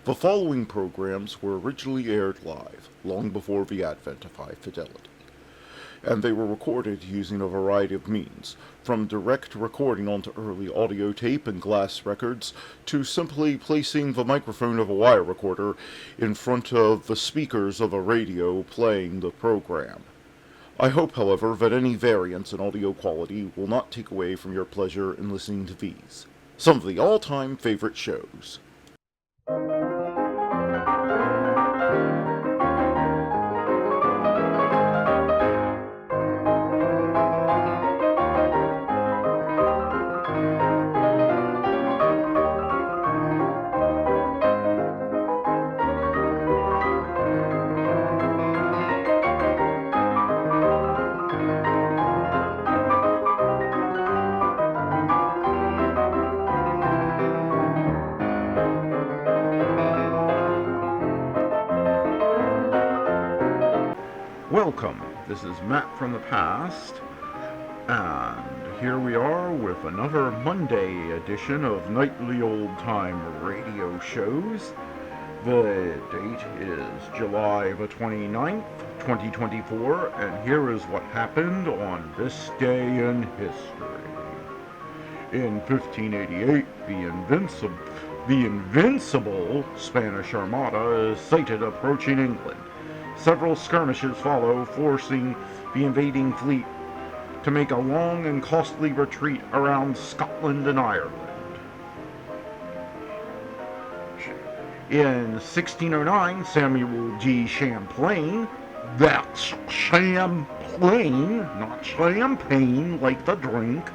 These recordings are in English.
The following programs were originally aired live, long before the advent of high fidelity, and they were recorded using a variety of means, from direct recording onto early audio tape and glass records, to simply placing the microphone of a wire recorder in front of the speakers of a radio playing the program. I hope, however, that any variance in audio quality will not take away from your pleasure in listening to these, some of the all-time favorite shows. Welcome, this is Matt from the past, and here we are with another Monday edition of Nightly Old Time Radio Shows. The date is July the 29th, 2024, and here is what happened on this day in history. In 1588, the invincible Spanish Armada is sighted approaching England. Several skirmishes follow, forcing the invading fleet to make a long and costly retreat around Scotland and Ireland. In 1609, Samuel G. Champlain, that's Champlain, not champagne like the drink,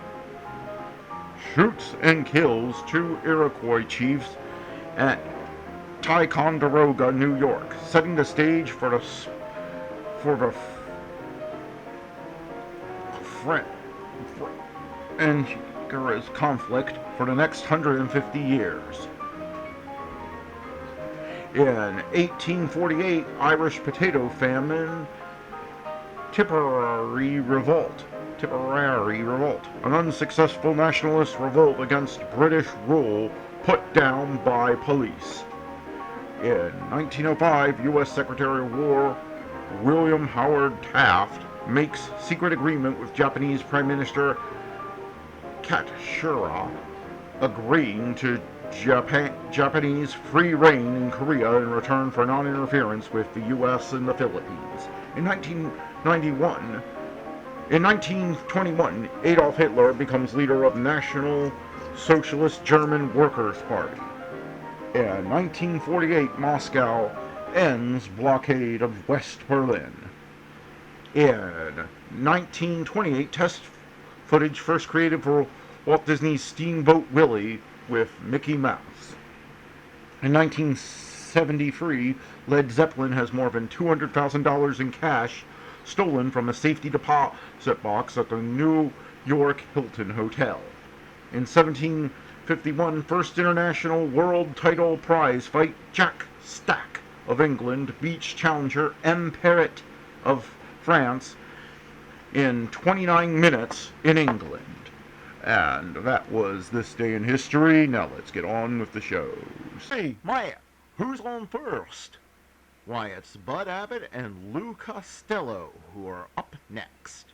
shoots and kills two Iroquois chiefs at Ticonderoga, New York, setting the stage for the French conflict for the next 150 years. In 1848, Irish potato famine, Tipperary Revolt, an unsuccessful nationalist revolt against British rule put down by police. In 1905, U.S. Secretary of War William Howard Taft makes secret agreement with Japanese Prime Minister Katsura, agreeing to Japanese free reign in Korea in return for non-interference with the U.S. and the Philippines. In 1921, Adolf Hitler becomes leader of the National Socialist German Workers' Party. In 1948, Moscow ends blockade of West Berlin. In 1928, test footage first created for Walt Disney's Steamboat Willie with Mickey Mouse. In 1973, Led Zeppelin has more than $200,000 in cash stolen from a safety deposit box at the New York Hilton Hotel. In 1751, first international world title prize fight, Jack Stack of England beats challenger M. Perret of France in 29 minutes in England. And that was This Day in History. Now let's get on with the shows. Hey, Maya, who's on first? Why, it's Bud Abbott and Lou Costello who are up next.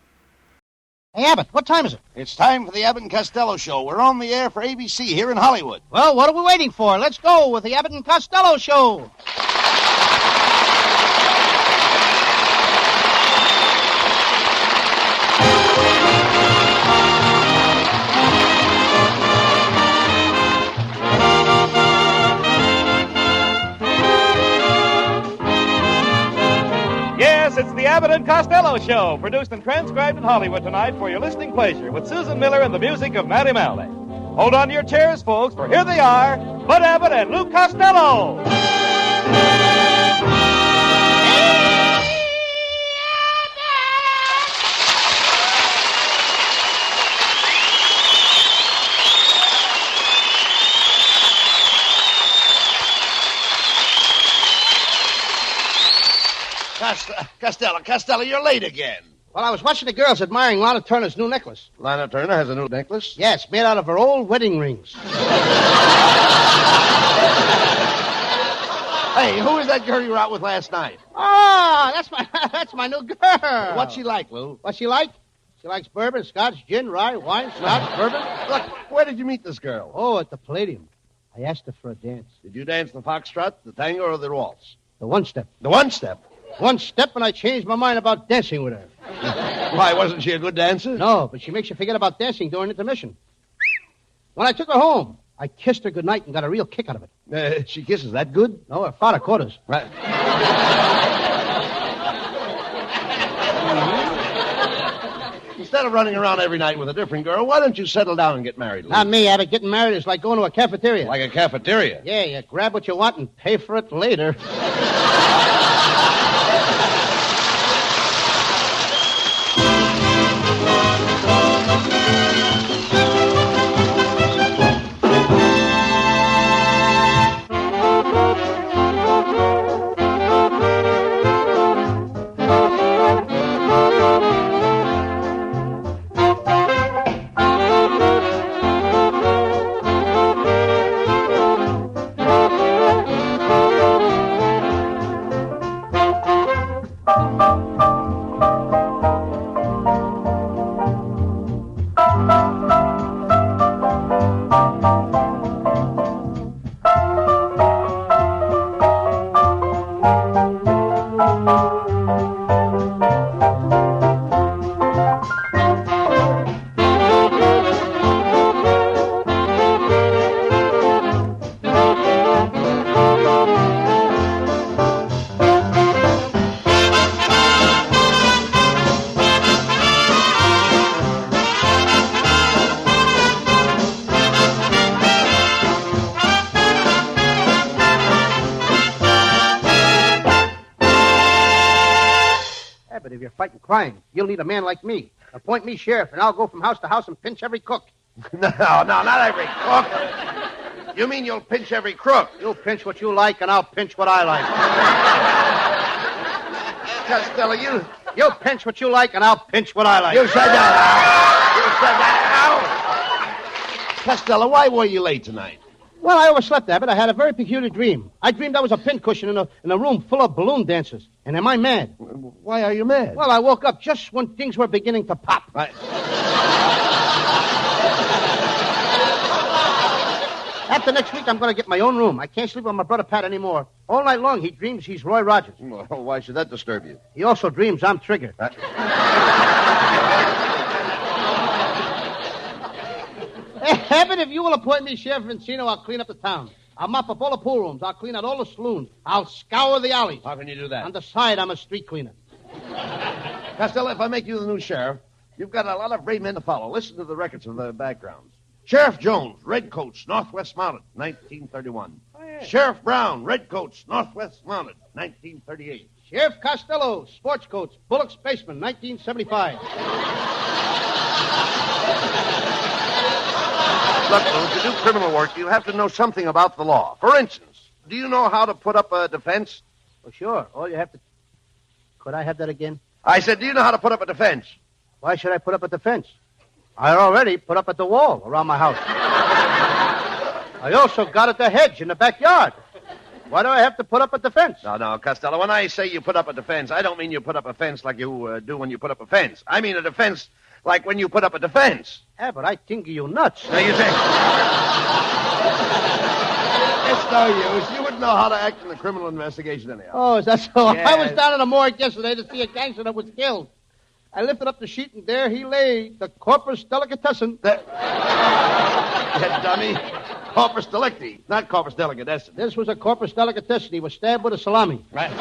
Hey, Abbott, what time is it? It's time for the Abbot and Costello Show. We're on the air for ABC here in Hollywood. Well, what are we waiting for? Let's go with the Abbott and Costello Show. It's the Abbott and Costello Show, produced and transcribed in Hollywood tonight for your listening pleasure, with Susan Miller and the music of Matty Malley. Hold on to your chairs, folks, for here they are, Bud Abbott and Lou Costello. Costello, you're late again. Well, I was watching the girls admiring Lana Turner's new necklace. Lana Turner has a new necklace? Yeah, it's made out of her old wedding rings. Hey, who was that girl you were out with last night? Oh, that's my new girl. What's she like, Lou? What's she like? She likes bourbon, scotch, gin, rye, wine, scotch, bourbon. Look, where did you meet this girl? Oh, at the Palladium. I asked her for a dance. Did you dance the foxtrot, the tango, or the waltz? The one-step. The one-step? One step, and I changed my mind about dancing with her. Why, wasn't she a good dancer? No, but she makes you forget about dancing during intermission. When I took her home, I kissed her goodnight and got a real kick out of it. She kisses that good? No, her father caught us. Right. Instead of running around every night with a different girl, why don't you settle down and get married, Lou? Not me, Abbott. Getting married is like going to a cafeteria. Like a cafeteria? Yeah, you grab what you want and pay for it later. Crying. You'll need a man like me. Appoint me sheriff, and I'll go from house to house and pinch every cook. No, not every cook. You mean you'll pinch every crook? You'll pinch what you like, and I'll pinch what I like. Costello, You'll pinch what you like, and I'll pinch what I like. You said that now. Costello, why were you late tonight? Well, I overslept, Abbott. I had a very peculiar dream. I dreamed I was a pincushion in a room full of balloon dancers. And am I mad? Why are you mad? Well, I woke up just when things were beginning to pop. After next week, I'm going to get my own room. I can't sleep with my brother Pat anymore. All night long, he dreams he's Roy Rogers. Well, why should that disturb you? He also dreams I'm Trigger. Abbott, if you will appoint me sheriff of Encino, I'll clean up the town. I'll mop up all the pool rooms. I'll clean out all the saloons. I'll scour the alleys. How can you do that? On the side, I'm a street cleaner. Costello, if I make you the new sheriff, you've got a lot of brave men to follow. Listen to the records of the backgrounds. Sheriff Jones, Redcoats, Northwest Mounted, 1931. Oh, yeah. Sheriff Brown, Redcoats, Northwest Mounted, 1938. Sheriff Costello, Sports Coats, Bullock's Basement, 1975. Look, to do criminal work, you have to know something about the law. For instance, do you know how to put up a defense? Oh, sure. All you have to... Could I have that again? I said, do you know how to put up a defense? Why should I put up a defense? I already put up at the wall around my house. I also got at the hedge in the backyard. Why do I have to put up a defense? No, Costello, when I say you put up a defense, I don't mean you put up a fence like you do when you put up a fence. I mean a defense like when you put up a defense. Yeah, but I think you nuts. Now, you think... It's no use. You wouldn't know how to act in a criminal investigation anyhow. Oh, is that so? Yes. I was down in the morgue yesterday to see a gangster that was killed. I lifted up the sheet, and there he lay, the corpus delicatessen. That dummy. Corpus delicti, not corpus delicatessen. This was a corpus delicatessen. He was stabbed with a salami. Right.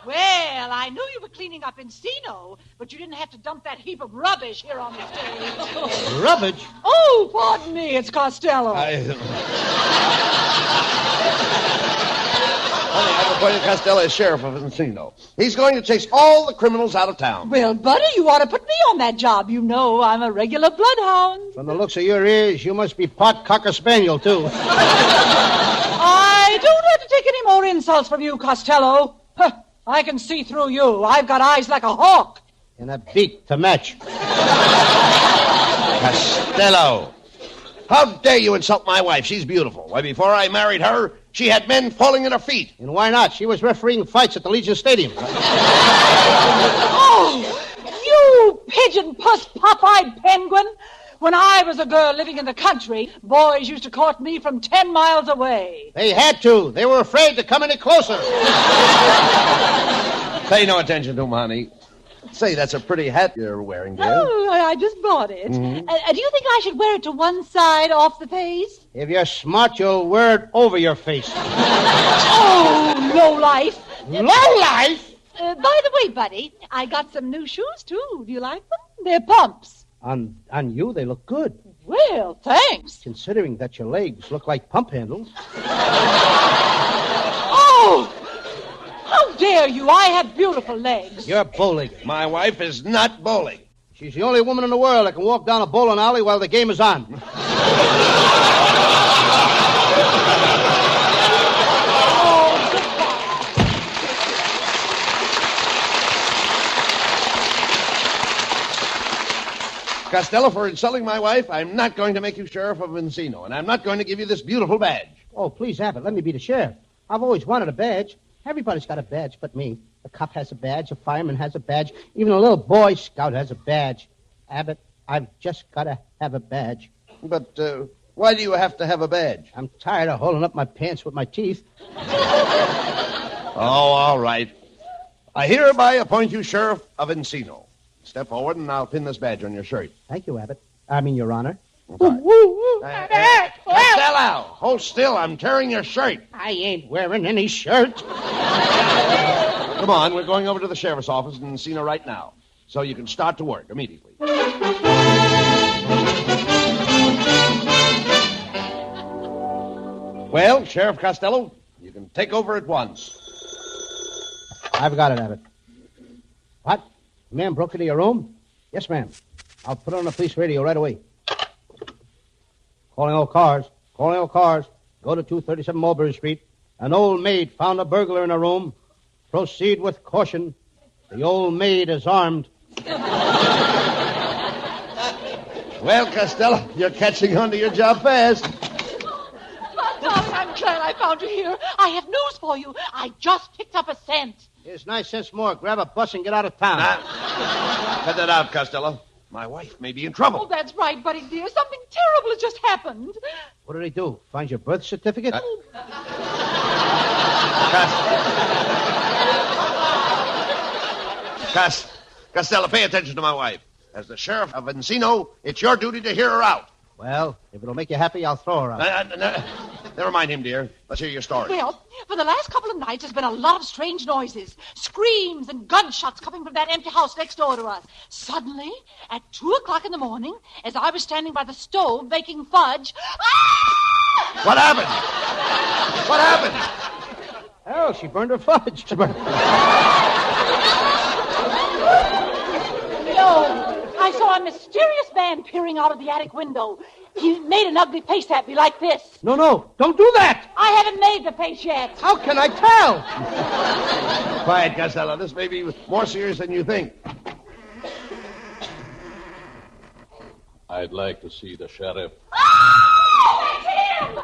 Well, I knew you were cleaning up Encino, but you didn't have to dump that heap of rubbish here on the stage. Rubbish? Oh, pardon me, it's Costello. Honey, I've appointed Costello as sheriff of Encino. He's going to chase all the criminals out of town. Well, buddy, you ought to put me on that job. You know I'm a regular bloodhound. From the looks of your ears, you must be pot cocker spaniel, too. I don't have to take any more insults from you, Costello. Huh, I can see through you. I've got eyes like a hawk. And a beak to match. Costello. How dare you insult my wife? She's beautiful. Why, before I married her, she had men falling at her feet. And why not? She was refereeing fights at the Legion Stadium. Oh, you pigeon puss pop-eyed penguin. When I was a girl living in the country, boys used to court me from 10 miles away. They had to. They were afraid to come any closer. Pay no attention to him, honey. Say, that's a pretty hat you're wearing, dear. Oh, I just bought it. Mm-hmm. Do you think I should wear it to one side off the face? If you're smart, you'll wear it over your face. Oh, lowlife. Lowlife? By the way, buddy, I got some new shoes, too. Do you like them? They're pumps. On you, they look good. Well, thanks. Considering that your legs look like pump handles. Oh! How dare you? I have beautiful legs. You're bow-legged. My wife is not bowling. She's the only woman in the world that can walk down a bowling alley while the game is on. Costello, for insulting my wife, I'm not going to make you sheriff of Encino, and I'm not going to give you this beautiful badge. Oh, please, Abbott, let me be the sheriff. I've always wanted a badge. Everybody's got a badge but me. A cop has a badge, a fireman has a badge, even a little Boy Scout has a badge. Abbott, I've just got to have a badge. But why do you have to have a badge? I'm tired of holding up my pants with my teeth. Oh, all right. I hereby appoint you sheriff of Encino. Step forward, and I'll pin this badge on your shirt. Thank you, Abbott. Your honor. Costello, hold still. I'm tearing your shirt. I ain't wearing any shirt. Come on, we're going over to the sheriff's office in Encino right now, so you can start to work immediately. Well, Sheriff Costello, you can take over at once. I've got it, Abbott. What? The man broke into your room? Yes, ma'am. I'll put it on the police radio right away. Calling all cars. Calling all cars. Go to 237 Mulberry Street. An old maid found a burglar in her room. Proceed with caution. The old maid is armed. Well, Costello, you're catching on to your job fast. Darling, I'm glad I found you here. I have news for you. I just picked up a scent. Here's 9 cents more. Grab a bus and get out of town. Cut that out, Costello. My wife may be in trouble. Oh, that's right, buddy dear. Something terrible has just happened. What did he do? Find your birth certificate? Costello, pay attention to my wife. As the sheriff of Encino, it's your duty to hear her out. Well, if it'll make you happy, I'll throw her out. Never mind him, dear. Let's hear your story. Well, for the last couple of nights, there's been a lot of strange noises. Screams and gunshots coming from that empty house next door to us. Suddenly, at 2 o'clock in the morning, as I was standing by the stove baking fudge... Ah! What happened? What happened? Oh, she burned her fudge. No, I saw a mysterious man peering out of the attic window. He made an ugly face at me like this. No, don't do that. I haven't made the face yet. How can I tell? Quiet, Costello. This may be more serious than you think. I'd like to see the sheriff. Oh, it's him!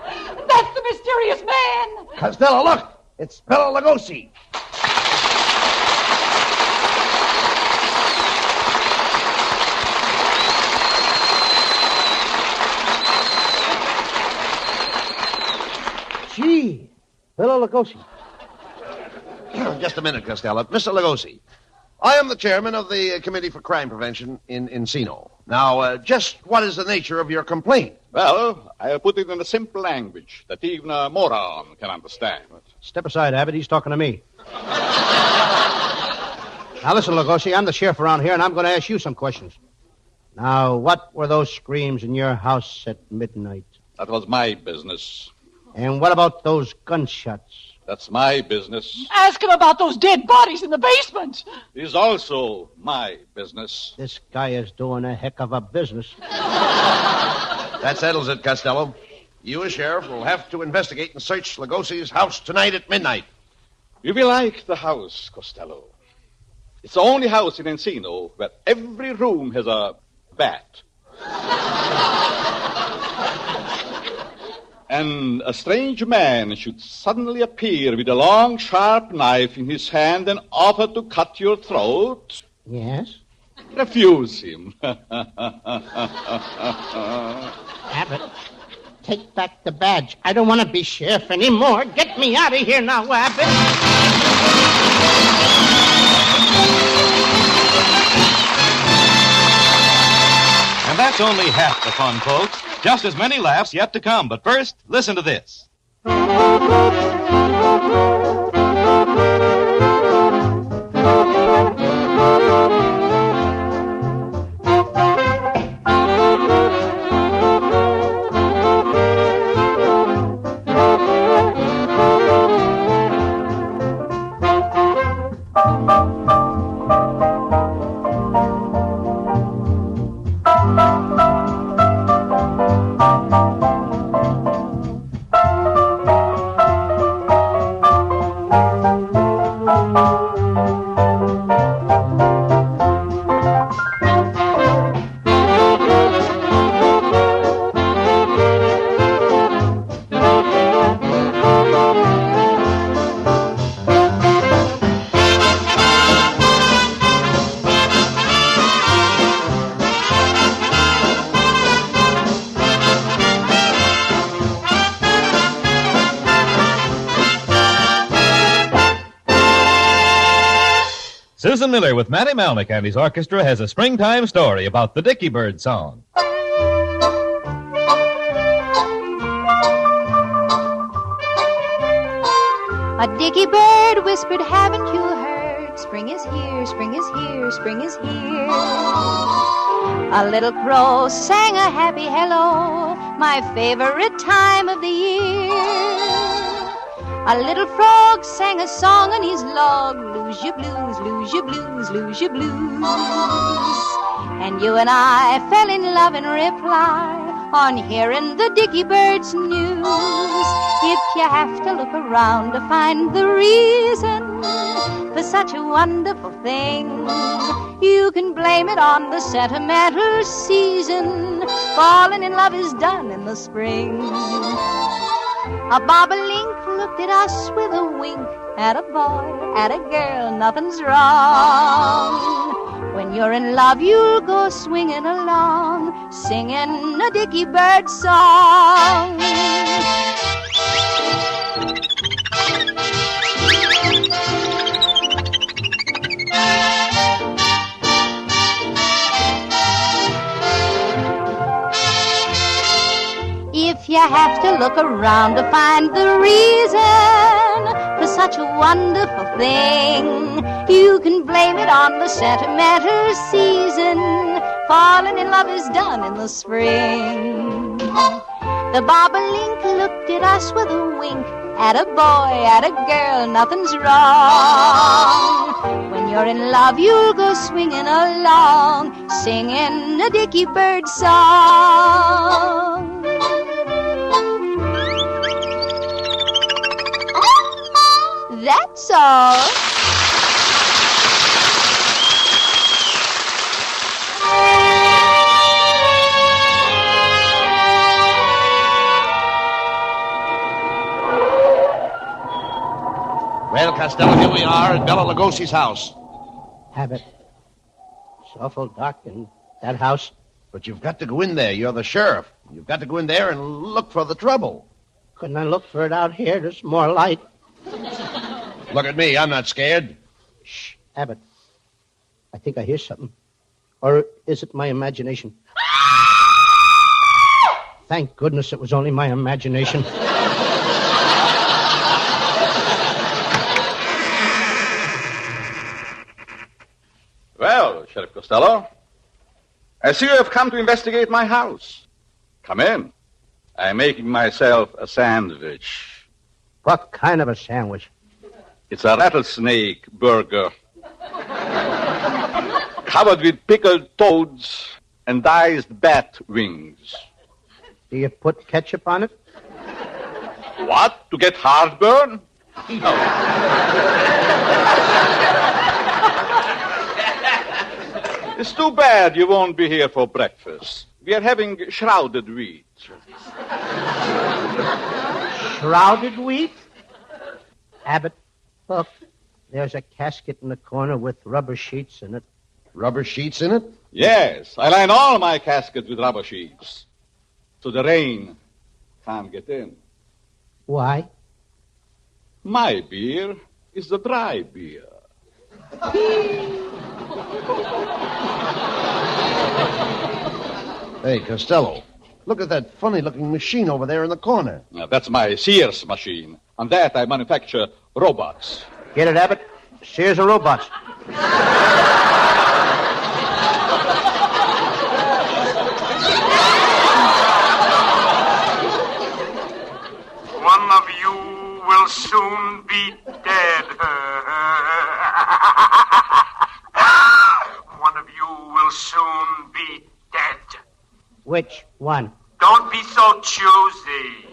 That's the mysterious man! Costello, look! It's Bela Lugosi. Gee, Bela Lugosi. Just a minute, Costello. Mr. Lugosi, I am the chairman of the Committee for Crime Prevention in Encino. Now, just what is the nature of your complaint? Well, I'll put it in a simple language that even a moron can understand. Step aside, Abbott. He's talking to me. Now, listen, Lugosi, I'm the sheriff around here, and I'm going to ask you some questions. Now, what were those screams in your house at midnight? That was my business. And what about those gunshots? That's my business. Ask him about those dead bodies in the basement. It is also my business. This guy is doing a heck of a business. That settles it, Costello. You, as sheriff, will have to investigate and search Lugosi's house tonight at midnight. You will like the house, Costello. It's the only house in Encino where every room has a bat. and a strange man should suddenly appear with a long, sharp knife in his hand and offer to cut your throat, Yes? refuse him. Abbott, take back the badge. I don't want to be sheriff anymore. Get me out of here now, Abbott. And that's only half the fun, folks. Just as many laughs yet to come. But first, listen to this. Susan Miller with Matty Malnick and his orchestra has a springtime story about the Dicky Bird song. A dicky bird whispered, haven't you heard? Spring is here, spring is here, spring is here. A little crow sang a happy hello, my favorite time of the year. A little frog sang a song on his log, lose your blues, lose your blues, lose your blues. And you and I fell in love in reply on hearing the dicky bird's news. If you have to look around to find the reason for such a wonderful thing, you can blame it on the sentimental season. Falling in love is done in the spring. A bobolink looked at us with a wink. At a boy, at a girl, nothing's wrong. When you're in love, you'll go swinging along, singing a dicky bird song. If you have to look around to find the reason for such a wonderful thing, you can blame it on the sentimental season. Falling in love is done in the spring. The bobolink looked at us with a wink. At a boy, at a girl, nothing's wrong. When you're in love, you'll go swinging along, singing a dicky bird song. That's all. Well, Costello, here we are at Bela Lugosi's house. Abbott, it's awful dark in that house. But you've got to go in there. You're the sheriff. You've got to go in there and look for the trouble. Couldn't I look for it out here? There's more light. Look at me. I'm not scared. Shh, Abbott. I think I hear something. Or is it my imagination? Thank goodness it was only my imagination. Well, Sheriff Costello, I see you have come to investigate my house. Come in. I'm making myself a sandwich. What kind of a sandwich? It's a rattlesnake burger. Covered with pickled toads and diced bat wings. Do you put ketchup on it? What? To get heartburn? No. It's too bad you won't be here for breakfast. We are having shrouded wheat. Shrouded wheat? Abbott, look. There's a casket in the corner with rubber sheets in it. Rubber sheets in it? Yes, I line all my caskets with rubber sheets, so the rain can't get in. Why? My beer is the dry beer. Hey, Costello, look at that funny-looking machine over there in the corner. Now, that's my Sears machine. On that, I manufacture robots. Get it, Abbott? Sears or robots? One of you will soon be dead. One of you will soon be dead. Which one? Don't be so choosy.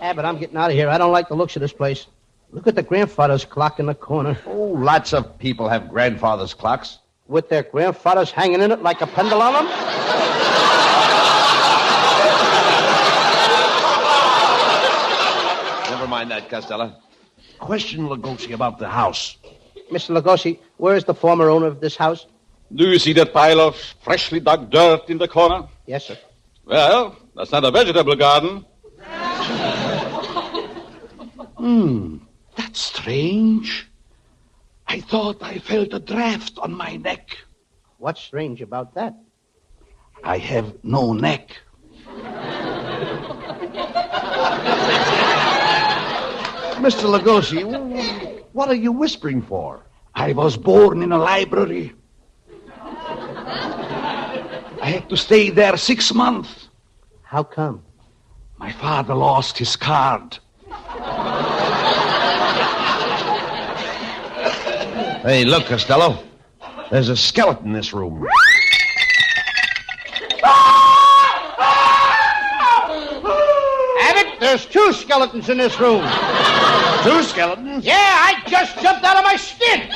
Abbott, I'm getting out of here. I don't like the looks of this place. Look at the grandfather's clock in the corner. Oh, lots of people have grandfather's clocks. With their grandfathers hanging in it like a pendulum? Never mind that, Costello. Question Lugosi about the house. Mr. Lugosi, where is the former owner of this house? Do you see that pile of freshly dug dirt in the corner? Yes, sir. Well, that's not a vegetable garden. That's strange. I thought I felt a draft on my neck. What's strange about that? I have no neck. Mr. Lugosi, what are you whispering for? I was born in a library. I had to stay there 6 months. How come? My father lost his card. Hey, look, Costello. There's a skeleton in this room. Abbott, there's 2 skeletons in this room. 2 skeletons? Yeah, I just jumped out of my skin.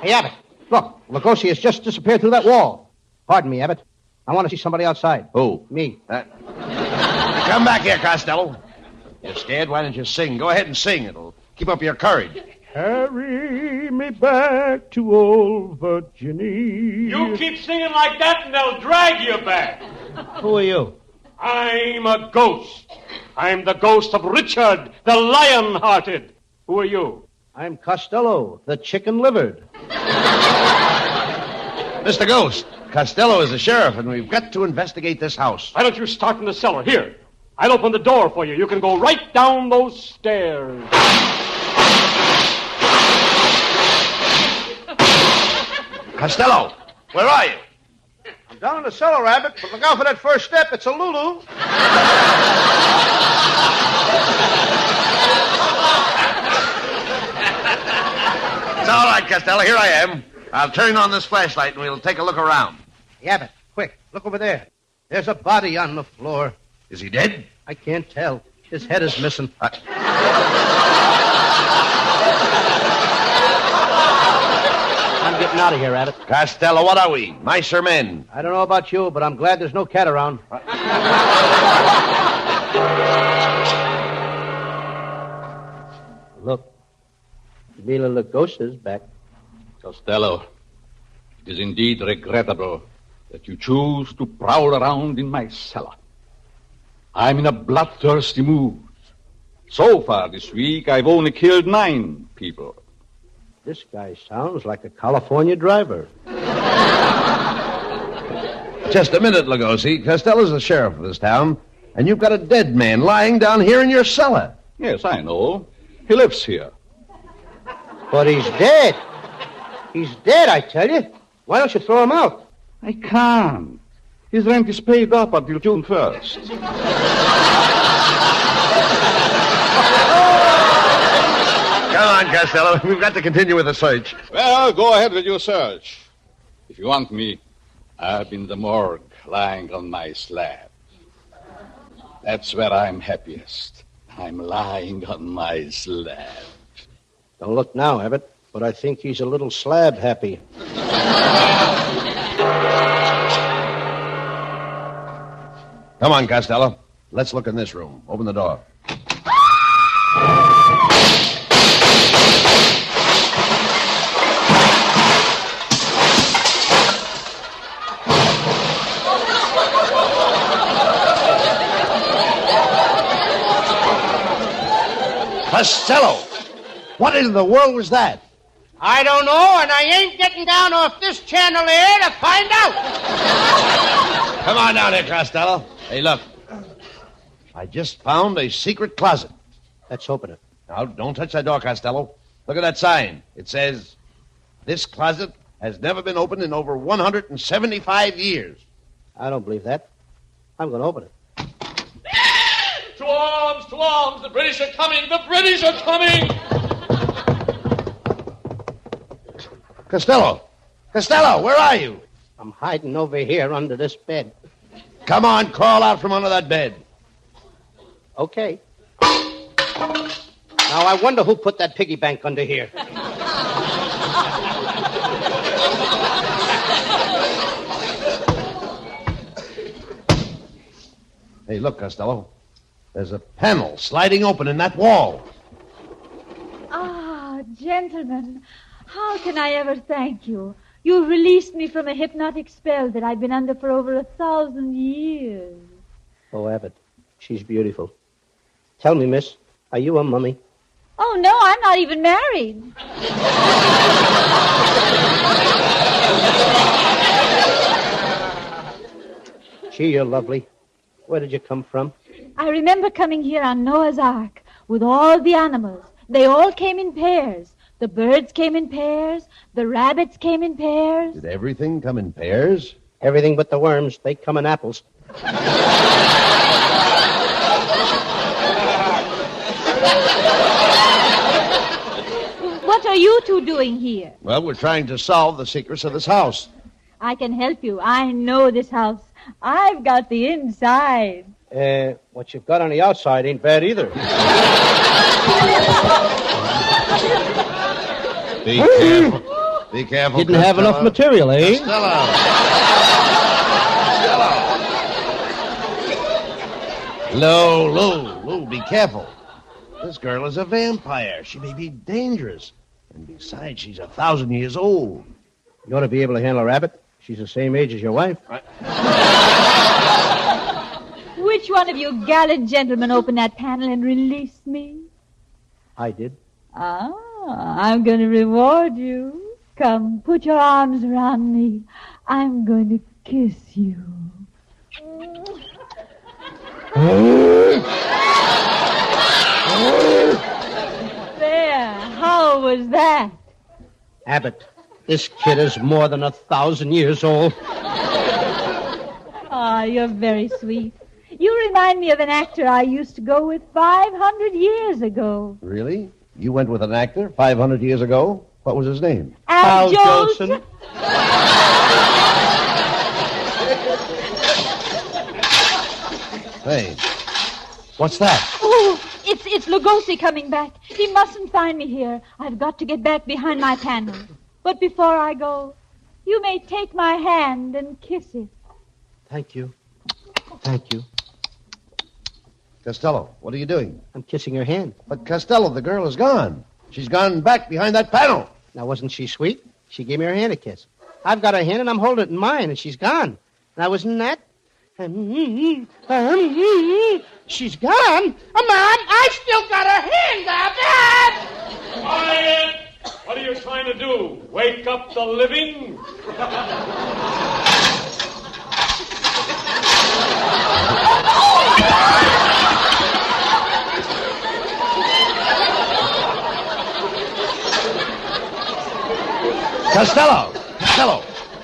Hey, Abbott, look, Lugosi has just disappeared through that wall. Pardon me, Abbott. I want to see somebody outside. Who? Me. Come back here, Costello. You're scared? Why don't you sing? Go ahead and sing. It'll keep up your courage. Carry me back to old Virginia. You keep singing like that and they'll drag you back. Who are you? I'm a ghost. I'm the ghost of Richard, the lion-hearted. Who are you? I'm Costello, the chicken-livered. Mr. Ghost, Costello is the sheriff, and we've got to investigate this house. Why don't you start in the cellar? Here. I'll open the door for you. You can go right down those stairs. Costello, where are you? I'm down in the cellar, Abbott, but look out for that first step. It's a Lulu. It's all right, Costello. Here I am. I'll turn on this flashlight, and we'll take a look around. Hey, Abbott, quick, look over there. There's a body on the floor. Is he dead? I can't tell. His head is missing. I'm getting out of here, Abbott. Costello, what are we? Mice or men? I don't know about you, but I'm glad there's no cat around. Look, Mila Lugosa's back. Costello, it is indeed regrettable that you choose to prowl around in my cellar. I'm in a bloodthirsty mood. So far this week, I've only killed 9 people. This guy sounds like a California driver. Just a minute, Lugosi. Costello's the sheriff of this town, and you've got a dead man lying down here in your cellar. Yes, I know. He lives here. But he's dead. He's dead, I tell you. Why don't you throw him out? I can't. His rent is paid up until June 1st. Come on, Costello. We've got to continue with the search. Well, go ahead with your search. If you want me, I'm in the morgue, lying on my slab. That's where I'm happiest. I'm lying on my slab. Don't look now, Abbott, but I think he's a little slab happy. Come on, Costello. Let's look in this room. Open the door. Costello! What in the world was that? I don't know, and I ain't getting down off this chandelier to find out. Come on down here, Costello. Hey, look. I just found a secret closet. Let's open it. Now, don't touch that door, Costello. Look at that sign. It says, "This closet has never been opened in over 175 years." I don't believe that. I'm going to open it. To arms, to arms! The British are coming! The British are coming! Costello! Costello, where are you? I'm hiding over here under this bed. Come on, crawl out from under that bed. Okay. Now, I wonder who put that piggy bank under here. Hey, look, Costello. There's a panel sliding open in that wall. Ah, gentlemen, how can I ever thank you? You've released me from a hypnotic spell that I've been under for over 1,000 years. Oh, Abbott, she's beautiful. Tell me, miss, are you a mummy? Oh, no, I'm not even married. Gee, you're lovely. Where did you come from? I remember coming here on Noah's Ark with all the animals. They all came in pairs. The birds came in pairs. The rabbits came in pairs. Did everything come in pairs? Everything but the worms. They come in apples. What are you two doing here? Well, we're trying to solve the secrets of this house. I can help you. I know this house. I've got the inside. What you've got on the outside ain't bad either. Be careful. Be careful. Didn't have enough material, eh? Costello. Lou, be careful. This girl is a vampire. She may be dangerous. And besides, she's 1,000 years old. You ought to be able to handle a rabbit. She's the same age as your wife. Which one of you gallant gentlemen opened that panel and released me? I did. Ah, I'm going to reward you. Come, put your arms around me. I'm going to kiss you. There, how was that? Abbott, this kid is more than 1,000 years old. Ah, you're very sweet. You remind me of an actor I used to go with 500 years ago. Really? You went with an actor 500 years ago? What was his name? Al Jolson. Hey, what's that? Oh, it's Lugosi coming back. He mustn't find me here. I've got to get back behind my panel. But before I go, you may take my hand and kiss it. Thank you. Thank you. Costello, what are you doing? I'm kissing her hand. But, Costello, the girl is gone. She's gone back behind that panel. Now, wasn't she sweet? She gave me her hand a kiss. I've got her hand, and I'm holding it in mine, and she's gone. Now, wasn't that? She's gone? Mom, I still got her hand up. Quiet! What are you trying to do? Wake up the living? Costello!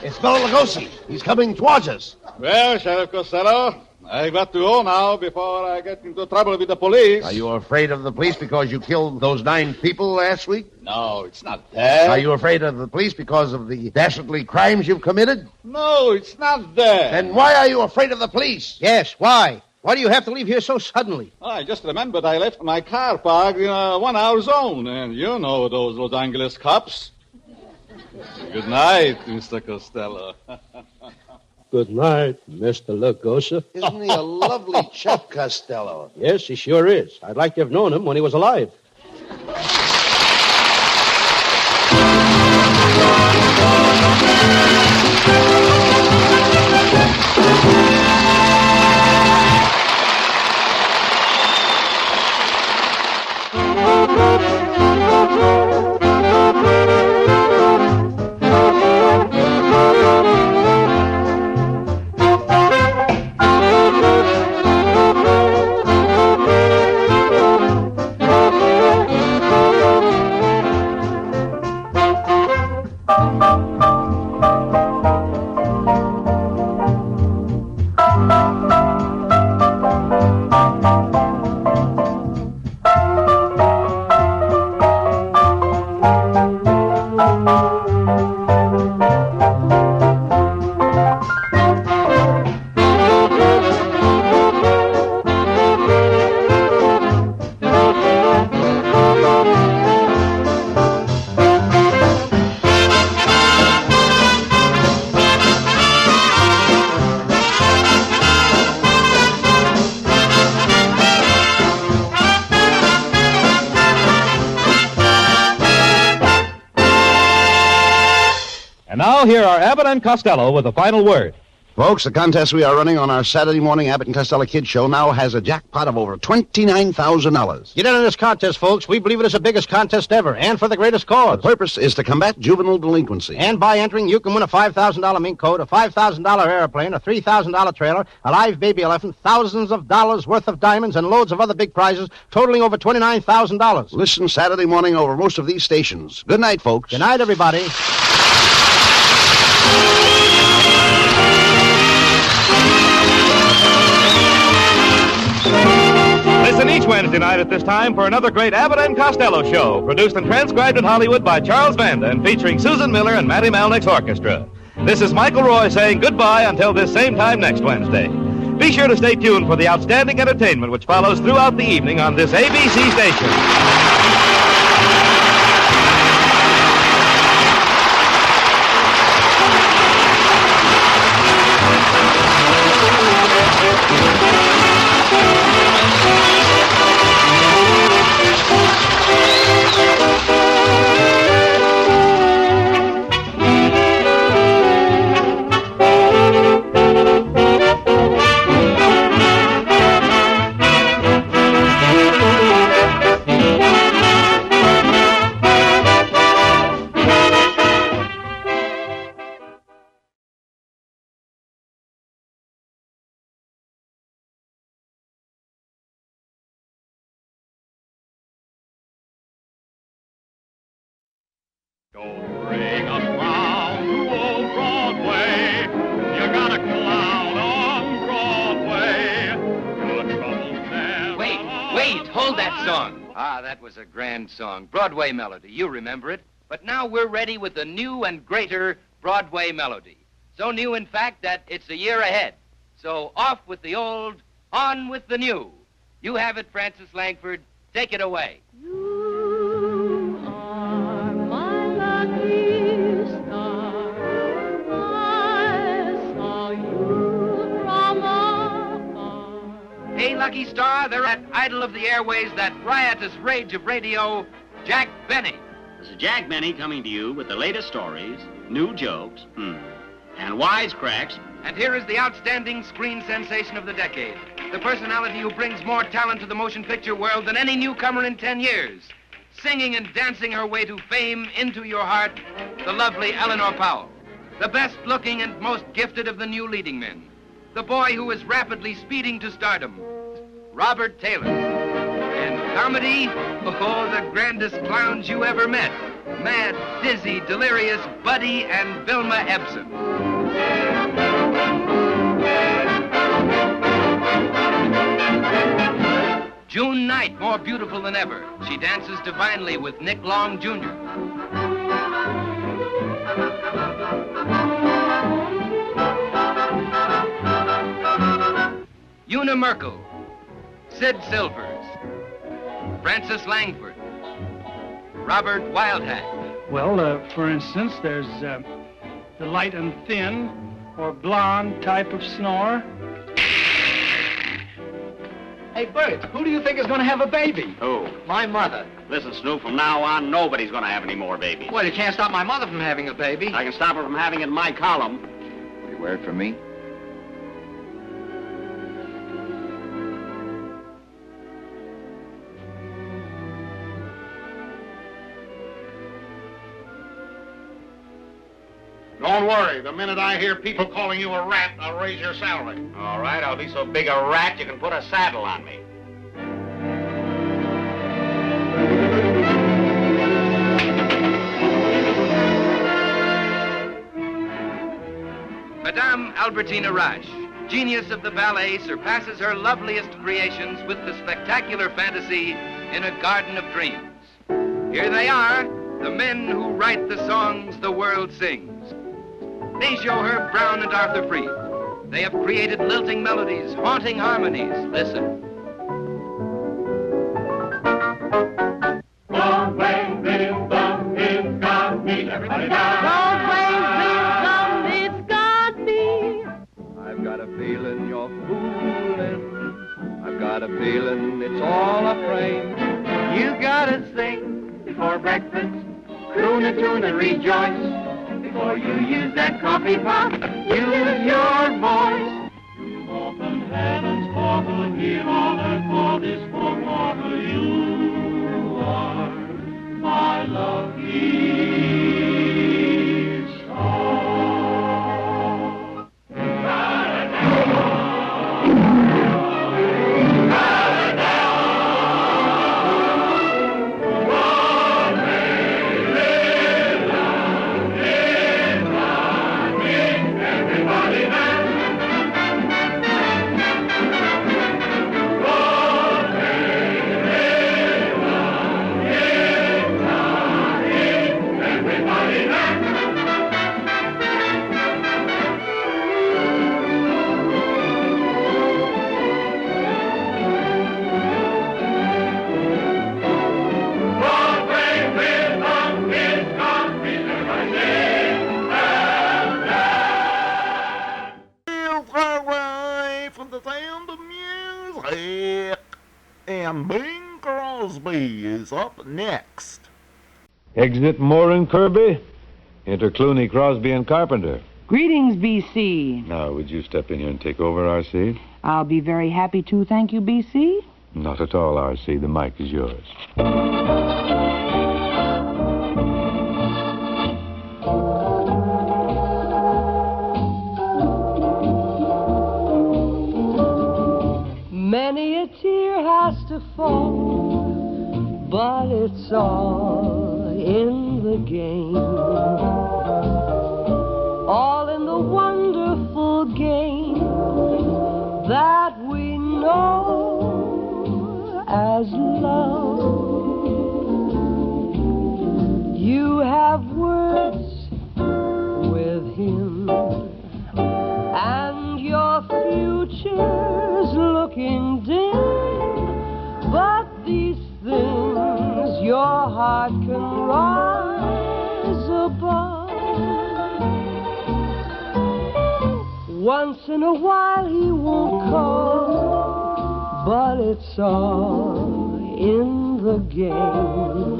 It's Bela Lugosi. He's coming towards us. Well, Sheriff Costello, I got to go now before I get into trouble with the police. Are you afraid of the police because you killed those 9 people last week? No, it's not that. Are you afraid of the police because of the dastardly crimes you've committed? No, it's not that. Then why are you afraid of the police? Yes, why? Why do you have to leave here so suddenly? I just remembered I left my car parked in a 1-hour zone, and you know those Los Angeles cops. Good night, Mr. Costello. Good night, Mr. Lugosi. Isn't he a lovely chap, Costello? Yes, he sure is. I'd like to have known him when he was alive. And now here are Abbott and Costello with the final word. Folks, the contest we are running on our Saturday morning Abbott and Costello Kids Show now has a jackpot of over $29,000. Get in on this contest, folks. We believe it is the biggest contest ever, and for the greatest cause. The purpose is to combat juvenile delinquency. And by entering, you can win a $5,000 mink coat, a $5,000 airplane, a $3,000 trailer, a live baby elephant, thousands of dollars worth of diamonds, and loads of other big prizes, totaling over $29,000. Listen Saturday morning over most of these stations. Good night, folks. Good night, everybody. Listen each Wednesday night at this time for another great Abbott and Costello show, produced and transcribed in Hollywood by Charles Vanda and featuring Susan Miller and Matty Malnick's orchestra. This is Michael Roy saying goodbye until this same time next Wednesday. Be sure to stay tuned for the outstanding entertainment which follows throughout the evening on this ABC station. Don't bring us round to old Broadway. You got a clown on Broadway. Your troubles never. Wait, hold that song. Ah, that was a grand song. Broadway melody. You remember it. But now we're ready with a new and greater Broadway melody. So new, in fact, that it's a year ahead. So off with the old, on with the new. You have it, Francis Langford. Take it away. Hey, Lucky Star, they're at idol of the airways, that riotous rage of radio, Jack Benny. This is Jack Benny coming to you with the latest stories, new jokes, and wisecracks. And here is the outstanding screen sensation of the decade, the personality who brings more talent to the motion picture world than any newcomer in 10 years, singing and dancing her way to fame into your heart, the lovely Eleanor Powell, the best-looking and most gifted of the new leading men, the boy who is rapidly speeding to stardom, Robert Taylor. And comedy, oh, the grandest clowns you ever met, Mad, Dizzy, Delirious, Buddy, and Vilma Ebsen. June Knight, more beautiful than ever. She dances divinely with Nick Long, Jr. Una Merkel, Sid Silvers, Francis Langford, Robert Wildhack, Well, for instance, there's the light and thin or blonde type of snore. Hey, Bert, who do you think is going to have a baby? Who? My mother. Listen, Snoop, from now on, nobody's going to have any more babies. Well, you can't stop my mother from having a baby. I can stop her from having it in my column. Will you wear it for me? Don't worry. The minute I hear people calling you a rat, I'll raise your salary. All right, I'll be so big a rat you can put a saddle on me. Madame Albertina Rash, genius of the ballet, surpasses her loveliest creations with the spectacular fantasy in a garden of dreams. Here they are, the men who write the songs the world sings. They show her Brown and Arthur Freed. They have created lilting melodies, haunting harmonies. Listen. Broadway rhythm, it's got me. Everybody down. Broadway rhythm, it's got me. I've got a feeling you're fooling. I've got a feeling it's all a frame. You gotta sing before breakfast. Croon a tune and rejoice. Before you use that coffee pot, use your voice. You've often had and sparkle here on earth, for this for mortal you are my lovely star. And Bing Crosby is up next. Exit Moore and Kirby. Enter Clooney, Crosby, and Carpenter. Greetings, BC. Now, would you step in here and take over, R.C.? I'll be very happy to. Thank you, BC. Not at all, R.C. The mic is yours. Many a tear has to fall, but it's all in the game. All in the wonderful game that we know as love. You have words with him, and your future's looking dim, but these things your heart can rise above. Once in a while he won't call, but it's all in the game.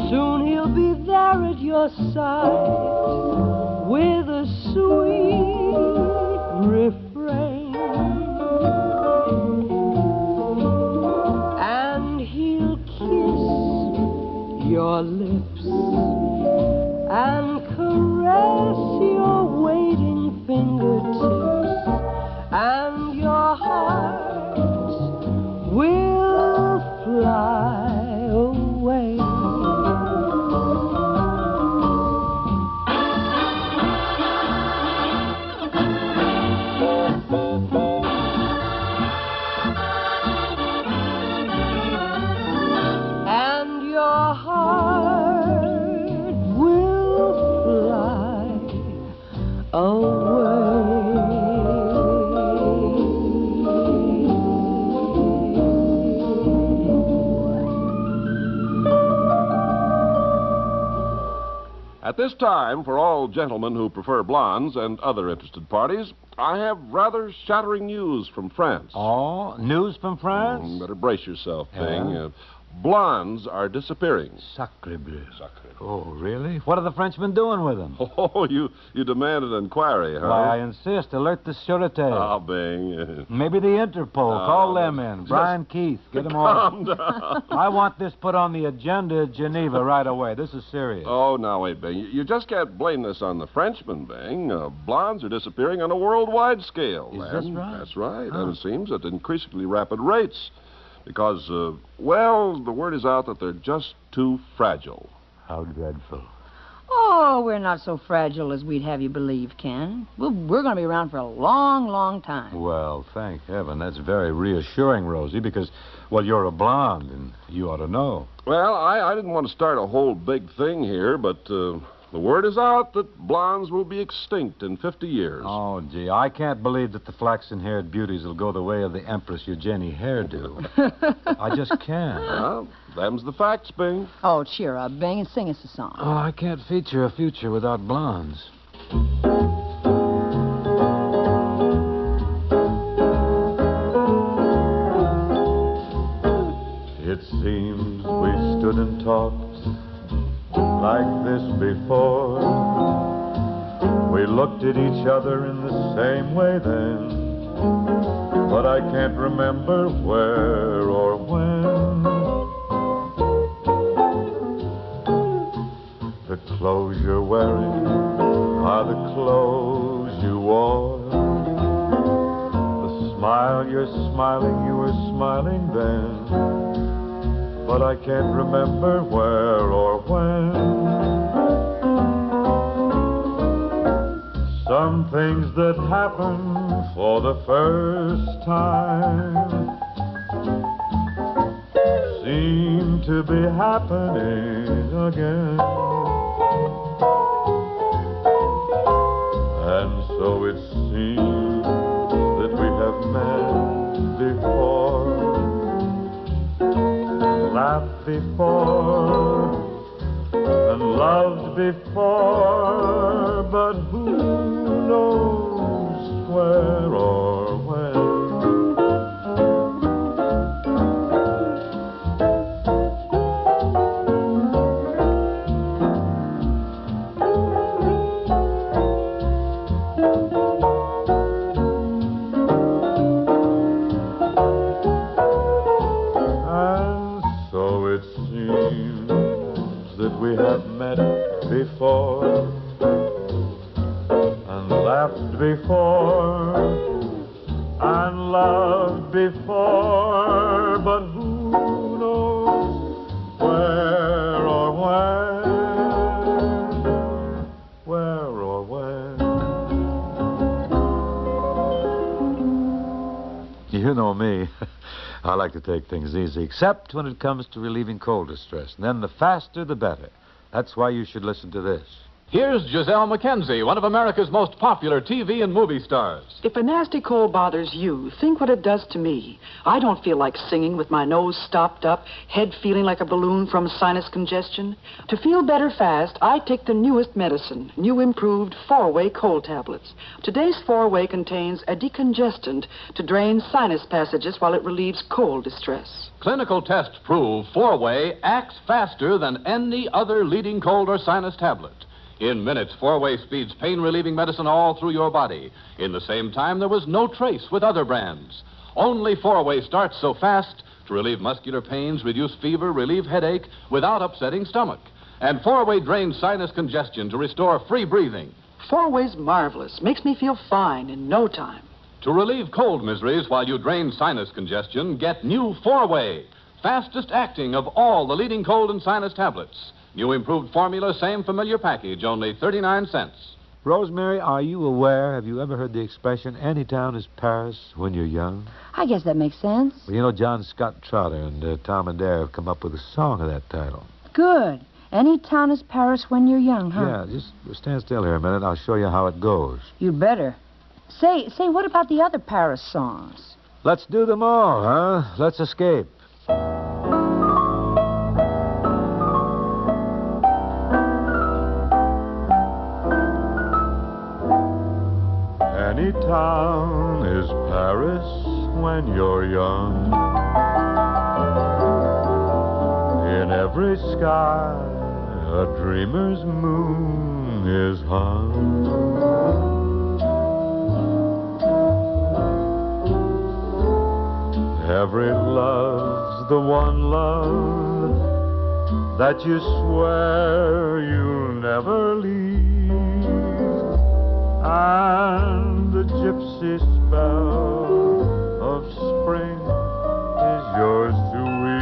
Soon he'll be there at your side with a sweet refrain, and he'll kiss your lips and caress your waiting fingertips, and your heart will fly away. At this time, for all gentlemen who prefer blondes and other interested parties, I have rather shattering news from France. Oh, news from France? Better brace yourself, Bing. Yeah. Blondes are disappearing. Sacre bleu. Oh, really? What are the Frenchmen doing with them? Oh, you demand an inquiry, huh? Why, I insist. Alert the Sûreté. Oh, Bing. Maybe the Interpol. Call them in. Brian Keith. Get them Calm on. down. I want this put on the agenda at Geneva right away. This is serious. Oh, now, wait, Bing. You just can't blame this on the Frenchmen, Bing. Blondes are disappearing on a worldwide scale. Is this right? That's right. Huh. And it seems at increasingly rapid rates. Because, well, the word is out that they're just too fragile. How dreadful. Oh, we're not so fragile as we'd have you believe, Ken. We're going to be around for a long, long time. Well, thank heaven. That's very reassuring, Rosie, because, well, you're a blonde, and you ought to know. Well, I didn't want to start a whole big thing here, but the word is out that blondes will be extinct in 50 years. Oh, gee, I can't believe that the flaxen-haired beauties will go the way of the Empress Eugenie Hairdo. I just can't. Well, them's the facts, Bing. Oh, cheer up, Bing, and sing us a song. Oh, I can't feature a future without blondes. It seems we stood and talked like this before. We looked at each other in the same way then, but I can't remember where or when. The clothes you're wearing are the clothes you wore. The smile you're smiling, you were smiling then, but I can't remember where or when. Some things that happen for the first time seem to be happening again. And so it seems that we have met before, laughed before, and loved before, but who knows where or when? And so it seems that we have met before, and laughed before, and loved before, but who knows where or when? Where or when? You know me. I like to take things easy, except when it comes to relieving cold distress. And then the faster, the better. That's why you should listen to this. Here's Giselle McKenzie, one of America's most popular TV and movie stars. If a nasty cold bothers you, think what it does to me. I don't feel like singing with my nose stopped up, head feeling like a balloon from sinus congestion. To feel better fast, I take the newest medicine, new improved 4-Way cold tablets. Today's 4-Way contains a decongestant to drain sinus passages while it relieves cold distress. Clinical tests prove 4-Way acts faster than any other leading cold or sinus tablet. In minutes, 4-Way speeds pain-relieving medicine all through your body. In the same time, there was no trace with other brands. Only 4-Way starts so fast to relieve muscular pains, reduce fever, relieve headache without upsetting stomach. And 4-Way drains sinus congestion to restore free breathing. 4-Way's marvelous. Makes me feel fine in no time. To relieve cold miseries while you drain sinus congestion, get new 4-Way, fastest acting of all the leading cold and sinus tablets. New improved formula, same familiar package, only 39 cents. Rosemary, are you aware, have you ever heard the expression, any town is Paris when you're young? I guess that makes sense. Well, you know, John Scott Trotter and Tom and Dare have come up with a song of that title. Good. Any town is Paris when you're young, huh? Yeah, just stand still here a minute. I'll show you how it goes. You better. Say, what about the other Paris songs? Let's do them all, huh? Let's escape. any town is Paris when you're young. In every sky, a dreamer's moon is hung. Every love's the one love that you swear you'll never leave, and the gypsy spell of spring is yours to weave.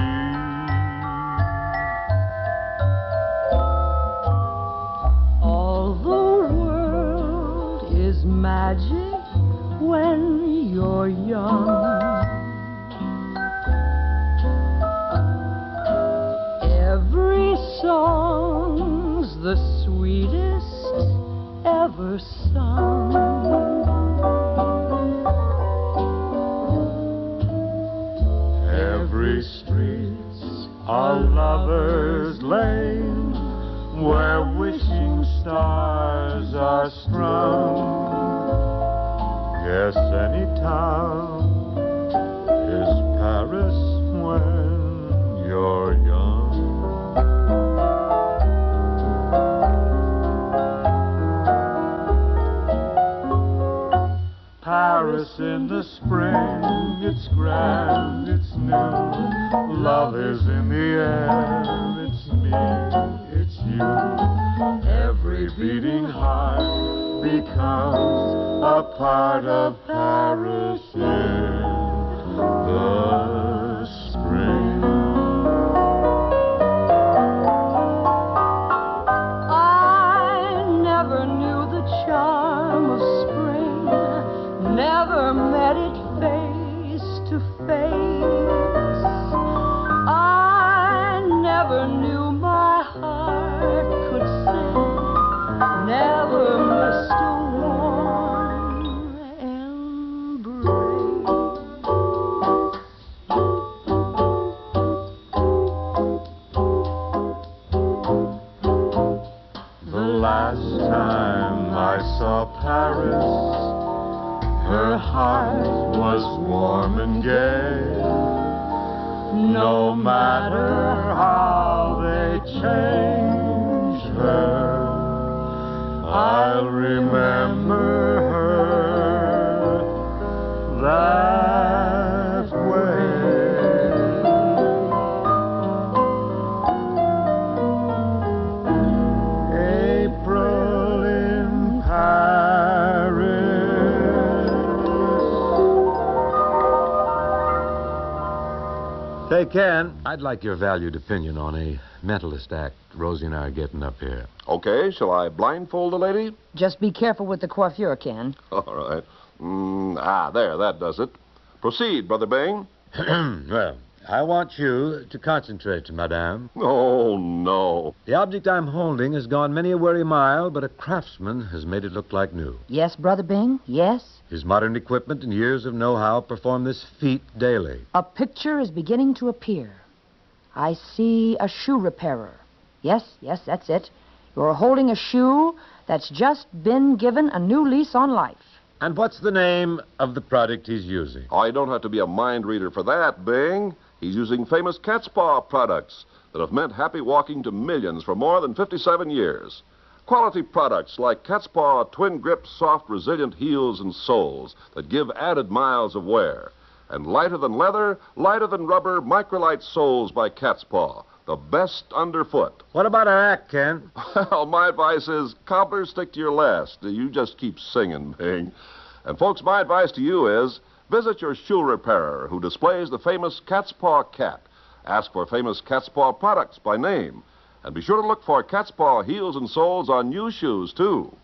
All the world is magic when you're young. Every song's the sweetest ever sung. Every street's a lover's lane where wishing stars are strung. Yes, any town is Paris when you're young. Paris in the spring, it's grand, it's new. Love is in the air, it's me, it's you. Every beating heart becomes a part of Paris in the spring. I never knew the charm of spring, never met it face to face. I never knew my heart could sing, never missed a warm The last time I saw Paris, her heart was warm and gay. No matter how they change her, I'll remember her that way. April in Paris. Say, Ken, I'd like your valued opinion on a mentalist act Rosie and I are getting up here. Okay, shall I blindfold the lady? Just be careful with the coiffure, Ken. All right. There, that does it. Proceed, Brother Bing. Well, I want you to concentrate, madame. Oh, no. The object I'm holding has gone many a weary mile, but a craftsman has made it look like new. Yes, Brother Bing, yes. His modern equipment and years of know-how perform this feat daily. A picture is beginning to appear. I see a shoe repairer. Yes, that's it. You're holding a shoe that's just been given a new lease on life. And what's the name of the product he's using? Oh, you don't have to be a mind reader for that, Bing. He's using famous cat's paw products that have meant happy walking to millions for more than 57 years. Quality products like cat's paw twin grip soft resilient heels and soles that give added miles of wear. And lighter than leather, lighter than rubber, microlight soles by cat's paw. The best underfoot. What about our act, Ken? Well, my advice is, cobblers, stick to your last. You just keep singing, Bing. And, folks, my advice to you is, visit your shoe repairer who displays the famous cat's paw cat. Ask for famous cat's paw products by name. And be sure to look for cat's paw heels and soles on new shoes, too.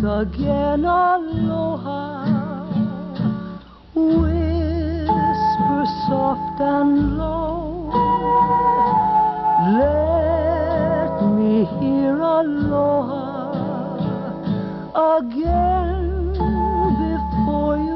Again, aloha, whisper soft and low. Let me hear aloha again before you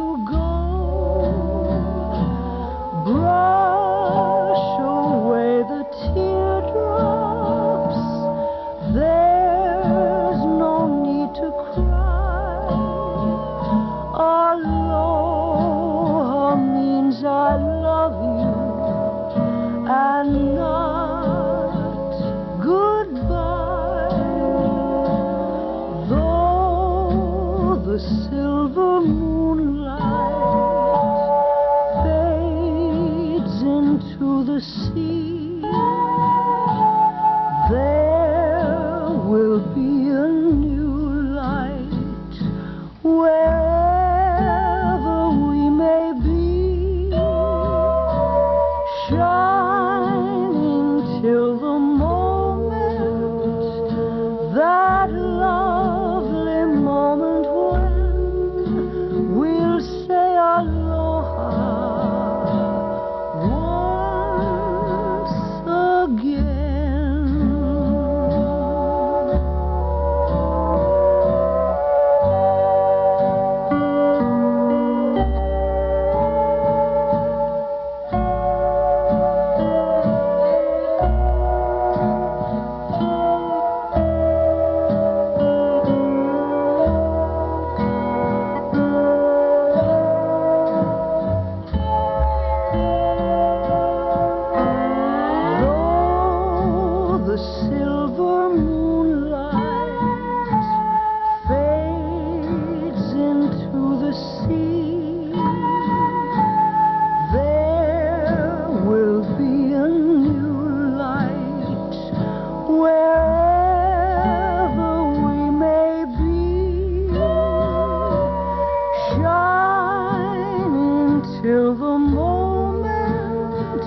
the moment,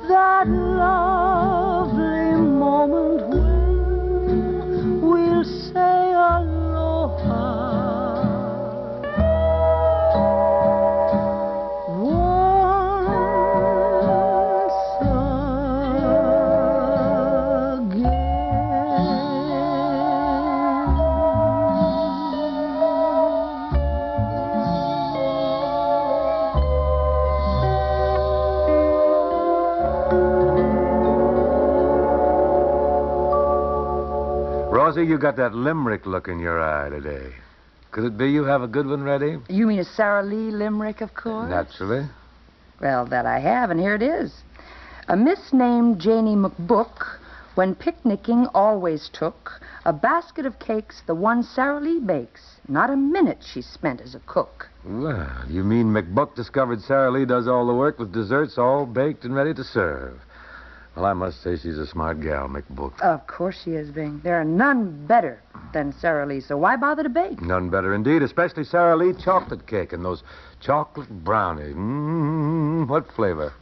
that lovely moment when we'll say aloha. Rosie, you got that limerick look in your eye today. Could it be you have a good one ready? You mean a Sara Lee limerick, of course? Naturally. Well, that I have, and here it is. A miss named Janie McBook, when picnicking, always took a basket of cakes, the one Sara Lee bakes. Not a minute she spent as a cook. Well, you mean McBook discovered Sara Lee does all the work with desserts all baked and ready to serve. Well, I must say she's a smart gal, McBook. Of course she is, Bing. There are none better than Sara Lee, so why bother to bake? None better indeed, especially Sara Lee chocolate cake and those chocolate brownies. What flavor?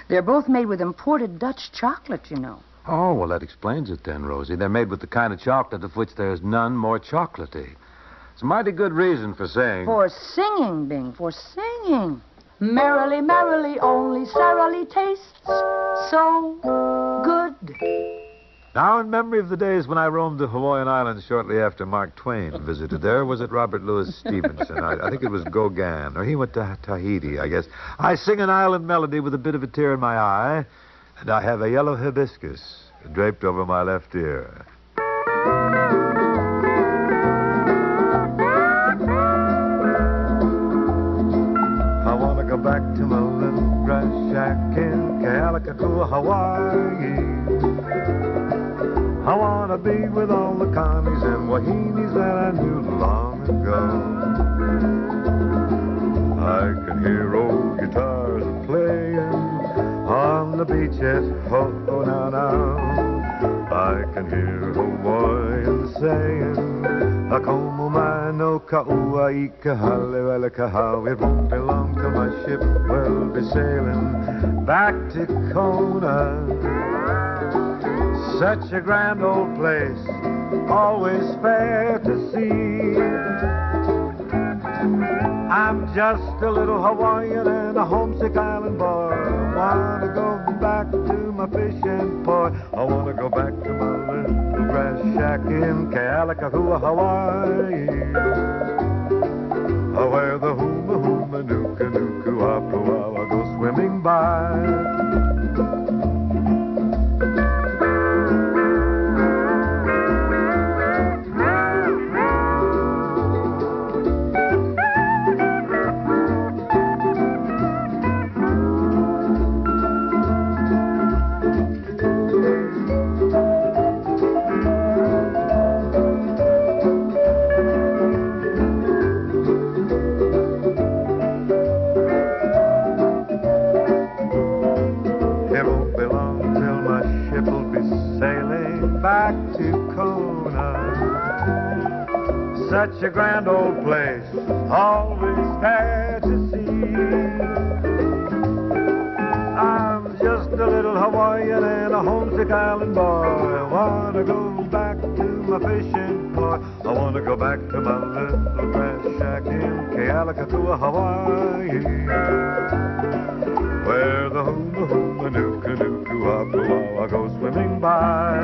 They're both made with imported Dutch chocolate, you know. Oh, well, that explains it then, Rosie. They're made with the kind of chocolate of which there's none more chocolatey. It's a mighty good reason for saying... For singing, Bing, for singing. Merrily, merrily, only Sara Lee tastes so good. Now, in memory of the days when I roamed the Hawaiian Islands shortly after Mark Twain visited there, was it Robert Louis Stevenson? I think it was Gauguin, or he went to Tahiti, I guess. I sing an island melody with a bit of a tear in my eye, and I have a yellow hibiscus draped over my left ear. I want to go back to my little grass shack in Kealakekua, Hawaii. I want to be with all the Connies and Wahinis that I knew long ago. I can hear old guitars playing on the beaches, ho, now, now. I can hear Hawaiians saying, Como mai no ka'ua I ka hale ka hau. It won't be long till my ship will be sailing back to Kona. Such a grand old place, always fair to see. I'm just a little Hawaiian and a homesick island boy. Wanna go back to my fishing port. I wanna go back to my little grass shack in Kealakekua, Hawaii. Where the huma huma nuka nuku apua go swimming by. Such a grand old place, always fair to see. I'm just a little Hawaiian and a homesick island boy. I wanna go back to my fishing port. I wanna go back to my little grass shack in Kealakekua, Hawaii. Where the huma huma nuka nuku apua go swimming by.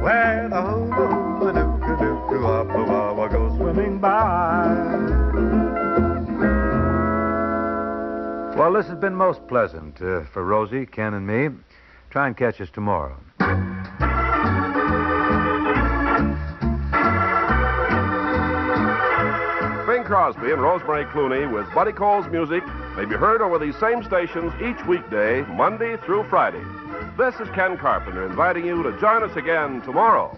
Where the huma huma nuka nuku apua go swimming by. Well, this has been most pleasant for Rosie, Ken, and me. Try and catch us tomorrow. Bing Crosby and Rosemary Clooney with Buddy Cole's music may be heard over these same stations each weekday, Monday through Friday. This is Ken Carpenter inviting you to join us again tomorrow.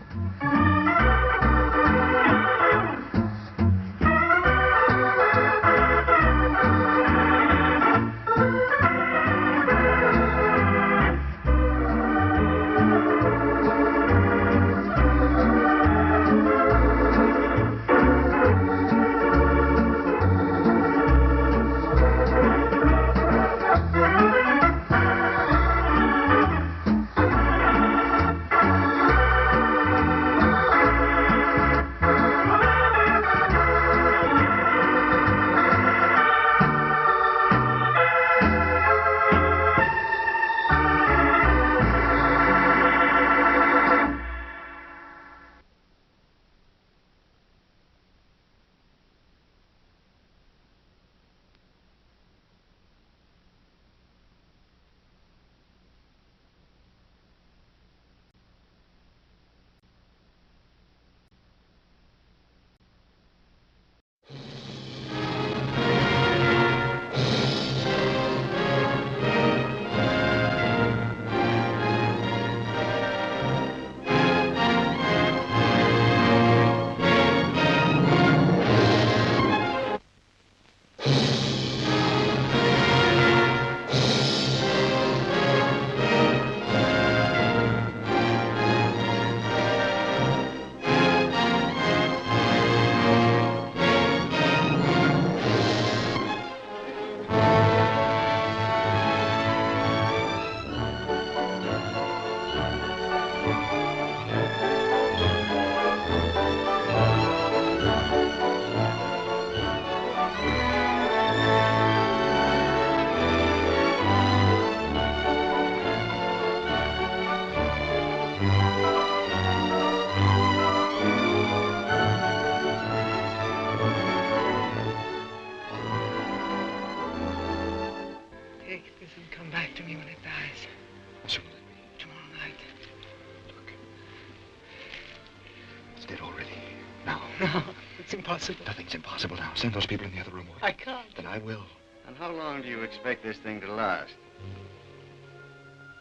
back to me when it dies. When will it be? Tomorrow night. Look. It's dead already. Now. No, it's impossible. Nothing's impossible now. Send those people in the other room. I can't. Then I will. And how long do you expect this thing to last?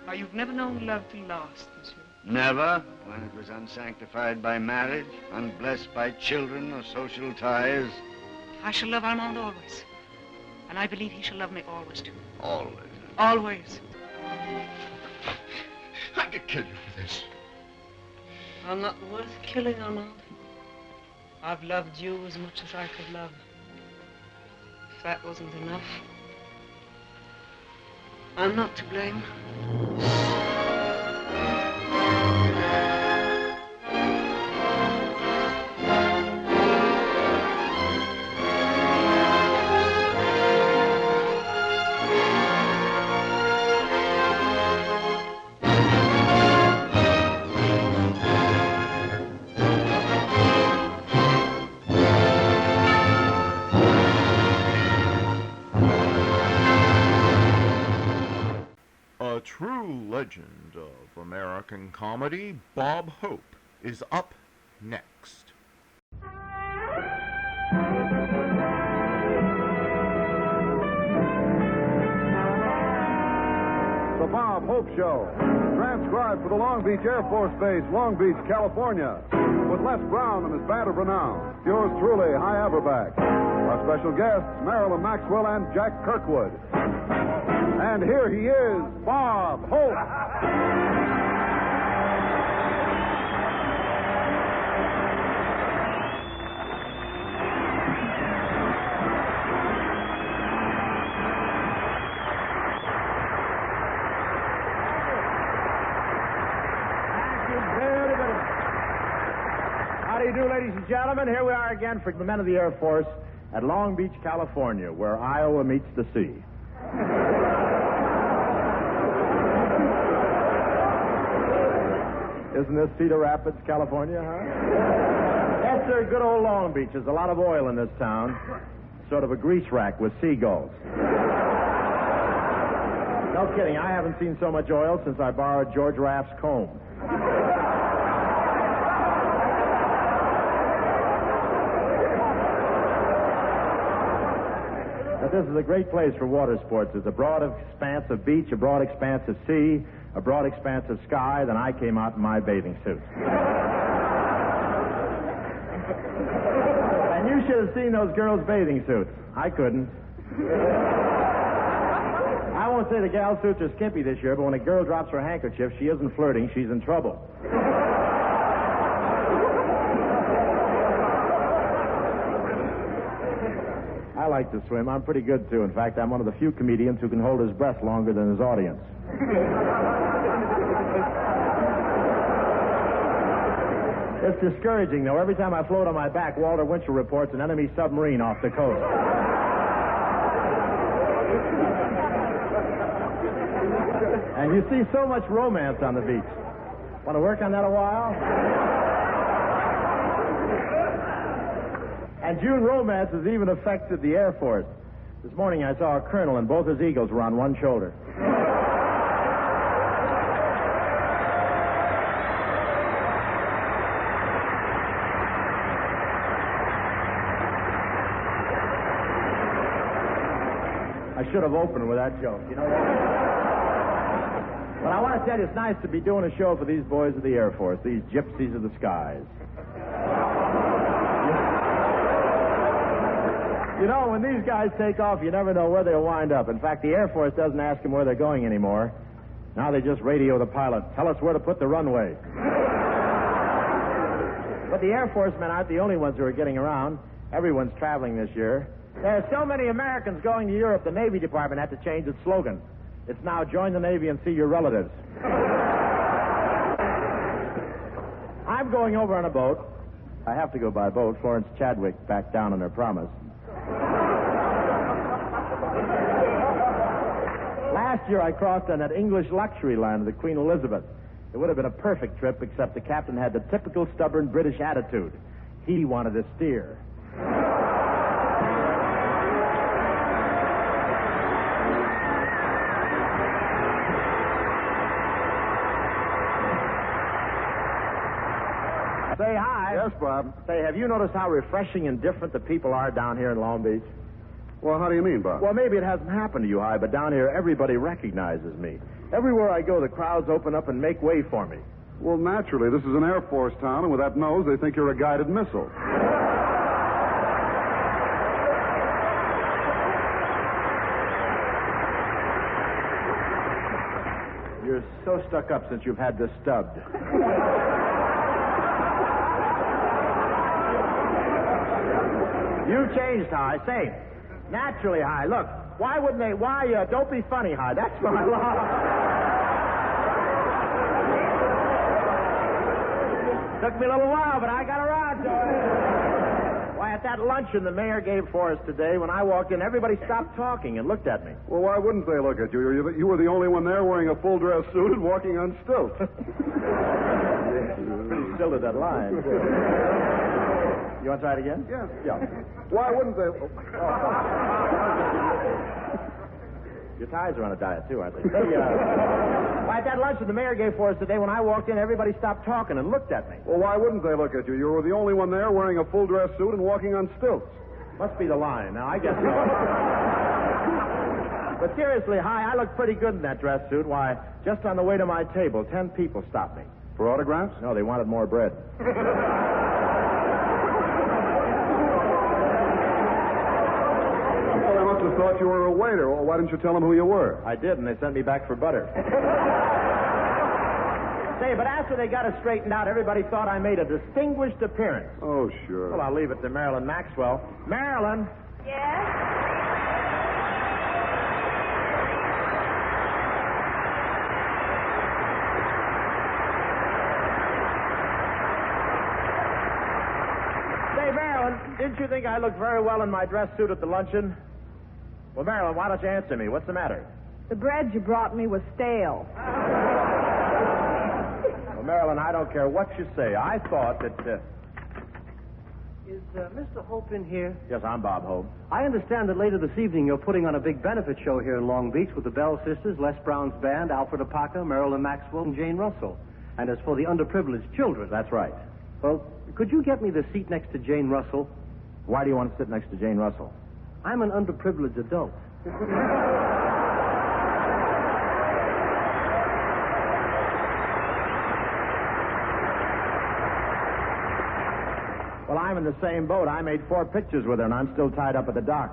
Now, you've never known love to last, monsieur. Never, when it was unsanctified by marriage, unblessed by children or social ties. I shall love Armand always. And I believe he shall love me always, too. Always. Always. I could kill you for this. I'm not worth killing, Armand. I've loved you as much as I could love. If that wasn't enough, I'm not to blame. A true legend of American comedy, Bob Hope, is up next. The Bob Hope Show, transcribed for the Long Beach Air Force Base, Long Beach, California, with Les Brown and his band of renown. Yours truly, High Averback. Our special guests, Marilyn Maxwell and Jack Kirkwood. And here he is, Bob Hope. How do you do, ladies and gentlemen? Here we are again for the men of the Air Force at Long Beach, California, where Iowa meets the sea. Isn't this Cedar Rapids, California, huh? Yes, sir, good old Long Beach. There's a lot of oil in this town. Sort of a grease rack with seagulls. No kidding, I haven't seen so much oil since I borrowed George Raft's comb. But this is a great place for water sports. There's a broad expanse of beach, a broad expanse of sea, a broad expanse of sky. Then I came out in my bathing suit. And you should have seen those girls' bathing suits. I couldn't. I won't say the gal suits are skimpy this year, but when a girl drops her handkerchief, she isn't flirting, she's in trouble. I like to swim. I'm pretty good, too. In fact, I'm one of the few comedians who can hold his breath longer than his audience. It's discouraging, though. Every time I float on my back, Walter Winchell reports an enemy submarine off the coast. And you see so much romance on the beach. Want to work on that a while? And June romance has even affected the Air Force. This morning I saw a colonel and both his eagles were on one shoulder. I should have opened with that joke, you know what? But I want to tell you, it's nice to be doing a show for these boys of the Air Force, these gypsies of the skies. You know, when these guys take off, you never know where they'll wind up. In fact, the Air Force doesn't ask them where they're going anymore. Now they just radio the pilot. Tell us where to put the runway. But the Air Force men aren't the only ones who are getting around. Everyone's traveling this year. There are so many Americans going to Europe, the Navy Department had to change its slogan. It's now join the Navy and see your relatives. I'm going over on a boat. I have to go by boat. Florence Chadwick backed down on her promise. Last year I crossed on that English luxury line of the Queen Elizabeth. It would have been a perfect trip, except the captain had the typical stubborn British attitude. He wanted to steer. Yes, Bob. Say, have you noticed how refreshing and different the people are down here in Long Beach? Well, how do you mean, Bob? Well, maybe it hasn't happened to you, Hi, but down here everybody recognizes me. Everywhere I go, the crowds open up and make way for me. Well, naturally. This is an Air Force town, and with that nose, they think you're a guided missile. You're so stuck up since you've had this stubbed. You changed, Hi. Say, naturally, Hi. Look, why wouldn't they? Don't be funny, Hi. That's my law. Took me a little while, but I got around to it. Why, at that luncheon the mayor gave for us today, when I walked in, everybody stopped talking and looked at me. Well, why wouldn't they look at you? You were the only one there wearing a full-dress suit and walking on stilts. Pretty still to that line. You want to try it again? Yeah. Why wouldn't they? Your ties are on a diet, too, aren't they? Why, at that luncheon the mayor gave for us today, when I walked in, everybody stopped talking and looked at me. Well, why wouldn't they look at you? You were the only one there wearing a full-dress suit and walking on stilts. Must be the line. Now, I guess so. But seriously, Hi, I look pretty good in that dress suit. Why, just on the way to my table, 10 people stopped me. For autographs? No, they wanted more bread. I must have thought you were a waiter. Well, why didn't you tell them who you were? I did, and they sent me back for butter. Say, but after they got us straightened out, everybody thought I made a distinguished appearance. Oh, sure. Well, I'll leave it to Marilyn Maxwell. Marilyn! Yes? Say, Marilyn, didn't you think I looked very well in my dress suit at the luncheon? Well, Marilyn, why don't you answer me? What's the matter? The bread you brought me was stale. Well, Marilyn, I don't care what you say. I thought that... Is Mr. Hope in here? Yes, I'm Bob Hope. I understand that later this evening you're putting on a big benefit show here in Long Beach with the Bell Sisters, Les Brown's band, Alfred Apaka, Marilyn Maxwell, and Jane Russell. And as for the underprivileged children... That's right. Well, could you get me the seat next to Jane Russell? Why do you want to sit next to Jane Russell? I'm an underprivileged adult. Well, I'm in the same boat. I made 4 pictures with her, and I'm still tied up at the dock.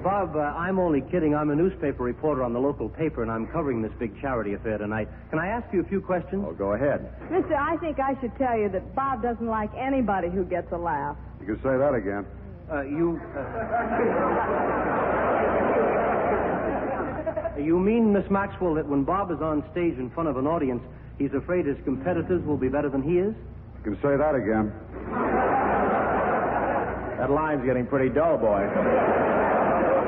Bob, I'm only kidding. I'm a newspaper reporter on the local paper, and I'm covering this big charity affair tonight. Can I ask you a few questions? Oh, go ahead. Mister, I think I should tell you that Bob doesn't like anybody who gets a laugh. You can say that again. You mean, Miss Maxwell, that when Bob is on stage in front of an audience, he's afraid his competitors will be better than he is? You can say that again. That line's getting pretty dull, boy.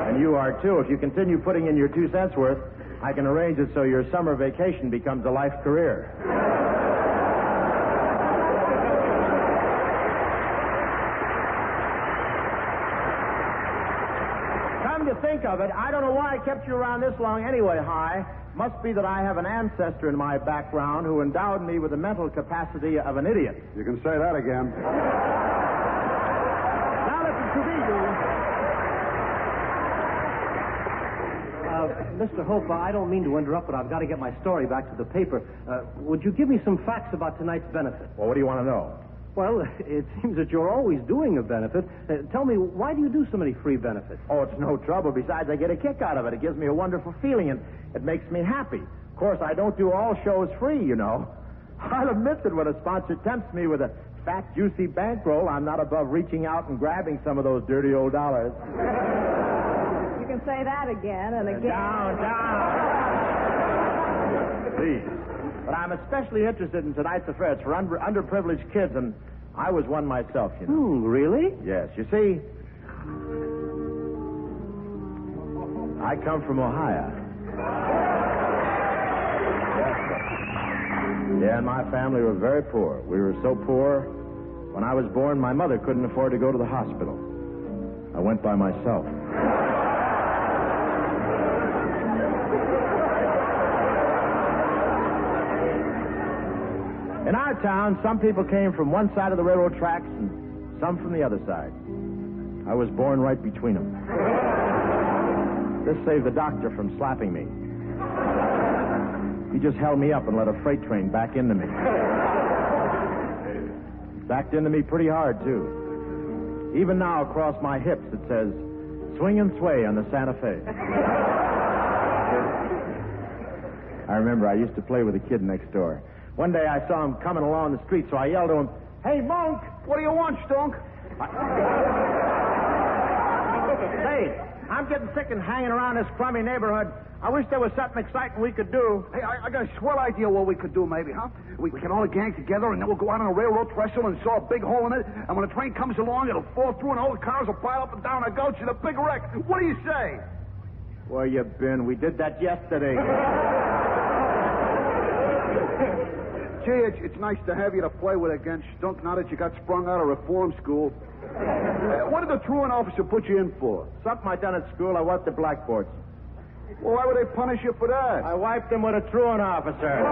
And you are, too. If you continue putting in your 2 cents worth, I can arrange it so your summer vacation becomes a life career. Come to think of it, I don't know why I kept you around this long anyway, Hi. Must be that I have an ancestor in my background who endowed me with the mental capacity of an idiot. You can say that again. Now listen to me, you. Mr. Hope, I don't mean to interrupt, but I've got to get my story back to the paper. Would you give me some facts about tonight's benefit? Well, what do you want to know? Well, it seems that you're always doing a benefit. Tell me, why do you do so many free benefits? Oh, it's no trouble. Besides, I get a kick out of it. It gives me a wonderful feeling, and it makes me happy. Of course, I don't do all shows free, you know. I'll admit that when a sponsor tempts me with a fat, juicy bankroll, I'm not above reaching out and grabbing some of those dirty old dollars. You can say that again and again. Down. Please. But I'm especially interested in tonight's affair. It's for underprivileged kids, and I was one myself, you know. Really? Yes. You see, I come from Ohio. Yeah, and my family were very poor. We were so poor, when I was born, my mother couldn't afford to go to the hospital. I went by myself. In our town, some people came from one side of the railroad tracks and some from the other side. I was born right between them. This saved the doctor from slapping me. He just held me up and let a freight train back into me. Backed into me pretty hard, too. Even now, across my hips, it says, "Swing and sway on the Santa Fe." I remember I used to play with a kid next door. One day I saw him coming along the street, so I yelled to him, "Hey, Monk, what do you want, Stunk?" Hey, I'm getting sick and hanging around this crummy neighborhood. I wish there was something exciting we could do. Hey, I got a swell idea what we could do, maybe, huh? We can all gang together, and then we'll go out on a railroad trestle and saw a big hole in it, and when a train comes along, it'll fall through, and all the cars will pile up and down our gulch in a big wreck. What do you say? Where you been? We did that yesterday. Gee, it's nice to have you to play with again, Stunk, now that you got sprung out of reform school. What did the truant officer put you in for? Something I done at school. I wiped the blackboards. Well, why would they punish you for that? I wiped them with a truant officer.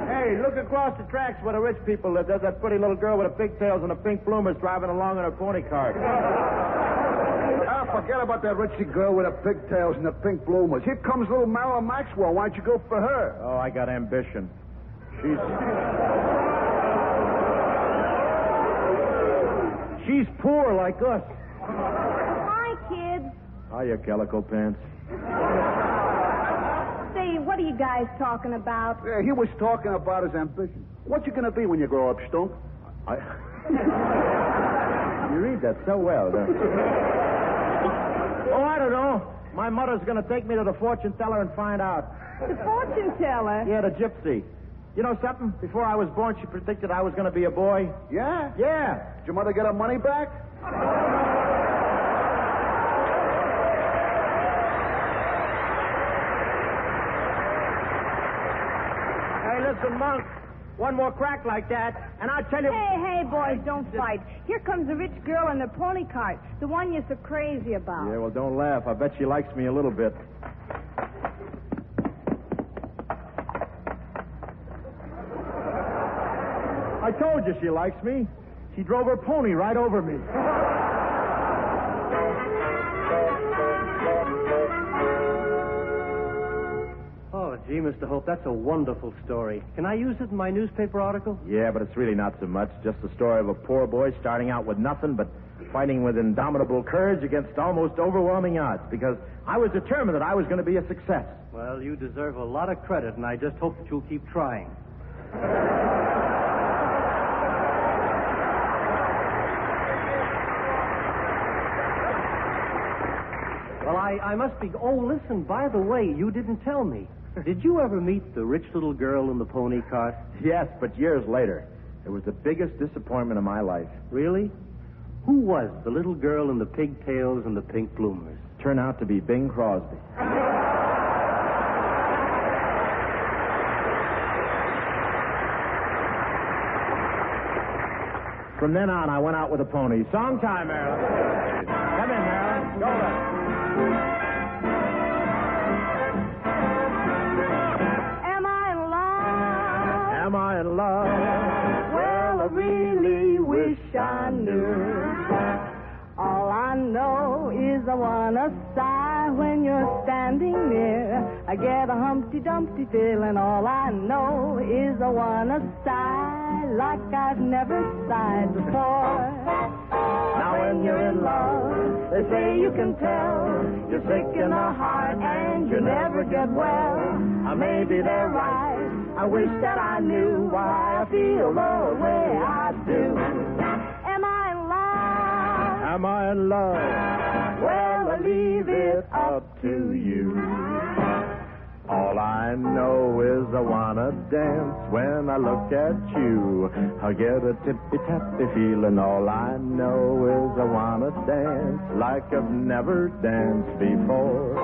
Hey, look across the tracks where the rich people live. There's that pretty little girl with the pigtails and the pink bloomers driving along in her pony cart. Forget about that ritzy girl with the pigtails and the pink bloomers. Here comes little Marilyn Maxwell. Why don't you go for her? Oh, I got ambition. She's poor like us. Hi, kids. Hiya, Calico Pants. Say, what are you guys talking about? Yeah, he was talking about his ambition. What you gonna be when you grow up, Stunk? You read that so well, don't you? Oh, I don't know. My mother's going to take me to the fortune teller and find out. The fortune teller? Yeah, the gypsy. You know something? Before I was born, she predicted I was going to be a boy. Yeah? Yeah. Did your mother get her money back? Hey, listen, Monk. One more crack like that, and I'll tell you... Hey, boys, don't fight. Here comes a rich girl in the pony cart, the one you're so crazy about. Yeah, well, don't laugh. I bet she likes me a little bit. I told you she likes me. She drove her pony right over me. Oh, gee, Mr. Hope, that's a wonderful story. Can I use it in my newspaper article? Yeah, but it's really not so much. Just the story of a poor boy starting out with nothing, but fighting with indomitable courage against almost overwhelming odds, because I was determined that I was going to be a success. Well, you deserve a lot of credit, and I just hope that you'll keep trying. Well, I must be... Oh, listen, by the way, you didn't tell me. Did you ever meet the rich little girl in the pony cart? Yes, but years later. It was the biggest disappointment of my life. Really? Who was the little girl in the pigtails and the pink bloomers? Turned out to be Bing Crosby. From then on, I went out with a pony. Song time, Marilyn. Come in, Marilyn. Go there. Am I in love? Well, I really wish I knew. All I know is I wanna sigh when you're standing near. I get a Humpty Dumpty feeling. All I know is I wanna sigh like I've never sighed before. Now when you're in love, they say you can tell you're sick in the heart and you never get well. Maybe they're right. I wish that I knew why I feel the way I do. Am I in love? Am I in love? Well, I leave it up to you. All I know is I wanna dance when I look at you. I get a tippy-tappy feeling. All I know is I wanna dance like I've never danced before.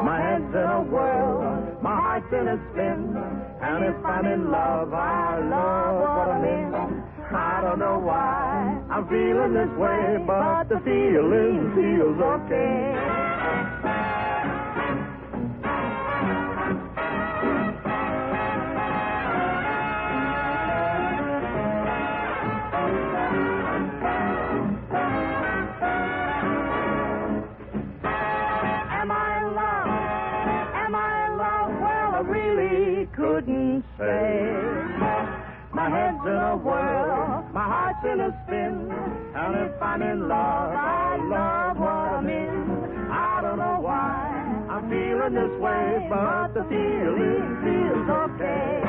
My head's in a whirl, my heart's in a spin, and if I'm in love, I love what I'm in. I don't know why I'm feeling this way, but the feeling feels okay. Couldn't say. My head's in a whirl, my heart's in a spin, and if I'm in love, I love what I'm in. I don't know why I'm feeling this way, but the feeling feels okay.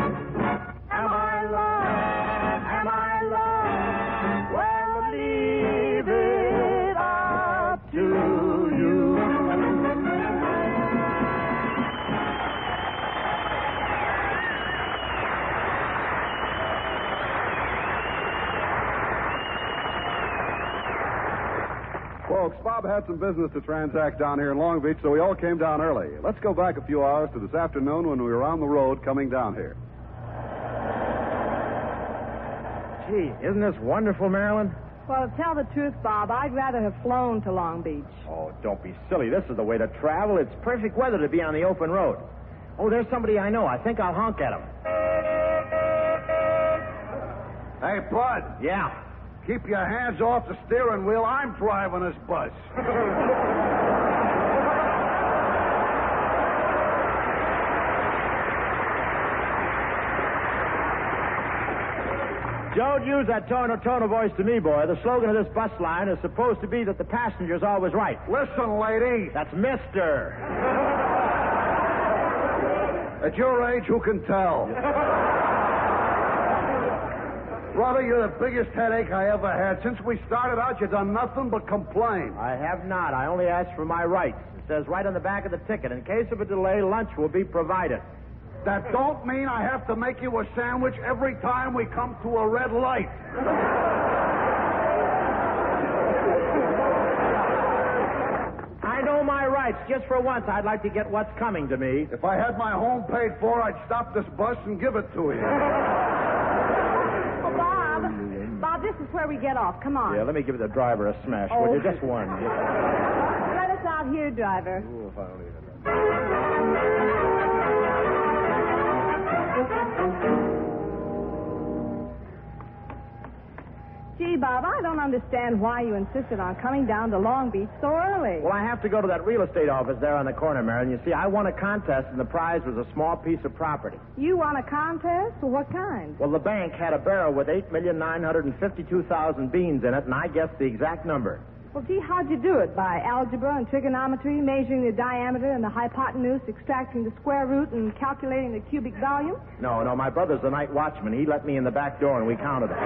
Am I loved? Am I loved? Well, leave it up to you. Folks, Bob had some business to transact down here in Long Beach, so we all came down early. Let's go back a few hours to this afternoon when we were on the road coming down here. Gee, isn't this wonderful, Marilyn? Well, to tell the truth, Bob, I'd rather have flown to Long Beach. Oh, don't be silly. This is the way to travel. It's perfect weather to be on the open road. Oh, there's somebody I know. I think I'll honk at him. Hey, Bud. Yeah? Keep your hands off the steering wheel. I'm driving this bus. Don't use that tone of voice to me, boy. The slogan of this bus line is supposed to be that the passenger's always right. Listen, lady. That's Mister. At your age, who can tell? Brother, you're the biggest headache I ever had. Since we started out, you've done nothing but complain. I have not. I only asked for my rights. It says right on the back of the ticket, in case of a delay, lunch will be provided. That don't mean I have to make you a sandwich every time we come to a red light. I know my rights. Just for once, I'd like to get what's coming to me. If I had my home paid for, I'd stop this bus and give it to you. Bob, this is where we get off. Come on. Yeah, let me give the driver a smash, Oh. will you? Just one. Let us out here, driver. Ooh, if I only had that. Gee, Bob, I don't understand why you insisted on coming down to Long Beach so early. Well, I have to go to that real estate office there on the corner, Marion. You see, I won a contest, and the prize was a small piece of property. You won a contest? Well, what kind? Well, the bank had a barrel with 8,952,000 beans in it, and I guessed the exact number. Well, gee, how'd you do it? By algebra and trigonometry, measuring the diameter and the hypotenuse, extracting the square root, and calculating the cubic volume? No, my brother's the night watchman. He let me in the back door, and we counted it.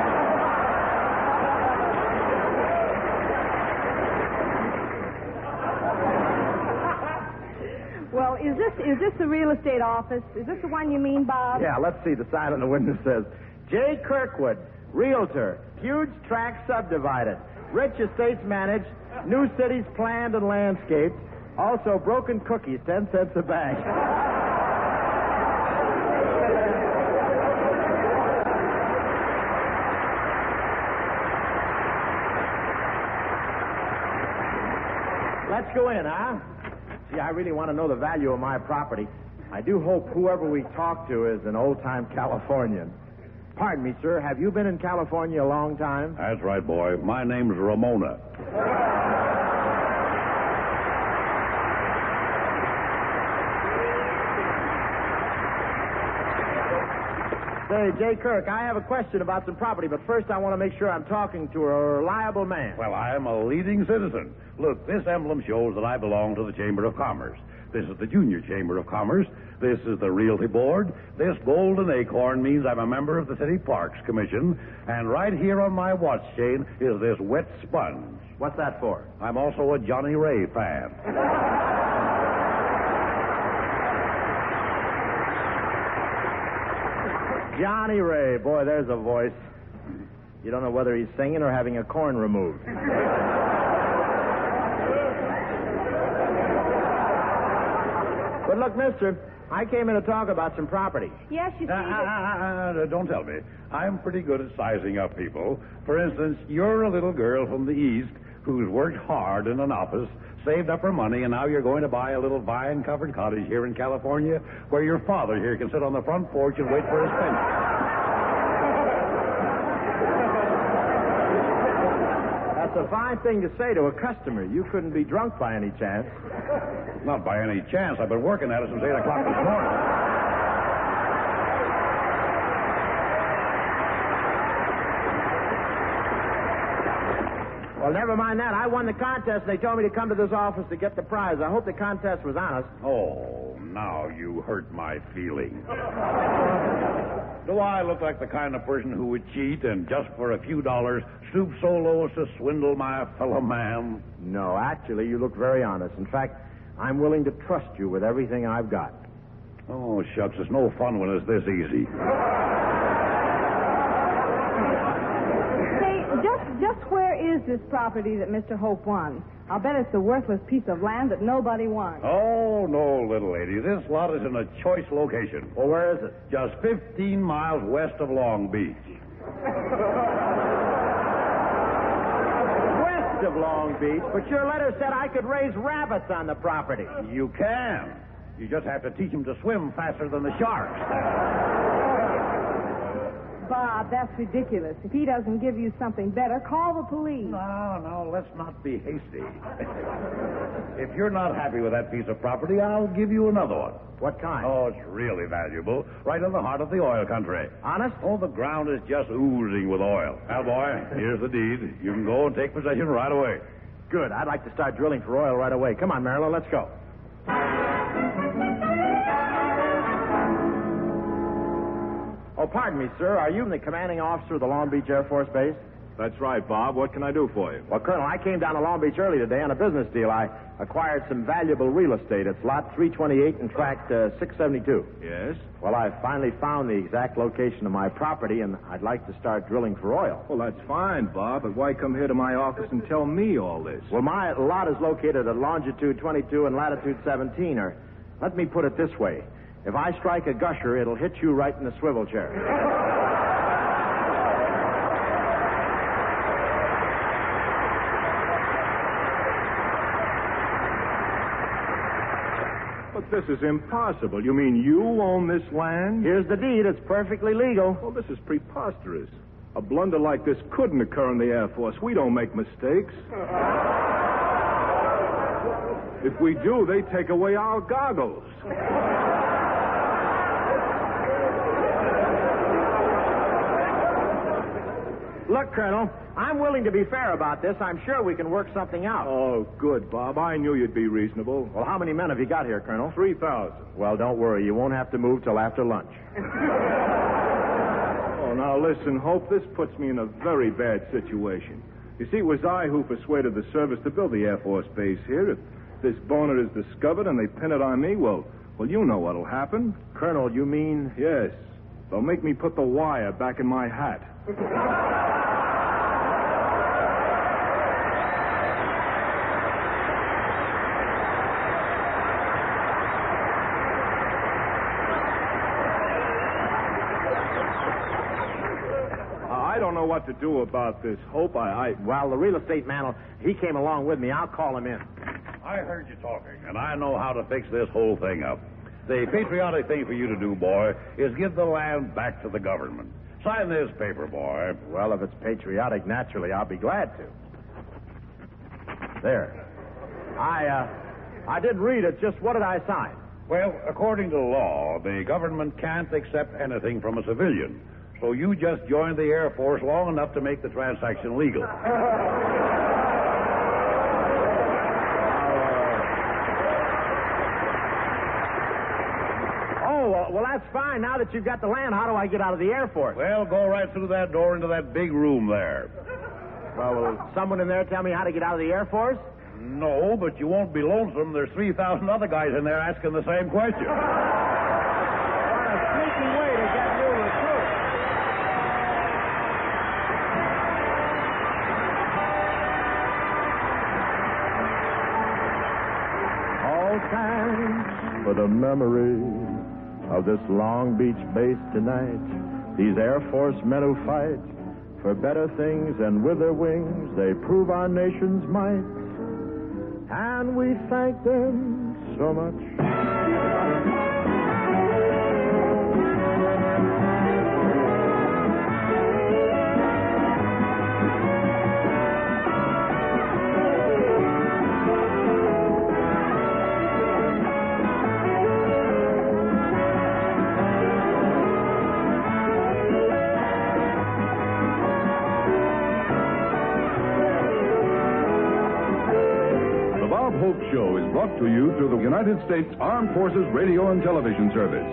Well, is this the real estate office? Is this the one you mean, Bob? Yeah, let's see. The sign on the window says, J. Kirkwood, Realtor, huge tract subdivided, rich estates managed, new cities planned and landscaped, also broken cookies, 10 cents a bag. Let's go in, huh? Gee, I really want to know the value of my property. I do hope whoever we talk to is an old-time Californian. Pardon me, sir. Have you been in California a long time? That's right, boy. My name's Ramona. Say, J. Kirk, I have a question about some property, but first I want to make sure I'm talking to a reliable man. Well, I am a leading citizen. Look, this emblem shows that I belong to the Chamber of Commerce. This is the Junior Chamber of Commerce. This is the Realty Board. This golden acorn means I'm a member of the City Parks Commission. And right here on my watch chain is this wet sponge. What's that for? I'm also a Johnny Ray fan. Johnny Ray. Boy, there's a voice. You don't know whether he's singing or having a corn removed. But look, mister, I came in to talk about some property. Yes, you see. Don't tell me. I'm pretty good at sizing up people. For instance, you're a little girl from the East who's worked hard in an office, saved up her money, and now you're going to buy a little vine-covered cottage here in California where your father here can sit on the front porch and wait for his pension. That's a fine thing to say to a customer. You couldn't be drunk by any chance. Not by any chance. I've been working at it since 8 o'clock this morning. Well, never mind that. I won the contest. They told me to come to this office to get the prize. I hope the contest was honest. Oh, now you hurt my feelings. Do I look like the kind of person who would cheat and just for a few dollars stoop so low as to swindle my fellow man? No, actually, you look very honest. In fact, I'm willing to trust you with everything I've got. Oh, shucks, it's no fun when it's this easy. Just where is this property that Mr. Hope won? I'll bet it's a worthless piece of land that nobody wants. Oh, no, little lady. This lot is in a choice location. Well, where is it? Just 15 miles west of Long Beach. West of Long Beach? But your letter said I could raise rabbits on the property. You can. You just have to teach them to swim faster than the sharks. Bob, that's ridiculous. If he doesn't give you something better, call the police. No, let's not be hasty. If you're not happy with that piece of property, I'll give you another one. What kind? Oh, it's really valuable. Right in the heart of the oil country. Honest? Oh, the ground is just oozing with oil. Now, boy, here's the deed. You can go and take possession right away. Good. I'd like to start drilling for oil right away. Come on, Marilyn, let's go. Oh, pardon me, sir. Are you the commanding officer of the Long Beach Air Force Base? That's right, Bob. What can I do for you? Well, Colonel, I came down to Long Beach early today on a business deal. I acquired some valuable real estate. It's lot 328 and tract 672. Yes? Well, I finally found the exact location of my property, and I'd like to start drilling for oil. Well, that's fine, Bob, but why come here to my office and tell me all this? Well, my lot is located at longitude 22 and latitude 17, or let me put it this way. If I strike a gusher, it'll hit you right in the swivel chair. But this is impossible. You mean you own this land? Here's the deed. It's perfectly legal. Well, this is preposterous. A blunder like this couldn't occur in the Air Force. We don't make mistakes. If we do, they take away our goggles. Look, Colonel, I'm willing to be fair about this. I'm sure we can work something out. Oh, good, Bob. I knew you'd be reasonable. Well, how many men have you got here, Colonel? 3,000. Well, don't worry. You won't have to move till after lunch. Oh, now listen, Hope. This puts me in a very bad situation. You see, it was I who persuaded the service to build the Air Force base here. If this boner is discovered and they pin it on me, well, you know what'll happen. Colonel, you mean? Yes. They'll make me put the wire back in my hat. I don't know what to do about this, Hope. Well, the real estate man, he came along with me. I'll call him in. I heard you talking, and I know how to fix this whole thing up. The patriotic thing for you to do, boy, is give the land back to the government. Sign this paper, boy. Well, if it's patriotic, naturally, I'll be glad to. There. I didn't read it. Just what did I sign? Well, according to law, the government can't accept anything from a civilian. So you just joined the Air Force long enough to make the transaction legal. Well, that's fine. Now that you've got the land, how do I get out of the Air Force? Well, go right through that door into that big room there. Well, will someone in there tell me how to get out of the Air Force? No, but you won't be lonesome. There's 3,000 other guys in there asking the same question. What a sneaky way to get new recruits. All time thanks for the memory of this Long Beach base tonight. These Air Force men who fight for better things, and with their wings they prove our nation's might. And we thank them so much. Hope Show is brought to you through the United States Armed Forces Radio and Television Service.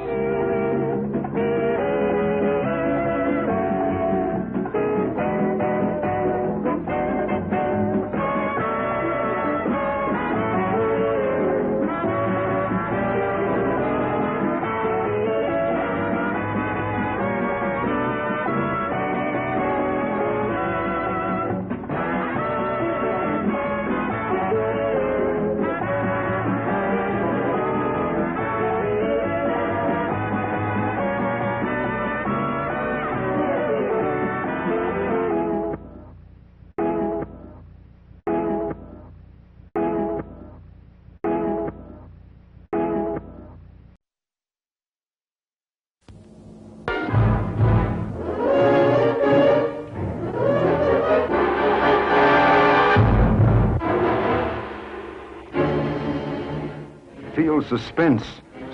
Feel suspense.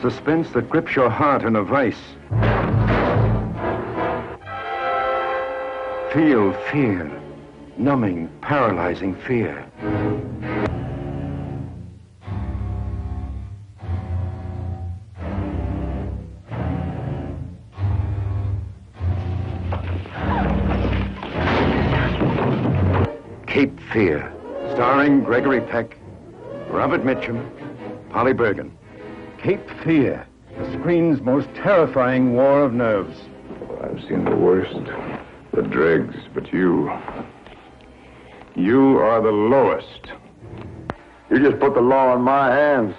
Suspense that grips your heart in a vice. Feel fear. Numbing, paralyzing fear. Cape Fear. Starring Gregory Peck, Robert Mitchum, Polly Bergen. Cape Fear, the screen's most terrifying war of nerves. I've seen the worst, the dregs, but you are the lowest. You just put the law in my hands,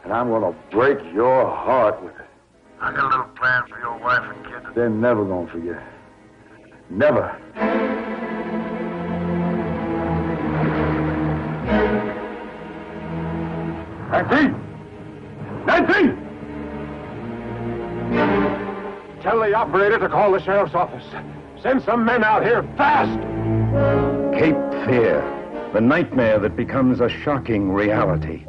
and I'm gonna break your heart with it. I got a little plan for your wife and kids. They're never gonna forget. Never. Nancy! Tell the operator to call the sheriff's office. Send some men out here fast! Cape Fear, the nightmare that becomes a shocking reality.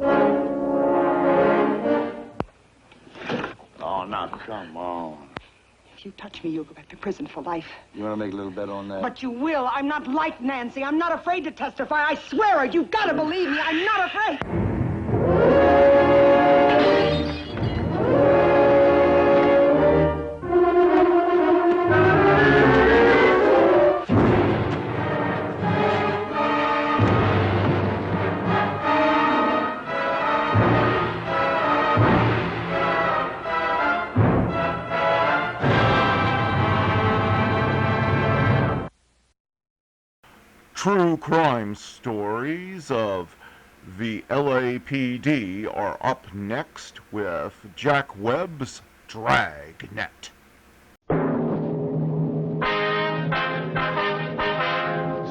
Oh, now, come on. If you touch me, you'll go back to prison for life. You want to make a little bet on that? But you will. I'm not like Nancy. I'm not afraid to testify. I swear it. You've got to believe me. I'm not afraid. True crime stories of the LAPD are up next with Jack Webb's Dragnet.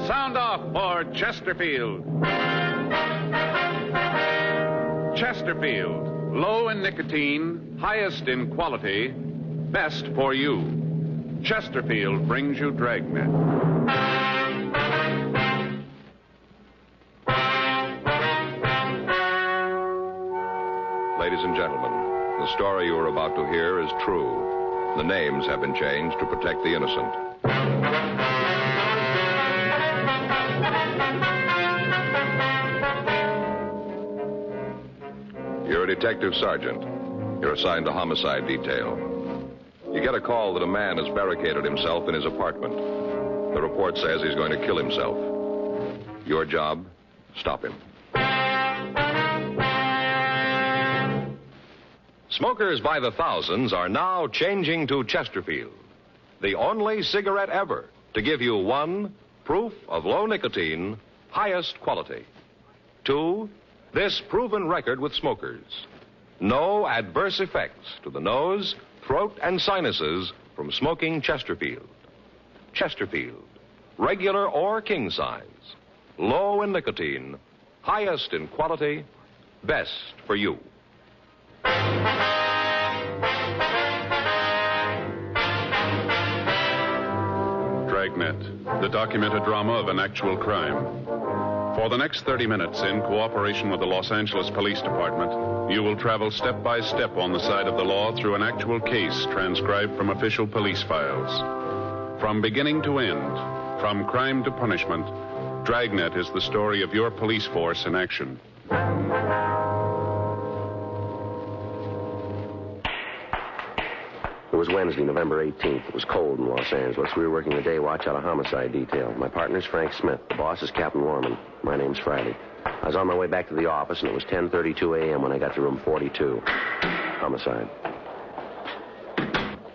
Sound off for Chesterfield. Chesterfield, low in nicotine, highest in quality, best for you. Chesterfield brings you Dragnet. Ladies and gentlemen, the story you are about to hear is true. The names have been changed to protect the innocent. You're a detective sergeant. You're assigned to homicide detail. You get a call that a man has barricaded himself in his apartment. The report says he's going to kill himself. Your job, stop him. Smokers by the thousands are now changing to Chesterfield, the only cigarette ever to give you 1, proof of low nicotine, highest quality. 2, this proven record with smokers. No adverse effects to the nose, throat, and sinuses from smoking Chesterfield. Chesterfield, regular or king size, low in nicotine, highest in quality, best for you. Dragnet, the documented drama of an actual crime. For the next 30 minutes, in cooperation with the Los Angeles Police Department, you will travel step by step on the side of the law through an actual case transcribed from official police files. From beginning to end, from crime to punishment, Dragnet is the story of your police force in action. It was Wednesday, November 18th. It was cold in Los Angeles. We were working the day watch out of homicide detail. My partner's Frank Smith. The boss is Captain Warman. My name's Friday. I was on my way back to the office, and it was 10:32 a.m. when I got to room 42. Homicide.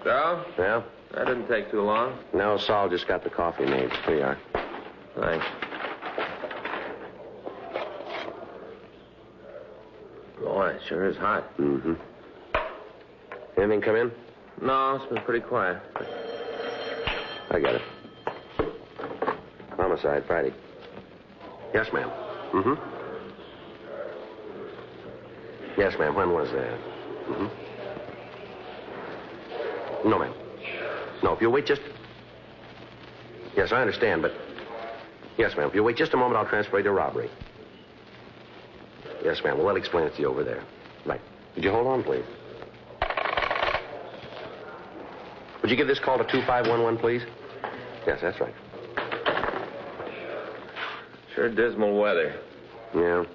Joe? Yeah? That didn't take too long. No, Saul just got the coffee made. Here you are. Thanks. Boy, it sure is hot. Mm-hmm. Anything come in? No, it's been pretty quiet. I got it. Homicide, Friday. Yes, ma'am. Mm-hmm. Yes, ma'am. When was that? Mm-hmm. No, ma'am. No, if you'll wait just... Yes, I understand, but... Yes, ma'am. If you'll wait just a moment, I'll transfer you to robbery. Yes, ma'am. Well, they'll explain it to you over there. Right. Would you hold on, please? Would you give this call to 2511, please? Yes, that's right. Sure dismal weather. Yeah.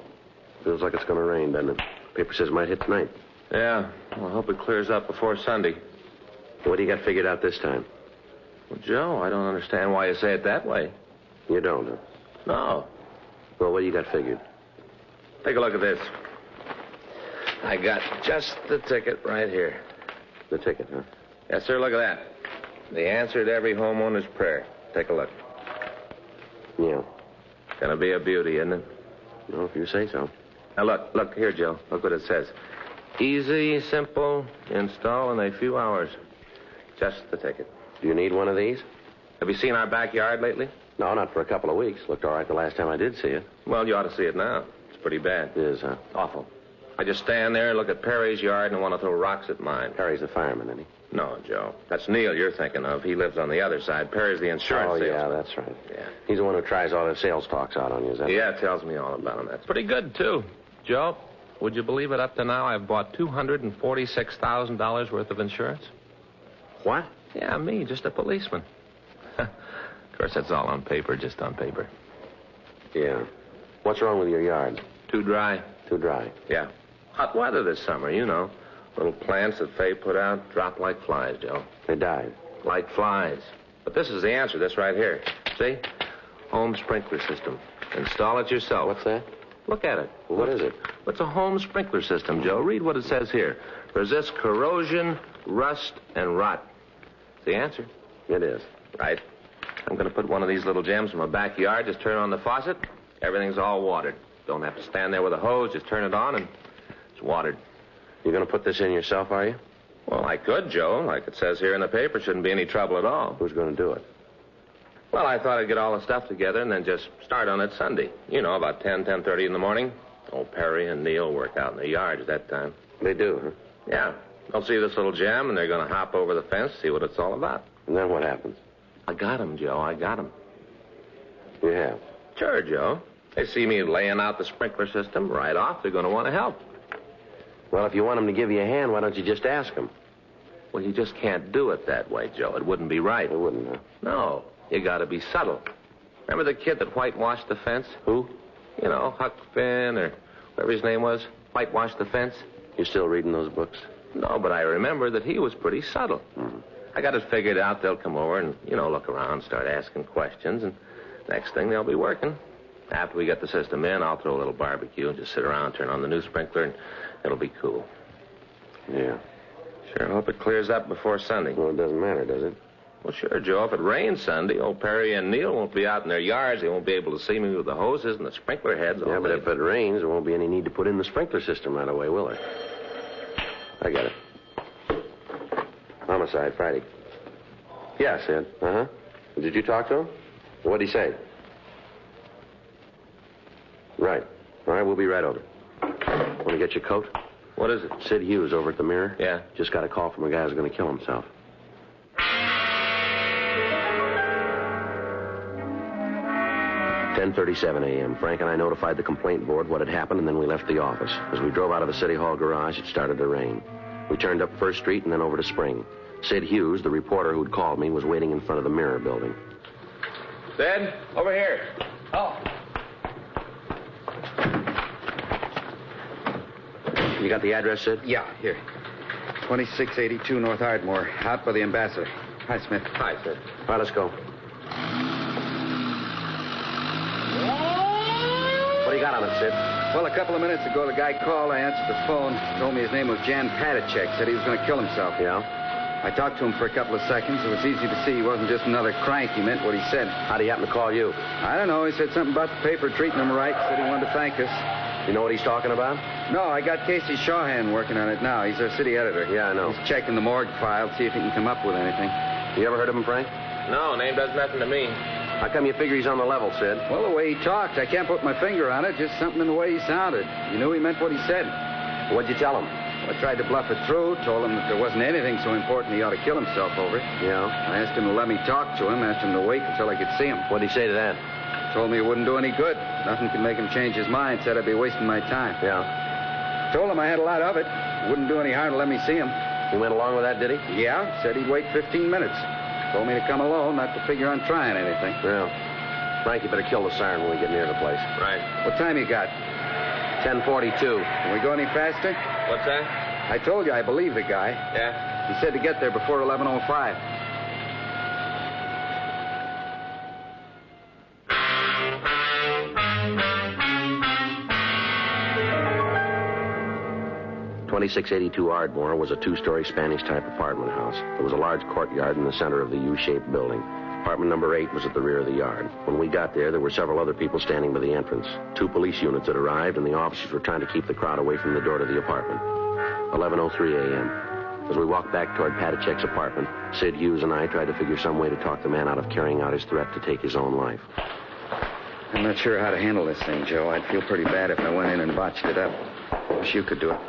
Feels like it's going to rain, doesn't it? Paper says it might hit tonight. Yeah. Well, I hope it clears up before Sunday. What do you got figured out this time? Well, Joe, I don't understand why you say it that way. You don't, huh? No. Well, what do you got figured? Take a look at this. I got just the ticket right here. The ticket, huh? Yes, sir, look at that. The answer to every homeowner's prayer. Take a look. Yeah. Gonna be a beauty, isn't it? No, if you say so. Now, look here, Joe. Look what it says. Easy, simple, install in a few hours. Just the ticket. Do you need one of these? Have you seen our backyard lately? No, not for a couple of weeks. Looked all right the last time I did see it. Well, you ought to see it now. It's pretty bad. It is, huh? Awful. I just stand there and look at Perry's yard and want to throw rocks at mine. Perry's the fireman, isn't he? No, Joe. That's Neil you're thinking of. He lives on the other side. Perry's the insurance salesman. Yeah, that's right. Yeah. He's the one who tries all the sales talks out on you, is that Yeah, tells me all about him. That's pretty good, too. Joe, would you believe it? Up to now, I've bought $246,000 worth of insurance. What? Yeah, me, just a policeman. Of course, that's all on paper, just on paper. Yeah. What's wrong with your yard? Too dry. Too dry? Yeah. Hot weather this summer, you know. Little plants that Faye put out drop like flies, Joe. They died. Like flies. But this is the answer, this right here. See? Home sprinkler system. Install it yourself. What's that? Look at it. Well, what is it? It's a home sprinkler system, Joe. Read what it says here. Resists corrosion, rust, and rot. It's the answer. It is. Right. I'm going to put one of these little gems in my backyard. Just turn on the faucet. Everything's all watered. Don't have to stand there with a hose. Just turn it on and it's watered. You're going to put this in yourself, are you? Well, I could, Joe. Like it says here in the paper, shouldn't be any trouble at all. Who's going to do it? Well, I thought I'd get all the stuff together and then just start on it Sunday. You know, about 10:30 in the morning. Old Perry and Neil work out in the yards at that time. They do, huh? Yeah. They'll see this little gem and they're going to hop over the fence, see what it's all about. And then what happens? I got him, Joe. I got him. You have? Sure, Joe. They see me laying out the sprinkler system right off. They're going to want to help. Well, if you want them to give you a hand, why don't you just ask them? Well, you just can't do it that way, Joe. It wouldn't be right. It wouldn't, huh? No. You got to be subtle. Remember the kid that whitewashed the fence? Who? You know, Huck Finn or whatever his name was. Whitewashed the fence. You still reading those books? No, but I remember that he was pretty subtle. Mm-hmm. I got it figured out. They'll come over and, you know, look around, start asking questions, and next thing they'll be working. After we get the system in, I'll throw a little barbecue and just sit around, turn on the new sprinkler, and it'll be cool. Yeah. Sure hope it clears up before Sunday. Well, it doesn't matter, does it? Well, sure, Joe. If it rains Sunday, old Perry and Neil won't be out in their yards. They won't be able to see me with the hoses and the sprinkler heads. Yeah, but if it rains, there won't be any need to put in the sprinkler system right away, will there? I got it. Homicide, Friday. Yeah, Sid. Uh-huh. Did you talk to him? What'd he say? Right. All right, we'll be right over. Want to get your coat? What is it? Sid Hughes over at the Mirror. Yeah? Just got a call from a guy who's going to kill himself. "10:37 a.m. Frank and I notified the complaint board what had happened, and then we left the office. As we drove out of the City Hall garage, it started to rain. We turned up First Street and then over to Spring. Sid Hughes, the reporter who'd called me, was waiting in front of the Mirror building. Sid, over here. Oh. You got the address, Sid? Yeah, here. 2682 North Ardmore, out by the Ambassador. Hi, Smith. Hi, Sid. All right, let's go. What do you got on it, Sid? Well, a couple of minutes ago, the guy called. I answered the phone. Told me his name was Jan Padachek. Said he was going to kill himself. Yeah? I talked to him for a couple of seconds. It was easy to see he wasn't just another crank. He meant what he said. How'd he happen to call you? I don't know. He said something about the paper treating him right. Said he wanted to thank us. You know what he's talking about? No, I got Casey Shawhan working on it now. He's our city editor. Yeah, I know. He's checking the morgue file, see if he can come up with anything. You ever heard of him, Frank? No, name does nothing to me. How come you figure he's on the level, Sid? Well, the way he talked, I can't put my finger on it. Just something in the way he sounded. You knew he meant what he said. What'd you tell him? Well, I tried to bluff it through. Told him that there wasn't anything so important he ought to kill himself over it. Yeah? I asked him to let me talk to him. Asked him to wait until I could see him. What'd he say to that? Told me it wouldn't do any good. Nothing could make him change his mind. Said I'd be wasting my time. Yeah? Told him I had a lot of it. Wouldn't do any harm to let me see him. He went along with that, did he? Yeah. Said he'd wait 15 minutes. Told me to come alone, not to figure on trying anything. Yeah. Frank, you better kill the siren when we get near the place. Right. What time you got? 10:42. Can we go any faster? What's that? I told you I believe the guy. Yeah? He said to get there before 11:05. .2682 Ardmore was a two-story Spanish-type apartment house. There was a large courtyard in the center of the U-shaped building. Apartment number 8 was at the rear of the yard. When we got there were several other people standing by the entrance. 2 police units had arrived, and the officers were trying to keep the crowd away from the door to the apartment. 11:03 a.m. As we walked back toward Padachek's apartment, Sid Hughes and I tried to figure some way to talk the man out of carrying out his threat to take his own life. I'm not sure how to handle this thing, Joe. I'd feel pretty bad if I went in and botched it up. Wish you could do it.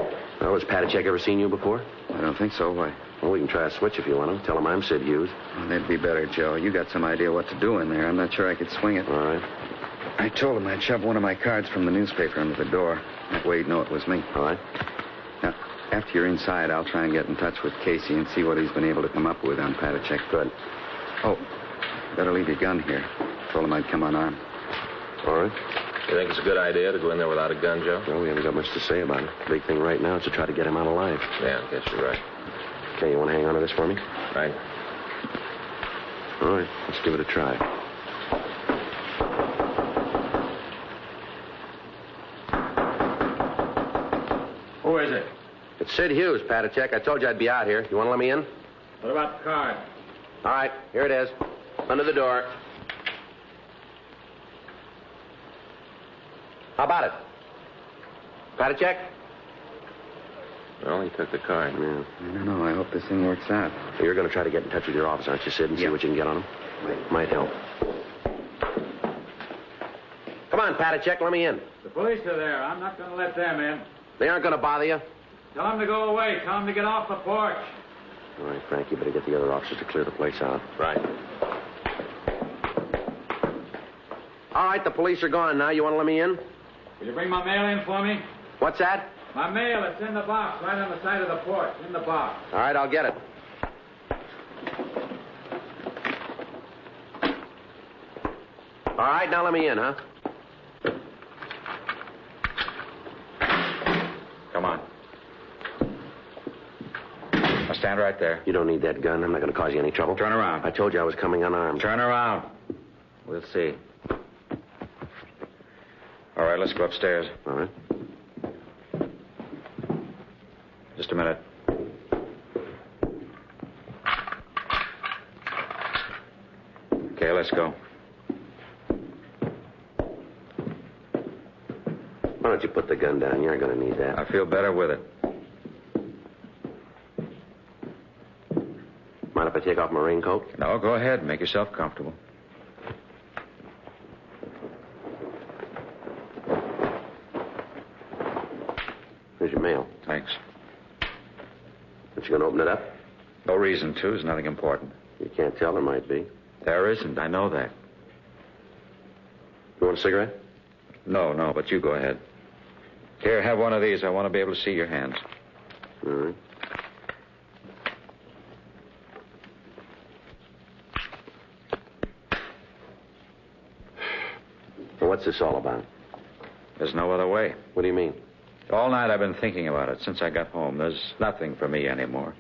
Well, has Padachek ever seen you before? I don't think so. Why? Well, we can try a switch if you want to. Tell him I'm Sid Hughes. Well, that'd be better, Joe. You got some idea what to do in there. I'm not sure I could swing it. All right. I told him I'd shove one of my cards from the newspaper under the door. That way he'd know it was me. All right. Now, after you're inside, I'll try and get in touch with Casey and see what he's been able to come up with on Padachek. Good. Oh, better leave your gun here. Told him I'd come unarmed. All right. You think it's a good idea to go in there without a gun, Joe? Well, we haven't got much to say about it. The big thing right now is to try to get him out alive. Yeah, I guess you're right. Okay, you want to hang on to this for me? Right. All right, let's give it a try. Who is it? It's Sid Hughes, Padachek. I told you I'd be out here. You want to let me in? What about the card? All right, here it is. Under the door. How about it? Padachek? Well, he took the card. Yeah. I don't know. I hope this thing works out. You're going to try to get in touch with your office, aren't you, Sid, and see what you can get on him? Might help. Come on, Padachek, let me in. The police are there. I'm not going to let them in. They aren't going to bother you. Tell them to go away. Tell them to get off the porch. All right, Frank, you better get the other officers to clear the place out. Right. All right, the police are gone now. You want to let me in? Will you bring my mail in for me? What's that? My mail, it's in the box, right on the side of the porch. In the box. All right, I'll get it. All right, now let me in, huh? Come on. Now stand right there. You don't need that gun. I'm not going to cause you any trouble. Turn around. I told you I was coming unarmed. Turn around. We'll see. All right, let's go upstairs. All right. Just a minute. Okay, let's go. Why don't you put the gun down? You're going to need that. I feel better with it. Mind if I take off my raincoat? No, go ahead. Make yourself comfortable. Here's your mail. Thanks. Aren't you going to open it up? No reason to. There's nothing important. You can't tell. There might be. There isn't. I know that. You want a cigarette? No, but you go ahead. Here, have one of these. I want to be able to see your hands. All right. Well, what's this all about? There's no other way. What do you mean? All night I've been thinking about it since I got home. There's nothing for me anymore.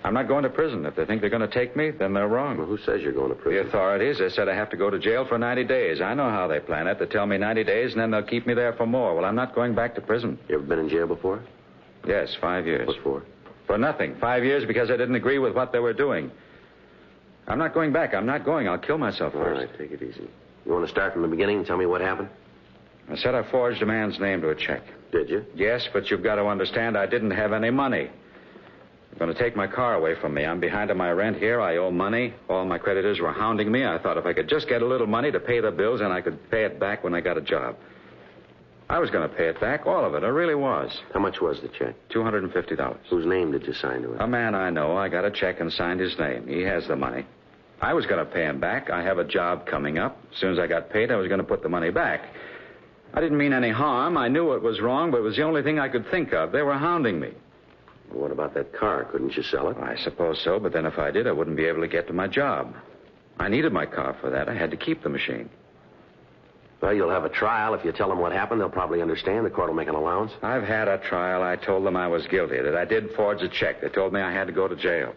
I'm not going to prison. If they think they're going to take me, then they're wrong. Well, who says you're going to prison? The authorities. They said I have to go to jail for 90 days. I know how they plan it. They tell me 90 days, and then they'll keep me there for more. Well, I'm not going back to prison. You ever been in jail before? Yes, 5 years. What for? For nothing. 5 years because I didn't agree with what they were doing. I'm not going back. I'm not going. I'll kill myself first. All right, take it easy. You want to start from the beginning and tell me what happened? I said I forged a man's name to a check. Did you? Yes, but you've got to understand I didn't have any money. They're going to take my car away from me. I'm behind on my rent here. I owe money. All my creditors were hounding me. I thought if I could just get a little money to pay the bills, and I could pay it back when I got a job. I was going to pay it back, all of it. I really was. How much was the check? $250. Whose name did you sign to it? A man I know. I got a check and signed his name. He has the money. I was going to pay him back. I have a job coming up. As soon as I got paid, I was going to put the money back. I didn't mean any harm. I knew it was wrong, but it was the only thing I could think of. They were hounding me. Well, what about that car? Couldn't you sell it? I suppose so, but then if I did, I wouldn't be able to get to my job. I needed my car for that. I had to keep the machine. Well, you'll have a trial. If you tell them what happened, they'll probably understand. The court will make an allowance. I've had a trial. I told them I was guilty, that I did forge a check. They told me I had to go to jail.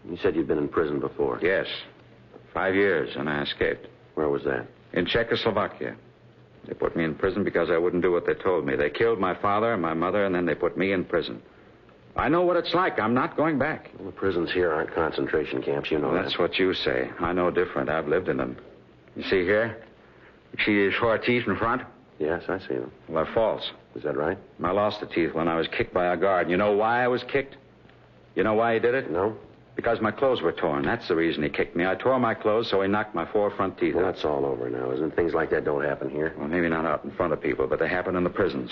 You said you'd been in prison before. Yes. 5 years, and I escaped. Where was that? In Czechoslovakia. They put me in prison because I wouldn't do what they told me. They killed my father and my mother, and then they put me in prison. I know what it's like. I'm not going back. Well, the prisons here aren't concentration camps. You know that. That's what you say. I know different. I've lived in them. You see here? You see these 4 teeth in front? Yes, I see them. Well, they're false. Is that right? I lost the teeth when I was kicked by a guard. And you know why I was kicked? You know why he did it? No. Because my clothes were torn. That's the reason he kicked me. I tore my clothes, so he knocked my 4 front teeth out. Well, that's all over now, isn't it? Things like that don't happen here. Well, maybe not out in front of people, but they happen in the prisons.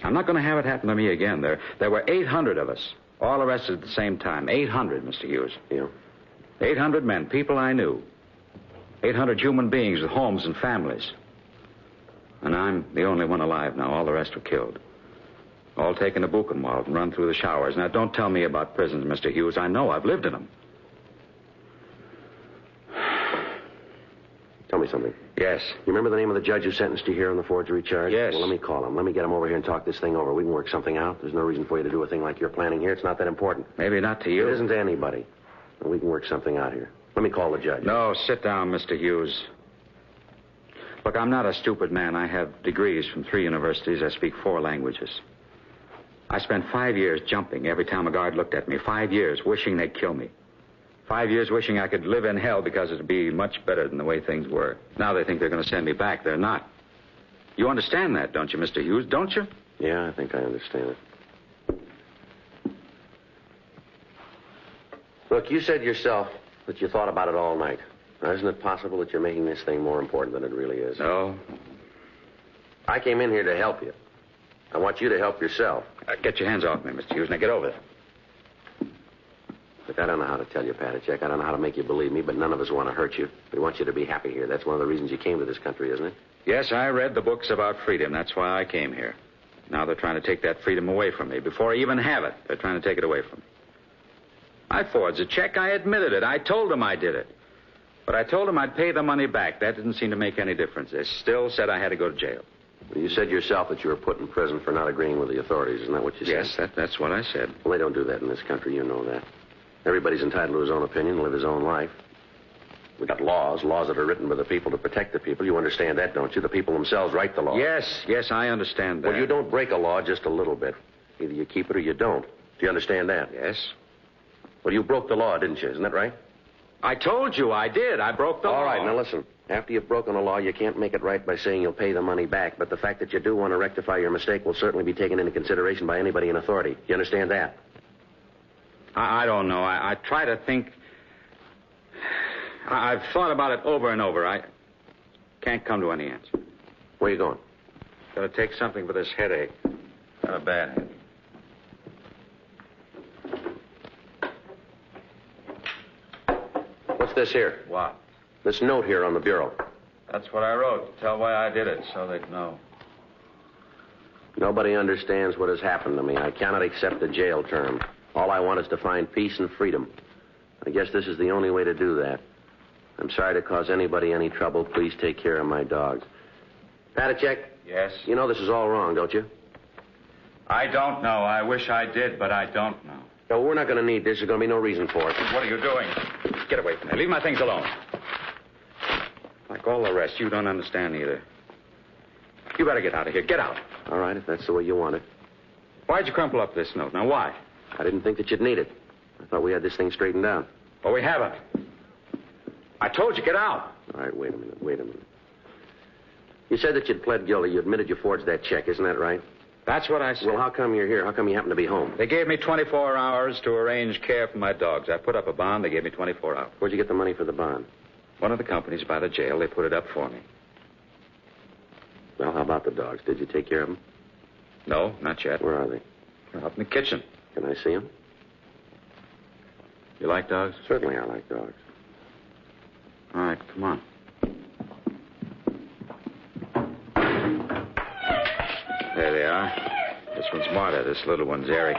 I'm not going to have it happen to me again. There were 800 of us, all arrested at the same time. 800, Mr. Hughes. Yeah. 800 men, people I knew. 800 human beings with homes and families. And I'm the only one alive now. All the rest were killed. All taken to Buchenwald and run through the showers. Now, don't tell me about prisons, Mr. Hughes. I know. I've lived in them. Tell me something. Yes. You remember the name of the judge who sentenced you here on the forgery charge? Yes. Well, let me call him. Let me get him over here and talk this thing over. We can work something out. There's no reason for you to do a thing like you're planning here. It's not that important. Maybe not to you. It isn't to anybody. We can work something out here. Let me call the judge. No, sit down, Mr. Hughes. Look, I'm not a stupid man. I have degrees from 3 universities. I speak 4 languages. I spent 5 years jumping every time a guard looked at me. 5 years wishing they'd kill me. 5 years wishing I could live in hell because it'd be much better than the way things were. Now they think they're going to send me back. They're not. You understand that, don't you, Mr. Hughes? Don't you? Yeah, I think I understand it. Look, you said yourself that you thought about it all night. Now, isn't it possible that you're making this thing more important than it really is? No. I came in here to help you. I want you to help yourself. Get your hands off me, Mr. Hughes. Now get over there. Look, I don't know how to tell you, Patachek. I don't know how to make you believe me, but none of us want to hurt you. We want you to be happy here. That's one of the reasons you came to this country, isn't it? Yes, I read the books about freedom. That's why I came here. Now they're trying to take that freedom away from me. Before I even have it, they're trying to take it away from me. I forged a check. I admitted it. I told them I did it. But I told them I'd pay the money back. That didn't seem to make any difference. They still said I had to go to jail. Well, you said yourself that you were put in prison for not agreeing with the authorities. Isn't that what you said? Yes, that's what I said. Well, they don't do that in this country. You know that. Everybody's entitled to his own opinion and live his own life. We got laws that are written by the people to protect the people. You understand that, don't you? The people themselves write the law. Yes, I understand that. Well, you don't break a law just a little bit. Either you keep it or you don't. Do you understand that? Yes. Well, you broke the law, didn't you? Isn't that right? I told you I did. I broke the law. All right, now listen. After you've broken a law, you can't make it right by saying you'll pay the money back. But the fact that you do want to rectify your mistake will certainly be taken into consideration by anybody in authority. You understand that? I don't know. I try to think. I've thought about it over and over. I can't come to any answer. Where you going? Gotta take something for this headache. Got a bad head. What's this here? What? This note here on the bureau. That's what I wrote. Tell why I did it, so they'd know. Nobody understands what has happened to me. I cannot accept a jail term. All I want is to find peace and freedom. I guess this is the only way to do that. I'm sorry to cause anybody any trouble. Please take care of my dogs. Patachek? Yes? You know this is all wrong, don't you? I don't know. I wish I did, but I don't know. No, we're not going to need this. There's going to be no reason for it. What are you doing? Get away from me. Leave my things alone. Like all the rest, you don't understand either. You better get out of here. Get out. All right, if that's the way you want it. Why'd you crumple up this note? Now, why? I didn't think that you'd need it. I thought we had this thing straightened out. Well, we haven't. I told you, get out. All right, wait a minute. You said that you'd pled guilty. You admitted you forged that check, isn't that right? That's what I said. Well, how come you're here? How come you happen to be home? They gave me 24 hours to arrange care for my dogs. I put up a bond. They gave me 24 hours. Where'd you get the money for the bond? One of the companies by the jail. They put it up for me. Well, how about the dogs? Did you take care of them? No, not yet. Where are they? They're up in the kitchen. Can I see them? You like dogs? Certainly I like dogs. All right, come on. There they are. This one's Marta. This little one's Eric.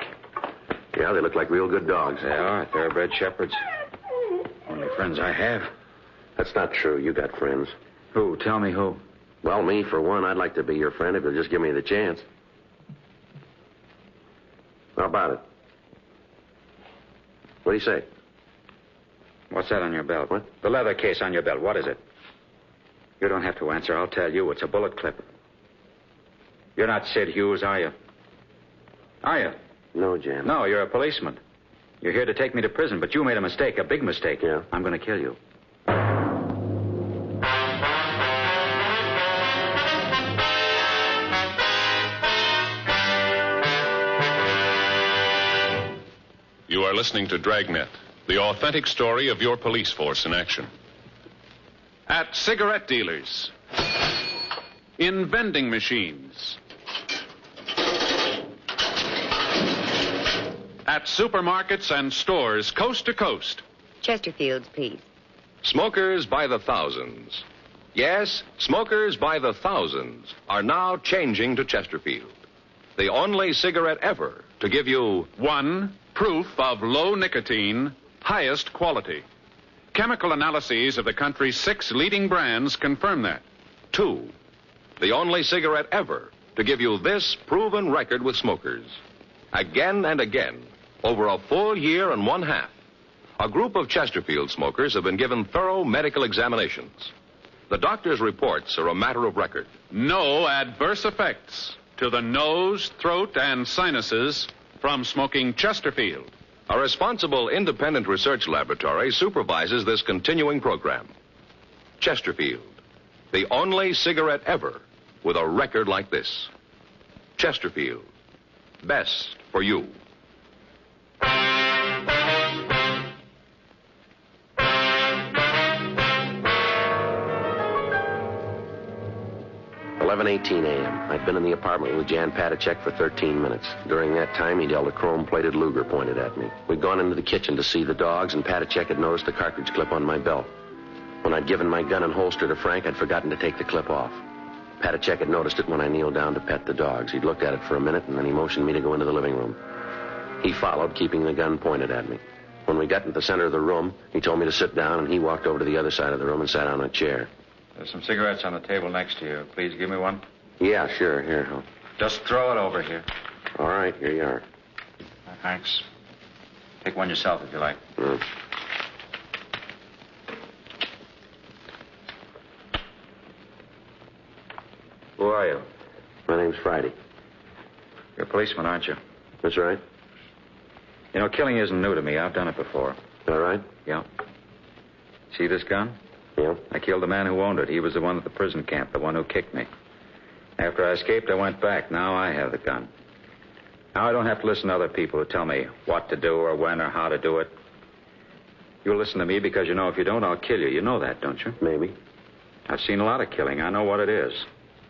Yeah, they look like real good dogs. They are. Thoroughbred shepherds. Only friends I have. That's not true. You got friends. Who? Tell me who. Well, me, for one, I'd like to be your friend if you'll just give me the chance. How about it? What do you say? What's that on your belt? What? The leather case on your belt. What is it? You don't have to answer. I'll tell you. It's a bullet clip. You're not Sid Hughes, are you? Are you? No, Jan. No, you're a policeman. You're here to take me to prison, but you made a mistake, a big mistake. Yeah? I'm going to kill you. You are listening to Dragnet, the authentic story of your police force in action. At cigarette dealers, in vending machines, at supermarkets and stores coast to coast. Chesterfield's, please. Smokers by the thousands. Yes, smokers by the thousands are now changing to Chesterfield. The only cigarette ever to give you... 1, proof of low nicotine, highest quality. Chemical analyses of the country's 6 leading brands confirm that. 2, the only cigarette ever to give you this proven record with smokers. Again and again, over a full year and 1/2, a group of Chesterfield smokers have been given thorough medical examinations. The doctor's reports are a matter of record. No adverse effects to the nose, throat, and sinuses from smoking Chesterfield. A responsible independent research laboratory supervises this continuing program. Chesterfield, the only cigarette ever with a record like this. Chesterfield, best for you. $11:18 a.m. I'd been in the apartment with Jan Patachek for 13 minutes. During that time, he'd held a chrome-plated Luger pointed at me. We'd gone into the kitchen to see the dogs, and Patachek had noticed the cartridge clip on my belt. When I'd given my gun and holster to Frank, I'd forgotten to take the clip off. Patachek had noticed it when I kneeled down to pet the dogs. He'd looked at it for a minute, and then he motioned me to go into the living room. He followed, keeping the gun pointed at me. When we got into the center of the room, he told me to sit down, and he walked over to the other side of the room and sat on a chair. There's some cigarettes on the table next to you. Please give me one. Yeah, sure. Here, I'll... Just throw it over here. All right, here you are. Thanks. Take one yourself if you like. Who are you? My name's Friday. You're a policeman, aren't you? That's right. You know, killing isn't new to me. I've done it before. All right? Yeah. See this gun? Yeah. I killed the man who owned it. He was the one at the prison camp, the one who kicked me. After I escaped, I went back. Now I have the gun. Now, I don't have to listen to other people who tell me what to do or when or how to do it. You'll listen to me because you know if you don't, I'll kill you. You know that, don't you? Maybe. I've seen a lot of killing. I know what it is.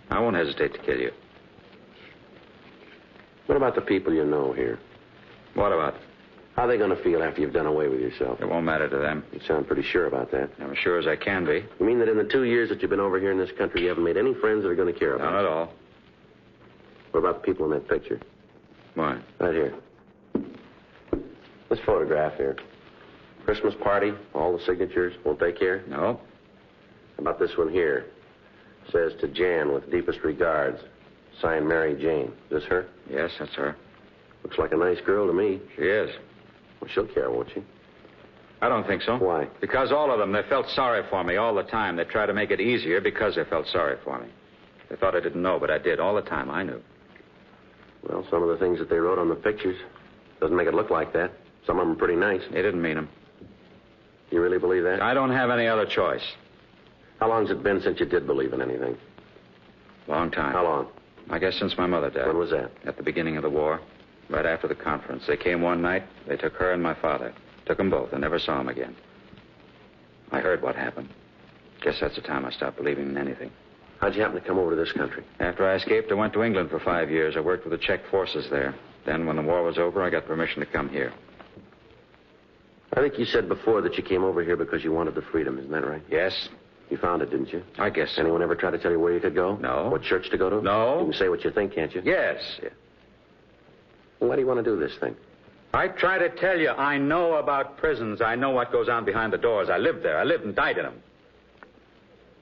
I won't hesitate to kill you. What about the people you know here? What about? How are they going to feel after you've done away with yourself? It won't matter to them. You sound pretty sure about that. I'm as sure as I can be. You mean that in the 2 years that you've been over here in this country, you haven't made any friends that are going to care about None at all. What about the people in that picture? Why? Right here. This photograph here. Christmas party, all the signatures. Won't they care? No. How about this one here? Says to Jan with deepest regards. Signed Mary Jane. Is this her? Yes, that's her. Looks like a nice girl to me. She is. Well, she'll care, won't she? I don't think so. Why? Because all of them, they felt sorry for me all the time. They tried to make it easier because they felt sorry for me. They thought I didn't know, but I did. All the time, I knew. Well, some of the things that they wrote on the pictures doesn't make it look like that. Some of them are pretty nice. They didn't mean them. You really believe that? I don't have any other choice. How long's it been since you did believe in anything? Long time. How long? I guess since my mother died. When was that? At the beginning of the war. Right after the conference. They came one night. They took her and my father. Took them both. I never saw them again. I heard what happened. Guess that's the time I stopped believing in anything. How'd you happen to come over to this country? After I escaped, I went to England for 5 years. I worked with the Czech forces there. Then, when the war was over, I got permission to come here. I think you said before that you came over here because you wanted the freedom. Isn't that right? Yes. You found it, didn't you? I guess so. Anyone ever try to tell you where you could go? No. What church to go to? No. You can say what you think, can't you? Yes. Yeah. Well, why do you want to do this thing? I try to tell you, I know about prisons. I know what goes on behind the doors. I lived there. I lived and died in them.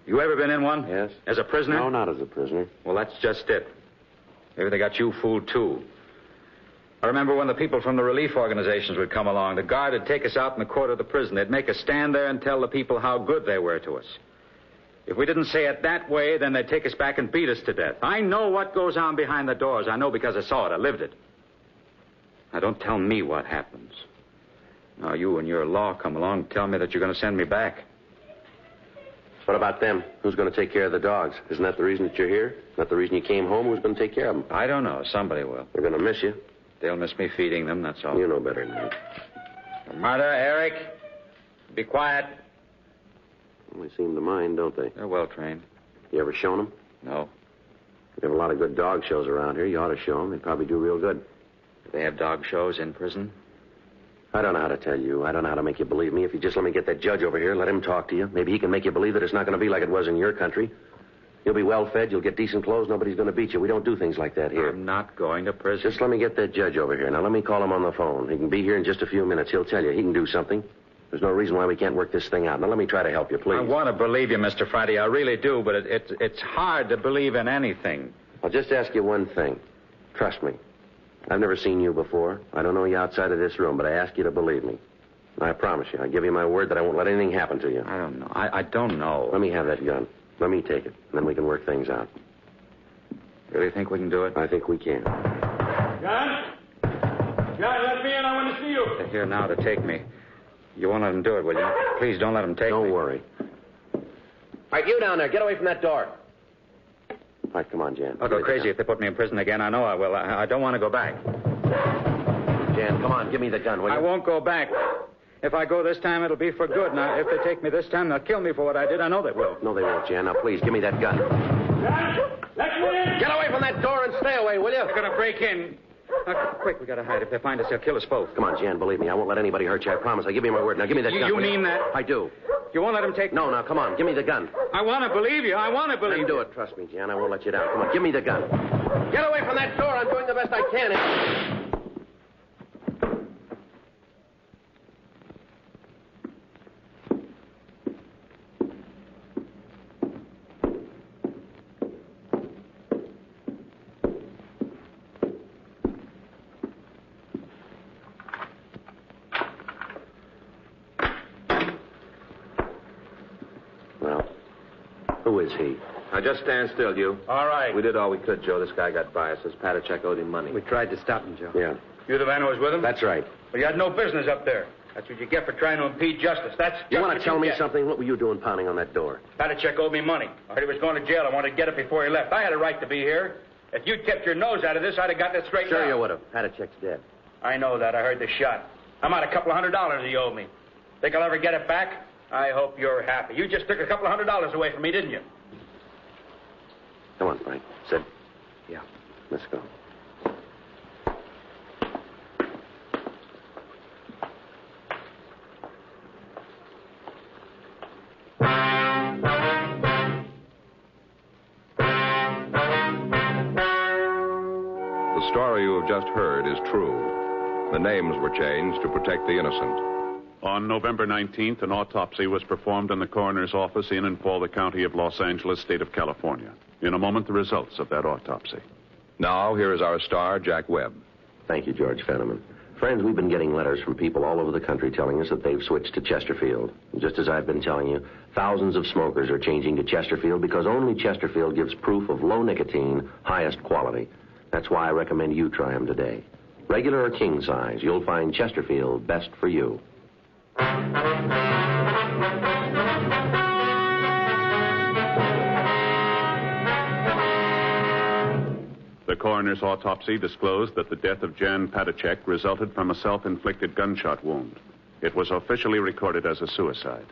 You ever been in one? Yes. As a prisoner? No, not as a prisoner. Well, that's just it. Maybe they got you fooled, too. I remember when the people from the relief organizations would come along. The guard would take us out in the court of the prison. They'd make us stand there and tell the people how good they were to us. If we didn't say it that way, then they'd take us back and beat us to death. I know what goes on behind the doors. I know because I saw it. I lived it. Now, don't tell me what happens. Now, you and your law come along and tell me that you're going to send me back. What about them? Who's going to take care of the dogs? Isn't that the reason that you're here? Not the reason you came home? Who's going to take care of them? I don't know. Somebody will. They're going to miss you. They'll miss me feeding them, that's all. You know better than that. Martha, Eric, be quiet. Well, they seem to mind, don't they? They're well trained. You ever shown them? No. We have a lot of good dog shows around here. You ought to show them. They'd probably do real good. Do they have dog shows in prison? I don't know how to tell you. I don't know how to make you believe me. If you just let me get that judge over here, let him talk to you. Maybe he can make you believe that it's not going to be like it was in your country. You'll be well fed. You'll get decent clothes. Nobody's going to beat you. We don't do things like that here. I'm not going to prison. Just let me get that judge over here. Now, let me call him on the phone. He can be here in just a few minutes. He'll tell you. He can do something. There's no reason why we can't work this thing out. Now, let me try to help you, please. I want to believe you, Mr. Friday. I really do, but it's hard to believe in anything. I'll just ask you one thing. Trust me. I've never seen you before. I don't know you outside of this room, but I ask you to believe me. I promise you. I give you my word that I won't let anything happen to you. I don't know. I don't know. Let me have that gun. Let me take it. Then we can work things out. Really think we can do it? I think we can. John? John, let me in. I want to see you. They're here now to take me. You won't let them do it, will you? Please don't let them take me. Don't worry. All right, you down there. Get away from that door. All right, come on, Jan. I'll go crazy if they put me in prison again. I know I will. I don't want to go back. Jan, come on. Give me the gun, will you? I won't go back. If I go this time, it'll be for good. Now, if they take me this time, they'll kill me for what I did. I know they will. No, they won't, Jan. Now, please, give me that gun. John, let me in. Get away from that door and stay away, will you? They're going to break in. Quick, we got to hide. If they find us, they'll kill us both. Come on, Jan, believe me. I won't let anybody hurt you. I promise. I give you my word. Now, give me that gun. You mean that? I do. You won't let them take me? No, now, come on. Give me the gun. I want to believe you. I want to believe you. Do it. Trust me, Jan. I won't let you down. Come on, give me the gun. Get away from that door. I'm doing the best I can. Who is he? Now, just stand still, you. All right. We did all we could, Joe. This guy got by us. This Patachek owed him money. We tried to stop him, Joe. Yeah. You the man who was with him? That's right. Well, you had no business up there. That's what you get for trying to impede justice. That's just You want what to tell me get. something? What were you doing pounding on that door? Patachek owed me money. I heard he was going to jail. I wanted to get it before he left. I had a right to be here. If you'd kept your nose out of this, I'd have gotten it straightened out. Sure you would have. Padachek's dead. I know that. I heard the shot. I'm out $200 he owed me. Think I'll ever get it back? I hope you're happy. You just took $200 away from me, didn't you? Come on, Frank. Sid. Yeah. Let's go. The story you have just heard is true. The names were changed to protect the innocent. On November 19th, an autopsy was performed in the coroner's office in and for the county of Los Angeles, state of California. In a moment, the results of that autopsy. Now, here is our star, Jack Webb. Thank you, George Fenneman. Friends, we've been getting letters from people all over the country telling us that they've switched to Chesterfield. And just as I've been telling you, thousands of smokers are changing to Chesterfield because only Chesterfield gives proof of low nicotine, highest quality. That's why I recommend you try them today. Regular or king size, you'll find Chesterfield best for you. The coroner's autopsy disclosed that the death of Jan Padachek resulted from a self-inflicted gunshot wound. It was officially recorded as a suicide.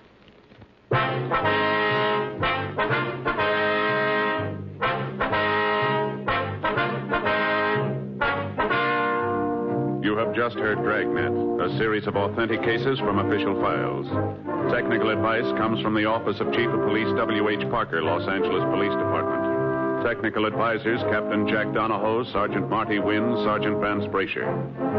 You have just heard Dragnet, a series of authentic cases from official files. Technical advice comes from the Office of Chief of Police W.H. Parker, Los Angeles Police Department. Technical advisors Captain Jack Donahoe, Sergeant Marty Wynn, Sergeant Vance Brasher.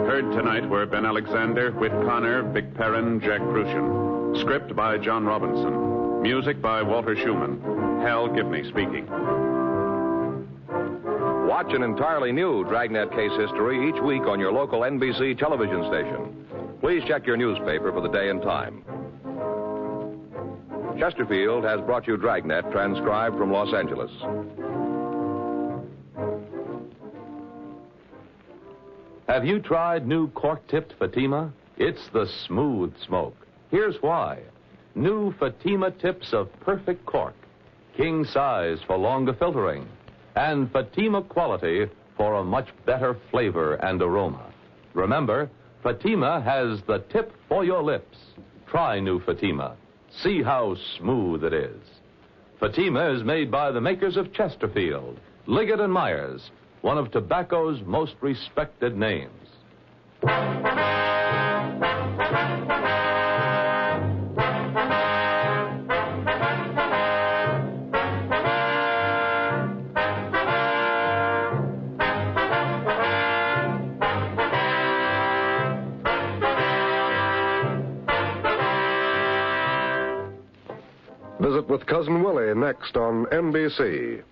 Heard tonight were Ben Alexander, Whit Connor, Vic Perrin, Jack Crucian. Script by John Robinson. Music by Walter Schumann. Hal Gibney speaking. Watch an entirely new Dragnet case history each week on your local NBC television station. Please check your newspaper for the day and time. Chesterfield has brought you Dragnet, transcribed from Los Angeles. Have you tried new cork-tipped Fatima? It's the smooth smoke. Here's why. New Fatima tips of perfect cork. King size for longer filtering. And Fatima quality for a much better flavor and aroma. Remember, Fatima has the tip for your lips. Try new Fatima. See how smooth it is. Fatima is made by the makers of Chesterfield, Liggett & Myers, one of tobacco's most respected names. Visit with Cousin Willie next on NBC.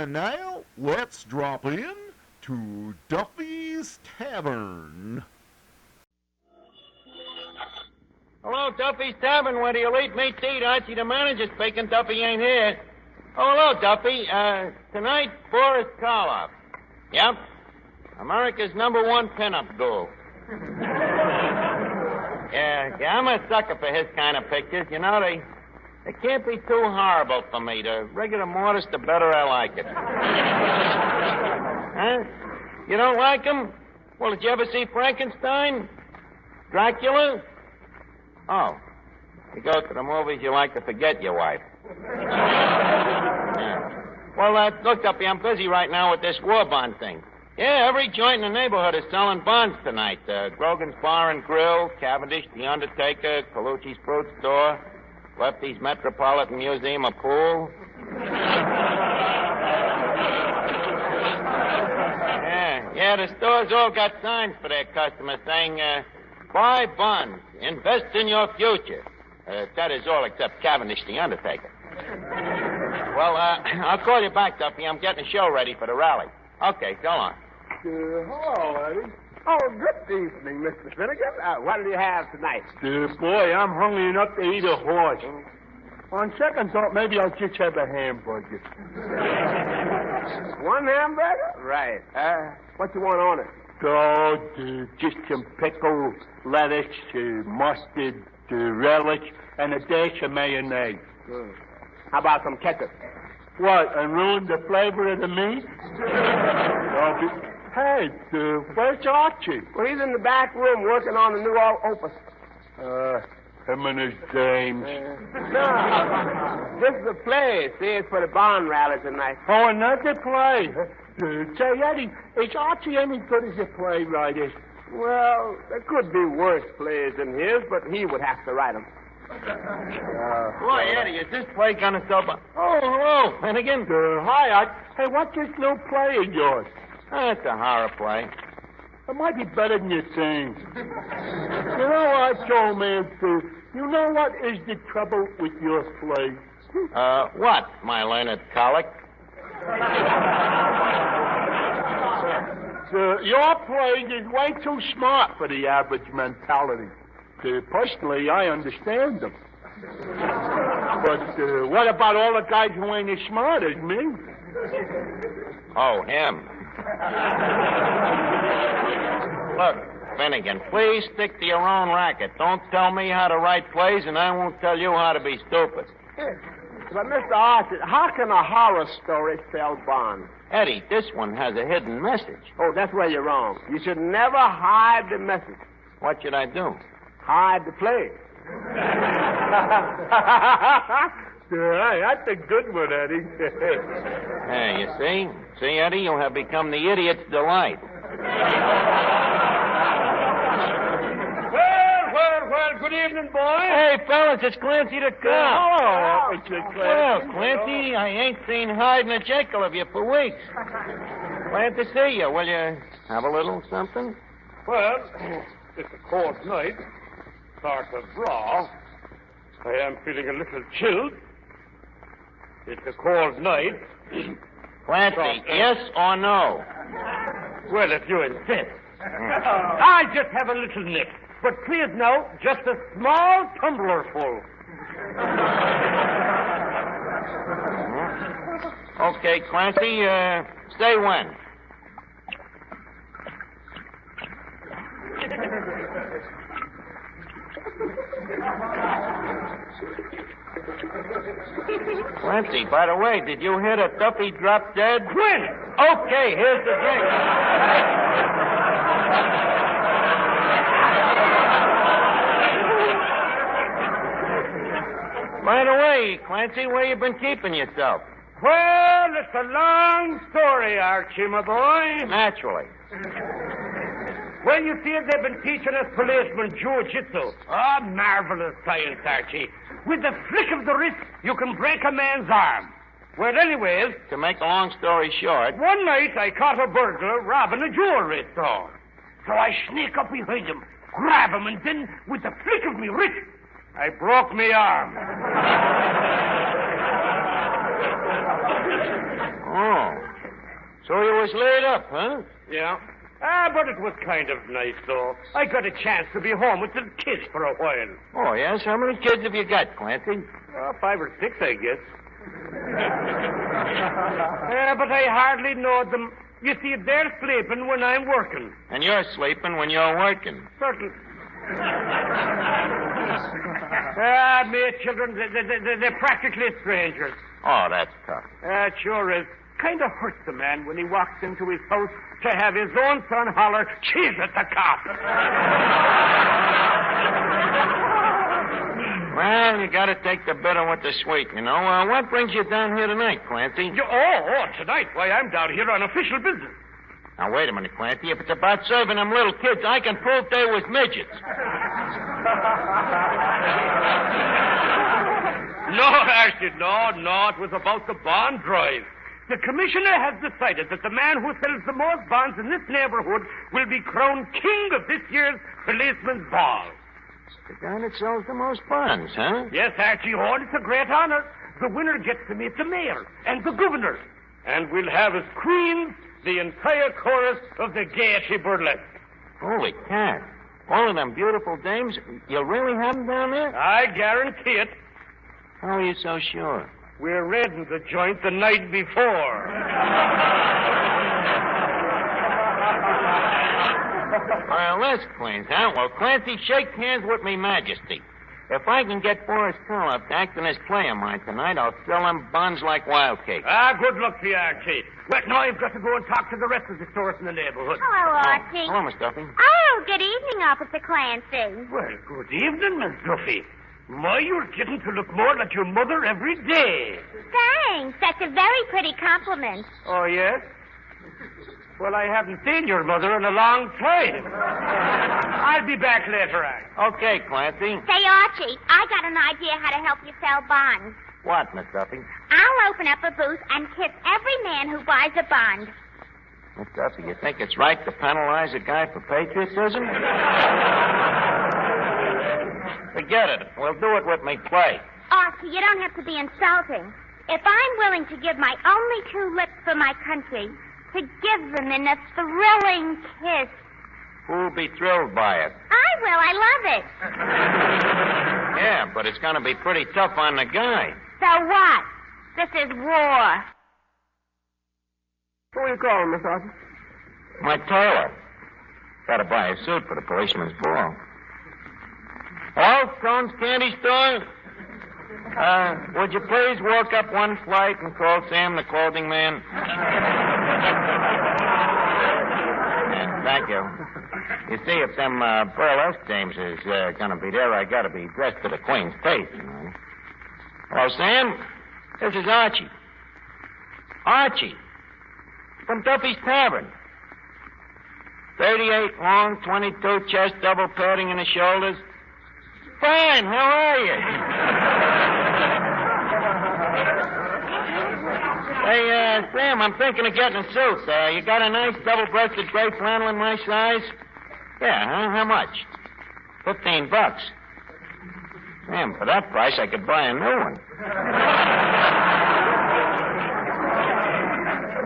And now, let's drop in to Duffy's Tavern. Hello, Duffy's Tavern, where the elite meet to eat. Archie, the manager, speaking. Duffy ain't here. Oh, hello, Duffy. Tonight, Boris Karloff. Yep. America's #1 pinup ghoul. Yeah, I'm a sucker for his kind of pictures. You know, they can't be too horrible for me. The regular modest, the better I like it. Huh? You don't like them? Well, did you ever see Frankenstein? Dracula? Oh. You go to the movies, you like to forget your wife. Yeah. Well, look, Duffy, I'm busy right now with this war bond thing. Yeah, every joint in the neighborhood is selling bonds tonight. Grogan's Bar and Grill, Cavendish, The Undertaker, Colucci's Fruit Store, Lefty's Metropolitan Museum of Pool. Yeah, the stores all got signs for their customers saying, buy bonds, invest in your future. That is all except Cavendish, The Undertaker. Well, I'll call you back, Duffy. I'm getting a show ready for the rally. Okay, so long. Hello, Eddie. Oh, good evening, Mr. Finnegan. What do you have tonight? Boy, I'm hungry enough to eat a horse. On second thought, maybe I'll just have a hamburger. One hamburger? Right. What you want on it? Oh, just some pickle, lettuce, mustard, relish, and a dash of mayonnaise. How about some ketchup? What, and ruin the flavor of the meat? Hey, where's Archie? Well, he's in the back room working on the new opus. Him and his dames. No, this is a play. See, it's for the bond rally tonight. Oh, another play. Say, Eddie, is Archie any good as a playwright? Well, there could be worse plays than his, but he would have to write them. Boy, Eddie, is this play gonna sell? Oh, hello, Finnegan. Hi, Art. Hey, what's this new play of yours? It's a horror play. It might be better than you think. You know what, old man, too? You know what is the trouble with your play? What, my learned colic? Your play is way too smart for the average mentality. Personally, I understand them. But what about all the guys who ain't as smart as me? Oh, him. Look, Finnegan, please stick to your own racket. Don't tell me how to write plays, and I won't tell you how to be stupid. But, Mr. Archie, how can a horror story sell bonds? Eddie, this one has a hidden message. Oh, that's where you're wrong. You should never hide the message. What should I do? Hide the play. That's a good one, Eddie. Hey, you see? See, Eddie, you have become the idiot's delight. Well, good evening, boys. Hey, fellas, it's Clancy the cop. Hello, Officer Clancy. Well, Clancy, I ain't seen Hyde and a Jekyll of you for weeks. Glad to see you. Will you have a little something? Well, it's a cold night. Sort of raw. I am feeling a little chilled. It's a cold night. Clancy, yes or no? Well, if you insist. I just have a little nip. But please note, just a small tumbler full. Okay, Clancy, say when. Clancy, by the way, did you hear that Duffy drop dead? When? Okay, here's the drink. By the way, Clancy, where you been keeping yourself? Well, it's a long story, Archie, my boy. Naturally. Well, you see, they've been teaching us policemen jiu-jitsu. Oh, marvelous science, Archie. With the flick of the wrist, you can break a man's arm. Well, anyways... To make a long story short... One night, I caught a burglar robbing a jewelry store. So I sneak up behind him, grab him, and then, with the flick of me wrist, I broke me arm. Oh. So you was laid up, huh? Yeah. But it was kind of nice, though. I got a chance to be home with the kids for a while. Oh, yes? How many kids have you got, Clancy? 5 or 6, I guess. But I hardly know them. You see, they're sleeping when I'm working. And you're sleeping when you're working. Certainly. Me children, they're practically strangers. Oh, that's tough. It sure is. Kind of hurts a man when he walks into his house to have his own son holler, "Cheese at the cop." Well, you got to take the bitter with the sweet, you know. What brings you down here tonight, Clancy? Tonight? Why, I'm down here on official business. Now, wait a minute, Clancy. If it's about serving them little kids, I can prove they was midgets. No, Archie, no. It was about the bond drive. The commissioner has decided that the man who sells the most bonds in this neighborhood will be crowned king of this year's policeman's ball. The guy that sells the most bonds, huh? Yes, Archie Horn, it's a great honor. The winner gets to meet the mayor and the governor. And we'll have as queens the entire chorus of the Gaiety Burlesque. Holy cat. All of them beautiful dames, you'll really have them down there? I guarantee it. How are you so sure? We're raiding the joint the night before. Well, that's clean, huh? Well, Clancy, shake hands with me majesty. If I can get Boris Karloff to act in this play of mine tonight, I'll sell them buns like wild cake. Good luck to you, Archie. But now I've got to go and talk to the rest of the stores in the neighborhood. Hello, Archie. Hello, Miss Duffy. Oh, good evening, Officer Clancy. Well, good evening, Miss Duffy. My, you're getting to look more like your mother every day. Thanks. That's a very pretty compliment. Oh, yes? Well, I haven't seen your mother in a long time. I'll be back later, Anne. Okay, Clancy. Say, Archie, I got an idea how to help you sell bonds. What, Miss Duffy? I'll open up a booth and kiss every man who buys a bond. Miss Duffy, you think it's right to penalize a guy for patriotism? Forget it. We'll do it with me play. Archie, you don't have to be insulting. If I'm willing to give my only 2 lips for my country, to give them in a thrilling kiss. Who'll be thrilled by it? I will. I love it. Yeah, but it's going to be pretty tough on the guy. So what? This is war. Who are you calling, Miss Archie? My tailor. Got to buy a suit for the policeman's ball. Hello, Stone's Candy Store? Would you please walk up 1 flight and call Sam the clothing man? Yeah, thank you. You see, if them burlesque dames is going to be there, I got to be dressed to the Queen's taste, you know. Hello, Sam? This is Archie. Archie. From Duffy's Tavern. 38 long, 22 chest, double padding in the shoulders. Fine, how are you? Hey, Sam, I'm thinking of getting a suit. You got a nice double-breasted gray flannel in my size? Yeah, huh? How much? $15. Sam, for that price, I could buy a new one.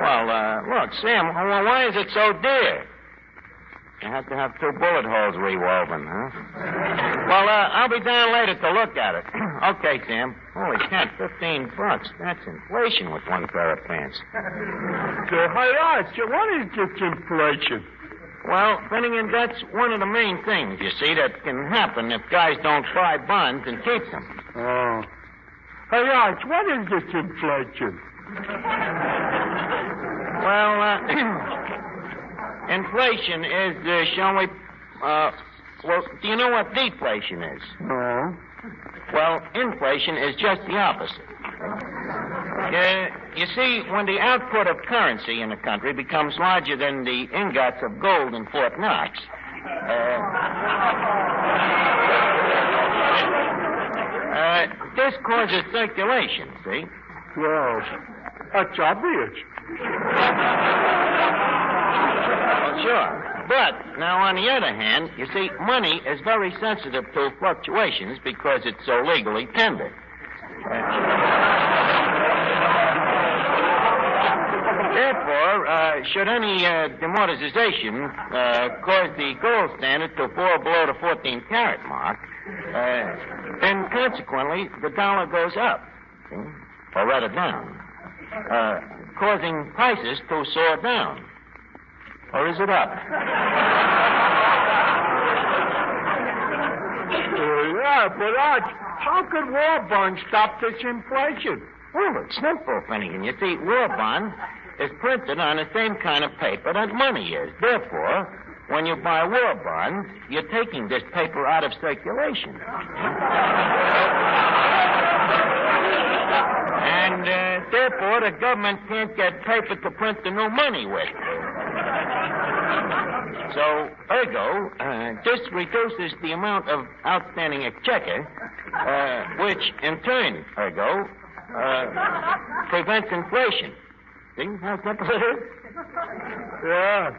Well, look, Sam, why is it so dear? You have to have 2 bullet holes rewoven, huh? Well, I'll be down later to look at it. Okay, Sam. Holy cat, $15. That's inflation with 1 pair of pants. Hey, Archie, what is this inflation? Well, Finnegan, that's one of the main things, you see, that can happen if guys don't buy bonds and keep them. Oh. Hey, Arch, what is this inflation? Well, inflation is, shall we, well, do you know what deflation is? No. Well, inflation is just the opposite. You see, when the output of currency in a country becomes larger than the ingots of gold in Fort Knox, this causes circulation, see? Well, that's obvious. Well, sure. But, now, on the other hand, you see, money is very sensitive to fluctuations because it's so legally tender. therefore, should any demoralization cause the gold standard to fall below the 14-carat mark, then consequently the dollar goes up, see? Or rather down, causing prices to soar down. Or is it up? Yeah, but Arch, how could war bonds stop this inflation? Well, it's simple, Finnegan. You see, war bond is printed on the same kind of paper that money is. Therefore, when you buy war bonds, you're taking this paper out of circulation. And therefore, the government can't get paper to print the new money with. So, ergo, this reduces the amount of outstanding exchequer, which in turn, ergo, prevents inflation. See how simple it is? Yeah.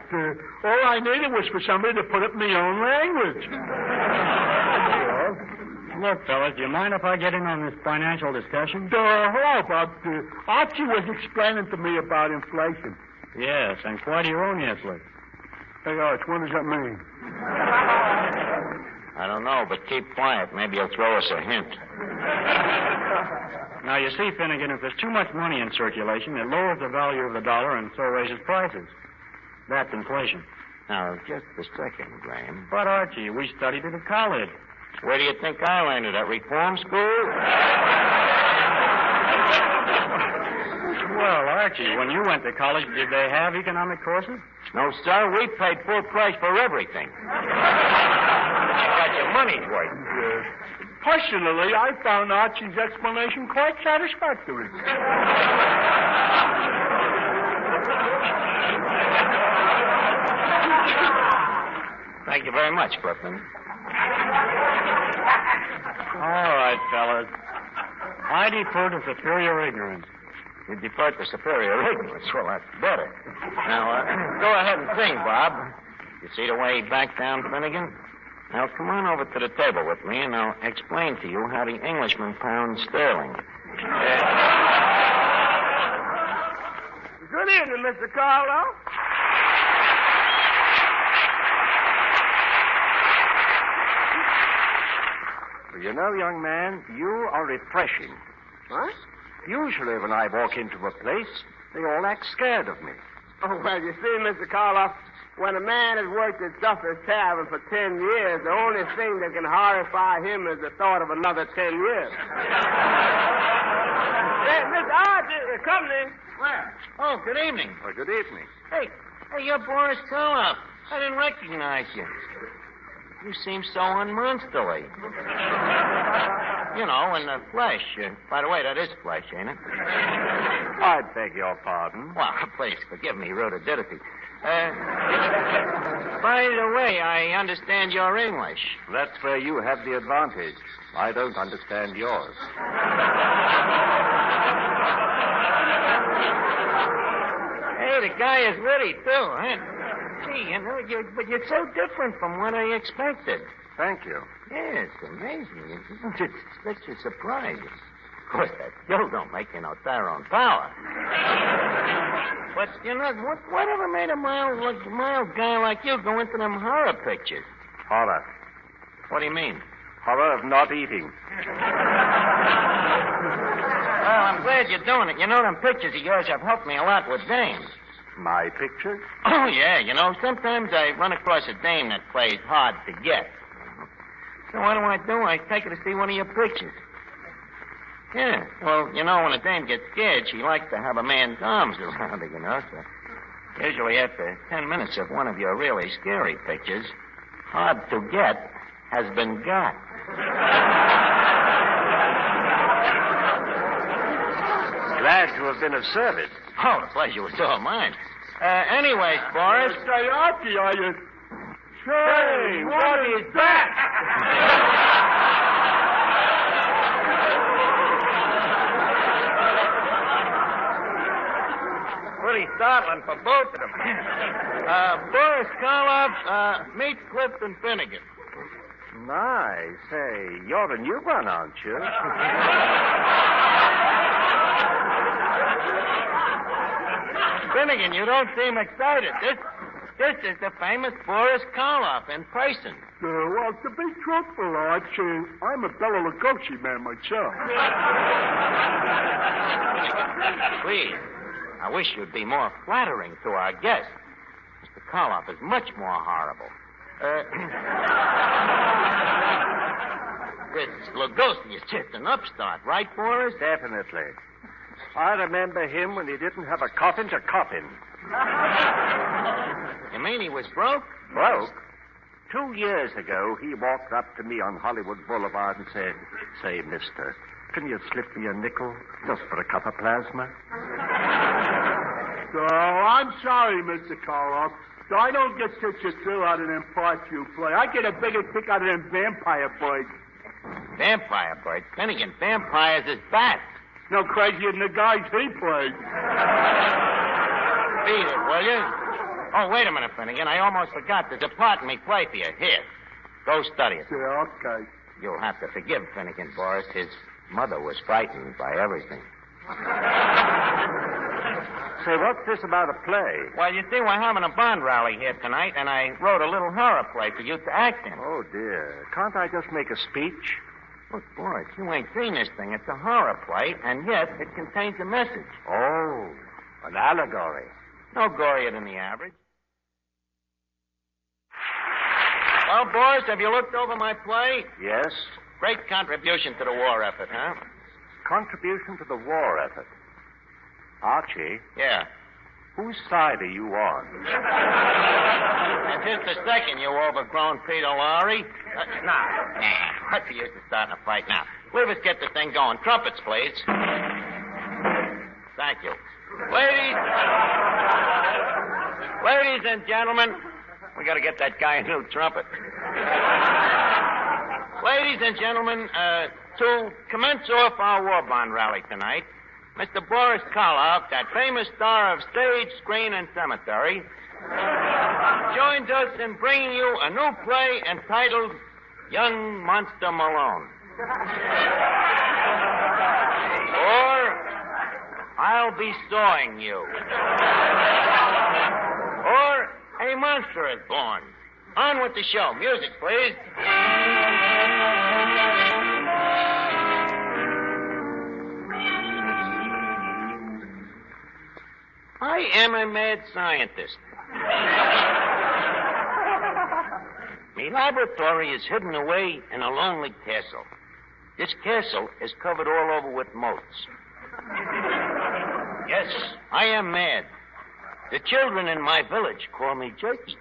All I needed was for somebody to put it in my own language. Look, fellas, do you mind if I get in on this financial discussion? Hello, Bob. Archie was explaining to me about inflation. Yes, and quite erroneously. Hey, Arch, what does that mean? I don't know, but keep quiet. Maybe he'll throw us a hint. Now, you see, Finnegan, if there's too much money in circulation, it lowers the value of the dollar and so raises prices. That's inflation. Now, just a second, Graham. But, Archie, we studied it at college. Where do you think I learned it? At reform school? Well, Archie, when you went to college, did they have economic courses? No, sir. We paid full price for everything. You got your money's worth. Personally, I found Archie's explanation quite satisfactory. Thank you very much, Clifton. All right, fellas. I defer to superior ignorance. You defer to superior ignorance. Well, that's better. Now, go ahead and sing, Bob. You see the way he backed down, Finnegan? Now, come on over to the table with me, and I'll explain to you how the Englishman pounds sterling. Good evening, Mr. Carlo. You know, young man, you are refreshing. What? Usually when I walk into a place, they all act scared of me. Oh, well, you see, Mr. Carlo, when a man has worked at Duffy's Tavern for 10 years, the only thing that can horrify him is the thought of another 10 years. Hey, Mr. Arch, company. Where? Oh, good evening. Well, good evening. Hey, you're Boris Karloff. I didn't recognize you. You seem so unmonsterly. You know, in the flesh. By the way, that is flesh, ain't it? I beg your pardon. Well, please forgive me, rudidity. By the way, I understand you're English. That's where you have the advantage. I don't understand yours. Hey, the guy is witty, too, huh? Gee, you know, but you're so different from what I expected. Thank you. Yeah, it's amazing. It's such a surprise. Of course, that still don't make you no Tyrone Power. But, you know, whatever made a mild guy like you go into them horror pictures? Horror. What do you mean? Horror of not eating. Well, I'm glad you're doing it. You know, them pictures of yours have helped me a lot with dames. My pictures? Oh, yeah. You know, sometimes I run across a dame that plays hard to get. So what do? I take her to see one of your pictures. Yeah. Well, you know, when a dame gets scared, she likes to have a man's arms around her, you know. So usually after 10 minutes of one of your really scary pictures, hard to get has been got. Glad to have been of service. Oh, the pleasure was all mine. Anyways, Boris. Say, Archie, are you... Say, what is that? Pretty startling for both of them. Boris Karloff, meet Clifton Finnegan. Nice. Hey, you're a new one, aren't you? Finnegan, you don't seem excited. This is the famous Boris Karloff in person. Well, to be truthful, Arch, I'm a Bela Lugosi man myself. Please, I wish you'd be more flattering to our guest. Mr. Karloff is much more horrible. This Lugosi is just an upstart, right, Boris? Definitely. I remember him when he didn't have a coffin to coffin. You mean he was broke? Broke? 2 years ago, he walked up to me on Hollywood Boulevard and said, "Say, mister, can you slip me a nickel just for a cup of plasma?" So, I'm sorry, Mr. Karloff. So I don't get such a thrill out of them parts you play. I get a bigger kick out of them vampire birds. Vampire birds? Finnegan, vampires is bats. No crazier than the guys he plays. Beat it, will you? Oh, wait a minute, Finnegan. I almost forgot. There's a part in me play for you. Here. Go study it. Yeah, okay. You'll have to forgive Finnegan, Boris. His mother was frightened by everything. Say, what's this about a play? Well, you see, we're having a bond rally here tonight, and I wrote a little horror play for you to act in. Oh, dear. Can't I just make a speech? Look, Boris, you ain't seen this thing. It's a horror play, and yet it contains a message. Oh, an allegory. No gorier than the average. Well, Boris, have you looked over my play? Yes. Great contribution to the war effort, huh? Contribution to the war effort. Archie? Yeah. Whose side are you on? And just a second, you overgrown Peter Lorre. Nah. What's the use of starting a fight now? Leave us get the thing going. Trumpets, please. Thank you. Ladies and gentlemen, we got to get that guy a new trumpet. Ladies and gentlemen, to commence off our war bond rally tonight, Mr. Boris Karloff, that famous star of stage, screen, and cemetery, joins us in bringing you a new play entitled Young Monster Malone. Or I'll Be Sawing You. Or A Monster is Born. On with the show. Music, please. I am a mad scientist. My laboratory is hidden away in a lonely castle. This castle is covered all over with moats. Yes, I am mad. The children in my village call me Jerky.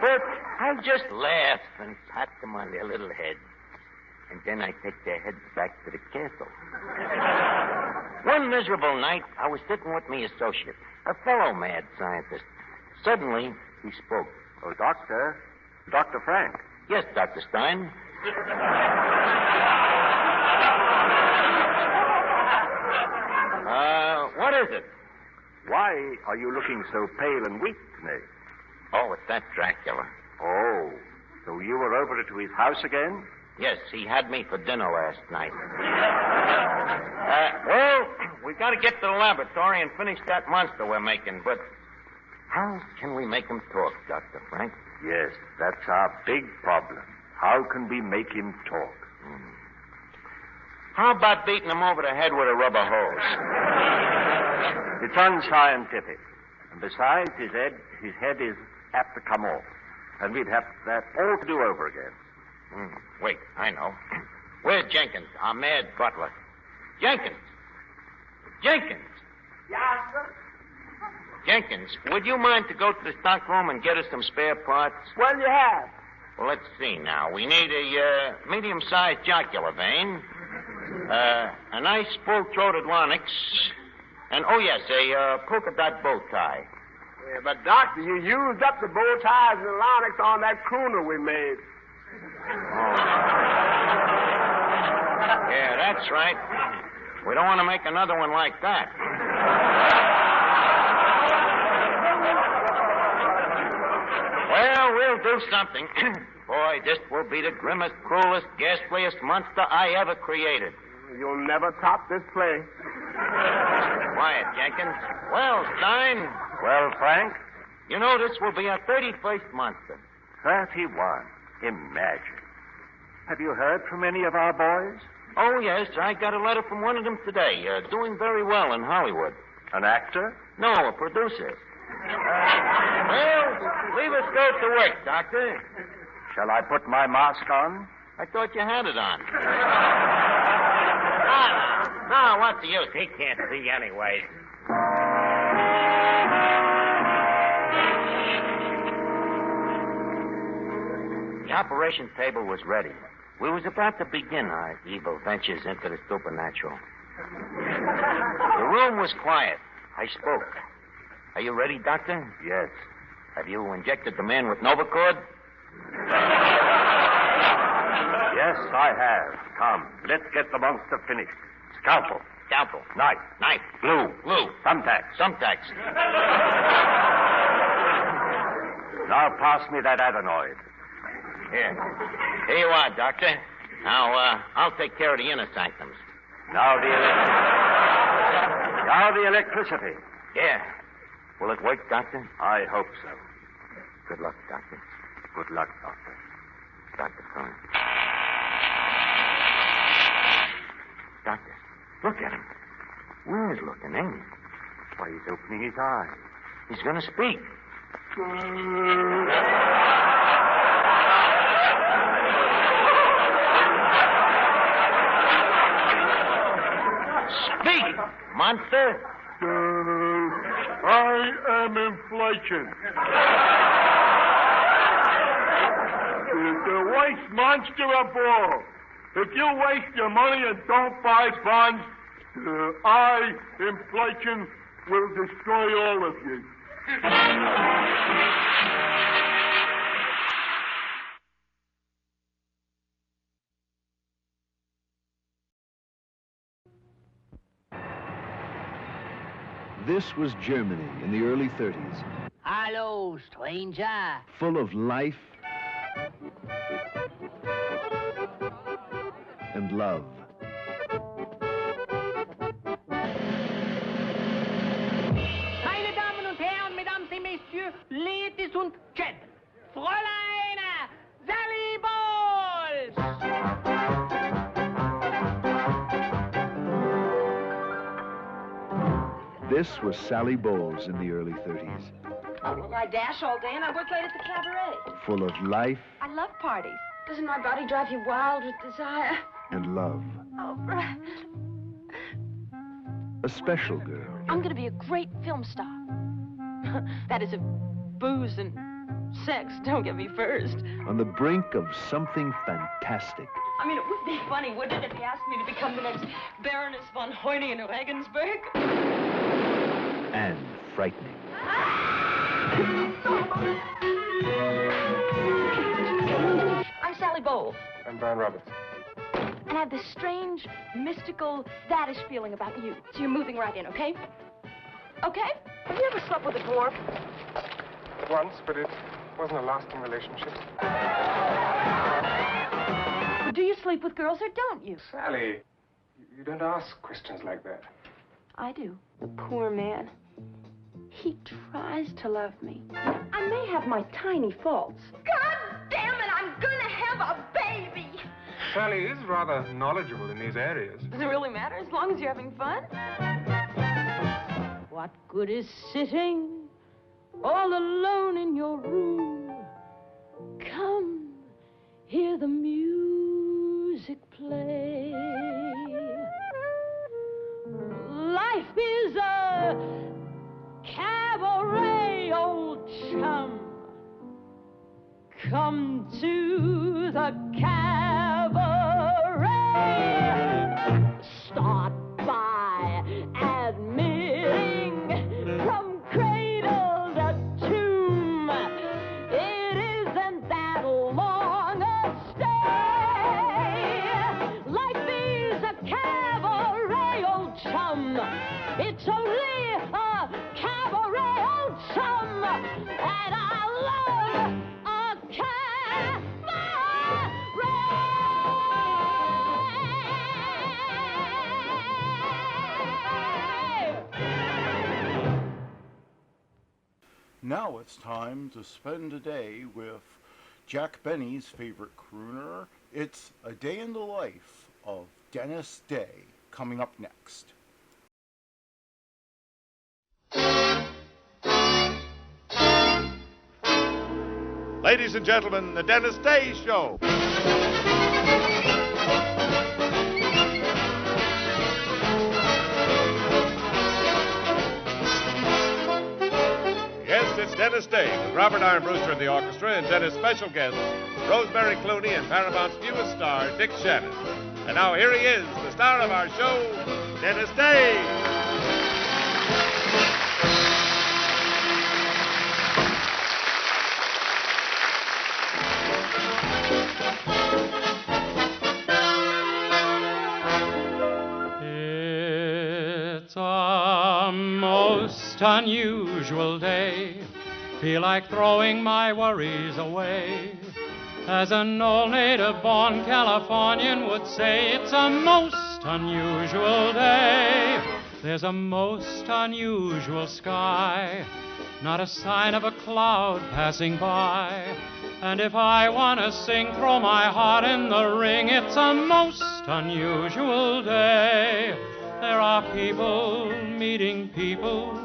But I just laugh and pat them on their little heads. And then I take their heads back to the castle. One miserable night, I was sitting with my associate, a fellow mad scientist. Suddenly, he spoke. Oh, Doctor. Dr. Frank. Yes, Dr. Stein. What is it? Why are you looking so pale and weak today? Oh, it's that Dracula. Oh, so you were over to his house again? Yes, he had me for dinner last night. Well, we've got to get to the laboratory and finish that monster we're making, but how can we make him talk, Dr. Frank? Yes, that's our big problem. How can we make him talk? How about beating him over the head with a rubber hose? It's unscientific. And besides, his head is apt to come off. And we'd have that all to do over again. Wait, I know. Where's Jenkins, our mad butler? Jenkins! Jenkins! Yeah, sir? Jenkins, would you mind to go to the stock room and get us some spare parts? What do you have? Well, let's see now. We need a medium-sized jocular vein, a nice full-throated larynx, and, oh, yes, a polka dot bow tie. Yeah, but, Doctor, you used up the bow ties and the larynx on that crooner we made. Yeah, that's right. We don't want to make another one like that. Well, we'll do something. Boy, this will be the grimmest, cruelest, ghastliest monster I ever created. You'll never top this play. Quiet, Jenkins. Well, Stein. Well, Frank? You know this will be our 31st monster. 31. Imagine. Have you heard from any of our boys? Oh, yes. I got a letter from one of them today. Doing very well in Hollywood. An actor? No, a producer. Well, leave us go to work, Doctor. Shall I put my mask on? I thought you had it on. No, what's the use? He can't see anyway. The operations table was ready. We was about to begin our evil ventures into the supernatural. The room was quiet. I spoke. Are you ready, Doctor? Yes. Have you injected the man with Novacord? Yes, I have. Come, let's get the monster finished. Scalpel. Scalpel. Knife. Knife. Glue. Glue. Thumbtacks. Thumbtacks. Now pass me that adenoid. Here you are, Doctor. Now, I'll take care of the inner sanctums. Now the electricity. Yeah. Will it work, Doctor? I hope so. Good luck, Doctor. Good luck, Doctor. Dr. Fine. Doctor, look at him. Where's looking, ain't he? Why, he's opening his eyes. He's going to speak. Speak, monster. I am inflation. The worst monster of all. If you waste your money and don't buy bonds, I, inflation, will destroy all of you. This was Germany in the early 30s. Hello, stranger. Full of life and love. Meine Damen und Herren, Mesdames et Messieurs, Ladies und Gentlemen, Fräulein Sally Bowles! This was Sally Bowles in the early 30s. Oh, well, I dash all day and I work late at the cabaret. Full of life I love parties. Doesn't my body drive you wild with desire? and love. Oh, Brad. A special girl. I'm going to be a great film star. That is, if booze and sex don't get me first. On the brink of something fantastic. I mean, it would be funny, wouldn't it, if he asked me to become the next Baroness von Hoyne in Regensburg? And frightening. I'm Sally Bowles. I'm Brian Roberts. And I have this strange, mystical, daddish feeling about you. So you're moving right in, okay? Okay? Have you ever slept with a dwarf? Once, but it wasn't a lasting relationship. Do you sleep with girls or don't you? Sally, you don't ask questions like that. I do. The poor man. He tries to love me. I may have my tiny faults. God damn it, I'm gonna have a baby! Sally is rather knowledgeable in these areas. Does it really matter as long as you're having fun? What good is sitting all alone in your room? Come, hear the music play. Life is a cabaret, old chum. Come to the cabaret. Start by admitting from cradle to tomb, it isn't that long a stay. Life is a cabaret, old chum. It's only a cabaret, old chum. And I love a cabaret. Now it's time to spend a day with Jack Benny's favorite crooner. It's A Day in the Life of Denis Day, coming up next. Ladies and gentlemen, the Denis Day Show. Yes, it's Denis Day with Robert Armbruster in the orchestra and Denis' special guests, Rosemary Clooney and Paramount's newest star, Dick Shannon. And now here he is, the star of our show, Denis Day. It's a most unusual day. Feel like throwing my worries away. As an old native-born Californian would say, it's a most unusual day. There's a most unusual sky, not a sign of a cloud passing by. And if I want to sing, throw my heart in the ring. It's a most unusual day. There are people meeting people.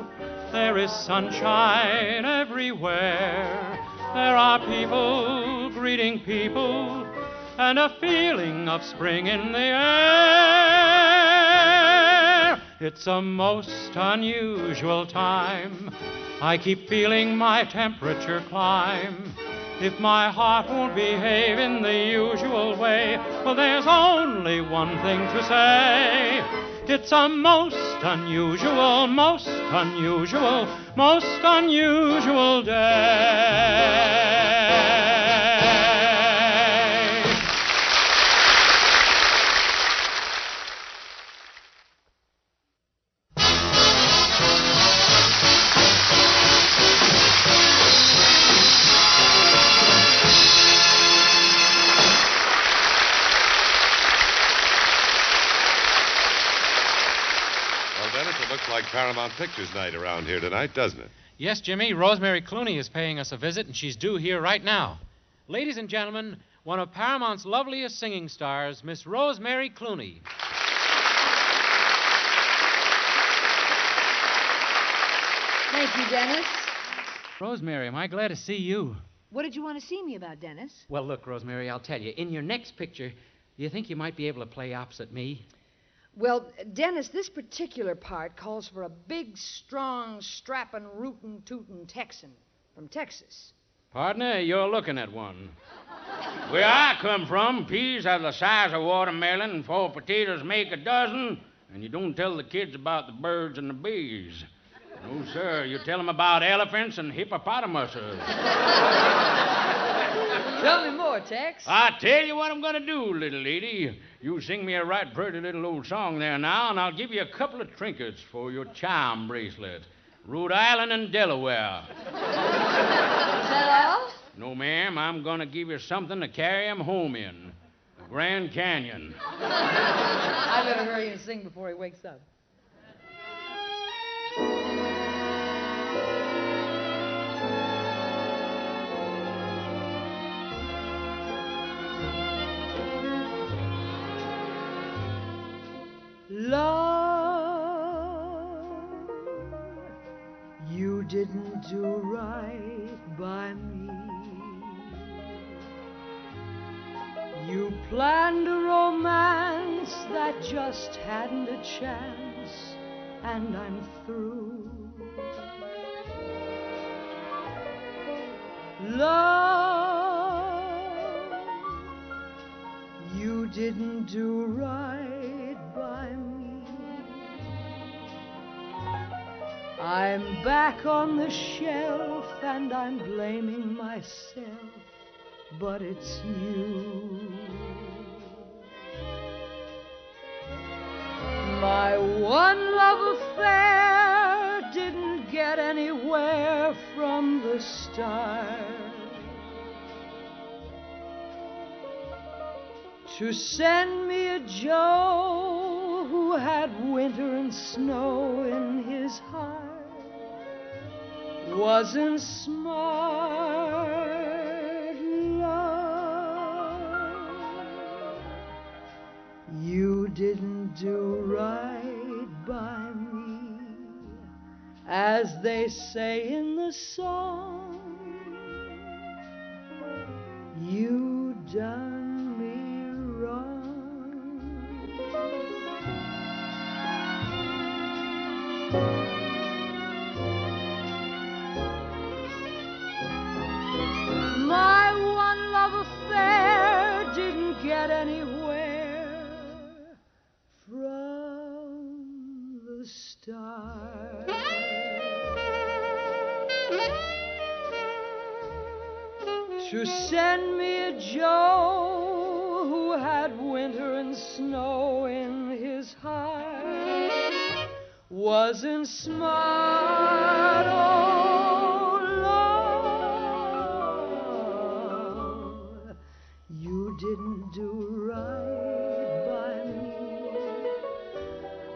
There is sunshine everywhere. There are people greeting people, and a feeling of spring in the air. It's a most unusual time. I keep feeling my temperature climb. If my heart won't behave in the usual way, well, there's only one thing to say. It's a most unusual, most unusual, most unusual day. Looks like Paramount Pictures night around here tonight, doesn't it? Yes, Jimmy. Rosemary Clooney is paying us a visit, and she's due here right now. Ladies and gentlemen, one of Paramount's loveliest singing stars, Miss Rosemary Clooney. Thank you, Denis. Rosemary, am I glad to see you? What did you want to see me about, Denis? Well, look, Rosemary, I'll tell you. In your next picture, do you think you might be able to play opposite me? Well, Denis, this particular part calls for a big, strong, strapping, rootin', tootin' Texan from Texas. Partner, you're looking at one. Where I come from, peas are the size of watermelon, and 4 potatoes make a dozen, and you don't tell the kids about the birds and the bees. No, sir, you tell them about elephants and hippopotamuses. Tell me more, Tex. I tell you what I'm going to do, little lady. You sing me a right pretty little old song there now, and I'll give you a couple of trinkets for your charm bracelet. Rhode Island and Delaware. Is that all? No, ma'am, I'm going to give you something to carry him home in. The Grand Canyon. I better hurry and sing before he wakes up. Love, you didn't do right by me. You planned a romance that just hadn't a chance, and I'm through. Love, you didn't do right by me. I'm back on the shelf and I'm blaming myself, but it's you. My one love affair didn't get anywhere from the start. To send me a Joe who had winter and snow in his heart wasn't smart love. You didn't do right by me, as they say in the song. You done me wrong. My one love affair didn't get anywhere from the start. To send me a Joe who had winter and snow in his heart wasn't smart, oh Lord. You didn't do right by me,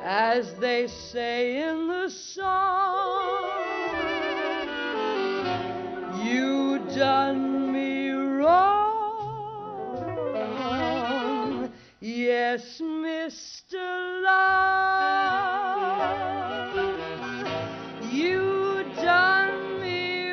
as they say in the song. You done me wrong, yes, Mr. Love, you done me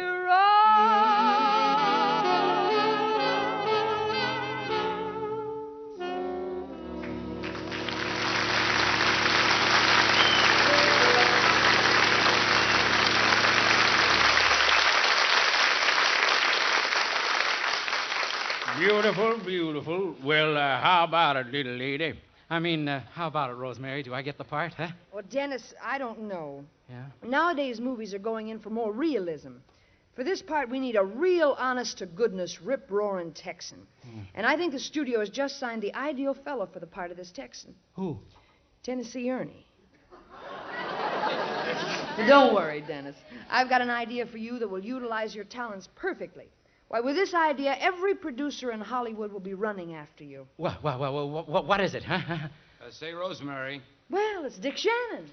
Beautiful, beautiful. Well, how about it, little lady? How about it, Rosemary? Do I get the part, huh? Well, Dennis, I don't know. Yeah? Nowadays, movies are going in for more realism. For this part, we need a real honest-to-goodness, rip-roaring Texan. And I think the studio has just signed the ideal fellow for the part of this Texan. Who? Tennessee Ernie. Don't worry, Dennis. I've got an idea for you that will utilize your talents perfectly. Why, with this idea, every producer in Hollywood will be running after you. What is it, huh? Say, Rosemary. Well, it's Dick Shannon.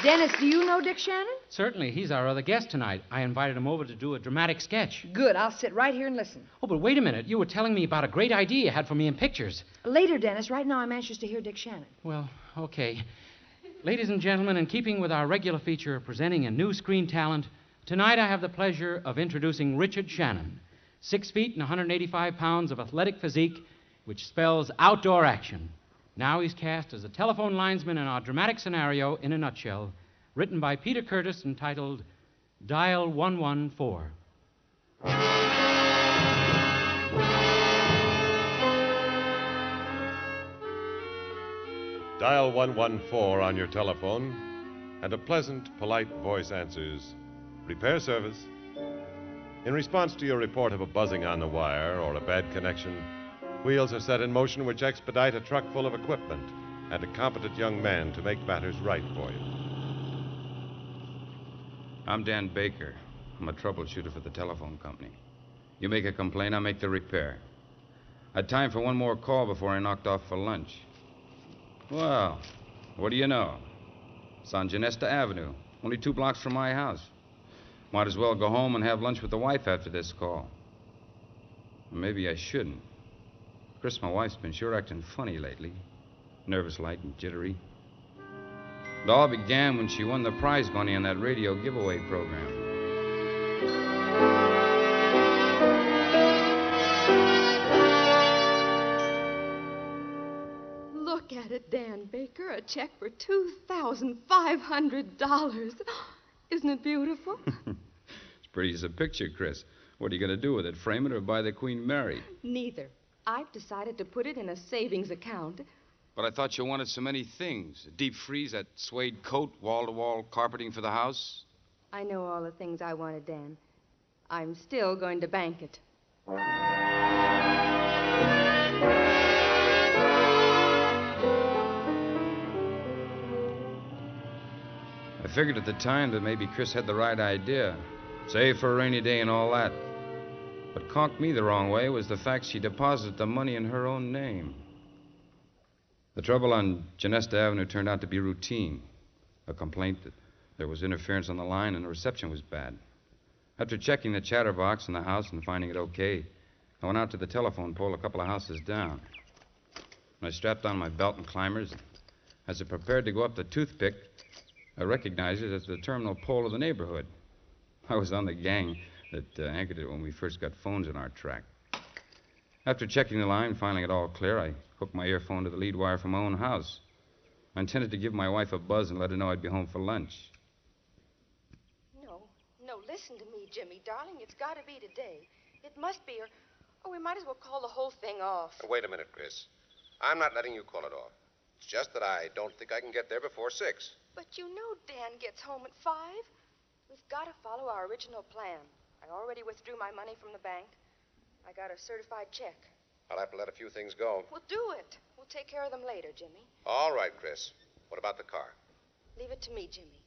Dennis, do you know Dick Shannon? Certainly. He's our other guest tonight. I invited him over to do a dramatic sketch. Good. I'll sit right here and listen. Oh, but wait a minute. You were telling me about a great idea you had for me in pictures. Later, Dennis. Right now, I'm anxious to hear Dick Shannon. Well, okay. Ladies and gentlemen, in keeping with our regular feature of presenting a new screen talent, tonight I have the pleasure of introducing Richard Shannon, 6 feet and 185 pounds of athletic physique, which spells outdoor action. Now he's cast as a telephone linesman in our dramatic scenario in a nutshell, written by Peter Curtis, entitled Dial 114. Dial 114 on your telephone, and a pleasant, polite voice answers, Repair service. In response to your report of a buzzing on the wire or a bad connection, wheels are set in motion which expedite a truck full of equipment and a competent young man to make matters right for you. I'm Dan Baker. I'm a troubleshooter for the telephone company. You make a complaint, I make the repair. I had time for one more call before I knocked off for lunch. Well, what do you know? It's on Genesta Avenue, only 2 blocks from my house. Might as well go home and have lunch with the wife after this call. Or maybe I shouldn't. Chris, my wife's been sure acting funny lately. Nervous-like and jittery. It all began when she won the prize money on that radio giveaway program. Look at it, Dan Baker. A check for $2,500. Isn't it beautiful? It's pretty as a picture, Chris. What are you going to do with it? Frame it or buy the Queen Mary? Neither. I've decided to put it in a savings account. But I thought you wanted so many things. A deep freeze, that suede coat, wall-to-wall carpeting for the house. I know all the things I wanted, Dan. I'm still going to bank it. I figured at the time that maybe Chris had the right idea. Save for a rainy day and all that. What conked me the wrong way was the fact she deposited the money in her own name. The trouble on Genesta Avenue turned out to be routine. A complaint that there was interference on the line and the reception was bad. After checking the chatterbox in the house and finding it okay, I went out to the telephone pole a couple of houses down. When I strapped on my belt and climbers, as I prepared to go up the toothpick, I recognized it as the terminal pole of the neighborhood. I was on the gang that anchored it when we first got phones in our track. After checking the line and finding it all clear, I hooked my earphone to the lead wire from my own house. I intended to give my wife a buzz and let her know I'd be home for lunch. No, listen to me, Jimmy, darling. It's got to be today. It must be, or we might as well call the whole thing off. Wait a minute, Chris. I'm not letting you call it off. It's just that I don't think I can get there before 6. But you know Dan gets home at 5. We've got to follow our original plan. I already withdrew my money from the bank. I got a certified check. I'll have to let a few things go. Well, do it. We'll take care of them later, Jimmy. All right, Chris. What about the car? Leave it to me, Jimmy.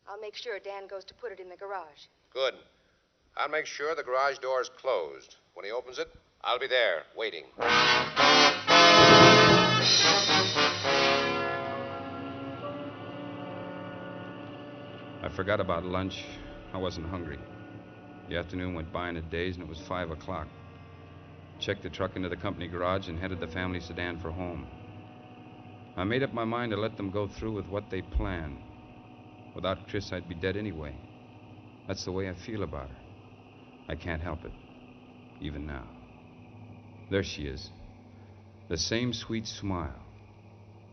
I'll make sure Dan goes to put it in the garage. Good. I'll make sure the garage door is closed. When he opens it, I'll be there, waiting. I forgot about lunch. I wasn't hungry. The afternoon went by in a daze, and it was 5 o'clock. Checked the truck into the company garage and headed the family sedan for home. I made up my mind to let them go through with what they planned. Without Chris, I'd be dead anyway. That's the way I feel about her. I can't help it, even now. There she is. The same sweet smile.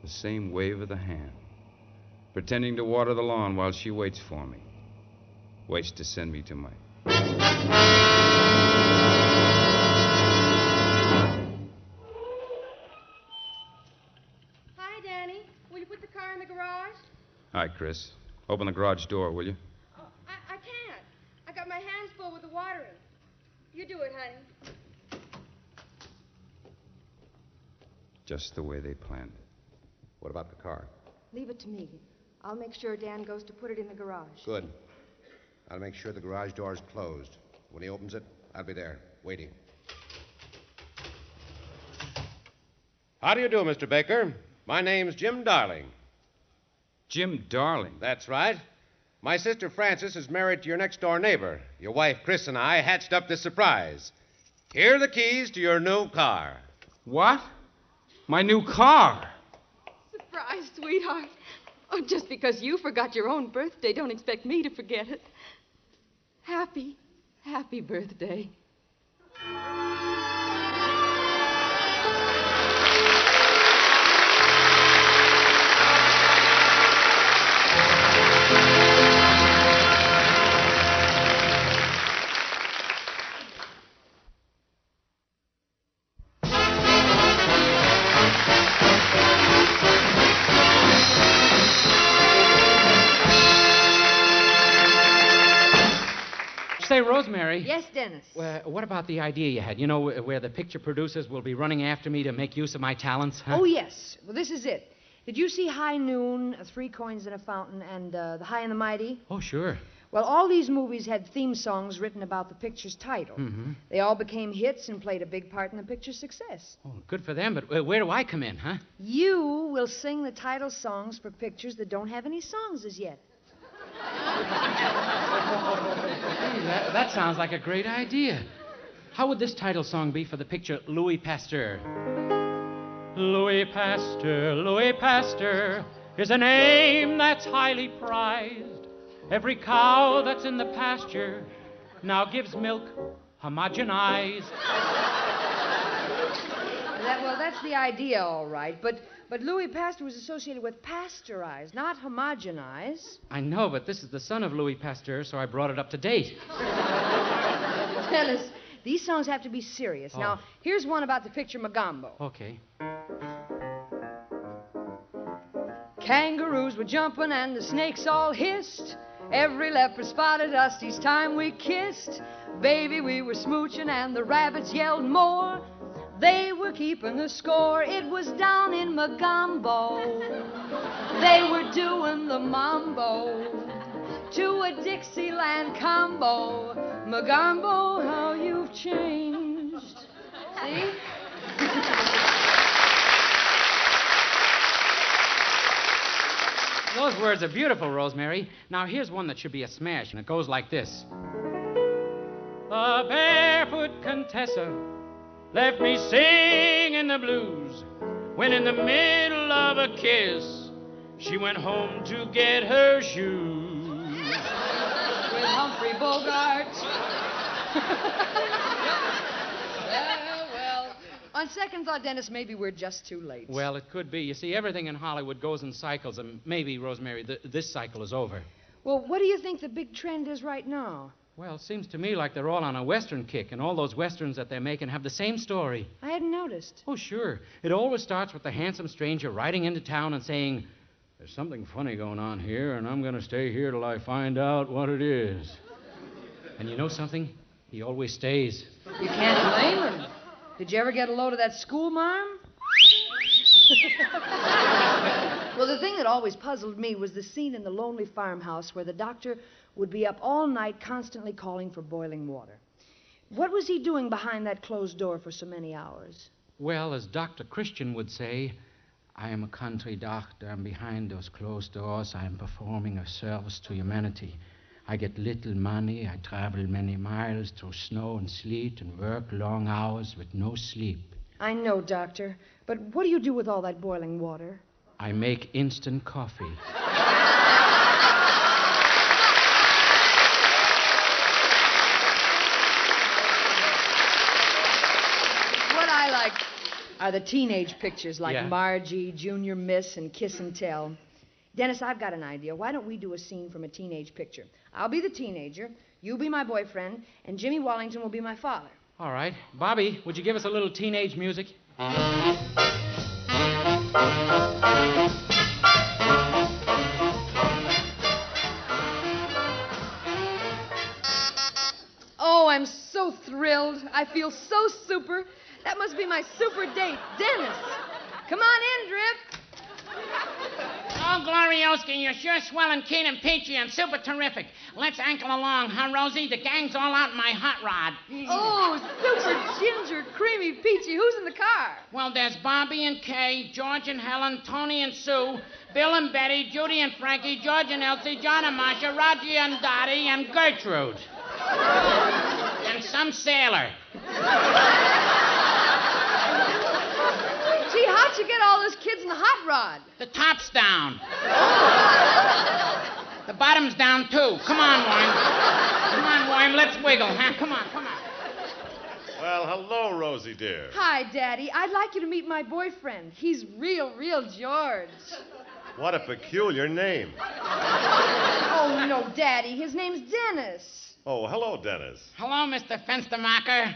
The same wave of the hand. Pretending to water the lawn while she waits for me. Waits to send me to my... Hi, Danny. Will you put the car in the garage? Hi, Chris. Open the garage door, will you? Oh, I can't. I got my hands full with the watering. You do it, honey. Just the way they planned it. What about the car? Leave it to me. I'll make sure Dan goes to put it in the garage. Good. I'll make sure the garage door is closed. When he opens it, I'll be there, waiting. How do you do, Mr. Baker? My name's Jim Darling. Jim Darling? That's right. My sister Frances is married to your next-door neighbor. Your wife, Chris, and I hatched up this surprise. Here are the keys to your new car. What? My new car? Surprise, sweetheart. Oh, just because you forgot your own birthday, don't expect me to forget it. Happy birthday. Say, Rosemary. Yes, Denis. What about the idea you had? You know, where the picture producers will be running after me to make use of my talents? Huh? Oh, yes. Well, this is it. Did you see High Noon, 3 Coins in a Fountain, and The High and the Mighty? Oh, sure. Well, all these movies had theme songs written about the picture's title. Mm-hmm. They all became hits and played a big part in the picture's success. Oh, good for them, but where do I come in, huh? You will sing the title songs for pictures that don't have any songs as yet. Hey, that sounds like a great idea. How would this title song be for the picture Louis Pasteur? Louis Pasteur is a name that's highly prized. Every cow that's in the pasture now gives milk homogenized. Well, that's the idea, all right. But Louis Pasteur was associated with pasteurized, not homogenized. I know, but this is the son of Louis Pasteur, so I brought it up to date. Dennis, these songs have to be serious. Oh. Now, here's one about the picture Magambo. Okay. Kangaroos were jumping and the snakes all hissed. Every leopard spotted us each time we kissed. Baby, we were smooching and the rabbits yelled more. They were keeping the score. It was down in Magambo. They were doing the mambo to a Dixieland combo. Magambo, how you've changed. See? Those words are beautiful, Rosemary. Now, here's one that should be a smash, and it goes like this. The barefoot Contessa left me singing the blues when in the middle of a kiss, she went home to get her shoes. With Humphrey Bogart. Well, on second thought, Dennis, maybe we're just too late. Well, it could be. You see, everything in Hollywood goes in cycles, and maybe, Rosemary, this cycle is over. Well, what do you think the big trend is right now? Well, it seems to me like they're all on a Western kick, and all those Westerns that they're making have the same story. I hadn't noticed. Oh, sure. It always starts with the handsome stranger riding into town and saying, "There's something funny going on here, and I'm going to stay here till I find out what it is." And you know something? He always stays. You can't blame him. Did you ever get a load of that school marm? Well, the thing that always puzzled me was the scene in the lonely farmhouse where the doctor would be up all night constantly calling for boiling water. What was he doing behind that closed door for so many hours? Well, as Dr. Christian would say, I am a country doctor, and behind those closed doors I am performing a service to humanity. I get little money, I travel many miles through snow and sleet and work long hours with no sleep. I know, Doctor, but what do you do with all that boiling water? I make instant coffee. What I like are the teenage pictures like Yeah. Margie, Junior Miss, and Kiss and Tell. Dennis, I've got an idea. Why don't we do a scene from a teenage picture? I'll be the teenager, you'll be my boyfriend, and Jimmy Wallington will be my father. All right. Bobby, would you give us a little teenage music? Oh, I'm so thrilled. I feel so super. That must be my super date, Denis. Come on in, Drip. Oh, Glorioski, you're sure swell and keen and peachy and super terrific. Let's ankle along, huh, Rosie? The gang's all out in my hot rod. Oh, super ginger, creamy, peachy. Who's in the car? Well, there's Bobby and Kay, George and Helen, Tony and Sue, Bill and Betty, Judy and Frankie, George and Elsie, John and Marcia, Roger and Dottie, and Gertrude. And some sailor. Gee, how'd you get all those kids in the hot rod? The top's down. The bottom's down, too. Come on, Worm. Come on, Worm, let's wiggle, huh? Come on, come on. Well, hello, Rosie, dear. Hi, Daddy. I'd like you to meet my boyfriend. He's real George. What a peculiar name. Oh, no, Daddy. His name's Denis. Oh, hello, Dennis. Hello, Mr. Fenstermacher.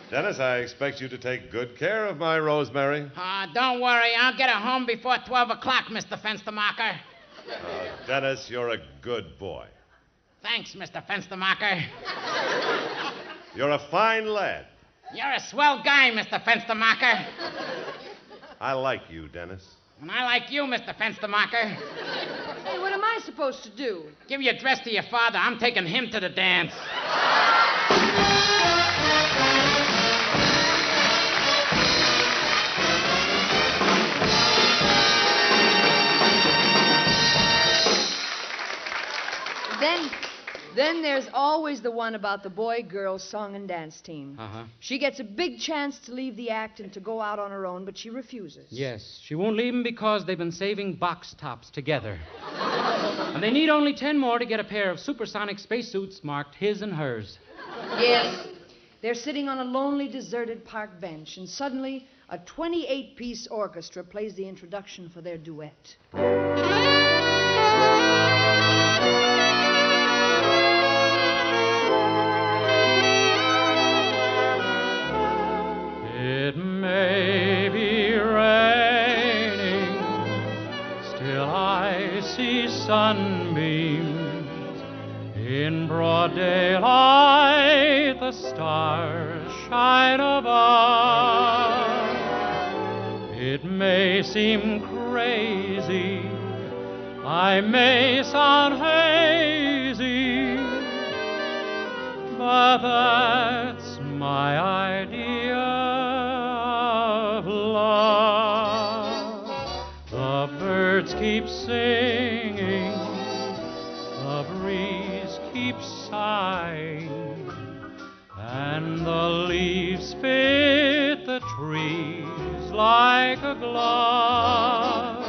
Dennis, I expect you to take good care of my Rosemary. Don't worry. I'll get her home before 12 o'clock, Mr. Fenstermacher. Dennis, you're a good boy. Thanks, Mr. Fenstermacher. You're a fine lad. You're a swell guy, Mr. Fenstermacher. I like you, Dennis. And I like you, Mr. Fenstermacher. Hey, what am I supposed to do? Give your dress to your father. I'm taking him to the dance. Then there's always the one about the boy-girl song and dance team. Uh-huh. She gets a big chance to leave the act and to go out on her own, but she refuses. Yes, she won't leave him because they've been saving box tops together. And they need only 10 more to get a pair of supersonic spacesuits marked his and hers. Yes. They're sitting on a lonely, deserted park bench, and suddenly a 28-piece orchestra plays the introduction for their duet. It may be raining, still I see sunbeams. In broad daylight, the stars shine above. It may seem crazy, I may sound hazy, but that's my idea of love. The birds keep singing, the breeze keeps sighing, and the leaves fit the trees like a glove.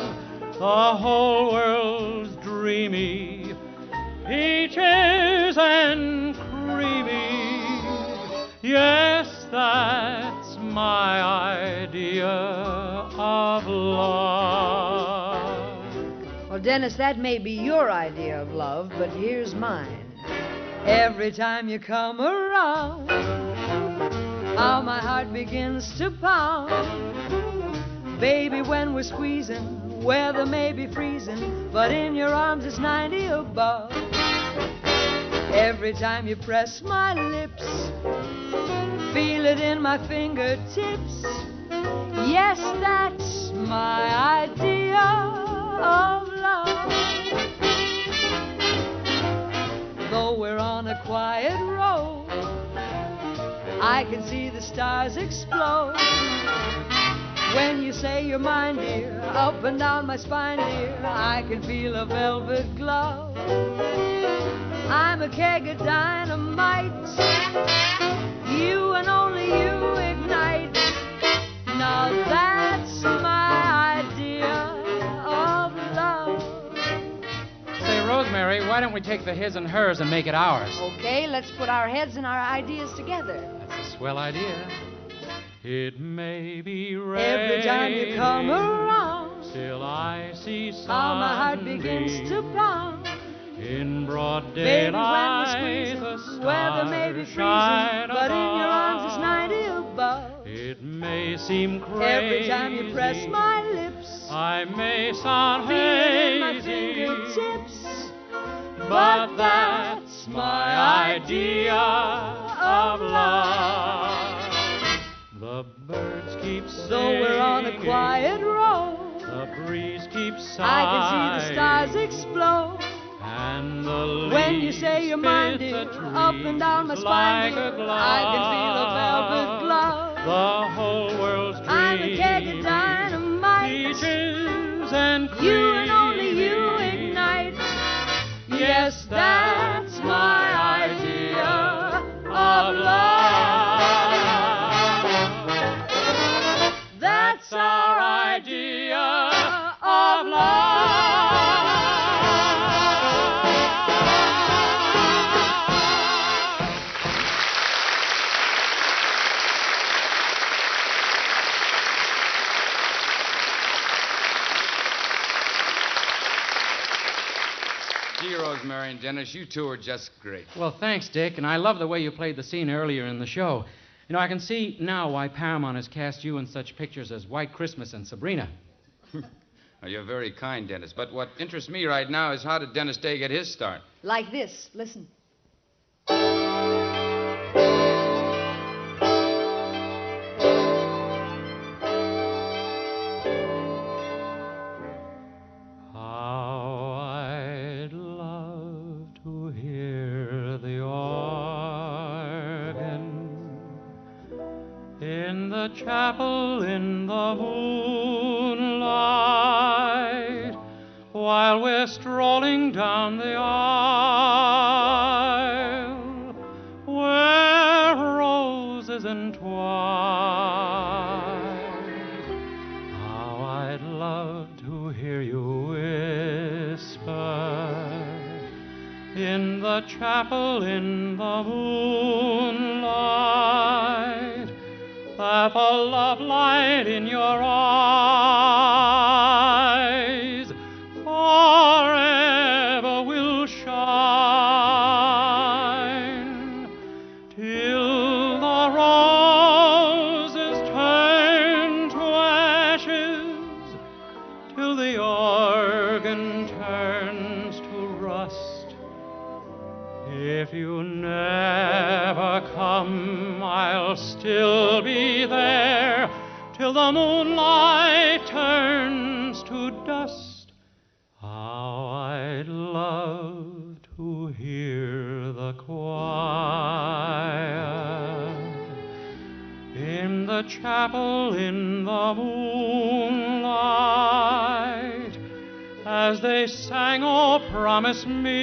The whole world's dreamy, peaches and creamy. Yes, that's my idea of love. Well, Dennis, that may be your idea of love, but here's mine. Every time you come around, how my heart begins to pound. Baby, when we're squeezing, weather may be freezing, but in your arms it's 90 above. Every time you press my lips, feel it in my fingertips. Yes, that's my idea of love. Though we're on a quiet road, I can see the stars explode. When you say you're mine, dear, up and down my spine, dear, I can feel a velvet glove. I'm a keg of dynamite, you and only you ignite. Now that's my idea of love. Say, Rosemary, why don't we take the his and hers and make it ours? Okay, let's put our heads and our ideas together. That's a swell idea. It may be raining, Every time you come around, still I see sunbeams. how my heart begins to pound. In broad Baby, when daylight, we're the squeezing, weather may be stars freezing, but in your arms it's shine 90 above. It may seem crazy. Every time you press my lips, I may sound feel it in my hazy, fingertips. but that's my idea of love. The birds keep singing, Though we're on a quiet road, the breeze keeps sighing, I can see the stars explode. and the leaves When you say you're mine, fit dear, the up and down my trees spine, like a dear, glove. I can feel a velvet glove. The whole world's I'm a keg of dreamy, dynamite, peaches and cream. you and only you ignite. Yes, that's my idea of love. That's our idea of love. Gee, Rosemary and Dennis, you two are just great. Well, thanks, Dick, and I love the way you played the scene earlier in the show. You know, I can see now why Paramount has cast you in such pictures as White Christmas and Sabrina. Oh, you're very kind, Dennis. But what interests me right now is how did Dennis Day get his start? Like this, listen. How I'd love to hear the organ in the chapel in the moonlight while we're strolling down the aisle where roses entwine. How I'd love to hear you whisper in the chapel in the moonlight that the love light in your eyes forever will shine till the roses turn to ashes, till the organ turns to rust. If you never come, I'll still be there till the moonlight turns to dust. How I'd love to hear the choir in the chapel in the moonlight as they sang, "Oh, promise me,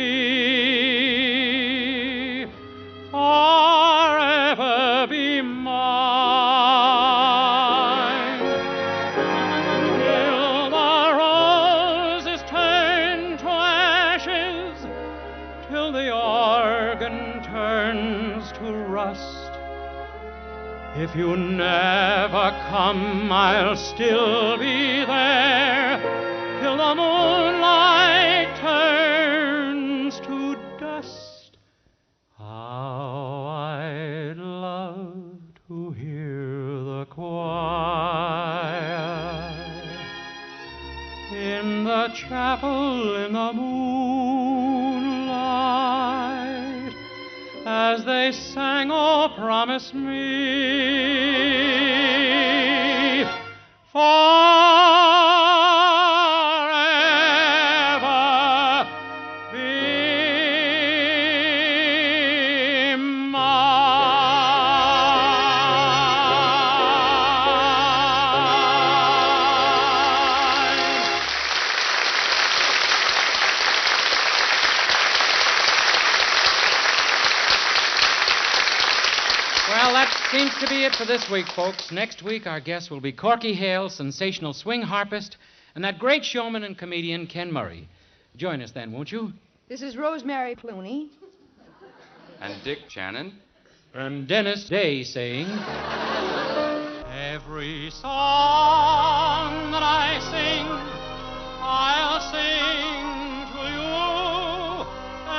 forever be mine, till the roses turn to ashes, till the organ turns to rust. If you never come, I'll still be there, till the moonlight turns to dust. How I'd love to hear the choir in the chapel in the moonlight, as they sang, "Oh, promise me, forever be mine." Well, that seems to be it for this week, folks. Next week, our guest will be Corky Hale, sensational swing harpist, and that great showman and comedian, Ken Murray. Join us then, won't you? This is Rosemary Clooney. And Dick Shannon. And Dennis Day saying, "Every song that I sing, I'll sing to you,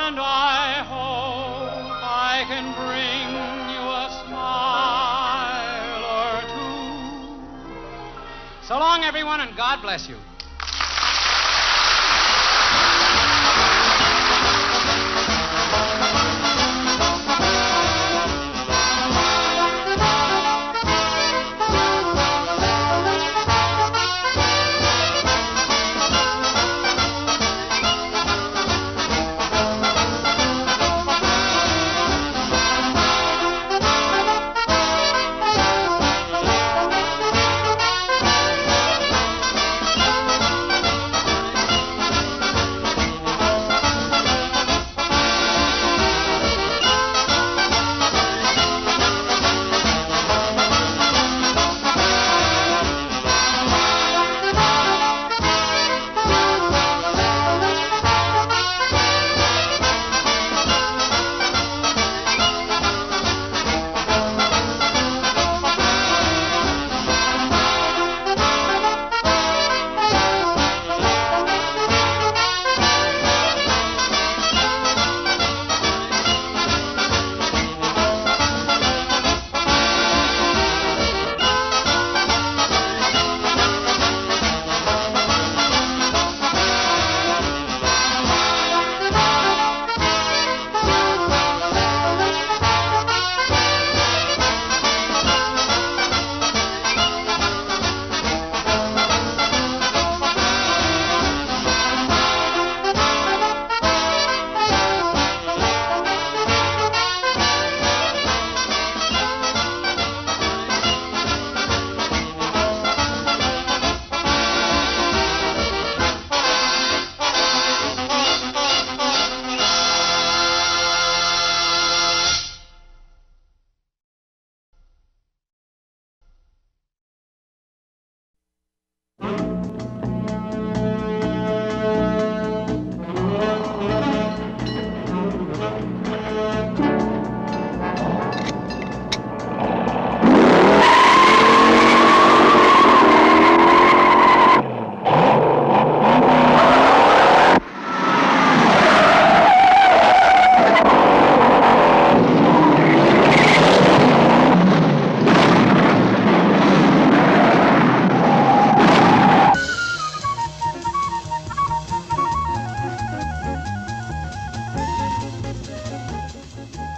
and I hope I can bring you a smile or two." So long, everyone, and God bless you.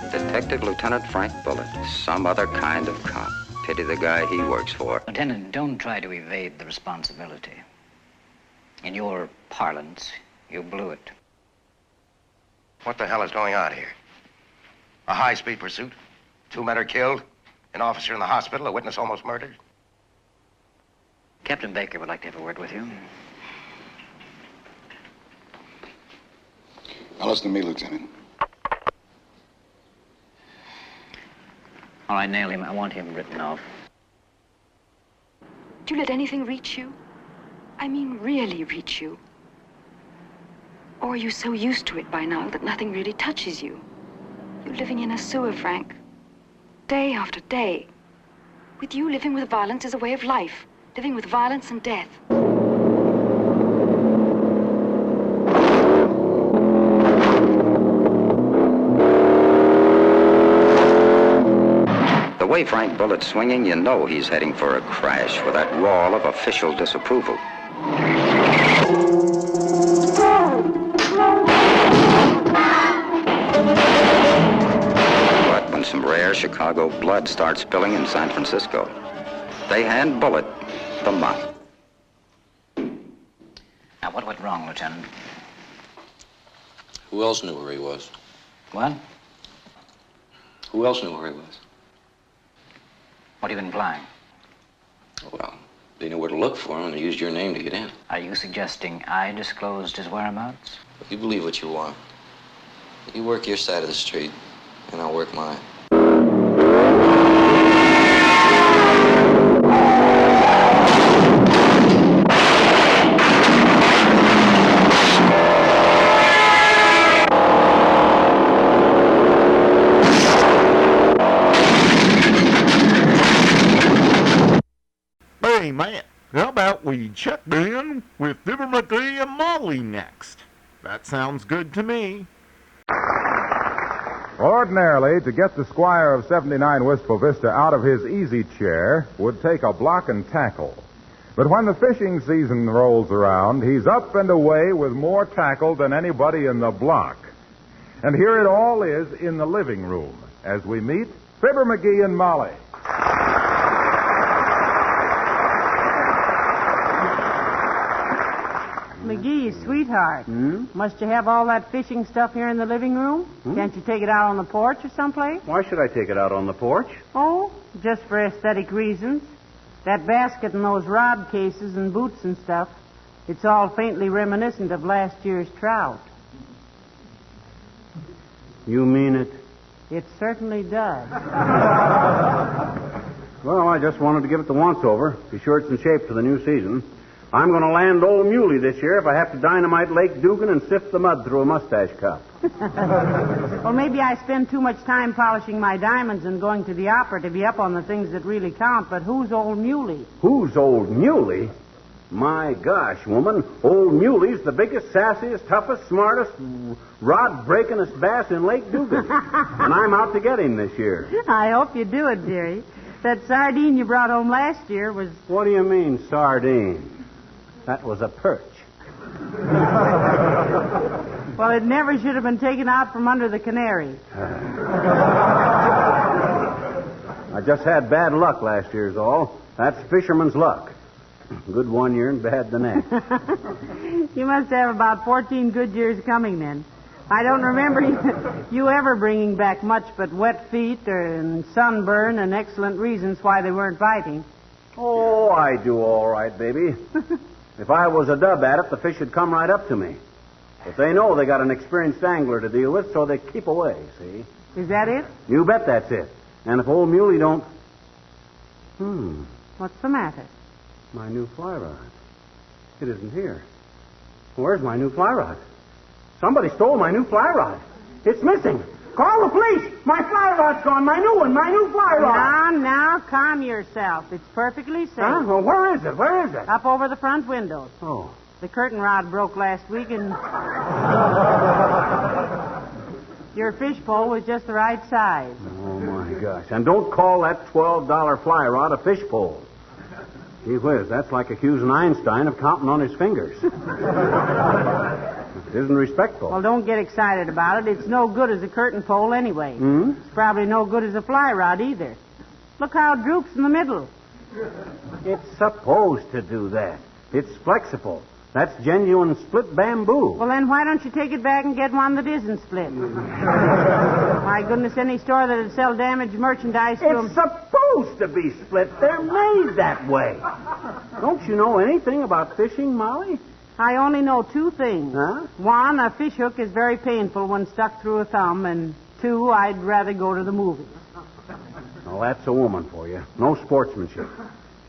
Detective Lieutenant Frank Bullitt, some other kind of cop. Pity the guy he works for. Lieutenant, don't try to evade the responsibility. In your parlance, you blew it. What the hell is going on here? A high-speed pursuit? 2 men are killed? An officer in the hospital? A witness almost murdered? Captain Baker would like to have a word with you. Now listen to me, Lieutenant. All right, nail him. I want him written off. Do you let anything reach you? I mean, really reach you? Or are you so used to it by now that nothing really touches you? You're living in a sewer, Frank. Day after day. With you, living with violence is a way of life. Living with violence and death. The way Frank Bullet's swinging, you know he's heading for a crash with that wall of official disapproval. But when some rare Chicago blood starts spilling in San Francisco, they hand Bullet the mop. Now, what went wrong, Lieutenant? Who else knew where he was? What? Who else knew where he was? What have you been implying? Well, they knew where to look for him, and they used your name to get in. Are you suggesting I disclosed his whereabouts? You believe what you want. You work your side of the street, and I'll work mine. Hey, man, how about we check in with Fibber, Magee, and Molly next? That sounds good to me. Ordinarily, to get the Squire of 79 Wistful Vista out of his easy chair would take a block and tackle. But when the fishing season rolls around, he's up and away with more tackle than anybody in the block. And here it all is in the living room as we meet Fibber, Magee, and Molly. McGee, sweetheart, must you have all that fishing stuff here in the living room? Can't you take it out on the porch or someplace? Why should I take it out on the porch? Oh, just for aesthetic reasons. That basket and those rod cases and boots and stuff, it's all faintly reminiscent of last year's trout. You mean it? It certainly does. Well, I just wanted to give it the once-over. Be sure it's in shape for the new season. I'm going to land Old Muley this year if I have to dynamite Lake Dugan and sift the mud through a mustache cup. Well, maybe I spend too much time polishing my diamonds and going to the opera to be up on the things that really count, but who's Old Muley? Who's Old Muley? My gosh, woman, Old Muley's the biggest, sassiest, toughest, smartest, rod-breakingest bass in Lake Dugan. And I'm out to get him this year. I hope you do it, dearie. That sardine you brought home last year was... What do you mean, sardine? That was a perch. Well, it never should have been taken out from under the canary. I just had bad luck last year's all. That's fisherman's luck. Good one year and bad the next. You must have about 14 good years coming then. I don't remember you ever bringing back much but wet feet and sunburn and excellent reasons why they weren't biting. Oh, I do all right, baby. If I was a dub at it, the fish would come right up to me. But they know they got an experienced angler to deal with, so they keep away, see? Is that it? You bet that's it. And if Old Muley don't... What's the matter? My new fly rod. It isn't here. Where's my new fly rod? Somebody stole my new fly rod. It's missing. Call the police. My fly rod's gone. My new one. My new fly rod. Now, calm yourself. It's perfectly safe. Huh? Well, where is it? Where is it? Up over the front windows. Oh. The curtain rod broke last week and... Your fishpole was just the right size. Oh, my gosh. And don't call that $12 fly rod a fishpole. Gee whiz, that's like accusing Einstein of counting on his fingers. It isn't respectful. Well, don't get excited about it. It's no good as a curtain pole anyway. It's probably no good as a fly rod either. Look how it droops in the middle. It's supposed to do that. It's flexible. That's genuine split bamboo. Well, then why don't you take it back and get one that isn't split? My goodness, any store that'd sell damaged merchandise to It's supposed to be split. They're made that way. Don't you know anything about fishing, Molly? I only know two things. Huh? One, a fish hook is very painful when stuck through a thumb, and two, I'd rather go to the movies. Well, that's a woman for you. No sportsmanship.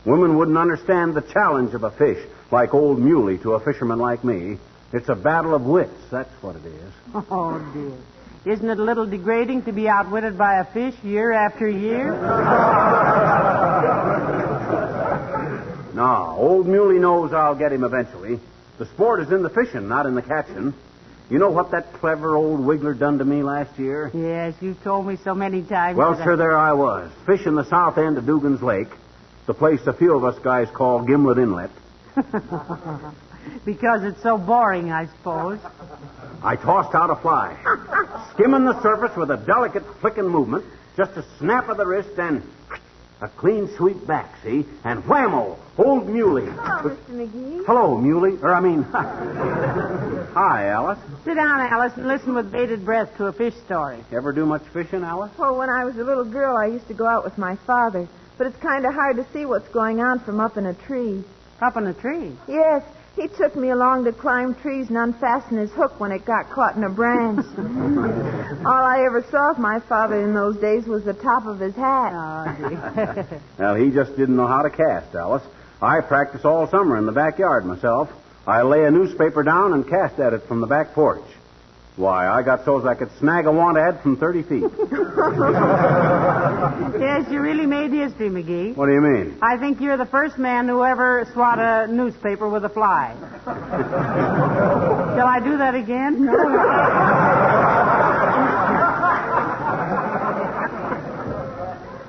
Women wouldn't understand the challenge of a fish like old Muley to a fisherman like me. It's a battle of wits, that's what it is. Oh, dear. Isn't it a little degrading to be outwitted by a fish year after year? No, old Muley knows I'll get him eventually. The sport is in the fishing, not in the catching. You know what that clever old wiggler done to me last year? Yes, you've told me so many times. Well, that sir, there I was, fishing the south end of Dugan's Lake, the place a few of us guys call Gimlet Inlet. Because it's so boring, I suppose. I tossed out a fly, skimming the surface with a delicate flicking movement, just a snap of the wrist and a clean sweep back, see? And whammo, old Muley. Hello, Mr. McGee. Hello, Muley. Hi, Alice. Sit down, Alice, and listen with bated breath to a fish story. Ever do much fishing, Alice? Well, when I was a little girl, I used to go out with my father. But it's kind of hard to see what's going on from up in a tree. Up in a tree? Yes. He took me along to climb trees and unfasten his hook when it got caught in a branch. All I ever saw of my father in those days was the top of his hat. Oh, dear. Well, he just didn't know how to cast, Alice. I practice all summer in the backyard myself. I lay a newspaper down and cast at it from the back porch. Why, I got so's I could snag a want ad from 30 feet. Yes, you really made history, McGee. What do you mean? I think you're the first man who ever swat a newspaper with a fly. Shall I do that again? No.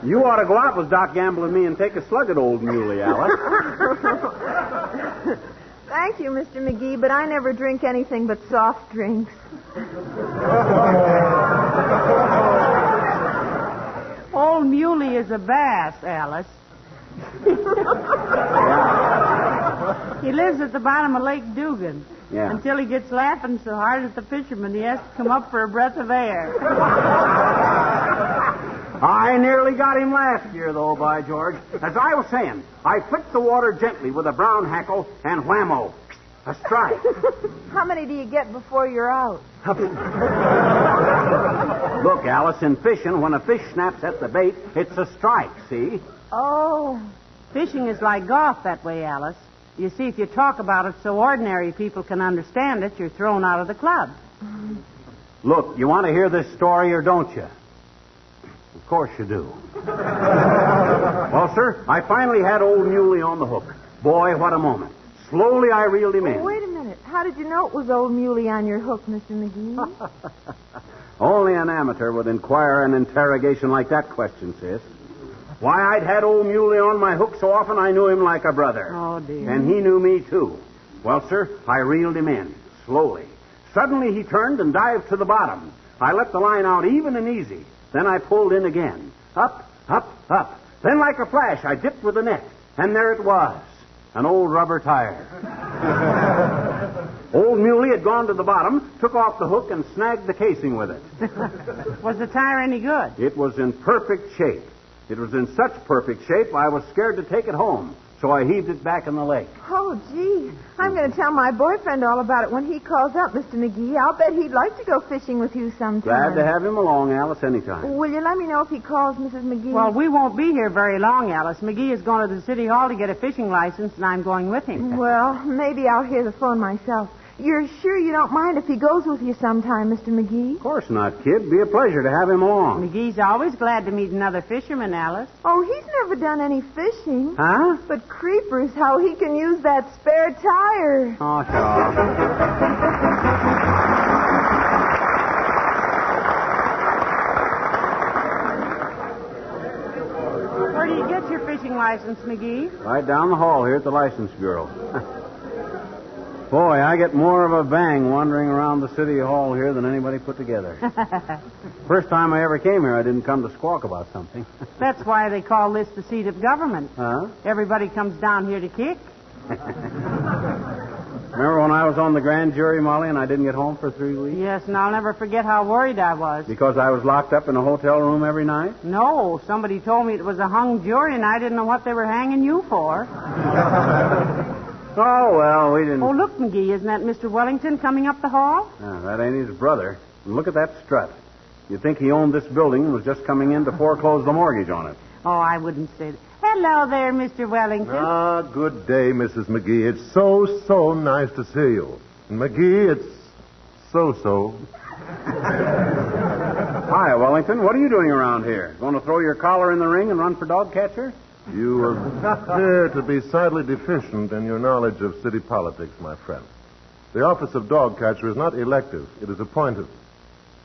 You ought to go out with Doc Gamble and me and take a slug at old Muley, Alice. Thank you, Mr. McGee, but I never drink anything but soft drinks. Old Muley is a bass, Alice. He lives at the bottom of Lake Dugan. Yeah. Until he gets laughing so hard at the fishermen, he has to come up for a breath of air. I nearly got him last year, though, by George. As I was saying, I flicked the water gently with a brown hackle, and whammo, a strike. How many do you get before you're out? Look, Alice, in fishing, when a fish snaps at the bait, it's a strike, see? Oh, fishing is like golf that way, Alice. You see, if you talk about it so ordinary people can understand it, you're thrown out of the club. Look, you want to hear this story or don't you? Of course you do. Well, sir, I finally had old Muley on the hook. Boy, what a moment. Slowly I reeled him in. Oh, wait a minute. How did you know it was old Muley on your hook, Mr. McGee? Only an amateur would inquire an interrogation like that question, sis. Why, I'd had old Muley on my hook so often I knew him like a brother. Oh, dear. And he knew me, too. Well, sir, I reeled him in, slowly. Suddenly he turned and dived to the bottom. I let the line out even and easy. Then I pulled in again. Up, up, up. Then like a flash, I dipped with the net. And there it was. An old rubber tire. Old Muley had gone to the bottom, took off the hook, and snagged the casing with it. Was the tire any good? It was in perfect shape. It was in such perfect shape, I was scared to take it home. So I heaved it back in the lake. Oh, gee. I'm going to tell my boyfriend all about it when he calls up, Mr. McGee. I'll bet he'd like to go fishing with you sometime. Glad to have him along, Alice, anytime. Will you let me know if he calls, Mrs. McGee? Well, we won't be here very long, Alice. McGee is going to the city hall to get a fishing license, and I'm going with him. Well, maybe I'll hear the phone myself. You're sure you don't mind if he goes with you sometime, Mr. McGee? Of course not, kid. Be a pleasure to have him along. McGee's always glad to meet another fisherman, Alice. Oh, he's never done any fishing. Huh? But creepers, how he can use that spare tire. Oh, sure. Where do you get your fishing license, McGee? Right down the hall here at the License Bureau. Boy, I get more of a bang wandering around the city hall here than anybody put together. First time I ever came here, I didn't come to squawk about something. That's why they call this the seat of government. Huh? Everybody comes down here to kick. Remember when I was on the grand jury, Molly, and I didn't get home for 3 weeks? Yes, and I'll never forget how worried I was. Because I was locked up in a hotel room every night? No, somebody told me it was a hung jury, and I didn't know what they were hanging you for. Oh, well, we didn't... Oh, look, McGee, isn't that Mr. Wellington coming up the hall? That ain't his brother. And look at that strut. You'd think he owned this building and was just coming in to foreclose the mortgage on it. Oh, I wouldn't say that. Hello there, Mr. Wellington. Ah, good day, Mrs. McGee. It's so nice to see you. And McGee, it's so. Hi, Wellington. What are you doing around here? Going to throw your collar in the ring and run for dog catcher? You appear to be sadly deficient in your knowledge of city politics, my friend. The office of dog catcher is not elective. It is appointed.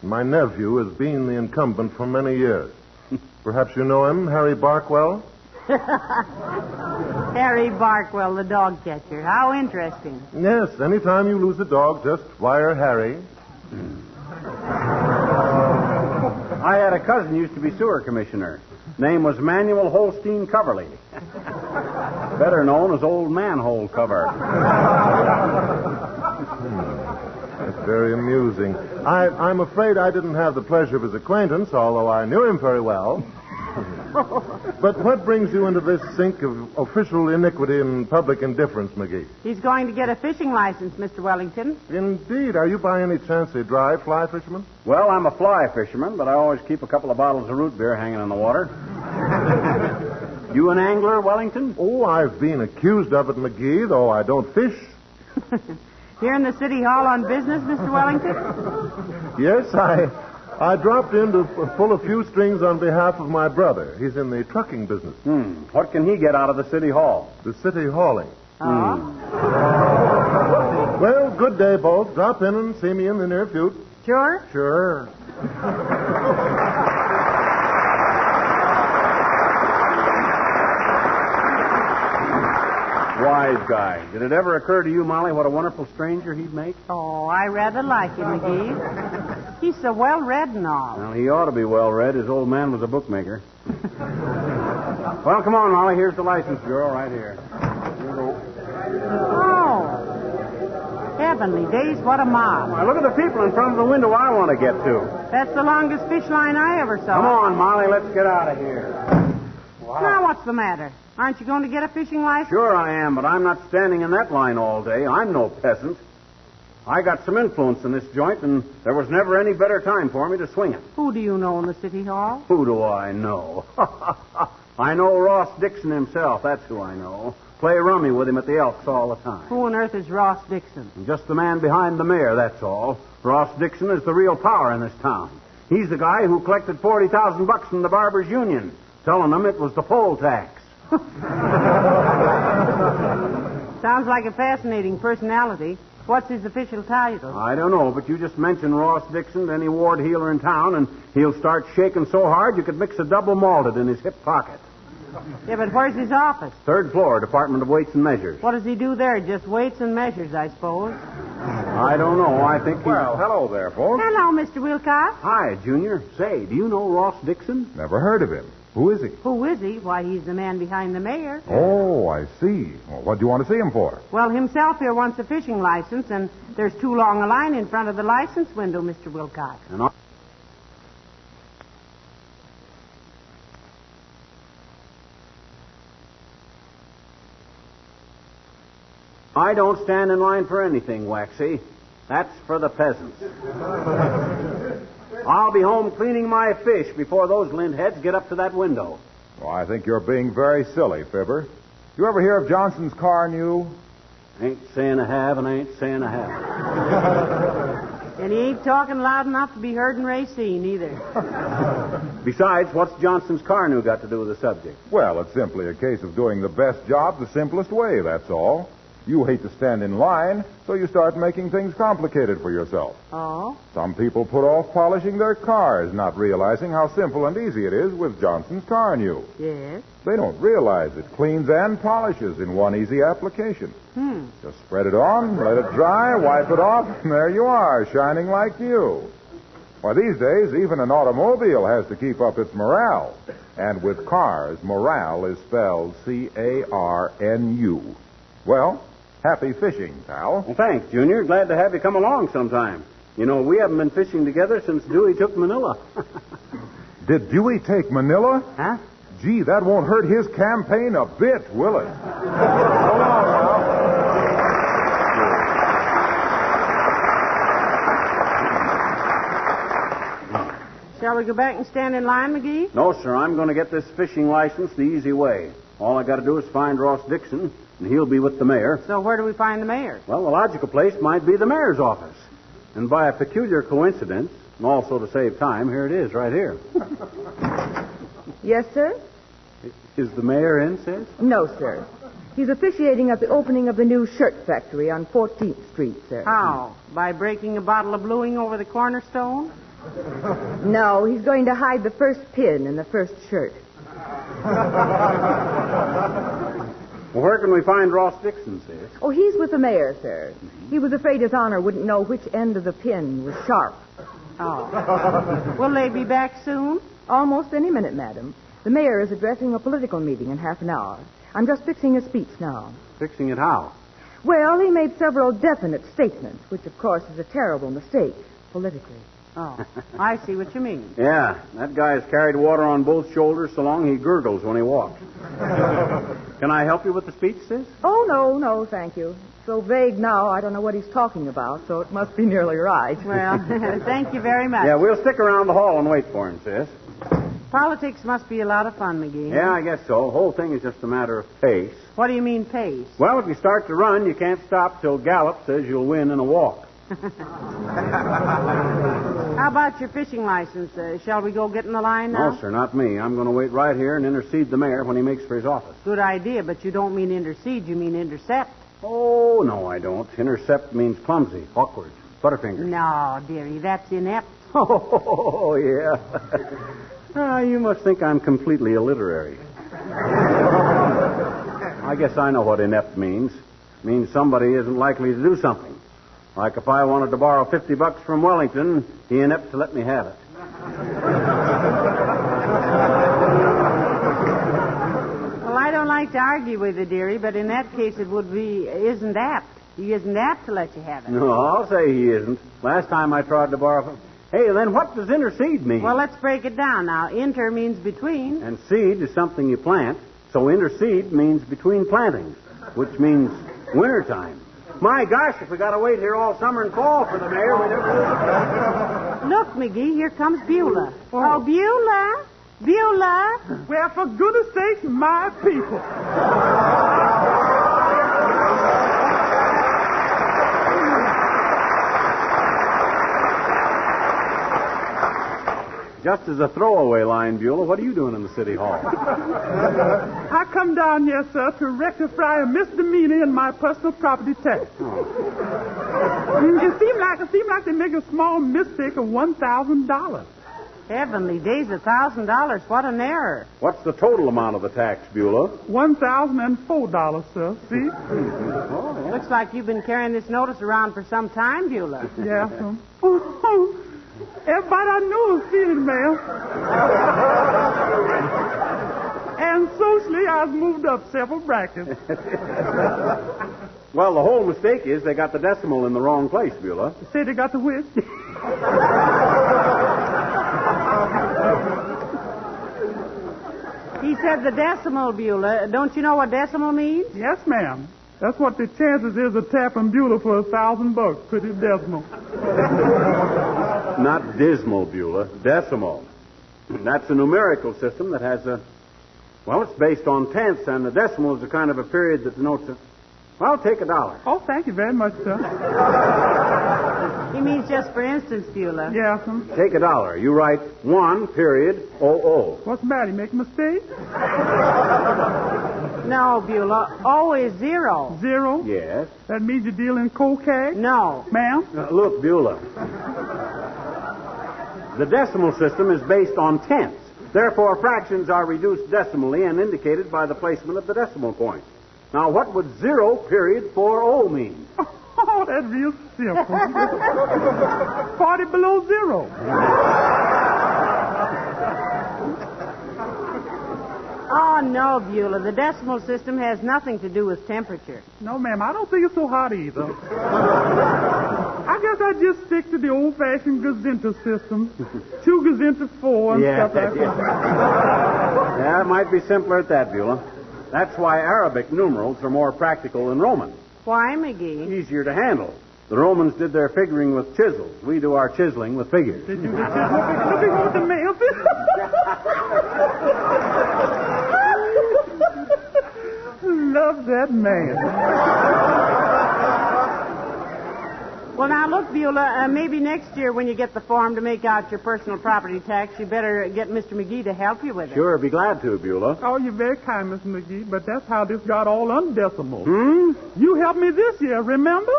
My nephew has been the incumbent for many years. Perhaps you know him, Harry Barkwell? Harry Barkwell, the dog catcher. How interesting. Yes, anytime you lose a dog, just wire Harry. I had a cousin who used to be sewer commissioner. Name was Manuel Holstein Coverly. Better known as Old Manhole Cover. That's very amusing. I'm afraid I didn't have the pleasure of his acquaintance, although I knew him very well. But what brings you into this sink of official iniquity and public indifference, McGee? He's going to get a fishing license, Mr. Wellington. Indeed. Are you by any chance a dry fly fisherman? Well, I'm a fly fisherman, but I always keep a couple of bottles of root beer hanging in the water. You an angler, Wellington? Oh, I've been accused of it, McGee, though I don't fish. Here in the city hall on business, Mr. Wellington? Yes, I dropped in to pull a few strings on behalf of my brother. He's in the trucking business. What can he get out of the city hall? The city hauling. Oh? Well, good day, both. Drop in and see me in the near future. Sure? Sure. Wise guy. Did it ever occur to you, Molly, what a wonderful stranger he'd make? Oh, I rather like him, McGee. He's so well-read and all. Well, he ought to be well-read. His old man was a bookmaker. Well, come on, Molly. Here's the license bureau right here. Oh. Heavenly days, what a mob. Why, look at the people in front of the window I want to get to. That's the longest fish line I ever saw. Come on, Molly. Let's get out of here. Wow. Now, what's the matter? Aren't you going to get a fishing license? Sure I am, but I'm not standing in that line all day. I'm no peasant. I got some influence in this joint, and there was never any better time for me to swing it. Who do you know in the city hall? Who do I know? I know Ross Dixon himself. That's who I know. Play rummy with him at the Elks all the time. Who on earth is Ross Dixon? Just the man behind the mayor, that's all. Ross Dixon is the real power in this town. He's the guy who collected $40,000 from the Barbers' Union, telling them it was the poll tax. Sounds like a fascinating personality. What's his official title? I don't know, but you just mention Ross Dixon to any ward heeler in town, and he'll start shaking so hard you could mix a double malted in his hip pocket. Yeah, but where's his office? 3rd floor, Department of Weights and Measures. What does he do there? Just weights and measures, I suppose. I don't know. I think he... Well, hello there, folks. Hello, Mr. Wilcox. Hi, Junior. Say, do you know Ross Dixon? Never heard of him. Who is he? Who is he? Why, he's the man behind the mayor. Oh, I see. Well, what do you want to see him for? Well, himself here wants a fishing license, and there's too long a line in front of the license window, Mr. Wilcox. And I don't stand in line for anything, Waxy. That's for the peasants. I'll be home cleaning my fish before those lint-heads get up to that window. Well, I think you're being very silly, Fibber. You ever hear of Johnson's Car New? Ain't saying I have, and I ain't saying I haven't. And he ain't talking loud enough to be heard in Racine, either. Besides, what's Johnson's Car New got to do with the subject? Well, it's simply a case of doing the best job the simplest way, that's all. You hate to stand in line, so you start making things complicated for yourself. Oh? Some people put off polishing their cars, not realizing how simple and easy it is with Johnson's Car New. Yes? They don't realize it cleans and polishes in one easy application. Just spread it on, let it dry, wipe it off, and there you are, shining like new. Why, these days, even an automobile has to keep up its morale. And with cars, morale is spelled C-A-R-N-U. Well, happy fishing, pal. Well, thanks, Junior. Glad to have you come along sometime. You know, we haven't been fishing together since Dewey took Manila. Did Dewey take Manila? Huh? Gee, that won't hurt his campaign a bit, will it? So long, pal. Shall we go back and stand in line, Magee? No, sir. I'm going to get this fishing license the easy way. All I got to do is find Ross Dixon, and he'll be with the mayor. So where do we find the mayor? Well, the logical place might be the mayor's office. And by a peculiar coincidence, and also to save time, here it is, right here. Yes, sir? Is the mayor in, sis? No, sir. He's officiating at the opening of the new shirt factory on 14th Street, sir. How? By breaking a bottle of bluing over the cornerstone? No, he's going to hide the first pin in the first shirt. Well, where can we find Ross Dixon, sis? Oh, he's with the mayor, sir. He was afraid His Honor wouldn't know which end of the pin was sharp. Oh. Will they be back soon? Almost any minute, madam. The mayor is addressing a political meeting in half an hour. I'm just fixing his speech now. Fixing it how? Well, he made several definite statements, which, of course, is a terrible mistake, politically. Oh, I see what you mean. Yeah, that guy has carried water on both shoulders so long he gurgles when he walks. Can I help you with the speech, sis? Oh, no, thank you. So vague now, I don't know what he's talking about, so it must be nearly right. Well, thank you very much. Yeah, we'll stick around the hall and wait for him, sis. Politics must be a lot of fun, Magee. Yeah, I guess so. The whole thing is just a matter of pace. What do you mean, pace? Well, if you start to run, you can't stop till Gallup says you'll win in a walk. How about your fishing license? Shall we go get in the line now? No, sir, not me. I'm going to wait right here and intercede the mayor when he makes for his office. Good idea, but you don't mean intercede, you mean intercept. Oh, no, I don't. Intercept means clumsy, awkward, butterfingers. No, dearie, that's inept. Oh, yeah. You must think I'm completely illiterate. I guess I know what inept means. It means somebody isn't likely to do something. Like if I wanted to borrow $50 from Wellington, he inept to let me have it. Well, I don't like to argue with you, dearie, but in that case it would be isn't apt. He isn't apt to let you have it. No, I'll say he isn't. Last time I tried to borrow from... Hey, then what does intercede mean? Well, let's break it down now. Inter means between. And seed is something you plant, so intercede means between plantings, which means wintertime. My gosh, if we got to wait here all summer and fall for the mayor, we never... Look, Magee, here comes Beulah. Oh, Beulah! Beulah! Well, for goodness sakes, my people. Just as a throwaway line, Beulah, what are you doing in the city hall? I come down here, sir, to rectify a misdemeanor in my personal property tax. It seemed like they make a small mistake of $1,000. Heavenly days, $1,000. What an error. What's the total amount of the tax, Beulah? $1,004, sir. See? Oh, looks like you've been carrying this notice around for some time, Beulah. Yeah, sir. Everybody I knew was feeling, ma'am. And socially, I've moved up several brackets. Well, the whole mistake is they got the decimal in the wrong place, Beulah. Say they got the which? He said the decimal, Beulah. Don't you know what decimal means? Yes, ma'am. That's what the chances is of tapping Beulah for $1,000. Pretty decimal. Not dismal, Beulah. Decimal. That's a numerical system that has a... Well, it's based on tenths, and the decimal is a kind of a period that denotes a... Well, take $1. Oh, thank you very much, sir. He means just for instance, Beulah. Yeah, sir. Take $1. You write 1.00. What's the matter? You make a mistake? No, Beulah. O is 0. 0? Yes. That means you deal in cocaine? No. Ma'am? Look, Beulah. The decimal system is based on tenths. Therefore, fractions are reduced decimally and indicated by the placement of the decimal point. Now, what would 0.40 mean? Oh, that's real simple. 40 below 0. Oh, no, Beulah. The decimal system has nothing to do with temperature. No, ma'am. I don't think it's so hot either. I guess I just stick to the old-fashioned Gazinta system. 2 Gazinta 4 and stuff like that. Yeah, it might be simpler at that, Beulah. That's why Arabic numerals are more practical than Roman. Why, Magee? Easier to handle. The Romans did their figuring with chisels. We do our chiseling with figures. Did you the chisel? Let me go with the mail. Love that man. Well, now, look, Beulah, maybe next year when you get the form to make out your personal property tax, you better get Mr. Magee to help you with it. Sure, be glad to, Beulah. Oh, you're very kind, Miss Magee, but that's how this got all undecimal. You helped me this year, remember?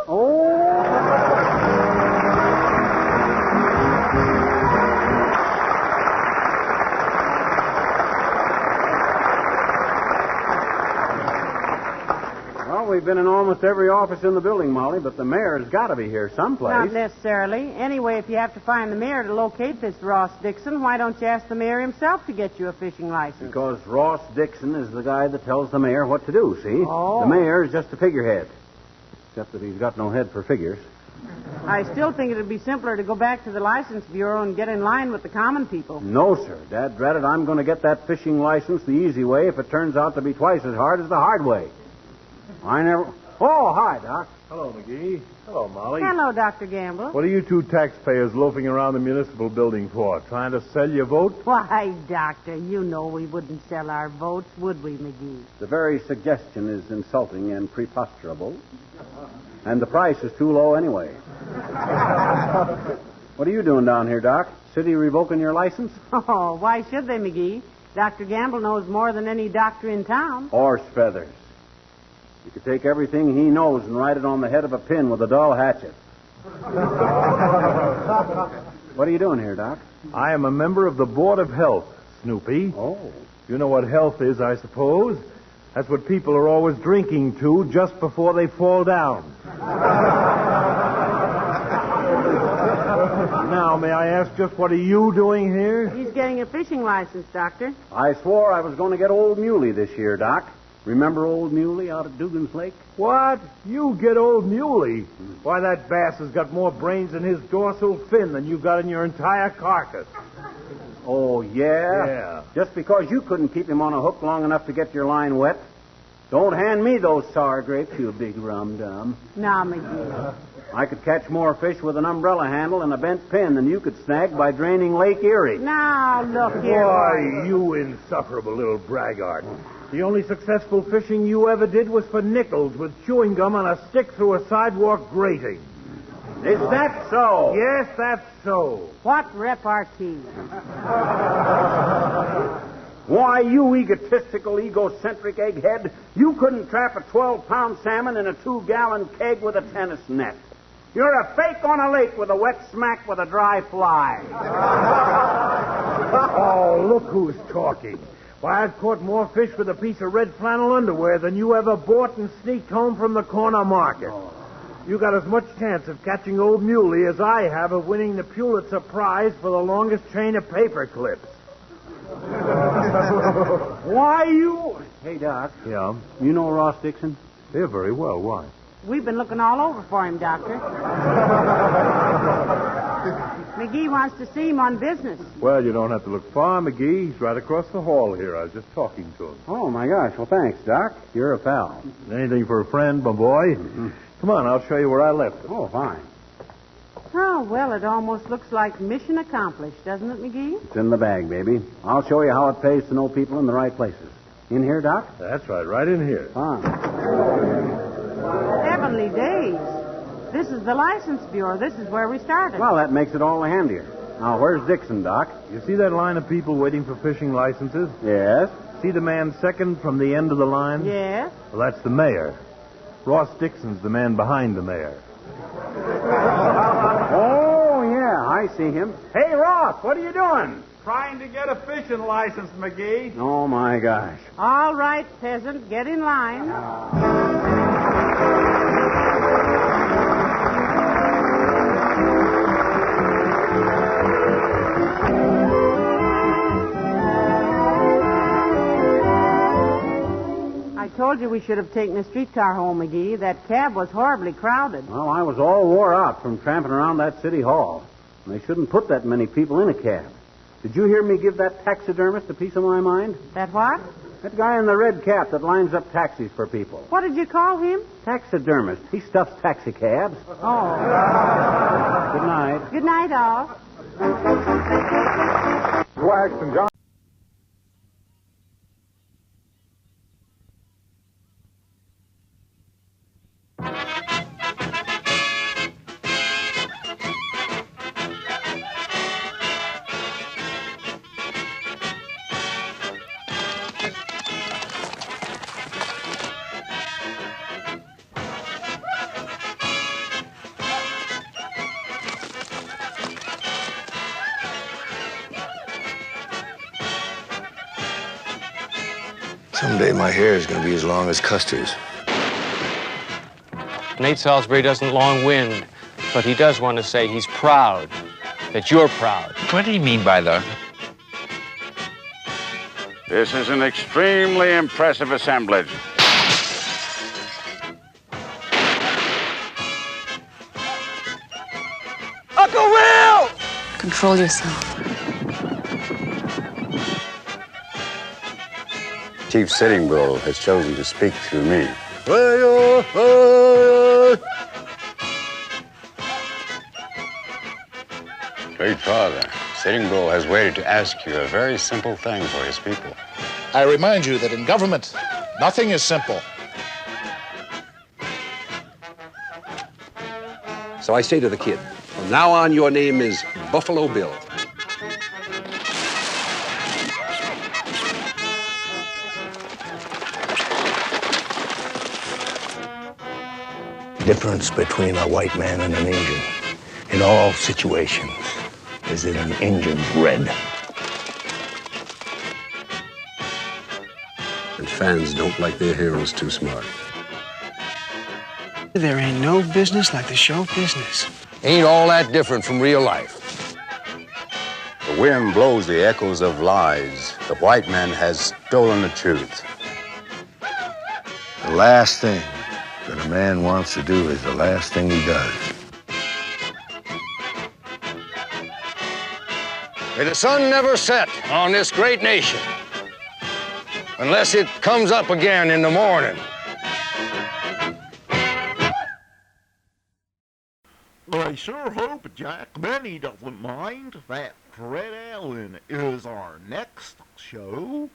Well, we've been in almost every office in the building, Molly, but the mayor's got to be here someplace. Not necessarily. Anyway, if you have to find the mayor to locate this Ross Dixon, why don't you ask the mayor himself to get you a fishing license? Because Ross Dixon is the guy that tells the mayor what to do, see? Oh. The mayor is just a figurehead. Except that he's got no head for figures. I still think it would be simpler to go back to the license bureau and get in line with the common people. No, sir. Dad drat it, I'm going to get that fishing license the easy way if it turns out to be twice as hard as the hard way. I never... Oh, hi, Doc. Hello, Magee. Hello, Molly. Hello, Dr. Gamble. What are you two taxpayers loafing around the municipal building for? Trying to sell your vote? Why, Doctor, you know we wouldn't sell our votes, would we, Magee? The very suggestion is insulting and preposterable. And the price is too low anyway. What are you doing down here, Doc? City revoking your license? Oh, why should they, Magee? Dr. Gamble knows more than any doctor in town. Horse feathers. You could take everything he knows and write it on the head of a pin with a dull hatchet. What are you doing here, Doc? I am a member of the Board of Health, Snoopy. Oh. You know what health is, I suppose. That's what people are always drinking to just before they fall down. Now, may I ask just what are you doing here? He's getting a fishing license, Doctor. I swore I was going to get Old Muley this year, Doc. Remember Old Muley out at Dugan's Lake? What? You get Old Muley? Why, that bass has got more brains in his dorsal fin than you've got in your entire carcass. Oh, yeah? Yeah. Just because you couldn't keep him on a hook long enough to get your line wet. Don't hand me those sour grapes, you big rum-dum. Now, Magee. I could catch more fish with an umbrella handle and a bent pin than you could snag by draining Lake Erie. Now, look here. Why, you insufferable little braggart. The only successful fishing you ever did was for nickels with chewing gum on a stick through a sidewalk grating. Is that so? Yes, that's so. What repartee? Why, you egotistical, egocentric egghead, you couldn't trap a 12-pound salmon in a 2-gallon keg with a tennis net. You're a fake on a lake with a wet smack with a dry fly. Oh, look who's talking. Why, I've caught more fish with a piece of red flannel underwear than you ever bought and sneaked home from the corner market. You got as much chance of catching Old Muley as I have of winning the Pulitzer Prize for the longest chain of paper clips. Why, you... Hey, Doc. Yeah? You know Ross Dixon? Yeah, very well. Why? We've been looking all over for him, Doctor. Magee wants to see him on business. Well, you don't have to look far, Magee. He's right across the hall here. I was just talking to him. Oh, my gosh. Well, thanks, Doc. You're a pal. Anything for a friend, my boy? Mm-hmm. Come on, I'll show you where I left him. Oh, fine. Oh, well, it almost looks like mission accomplished, doesn't it, Magee? It's in the bag, baby. I'll show you how it pays to know people in the right places. In here, Doc? That's right in here. Fine. Heavenly days. This is the license bureau. This is where we started. Well, that makes it all the handier. Now, where's Dixon, Doc? You see that line of people waiting for fishing licenses? Yes. See the man second from the end of the line? Yes. Well, that's the mayor. Ross Dixon's the man behind the mayor. Oh, yeah, I see him. Hey, Ross, what are you doing? Trying to get a fishing license, Magee. Oh, my gosh. All right, peasant, get in line. I told you we should have taken a streetcar home, Magee. That cab was horribly crowded. Well, I was all wore out from tramping around that city hall. And they shouldn't put that many people in a cab. Did you hear me give that taxidermist a piece of my mind? That what? That guy in the red cap that lines up taxis for people. What did you call him? Taxidermist. He stuffs taxicabs. Oh. Good night. Good night, all. Wax and John. Someday my hair is going to be as long as Custer's. Nate Salisbury doesn't long wind, but he does want to say he's proud, that you're proud. What do you mean by that? This is an extremely impressive assemblage. Uncle Will! Control yourself. Chief Sitting Bull has chosen to speak through me. Great Father, Sitting Bull has waited to ask you a very simple thing for his people. I remind you that in government, nothing is simple. So I say to the kid, from now on, your name is Buffalo Bill. Difference between a white man and an Indian in all situations is that an Indian's red. And fans don't like their heroes too smart. There ain't no business like the show business. Ain't all that different from real life. The wind blows the echoes of lies. The white man has stolen the truth. The last thing that a man wants to do is the last thing he does. May the sun never set on this great nation unless it comes up again in the morning. I sure hope Jack Benny doesn't mind that Fred Allen is our next show.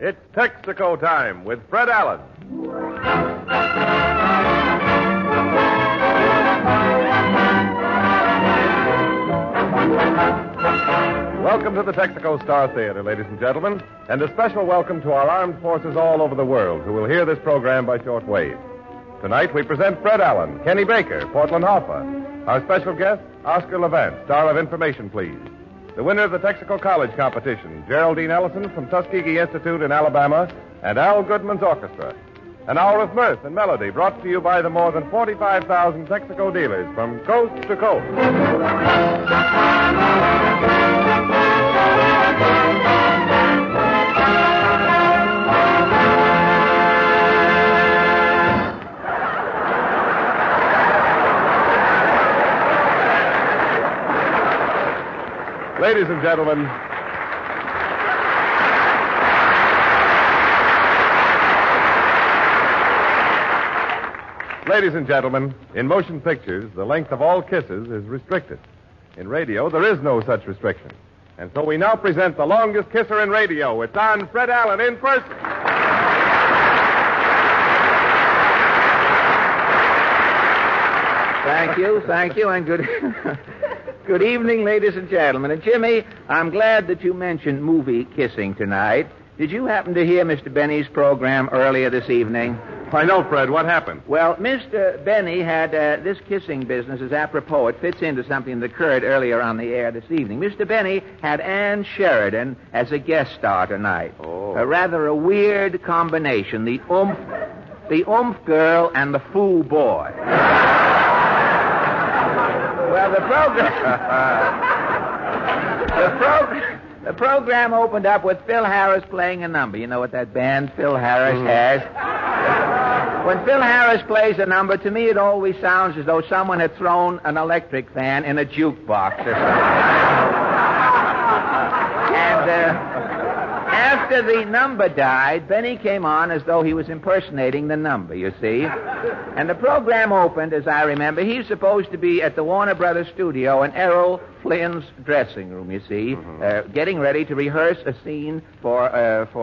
It's Texaco time with Fred Allen. Welcome to the Texaco Star Theater, ladies and gentlemen, and a special welcome to our armed forces all over the world who will hear this program by shortwave. Tonight we present Fred Allen, Kenny Baker, Portland Hoffa. Our special guest, Oscar Levant, star of Information Please. The winner of the Texaco College competition, Geraldine Ellison from Tuskegee Institute in Alabama, and Al Goodman's orchestra. An hour of mirth and melody brought to you by the more than 45,000 Texaco dealers from coast to coast. Ladies and gentlemen, in motion pictures, the length of all kisses is restricted. In radio, there is no such restriction. And so we now present the longest kisser in radio. It's on Fred Allen in person. Thank you, and good evening, ladies and gentlemen. And Jimmy, I'm glad that you mentioned movie kissing tonight. Did you happen to hear Mr. Benny's program earlier this evening? I know, Fred. What happened? Well, Mr. Benny had this kissing business is apropos. It fits into something that occurred earlier on the air this evening. Mr. Benny had Ann Sheridan as a guest star tonight. Oh. Rather a weird combination, the oomph girl and the fool boy. Well, I sure hope Jack Benny doesn't mind that that Fred Allen is our next show. It Texaco time with Fred Allen. The program opened up with Phil Harris playing a number. You know what that band Phil Harris has? When Phil Harris plays a number, to me it always sounds as though someone had thrown an electric fan in a jukebox or something. And after the number died, Benny came on as though he was impersonating the number, you see. And the program opened, as I remember. He's supposed to be at the Warner Brothers studio in Errol Flynn's dressing room, you see, getting ready to rehearse a scene for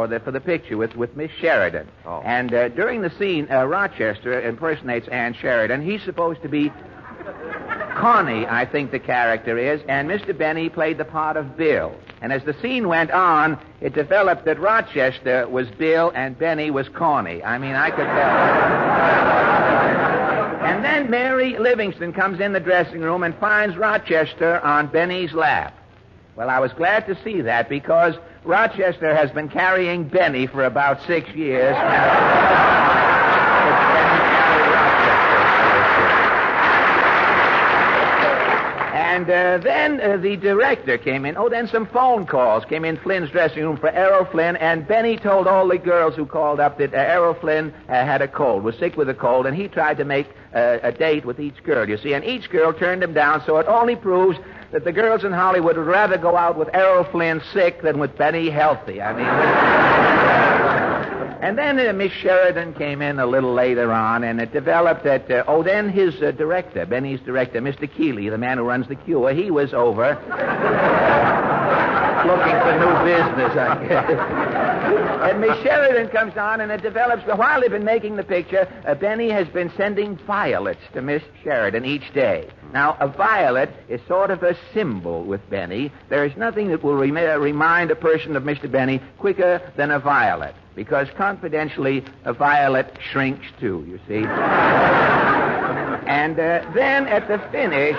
the picture with Miss Sheridan. Oh. And during the scene, Rochester impersonates Ann Sheridan. He's supposed to be Connie, I think the character is, and Mr. Benny played the part of Bill. And as the scene went on, it developed that Rochester was Bill and Benny was Connie. I mean, I could tell. And then Mary Livingston comes in the dressing room and finds Rochester on Benny's lap. Well, I was glad to see that because Rochester has been carrying Benny for about 6 years. And then the director came in. Oh, then some phone calls came in Flynn's dressing room for Errol Flynn, and Benny told all the girls who called up that Errol Flynn had a cold, was sick with a cold, and he tried to make a date with each girl, you see, and each girl turned him down, so it only proves that the girls in Hollywood would rather go out with Errol Flynn sick than with Benny healthy. I mean... And then Miss Sheridan came in a little later on, and it developed that, then his director, Benny's director, Mr. Keeley, the man who runs the Cure, he was over looking for new business, I guess. And Miss Sheridan comes on, and it develops, while they've been making the picture, Benny has been sending violets to Miss Sheridan each day. Now, a violet is sort of a symbol with Benny. There is nothing that will remind a person of Mr. Benny quicker than a violet. Because confidentially, a violet shrinks too, you see. And then at the finish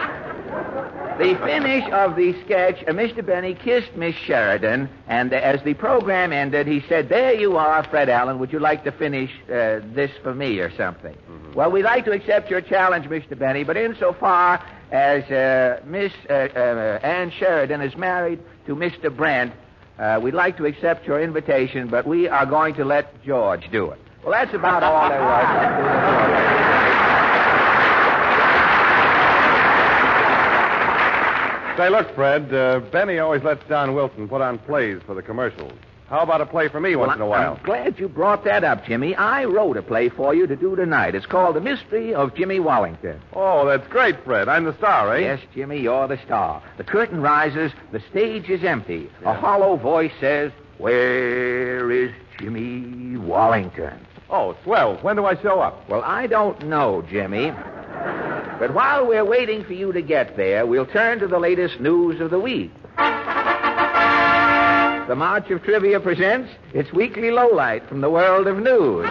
of the sketch, Mr. Benny kissed Miss Sheridan, and as the program ended, he said, "There you are, Fred Allen. Would you like to finish this for me or something?" Mm-hmm. Well, we'd like to accept your challenge, Mr. Benny, but insofar as Miss Ann Sheridan is married to Mr. Brent, we'd like to accept your invitation, but we are going to let George do it. Well, that's about all there was. Say, look, Fred, Benny always lets Don Wilson put on plays for the commercials. How about a play for me once in a while? I'm glad you brought that up, Jimmy. I wrote a play for you to do tonight. It's called The Mystery of Jimmy Wallington. Oh, that's great, Fred. I'm the star, eh? Yes, Jimmy, you're the star. The curtain rises, the stage is empty. Yeah. A hollow voice says, "Where is Jimmy Wallington?" Oh, swell. When do I show up? Well, I don't know, Jimmy. But while we're waiting for you to get there, we'll turn to the latest news of the week. The March of Trivia presents its weekly lowlight from the world of news.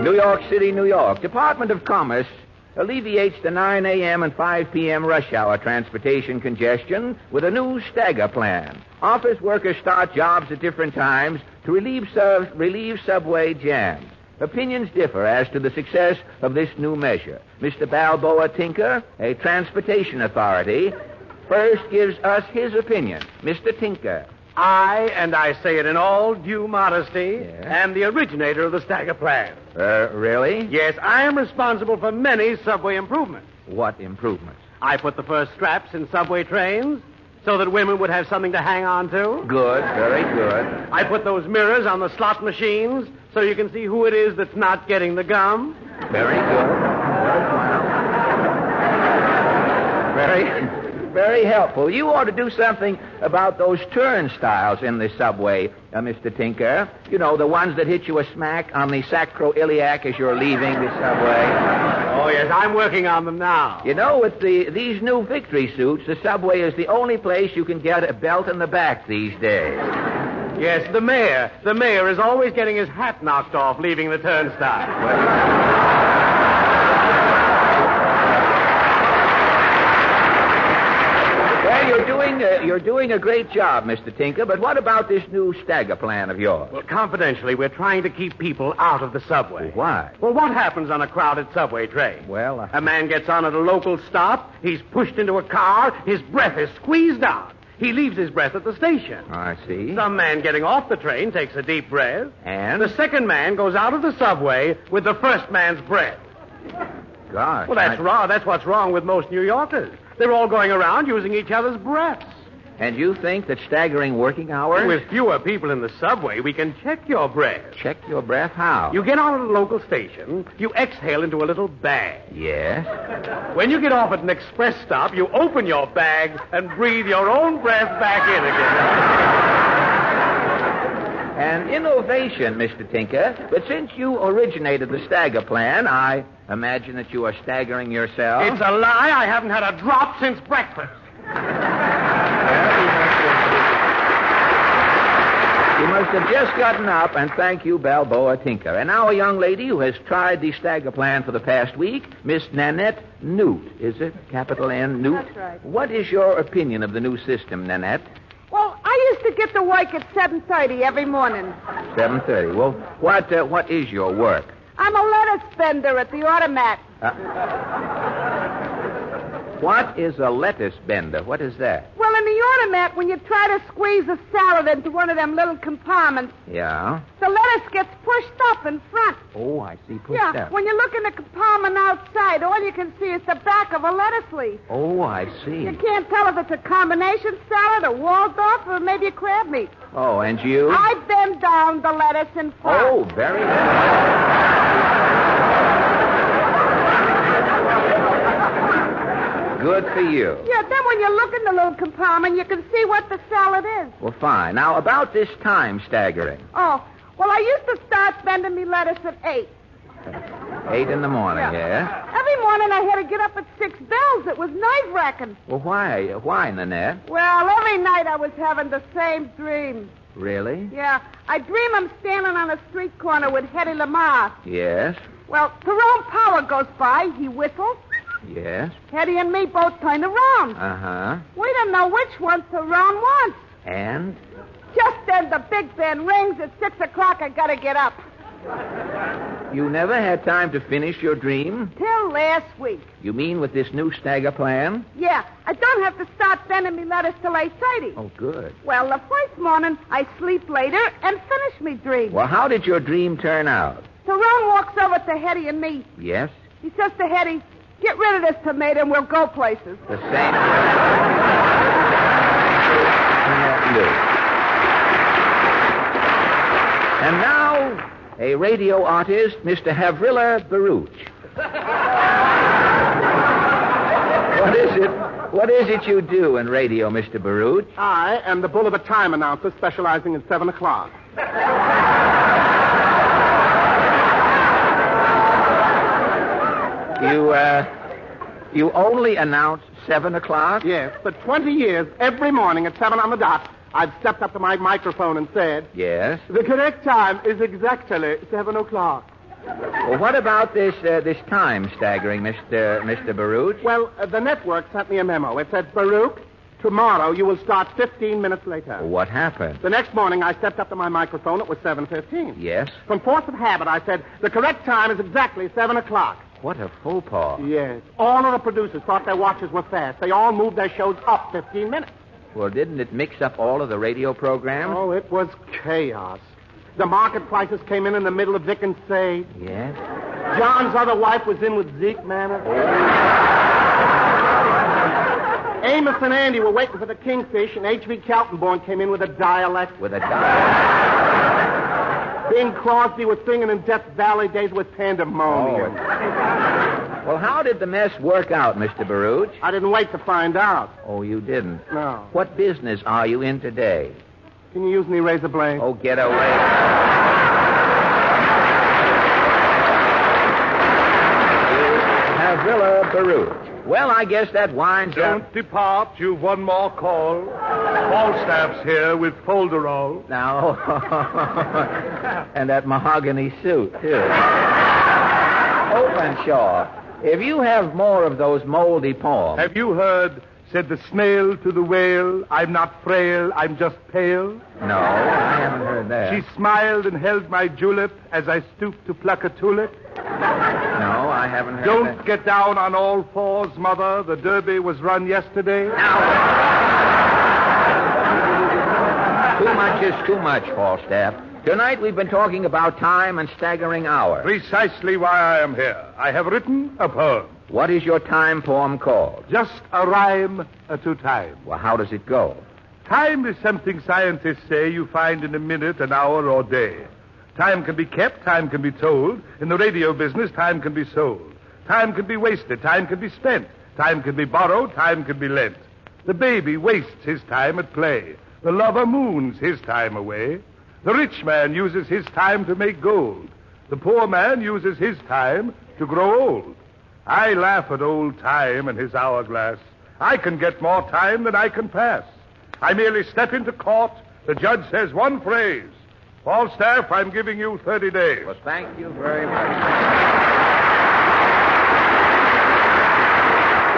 New York City, New York. Department of Commerce alleviates the 9 a.m. and 5 p.m. rush hour transportation congestion with a new stagger plan. Office workers start jobs at different times to relieve subway jams. Opinions differ as to the success of this new measure. Mr. Balboa Tinker, a transportation authority, first gives us his opinion. Mr. Tinker. And I say it in all due modesty, am the originator of the stagger plan. Really? Yes, I am responsible for many subway improvements. What improvements? I put the first straps in subway trains so that women would have something to hang on to. Good, very good. I put those mirrors on the slot machines so you can see who it is that's not getting the gum. Very good. Very helpful. You ought to do something about those turnstiles in the subway, Mr. Tinker. You know, the ones that hit you a smack on the sacroiliac as you're leaving the subway. Oh, yes, I'm working on them now. You know, with these new victory suits, the subway is the only place you can get a belt in the back these days. Yes, the mayor is always getting his hat knocked off leaving the turnstile. Well, you're doing doing a great job, Mr. Tinker, but what about this new stagger plan of yours? Well, confidentially, we're trying to keep people out of the subway. Why? Well, what happens on a crowded subway train? Well, A man gets on at a local stop, he's pushed into a car, his breath is squeezed out. He leaves his breath at the station. I see. Some man getting off the train takes a deep breath. And? The second man goes out of the subway with the first man's breath. Gosh. Well, that's wrong. That's what's wrong with most New Yorkers. They're all going around using each other's breaths. And you think that staggering working hours? With fewer people in the subway, we can check your breath. Check your breath? How? You get on at a local station, you exhale into a little bag. Yes? When you get off at an express stop, you open your bag and breathe your own breath back in again. An innovation, Mr. Tinker. But since you originated the stagger plan, I imagine that you are staggering yourself. It's a lie. I haven't had a drop since breakfast. You must have just gotten up, and thank you, Balboa Tinker. And now a young lady who has tried the stagger plan for the past week, Miss Nanette Newt. Is it? Capital N, Newt? That's right. What is your opinion of the new system, Nanette? Well, I used to get to work at 7:30 every morning. 7:30. Well, what is your work? I'm a lettuce bender at the automat. What is a lettuce bender? What is that? Well, in the automat, when you try to squeeze a salad into one of them little compartments, Yeah? the lettuce gets pushed up in front. Oh, I see. Pushed Yeah, up. when you look in the compartment outside, all you can see is the back of a lettuce leaf. Oh, I see. You can't tell if it's a combination salad, a Waldorf, or maybe a crab meat. Oh, and you? I bend down the lettuce in front. Oh, very good. Good for you. Yeah, then when you look in the little compartment, you can see what the salad is. Well, fine. Now, about this time staggering. Oh, well, I used to start bending me lettuce at 8. 8 in the morning, yeah? Every morning I had to get up at 6 bells. It was nerve-wracking. Well, why? Why, Nanette? Well, every night I was having the same dream. Really? Yeah, I dream I'm standing on a street corner with Hedy Lamarr. Yes? Well, Tyrone Power goes by. He whistles. Yes? Hedy and me both turn around. Uh-huh. We don't know which one Tyrone wants. And? Just then the big band rings at 6 o'clock. I gotta get up. You never had time to finish your dream? Till last week. You mean with this new stagger plan? Yeah, I don't have to start bending me lettuce till 8:30. Oh, good. Well, the first morning I sleep later and finish me dream. Well, how did your dream turn out? Tyrone walks over to Hedy and me. Yes? He says to Hedy, "Get rid of this tomato and we'll go places." The same. And now, a radio artist, Mr. Havrilla Baruch. What is it you do in radio, Mr. Baruch? I am the bull of a time announcer specializing in 7 o'clock. You only announce 7 o'clock? Yes, for 20 years, every morning at 7 on the dot, I've stepped up to my microphone and said, Yes? "The correct time is exactly 7 o'clock. Well, what about this time staggering, Mr. Baruch? Well, the network sent me a memo. It said, "Baruch, tomorrow you will start 15 minutes later." What happened? The next morning, I stepped up to my microphone. It was 7:15. Yes? From force of habit, I said, "The correct time is exactly 7 o'clock." What a faux pas. Yes. All of the producers thought their watches were fast. They all moved their shows up 15 minutes. Well, didn't it mix up all of the radio programs? Oh, it was chaos. The market prices came in the middle of Vic and Sage. Yes? John's other wife was in with Zeke Manor. Amos and Andy were waiting for the Kingfish, and H.V. Kaltenborn came in with a dialect. With a dialect? Bing Crosby was singing in Death Valley Days with pandemonium. Well, how did the mess work out, Mr. Baruch? I didn't wait to find out. Oh, you didn't? No. What business are you in today? Can you use any razor blade? Oh, get away. Havrilla Baruch. Well, I guess that winds up. Don't depart. You've one more call. Falstaff's here with folderol. Now, and that mahogany suit, too. Openshaw, if you have more of those moldy poems. Have you heard Said the snail to the whale, I'm not frail, I'm just pale. No, I haven't heard that. She smiled and held my julep as I stooped to pluck a tulip. No, I haven't heard that. Don't get down on all fours, Mother. The Derby was run yesterday. Too much is too much, Falstaff. Tonight we've been talking about time and staggering hours. Precisely why I am here. I have written a poem. What is your time poem called? Just a rhyme to time. Well, how does it go? Time is something scientists say you find in a minute, an hour, or day. Time can be kept, time can be told. In the radio business, time can be sold. Time can be wasted, time can be spent. Time can be borrowed, time can be lent. The baby wastes his time at play. The lover moons his time away. The rich man uses his time to make gold. The poor man uses his time to grow old. I laugh at old time and his hourglass. I can get more time than I can pass. I merely step into court. The judge says one phrase. Falstaff, I'm giving you 30 days. Well, thank you very much.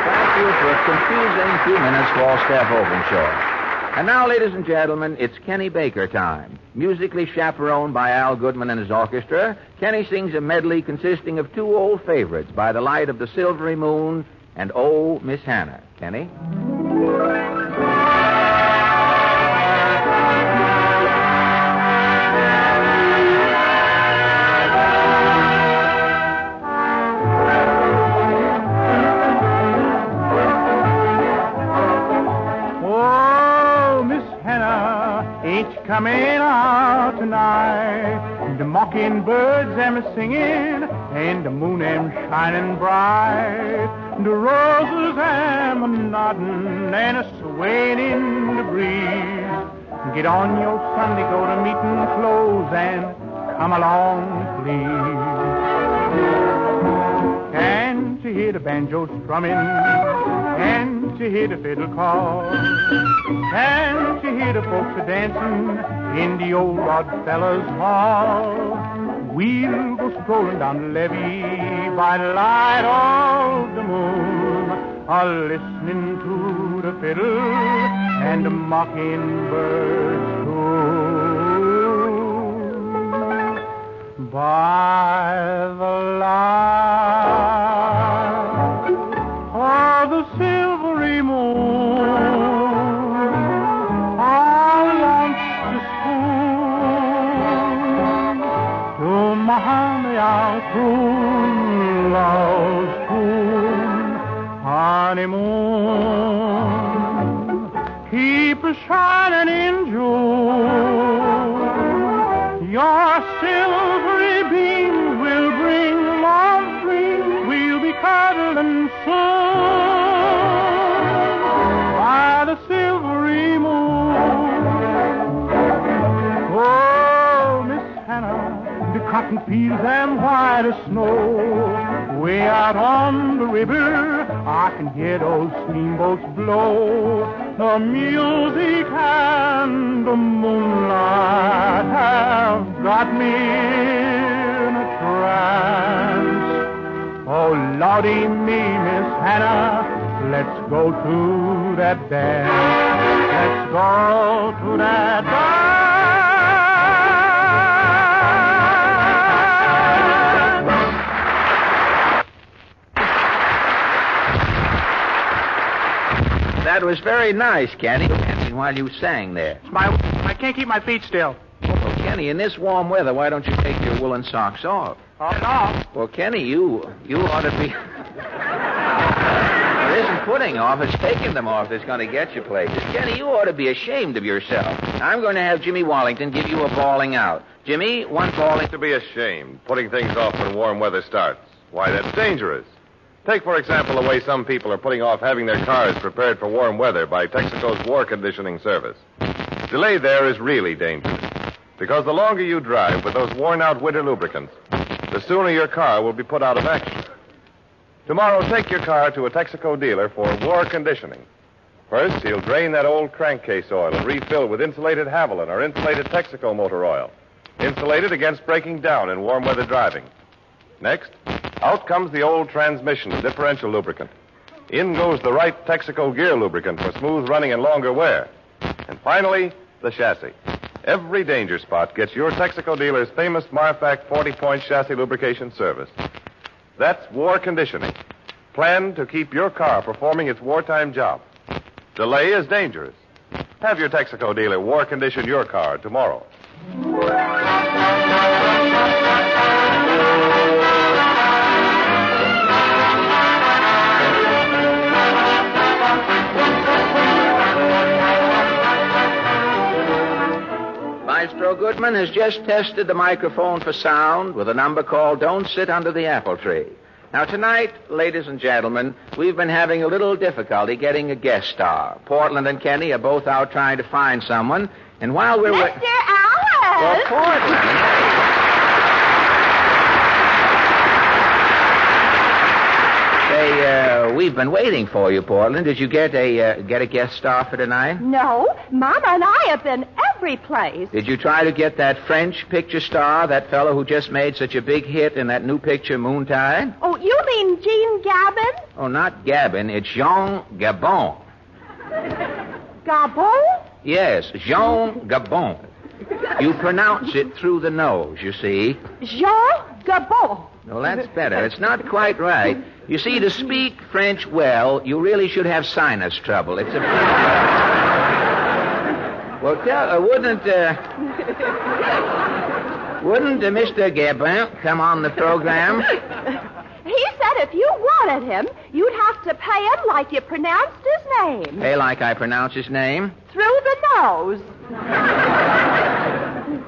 Thank you for a confusing few minutes, Falstaff Openshaw. And now, ladies and gentlemen, it's Kenny Baker time. Musically chaperoned by Al Goodman and his orchestra, Kenny sings a medley consisting of two old favorites, By the Light of the Silvery Moon and Oh, Miss Hannah. Kenny? Coming out tonight, the mockingbirds am singing, and the moon am shining bright. The roses am nodding and a swaying in the breeze. Get on your Sunday, go to meeting clothes, and come along, please. Can't you hear the banjo strumming? Can't you hear the fiddle call? Can't you hear the folks a-dancing in the old Oddfellows Hall? We'll go strolling down the levee by the light of the moon, a-listening to the fiddle and the mockingbirds too. By the light of the silvery moon, our true love's tune, honeymoon, keep a shining in June. Your silvery beam will bring love's dream. We'll be cuddling soon by the silvery moon. Oh, Miss Hannah, the cotton fields and white as snow. Way out on the river, I can hear those steamboats blow. The music and the moonlight have got me in a trance. Oh, Lordy me, Miss Hannah, let's go to that dance. Let's go to that dance. That was very nice, Kenny, while you sang there. I can't keep my feet still. Well, Kenny, in this warm weather, why don't you take your woolen socks off? Off? Well, Kenny, you ought to be... It isn't putting off, it's taking them off that's going to get you places. Kenny, you ought to be ashamed of yourself. I'm going to have Jimmy Wallington give you a bawling out. Jimmy, one bawling... To be ashamed, putting things off when warm weather starts. Why, that's dangerous. Take, for example, the way some people are putting off having their cars prepared for warm weather by Texaco's war conditioning service. Delay there is really dangerous, because the longer you drive with those worn-out winter lubricants, the sooner your car will be put out of action. Tomorrow, take your car to a Texaco dealer for war conditioning. First, he'll drain that old crankcase oil and refill with insulated Haviland or insulated Texaco motor oil, insulated against breaking down in warm weather driving. Next, out comes the old transmission and differential lubricant. In goes the right Texaco gear lubricant for smooth running and longer wear. And finally, the chassis. Every danger spot gets your Texaco dealer's famous Marfac 40-point chassis lubrication service. That's war conditioning, planned to keep your car performing its wartime job. Delay is dangerous. Have your Texaco dealer war condition your car tomorrow. Maestro Goodman has just tested the microphone for sound with a number called Don't Sit Under the Apple Tree. Now, tonight, ladies and gentlemen, we've been having a little difficulty getting a guest star. Portland and Kenny are both out trying to find someone, and while we're... Mr. Allen! Well, Portland... we've been waiting for you, Portland. Did you get a guest star for tonight? No, Mama and I have been every place. Did you try to get that French picture star, that fellow who just made such a big hit in that new picture, Moontide? Oh, you mean Jean Gabin? Oh, not Gabin. It's Jean Gabon. Gabon? Yes, Jean Gabon. You pronounce it through the nose, you see. Jean Gabon. No, that's better. It's not quite right. You see, to speak French well, you really should have sinus trouble. It's a... Well, wouldn't Mr. Gabin come on the program? He said if you wanted him, you'd have to pay him like you pronounced his name. Pay like I pronounce his name? Through the nose.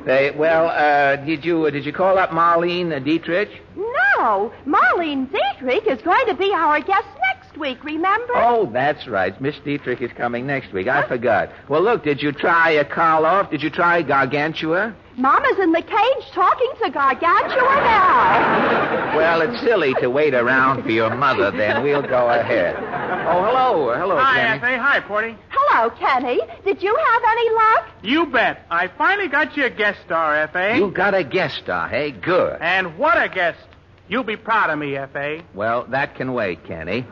Did you call up Marlene Dietrich? No, Marlene Dietrich is going to be our guest next week, remember? Oh, that's right. Miss Dietrich is coming next week. I forgot. Well, look, did you try Karloff? Did you try Gargantua? Mama's in the cage talking to Gargantua now. Well, it's silly to wait around for your mother, then. We'll go ahead. Oh, hello. Hello, Hi, Kenny. F.A. Hi, Porty. Hello, Kenny. Did you have any luck? You bet. I finally got you a guest star, F.A. You got a guest star, hey? Good. And what a guest. You'll be proud of me, F.A. Well, that can wait, Kenny.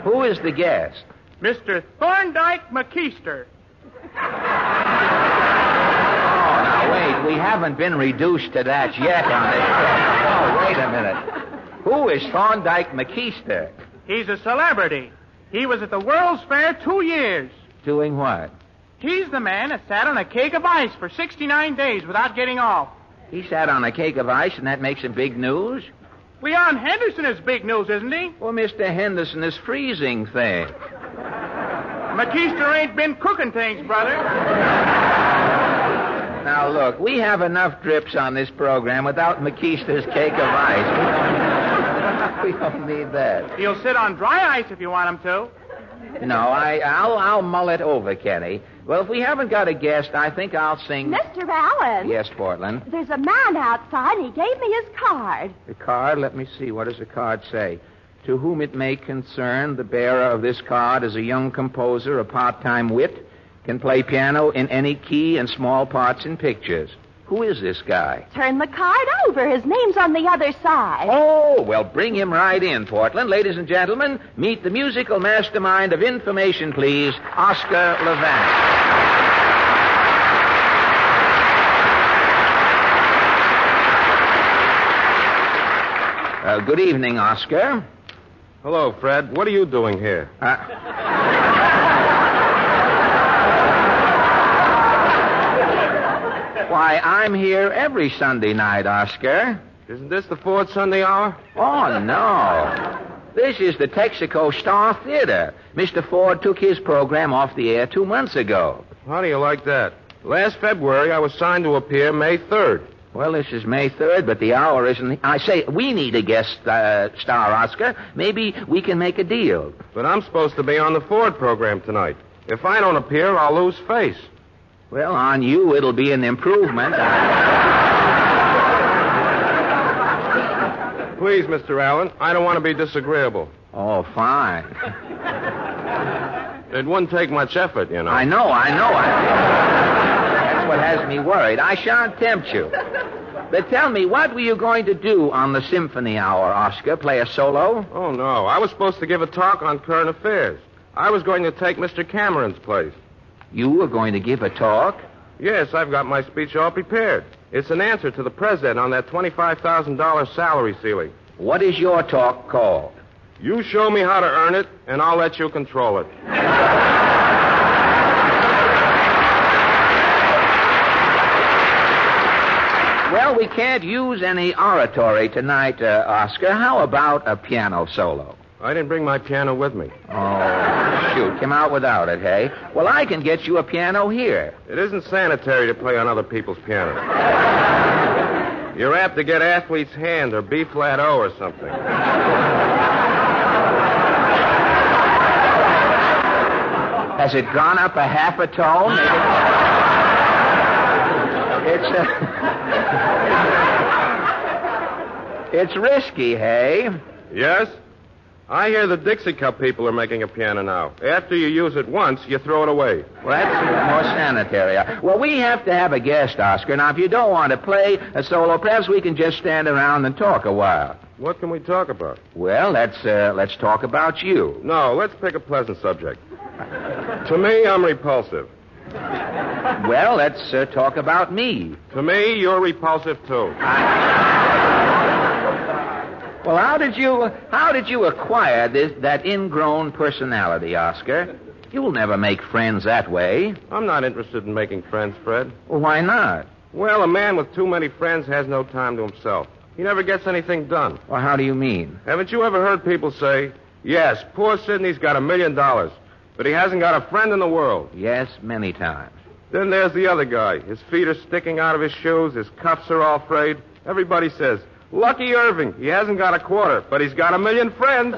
Who is the guest? Mr. Thorndike McKeester. Wait, we haven't been reduced to that yet on this. Oh, wait a minute. Who is Thorndike McKeester? He's a celebrity. He was at the World's Fair 2 years. Doing what? He's the man that sat on a cake of ice for 69 days without getting off. He sat on a cake of ice, and that makes him big news? Leon Henderson is big news, isn't he? Well, Mr. Henderson is freezing things. McKeester ain't been cooking things, brother. Now, look, we have enough drips on this program without McKeester's cake of ice. We don't need that. He'll sit on dry ice if you want him to. No, I'll mull it over, Kenny. Well, if we haven't got a guest, I think I'll sing... Mr. Allen. Yes, Portland? There's a man outside, and he gave me his card. The card? Let me see. What does the card say? To whom it may concern, the bearer of this card is a young composer, a part-time wit, can play piano in any key and small parts in pictures. Who is this guy? Turn the card over. His name's on the other side. Oh, well, bring him right in, Portland. Ladies and gentlemen, meet the musical mastermind of information, please, Oscar Levant. Good evening, Oscar. Hello, Fred. What are you doing here? Why, I'm here every Sunday night, Oscar. Isn't this the fourth Sunday hour? Oh, no. This is the Texaco Star Theater. Mr. Ford took his program off the air 2 months ago. How do you like that? Last February, I was signed to appear May 3rd. Well, this is May 3rd, but the hour isn't... I say, we need a guest star, Oscar. Maybe we can make a deal. But I'm supposed to be on the Ford program tonight. If I don't appear, I'll lose face. Well, on you, it'll be an improvement. Please, Mr. Allen, I don't want to be disagreeable. Oh, fine. It wouldn't take much effort, you know. I know. That's what has me worried. I shan't tempt you. But tell me, what were you going to do on the symphony hour, Oscar? Play a solo? Oh, no. I was supposed to give a talk on current affairs. I was going to take Mr. Cameron's place. You were going to give a talk? Yes, I've got my speech all prepared. It's an answer to the president on that $25,000 salary ceiling. What is your talk called? You show me how to earn it, and I'll let you control it. Well, we can't use any oratory tonight, Oscar. How about a piano solo? I didn't bring my piano with me. Oh, shoot. Came out without it, hey? Well, I can get you a piano here. It isn't sanitary to play on other people's piano. You're apt to get athlete's hand or B-flat O or something. Has it gone up a half a tone? It's risky, hey? Yes? I hear the Dixie Cup people are making a piano now. After you use it once, you throw it away. Well, that's more sanitary. Well, we have to have a guest, Oscar. Now, if you don't want to play a solo, perhaps we can just stand around and talk a while. What can we talk about? Well, let's talk about you. No, let's pick a pleasant subject. To me, I'm repulsive. Well, let's talk about me. To me, you're repulsive, too. Well, how did you acquire that ingrown personality, Oscar? You'll never make friends that way. I'm not interested in making friends, Fred. Well, why not? Well, a man with too many friends has no time to himself. He never gets anything done. Well, how do you mean? Haven't you ever heard people say, yes, poor Sidney's got $1 million, but he hasn't got a friend in the world? Yes, many times. Then there's the other guy. His feet are sticking out of his shoes. His cuffs are all frayed. Everybody says, lucky Irving. He hasn't got a quarter, but he's got 1 million friends.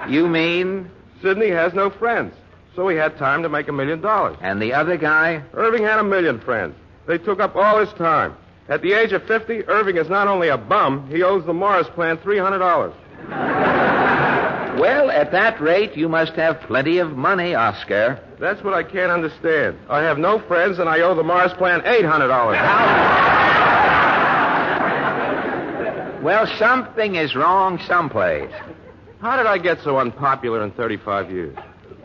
You mean? Sidney has no friends, so he had time to make $1 million. And the other guy? Irving had 1 million friends. They took up all his time. At the age of 50, Irving is not only a bum, he owes the Morris Plan $300. Well, at that rate, you must have plenty of money, Oscar. That's what I can't understand. I have no friends, and I owe the Morris Plan $800. Well, something is wrong someplace. How did I get so unpopular in 35 years?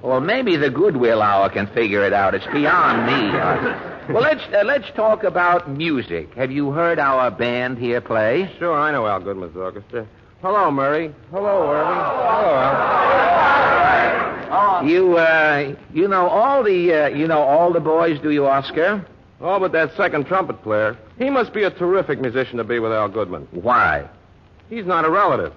Well, maybe the Goodwill Hour can figure it out. It's beyond me. Well, let's talk about music. Have you heard our band here play? Sure, I know Al Goodman's orchestra. Hello, Murray. Hello, Irving. Hello, Al. You know all the boys, do you, Oscar? Oh, but that second trumpet player, he must be a terrific musician to be with Al Goodman. Why? He's not a relative.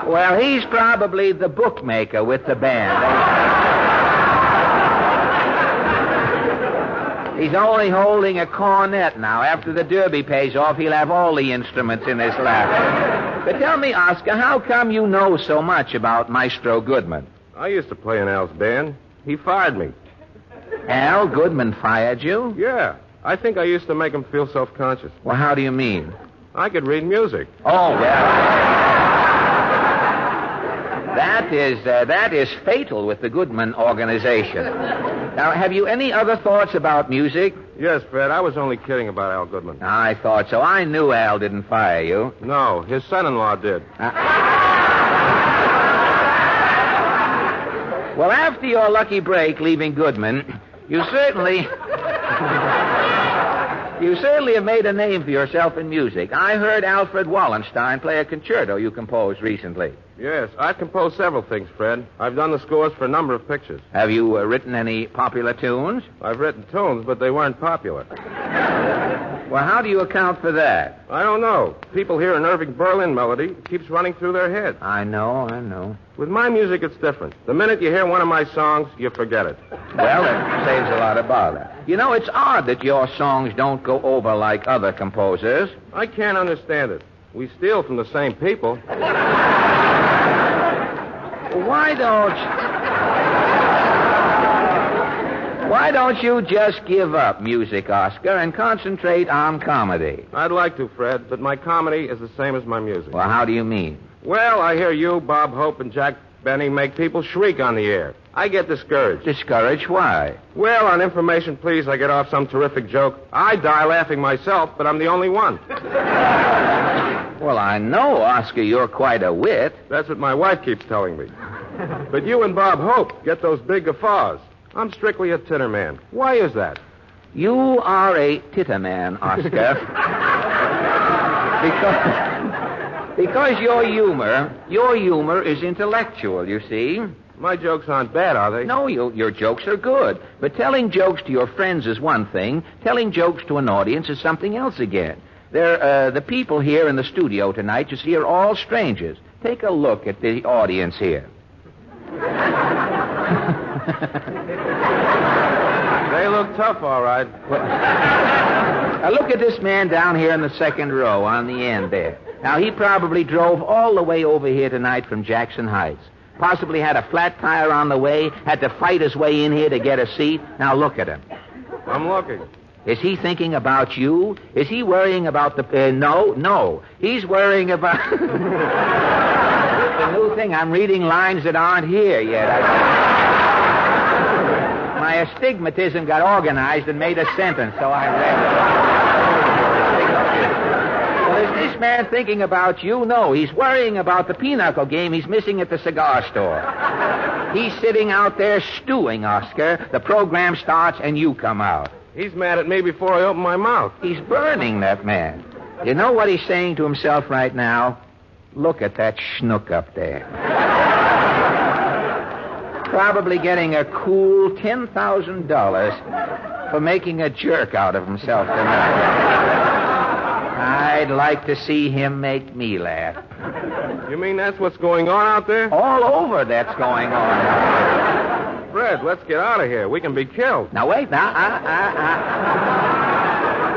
Well, he's probably the bookmaker with the band. He's only holding a cornet now. After the derby pays off, he'll have all the instruments in his lap. But tell me, Oscar, how come you know so much about Maestro Goodman? I used to play in Al's band. He fired me. Al Goodman fired you? Yeah. I think I used to make him feel self-conscious. Well, how do you mean? I could read music. Oh, well. That is fatal with the Goodman organization. Now, have you any other thoughts about music? Yes, Fred. I was only kidding about Al Goodman. I thought so. I knew Al didn't fire you. No, his son-in-law did. Well, after your lucky break leaving Goodman, you certainly have made a name for yourself in music. I heard Alfred Wallenstein play a concerto you composed recently. Yes, I've composed several things, Fred. I've done the scores for a number of pictures. Have you written any popular tunes? I've written tunes, but they weren't popular. Well, how do you account for that? I don't know. People hear an Irving Berlin melody, it keeps running through their heads. I know. With my music, it's different. The minute you hear one of my songs, you forget it. Well, that saves a lot of bother. You know, it's odd that your songs don't go over like other composers. I can't understand it. We steal from the same people. Why don't you just give up music, Oscar, and concentrate on comedy? I'd like to, Fred, but my comedy is the same as my music. Well, how do you mean? Well, I hear you, Bob Hope, and Jack Benny, make people shriek on the air. I get discouraged. Discouraged? Why? Well, on Information Please, I get off some terrific joke. I die laughing myself, but I'm the only one. Well, I know, Oscar, you're quite a wit. That's what my wife keeps telling me. But you and Bob Hope get those big guffaws. I'm strictly a titter man. Why is that? You are a titter man, Oscar. Because your humor is intellectual, you see. My jokes aren't bad, are they? No, your jokes are good. But telling jokes to your friends is one thing. Telling jokes to an audience is something else again. The people here in the studio tonight, you see, are all strangers. Take a look at the audience here. They look tough, all right. Now look at this man down here in the second row on the end there. Now, he probably drove all the way over here tonight from Jackson Heights. Possibly had a flat tire on the way, had to fight his way in here to get a seat. Now, look at him. I'm looking. Is he thinking about you? Is he worrying about the... No. He's worrying about... the new thing. I'm reading lines that aren't here yet. My astigmatism got organized and made a sentence, so I read it. Well, is this man thinking about you? No, he's worrying about the pinochle game he's missing at the cigar store. He's sitting out there stewing, Oscar. The program starts and you come out. He's mad at me before I open my mouth. He's burning, that man. You know what he's saying to himself right now? Look at that schnook up there. Probably getting a cool $10,000 for making a jerk out of himself tonight. I'd like to see him make me laugh. You mean that's what's going on out there? All over that's going on. Fred, let's get out of here. We can be killed. Now, wait. Now,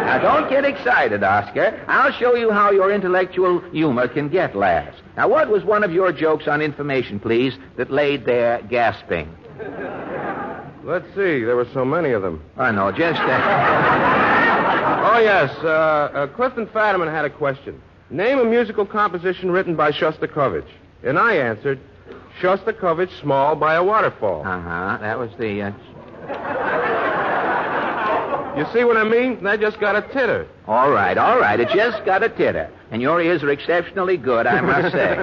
Now, don't get excited, Oscar. I'll show you how your intellectual humor can get laughs. Now, what was one of your jokes on Information Please that laid there gasping? Let's see. There were so many of them. I know, just... Oh, yes. Clifton Fadiman had a question. Name a musical composition written by Shostakovich. And I answered, Shostakovich Small by a Waterfall. Uh-huh. That was the... You see what I mean? That just got a titter. All right. It just got a titter. And your ears are exceptionally good, I must say.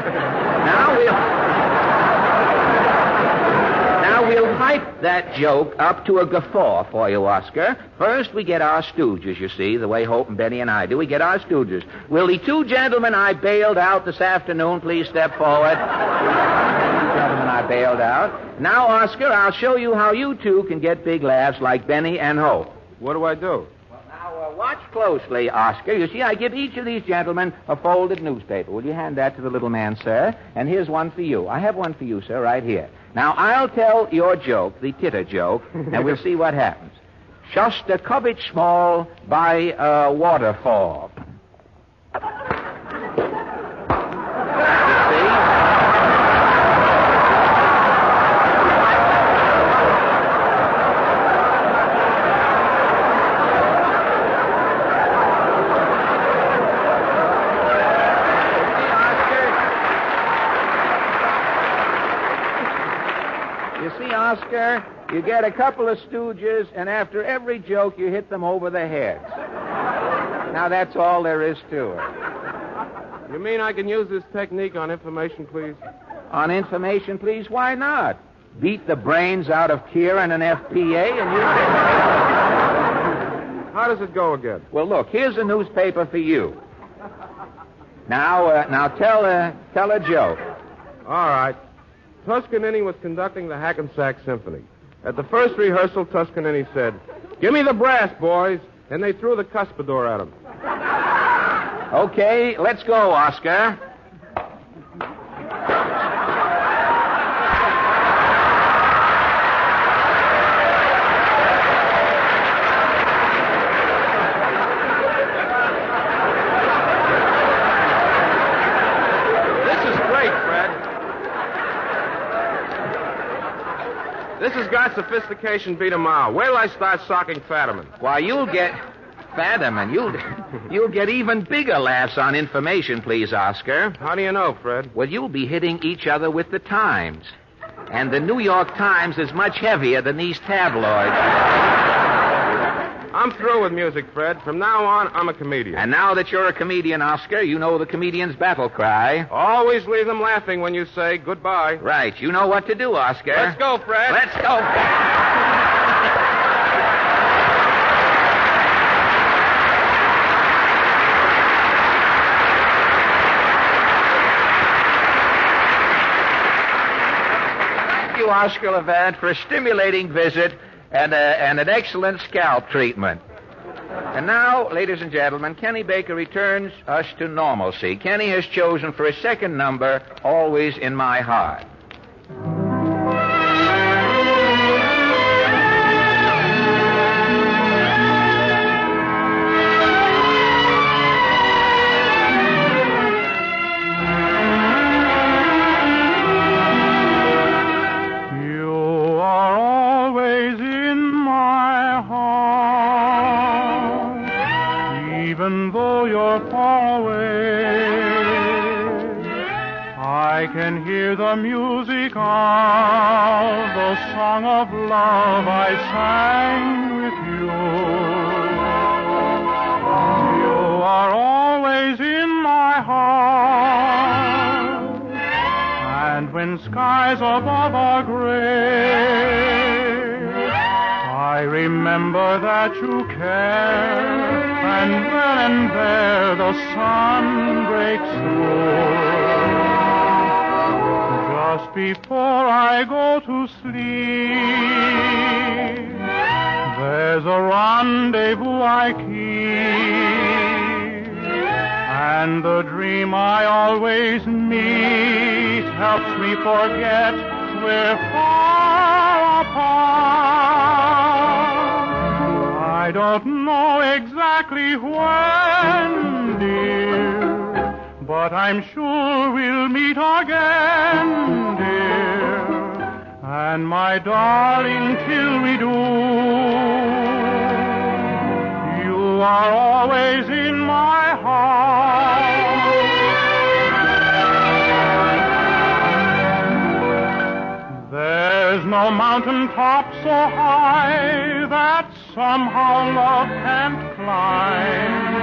Now we'll hype that joke up to a guffaw for you, Oscar. First, we get our stooges, you see, the way Hope and Benny and I do. We get our stooges. Will the two gentlemen I bailed out this afternoon please step forward? Gentlemen I bailed out. Now, Oscar, I'll show you how you two can get big laughs like Benny and Hope. What do I do? Well, now, watch closely, Oscar. You see, I give each of these gentlemen a folded newspaper. Will you hand that to the little man, sir? And here's one for you. I have one for you, sir, right here. Now, I'll tell your joke, the titter joke, and we'll see what happens. Shostakovich Small by a Waterfall. Oscar, you get a couple of stooges, and after every joke, you hit them over the heads. Now, that's all there is to it. You mean I can use this technique on Information Please? On Information Please? Why not? Beat the brains out of Kieran and FPA, and you... How does it go again? Well, look, here's a newspaper for you. Now tell a joke. All right. Toscanini was conducting the Hackensack Symphony. At the first rehearsal, Toscanini said, "Give me the brass, boys." And they threw the cuspidor at him. Okay, let's go, Oscar. This has got sophistication beat 'em out. Wait till I start socking Fadiman. Why, you'll get Fadiman, you'll get even bigger laughs on information, please, Oscar. How do you know, Fred? Well, you'll be hitting each other with the Times. And the New York Times is much heavier than these tabloids. I'm through with music, Fred. From now on, I'm a comedian. And now that you're a comedian, Oscar, you know the comedian's battle cry. Always leave them laughing when you say goodbye. Right. You know what to do, Oscar. Let's go, Fred. Let's go. Thank you, Oscar Levant, for a stimulating visit and an excellent scalp treatment. And now, ladies and gentlemen, Kenny Baker returns us to normalcy. Kenny has chosen for his second number, Always in My Heart. Even though you're far away, I can hear the music of the song of love I sang with you. You are always in my heart, and when skies above are gray, I remember that you care. And then and there the sun breaks through. Just before I go to sleep, there's a rendezvous I keep. And the dream I always meet helps me forget we're far apart. I don't know exactly when, dear, but I'm sure we'll meet again, dear. And my darling, till we do, you are always in my heart. There's no mountain top so high that somehow love can't climb.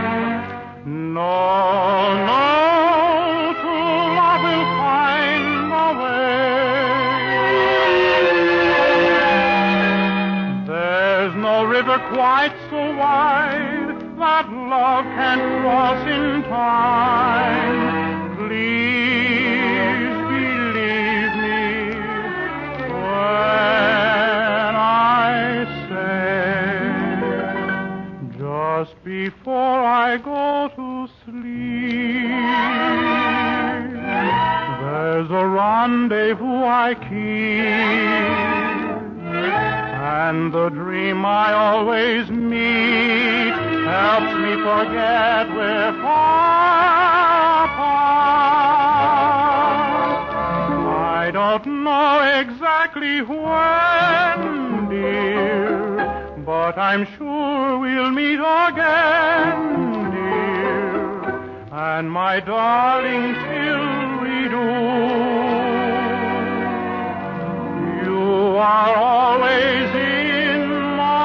No, true love will find a way. There's no river quite so wide that love can't cross in time. Please believe me when I say, just before I go to sleep, there's a rendezvous I keep, and the dream I always meet helps me forget we're far apart. I don't know exactly when, dear, but I'm sure we'll meet again, dear. And my darling, till we do, you are always in my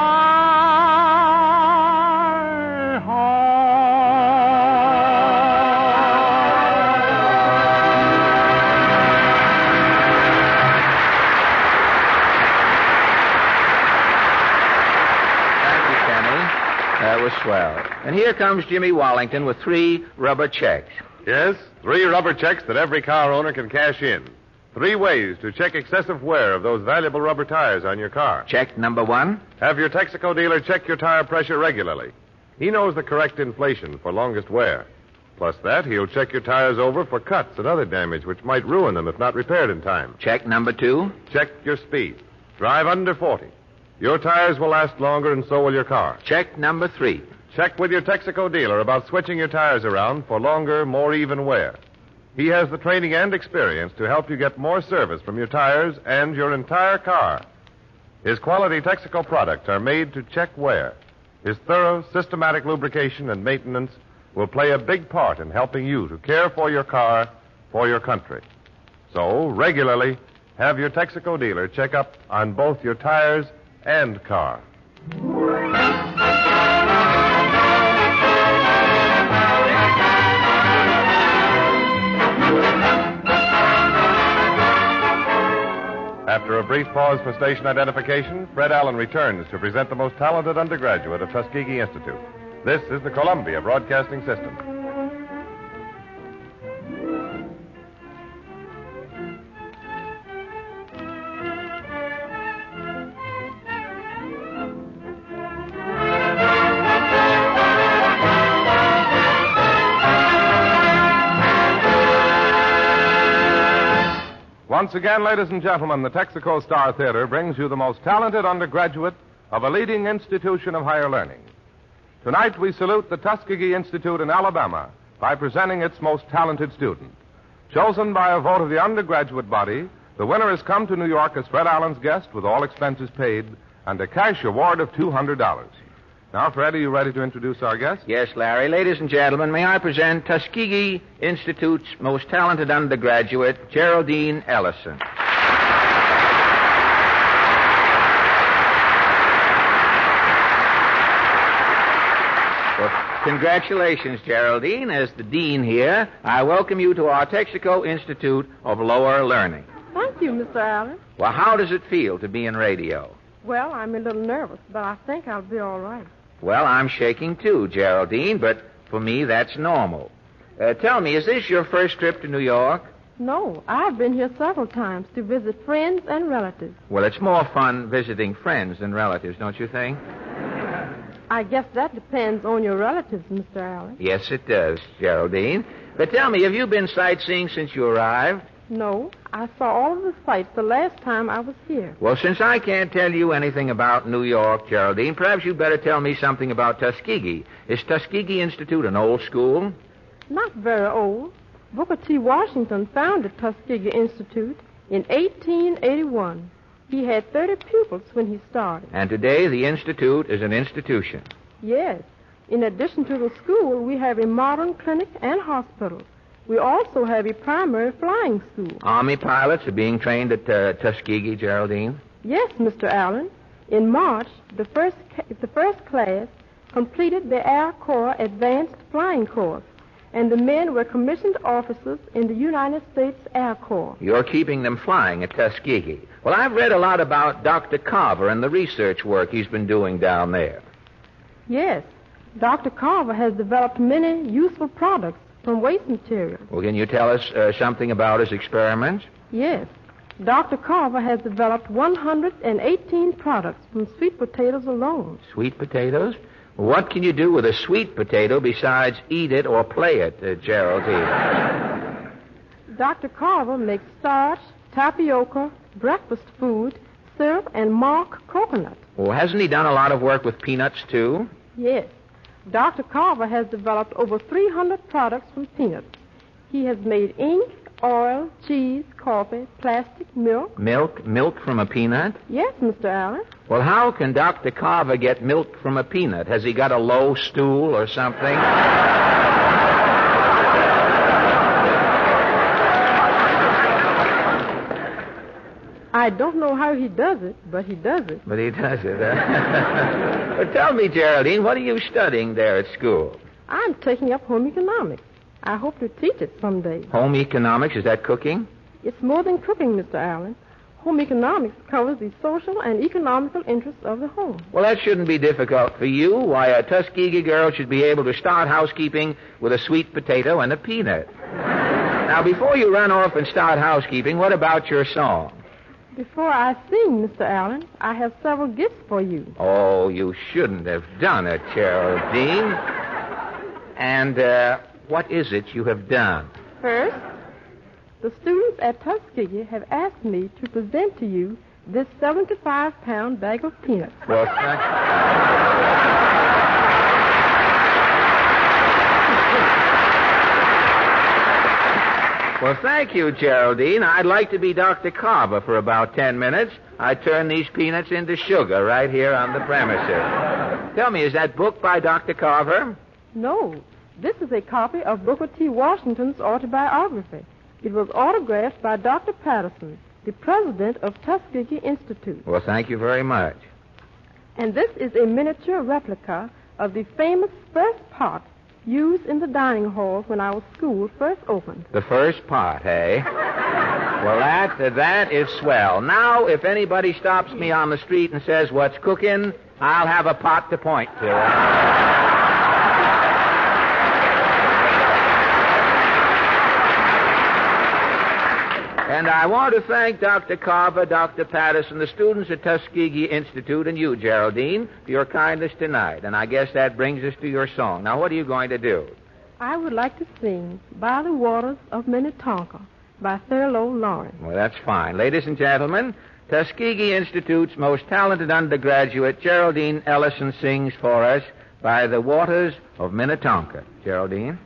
That was swell. And here comes Jimmy Wallington with 3 rubber checks. Yes, 3 rubber checks that every car owner can cash in. 3 ways to check excessive wear of those valuable rubber tires on your car. Check number 1. Have your Texaco dealer check your tire pressure regularly. He knows the correct inflation for longest wear. Plus that, he'll check your tires over for cuts and other damage which might ruin them if not repaired in time. Check number 2. Check your speed. Drive under 40. Your tires will last longer, and so will your car. Check number 3. Check with your Texaco dealer about switching your tires around for longer, more even wear. He has the training and experience to help you get more service from your tires and your entire car. His quality Texaco products are made to check wear. His thorough, systematic lubrication and maintenance will play a big part in helping you to care for your car, for your country. So, regularly, have your Texaco dealer check up on both your tires and car. After a brief pause for station identification, Fred Allen returns to present the most talented undergraduate of Tuskegee Institute. This is the Columbia Broadcasting System. Once again, ladies and gentlemen, the Texaco Star Theater brings you the most talented undergraduate of a leading institution of higher learning. Tonight, we salute the Tuskegee Institute in Alabama by presenting its most talented student. Chosen by a vote of the undergraduate body, the winner has come to New York as Fred Allen's guest with all expenses paid and a cash award of $200. Now, Fred, are you ready to introduce our guest? Yes, Larry. Ladies and gentlemen, may I present Tuskegee Institute's most talented undergraduate, Geraldine Ellison. Well, congratulations, Geraldine. As the dean here, I welcome you to our Texaco Institute of Lower Learning. Thank you, Mr. Allen. Well, how does it feel to be in radio? Well, I'm a little nervous, but I think I'll be all right. Well, I'm shaking too, Geraldine, but for me, that's normal. Tell me, is this your first trip to New York? No, I've been here several times to visit friends and relatives. Well, it's more fun visiting friends than relatives, don't you think? I guess that depends on your relatives, Mr. Allen. Yes, it does, Geraldine. But tell me, have you been sightseeing since you arrived? No, I saw all of the sights the last time I was here. Well, since I can't tell you anything about New York, Geraldine, perhaps you'd better tell me something about Tuskegee. Is Tuskegee Institute an old school? Not very old. Booker T. Washington founded Tuskegee Institute in 1881. He had 30 pupils when he started. And today the Institute is an institution. Yes. In addition to the school, we have a modern clinic and hospital. We also have a primary flying school. Army pilots are being trained at Tuskegee, Geraldine? Yes, Mr. Allen. In March, the first class completed the Air Corps Advanced Flying Course, and the men were commissioned officers in the United States Air Corps. You're keeping them flying at Tuskegee. Well, I've read a lot about Dr. Carver and the research work he's been doing down there. Yes. Dr. Carver has developed many useful products from waste material. Well, can you tell us something about his experiments? Yes. Dr. Carver has developed 118 products from sweet potatoes alone. Sweet potatoes? What can you do with a sweet potato besides eat it or play it, Geraldine? Dr. Carver makes starch, tapioca, breakfast food, syrup, and mark coconut. Well, hasn't he done a lot of work with peanuts, too? Yes. Dr. Carver has developed over 300 products from peanuts. He has made ink, oil, cheese, coffee, plastic, milk. Milk from a peanut? Yes, Mr. Allen. Well, how can Dr. Carver get milk from a peanut? Has he got a low stool or something? I don't know how he does it, but he does it. But he does it, huh? But tell me, Geraldine, what are you studying there at school? I'm taking up home economics. I hope to teach it someday. Home economics, is that cooking? It's more than cooking, Mr. Allen. Home economics covers the social and economical interests of the home. Well, that shouldn't be difficult for you. Why, a Tuskegee girl should be able to start housekeeping with a sweet potato and a peanut. Now, before you run off and start housekeeping, what about your song? Before I sing, Mr. Allen, I have several gifts for you. Oh, you shouldn't have done it, Geraldine. And, what is it you have done? First, the students at Tuskegee have asked me to present to you this 75-pound bag of peanuts. Well, Well, thank you, Geraldine. I'd like to be Dr. Carver for about 10 minutes. I turn these peanuts into sugar right here on the premises. Tell me, is that book by Dr. Carver? No. This is a copy of Booker T. Washington's autobiography. It was autographed by Dr. Patterson, the president of Tuskegee Institute. Well, thank you very much. And this is a miniature replica of the famous first pot used in the dining hall when our school first opened. The first pot, eh? Well, that is swell. Now, if anybody stops me on the street and says, what's cooking, I'll have a pot to point to. And I want to thank Dr. Carver, Dr. Patterson, the students at Tuskegee Institute, and you, Geraldine, for your kindness tonight. And I guess that brings us to your song. Now, what are you going to do? I would like to sing By the Waters of Minnetonka by Thurlow Lawrence. Well, that's fine. Ladies and gentlemen, Tuskegee Institute's most talented undergraduate, Geraldine Ellison, sings for us By the Waters of Minnetonka. Geraldine?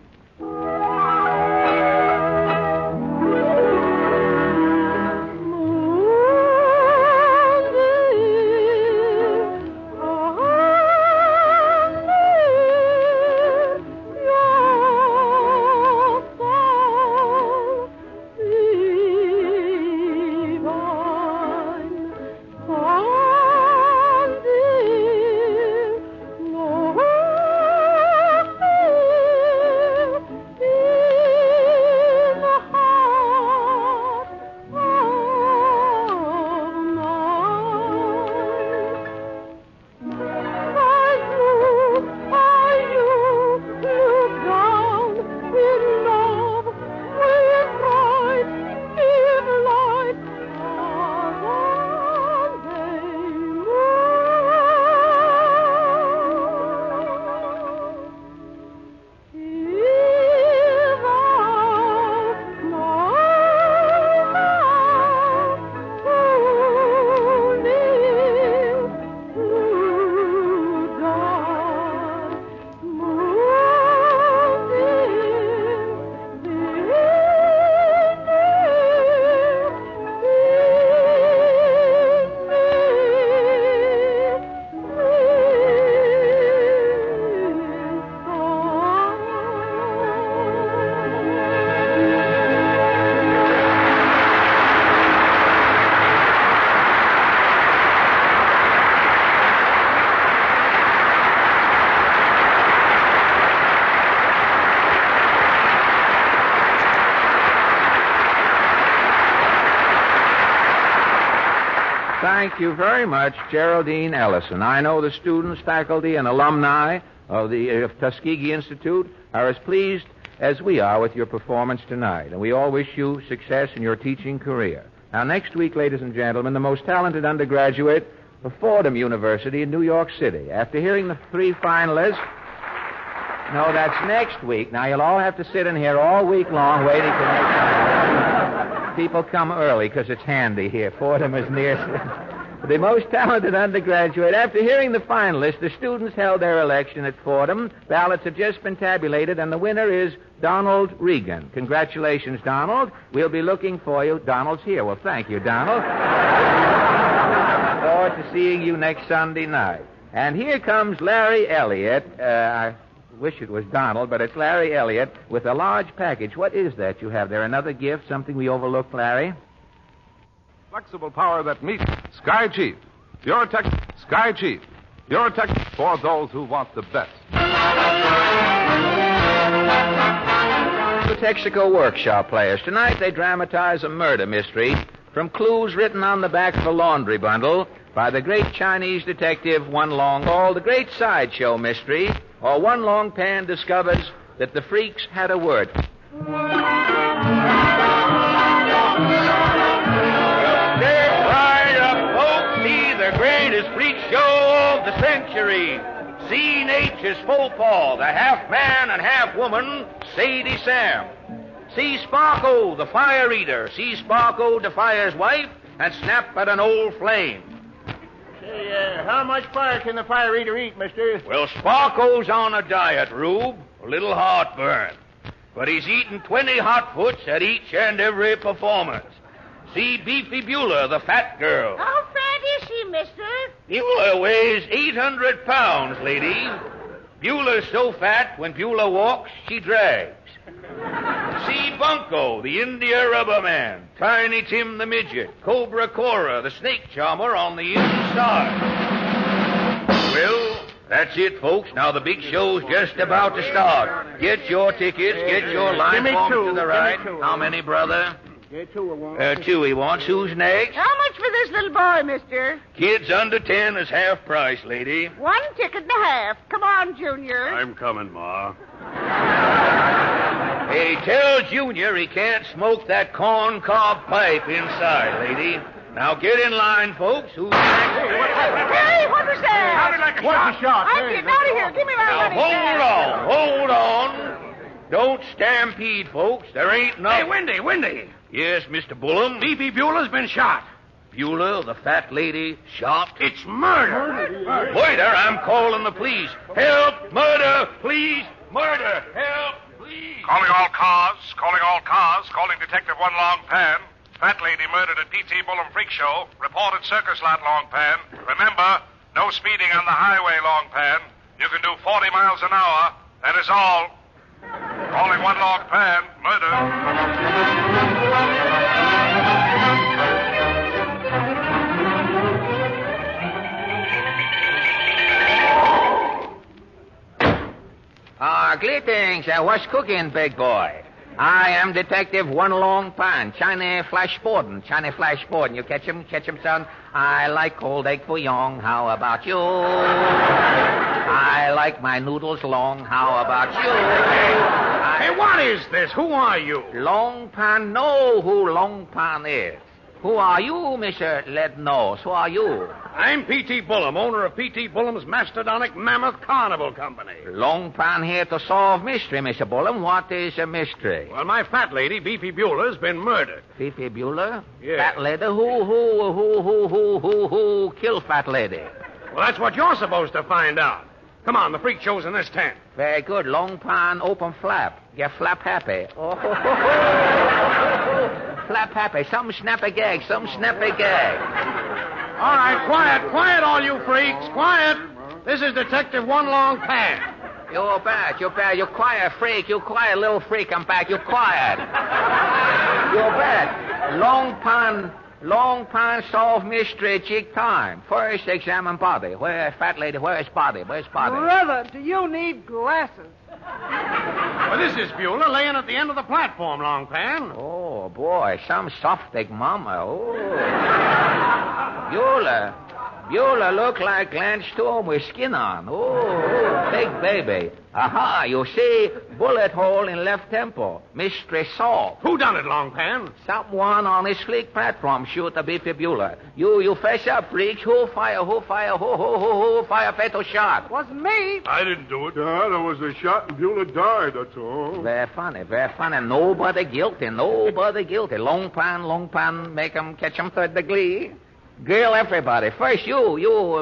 Thank you very much, Geraldine Ellison. I know the students, faculty, and alumni of the Tuskegee Institute are as pleased as we are with your performance tonight, and we all wish you success in your teaching career. Now, next week, ladies and gentlemen, the most talented undergraduate of Fordham University in New York City. After hearing the three finalists... No, that's next week. Now, you'll all have to sit in here all week long waiting for next time. People come early because it's handy here. Fordham is near... The most talented undergraduate. After hearing the finalists, the students held their election at Fordham. Ballots have just been tabulated, and the winner is Donald Regan. Congratulations, Donald. We'll be looking for you. Donald's here. Well, thank you, Donald. Forward to seeing you next Sunday night. And here comes Larry Elliott. I wish it was Donald, but it's Larry Elliott with a large package. What is that you have there? Another gift? Something we overlooked, Larry? Flexible power that meets Sky Chief. Your tech, Sky Chief. Your tech for those who want the best. The Texaco Workshop Players. Tonight they dramatize a murder mystery from clues written on the back of a laundry bundle by the great Chinese detective One Long Call, the great sideshow mystery, or One Long Pan discovers that the freaks had a word. Greatest freak show of the century. C&H's full Paul, the half man and half woman, Sadie Sam. See Sparko, the fire eater. See Sparko defy his wife and snap at an old flame. Say, how much fire can the fire eater eat, mister? Well, Sparko's on a diet, Rube. A little heartburn. But he's eating 20 hot foots at each and every performance. See Beefy Beulah, the fat girl. How fat is she, mister? Beulah weighs 800 pounds, lady. Beulah's so fat, when Beulah walks, she drags. See Bunko, the India rubber man. Tiny Tim the midget. Cobra Cora, the snake charmer on the inside. Well, that's it, folks. Now the big show's just about to start. Get your tickets, get your line forms to the right. How many, brother? Two he wants. Who's next? How much for this little boy, mister? Kids under 10 is half price, lady. 1 ticket and a half. Come on, Junior. I'm coming, Ma. Hey, tell Junior he can't smoke that corn cob pipe inside, lady. Now get in line, folks. Who's next? Hey, what was that? Sounded like a shot. I'm getting out of here. Give me my Now, money. hold on. Don't stampede, folks. There ain't nothing. Hey, Windy. Yes, Mr. Bullum? Beefy Beulah's been shot. Beulah, the fat lady, shot? It's murder. Waiter, I'm calling the police. Help! Murder! Please! Murder! Help! Please! Calling all cars. Calling Detective One Long Pan. Fat lady murdered at P.T. Bullum Freak Show. Reported circus lot, Long Pan. Remember, no speeding on the highway, Long Pan. You can do 40 miles an hour. That is all. Calling One Long Pan. Murder. Greetings. What's cooking, big boy? I am Detective One Long Pan, China Flash Borden. You catch him, son? I like cold egg bouillon. How about you? I like my noodles long. How about you? Hey, what is this? Who are you? Long Pan know who Long Pan is. Who are you, Mr. Lead Nose? Who are you? I'm P.T. Bullum, owner of P.T. Bullum's Mastodonic Mammoth Carnival Company. Long Pan here to solve mystery, Mr. Bullum. What is a mystery? Well, my fat lady, Beefy Beulah's been murdered. Beefy Beulah? Yeah. Fat lady? Who killed fat lady? Well, that's what you're supposed to find out. Come on, the freak show's in this tent. Very good. Long Pan, open flap. Get flap happy. Oh, flap happy. Some snappy gag. All right, quiet, all you freaks. Quiet. This is Detective One Long Pan. You're bad. You quiet freak. You quiet little freak. I'm back. You quiet. You're bad. Long Pan solve mystery jig time. First examine body. Where's fat lady? Where's body? Brother, do you need glasses? Well, this is Beulah laying at the end of the platform, Long Pan. Oh, boy, some soft egg mama. Oh. Beulah look like Glenn Storm with skin on. Oh, big baby. Aha, you see, bullet hole in left temple. Mystery solved. Who done it, Long Pan? Someone on this fleet platform shoot a Beefy Beulah. You face up, freaks. Who fire fatal shot? Wasn't me. I didn't do it. Yeah, there was a shot and Beulah died, that's all. Very funny. Nobody guilty. Long Pan, make 'em catch 'em third degree. Grill everybody. First, you,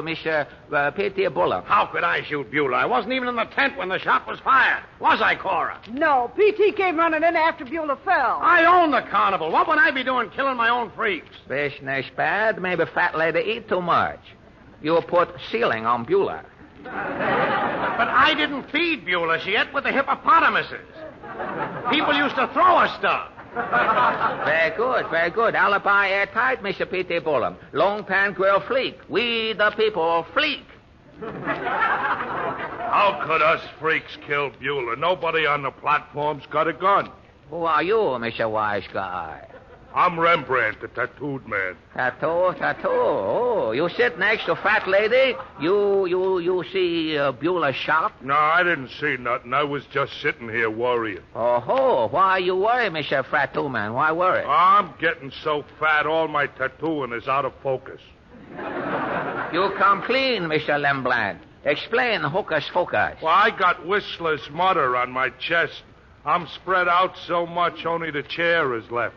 Mr. P.T. Bullum. How could I shoot Beulah? I wasn't even in the tent when the shot was fired. Was I, Cora? No, P.T. came running in after Beulah fell. I own the carnival. What would I be doing killing my own freaks? Business bad. Maybe fat lady eat too much. You put ceiling on Beulah. But I didn't feed Beulah. She ate with the hippopotamuses. People used to throw her stuff. Very good. Alibi airtight, Mr. P.T. Bullum. Long Pan grill fleek. We the people fleek. How could us freaks kill Beulah? Nobody on the platform's got a gun. Who are you, Mr. Wise Guy? I'm Rembrandt, the tattooed man. Tattoo. Oh, you sit next to fat lady. You see Beulah shot? No, I didn't see nothing. I was just sitting here worrying. Oh, why you worry, Mr. Tattoo man? Why worry? I'm getting so fat, all my tattooing is out of focus. You come clean, Mr. Rembrandt. Explain hocus pocus. Well, I got Whistler's mother on my chest. I'm spread out so much, only the chair is left.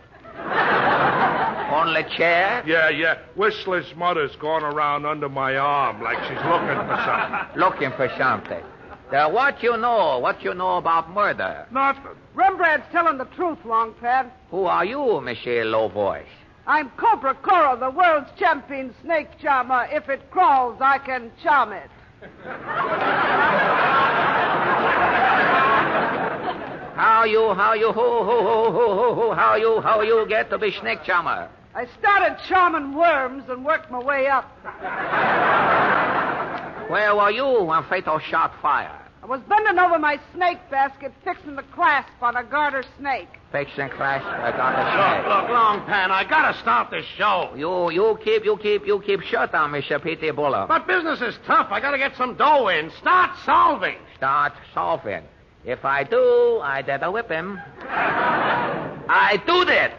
Only chair? Yeah. Whistler's mother's going around under my arm like she's looking for something. What you know about murder? Nothing. Rembrandt's telling the truth, Long Pan. Who are you, Monsieur Low Voice? I'm Cobra Coral, the world's champion snake charmer. If it crawls, I can charm it. How you get to be snake charmer? I started charming worms and worked my way up. Where were you when Fatal shot fire? I was bending over my snake basket, fixing the clasp on a garter snake. Fixing clasp on a garter snake. Look, Longpan, I gotta start this show. You keep shut on, Mr. P.T. Buller. But business is tough. I gotta get some dough in. Start solving. Start solving. If I do, I better whip him. I do that.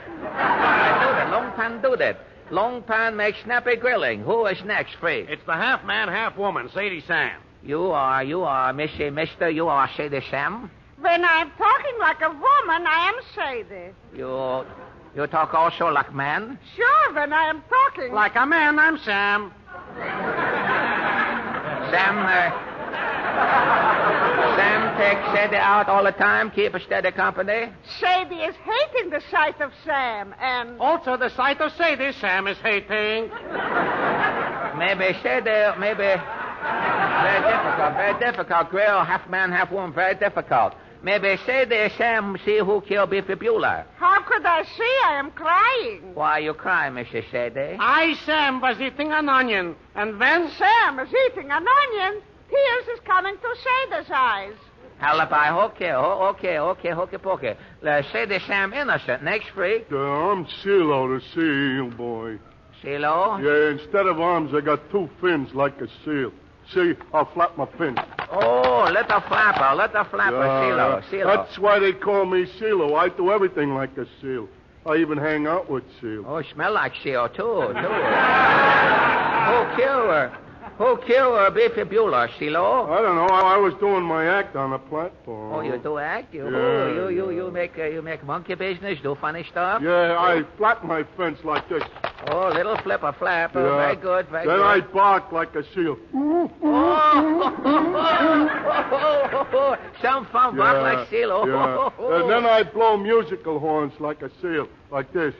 Longpan do that. Longpan makes snappy grilling. Who is next, freak? It's the half man, half woman, Sadie Sam. You are, Mister, you are Sadie Sam? When I'm talking like a woman, I am Sadie. You talk also like man? Sure, when I am talking. Like a man, I'm Sam. Sam takes Sadie out all the time, keep a steady company. Sadie is hating the sight of Sam, and... Also the sight of Sadie, Sam is hating. Maybe Sadie, very difficult. Grill, half man, half woman, very difficult. Maybe Sadie, Sam, see who killed Biffy Bueller. How could I see? I am crying. Why you cry, Mrs. Sadie? I, Sam, was eating an onion, and then... Sam is eating an onion. Tears is coming to Sadie's eyes. Alibi, okay, hokey pokey. Sadie Sam innocent. Next freak. I'm CeeLo, the seal boy. CeeLo? Yeah, instead of arms, I got two fins like a seal. See, I'll flap my fins. Oh, little flapper, CeeLo. That's why they call me CeeLo. I do everything like a seal. I even hang out with seal. Oh, smell like seal, too. Who killed Biffy Bueller, CeeLo? I don't know. I was doing my act on the platform. Oh, you do act? You make monkey business, do funny stuff? Yeah, I flap my fence like this. Oh, little flipper flap. Yeah. Very good, very then good. I bark like a seal. Some fun, bark like CeeLo. Yeah. And then I blow musical horns like a seal, like this.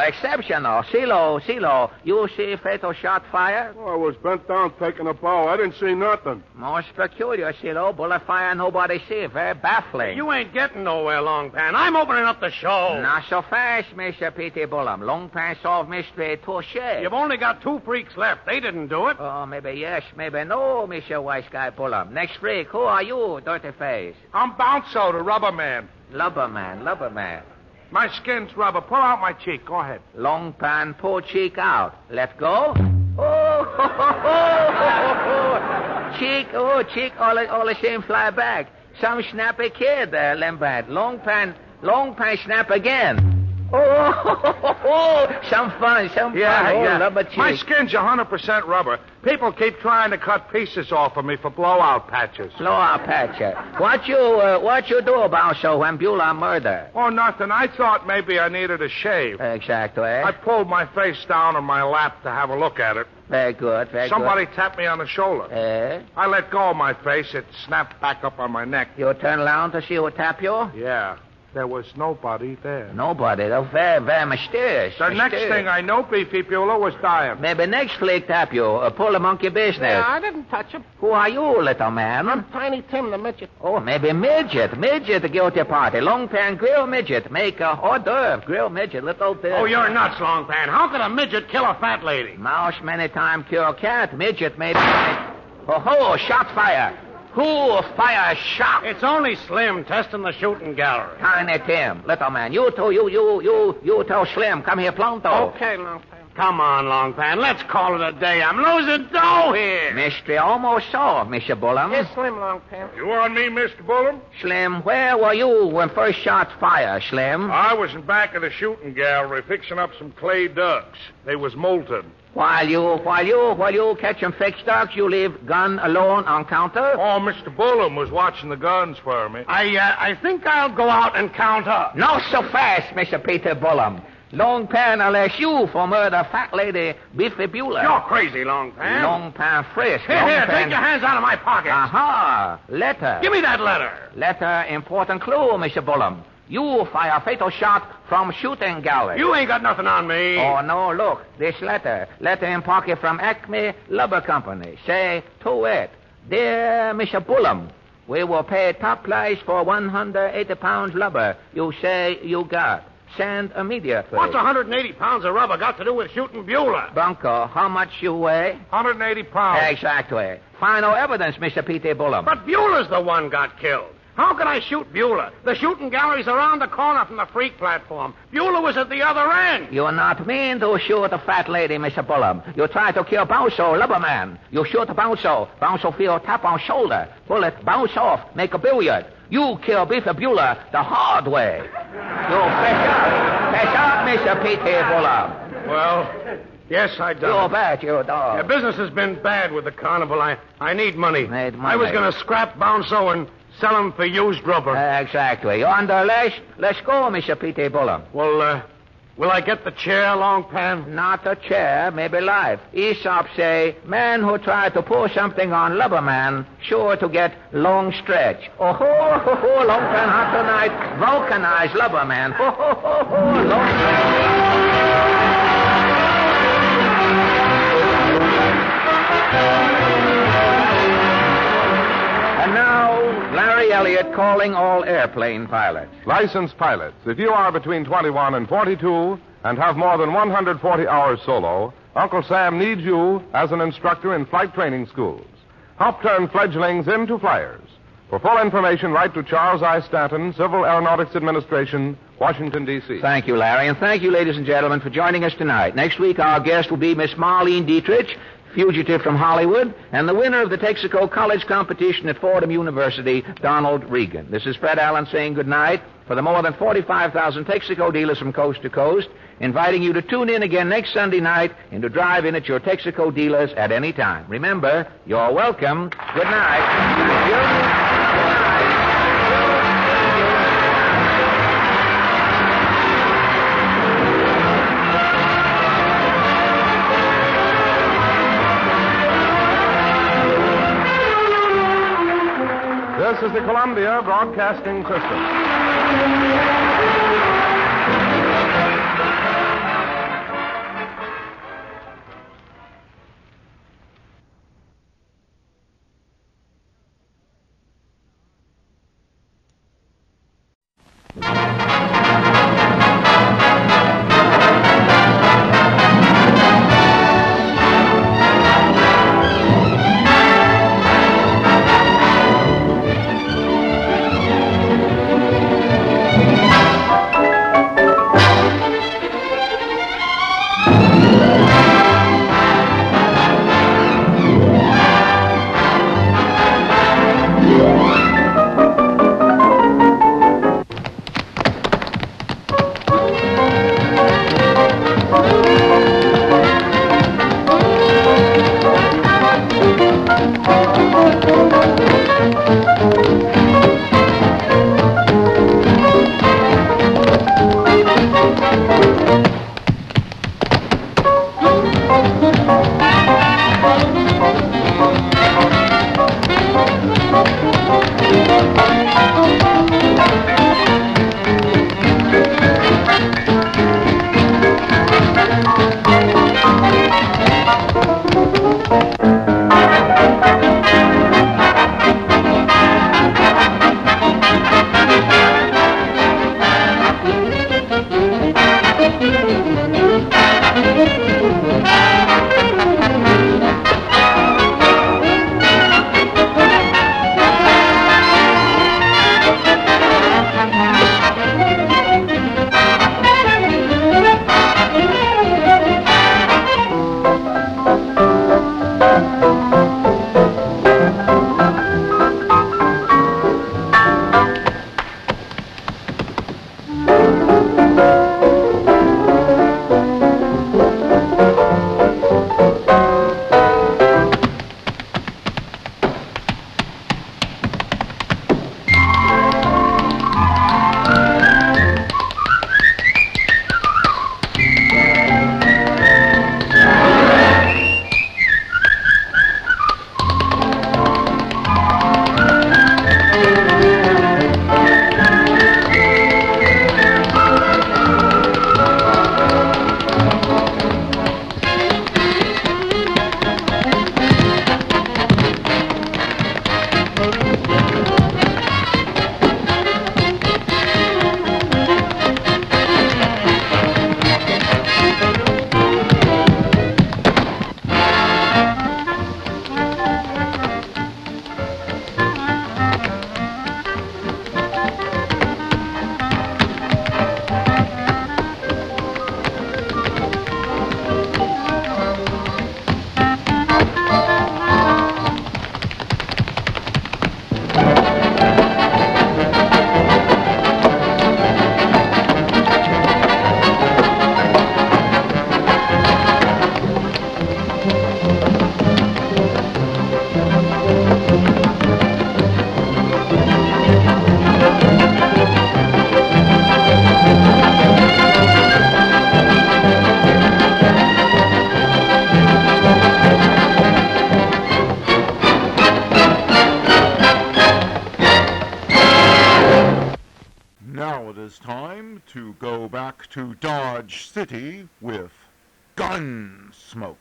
Exceptional. CeeLo, you see Fatal shot fire? Oh, I was bent down taking a bow. I didn't see nothing. Most peculiar, CeeLo. Bullet fire nobody see. Very baffling. You ain't getting nowhere, Longpan. I'm opening up the show. Not so fast, Mr. P.T. Bullum. Longpan solved mystery touche. You've only got two freaks left. They didn't do it. Oh, maybe yes, maybe no, Mr. Wise Guy Bullum. Next freak, who are you, dirty face? I'm Bouncer, the rubber man. Lubber man. My skin's rubber. Pull out my cheek. Go ahead. Longpan, pull cheek out. Let go. Cheek, all the same fly back. Some snappy kid, Lembad. Longpan, snap again. Some fun. Yeah. Rubber cheek. My skin's 100% rubber. People keep trying to cut pieces off of me for blowout patches. What you do about so when Bueller murder? Oh, nothing. I thought maybe I needed a shave. Exactly. I pulled my face down on my lap to have a look at it. Very good. Somebody tapped me on the shoulder. I let go of my face. It snapped back up on my neck. You turn around to see who tap you? Yeah. There was nobody there. Nobody? That's very, very mysterious. The next thing I know, Beefy Bueller was dying. Maybe next flick tap you. Pull a monkey business. Yeah, I didn't touch him. Who are you, little man? I'm Tiny Tim, the midget. Oh, maybe midget. Midget, the guilty party. Longpan, grill midget. Make a hors d'oeuvre. Grill midget, little bit. Oh, you're nuts, Longpan. How could a midget kill a fat lady? Mouse many time cure cat. Midget maybe. Shot fire. Who fire shot? It's only Slim testing the shooting gallery. Tiny Tim, little man. You two, you tell Slim, come here pronto. Okay, Longpan. Come on, Longpan. Let's call it a day. I'm losing dough here. Mystery almost solved, Mr. Bullum. Yes, Slim, Longpan. You on me, Mr. Bullum? Slim, where were you when first shot fire, Slim? I was in back of the shooting gallery fixing up some clay ducks. They was molten. While you catching fixed ducks, you leave gun alone on counter? Oh, Mr. Bullum was watching the guns for me. I think I'll go out and count up. Not so fast, Mr. Peter Bullum. Long Pan arrest you for murder fat lady Biffy Bueller. You're crazy, Long Pan. Long Pan frisk. Here, Long here, Pan... take your hands out of my pockets. Aha, letter. Give me that letter. Letter, important clue, Mr. Bullum. You fire fatal shot from shooting gallery. You ain't got nothing on me. Oh, no, look, this letter. Letter in pocket from Acme Lumber Company. Say to it, dear Mr. Bullum, we will pay top price for 180 pounds rubber you say you got. Send immediately. What's 180 pounds of rubber got to do with shooting Bueller? Bunko, how much you weigh? 180 pounds. Exactly. Final evidence, Mr. P.T. Bullum. But Bueller's the one got killed. How can I shoot Bueller? The shooting gallery's around the corner from the freak platform. Bueller was at the other end. You not mean to shoot a fat lady, Mr. Bullum. You try to kill Bounso, Lubberman. You shoot Bounso. Bounso feel tap on shoulder. Bullet bounce off, make a billiard. You kill Biffy Bueller the hard way. You fetch up, Mr. P.T. Bullum. Well, yes, I done. You bet, you dog. Yeah, business has been bad with the carnival. I need money. Need money. I was going to scrap Bounso and sell him for used rubber. Exactly. You under lash? Let's go, Mr. P.T. Bullum. Well, will I get the chair, Long Pan? Not a chair, maybe life. Aesop say, man who try to pull something on Lubberman, sure to get long stretch. Oh, ho, Long Pan hot tonight, vulcanized Lubberman. Ho, Long Pan. And now, Larry Elliott calling all airplane pilots. Licensed pilots, if you are between 21 and 42 and have more than 140 hours solo, Uncle Sam needs you as an instructor in flight training schools. Help turn fledglings into flyers. For full information, write to Charles I. Stanton, Civil Aeronautics Administration, Washington, D.C. Thank you, Larry, and thank you, ladies and gentlemen, for joining us tonight. Next week, our guest will be Miss Marlene Dietrich, fugitive from Hollywood, and the winner of the Texaco College competition at Fordham University, Donald Regan. This is Fred Allen saying good night for the more than 45,000 Texaco dealers from coast to coast, inviting you to tune in again next Sunday night and to drive in at your Texaco dealers at any time. Remember, you're welcome. Good night. Thank you. This is the Columbia Broadcasting System. to Dodge City with Gunsmoke.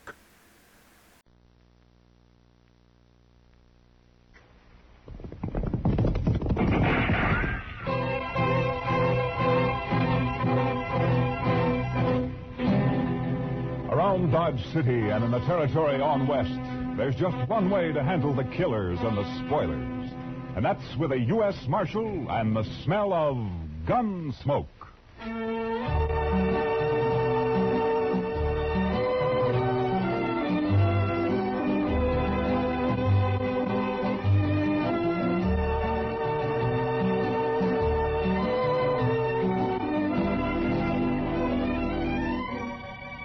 Around Dodge City and in the territory on west, there's just one way to handle the killers and the spoilers. And that's with a U.S. Marshal and the smell of Gunsmoke.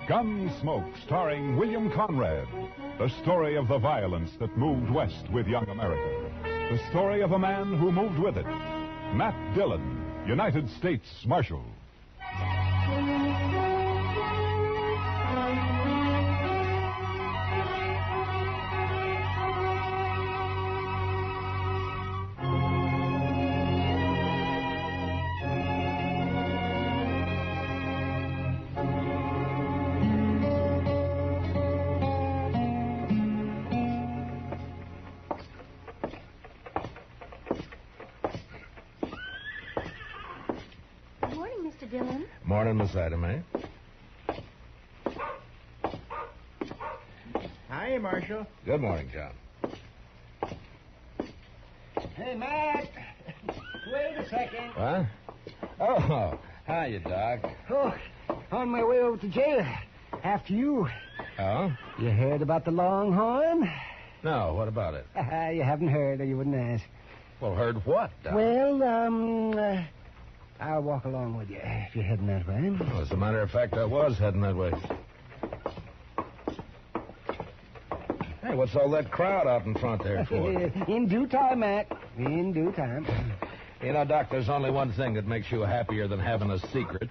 Gunsmoke, starring William Conrad. The story of the violence that moved west with young America. The story of a man who moved with it. Matt Dillon, United States Marshal. Morning, Miss Ida Mae. Hi, Marshal. Good morning, John. Hey, Matt. Wait a second. What? Oh, hiya, Doc. Oh, on my way over to jail. After you. Oh? You heard about the Longhorn? No, what about it? You haven't heard, or you wouldn't ask. Well, heard what, Doc? Well, I'll walk along with you if you're heading that way. Well, as a matter of fact, I was heading that way. Hey, what's all that crowd out in front there for? In due time, Matt. In due time. You know, Doc, there's only one thing that makes you happier than having a secret,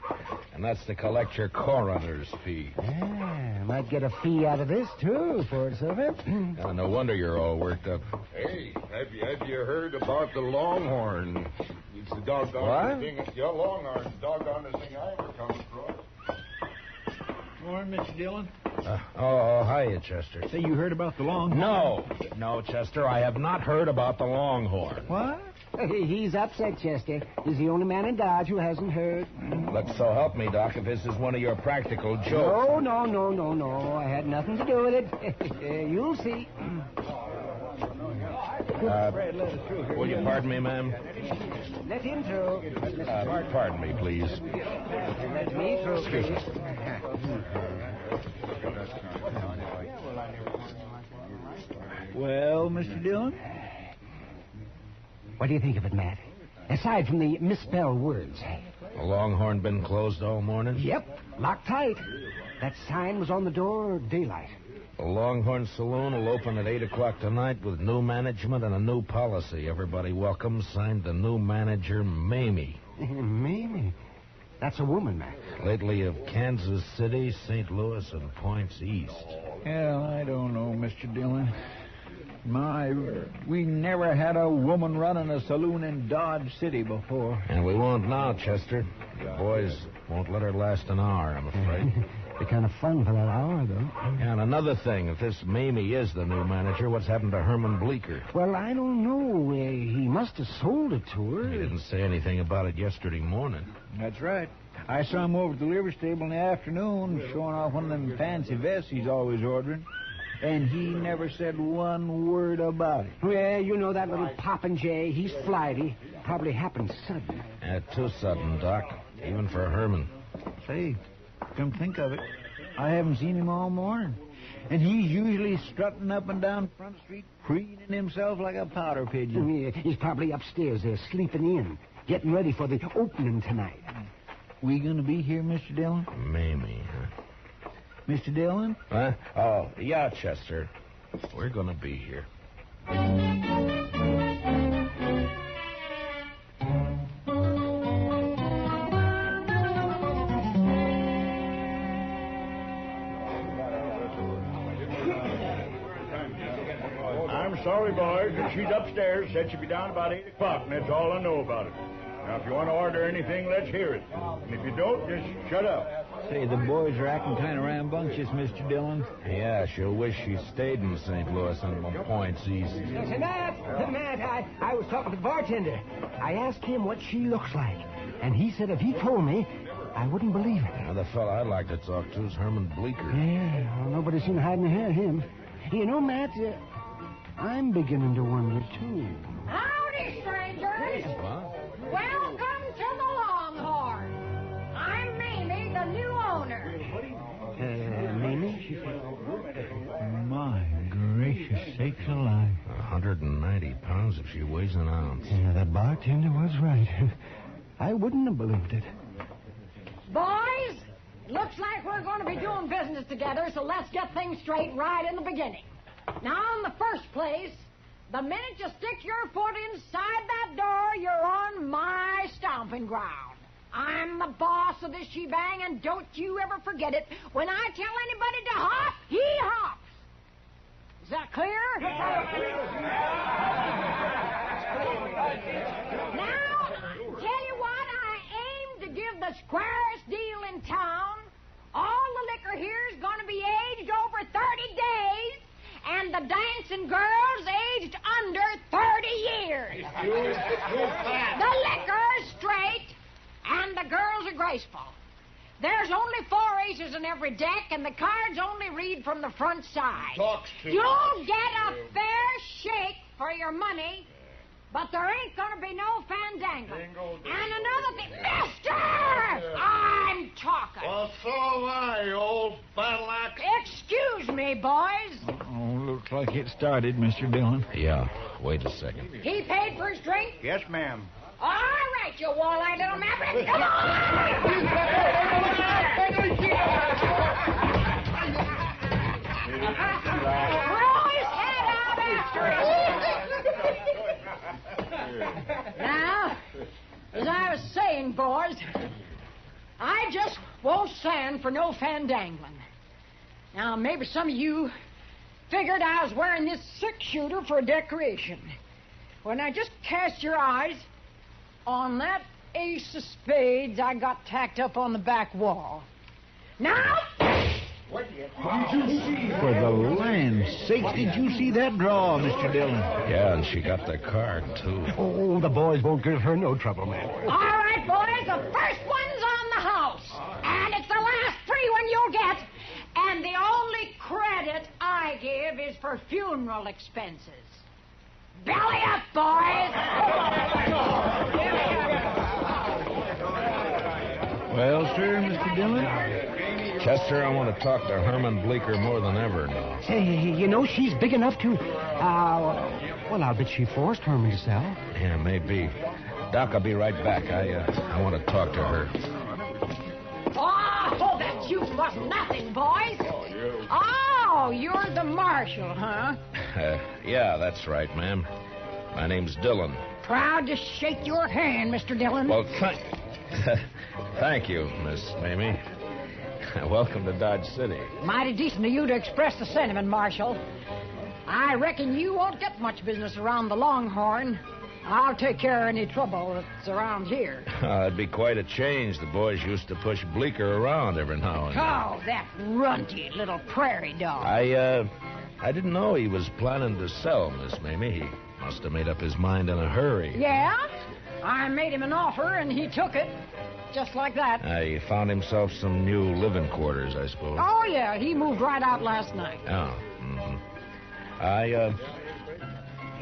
and that's to collect your coroner's fee. Yeah, might get a fee out of this, too, for it's over. No wonder you're all worked up. Hey, have you heard about the Longhorn? It's the doggone thing. Yeah, Longhorn, doggone thing I ever come across. Morning, Mr. Dillon. Hiya, Chester. Say, you heard about the Longhorn? No, Chester, I have not heard about the Longhorn. What? He's upset, Chester. He's the only man in Dodge who hasn't heard. Look, so help me, Doc, if this is one of your practical jokes. No. I had nothing to do with it. You'll see. Will you pardon me, ma'am? Let him through. Pardon me, please. Let me through. Excuse me. Well, Mr. Dillon? What do you think of it, Matt? Aside from the misspelled words. The Longhorn been closed all morning? Yep, locked tight. That sign was on the door daylight. The Longhorn Saloon will open at 8 o'clock tonight with new management and a new policy. Everybody welcome. Signed the new manager, Mamie. Mamie? That's a woman, Matt. Lately of Kansas City, St. Louis, and points east. Well, I don't know, Mr. Dillon. We never had a woman running a saloon in Dodge City before. And we won't now, Chester. The boys won't let her last an hour, I'm afraid. Be kind of fun for that hour, though. And another thing, if this Mamie is the new manager, what's happened to Herman Bleecker? Well, I don't know. He must have sold it to her. He didn't say anything about it yesterday morning. That's right. I saw him over at the livery stable in the afternoon, showing off one of them fancy vests he's always ordering. And he never said one word about it. Well, you know that little Popinjay. He's flighty. Probably happened sudden. Too sudden, Doc. Even for Herman. Say, come think of it, I haven't seen him all morning. And he's usually strutting up and down Front Street, preening himself like a powder pigeon. Yeah, he's probably upstairs there, sleeping in, getting ready for the opening tonight. We gonna be here, Mr. Dillon? Mamie, huh? Mr. Dillon? Huh? Oh, yeah, Chester. We're going to be here. I'm sorry, boys, but she's upstairs. Said she'd be down about 8 o'clock, and that's all I know about it. Now, if you want to order anything, let's hear it. And if you don't, just shut up. Say, the boys are acting kind of rambunctious, Mr. Dillon. Yeah, she'll wish she stayed in St. Louis and points east. Say, Matt, I was talking to the bartender. I asked him what she looks like, and he said if he told me, I wouldn't believe it. Now, the fella I'd like to talk to is Herman Bleecker. Yeah, well, nobody's seen hiding hair of him. You know, Matt, I'm beginning to wonder, too. Howdy, strangers. What? Welcome to the Longhorn. I'm Mamie, the new owner. Mamie? My gracious sakes alive. 190 pounds if she weighs an ounce. Yeah, that bartender was right. I wouldn't have believed it. Boys, looks like we're going to be doing business together, so let's get things straight right in the beginning. Now, in the first place, the minute you stick your foot inside that door, you're on my stomping ground. I'm the boss of this shebang, and don't you ever forget it. When I tell anybody to hop, he hops. Is that clear? Now, tell you what, I aim to give the squarest deal in town. All the liquor here is going to be aged over 30 days, and the dancing girls aged under 30 years. The liquor is straight, and the girls are graceful. There's only 4 aces in every deck, and the cards only read from the front side. You'll get a fair shake for your money, but there ain't going to be no fandangling. And another thing, mister! I'm talking. Well, so am I, you old battle axe. Excuse me, boys. Oh, looks like it started, Mr. Dillon. Yeah, wait a second. He paid for his drink? Yes, ma'am. All right, you wall-eyed little maverick. Come on! Throw his head out after him. Now, as I was saying, boys, I just won't stand for no fandangling. Now, maybe some of you figured I was wearing this 6-shooter for decoration. When I just cast your eyes on that ace of spades I got tacked up on the back wall. Now... What did you see? For the land's sakes, did you see that draw, Mr. Dillon? Yeah, and she got the card, too. Oh, the boys won't give her no trouble, man. All right, boys, the first one's on the house. And it's the last 3 one you'll get. And the only credit I give is for funeral expenses. Belly up, boys! Well, sir, Mr. Dillon? Chester, I want to talk to Herman Bleecker more than ever now. Say, you know, she's big enough to... well, I'll bet she forced Herman to sell. Yeah, maybe. Doc, I'll be right back. I want to talk to her. Oh, that juice was nothing, boys. Oh, you're the marshal, huh? Yeah, that's right, ma'am. My name's Dillon. Proud to shake your hand, Mr. Dillon. Well, thank you, Miss Mamie. Welcome to Dodge City. Mighty decent of you to express the sentiment, Marshal. I reckon you won't get much business around the Longhorn. I'll take care of any trouble that's around here. It'd be quite a change. The boys used to push Bleecker around every now and then. Oh, that runty little prairie dog. I didn't know he was planning to sell, Miss Mamie. He must have made up his mind in a hurry. Yeah? I made him an offer, and he took it. Just like that. He found himself some new living quarters, I suppose. Oh, yeah. He moved right out last night. Oh, I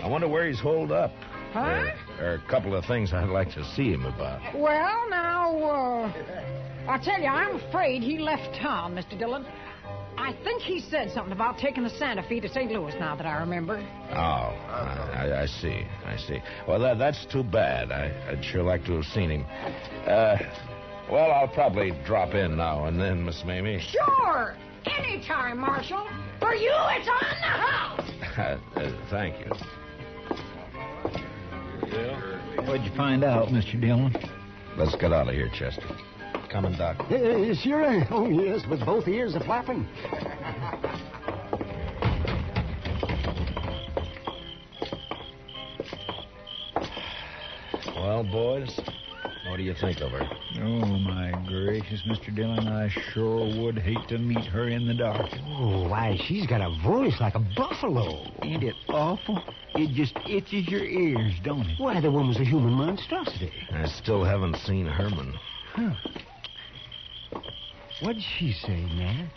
wonder where he's holed up. Huh? There are a couple of things I'd like to see him about. Well, now, I tell you, I'm afraid he left town, Mr. Dillon. I think he said something about taking the Santa Fe to St. Louis, now that I remember. Oh, I see. Well, that's too bad. I'd sure like to have seen him. Well, I'll probably drop in now and then, Miss Mamie. Sure! Anytime, Marshal. For you, it's on the house. Thank you. What'd you find out, Mr. Dillon? Let's get out of here, Chester. Coming, Doc. Sure. Oh, yes, with both ears a flapping. Well, boys, do you think of her? Oh, my gracious, Mr. Dillon, I sure would hate to meet her in the dark. Oh, why, she's got a voice like a buffalo. Ain't it awful? It just itches your ears, don't it? Why, the woman's a human monstrosity. I still haven't seen Herman. Huh. What'd she say, Matt?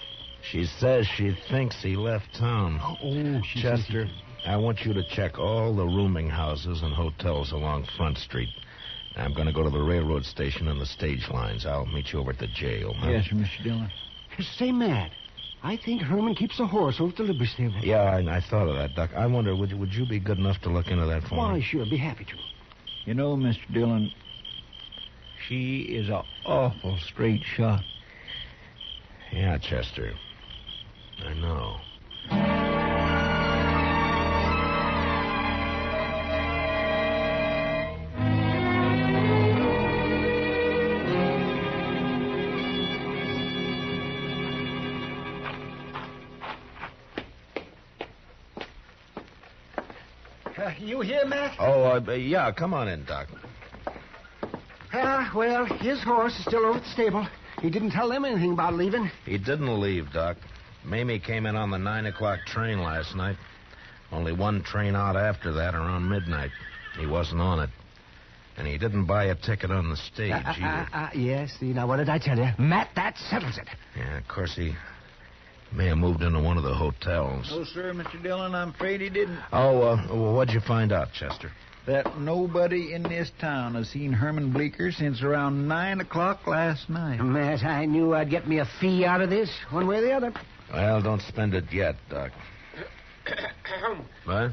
She says she thinks he left town. Oh, she Chester, says I want you to check all the rooming houses and hotels along Front Street. I'm going to go to the railroad station and the stage lines. I'll meet you over at the jail. Huh? Yes, sir, Mr. Dillon. Say, Matt, I think Herman keeps a horse over at the livery stable. Yeah, I thought of that, Doc. I wonder, would you be good enough to look into that for Why, me? sure, be happy to. You know, Mr. Dillon, she is an awful straight shot. Yeah, Chester. I know. You here, Matt? Oh, yeah, come on in, Doc. Well, his horse is still over at the stable. He didn't tell them anything about leaving. He didn't leave, Doc. Mamie came in on the 9 o'clock train last night. Only one train out after that, around midnight. He wasn't on it. And he didn't buy a ticket on the stage either. Yes, now what did I tell you? Matt, that settles it. Yeah, of course, he may have moved into one of the hotels. Oh, sir, Mr. Dillon, I'm afraid he didn't. Oh, well, what'd you find out, Chester? That nobody in this town has seen Herman Bleecker since around 9 o'clock last night. Matt, I knew I'd get me a fee out of this, one way or the other. Well, don't spend it yet, Doc. What?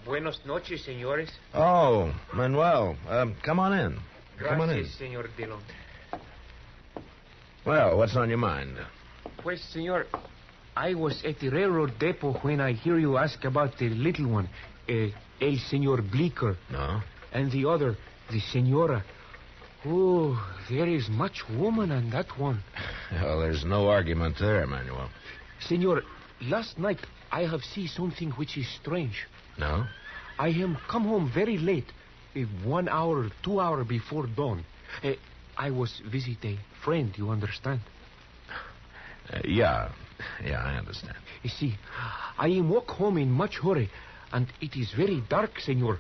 Buenos noches, señores. Oh, Manuel. Come on in. Come on in. Gracias, señor Dillon. Well, what's on your mind? Pues, señor, I was at the railroad depot when I hear you ask about the little one, El Señor Bleecker. No? And the other, the Señora. Oh, there is much woman on that one. Well, there's no argument there, Manuel. Señor, last night I have seen something which is strange. No? I am come home very late, 1 hour, 2 hours before dawn. I was visit a friend, you understand? Yeah, I understand. You see, I am walk home in much hurry, and it is very dark, senor,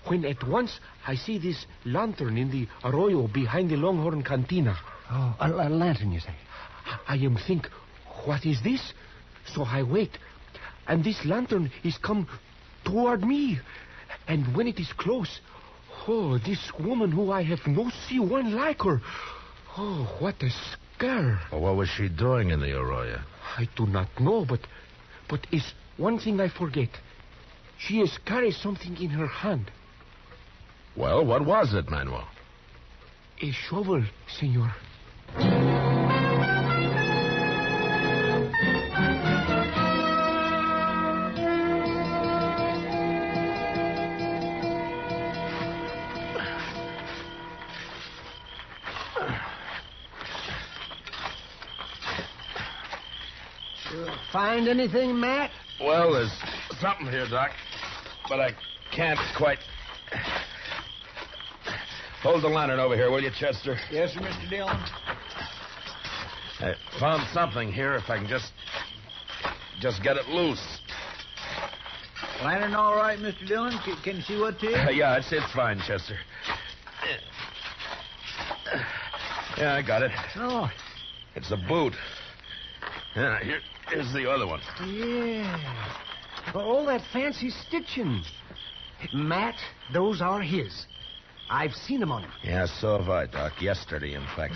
when at once I see this lantern in the arroyo behind the Longhorn Cantina. Oh, a lantern, you say? I am think, what is this? So I wait, and this lantern is come toward me, and when it is close, oh, this woman who I have no see one like her. Oh, what a scare. Well, what was she doing in the arroyo? I do not know, but is one thing I forget. She is carry something in her hand. Well, what was it, Manuel? A shovel, senor. Find anything, Matt? Well, there's something here, Doc, but I can't quite... Hold the lantern over here, will you, Chester? Yes, sir, Mr. Dillon. I found something here, if I can just get it loose. Lantern all right, Mr. Dillon? Can you see what it is? Yeah, it's fine, Chester. Yeah, I got it. Oh. It's a boot. Yeah, here's the other one. Yeah. All that fancy stitching. Matt, those are his. I've seen them on him. Yeah, so have I, Doc. Yesterday, in fact.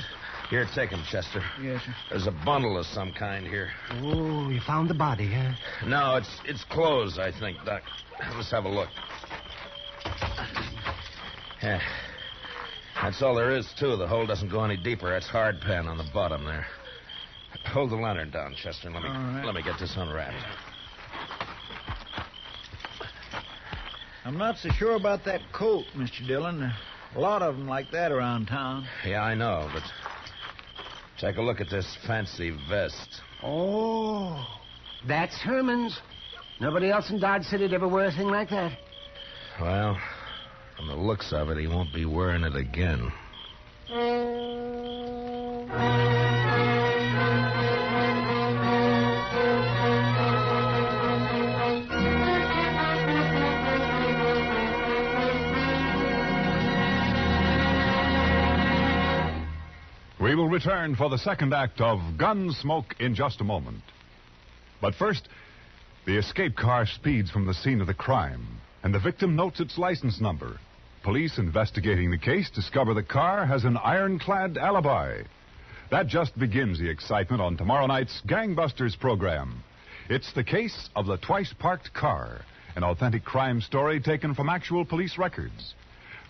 Here, take him, Chester. Yes, sir. There's a bundle of some kind here. Oh, you found the body, huh? No, it's clothes, I think, Doc. Let's have a look. Yeah. That's all there is, too. The hole doesn't go any deeper. That's hard pan on the bottom there. Hold the lantern down, Chester, and let me get this unwrapped. I'm not so sure about that coat, Mr. Dillon. A lot of them like that around town. Yeah, I know, but take a look at this fancy vest. Oh, that's Herman's. Nobody else in Dodge City'd ever wear a thing like that. Well, from the looks of it, he won't be wearing it again. We will return for the second act of Gunsmoke in just a moment. But first, the escape car speeds from the scene of the crime, and the victim notes its license number. Police investigating the case discover the car has an ironclad alibi. That just begins the excitement on tomorrow night's Gangbusters program. It's the case of the twice-parked car, an authentic crime story taken from actual police records.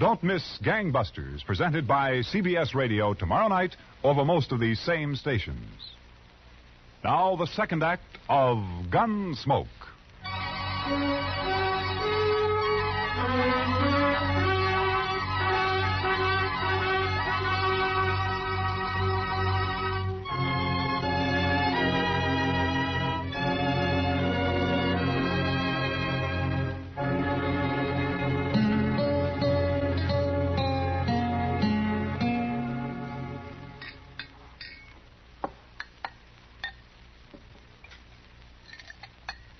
Don't miss Gangbusters, presented by CBS Radio tomorrow night over most of these same stations. Now, the second act of Gunsmoke.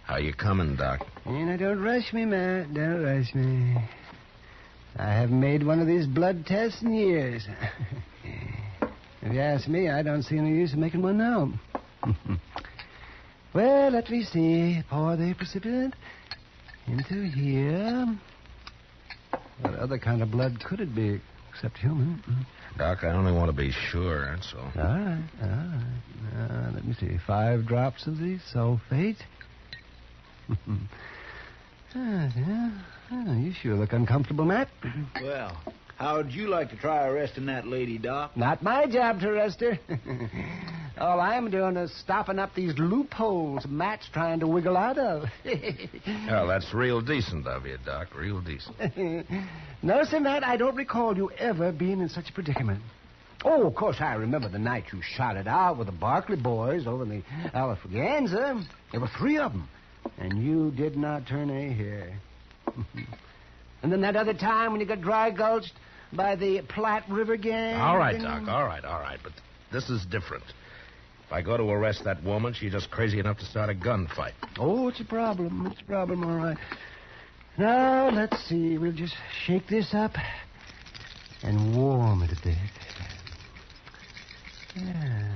How you coming, Doc? Now, don't rush me, Matt. Don't rush me. I haven't made one of these blood tests in years. If you ask me, I don't see any use in making one now. Well, let me see. Pour the precipitant into here. What other kind of blood could it be except human? Doc, I only want to be sure, that's all. All right. Let me see. 5 drops of the sulfate. You sure look uncomfortable, Matt. Well, how'd you like to try arresting that lady, Doc? Not my job to arrest her. All I'm doing is stopping up these loopholes Matt's trying to wiggle out of. Well, that's real decent of you, Doc. Real decent. No, sir, Matt, I don't recall you ever being in such a predicament. Oh, of course, I remember the night you shot it out with the Barkley boys over in the Alafraganza. There were 3 of them. And you did not turn a hair. And then that other time when you got dry gulched by the Platte River gang. All right, Doc, all right. But this is different. If I go to arrest that woman, she's just crazy enough to start a gunfight. Oh, it's a problem. It's a problem, all right. Now, let's see. We'll just shake this up and warm it a bit. Yeah.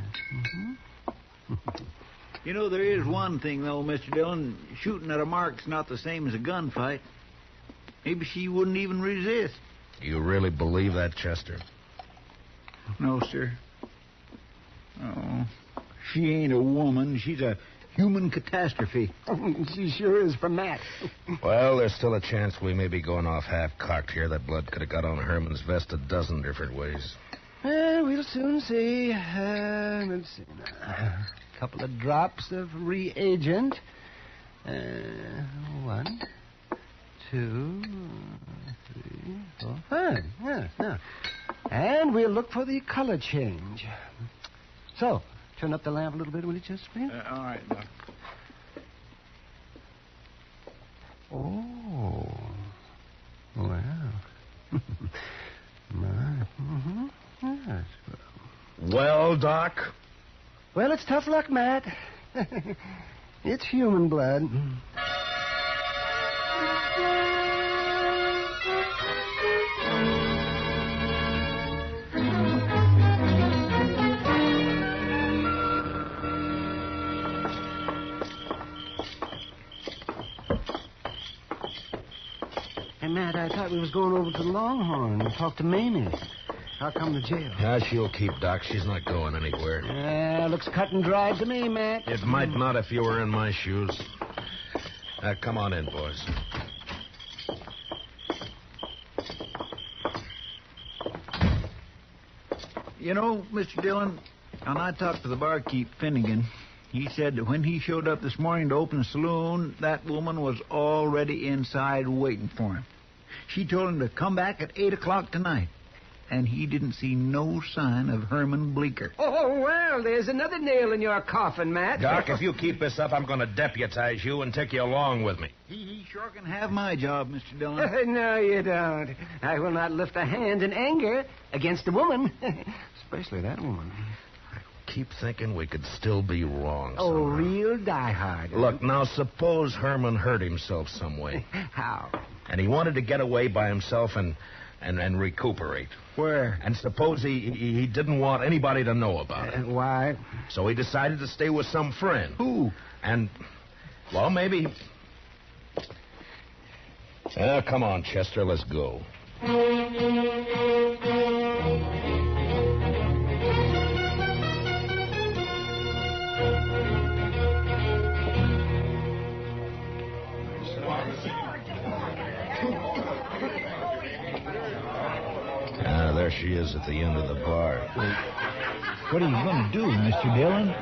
You know, there is one thing, though, Mr. Dillon. Shooting at a mark's not the same as a gunfight. Maybe she wouldn't even resist. You really believe that, Chester? No, sir. Oh, she ain't a woman. She's a human catastrophe. She sure is for Matt. Well, there's still a chance we may be going off half-cocked here. That blood could have got on Herman's vest a dozen different ways. We'll soon see. Let's see now. A couple of drops of reagent. 1, 2, 3, 4, 5. Yeah. And we'll look for the color change. So, turn up the lamp a little bit, will you, just, please? All right, Doc. Oh. Well. Yes. Well, Doc? Well, it's tough luck, Matt. It's human blood. Hey, Matt, I thought we was going over to the Longhorn and talk to Mamie. How come the jail? She'll keep, Doc. She's not going anywhere. Looks cut and dried to me, Matt. It might not if you were in my shoes. Come on in, boys. You know, Mr. Dillon, when I talked to the barkeep, Finnegan, he said that when he showed up this morning to open the saloon, that woman was already inside waiting for him. She told him to come back at 8 o'clock tonight. and he didn't see no sign of Herman Bleeker. Oh, well, there's another nail in your coffin, Matt. Doc, if you keep this up, I'm going to deputize you and take you along with me. He sure can have my job, Mr. Dillon. No, you don't. I will not lift a hand in anger against a woman, especially that woman. Keep thinking we could still be wrong. Oh, somehow. real diehard. Look, now suppose Herman hurt himself some way. How? And he wanted to get away by himself and recuperate. Where? And suppose he didn't want anybody to know about it. Why? So he decided to stay with some friend. Who? And, well, maybe... come on, Chester, let's go. There she is at the end of the bar. What are you going to do, Mr. Dillon?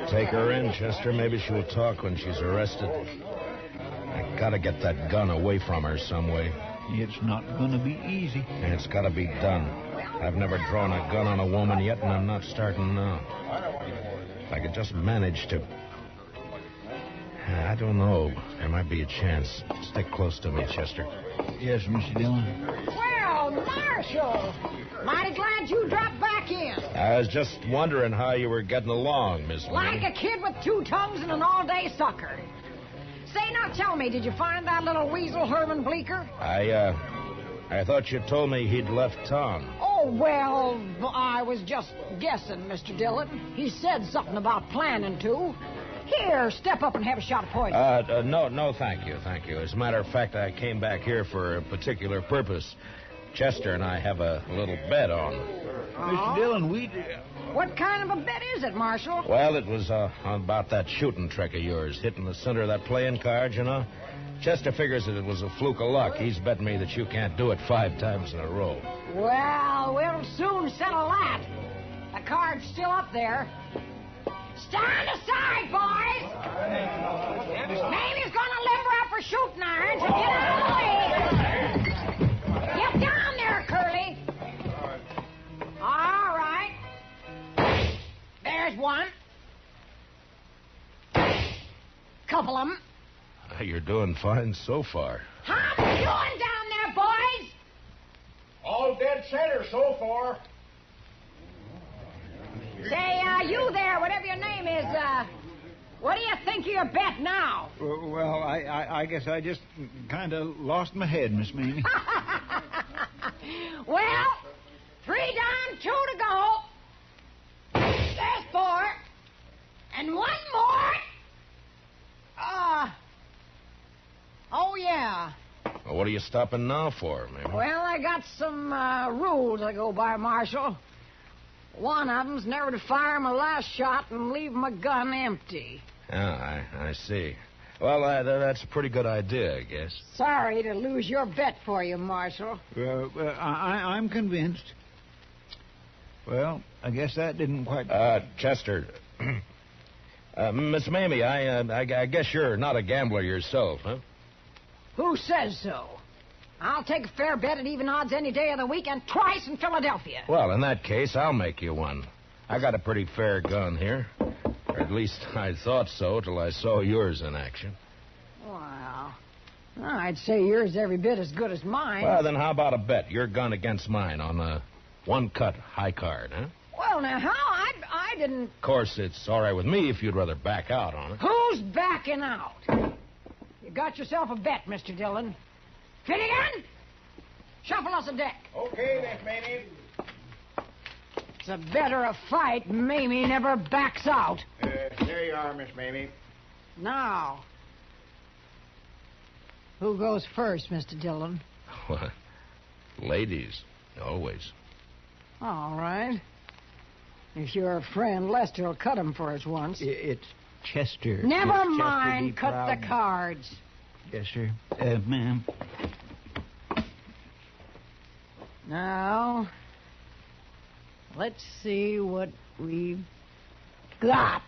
Take her in, Chester. Maybe she'll talk when she's arrested. I gotta get that gun away from her some way. It's not going to be easy. It's gotta be done. I've never drawn a gun on a woman yet, and I'm not starting now. If I could just manage to... I don't know. There might be a chance. Stick close to me, Chester. Yes, Mr. Dillon. Well, Marshal, mighty glad you dropped back in. I was just wondering how you were getting along, Miss Like May. a kid with two tongues and an all-day sucker. Say, now tell me, did you find that little weasel Herman Bleeker? I thought you told me he'd left town. Oh, well, I was just guessing, Mr. Dillon. He said something about planning to. Here, step up and have a shot of poison. No, thank you. As a matter of fact, I came back here for a particular purpose. Chester and I have a little bet on. Mr. Dillon, What kind of a bet is it, Marshal? Well, it was about that shooting trick of yours, hitting the center of that playing card, you know. Chester figures that it was a fluke of luck. He's betting me that you can't do it 5 times in a row. Well, we'll soon settle that. The card's still up there. Stand aside, boys! Mamie's gonna limber up her shooting irons and get out of the way. Get down there, Curly. All right. There's one. Couple of them. You're doing fine so far. How you doing down there, boys? All dead center so far. Say, you there, whatever your name is, what do you think of your bet now? Well, I guess I just kind of lost my head, Miss Mamie. Well, 3 down, 2 to go. There's 4. And 1 more. Oh, yeah. Well, what are you stopping now for, Mamie? Well, I got some rules I go by, Marshal. One of them's never to fire my last shot and leave my gun empty. Yeah, I see. Well, that's a pretty good idea, I guess. Sorry to lose your bet for you, Marshal. I'm convinced. Well, I guess that didn't quite... Chester. Miss Mamie, I guess you're not a gambler yourself, huh? Who says so? I'll take a fair bet at even odds any day of the week and twice in Philadelphia. Well, in that case, I'll make you one. I got a pretty fair gun here. Or at least I thought so till I saw yours in action. Well, I'd say yours every bit as good as mine. Well, then how about a bet? Your gun against mine on a 1-cut high card, huh? Well, now, how? I didn't... Of course, it's all right with me if you'd rather back out on it. Who's backing out? You got yourself a bet, Mr. Dillon. Finnegan, shuffle us a deck. Okay, Miss Mamie. It's a better a fight. Mamie never backs out. There you are, Miss Mamie. Now, who goes first, Mr. Dillon? What? Ladies, always. All right. If your friend Lester will cut him for us once. It's Chester. Never Chester mind. be Cut proud. the cards. Yes, sir. Ma'am. Now, let's see what we've got.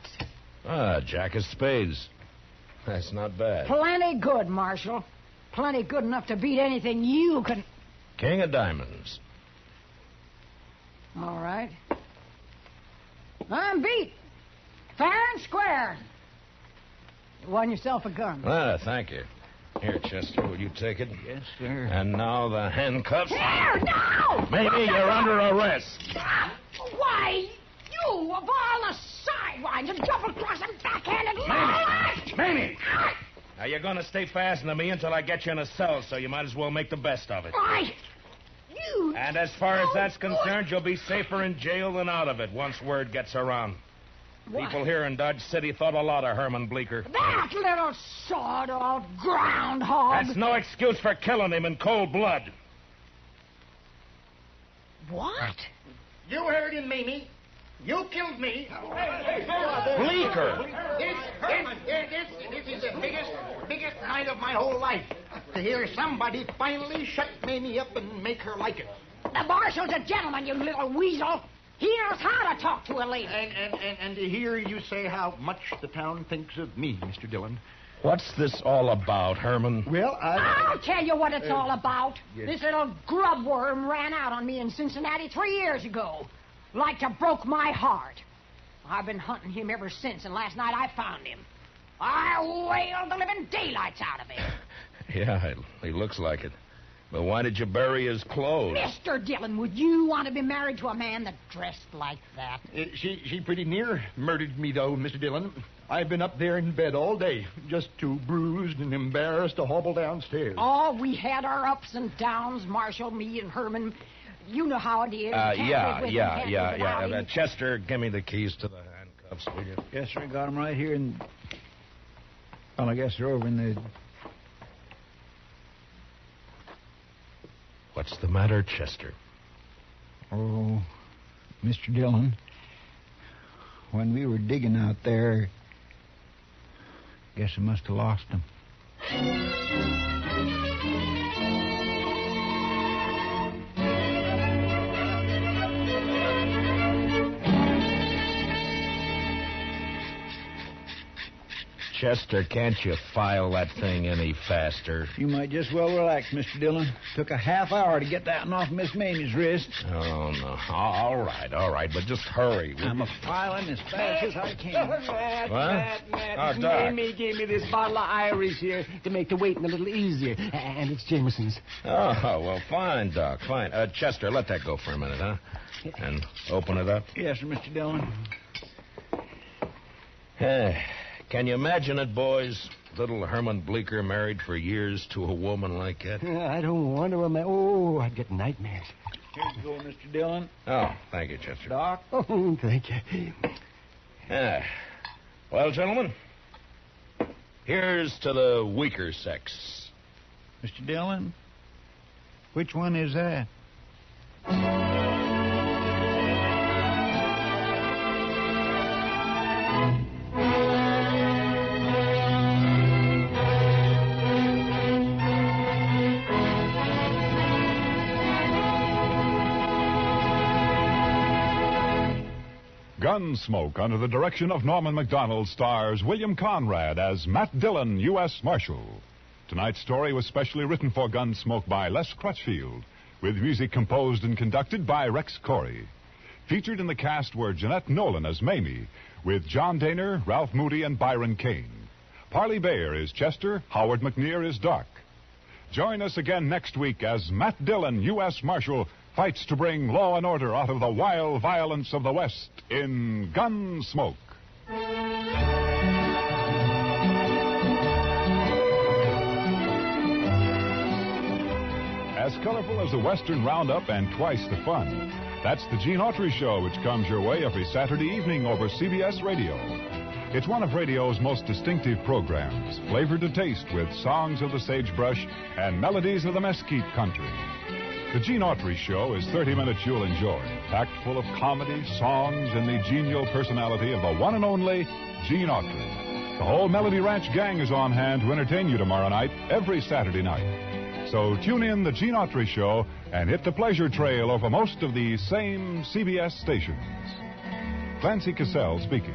Jack of spades. That's not bad. Plenty good, Marshal. Plenty good enough to beat anything you can... King of diamonds. All right. I'm beat. Fair and square. You won yourself a gun. Ah, thank you. Here, Chester, will you take it? Yes, sir. And now the handcuffs. Here, no! Mamie, you're under arrest. Why, you, of all the sidewinds and double-crossing backhanded... Mamie! Now, you're going to stay fastened to me until I get you in a cell, so you might as well make the best of it. Why, you... And as far as that's concerned, you'll be safer in jail than out of it once word gets around. What? People here in Dodge City thought a lot of Herman Bleecker. That little sawed-off groundhog... That's no excuse for killing him in cold blood. What? You heard him, Mamie. You killed me. Bleecker! This is the biggest night of my whole life. To hear somebody finally shut Mamie up and make her like it. The marshal's a gentleman, you little weasel. He knows how to talk to a lady. And to hear you say how much the town thinks of me, Mr. Dillon. What's this all about, Herman? Well, I'll tell you what it's all about. Yes. This little grubworm ran out on me in Cincinnati 3 years ago. Like to broke my heart. I've been hunting him ever since, and last night I found him. I wailed the living daylights out of him. Yeah, he looks like it. But why did you bury his clothes? Mr. Dillon, would you want to be married to a man that dressed like that? She pretty near murdered me, though, Mr. Dillon. I've been up there in bed all day, just too bruised and embarrassed to hobble downstairs. Oh, we had our ups and downs, Marshal, me and Herman. You know how it is. Yeah. Chester, give me the keys to the handcuffs, will you? Yes, sir. Got them right here. And well, I guess they're over in the... What's the matter, Chester? Oh, Mr. Dillon, when we were digging out there, guess I must have lost them. Chester, can't you file that thing any faster? You might just well relax, Mr. Dillon. Took a half hour to get that one off Miss Mamie's wrist. Oh, no. All right, but just hurry. I'm a-filing as fast as I can. What? Doc. Mamie gave me this bottle of Irish here to make the waiting a little easier. And it's Jameson's. Oh, well, fine, Doc, fine. Chester, let that go for a minute, huh? And open it up. Yes, sir, Mr. Dillon. Can you imagine it, boys? Little Herman Bleecker married for years to a woman like that. I don't want to imagine. Oh, I'd get nightmares. Here you go, Mr. Dillon. Oh, thank you, Chester. Doc. Oh, thank you. Well, gentlemen, here's to the weaker sex. Mr. Dillon, which one is that? Gunsmoke, under the direction of Norman Macdonald, stars William Conrad as Matt Dillon, U.S. Marshal. Tonight's story was specially written for Gunsmoke by Les Crutchfield, with music composed and conducted by Rex Corey. Featured in the cast were Jeanette Nolan as Mamie, with John Daner, Ralph Moody, and Byron Kane. Parley Bayer is Chester, Howard McNear is Doc. Join us again next week as Matt Dillon, U.S. Marshal, fights to bring law and order out of the wild violence of the West in Gunsmoke. As colorful as the Western Roundup and twice the fun, that's the Gene Autry Show, which comes your way every Saturday evening over CBS Radio. It's one of radio's most distinctive programs, flavored to taste with songs of the sagebrush and melodies of the mesquite country. The Gene Autry Show is 30 minutes you'll enjoy, packed full of comedy, songs, and the genial personality of the one and only Gene Autry. The whole Melody Ranch gang is on hand to entertain you tomorrow night, every Saturday night. So tune in the Gene Autry Show and hit the pleasure trail over most of the same CBS stations. Clancy Cassell speaking.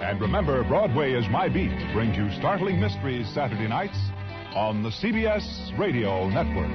And remember, Broadway is My Beat brings you startling mysteries Saturday nights on the CBS Radio Network.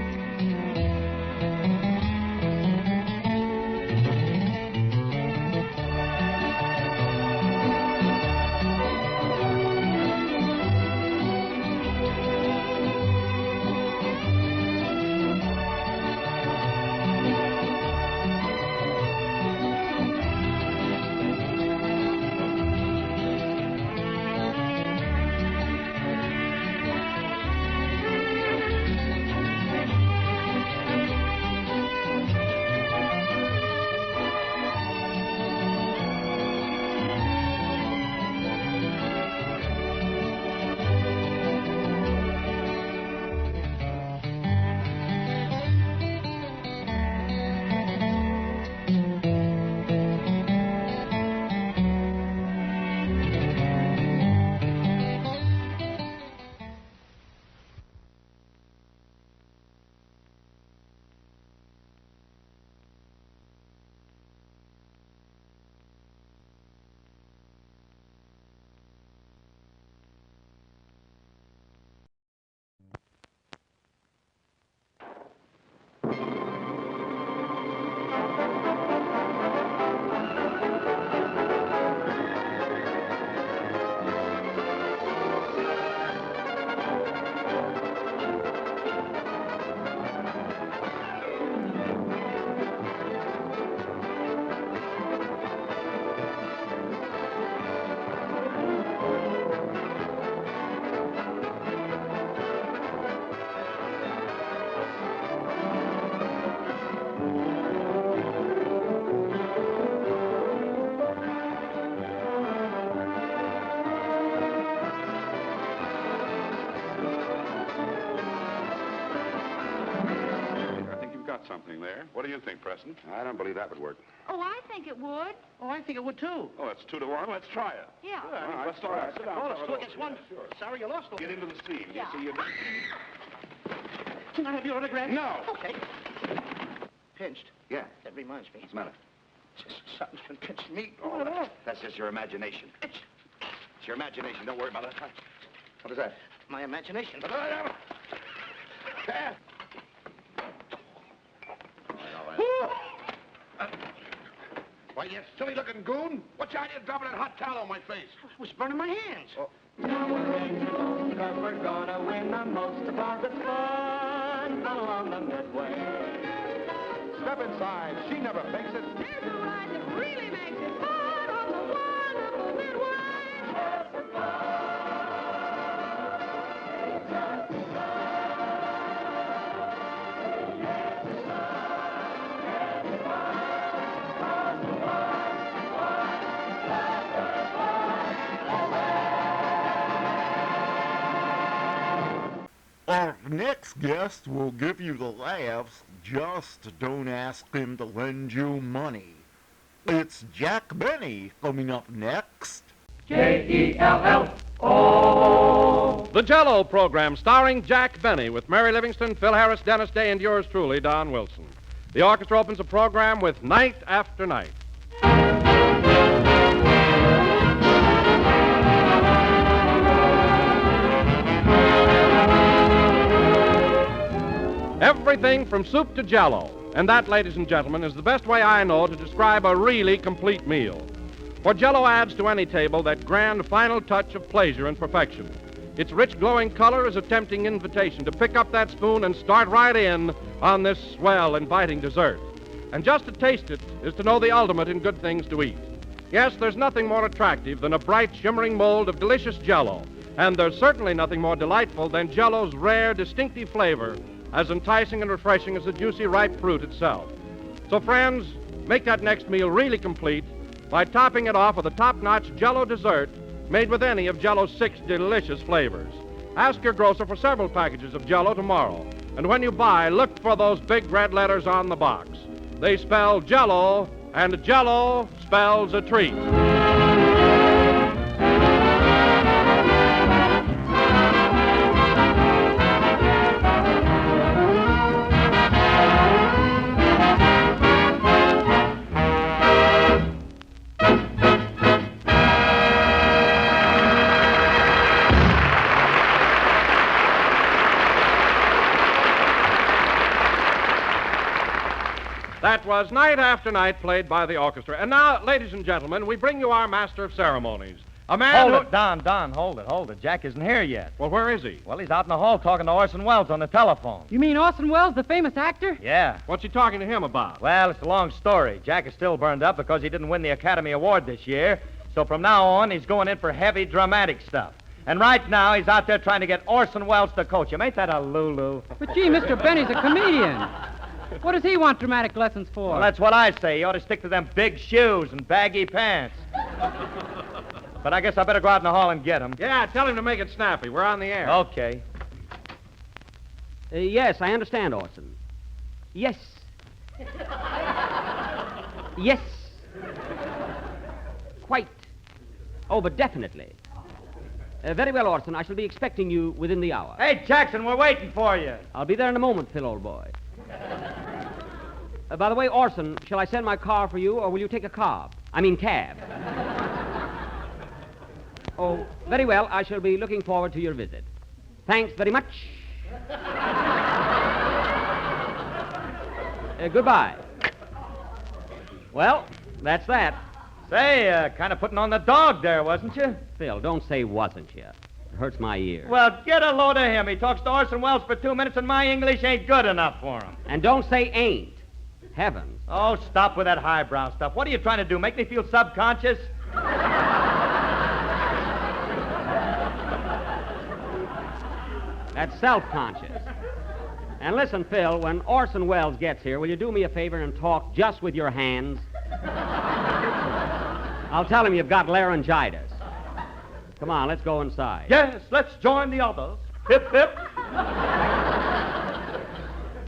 happening there. What do you think, Preston? I don't believe that would work. Oh, I think it would. Oh, I think it would, too. Oh, it's 2-1. Let's try it. Yeah. All right, let's all right, try it. sit down. Oh, it's 2 against 1. Sure. Sorry you lost. Get into the steam. Yeah. You see, you... Can I have your autograph? No. Okay. Pinched. Yeah. That reminds me. What's the matter? Something's been pinched me. Oh, that's just your imagination. It's your imagination. Don't worry about it. What is that? My imagination. Why, you silly-looking goon. What's the idea of dropping that hot towel on my face? It was burning my hands. Oh. Cause we're gonna win the most because it's fun along the midway. Step inside. She never fakes it. There's a ride that really makes it fun on the wonderful midway. Yes, it's fun. Our next guest will give you the laughs, just don't ask him to lend you money. It's Jack Benny coming up next. J-E-L-L-O. The Jell-O program starring Jack Benny with Mary Livingston, Phil Harris, Denis Day, and yours truly, Don Wilson. The orchestra opens the program with Night After Night. Everything from soup to Jell-O. And that, ladies and gentlemen, is the best way I know to describe a really complete meal. For Jell-O adds to any table that grand final touch of pleasure and perfection. Its rich, glowing color is a tempting invitation to pick up that spoon and start right in on this swell, inviting dessert. And just to taste it is to know the ultimate in good things to eat. Yes, there's nothing more attractive than a bright, shimmering mold of delicious Jell-O. And there's certainly nothing more delightful than Jell-O's rare, distinctive flavor, as enticing and refreshing as the juicy, ripe fruit itself. So, friends, make that next meal really complete by topping it off with a top-notch Jell-O dessert made with any of Jell-O's 6 delicious flavors. Ask your grocer for several packages of Jell-O tomorrow, and when you buy, look for those big red letters on the box. They spell Jell-O, and Jell-O spells a treat. That was Night After Night, played by the orchestra. And now, ladies and gentlemen, we bring you our master of ceremonies. A man Hold it, Don, hold it. Jack isn't here yet. Well, where is he? Well, he's out in the hall talking to Orson Welles on the telephone. You mean Orson Welles, the famous actor? Yeah. What's he talking to him about? Well, it's a long story. Jack is still burned up because he didn't win the Academy Award this year. So from now on, he's going in for heavy, dramatic stuff. And right now, he's out there trying to get Orson Welles to coach him. Ain't that a Lulu? But, gee, Mr. Benny's a comedian. What does he want dramatic lessons for? Well, that's what I say. He ought to stick to them big shoes and baggy pants. But I guess I better go out in the hall and get him. Yeah, tell him to make it snappy. We're on the air. Okay. Yes, I understand, Orson. Yes. Yes. Quite. Oh, but definitely. Very well, Orson. I shall be expecting you within the hour. Hey, Jackson, we're waiting for you. I'll be there in a moment, Phil, old boy. By the way, Orson, shall I send my car for you, or will you take a cab? Oh, very well. I shall be looking forward to your visit. Thanks very much. Goodbye. Well, that's that. Say, kind of putting on the dog there, wasn't you? Phil, don't say wasn't you. It hurts my ear. Well, get a load of him. He talks to Orson Welles for 2 minutes, and my English ain't good enough for him. And don't say ain't. Heavens. Oh, stop with that highbrow stuff. What are you trying to do, make me feel subconscious? That's self-conscious. And listen, Phil, when Orson Welles gets here, will you do me a favor and talk just with your hands? I'll tell him you've got laryngitis. Come on, let's go inside. Yes, let's join the others. Hip, hip.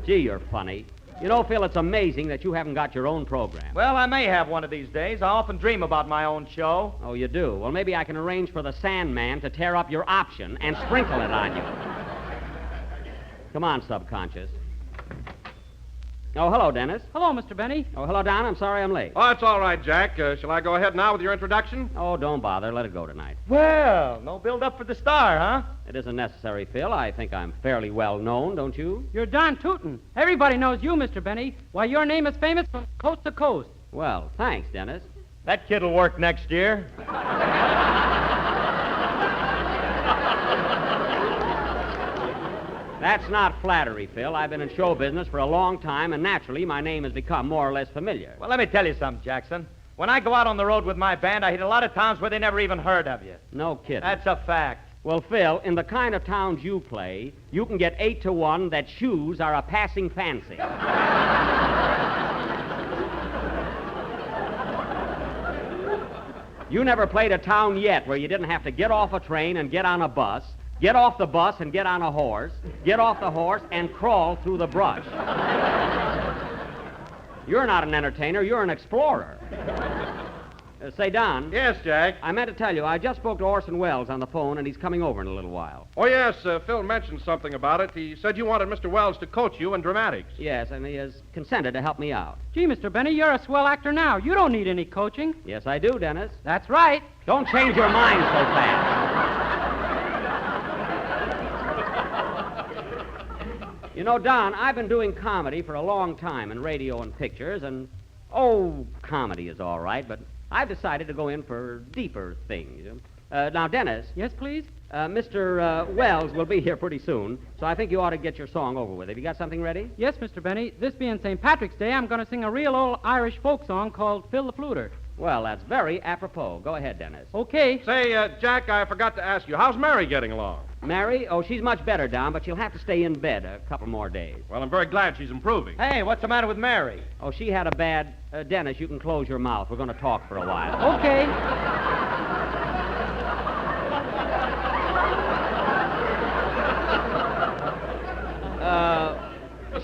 Gee, you're funny. You know, Phil, it's amazing that you haven't got your own program. Well, I may have one of these days. I often dream about my own show. Oh, you do? Well, maybe I can arrange for the Sandman to tear up your option and sprinkle it on you. Come on, subconscious. Oh, hello, Denis. Hello, Mr. Benny. Oh, hello, Don. I'm sorry I'm late. Oh, it's all right, Jack. Shall I go ahead now with your introduction? Oh, don't bother. Let it go tonight. Well, no build-up for the star, huh? It isn't necessary, Phil. I think I'm fairly well known, don't you? You're Don Tootin. Everybody knows you, Mr. Benny. Why, your name is famous from coast to coast. Well, thanks, Denis. That kid'll work next year. That's not flattery, Phil. I've been in show business for a long time, and naturally, my name has become more or less familiar. Well, let me tell you something, Jackson. When I go out on the road with my band, I hit a lot of towns where they never even heard of you. No kidding. That's a fact. Well, Phil, in the kind of towns you play, you can get 8 to 1 that shoes are a passing fancy. You never played a town yet where you didn't have to get off a train and get on a bus, get off the bus and get on a horse, get off the horse and crawl through the brush. You're not an entertainer, you're an explorer. Say, Don. Yes, Jack? I meant to tell you, I just spoke to Orson Welles on the phone, and he's coming over in a little while. Oh, yes, Phil mentioned something about it. He said you wanted Mr. Wells to coach you in dramatics. Yes, and he has consented to help me out. Gee, Mr. Benny, you're a swell actor now. You don't need any coaching. Yes, I do, Denis. That's right. Don't change your mind so fast. You know, Don, I've been doing comedy for a long time in radio and pictures, and, comedy is all right, but I've decided to go in for deeper things. Now, Denis. Yes, please? Mr. Wells will be here pretty soon, so I think you ought to get your song over with. Have you got something ready? Yes, Mr. Benny. This being St. Patrick's Day, I'm going to sing a real old Irish folk song called Phil the Fluter. Well, that's very apropos. Go ahead, Denis. Okay. Say, Jack, I forgot to ask you, how's Mary getting along? Mary? Oh, she's much better, Don, but she'll have to stay in bed a couple more days. Well, I'm very glad she's improving. Hey, what's the matter with Mary? Oh, she had a bad... Denis, you can close your mouth. We're going to talk for a while. Okay.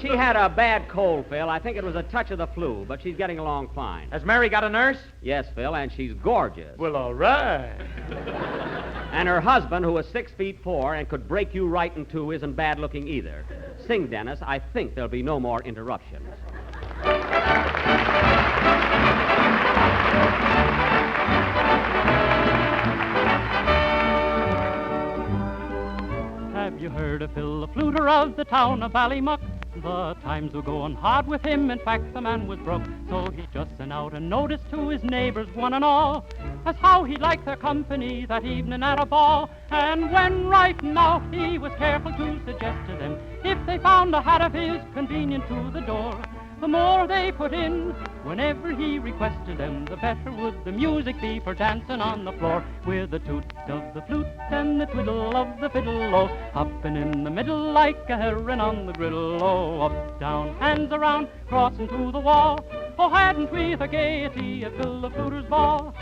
She had a bad cold, Phil. I think it was a touch of the flu, but she's getting along fine. Has Mary got a nurse? Yes, Phil, and she's gorgeous. Well, all right. And her husband, who is 6'4" and could break you right in two, isn't bad looking either. Sing, Denis. I think there'll be no more interruptions. Have you heard of Phil the Fluter of the town of Ballymuck? The times were going hard with him, in fact the man was broke. So he just sent out a notice to his neighbors, one and all, as how he'd like their company that evening at a ball. And when writing out he was careful to suggest to them, if they found a hat of his convenient to the door, the more they put in, whenever he requested them, the better would the music be for dancing on the floor. With the toot of the flute and the twiddle of the fiddle, oh, hopping in the middle like a heron on the griddle, oh, up, down, hands around, crossing to the wall. Oh, hadn't we the gaiety of Phil the Fluter's ball?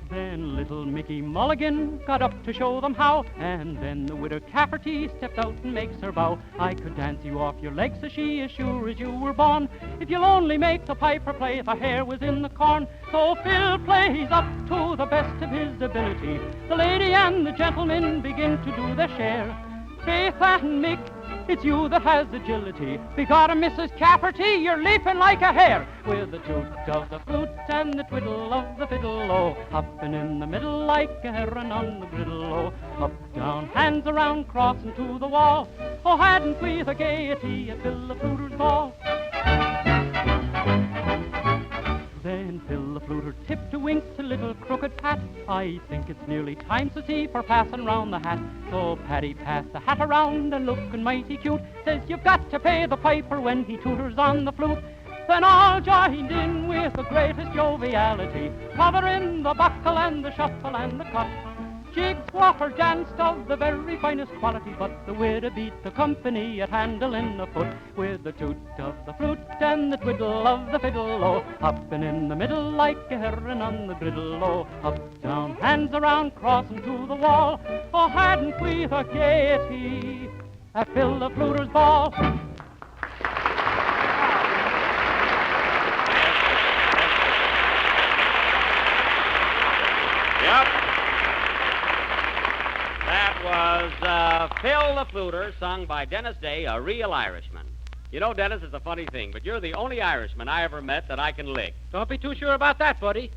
Then little Mickey Mulligan got up to show them how, and then the widow Cafferty stepped out and makes her bow. I could dance you off your legs, says she, as sure as you were born, if you'll only make the piper play the hare was in the corn. So Phil plays up to the best of his ability. The lady and the gentleman begin to do their share. Faith and Mick, it's you that has agility. Begorra, Mrs. Cafferty, you're leaping like a hare. With the toot of the flute and the twiddle of the fiddle, oh, hopping in the middle like a heron on the griddle, oh, up, down, hands around, crossing to the wall. Oh, hadn't we the gaiety at Phil the Fluter's ball? Then Phil the Fluter tipped a wink to little crooked Pat. I think it's nearly time, says he, for passing round the hat. So Paddy passed the hat around and looking mighty cute, says you've got to pay the piper when he tutors on the flute. Then all joined in with the greatest joviality, covering the buckle and the shuffle and the cut. Jig Walker danced of the very finest quality, but the widow beat the company at handling the foot. With the toot of the flute and the twiddle of the fiddle, oh, hopping in the middle like a heron on the griddle, oh, up, down, hands around, crossing to the wall. Oh, hadn't we the gaiety at Phil the Fluter's ball. Yep. That was Phil the Fluter, sung by Denis Day, a real Irishman. You know, Denis, it's a funny thing, but you're the only Irishman I ever met that I can lick. Don't be too sure about that, buddy.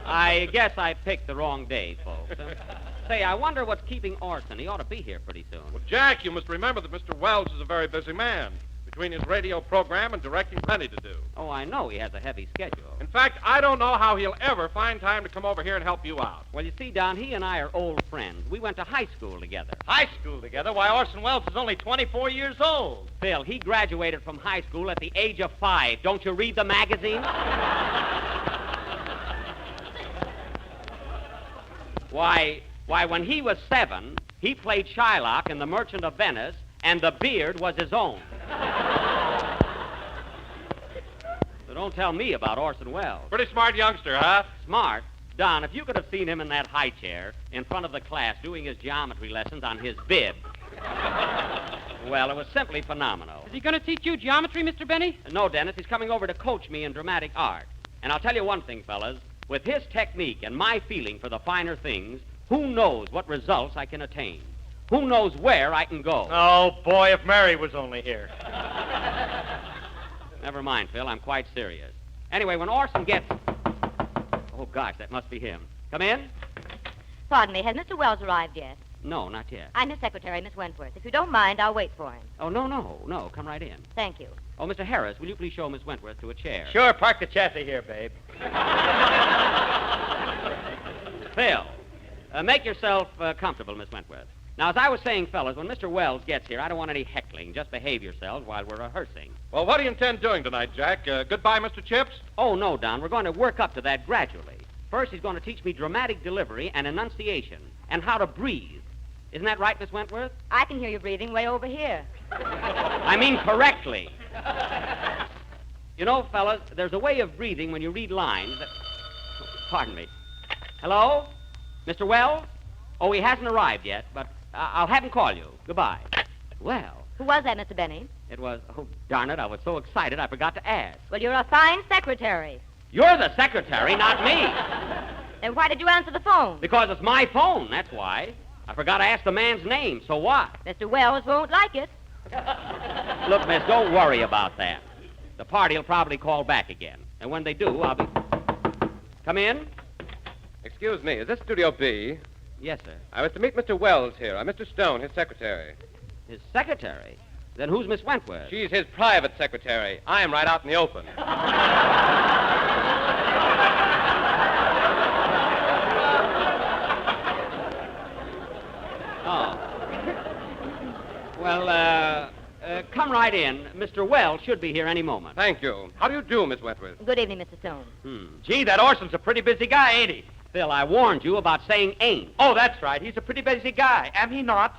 I guess I picked the wrong day, folks. Say, I wonder what's keeping Orson. He ought to be here pretty soon. Well, Jack, you must remember that Mr. Wells is a very busy man, between his radio program and directing plenty to do. Oh, I know he has a heavy schedule. In fact, I don't know how he'll ever find time to come over here and help you out. Well, you see, Don, he and I are old friends. We went to high school together. High school together? Why, Orson Welles is only 24 years old. Phil, he graduated from high school at the age of 5. Don't you read the magazine? Why, when he was 7, he played Shylock in The Merchant of Venice, and the beard was his own. So don't tell me about Orson Welles. Pretty smart youngster, huh? Smart? Don, if you could have seen him in that high chair in front of the class doing his geometry lessons on his bib. Well, it was simply phenomenal. Is he going to teach you geometry, Mr. Benny? No, Denis, he's coming over to coach me in dramatic art. And I'll tell you one thing, fellas. With his technique and my feeling for the finer things, who knows what results I can attain? Who knows where I can go? Oh, boy, if Mary was only here. Never mind, Phil. I'm quite serious. Anyway, when Orson gets... Oh, gosh, that must be him. Come in? Pardon me, has Mr. Wells arrived yet? No, not yet. I'm his secretary, Miss Wentworth. If you don't mind, I'll wait for him. Oh, no. Come right in. Thank you. Oh, Mr. Harris, will you please show Miss Wentworth to a chair? Sure, park the chassis here, babe. Phil, make yourself comfortable, Miss Wentworth. Now, as I was saying, fellas, when Mr. Wells gets here, I don't want any heckling. Just behave yourselves while we're rehearsing. Well, what do you intend doing tonight, Jack? Goodbye, Mr. Chips? Oh, no, Don. We're going to work up to that gradually. First, he's going to teach me dramatic delivery and enunciation and how to breathe. Isn't that right, Miss Wentworth? I can hear you breathing way over here. I mean correctly. You know, fellas, there's a way of breathing when you read lines that... Pardon me. Hello? Mr. Wells? Oh, he hasn't arrived yet, but I'll have him call you. Goodbye. Well... Who was that, Mr. Benny? It was... Oh, darn it, I was so excited I forgot to ask. Well, you're a fine secretary. You're the secretary, not me. Then why did you answer the phone? Because it's my phone, that's why. I forgot to ask the man's name, so what? Mr. Wells won't like it. Look, miss, don't worry about that. The party will probably call back again. And when they do, I'll be... Come in? Excuse me, is this Studio B? Yes, sir. I was to meet Mr. Wells here. I'm Mr. Stone, his secretary. His secretary? Then who's Miss Wentworth? She's his private secretary. I am right out in the open. Oh. Well, come right in. Mr. Wells should be here any moment. Thank you. How do you do, Miss Wentworth? Good evening, Mr. Stone. Gee, that Orson's a pretty busy guy, ain't he? Phil, I warned you about saying ain't. Oh, that's right. He's a pretty busy guy. Am he not?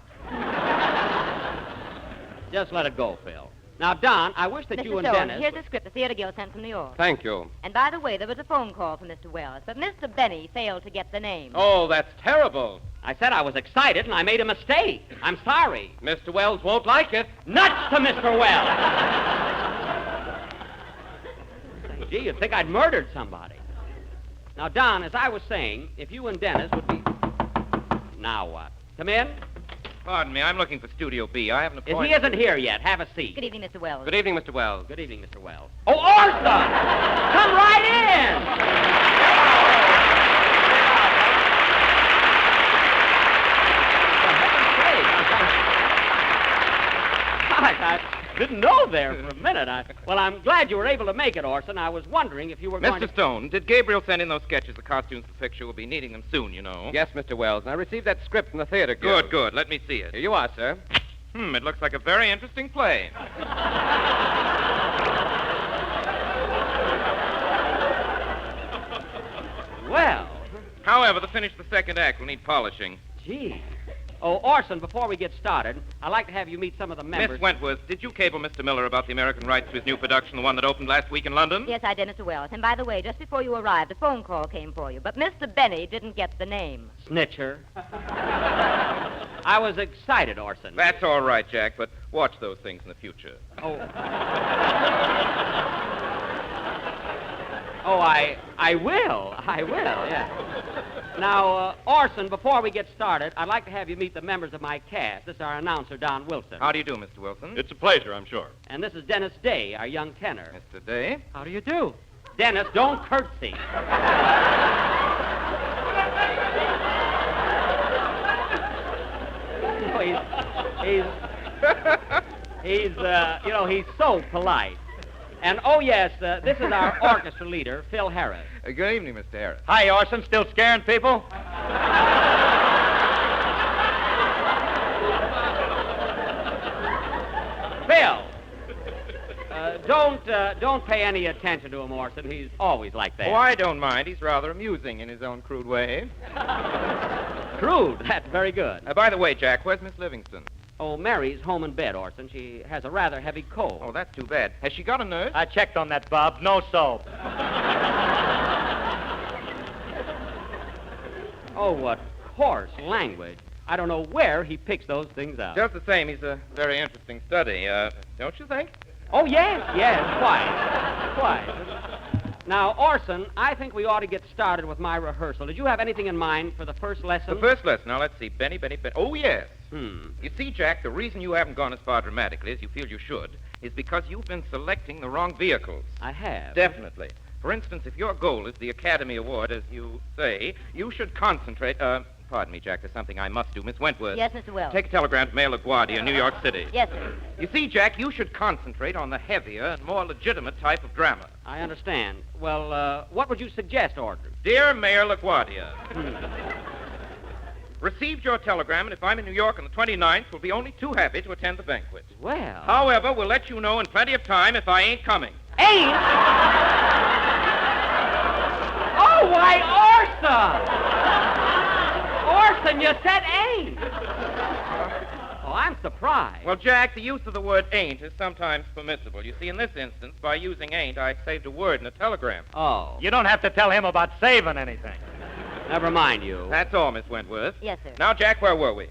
Just let it go, Phil. Now, Don, I wish that Mr. you and Stone, Denis... here's a script the Theater Guild sent from New York. Thank you. And by the way, there was a phone call from Mr. Wells, but Mr. Benny failed to get the name. Oh, that's terrible. I said I was excited, and I made a mistake. I'm sorry. Mr. Wells won't like it. Nuts to Mr. Wells! Gee, you'd think I'd murdered somebody. Now, Don, as I was saying, if you and Denis would be... Now what? Come in? Pardon me, I'm looking for Studio B. I have an appointment. He isn't here yet. Have a seat. Good evening, Mr. Wells. Good evening, Mr. Wells. Good evening, Mr. Wells. Oh, Orson! Come right in! I didn't know there for a minute. Well, I'm glad you were able to make it, Orson. I was wondering if you were going to... Mr. Stone, did Gabriel send in those sketches? The costumes for the picture will be needing them soon, you know. Yes, Mr. Wells, and I received that script from the Theater Guild. Good. Let me see it. Here you are, sir. It looks like a very interesting play. Well... However, to finish the second act will need polishing. Gee. Oh, Orson, before we get started, I'd like to have you meet some of the members. Miss Wentworth, did you cable Mr. Miller about the American rights to his new production, the one that opened last week in London? Yes, I did, Mr. Wells. And by the way, just before you arrived, a phone call came for you. But Mr. Benny didn't get the name. Snitcher. I was excited, Orson. That's all right, Jack, but watch those things in the future. Oh. Oh, I will. I will, yeah. Now, Orson, before we get started, I'd like to have you meet the members of my cast. This is our announcer, Don Wilson. How do you do, Mr. Wilson? It's a pleasure, I'm sure. And this is Dennis Day, our young tenor. Mr. Day? How do you do? Dennis, don't curtsy. He's so polite. And, oh, yes, this is our orchestra leader, Phil Harris. Good evening, Mr. Harris. Hi, Orson. Still scaring people? Phil, don't pay any attention to him, Orson. He's always like that. Oh, I don't mind. He's rather amusing in his own crude way. Crude? That's very good. By the way, Jack, where's Miss Livingston? Oh, Mary's home in bed, Orson. She has a rather heavy cold. Oh, that's too bad. Has she got a nurse? I checked on that, Bob. No soap. Oh, what coarse language. I don't know where he picks those things up. Just the same, he's a very interesting study, don't you think? Oh, yes, quite. Now, Orson, I think we ought to get started with my rehearsal. Did you have anything in mind for the first lesson? The first lesson. Now, let's see. Benny. Oh, yes. You see, Jack, the reason you haven't gone as far dramatically as you feel you should is because you've been selecting the wrong vehicles. I have. Definitely. For instance, if your goal is the Academy Award, as you say, you should concentrate... Pardon me, Jack, there's something I must do. Miss Wentworth. Yes, Mr. Wells. Take a telegram to Mayor LaGuardia, New York City. Yes, sir. You see, Jack, you should concentrate on the heavier and more legitimate type of drama. I understand. Well, what would you suggest, Audrey? Dear Mayor LaGuardia, received your telegram, and if I'm in New York on the 29th, we'll be only too happy to attend the banquet. Well... However, we'll let you know in plenty of time if I ain't coming. Ain't? Oh, why, Orson! Orson, you said ain't. Oh, I'm surprised. Well, Jack, the use of the word ain't is sometimes permissible. You see, in this instance, by using ain't, I saved a word in a telegram. Oh. You don't have to tell him about saving anything. Never mind you. That's all, Miss Wentworth. Yes, sir. Now, Jack, where were we?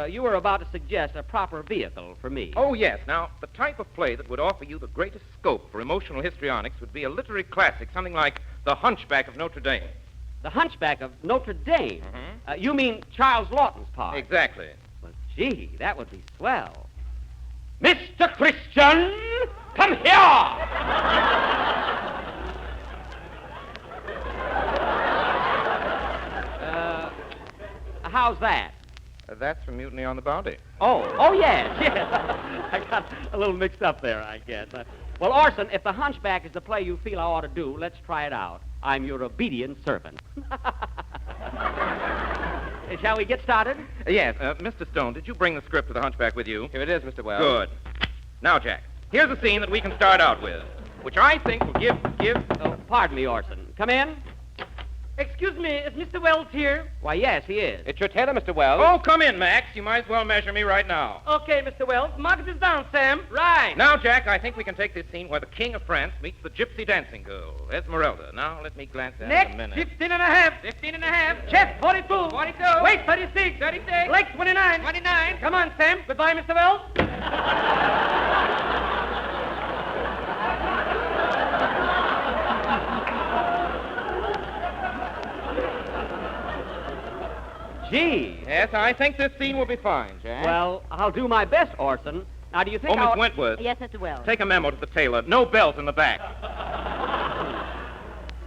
You were about to suggest a proper vehicle for me. Oh, yes. Now, the type of play that would offer you the greatest scope for emotional histrionics would be a literary classic, something like The Hunchback of Notre Dame. The Hunchback of Notre Dame? Mm-hmm. You mean Charles Lawton's part? Exactly. Well, gee, that would be swell. Mr. Christian, come here! How's that? That's from Mutiny on the Bounty. Oh, yes. I got a little mixed up there, I guess. Well, Orson, if The Hunchback is the play you feel I ought to do, let's try it out. I'm your obedient servant. Shall we get started? Yes. Mr. Stone, did you bring the script for The Hunchback with you? Here it is, Mr. Wells. Good. Now, Jack, here's a scene that we can start out with, which I think will give... Oh, pardon me, Orson. Come in. Excuse me, is Mr. Wells here? Why, yes, he is. It's your tenor, Mr. Wells. Oh, come in, Max. You might as well measure me right now. Okay, Mr. Wells. Mark this down, Sam. Right. Now, Jack, I think we can take this scene where the King of France meets the gypsy dancing girl, Esmeralda. Now, let me glance at it a minute. 15 and a half. 15 and a half. Chest, 42. 42. Weight, 36. 36. Legs, 29. 29. Come on, Sam. Goodbye, Mr. Wells. Gee. Yes, I think this scene will be fine, Jack. Well, I'll do my best, Orson. Now, do you think Miss Wentworth. Yes, Mr. Wells. Take a memo to the tailor. No bells in the back.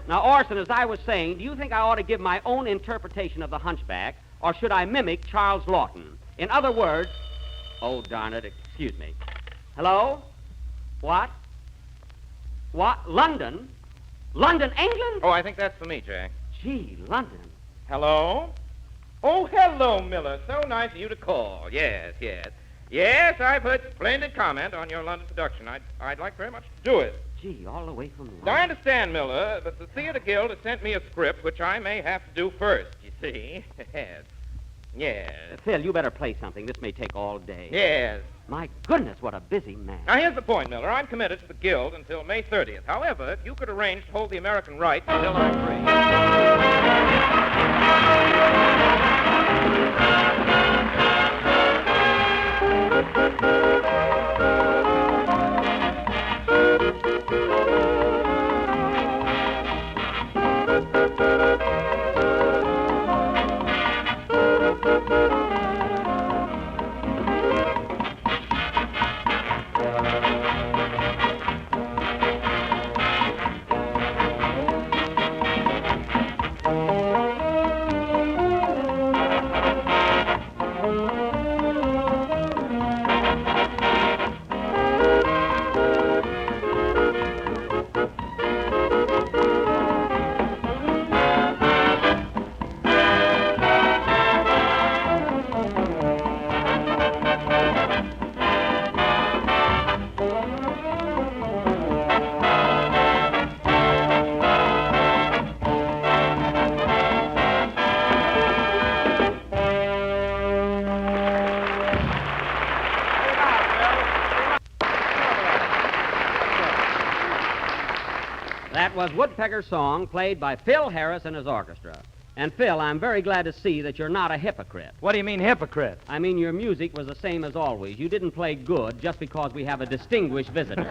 Now, Orson, as I was saying, do you think I ought to give my own interpretation of The Hunchback, or should I mimic Charles Lawton? In other words... Oh, darn it, excuse me. Hello? What? What? London? London, England? Oh, I think that's for me, Jack. Gee, London. Hello? Oh, hello, Miller. So nice of you to call. Yes. Yes, I've heard splendid comment on your London production. I'd like very much to do it. Gee, all the way from London. I understand, Miller, but the Theater Guild has sent me a script which I may have to do first, you see. Yes. Yes. Phil, you better play something. This may take all day. Yes. My goodness, what a busy man. Now, here's the point, Miller. I'm committed to the Guild until May 30th. However, if you could arrange to hold the American right until I'm That was Woodpecker's song played by Phil Harris and his orchestra. And, Phil, I'm very glad to see that you're not a hypocrite. What do you mean, hypocrite? I mean, your music was the same as always. You didn't play good just because we have a distinguished visitor.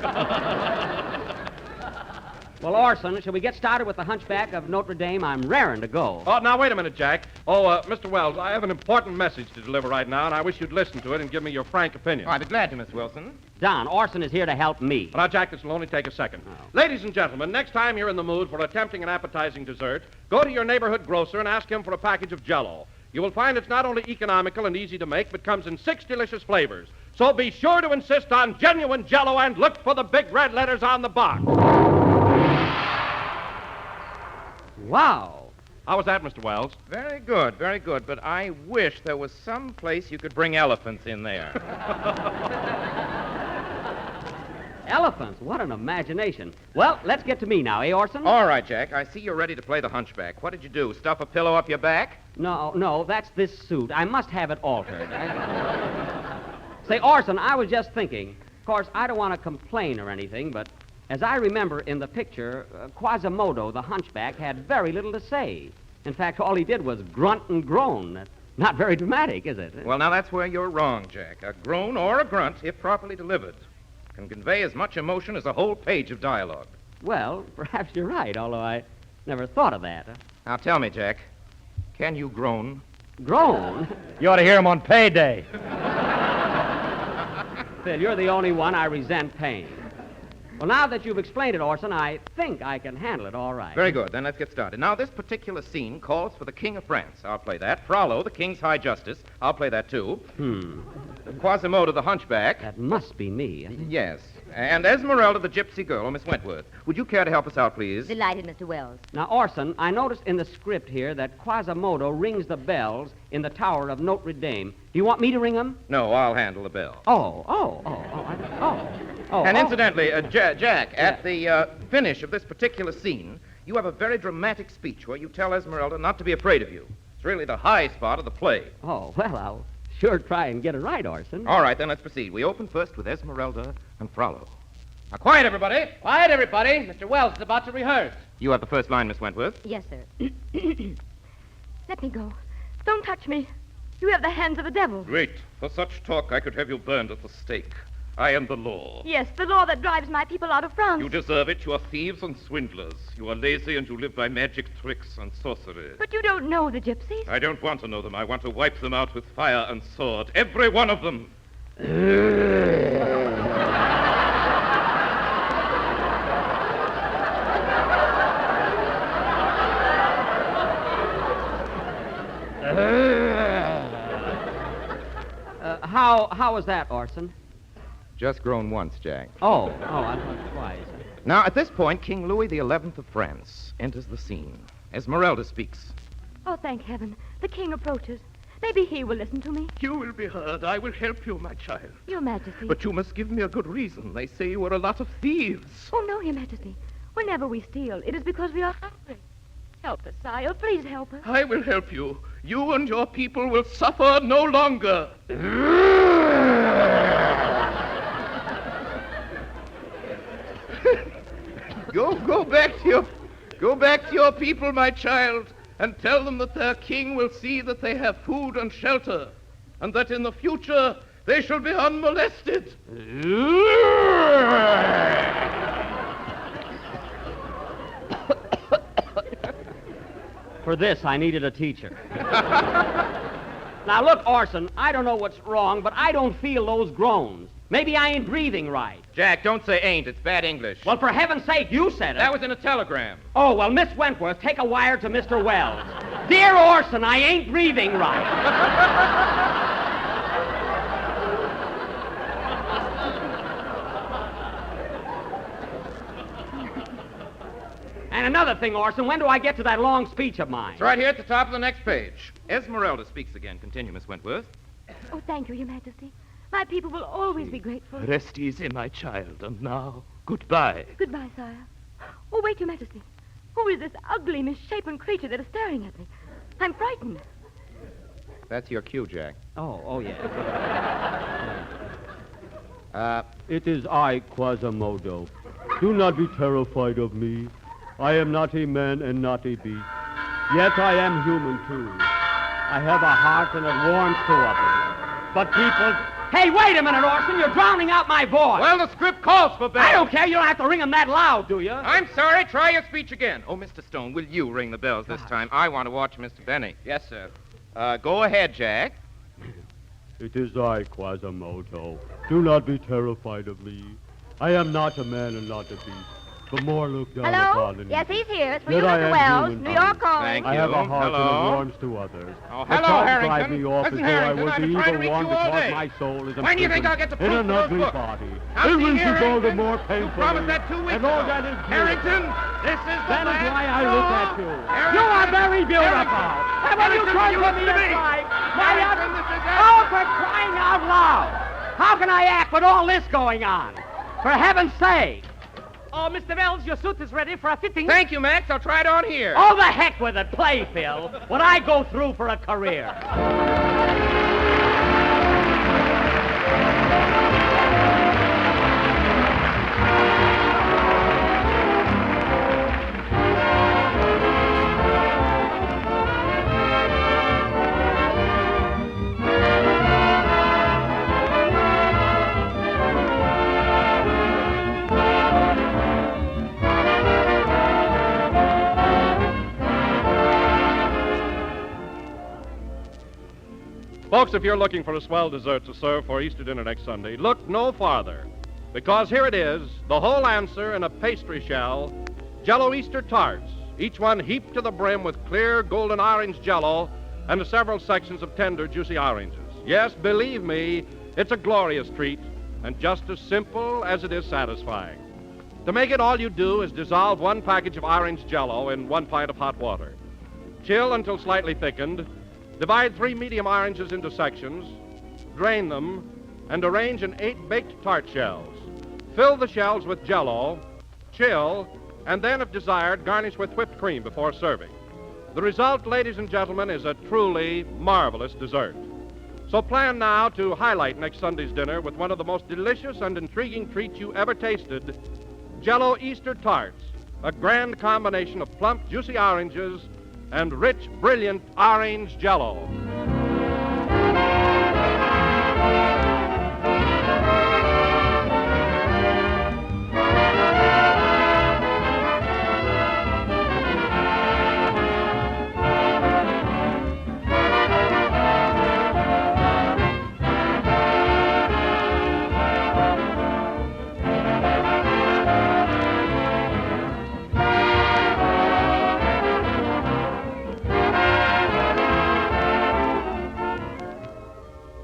Well, Orson, shall we get started with the Hunchback of Notre Dame? I'm raring to go. Oh, now, wait a minute, Jack. Mr. Wells, I have an important message to deliver right now, and I wish you'd listen to it and give me your frank opinion. I'd be glad to, Miss Wilson. Don, Orson is here to help me. Well, now, Jack, this will only take a second. Oh. Ladies and gentlemen, next time you're in the mood for attempting an appetizing dessert, go to your neighborhood grocer and ask him for a package of Jell-O. You will find it's not only economical and easy to make, but comes in 6 delicious flavors. So be sure to insist on genuine Jell-O and look for the big red letters on the box. Wow. How was that, Mr. Wells? Very good, very good. But I wish there was some place you could bring elephants in there. Elephants? What an imagination. Well, let's get to me now, eh, Orson? All right, Jack. I see you're ready to play the Hunchback. What did you do? Stuff a pillow up your back? No, that's this suit. I must have it altered. Say, Orson, I was just thinking. Of course, I don't want to complain or anything, but as I remember in the picture, Quasimodo, the hunchback, had very little to say. In fact, all he did was grunt and groan. That's not very dramatic, is it? Well, now that's where you're wrong, Jack. A groan or a grunt, if properly delivered, can convey as much emotion as a whole page of dialogue. Well, perhaps you're right, although I never thought of that. Now tell me, Jack, can you groan? Groan? You ought to hear him on payday. Phil, you're the only one I resent paying. Well, now that you've explained it, Orson, I think I can handle it all right. Very good. Then let's get started. Now, this particular scene calls for the King of France. I'll play that. Frollo, the King's High Justice. I'll play that, too. Quasimodo, the Hunchback. That must be me. Yes. And Esmeralda, the Gypsy Girl, Miss Wentworth. Would you care to help us out, please? Delighted, Mr. Wells. Now, Orson, I noticed in the script here that Quasimodo rings the bells in the Tower of Notre Dame. Do you want me to ring them? No, I'll handle the bell. And incidentally, Jack, at the finish of this particular scene, you have a very dramatic speech where you tell Esmeralda not to be afraid of you. It's really the high spot of the play. Oh, well, I'll sure try and get it right, Orson. All right, then let's proceed. We open first with Esmeralda and Frollo. Now, quiet, everybody. Quiet, everybody. Mr. Wells is about to rehearse. You have the first line, Miss Wentworth. Yes, sir. Let me go. Don't touch me. You have the hands of the devil. Great. For such talk, I could have you burned at the stake. I am the law. Yes, the law that drives my people out of France. You deserve it. You are thieves and swindlers. You are lazy and you live by magic tricks and sorcery. But you don't know the gypsies. I don't want to know them. I want to wipe them out with fire and sword. Every one of them. How was that, Orson? Just groan once, Jack. Oh, I thought twice. Now, at this point, King Louis XI of France enters the scene. Esmeralda speaks. Oh, thank heaven. The king approaches. Maybe he will listen to me. You will be heard. I will help you, my child. Your Majesty. But you must give me a good reason. They say you are a lot of thieves. Oh, no, Your Majesty. Whenever we steal, it is because we are hungry. Help us, sire. Please help us. I will help you. You and your people will suffer no longer. Go back to your people, my child, and tell them that their king will see that they have food and shelter, and that in the future they shall be unmolested. For this, I needed a teacher. Now, look, Orson, I don't know what's wrong, but I don't feel those groans. Maybe I ain't breathing right. Jack, don't say ain't. It's bad English. Well, for heaven's sake, you said it. That was in a telegram. Oh, well, Miss Wentworth, take a wire to Mr. Wells. Dear Orson, I ain't breathing right. And another thing, Orson, when do I get to that long speech of mine? It's right here at the top of the next page. Esmeralda speaks again. Continue, Miss Wentworth. Oh, thank you, Your Majesty. My people will always be grateful. Rest easy, my child, and now, goodbye. Goodbye, sire. Oh, wait, Your Majesty. Who is this ugly, misshapen creature that is staring at me? I'm frightened. That's your cue, Jack. Oh, yeah. It is I, Quasimodo. Do not be terrified of me. I am not a man and not a beast. Yet I am human, too. I have a heart and it warms to others. But people... Hey, wait a minute, Orson. You're drowning out my voice. Well, the script calls for bells. I don't care. You don't have to ring them that loud, do you? I'm sorry. Try your speech again. Oh, Mr. Stone, will you ring the bells this time? I want to watch Mr. Benny. Yes, sir. Go ahead, Jack. It is I, Quasimodo. Do not be terrified of me. I am not a man and not a beast. The more look down upon me. Yes, he's here. It's for Yet you, I Mr. am Wells. human. New York calling. Thank I you. have a heart Hello. and it warms to others. Oh, The hello, thoughts Harrington. drive me off Listen, as though I Harrington, was I've the been trying to evil reach one you all because day. my soul is When do you think I'll get the in proof an for those ugly books? body. Now, It see will here, be all the Harrington. more You painful. promised that 2 weeks And all ago. that is beautiful. Harrington, this is the That is last why I straw. look at you. Harrington. You are very beautiful. Harrington. And when you Harrington, try you to listen me to me. aside, Harrington, this is oh, for crying out loud. How can I act with all this going on? For heaven's sake. Oh, Mr. Wells, your suit is ready for a fitting. Thank you, Max. I'll try it on here. Oh, the heck with it. Play, Phil. What I go through for a career. Folks, if you're looking for a swell dessert to serve for Easter dinner next Sunday, look no farther. Because here it is, the whole answer in a pastry shell, Jell-O Easter tarts, each one heaped to the brim with clear golden orange Jell-O and several sections of tender, juicy oranges. Yes, believe me, it's a glorious treat and just as simple as it is satisfying. To make it, all you do is dissolve 1 package of orange Jell-O in 1 pint of hot water. Chill until slightly thickened. Divide 3 medium oranges into sections, drain them, and arrange in 8 baked tart shells. Fill the shells with Jell-O, chill, and then, if desired, garnish with whipped cream before serving. The result, ladies and gentlemen, is a truly marvelous dessert. So plan now to highlight next Sunday's dinner with one of the most delicious and intriguing treats you ever tasted, Jell-O Easter tarts, a grand combination of plump, juicy oranges and rich, brilliant orange Jell-O.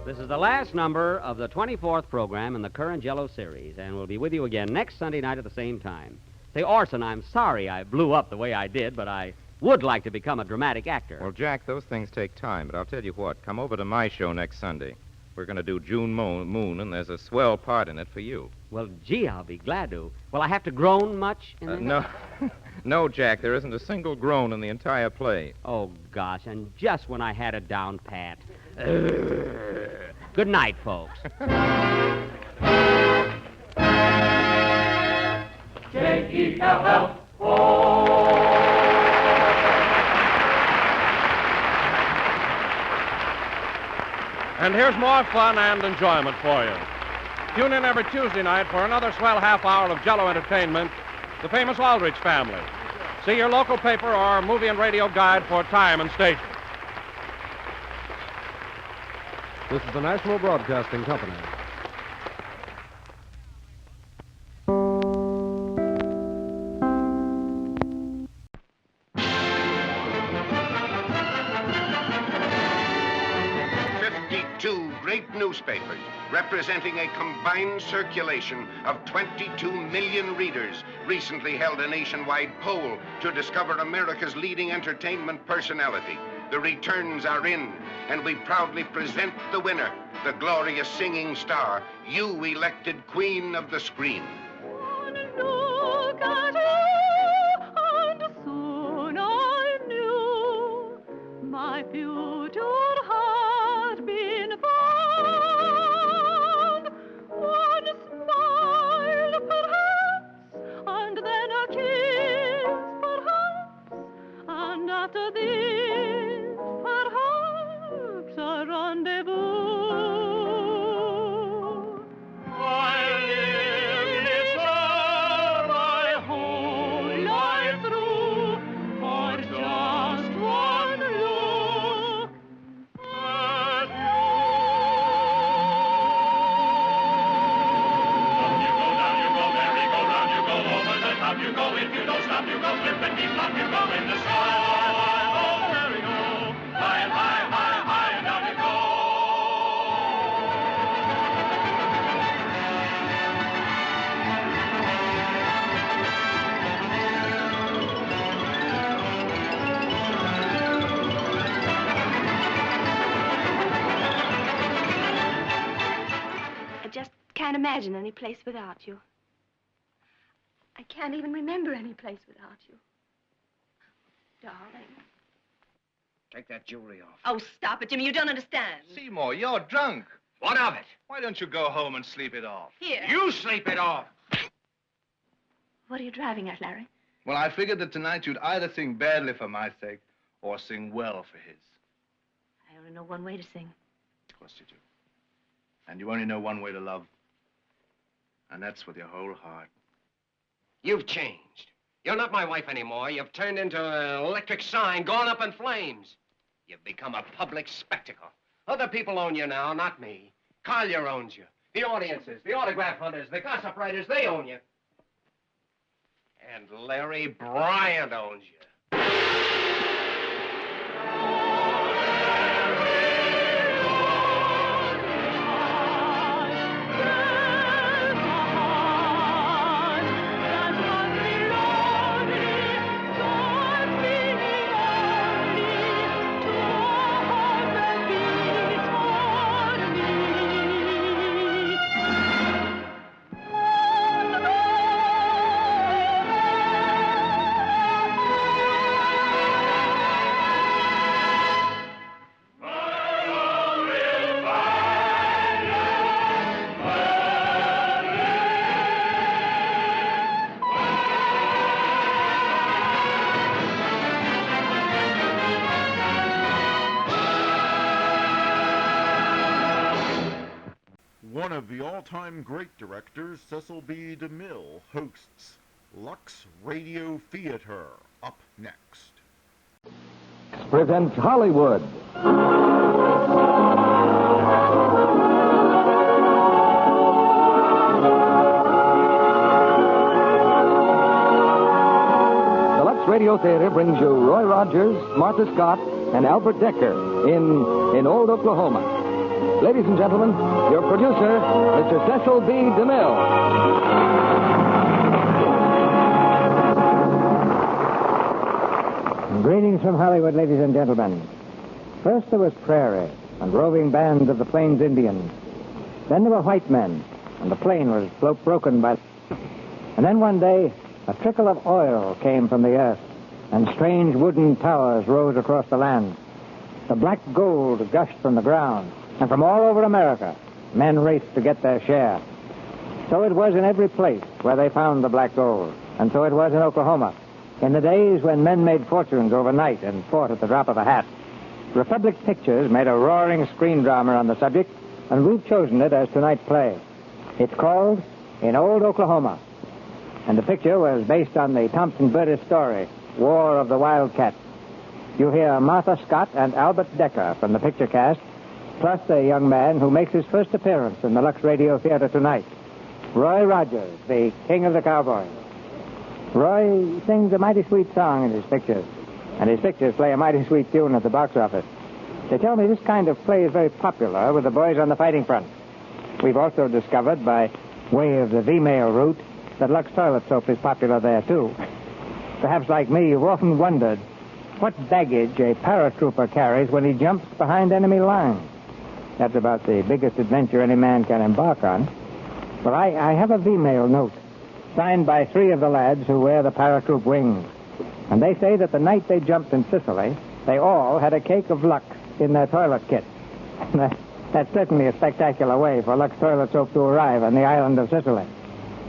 This is the last number of the 24th program in the current Jell-O series, and we'll be with you again next Sunday night at the same time. Say, Orson, I'm sorry I blew up the way I did, but I would like to become a dramatic actor. Well, Jack, those things take time, but I'll tell you what. Come over to my show next Sunday. We're going to do June Moon, and there's a swell part in it for you. Well, gee, I'll be glad to. Will I have to groan much in this? No. No, Jack, there isn't a single groan in the entire play. Oh, gosh, and just when I had it down pat. Good night, folks. J-E-L-L-O. And here's more fun and enjoyment for you. Tune in every Tuesday night for another swell half hour of Jell-O entertainment, The Famous Aldrich Family. See your local paper or movie and radio guide for time and station. This is the National Broadcasting Company. Great newspapers representing a combined circulation of 22 million readers recently held a nationwide poll to discover America's leading entertainment personality. The returns are in, and we proudly present the winner, the glorious singing star, you elected Queen of the Screen. Look at her, and soon I knew my future had been found. One smile, perhaps, and then a kiss, perhaps, and after this, perhaps, a rendezvous. Can't imagine any place without you. I can't even remember any place without you. Darling. Take that jewelry off. Oh, stop it, Jimmy. You don't understand. Seymour, you're drunk. What of it? Why don't you go home and sleep it off? Here. You sleep it off. What are you driving at, Larry? Well, I figured that tonight you'd either sing badly for my sake or sing well for his. I only know one way to sing. Of course you do. And you only know one way to love. And that's with your whole heart. You've changed. You're not my wife anymore. You've turned into an electric sign, gone up in flames. You've become a public spectacle. Other people own you now, not me. Collier owns you. The audiences, the autograph hunters, the gossip writers, they own you. And Larry Bryant owns you. One of the all-time great directors, Cecil B. DeMille, hosts Lux Radio Theater. Up next. Presents Hollywood. The Lux Radio Theater brings you Roy Rogers, Martha Scott, and Albert Decker in Old Oklahoma. Ladies and gentlemen, your producer, Mr. Cecil B. DeMille. Greetings from Hollywood, ladies and gentlemen. First there was prairie and roving bands of the Plains Indians. Then there were white men, and the plane was broken by... And then one day, a trickle of oil came from the earth, and strange wooden towers rose across the land. The black gold gushed from the ground, and from all over America, men raced to get their share. So it was in every place where they found the black gold, and so it was in Oklahoma, in the days when men made fortunes overnight and fought at the drop of a hat. Republic Pictures made a roaring screen drama on the subject, and we've chosen it as tonight's play. It's called In Old Oklahoma, and the picture was based on the Thompson Burtis story, War of the Wildcats. You hear Martha Scott and Albert Decker from the picture cast, plus a young man who makes his first appearance in the Lux Radio Theater tonight, Roy Rogers, the king of the cowboys. Roy sings a mighty sweet song in his pictures, and his pictures play a mighty sweet tune at the box office. They tell me this kind of play is very popular with the boys on the fighting front. We've also discovered, by way of the female route, that Lux toilet soap is popular there, too. Perhaps, like me, you've often wondered what baggage a paratrooper carries when he jumps behind enemy lines. That's about the biggest adventure any man can embark on. Well, I have a V-mail note, signed by 3 of the lads who wear the paratroop wings. And they say that the night they jumped in Sicily, they all had a cake of Lux in their toilet kit. That's certainly a spectacular way for Lux toilet soap to arrive on the island of Sicily.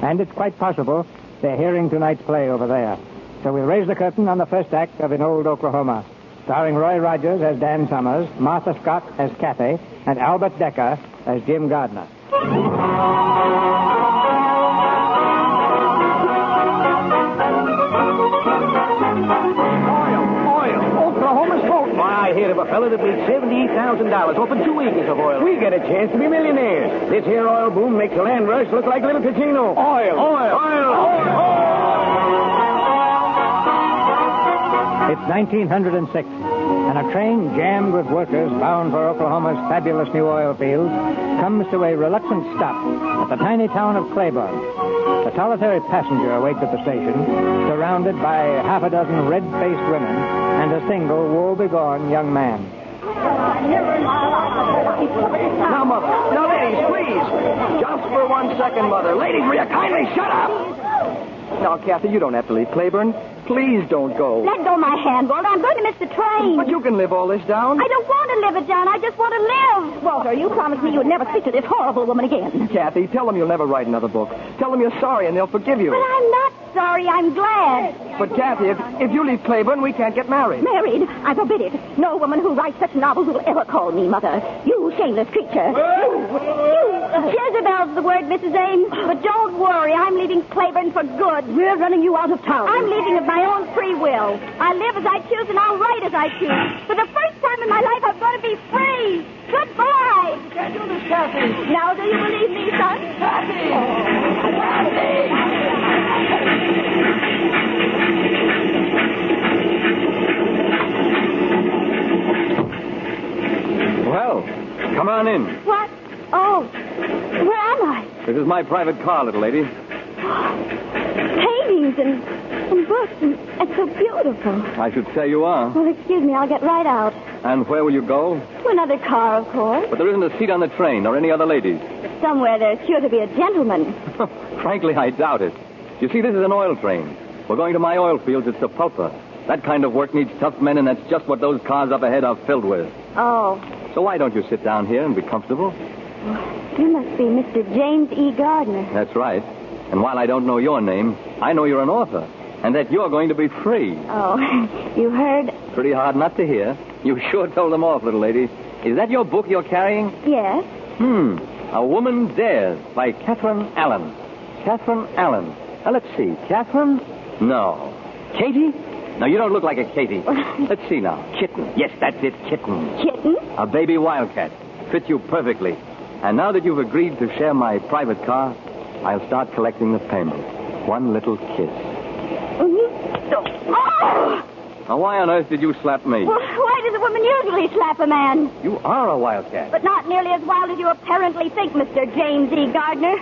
And it's quite possible they're hearing tonight's play over there. So we'll raise the curtain on the first act of In Old Oklahoma, starring Roy Rogers as Dan Summers, Martha Scott as Kathy, and Albert Decker as Jim Gardner. I hear of a fella that made $78,000 off of 2 acres of oil. We get a chance to be millionaires. This here oil boom makes the land rush look like a little casino. It's 1906, and a train jammed with workers bound for Oklahoma's fabulous new oil fields comes to a reluctant stop at the tiny town of Claiborne. A solitary passenger awaits at the station, surrounded by half a dozen red-faced women and a single woe-begone young man. Now, Mother. Now, ladies, please. Just for 1 second, Mother. Ladies, will you kindly shut up? Now, Kathy, you don't have to leave Claiborne. Please don't go. Let go my hand, Walter. I'm going to miss the train. But you can live all this down. I don't want to live it down. I just want to live. Walter, you promised me you would never speak to this horrible woman again. Kathy, tell them you'll never write another book. Tell them you're sorry and they'll forgive you. But I'm not sorry. I'm glad. But, Kathy, if you leave Claiborne, we can't get married. Married? I forbid it. No woman who writes such novels will ever call me mother. You shameless creature. You. Jezebel's the word, Mrs. Ames. But don't worry. I'm leaving Claiborne for good. We're running you out of town. I'm leaving of my own free will. I live as I choose and I'll write as I choose. For the first time in my life, I'm going to be free. Goodbye. You can't do this, Kathy. Now, do you believe me, son? Kathy! Kathy! Well, come on in. What? Oh, where am I? This is my private car, little lady. Paintings and books, and so beautiful. I should say you are. Well, excuse me, I'll get right out. And where will you go? To another car, of course. But there isn't a seat on the train or any other ladies. Somewhere there's sure to be a gentleman. Frankly, I doubt it. You see, this is an oil train. We're going to my oil fields at Sapulpa. That kind of work needs tough men, and that's just what those cars up ahead are filled with. Oh. So why don't you sit down here and be comfortable? You must be Mr. James E. Gardner. That's right. And while I don't know your name, I know you're an author, and that you're going to be free. Oh, you heard? Pretty hard not to hear. You sure told them off, little lady. Is that your book you're carrying? Yes. A Woman Dares by Catherine Allen. Catherine Allen. Now, let's see. Catherine? No. Katie? No, you don't look like a Katie. Let's see now. Kitten. Yes, that's it. Kitten. Kitten? A baby wildcat. Fit you perfectly. And now that you've agreed to share my private car, I'll start collecting the payment. One little kiss. Oh! Now, why on earth did you slap me? Well, why does a woman usually slap a man? You are a wildcat. But not nearly as wild as you apparently think, Mr. James E. Gardner.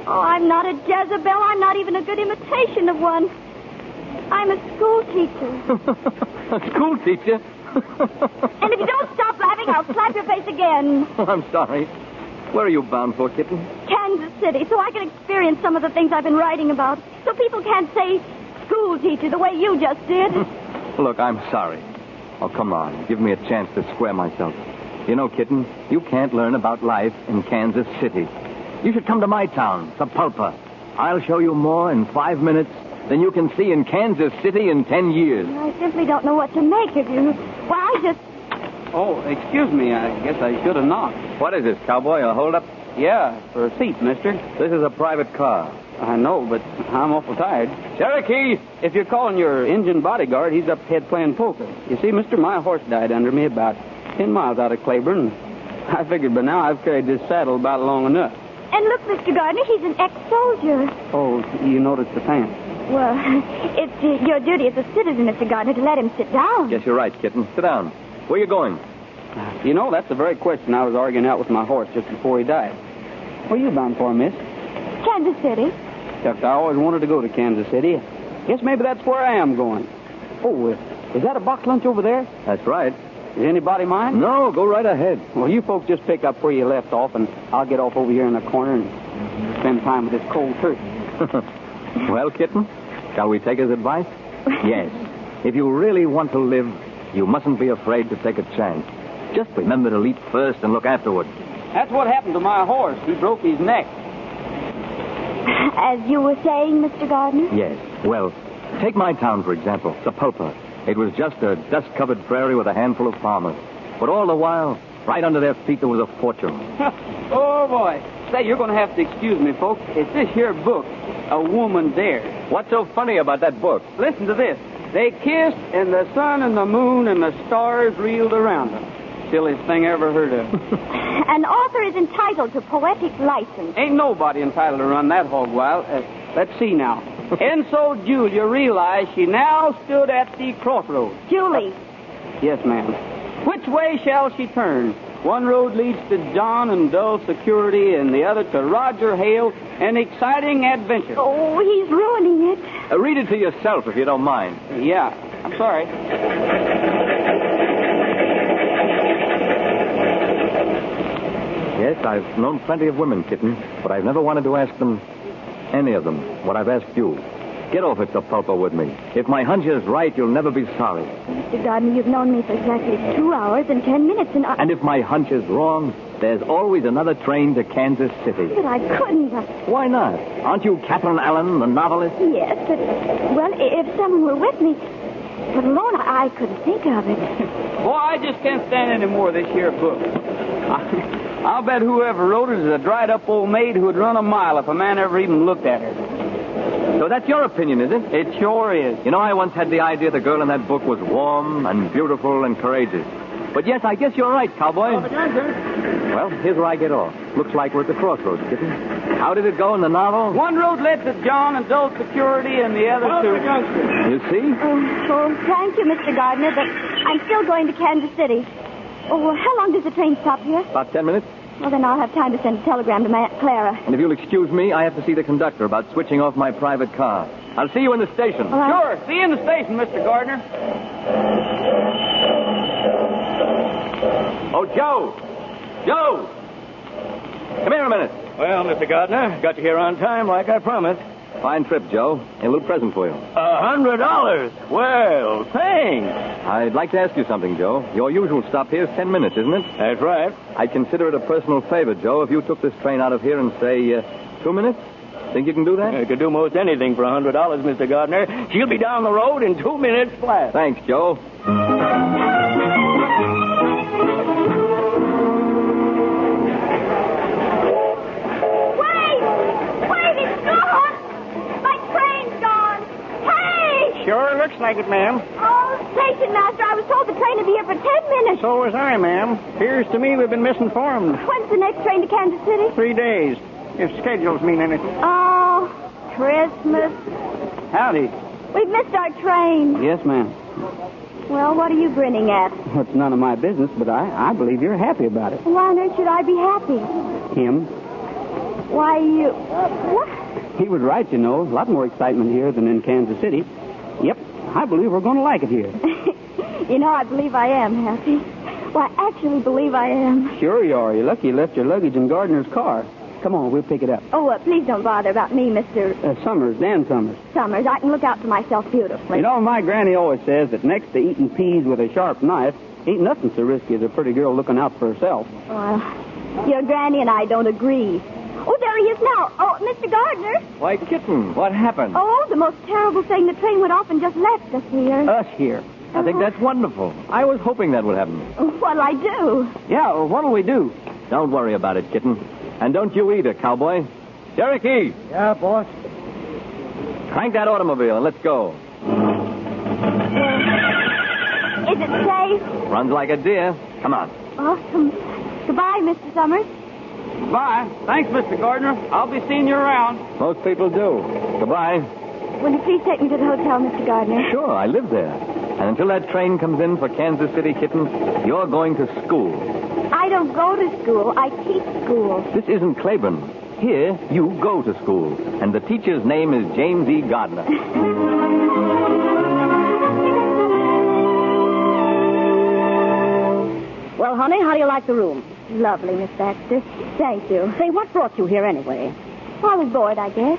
Oh, I'm not a Jezebel. I'm not even a good imitation of one. I'm a school teacher. A school teacher? And if you don't stop laughing, I'll slap your face again. Oh, I'm sorry. Where are you bound for, kitten? Kansas City, so I can experience some of the things I've been writing about. So people can't say school teacher the way you just did. Look, I'm sorry. Oh, come on. Give me a chance to square myself. You know, kitten, you can't learn about life in Kansas City. You should come to my town, Sapulpa. I'll show you more in 5 minutes than you can see in Kansas City in 10 years. I simply don't know what to make of you. Well, I just... Oh, excuse me. I guess I should have knocked. What is this, cowboy? A holdup? Yeah, for a seat, mister. This is a private car. I know, but I'm awful tired. Cherokee! If you're calling your engine bodyguard, he's up ahead playing poker. You see, mister, my horse died under me about 10 miles out of Claiborne. I figured by now I've carried this saddle about long enough. And look, Mr. Gardner, he's an ex-soldier. Oh, you noticed the pants? Well, it's your duty as a citizen, Mr. Gardner, to let him sit down. Yes, you're right, kitten. Sit down. Where you going? You know, that's the very question I was arguing out with my horse just before he died. Where you bound for, miss? Kansas City. Shucks, I always wanted to go to Kansas City. Guess maybe that's where I am going. Oh, is that a box lunch over there? That's right. Is anybody mind? No, go right ahead. Well, you folks just pick up where you left off, and I'll get off over here in the corner and spend time with this cold turkey. Well, kitten, shall we take his advice? Yes. If you really want to live, you mustn't be afraid to take a chance. Just remember to leap first and look afterward. That's what happened to my horse. He broke his neck. As you were saying, Mr. Gardner? Yes. Well, take my town, for example, Sapulpa. It was just a dust-covered prairie with a handful of farmers. But all the while, right under their feet, there was a fortune. Oh, boy. Say, you're going to have to excuse me, folks. It's this here book, A Woman Dares. What's so funny about that book? Listen to this. They kissed, and the sun and the moon and the stars reeled around them. Silliest thing I ever heard of. An author is entitled to poetic license. Ain't nobody entitled to run that hog wild. Let's see now. And so Julia realized she now stood at the crossroads. Julie. Yes, ma'am. Which way shall she turn? One road leads to John and dull security, and the other to Roger Hale and exciting adventure. Oh, he's ruining it. Read it to yourself, if you don't mind. Yeah, I'm sorry. Yes, I've known plenty of women, kitten, but I've never wanted to ask them, any of them, what I've asked you. Get off at Sapulpa with me. If my hunch is right, you'll never be sorry. Mr. Gardner, you've known me for exactly 2 hours and 10 minutes, and And if my hunch is wrong, there's always another train to Kansas City. But I couldn't. Why not? Aren't you Catherine Allen, the novelist? Yes, but, well, if someone were with me... But alone, I couldn't think of it. Boy, I just can't stand any more of this here book. I'll bet whoever wrote it is a dried-up old maid who would run a mile if a man ever even looked at her. So that's your opinion, is it? It sure is. You know, I once had the idea the girl in that book was warm and beautiful and courageous. But yes, I guess you're right, cowboy. Well, here's where I get off. Looks like we're at the crossroads, kitten. How did it go in the novel? One road led to John and dull security, and the other to... You see? Oh, thank you, Mr. Gardner, but I'm still going to Kansas City. Oh, well, how long does the train stop here? About 10 minutes. Well, then I'll have time to send a telegram to my Aunt Clara. And if you'll excuse me, I have to see the conductor about switching off my private car. I'll see you in the station. Sure. See you in the station, Mr. Gardner. Oh, Joe! Joe! Come here a minute. Well, Mr. Gardner, got you here on time like I promised. Fine trip, Joe. A little present for you. $100? Well, thanks. I'd like to ask you something, Joe. Your usual stop here is 10 minutes, isn't it? That's right. I'd consider it a personal favor, Joe, if you took this train out of here in, say, 2 minutes. Think you can do that? I could do most anything for $100, Mr. Gardner. She'll be down the road in 2 minutes flat. Thanks, Joe. Sure looks like it, ma'am. Oh, station master, I was told the train would be here for 10 minutes. So was I, ma'am. Appears to me we've been misinformed. When's the next train to Kansas City? 3 days, if schedules mean anything. Oh, Christmas. Howdy. We've missed our train. Yes, ma'am. Well, what are you grinning at? Well, it's none of my business, but I believe you're happy about it. Why on earth should I be happy? Him? Why, you... What? He was right, you know. A lot more excitement here than in Kansas City. Yep, I believe we're going to like it here. You know, I believe I am happy. Well, I actually believe I am. Sure you are. You're lucky you left your luggage in Gardner's car. Come on, we'll pick it up. Oh, please don't bother about me, Mr. Summers, Dan Summers. Summers. I can look out for myself beautifully. You know, my granny always says that next to eating peas with a sharp knife, ain't nothing so risky as a pretty girl looking out for herself. Well, your granny and I don't agree. Oh, there he is now. Oh, Mr. Gardner. Why, Kitten, what happened? Oh, the most terrible thing. The train went off and just left us here. Us here. I think that's wonderful. I was hoping that would happen. What'll I do? Yeah, well, what'll we do? Don't worry about it, Kitten. And don't you either, cowboy. Cherokee! Yeah, boss? Crank that automobile and let's go. Is it safe? Runs like a deer. Come on. Awesome. Goodbye, Mr. Summers. Bye. Thanks, Mr. Gardner. I'll be seeing you around. Most people do. Goodbye. Will you please take me to the hotel, Mr. Gardner? Sure, I live there. And until that train comes in for Kansas City, Kitten, you're going to school. I don't go to school. I teach school. This isn't Claiborne. Here, you go to school. And the teacher's name is James E. Gardner. Well, honey, how do you like the room? Lovely, Miss Baxter. Thank you. Say, what brought you here anyway? I was bored, I guess.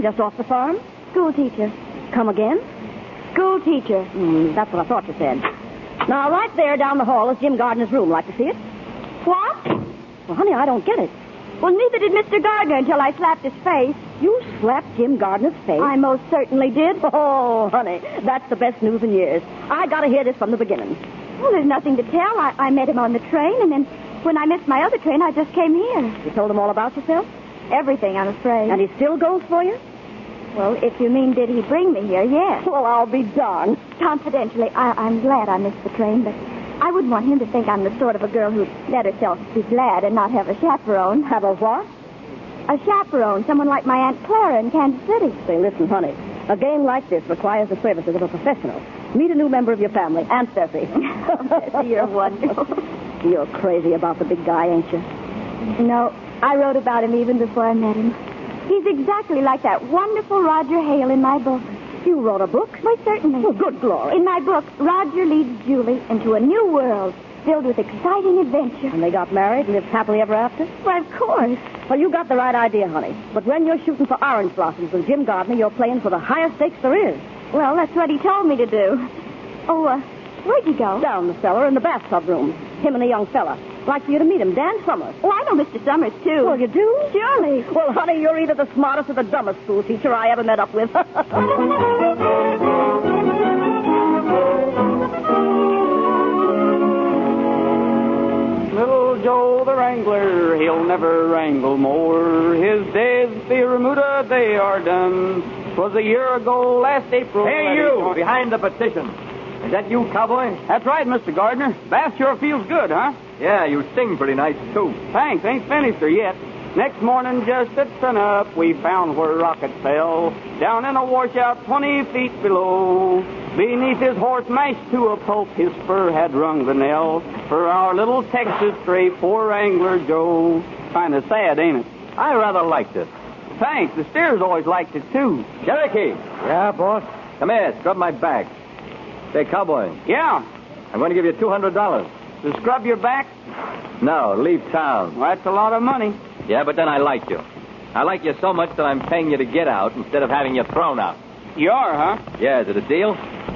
Just off the farm? School teacher. Come again? School teacher. That's what I thought you said. Now, right there down the hall is Jim Gardner's room. Like to see it? What? Well, honey, I don't get it. Well, neither did Mr. Gardner until I slapped his face. You slapped Jim Gardner's face? I most certainly did. Oh, honey, that's the best news in years. I got to hear this from the beginning. Well, there's nothing to tell. I met him on the train, and then when I missed my other train, I just came here. You told him all about yourself? Everything, I'm afraid. And he still goes for you? Well, if you mean did he bring me here, yes. Well, I'll be darned. Confidentially, I'm glad I missed the train, but I wouldn't want him to think I'm the sort of a girl who'd let herself be glad and not have a chaperone. Have a what? A chaperone, someone like my Aunt Clara in Kansas City. Say, listen, honey, a game like this requires the services of a professional. Meet a new member of your family, Aunt Steffi. Bessie, you're wonderful. You're crazy about the big guy, ain't you? No, I wrote about him even before I met him. He's exactly like that wonderful Roger Hale in my book. You wrote a book? Why, certainly. Oh, good glory. In my book, Roger leads Julie into a new world filled with exciting adventure. And they got married and lived happily ever after? Why, of course. Well, you got the right idea, honey. But when you're shooting for orange blossoms with Jim Gardner, you're playing for the highest stakes there is. Well, that's what he told me to do. Oh, where'd you go? Down the cellar in the bathtub room. Him and a young fella. Like for you to meet him, Dan Summers. Oh, I know Mr. Summers, too. Well, you do? Surely. Well, honey, you're either the smartest or the dumbest school teacher I ever met up with. Little Joe the Wrangler, he'll never wrangle more. His days at the Remuda, they are done. 'Twas a year ago, last April. Hey, you, behind the petition. Is that you, cowboy? That's right, Mr. Gardner. Bath sure feels good, huh? Yeah, you sing pretty nice, too. Thanks, ain't finished her yet. Next morning, just at sunup, we found where Rocket fell, down in a washout 20 feet below. Beneath his horse, mashed to a pulp, his spur had rung the knell for our little Texas stray, poor Wrangler Joe. Kind of sad, ain't it? I rather liked it. Thanks. The steers always liked it, too. Cherokee. Yeah, boss? Come here, scrub my back. Say, cowboy. Yeah? I'm going to give you $200. To scrub your back? No, leave town. Well, that's a lot of money. Yeah, but then I like you. I like you so much that I'm paying you to get out instead of having you thrown out. You are, huh? Yeah, is it a deal?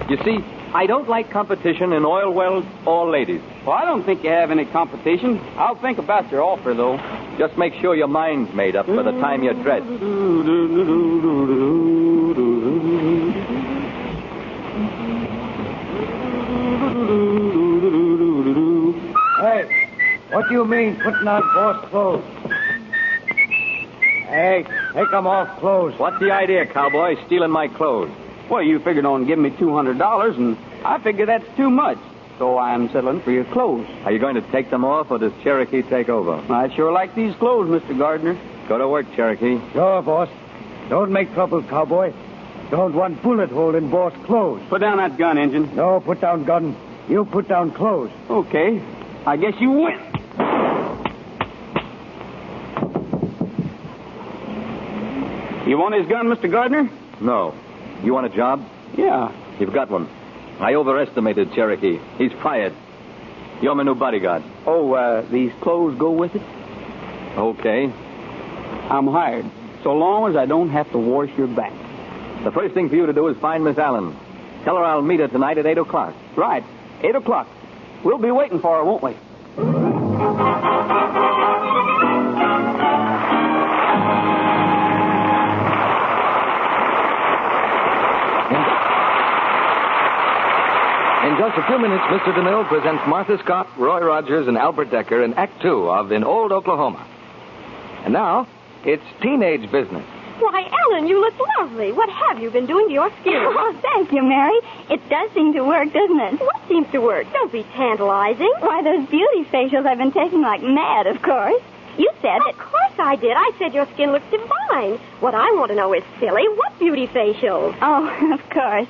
You see, I don't like competition in oil wells or ladies. Well, I don't think you have any competition. I'll think about your offer, though. Just make sure your mind's made up by the time you're dressed. Hey, what do you mean putting on boss clothes? Hey, take them off clothes. What's the idea, cowboy, stealing my clothes? Well, you figured on giving me $200, and I figure that's too much. So I'm settling for your clothes. Are you going to take them off, or does Cherokee take over? I sure like these clothes, Mr. Gardner. Go to work, Cherokee. Sure, boss. Don't make trouble, cowboy. Don't want bullet hole in boss clothes. Put down that gun, Injun. No, put down gun. You put down clothes. Okay. I guess you win. You want his gun, Mr. Gardner? No. You want a job? Yeah. You've got one. I overestimated Cherokee. He's fired. You're my new bodyguard. Oh, these clothes go with it? Okay. I'm hired, so long as I don't have to wash your back. The first thing for you to do is find Miss Allen. Tell her I'll meet her tonight at 8 o'clock. Right, 8 o'clock. We'll be waiting for her, won't we? In just a few minutes, Mr. DeMille presents Martha Scott, Roy Rogers, and Albert Decker in Act Two of In Old Oklahoma. And now, it's teenage business. Why, Ellen, you look lovely. What have you been doing to your skin? Oh, thank you, Mary. It does seem to work, doesn't it? What seems to work? Don't be tantalizing. Why, those beauty facials I've been taking like mad, of course. You said Of course I did. I said your skin looks divine. What I want to know is, silly, what beauty facials? Oh, of course.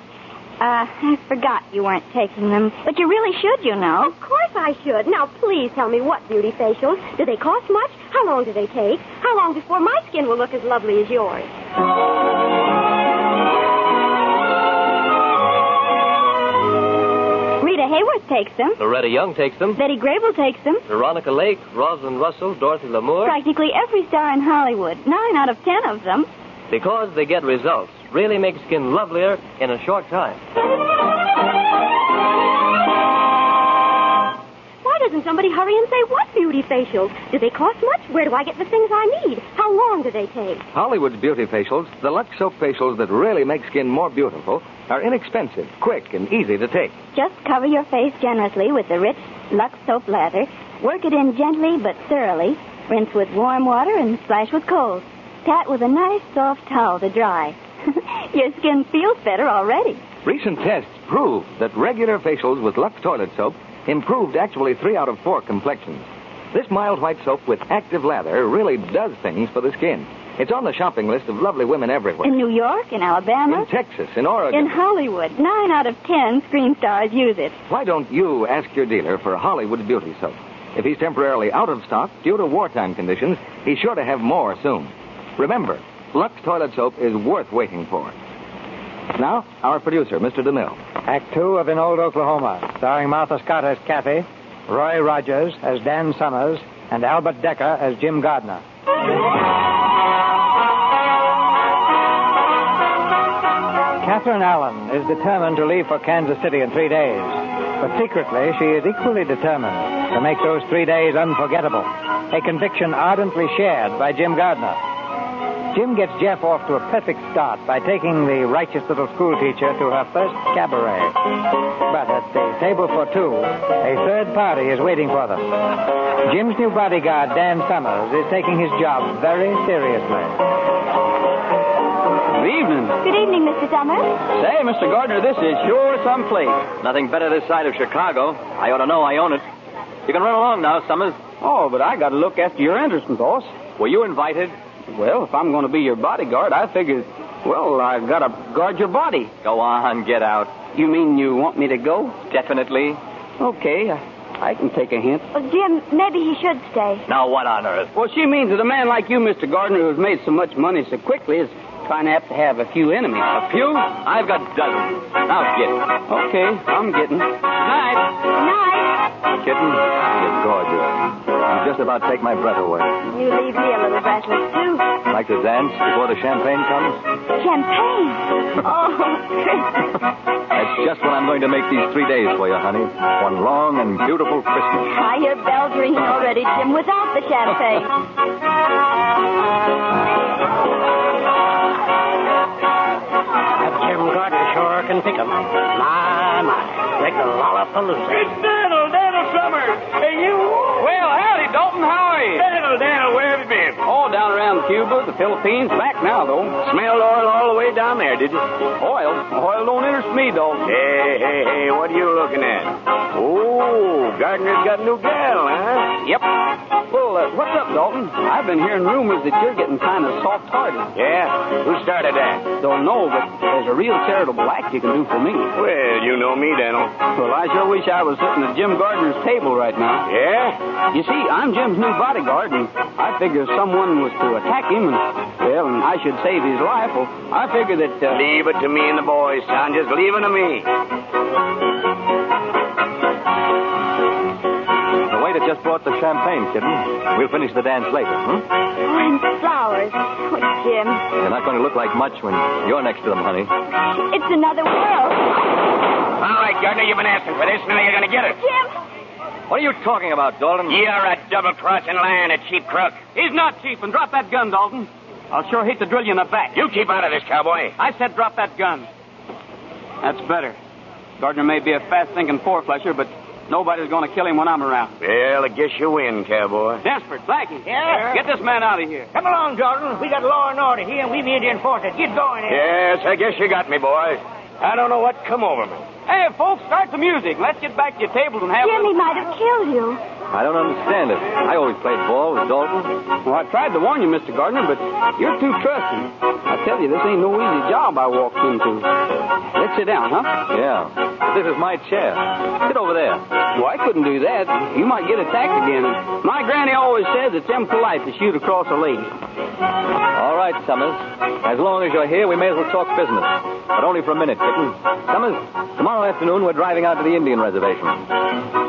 I forgot you weren't taking them. But you really should, you know. Of course I should. Now, please tell me what beauty facials. Do they cost much? How long do they take? How long before my skin will look as lovely as yours? Rita Hayworth takes them. Loretta Young takes them. Betty Grable takes them. Veronica Lake, Rosalind Russell, Dorothy Lamour. Practically every star in Hollywood. 9 out of 10 of them. Because they get results. Really make skin lovelier in a short time. Why doesn't somebody hurry and say what beauty facials? Do they cost much? Where do I get the things I need? How long do they take? Hollywood's beauty facials, the Lux soap facials that really make skin more beautiful, are inexpensive, quick, and easy to take. Just cover your face generously with the rich Lux soap lather. Work it in gently but thoroughly. Rinse with warm water and splash with cold. Pat with a nice soft towel to dry. Your skin feels better already. Recent tests prove that regular facials with Lux toilet soap improved actually 3 out of 4 complexions. This mild white soap with active lather really does things for the skin. It's on the shopping list of lovely women everywhere. In New York, in Alabama. In Texas, in Oregon. In Hollywood. 9 out of 10 screen stars use it. Why don't you ask your dealer for Hollywood beauty soap? If he's temporarily out of stock due to wartime conditions, he's sure to have more soon. Remember, Lux toilet soap is worth waiting for. Now, our producer, Mr. DeMille. Act Two of In Old Oklahoma, starring Martha Scott as Kathy, Roy Rogers as Dan Summers, and Albert Decker as Jim Gardner. Catherine Allen is determined to leave for Kansas City in 3 days. But secretly, she is equally determined to make those 3 days unforgettable. A conviction ardently shared by Jim Gardner. Jim gets Jeff off to a perfect start by taking the righteous little schoolteacher to her first cabaret. But at the table for two, a third party is waiting for them. Jim's new bodyguard, Dan Summers, is taking his job very seriously. Good evening. Good evening, Mr. Summers. Say, Mr. Gardner, this is sure some place. Nothing better this side of Chicago. I ought to know I own it. You can run along now, Summers. Oh, but I got to look after your interests, boss. Were you invited? Well, if I'm going to be your bodyguard, I figured, well, I've got to guard your body. Go on, get out. You mean you want me to go? Definitely. Okay, I can take a hint. Well, Jim, maybe he should stay. Now, what on earth? Well, she means that a man like you, Mr. Gardner, who's made so much money so quickly, is kind of apt to have a few enemies. A few? I've got dozens. Now, get it. Okay, I'm getting. Night. Night. Kitten, you're gorgeous. You just about take my breath away. You leave me a little breathless, too. Like to dance before the champagne comes? Champagne? Oh, That's just what I'm going to make these 3 days for you, honey. One long and beautiful Christmas. I hear bells ringing already, Jim, without the champagne. Jim Gardner sure can pick 'em. My, like a lollapalooza. It's Daniel Summers. Hey, you. Well, howdy, Dalton. How are you? Daniel, where have you been? Oh, down around Cuba, the Philippines. Back now, though. Smelled oil all the way down there, did you? Oil? Oil don't interest me, Dalton. Hey, what are you looking at? Oh, Gardner's got a new gal, huh? Yep. Well, what's up, Dalton? I've been hearing rumors that you're getting kind of soft-hearted. Yeah? Who started that? Don't know, but there's a real charitable act you can do for me. Well, you know me, Daniel. Well, I sure wish I was sitting at Jim Gardner's table right now. Yeah? You see, I'm Jim's new bodyguard, and I figure if someone was to attack him, and I should save his life, well, I figure that... Leave it to me and the boys, son. Just leave it to me. just brought the champagne, kitten. We'll finish the dance later, Oh, and flowers. Oh, Jim. They're not going to look like much when you're next to them, honey. It's another world. All right, Gardner, you've been asking for this. Now you're going to get it. Jim. What are you talking about, Dalton? You're a double-crossing lion, a cheap crook. He's not cheap, and drop that gun, Dalton. I'll sure hate to drill you in the back. You keep out of this, cowboy. I said drop that gun. That's better. Gardner may be a fast-thinking four-flesher, but nobody's going to kill him when I'm around. Well, I guess you win, cowboy. Desperate, Blackie. Yeah? Get this man out of here. Come along, Jordan. We got law and order here, and we mean to enforce it. Get going here. Yes, I guess you got me, boy. I don't know what come over me. Hey, folks, start the music. Let's get back to your tables and have... Jim, he might have killed you. I don't understand it. I always played ball with Dalton. Well, I tried to warn you, Mr. Gardner, but you're too trusting. I tell you, this ain't no easy job I walked into. Let's sit down, huh? Yeah. This is my chair. Sit over there. Well, I couldn't do that. You might get attacked again. And my granny always says it's impolite to shoot across a lady. All right, Summers. As long as you're here, we may as well talk business. But only for a minute, kitten. Summers, tomorrow afternoon we're driving out to the Indian reservation.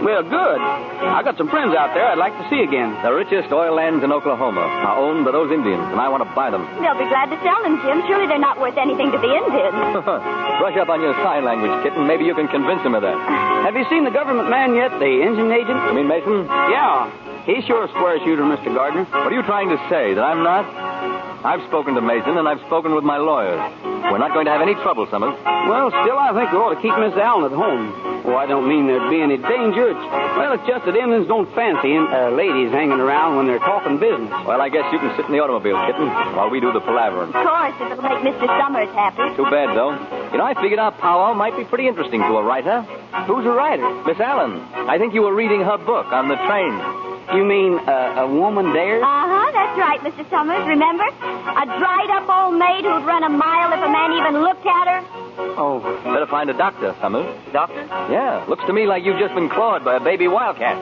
Well, good. I got some friends out there I'd like to see again. The richest oil lands in Oklahoma are owned by those Indians, and I want to buy them. They'll be glad to sell them, Jim. Surely they're not worth anything to the Indians. Brush up on your sign language, kitten. Maybe you can convince him of that. Have you seen the government man yet, the engine agent? You mean Mason? Yeah. He's sure a square shooter, Mr. Gardner. What are you trying to say, that I'm not? I've spoken to Mason, and I've spoken with my lawyers. We're not going to have any trouble, Summers. Well, still, I think we ought to keep Miss Allen at home. Oh, I don't mean there'd be any danger. It's just that Indians don't fancy ladies hanging around when they're talking business. Well, I guess you can sit in the automobile, kitten, while we do the palavering. Of course, if it'll make Mr. Summers happy. Too bad, though. You know, I figured our powwow might be pretty interesting to a writer. Who's a writer? Miss Allen. I think you were reading her book on the train. You mean a woman dares? Uh-huh, that's right, Mr. Summers. Remember? A dried-up old maid who'd run a mile if a man even looked at her. Oh, better find a doctor, Summers. Doctor? Yeah, looks to me like you've just been clawed by a baby wildcat.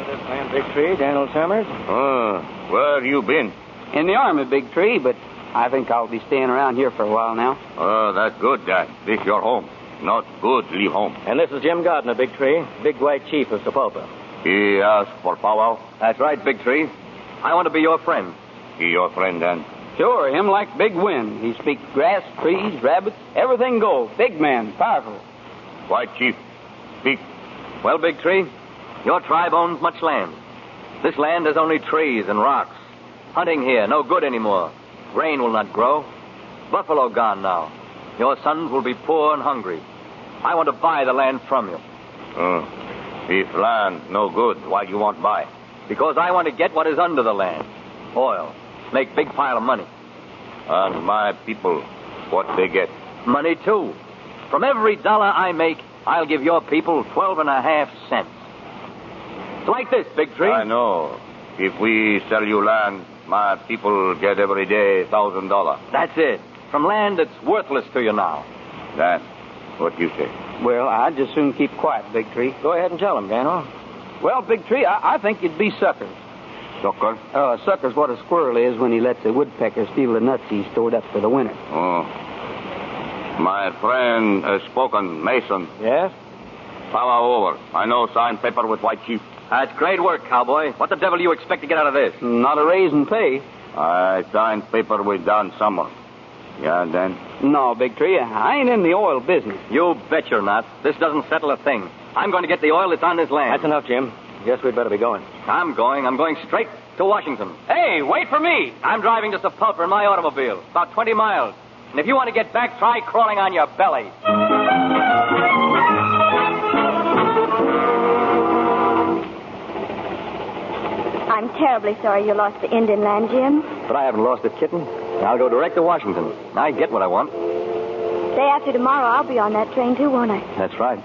This man, Big Tree, Daniel Summers. Oh, where have you been? In the Army, Big Tree, but I think I'll be staying around here for a while now. Oh, that's good, Dad. This your home. Not good, leave home. And this is Jim Gardner, Big Tree, Big White Chief of Sapulpa. He asked for powwow? That's right, Big Tree. I want to be your friend. He your friend, then? Sure, him like Big Wind. He speaks grass, trees, rabbits, everything goes. Big man, powerful. White Chief, speak. Well, Big Tree, your tribe owns much land. This land has only trees and rocks. Hunting here, no good anymore. Grain will not grow. Buffalo gone now. Your sons will be poor and hungry. I want to buy the land from you. If land no good, why you want buy? Because I want to get what is under the land. Oil. Make big pile of money. And my people, what they get? Money, too. From every dollar I make, I'll give your people 12.5 cents. It's like this, Big Tree. I know. If we sell you land, my people get every day $1,000. That's it. From land that's worthless to you now. That's what you say. Well, I'd just soon keep quiet, Big Tree. Go ahead and tell him, Daniel. Well, Big Tree, I think you'd be suckers. Sucker? Sucker's what a squirrel is when he lets a woodpecker steal the nuts he's stored up for the winter. Oh. My friend has spoken, Mason. Yes? Power over. I know sign paper with White Chief. That's great work, cowboy. What the devil do you expect to get out of this? Not a raise in pay. I signed paper with Don Summer. Yeah, then? No, Big Tree, I ain't in the oil business. You bet you're not. This doesn't settle a thing. I'm going to get the oil that's on this land. That's enough, Jim. Guess we'd better be going. I'm going straight to Washington. Hey, wait for me. I'm driving to Sapulpa in my automobile, about 20 miles. And if you want to get back, try crawling on your belly. I'm terribly sorry you lost the Indian land, Jim. But I haven't lost it, kitten. I'll go direct to Washington. I get what I want. Day after tomorrow, I'll be on that train, too, won't I? That's right.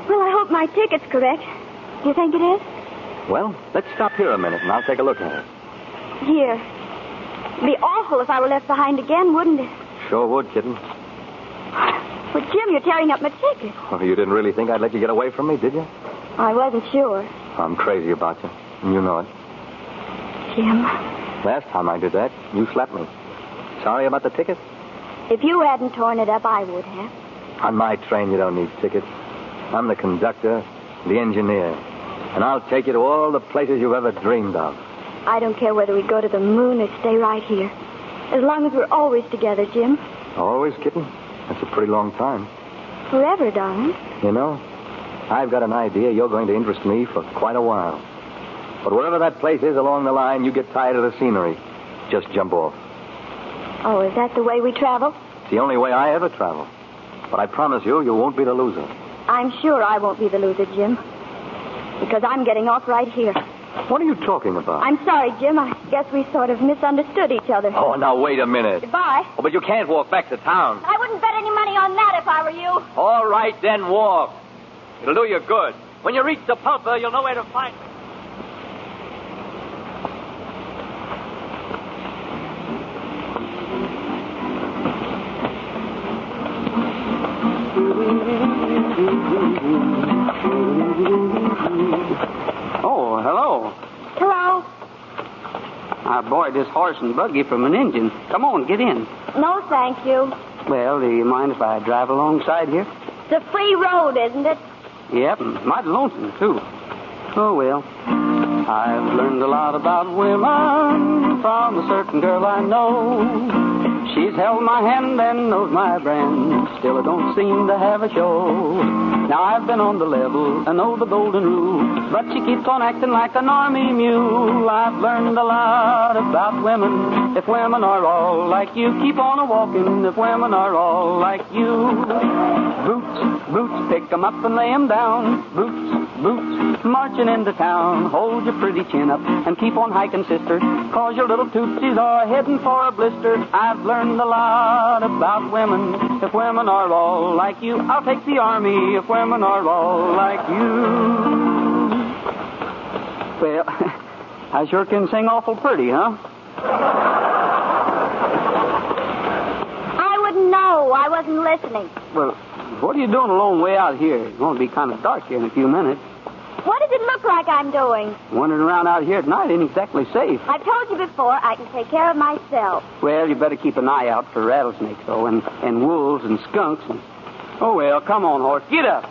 Well, I hope my ticket's correct. Do you think it is? Well, let's stop here a minute, and I'll take a look at it. Here. It'd be awful if I were left behind again, wouldn't it? Sure would, kitten. Well, Jim, you're tearing up my ticket. Oh, you didn't really think I'd let you get away from me, did you? I wasn't sure. I'm crazy about you, and you know it. Jim. Last time I did that, you slapped me. Sorry about the ticket? If you hadn't torn it up, I would have. On my train, you don't need tickets. I'm the conductor, the engineer. And I'll take you to all the places you've ever dreamed of. I don't care whether we go to the moon or stay right here. As long as we're always together, Jim. Always, kitten? That's a pretty long time. Forever, darling. You know, I've got an idea you're going to interest me for quite a while. But wherever that place is along the line, you get tired of the scenery. Just jump off. Oh, is that the way we travel? It's the only way I ever travel. But I promise you, you won't be the loser. I'm sure I won't be the loser, Jim. Because I'm getting off right here. What are you talking about? I'm sorry, Jim. I guess we sort of misunderstood each other. Oh, now, wait a minute. Goodbye. Oh, but you can't walk back to town. I wouldn't bet any money on that if I were you. All right, then walk. It'll do you good. When you reach the pulper, you'll know where to find me. Oh, hello. Hello. I borrowed this horse and buggy from an Indian. Come on, get in. No, thank you. Well, do you mind if I drive alongside here? It's a free road, isn't it? Yep, and mighty lonesome, too. Oh, well. I've learned a lot about women from a certain girl I know. She's held my hand and knows my brand. Still, I don't seem to have a show. Now, I've been on the level and know the golden rule, but she keeps on acting like an army mule. I've learned a lot about women. If women are all like you, keep on a-walking. If women are all like you. Boots, boots, pick 'em up and lay 'em down. Boots, boots, marching into town. Hold your pretty chin up and keep on hiking, sister, 'cause your little tootsies are heading for a blister. I've learned a lot about women. If women are all like you, I'll take the army. If women are all like you. Well, I sure can sing awful pretty, huh? I wouldn't know. I wasn't listening. Well, what are you doing a long way out here? It's going to be kind of dark here in a few minutes. What does it look like I'm doing? Wandering around out here at night ain't exactly safe. I've told you before, I can take care of myself. Well, you better keep an eye out for rattlesnakes, though, and wolves and skunks. And... Oh, well, come on, horse. Get up.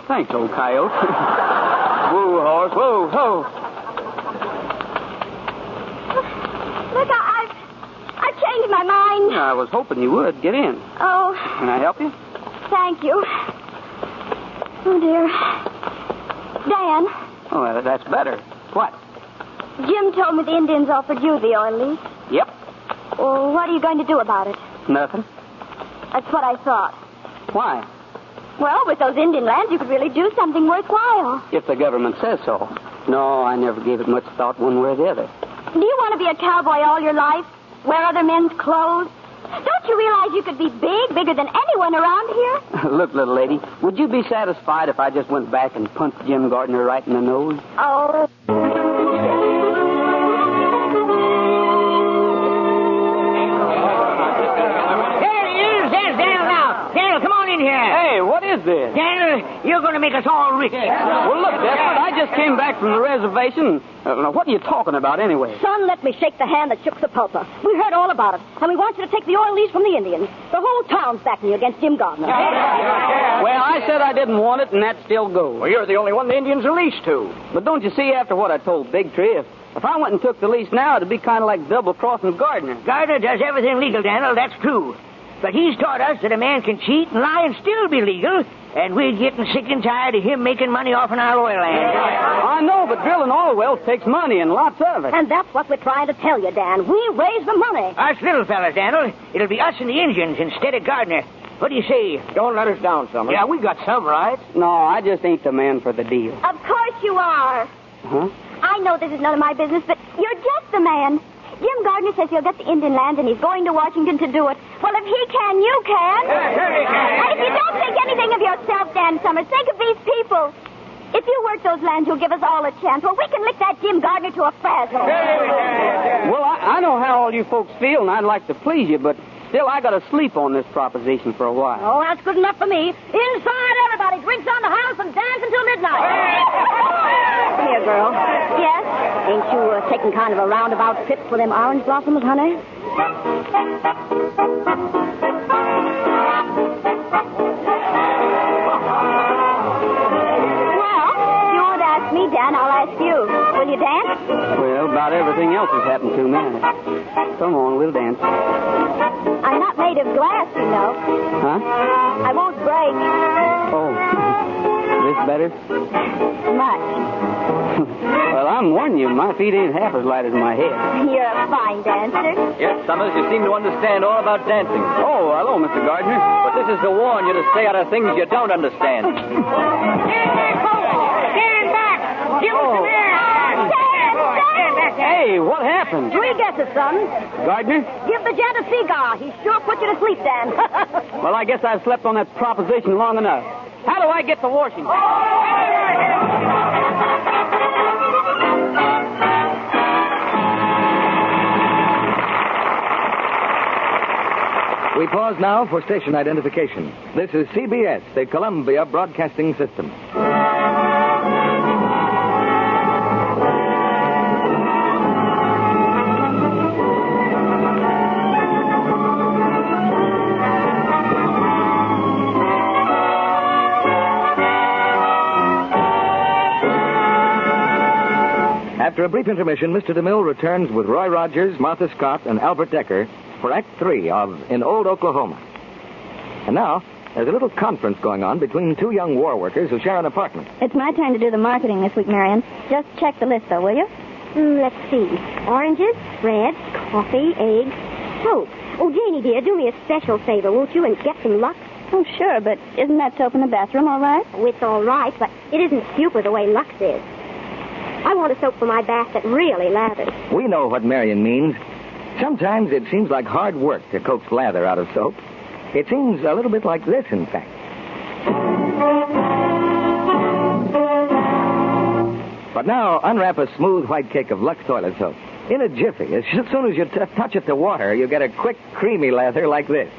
Thanks, old coyote. Whoa, horse. Whoa, ho. Look, I've changed my mind. Yeah, I was hoping you would. Get in. Oh. Can I help you? Thank you. Oh, dear. Dan. Oh, well, that's better. What? Jim told me the Indians offered you the oil lease. Yep. Well, what are you going to do about it? Nothing. That's what I thought. Why? Well, with those Indian lands, you could really do something worthwhile. If the government says so. No, I never gave it much thought one way or the other. Do you want to be a cowboy all your life? Wear other men's clothes? Don't you realize you could be big, bigger than anyone around here? Look, little lady, would you be satisfied if I just went back and punched Jim Gardner right in the nose? Oh. Hey, what is this? Daniel, you're going to make us all rich. Well, look, Desperate, I just came back from the reservation. Now, what are you talking about anyway? Son, let me shake the hand that shook the pulper. We heard all about it, and we want you to take the oil lease from the Indians. The whole town's backing you against Jim Gardner. Well, I said I didn't want it, and that still goes. Well, you're the only one the Indians are leased to. But don't you see, after what I told Big Tree, if I went and took the lease now, it'd be kind of like double-crossing Gardner. Gardner does everything legal, Daniel, that's true. But he's taught us that a man can cheat and lie and still be legal, and we're getting sick and tired of him making money off on our oil land. I know, but drilling oil wells takes money, and lots of it. And that's what we're trying to tell you, Dan. We raise the money. Us little fellas, Daniel. It'll be us and the Indians instead of Gardner. What do you say? Don't let us down, Summer. Yeah, we got some rights. No, I just ain't the man for the deal. Of course you are. Huh? I know this is none of my business, but you're just the man. Jim Gardner says he'll get the Indian lands, and he's going to Washington to do it. Well, if he can, you can. And if you don't think anything of yourself, Dan Summers, think of these people. If you work those lands, you'll give us all a chance. Well, we can lick that Jim Gardner to a frazzle. Well, I know how all you folks feel, and I'd like to please you, but still, I got to sleep on this proposition for a while. Oh, that's good enough for me. Inside, everybody drinks on the house and dances to girl. Yes? Ain't you taking kind of a roundabout trip for them orange blossoms, honey? Me, Dan, I'll ask you. Will you dance? Well, about everything else has happened to me. Come on, we'll dance. I'm not made of glass, you know. Huh? I won't break. Oh. This better? Much. Well, I'm warning you, my feet ain't half as light as my head. You're a fine dancer. Yes, Summers, you seem to understand all about dancing. Oh, hello, Mr. Gardner. But this is to warn you to stay out of things you don't understand. Give us some air! Hey, what happened? Three guesses, son. Gardner? Give the gent a cigar. He sure put you to sleep, Dan. Well, I guess I've slept on that proposition long enough. How do I get to Washington? We pause now for station identification. This is CBS, the Columbia Broadcasting System. After a brief intermission, Mr. DeMille returns with Roy Rogers, Martha Scott, and Albert Decker for Act 3 of In Old Oklahoma. And now, there's a little conference going on between two young war workers who share an apartment. It's my turn to do the marketing this week, Marion. Just check the list, though, will you? Let's see. Oranges, bread, coffee, eggs, soap. Oh, Janie, dear, do me a special favor, won't you, and get some Lux? Oh, sure, but isn't that soap in the bathroom all right? Oh, it's all right, but it isn't super the way Lux is. I want a soap for my bath that really lathers. We know what Marion means. Sometimes it seems like hard work to coax lather out of soap. It seems a little bit like this, in fact. But now, unwrap a smooth white cake of Lux toilet soap. In a jiffy, as soon as you touch it to water, you get a quick, creamy lather like this.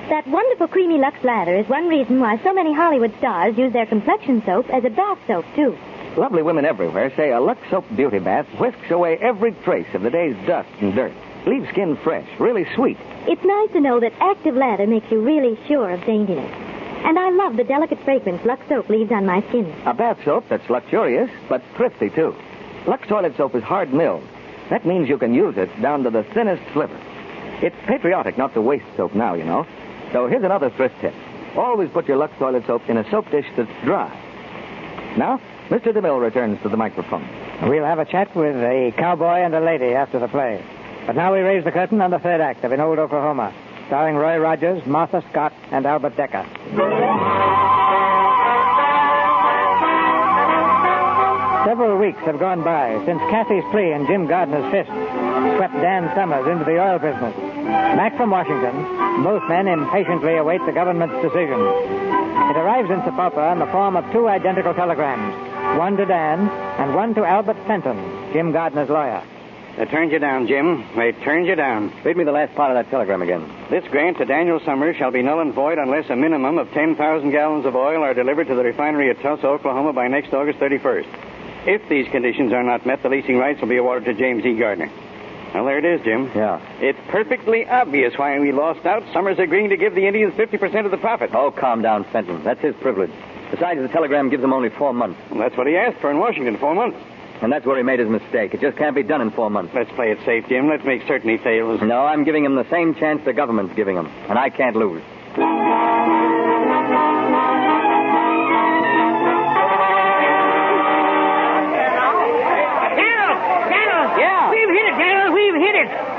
That wonderful creamy Lux lather is one reason why so many Hollywood stars use their complexion soap as a bath soap, too. Lovely women everywhere say a Lux soap beauty bath whisks away every trace of the day's dust and dirt. Leaves skin fresh, really sweet. It's nice to know that active lather makes you really sure of daintiness. And I love the delicate fragrance Lux soap leaves on my skin. A bath soap that's luxurious, but thrifty, too. Lux toilet soap is hard milled. That means you can use it down to the thinnest sliver. It's patriotic not to waste soap now, you know. So here's another thrift tip. Always put your Lux toilet soap in a soap dish that's dry. Now, Mr. DeMille returns to the microphone. We'll have a chat with a cowboy and a lady after the play. But now we raise the curtain on the third act of In Old Oklahoma, starring Roy Rogers, Martha Scott, and Albert Decker. Several weeks have gone by since Kathy's plea and Jim Gardner's fist swept Dan Summers into the oil business. Back from Washington, both men impatiently await the government's decision. It arrives in Sapulpa in the form of two identical telegrams, one to Dan and one to Albert Fenton, Jim Gardner's lawyer. They turned you down, Jim. They turned you down. Read me the last part of that telegram again. This grant to Daniel Summers shall be null and void unless a minimum of 10,000 gallons of oil are delivered to the refinery at Tulsa, Oklahoma by next August 31st. If these conditions are not met, the leasing rights will be awarded to James E. Gardner. Well, there it is, Jim. Yeah. It's perfectly obvious why we lost out. Summers agreeing to give the Indians 50% of the profit. Oh, calm down, Fenton. That's his privilege. Besides, the telegram gives him only 4 months. Well, that's what he asked for in Washington, 4 months. And that's where he made his mistake. It just can't be done in 4 months. Let's play it safe, Jim. Let's make certain he fails. No, I'm giving him the same chance the government's giving him. And I can't lose.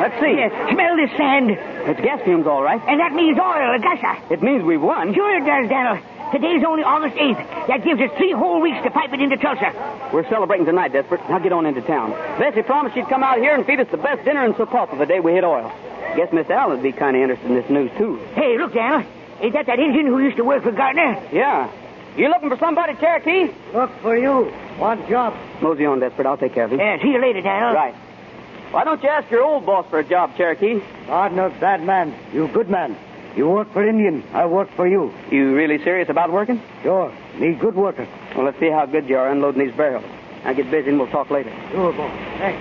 Let's see. Yes, smell this sand. It's gas fumes, all right. And that means oil, a gusher. It means we've won. Sure it does, Daniel. Today's only August 8th. That gives us 3 whole weeks to pipe it into Tulsa. We're celebrating tonight, Desperate. Now get on into town. Bessie promised she'd come out here and feed us the best dinner in Sapulpa the day we hit oil. Guess Miss Allen would be kind of interested in this news, too. Hey, look, Daniel. Is that Indian who used to work for Gardner? Yeah. You looking for somebody, Cherokee? Look for you. Want job? Mosey on, Desperate. I'll take care of him. Yeah, see you later, Daniel. Right. Why don't you ask your old boss for a job, Cherokee? God knows bad man. You good man. You work for Indian, I work for you. You really serious about working? Sure. Need good workers. Well, let's see how good you are unloading these barrels. Now get busy and we'll talk later. Sure, boss. Thanks.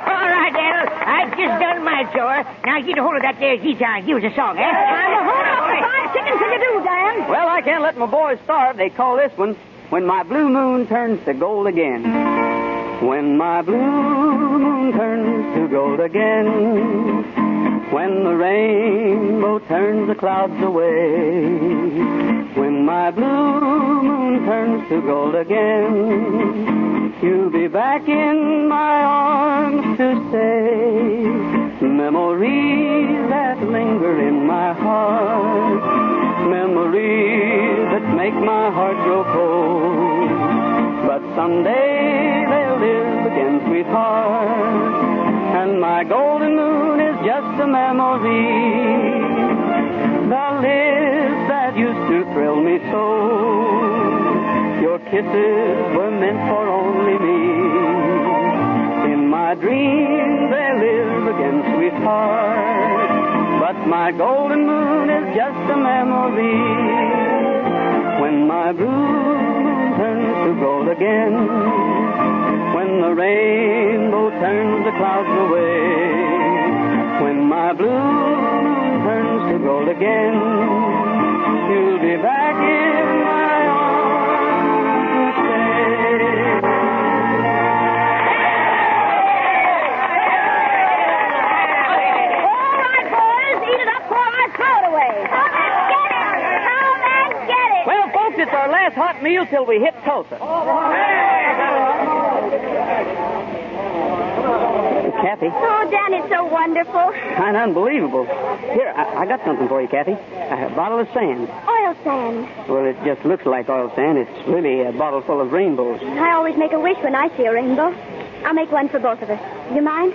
All right, Daniel. I just done my chore. Now get a hold of that there guitar and give us a song, eh? I'm a whole lot of fine chickens can you do, Dan? Well, I can't let my boys starve. They call this one When My Blue Moon Turns to Gold Again. When my blue moon turns to gold again, when the rainbow turns the clouds away, when my blue moon turns to gold again, you'll be back in my arms to stay. Memories that linger in my heart, memories that make my heart grow cold. But someday they'll live again, sweetheart, and my golden moon is just a memory. The lips that used to thrill me so, your kisses were meant for only me. In my dreams they live again, sweetheart, but my golden moon is just a memory. When my blue moon turns to gold again, when the rainbow turns the clouds away, when my blue moon turns to gold again, you'll be back in my arms to stay. All right, boys, eat it up before I throw it away. Come and get it. Well, folks, it's our last hot meal till we hit Tulsa. Kathy. Oh, Dan, it's so wonderful. Kind of unbelievable. Here, I got something for you, Kathy. A bottle of sand. Oil sand. Well, it just looks like oil sand. It's really a bottle full of rainbows. I always make a wish when I see a rainbow. I'll make one for both of us. You mind?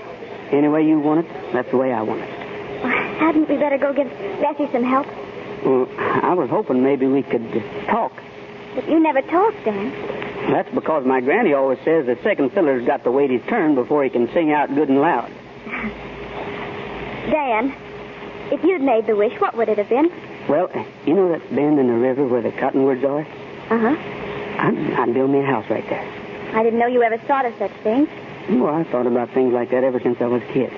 Any way you want it, that's the way I want it. Hadn't we better go give Bessie some help? Well, I was hoping maybe we could talk. But you never talk, Dan. That's because my granny always says the second filler's got to wait his turn before he can sing out good and loud. Dan, if you'd made the wish, what would it have been? Well, you know that bend in the river where the cottonwoods are? Uh-huh. I'd build me a house right there. I didn't know you ever thought of such things. Well, I thought about things like that ever since I was a kid.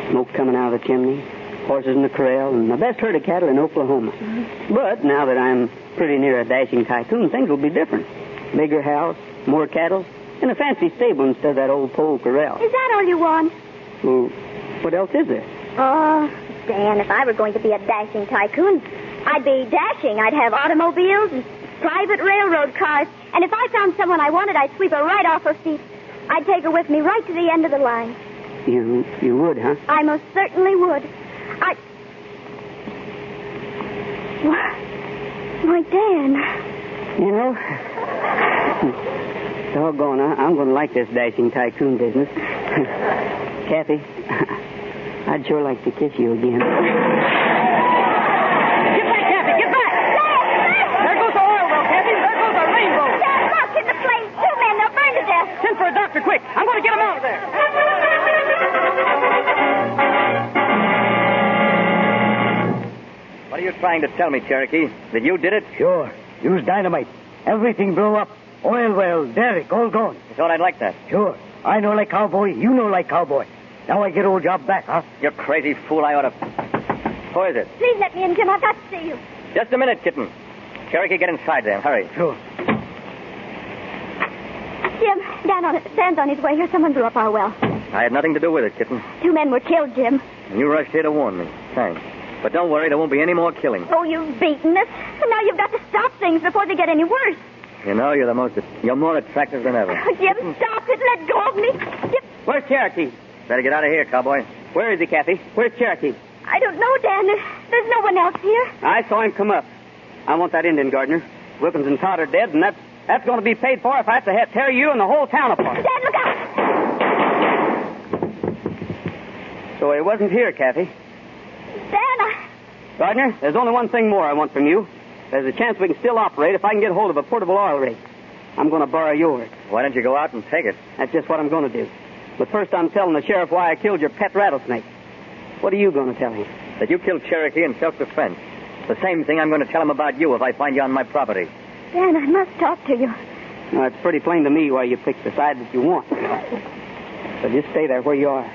Smoke coming out of the chimney, horses in the corral, and the best herd of cattle in Oklahoma. Mm-hmm. But now that I'm pretty near a dashing tycoon, things will be different. Bigger house, more cattle, and a fancy stable instead of that old pole corral. Is that all you want? Well, what else is there? Oh, Dan, if I were going to be a dashing tycoon, I'd be dashing. I'd have automobiles and private railroad cars. And if I found someone I wanted, I'd sweep her right off her feet. I'd take her with me right to the end of the line. You would, huh? I most certainly would. Why, Dan. You know, doggone, I'm going to like this dashing tycoon business. Kathy, I'd sure like to kiss you again. Get back, Kathy, get back! There goes the oil well, Kathy. There goes the rainbow. Dan, look, in the flames. 2 men, they'll burn to death. Send for a doctor, quick. I'm going to get them out of there. What are you trying to tell me, Cherokee? That you did it? Sure. Use dynamite. Everything blow up. Oil well, derrick, all gone. I thought I'd like that. Sure. I know like cowboy. You know like cowboy. Now I get old job back, huh? You crazy fool. I ought to... Who is it? Please let me in, Jim. I've got to see you. Just a minute, kitten. Cherokee, get inside there. Hurry. Sure. Jim, Dan's on his way here. Someone blew up our well. I had nothing to do with it, kitten. 2 men were killed, Jim. And you rushed here to warn me. Thanks. But don't worry, there won't be any more killing. Oh, you've beaten us. And now you've got to stop things before they get any worse. You know, you're more attractive than ever. Oh, Jim, stop it. Let go of me. Jim. Where's Cherokee? Better get out of here, cowboy. Where is he, Kathy? Where's Cherokee? I don't know, Dan. There's no one else here. I saw him come up. I want that Indian gardener. Wilkins and Todd are dead, and that's going to be paid for if I have to tear you and the whole town apart. Dan, look out! So he wasn't here, Kathy. Dan, Gardner, there's only one thing more I want from you. There's a chance we can still operate if I can get hold of a portable oil rig. I'm going to borrow yours. Why don't you go out and take it? That's just what I'm going to do. But first I'm telling the sheriff why I killed your pet rattlesnake. What are you going to tell him? That you killed Cherokee in self-defense. The same thing I'm going to tell him about you if I find you on my property. Dan, I must talk to you. Now, it's pretty plain to me why you picked the side that you want. So just stay there where you are.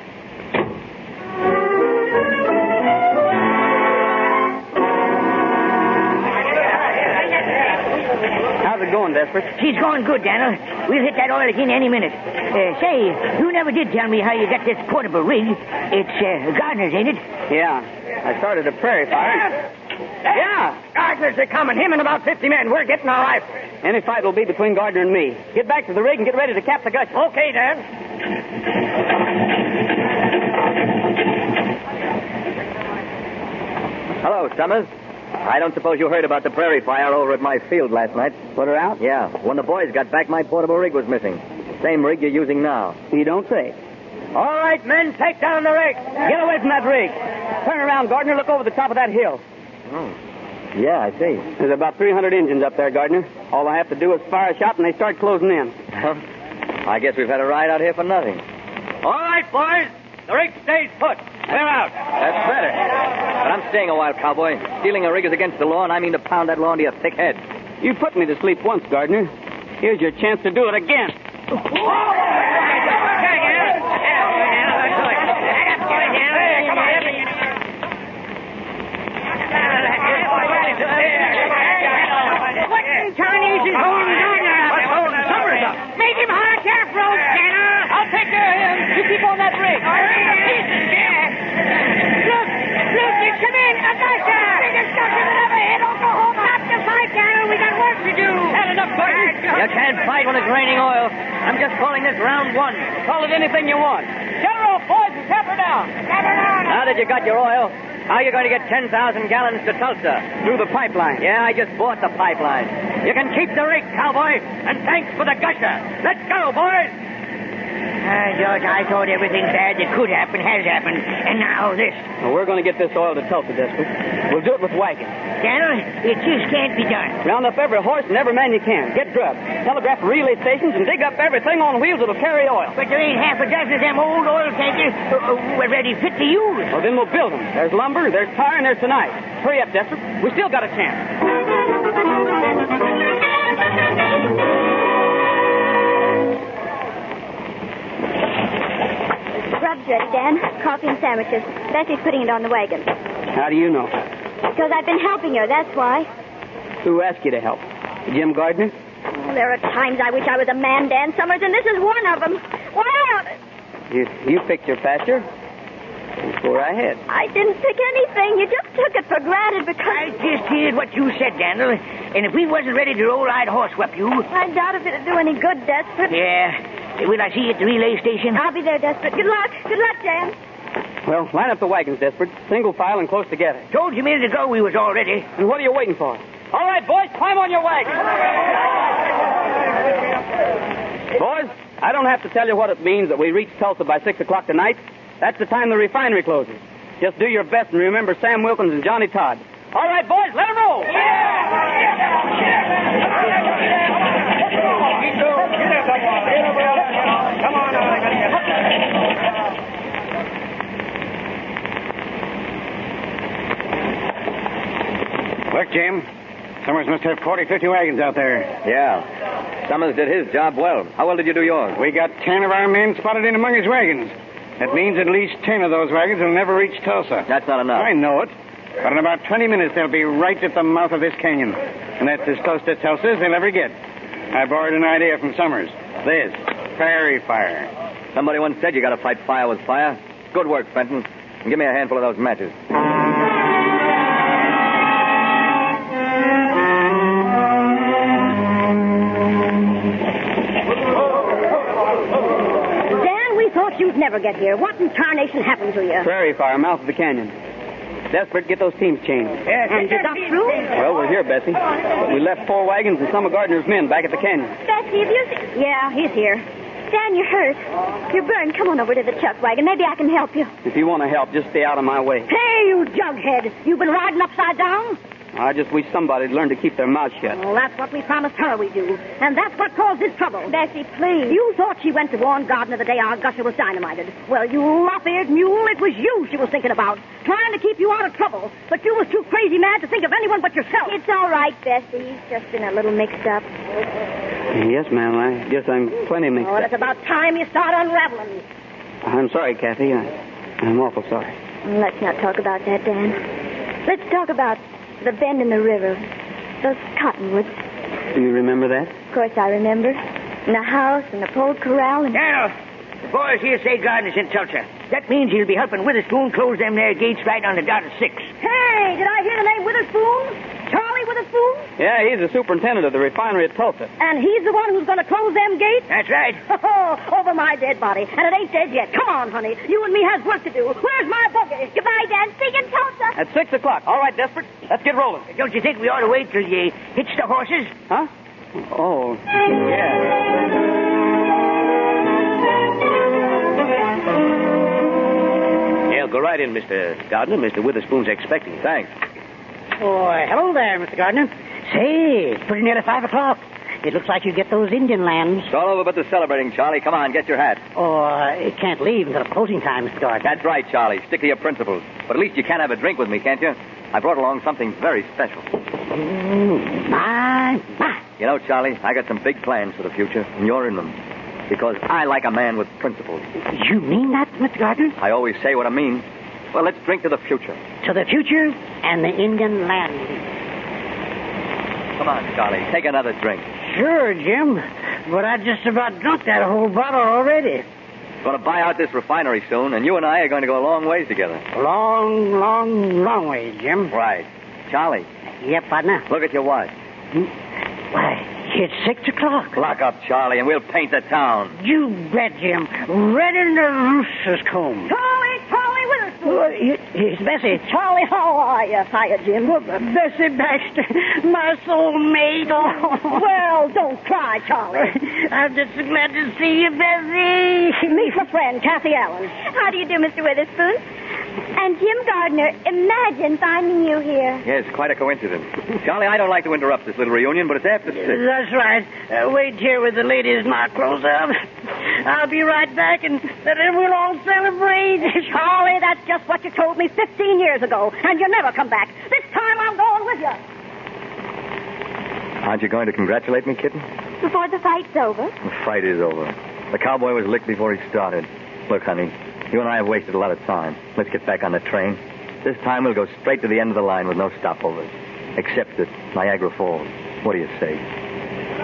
How's it going, Desperate? She's going good, Daniel. We'll hit that oil again any minute. Say, you never did tell me how you got this portable rig. It's Gardner's, ain't it? Yeah. I started a prairie fire. Yeah. Gardner's are coming. Him and about 50 men. We're getting our rifles. Any fight will be between Gardner and me. Get back to the rig and get ready to cap the gush. Okay, Dan. Hello, Summers. I don't suppose you heard about the prairie fire over at my field last night. Put her out? Yeah. When the boys got back, my portable rig was missing. Same rig you're using now. You don't say. All right, men, take down the rig. Get away from that rig. Turn around, Gardner. Look over the top of that hill. Oh. Yeah, I see. There's about 300 Indians up there, Gardner. All I have to do is fire a shot and they start closing in. I guess we've had a ride out here for nothing. All right, boys. The rig stays put. Clear out. That's better. But I'm staying a while, cowboy. Stealing a rig is against the law, and I mean to pound that law into your thick head. You put me to sleep once, Gardner. Here's your chance to do it again. Make him hard, careful, Tanner. I'll take care of him. You keep on that rig. Look, you come in, Augusta. Biggest sucker that ever hit Oklahoma. Stop the fight, Tanner. We got work to do. Had enough, Gordon. You can't fight when it's raining oil. I'm just calling this round one. Call it anything you want. General, boys, tap her down. Tap her down. Now that you got your oil, how are you going to get 10,000 gallons to Tulsa? Through the pipeline. Yeah, I just bought the pipeline. You can keep the rig, cowboy, and thanks for the gusher. Let's go, boys. George, I thought everything bad that could happen has happened, and now this. Well, we're going to get this oil to Tulsa, Desperate. We'll do it with wagons. Daniel, it just can't be done. Round up every horse and every man you can. Get drugged. Telegraph relay stations and dig up everything on wheels that'll carry oil. But there ain't half a dozen of them old oil tankers ready fit to use. Well, then we'll build them. There's lumber, there's tire, and there's tonight. Hurry up, Desperate. We still got a chance. Grub's ready, Dan. Coffee and sandwiches. Bessie's putting it on the wagon. How do you know? Because I've been helping her, that's why. Who asked you to help? Jim Gardner? Oh, there are times I wish I was a man, Dan Summers, and this is one of them. Wow! You picked your pasture? Before I had. I didn't pick anything. You just took it for granted because... I just heard what you said, Daniel. And if we wasn't ready to roll, I'd horsewhip you. I doubt if it'd do any good, Desperate. Yeah. Will I see you at the relay station? I'll be there, Desperate. Good luck. Good luck, Dan. Well, line up the wagons, Desperate. Single file and close together. Told you a minute ago we was all ready. And what are you waiting for? All right, boys, climb on your wagon. Boys, I don't have to tell you what it means that we reach Tulsa by 6 o'clock tonight. That's the time the refinery closes. Just do your best and remember Sam Wilkins and Johnny Todd. All right, boys, let them roll. Come on. Look, Jim. Summers must have 40, 50 wagons out there. Yeah. Summers did his job well. How well did you do yours? We got 10 of our men spotted in among his wagons. That means at least 10 of those wagons will never reach Tulsa. That's not enough. I know it. But in about 20 minutes, they'll be right at the mouth of this canyon. And that's as close to Tulsa as they'll ever get. I borrowed an idea from Summers. This, prairie fire. Somebody once said you got to fight fire with fire. Good work, Fenton. And give me a handful of those matches. You'd never get here. What in tarnation happened to you? Prairie fire, mouth of the canyon. Desperate, get those teams changed. And you got through? Well, we're here, Bessie. We left 4 wagons and some of Gardner's men back at the canyon. Bessie, have you seen... Yeah, he's here. Dan, you're hurt. You're burned. Come on over to the chuck wagon. Maybe I can help you. If you want to help, just stay out of my way. Hey, you jughead. You've been riding upside down? I just wish somebody'd learn to keep their mouth shut. Well, that's what we promised her we'd do. And that's what caused this trouble. Bessie, please. You thought she went to warn Gardner the day our gusher was dynamited. Well, you lop-eared mule, it was you she was thinking about. Trying to keep you out of trouble. But you was too crazy mad to think of anyone but yourself. It's all right, Bessie. He's just been a little mixed up. Yes, ma'am. I guess I'm plenty mixed Well, up. it's about time you start unraveling. I'm sorry, Kathy. I'm awful sorry. Let's not talk about that, Dan. Let's talk about the bend in the river. Those cottonwoods. Do you remember that? Of course I remember. And the house and the pole corral and... Now, the boys here say Gardner sent Tulsa. That means he'll be helping Witherspoon close them there gates right on the dot of 6. Hey, did I hear the name Witherspoon? Charlie Witherspoon? Yeah, he's the superintendent of the refinery at Tulsa. And he's the one who's going to close them gates? That's right. Oh, over my dead body. And it ain't dead yet. Come on, honey. You and me has work to do. Where's my buggy? Goodbye, Dan. See you in Tulsa. At 6 o'clock. All right, Desperate. Let's get rolling. Don't you think we ought to wait till you hitch the horses? Huh? Oh, yeah. Yeah, go right in, Mr. Gardner. Mr. Witherspoon's expecting. Thanks. Oh, hello there, Mr. Gardner. Say, it's pretty nearly 5 o'clock. It looks like you get those Indian lands. It's all over but the celebrating, Charlie. Come on, get your hat. Oh, it can't leave until closing time, Mr. Gardner. That's right, Charlie. Stick to your principles. But at least you can have a drink with me, can't you? I brought along something very special. My. You know, Charlie, I got some big plans for the future, and you're in them. Because I like a man with principles. You mean that, Mr. Gardner? I always say what I mean. Well, let's drink to the future. To the future and the Indian land. Come on, Charlie. Take another drink. Sure, Jim. But I just about drunk that whole bottle already. Going to buy out this refinery soon, and you and I are going to go a long ways together. Long ways, Jim. Right. Charlie. Yep, partner. Look at your watch. Why, it's 6 o'clock. Lock up, Charlie, and we'll paint the town. You bet, Jim. Redder than a rooster's comb. Charlie Witherspoon. It's Bessie. Charlie, how are you? Hiya, Jim. Bessie Baxter, my soulmate. Well, don't cry, Charlie. I'm just so glad to see you, Bessie. Meet my friend, Kathy Allen. How do you do, Mr. Witherspoon? And Jim Gardner, imagine finding you here. Yes, quite a coincidence. Charlie, I don't like to interrupt this little reunion, but it's after 6. That's right. Wait here with the ladies not close up. I'll be right back, and then we'll all celebrate. Charlie, that's just what you told me 15 years ago, and you never come back. This time I'm going with you. Aren't you going to congratulate me, kitten? Before the fight's over. The fight is over. The cowboy was licked before he started. Look, honey, you and I have wasted a lot of time. Let's get back on the train. This time we'll go straight to the end of the line with no stopovers. Except at Niagara Falls. What do you say?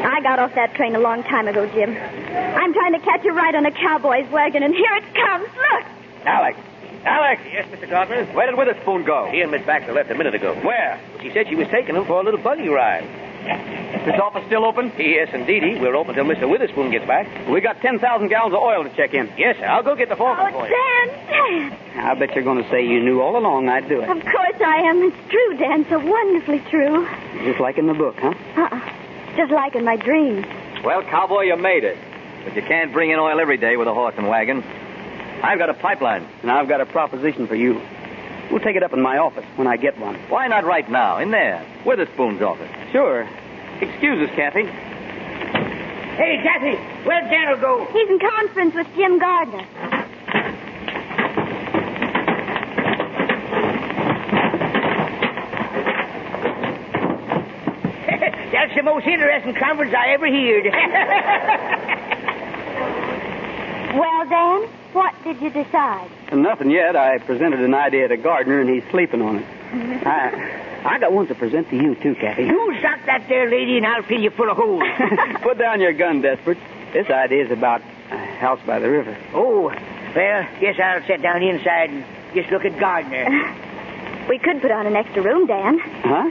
I got off that train a long time ago, Jim. I'm trying to catch a ride on a cowboy's wagon, and here it comes. Look! Alex! Yes, Mr. Gardner? Where did Witherspoon go? He and Miss Baxter left a minute ago. Where? She said she was taking him for a little buggy ride. Is this office still open? Yes, indeedy. We're open till Mr. Witherspoon gets back. We got 10,000 gallons of oil to check in. Yes, sir. I'll go get the foreman for you. Dan! I bet you're going to say you knew all along I'd do it. Of course I am. It's true, Dan. So wonderfully true. Just like in the book, huh? Just like in my dreams. Well, cowboy, you made it. But you can't bring in oil every day with a horse and wagon. I've got a pipeline. And I've got a proposition for you. We'll take it up in my office when I get one. Why not right now, in there, Witherspoon's office? Sure. Excuse us, Kathy. Hey, Kathy, where'd Daniel go? He's in conference with Jim Gardner. That's the most interesting conference I ever heard. Well, Dan, what did you decide? Nothing yet. I presented an idea to Gardner, and he's sleeping on it. I got one to present to you, too, Kathy. You shot that there lady, and I'll fill you full of holes. Put down your gun, Desperate. This idea's about a house by the river. Oh, well, guess I'll sit down inside and just look at Gardner. We could put on an extra room, Dan. Huh?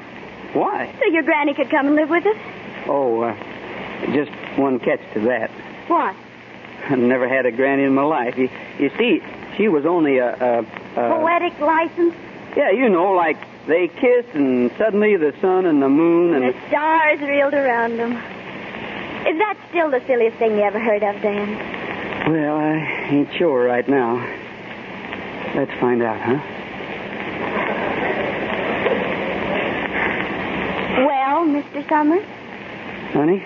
Why? So your granny could come and live with us? Oh, just one catch to that. What? I never had a granny in my life. You see, she was only a poetic license? Yeah, you know, like they kiss and suddenly the sun and the moon and... the stars reeled around them. Is that still the silliest thing you ever heard of, Dan? Well, I ain't sure right now. Let's find out, huh? Mr. Summers? Honey,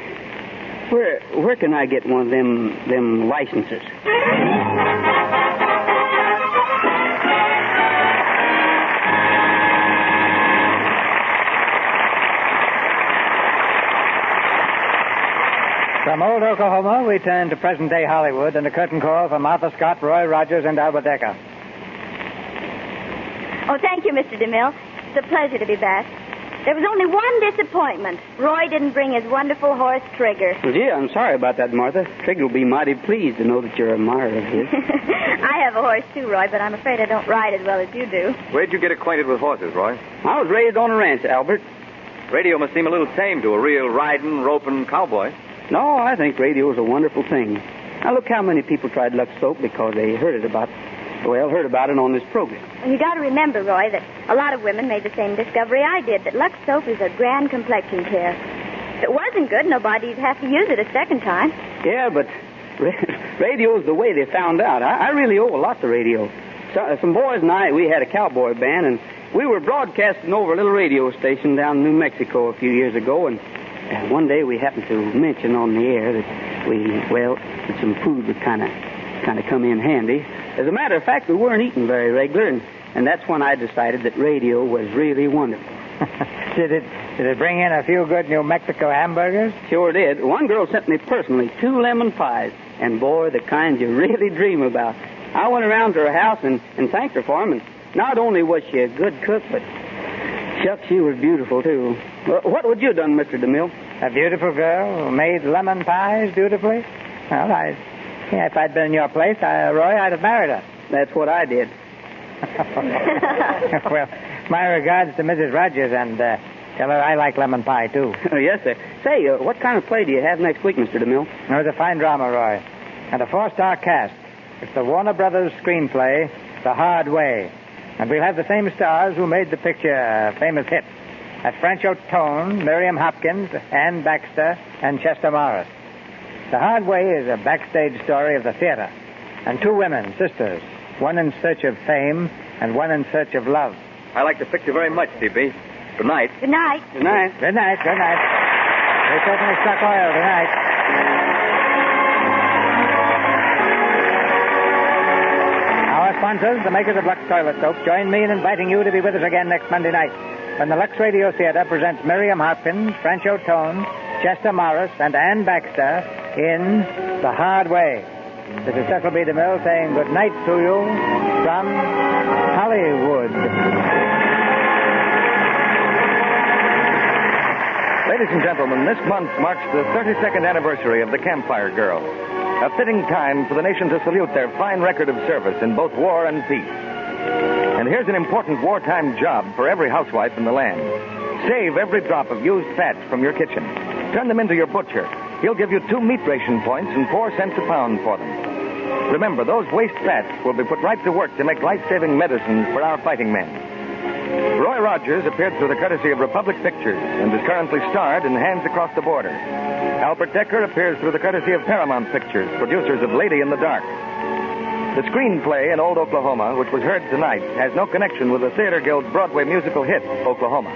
where can I get one of them licenses? From old Oklahoma, we turn to present-day Hollywood and a curtain call for Martha Scott, Roy Rogers, and Albert Decker. Oh, thank you, Mr. DeMille. It's a pleasure to be back. There was only one disappointment. Roy didn't bring his wonderful horse, Trigger. Well, gee, I'm sorry about that, Martha. Trigger will be mighty pleased to know that you're a admirer of his. I have a horse, too, Roy, but I'm afraid I don't ride as well as you do. Where'd you get acquainted with horses, Roy? I was raised on a ranch, Albert. Radio must seem a little tame to a real riding, roping cowboy. No, I think radio is a wonderful thing. Now, look how many people tried Lux soap because they heard about it on this program. And you got to remember, Roy, that a lot of women made the same discovery I did, that Lux soap is a grand complexion care. If it wasn't good, nobody'd have to use it a second time. Yeah, but radio's the way they found out. I really owe a lot to radio. Some boys and I, we had a cowboy band, and we were broadcasting over a little radio station down in New Mexico a few years ago, and one day we happened to mention on the air that that some food would kind of come in handy. As a matter of fact, we weren't eating very regular, and that's when I decided that radio was really wonderful. Did it bring in a few good New Mexico hamburgers? Sure did. One girl sent me personally 2 lemon pies, and boy, the kind you really dream about. I went around to her house and thanked her for them, and not only was she a good cook, but shucks, she was beautiful, too. What would you have done, Mr. DeMille? A beautiful girl who made lemon pies beautifully? Well, if I'd been in your place, Roy, I'd have married her. That's what I did. Well, my regards to Mrs. Rogers, and tell her I like lemon pie, too. Yes, sir. Say, what kind of play do you have next week, Mr. DeMille? It was a fine drama, Roy, and a 4-star cast. It's the Warner Brothers screenplay, The Hard Way. And we'll have the same stars who made the picture a famous hit. That's Francho Tone, Miriam Hopkins, Ann Baxter, and Chester Morris. The Hard Way is a backstage story of the theater. And 2 women, sisters, one in search of fame and one in search of love. I like the picture very much, D.B. Good night. Good night. Good night. Good night. Good night. They certainly struck oil tonight. Our sponsors, the makers of Lux Toilet Soap, join me in inviting you to be with us again next Monday night when the Lux Radio Theater presents Miriam Hopkins, Francho Tone, Chester Morris, and Ann Baxter in The Hard Way. This is Cecil B. DeMille saying good night to you from Hollywood. Ladies and gentlemen, this month marks the 32nd anniversary of the Campfire Girls. A fitting time for the nation to salute their fine record of service in both war and peace. And here's an important wartime job for every housewife in the land. Save every drop of used fats from your kitchen. Turn them into your butcher. He'll give you 2 meat ration points and 4 cents a pound for them. Remember, those waste fats will be put right to work to make life-saving medicines for our fighting men. Roy Rogers appeared through the courtesy of Republic Pictures and is currently starred in Hands Across the Border. Albert Decker appears through the courtesy of Paramount Pictures, producers of Lady in the Dark. The screenplay in Old Oklahoma, which was heard tonight, has no connection with the Theater Guild's Broadway musical hit, Oklahoma.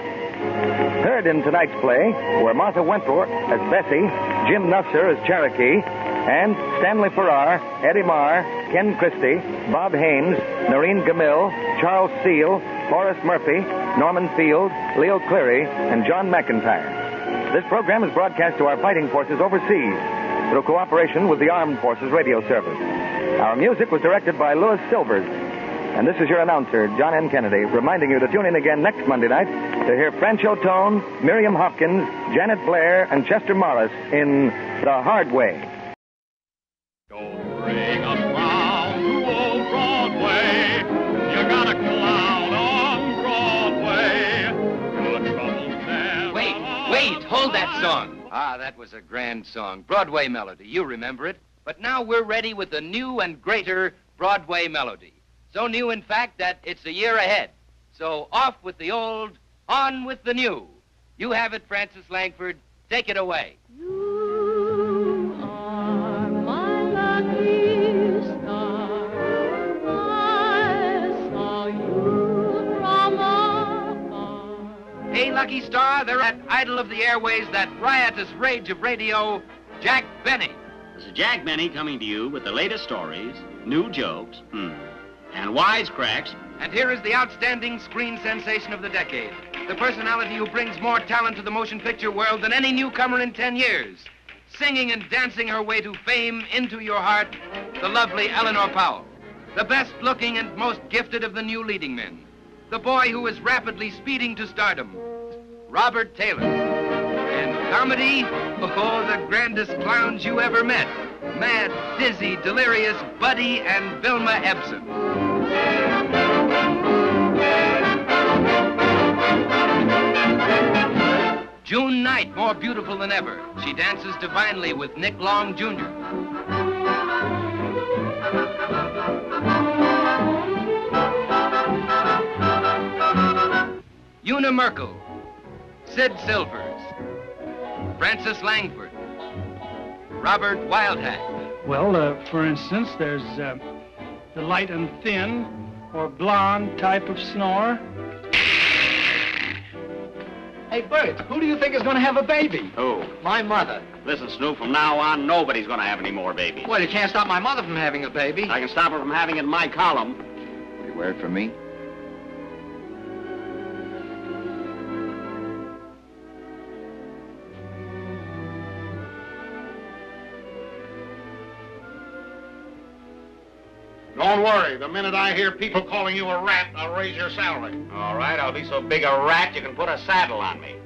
Heard in tonight's play were Martha Wentworth as Bessie, Jim Nusser as Cherokee, and Stanley Farrar, Eddie Marr, Ken Christie, Bob Haynes, Noreen Gamil, Charles Seal, Horace Murphy, Norman Field, Leo Cleary, and John McIntyre. This program is broadcast to our fighting forces overseas through cooperation with the Armed Forces Radio Service. Our music was directed by Louis Silvers. And this is your announcer, John N. Kennedy, reminding you to tune in again next Monday night to hear Francho Tone, Miriam Hopkins, Janet Blair, and Chester Morris in The Hard Way. Bring us round to old Broadway. You got a clown on Broadway. Your troubles there. Wait, hold that song. Ah, that was a grand song. Broadway melody. You remember it. But now we're ready with a new and greater Broadway melody. So new, in fact, that it's a year ahead. So off with the old, on with the new. You have it, Francis Langford. Take it away. You are my lucky star. I saw you from afar. Hey, Lucky Star, they're that idol of the airways, that riotous rage of radio, Jack Benny. This is Jack Benny coming to you with the latest stories, new jokes, and wisecracks. And here is the outstanding screen sensation of the decade, the personality who brings more talent to the motion picture world than any newcomer in 10 years, singing and dancing her way to fame into your heart, the lovely Eleanor Powell, the best-looking and most gifted of the new leading men, the boy who is rapidly speeding to stardom, Robert Taylor. And comedy, oh, the grandest clowns you ever met, Mad, Dizzy, Delirious, Buddy, and Vilma Ebsen. June Knight, more beautiful than ever. She dances divinely with Nick Long, Jr. Una Merkel, Sid Silvers, Francis Langford, Robert Wildhack. Well, for instance, there's the light and thin or blonde type of snore. Hey, Bert, who do you think is going to have a baby? Who? My mother. Listen, Snoop, from now on, nobody's going to have any more babies. Well, you can't stop my mother from having a baby. I can stop her from having it in my column. You wear it for me? Don't worry. The minute I hear people calling you a rat, I'll raise your salary. All right, I'll be so big a rat you can put a saddle on me.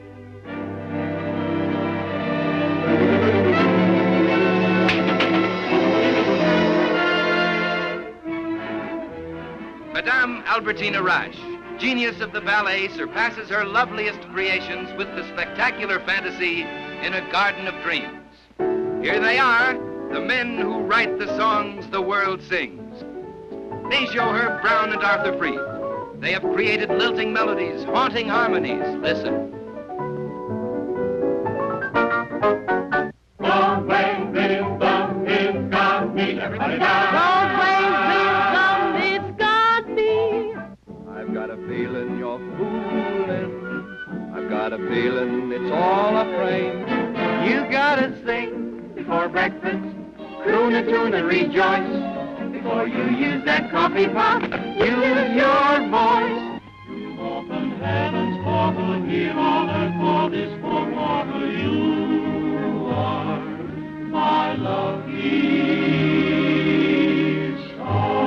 Madame Albertina Rash, genius of the ballet, surpasses her loveliest creations with the spectacular fantasy in a garden of dreams. Here they are, the men who write the songs the world sings. Bijou Herb Brown and Arthur Freed. They have created lilting melodies, haunting harmonies. Listen. Don't play this song, it's got me. Everybody down. Don't play this song, it's got me. I've got a feeling you're fooling. I've got a feeling it's all a frame. You gotta sing before breakfast. Croon a tune and rejoice. Before you use that coffee pot, use your voice. You open heaven's portal, give all earth for this for mortal. You are my lovely star.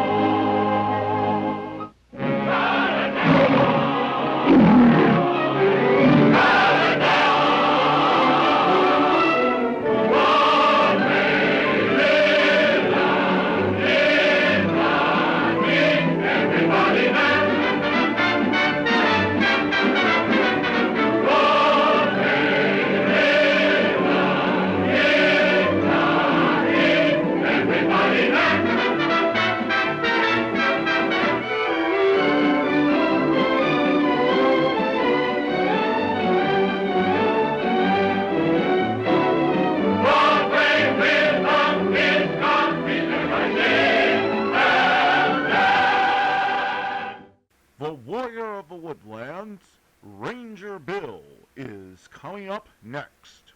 Woodlands, Ranger Bill is coming up next.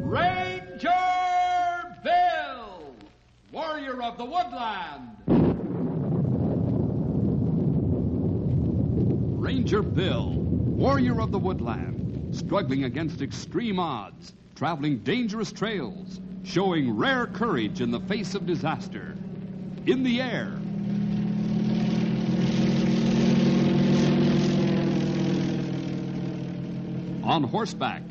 Ranger Bill, warrior of the woodland. Ranger Bill, warrior of the woodland, struggling against extreme odds, traveling dangerous trails, showing rare courage in the face of disaster. In the air. On horseback.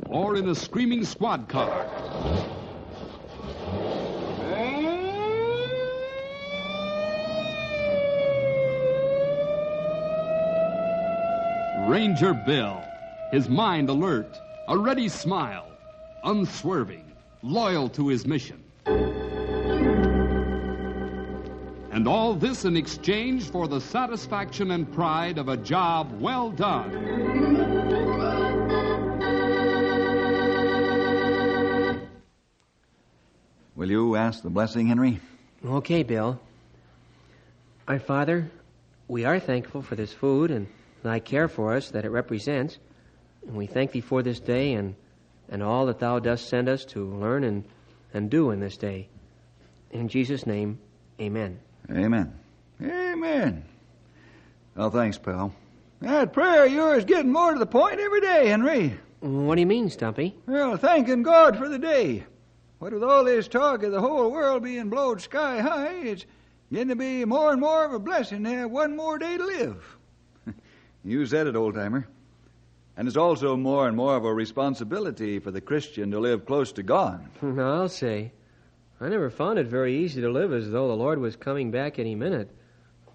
Or in a screaming squad car. Ranger Bill, his mind alert, a ready smile, unswerving, loyal to his mission. And all this in exchange for the satisfaction and pride of a job well done. Will you ask the blessing, Henry? Okay, Bill. Our Father, we are thankful for this food and thy care for us that it represents. And we thank thee for this day and all that thou dost send us to learn and do in this day. In Jesus' name, amen. Amen. Amen. Well, thanks, pal. That prayer of yours is getting more to the point every day, Henry. What do you mean, Stumpy? Well, thanking God for the day. What with all this talk of the whole world being blowed sky high, it's getting to be more and more of a blessing to have one more day to live. You said it, old-timer. And it's also more and more of a responsibility for the Christian to live close to God. I'll say. I never found it very easy to live as though the Lord was coming back any minute.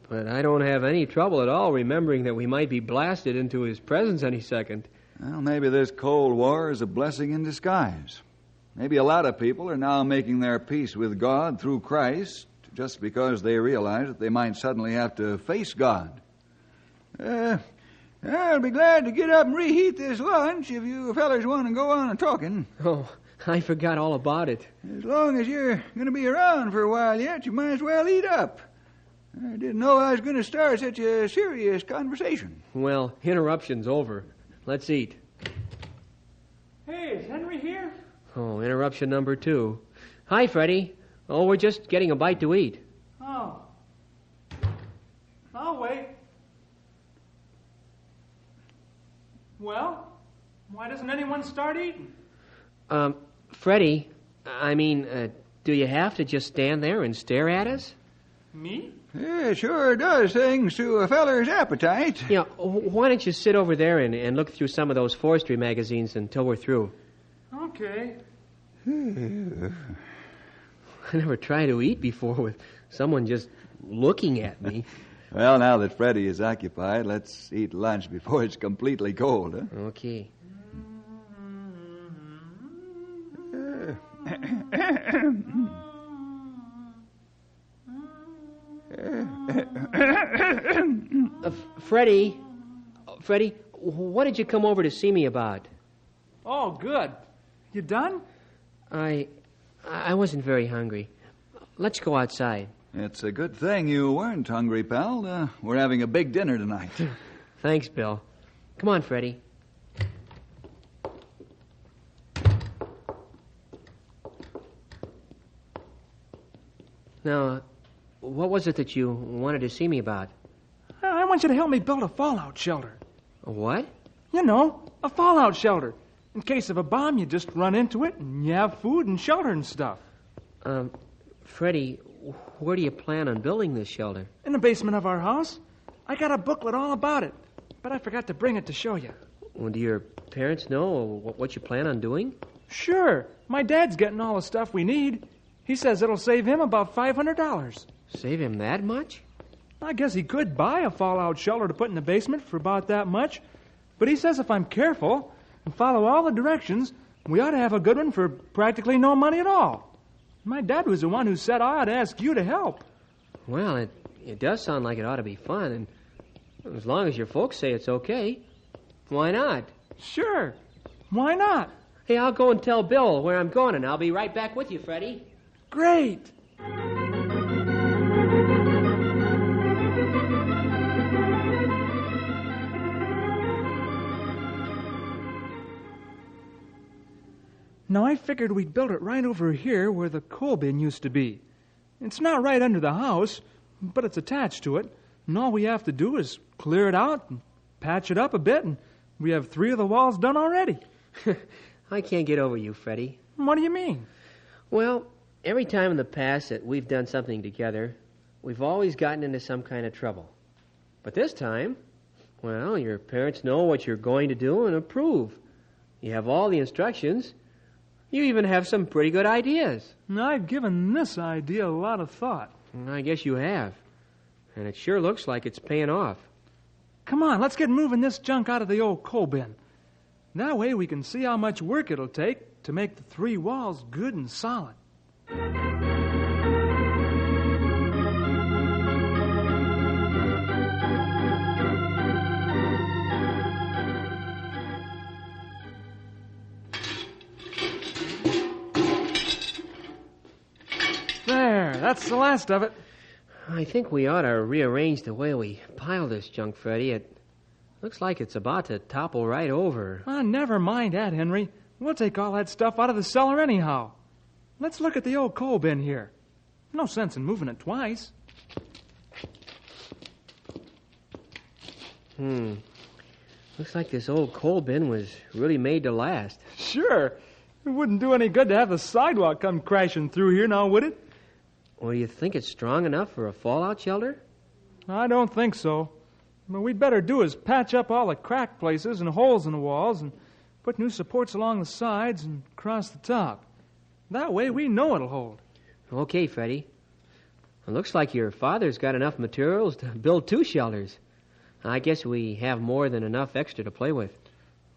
But I don't have any trouble at all remembering that we might be blasted into His presence any second. Well, maybe this Cold War is a blessing in disguise. Maybe a lot of people are now making their peace with God through Christ just because they realize that they might suddenly have to face God. I'll be glad to get up and reheat this lunch if you fellers want to go on talking. Oh, I forgot all about it. As long as you're going to be around for a while yet, you might as well eat up. I didn't know I was going to start such a serious conversation. Well, interruption's over. Let's eat. Hey, is Henry here? Oh, interruption number 2. Hi, Freddie. Oh, we're just getting a bite to eat. Oh. I'll wait. Well, why doesn't anyone start eating? Freddie, do you have to just stand there and stare at us? Me? Yeah, it sure does things to a feller's appetite. Yeah, why don't you sit over there and look through some of those forestry magazines until we're through? Okay. I never tried to eat before with someone just looking at me. Well, now that Freddie is occupied, let's eat lunch before it's completely cold, huh? Okay. Freddie, what did you come over to see me about? Oh, good. You done? I wasn't very hungry. Let's go outside. It's a good thing you weren't hungry, pal. We're having a big dinner tonight. Thanks, Bill. Come on, Freddie. Now, what was it that you wanted to see me about? I want you to help me build a fallout shelter. A what? You know, a fallout shelter. In case of a bomb, you just run into it and you have food and shelter and stuff. Freddie, where do you plan on building this shelter? In the basement of our house. I got a booklet all about it, but I forgot to bring it to show you. Well, do your parents know what you plan on doing? Sure. My dad's getting all the stuff we need. He says it'll save him about $500. Save him that much? I guess he could buy a fallout shelter to put in the basement for about that much. But he says if I'm careful and follow all the directions, we ought to have a good one for practically no money at all. My dad was the one who said I ought to ask you to help. Well, it does sound like it ought to be fun, and as long as your folks say it's okay, why not? Sure. Why not? Hey, I'll go and tell Bill where I'm going, and I'll be right back with you, Freddie. Great. Now, I figured we'd build it right over here where the coal bin used to be. It's not right under the house, but it's attached to it, and all we have to do is clear it out and patch it up a bit, and we have 3 of the walls done already. I can't get over you, Freddie. What do you mean? Well, every time in the past that we've done something together, we've always gotten into some kind of trouble. But this time, well, your parents know what you're going to do and approve. You have all the instructions. You even have some pretty good ideas. I've given this idea a lot of thought. I guess you have. And it sure looks like it's paying off. Come on, let's get moving this junk out of the old coal bin. That way we can see how much work it'll take to make the 3 walls good and solid. That's the last of it. I think we ought to rearrange the way we pile this junk, Freddie. It looks like it's about to topple right over. Never mind that, Henry. We'll take all that stuff out of the cellar anyhow. Let's look at the old coal bin here. No sense in moving it twice. Looks like this old coal bin was really made to last. Sure. It wouldn't do any good to have the sidewalk come crashing through here now, would it? Well, you think it's strong enough for a fallout shelter? I don't think so. What we'd better do is patch up all the cracked places and holes in the walls and put new supports along the sides and across the top. That way we know it'll hold. Okay, Freddie. It looks like your father's got enough materials to build 2 shelters. I guess we have more than enough extra to play with.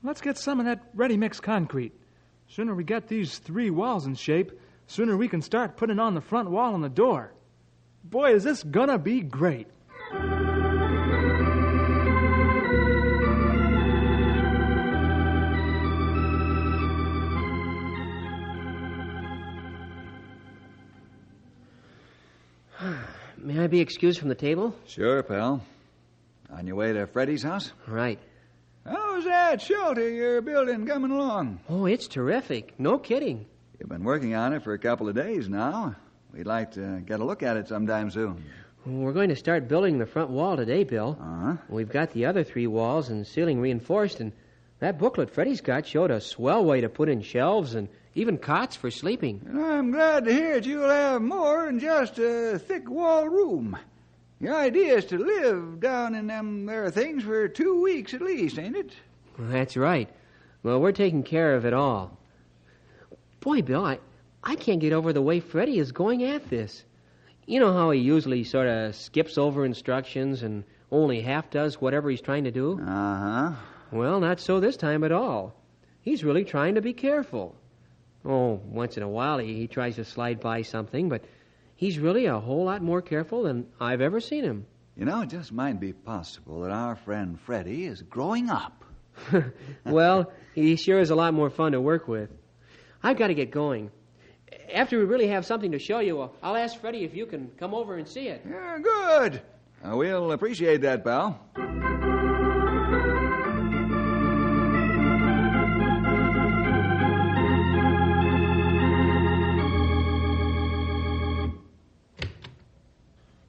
Let's get some of that ready-mix concrete. Sooner we get these 3 walls in shape, sooner we can start putting on the front wall and the door. Boy, is this gonna be great. May I be excused from the table? Sure, pal. On your way to Freddie's house? Right. How's that shelter you're building coming along? Oh, it's terrific. No kidding. You've been working on it for a couple of days now. We'd like to get a look at it sometime soon. We're going to start building the front wall today, Bill. Uh-huh. We've got the other 3 walls and ceiling reinforced, and that booklet Freddie's got showed a swell way to put in shelves and even cots for sleeping. And I'm glad to hear that you'll have more than just a thick wall room. The idea is to live down in them there things for 2 weeks at least, ain't it? Well, that's right. Well, we're taking care of it all. Boy, Bill, I can't get over the way Freddie is going at this. You know how he usually sort of skips over instructions and only half does whatever he's trying to do? Uh-huh. Well, not so this time at all. He's really trying to be careful. Oh, once in a while he tries to slide by something, but he's really a whole lot more careful than I've ever seen him. You know, it just might be possible that our friend Freddie is growing up. Well, he sure is a lot more fun to work with. I've got to get going. After we really have something to show you, I'll ask Freddie if you can come over and see it. Yeah, good. We'll appreciate that, pal.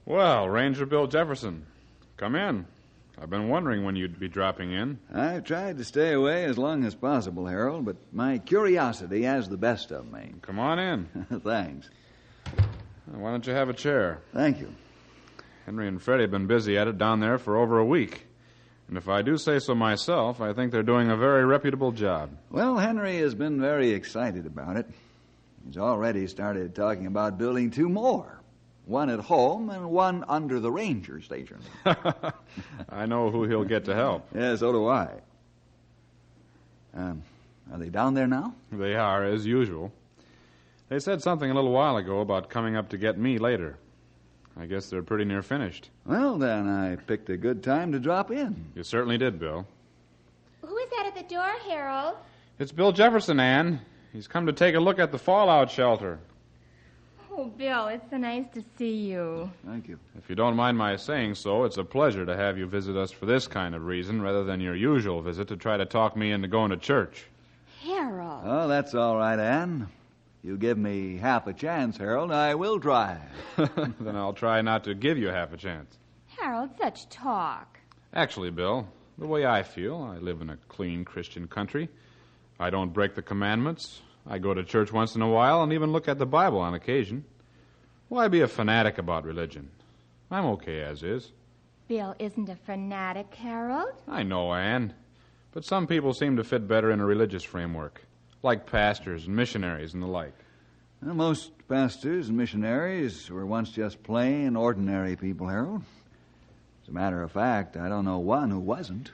Well, Ranger Bill Jefferson, come in. I've been wondering when you'd be dropping in. I've tried to stay away as long as possible, Harold, but my curiosity has the best of me. Come on in. Thanks. Why don't you have a chair? Thank you. Henry and Freddie have been busy at it down there for over a week. And if I do say so myself, I think they're doing a very reputable job. Well, Henry has been very excited about it. He's already started talking about building 2 more. One at home and one under the ranger station. I know who he'll get to help. Yeah, so do I. Are they down there now? They are, as usual. They said something a little while ago about coming up to get me later. I guess they're pretty near finished. Well, then, I picked a good time to drop in. You certainly did, Bill. Who is that at the door, Harold? It's Bill Jefferson, Ann. He's come to take a look at the fallout shelter. Oh, Bill, it's so nice to see you. Thank you. If you don't mind my saying so, it's a pleasure to have you visit us for this kind of reason rather than your usual visit to try to talk me into going to church. Harold. Oh, that's all right, Ann. You give me half a chance, Harold, I will try. Then I'll try not to give you half a chance. Harold, such talk. Actually, Bill, the way I feel, I live in a clean Christian country. I don't break the commandments. I go to church once in a while and even look at the Bible on occasion. Why be a fanatic about religion? I'm okay as is. Bill isn't a fanatic, Harold. I know, Ann. But some people seem to fit better in a religious framework, like pastors and missionaries and the like. Well, most pastors and missionaries were once just plain, ordinary people, Harold. As a matter of fact, I don't know one who wasn't.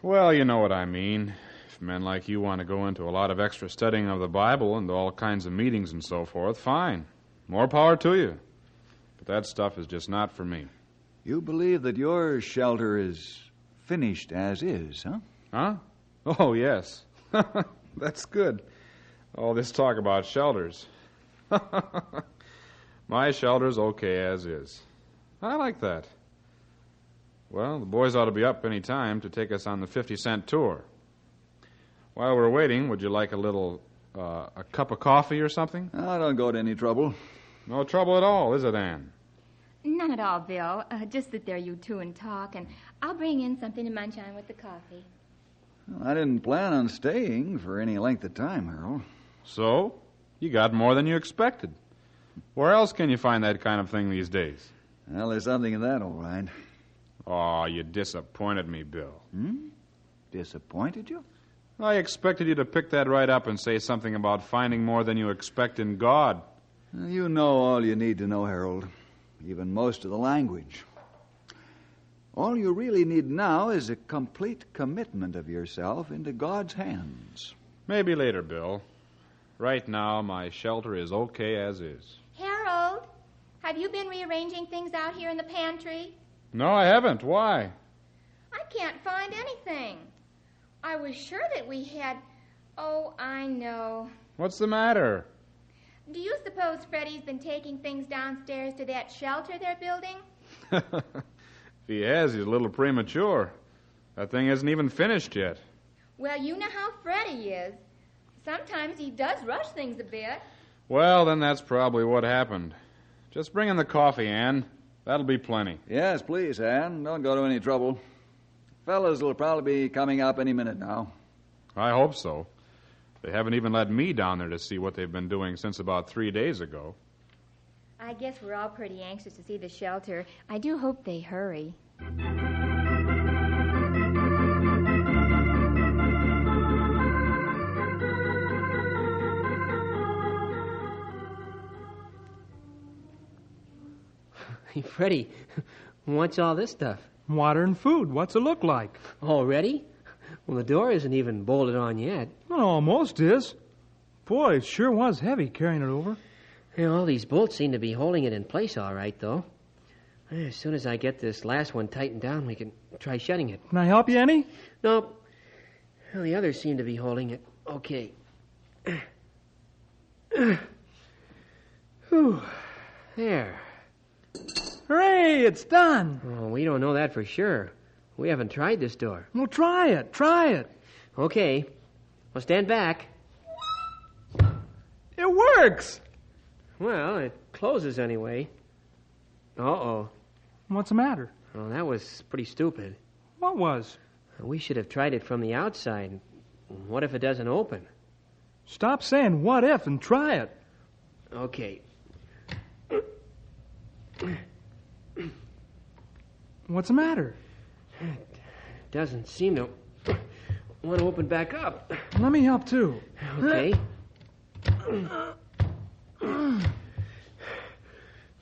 Well, you know what I mean. If men like you want to go into a lot of extra studying of the Bible and all kinds of meetings and so forth, fine. More power to you. But that stuff is just not for me. You believe that your shelter is finished as is, huh? Huh? Oh, yes. That's good. All this talk about shelters. My shelter's okay as is. I like that. Well, the boys ought to be up any time to take us on the 50-cent tour. While we're waiting, would you like a cup of coffee or something? I don't go to any trouble. No trouble at all, is it, Anne? None at all, Bill. Just sit there, you two, and talk, and I'll bring in something to munch on with the coffee. Well, I didn't plan on staying for any length of time, Harold. So? You got more than you expected. Where else can you find that kind of thing these days? Well, there's something in that, all right. Oh, you disappointed me, Bill. Disappointed you? I expected you to pick that right up and say something about finding more than you expect in God. You know all you need to know, Harold. Even most of the language. All you really need now is a complete commitment of yourself into God's hands. Maybe later, Bill. Right now, my shelter is okay as is. Harold, have you been rearranging things out here in the pantry? No, I haven't. Why? I can't find anything. I was sure that we had... Oh, I know. What's the matter? Do you suppose Freddie's been taking things downstairs to that shelter they're building? If he has, he's a little premature. That thing isn't even finished yet. Well, you know how Freddie is. Sometimes he does rush things a bit. Well, then that's probably what happened. Just bring in the coffee, Anne. That'll be plenty. Yes, please, Anne. Don't go to any trouble. Fellas will probably be coming up any minute now. I hope so. They haven't even let me down there to see what they've been doing since about 3 days ago. I guess we're all pretty anxious to see the shelter. I do hope they hurry. Hey, Freddie, what's all this stuff? Water and food. What's it look like? Already? Well, the door isn't even bolted on yet. Well, it almost is. Boy, it sure was heavy carrying it over. Hey, all these bolts seem to be holding it in place all right, though. As soon as I get this last one tightened down, we can try shutting it. Can I help you any? Nope. Well, the others seem to be holding it. Okay. Whew. There. Hooray, it's done. Oh, we don't know that for sure. We haven't tried this door. Well, try it. Try it. Okay. Well, stand back. It works. Well, it closes anyway. Uh-oh. What's the matter? Well, that was pretty stupid. What was? We should have tried it from the outside. What if it doesn't open? Stop saying what if and try it. Okay. What's the matter? It doesn't seem to want to open back up. Let me help, too. Okay.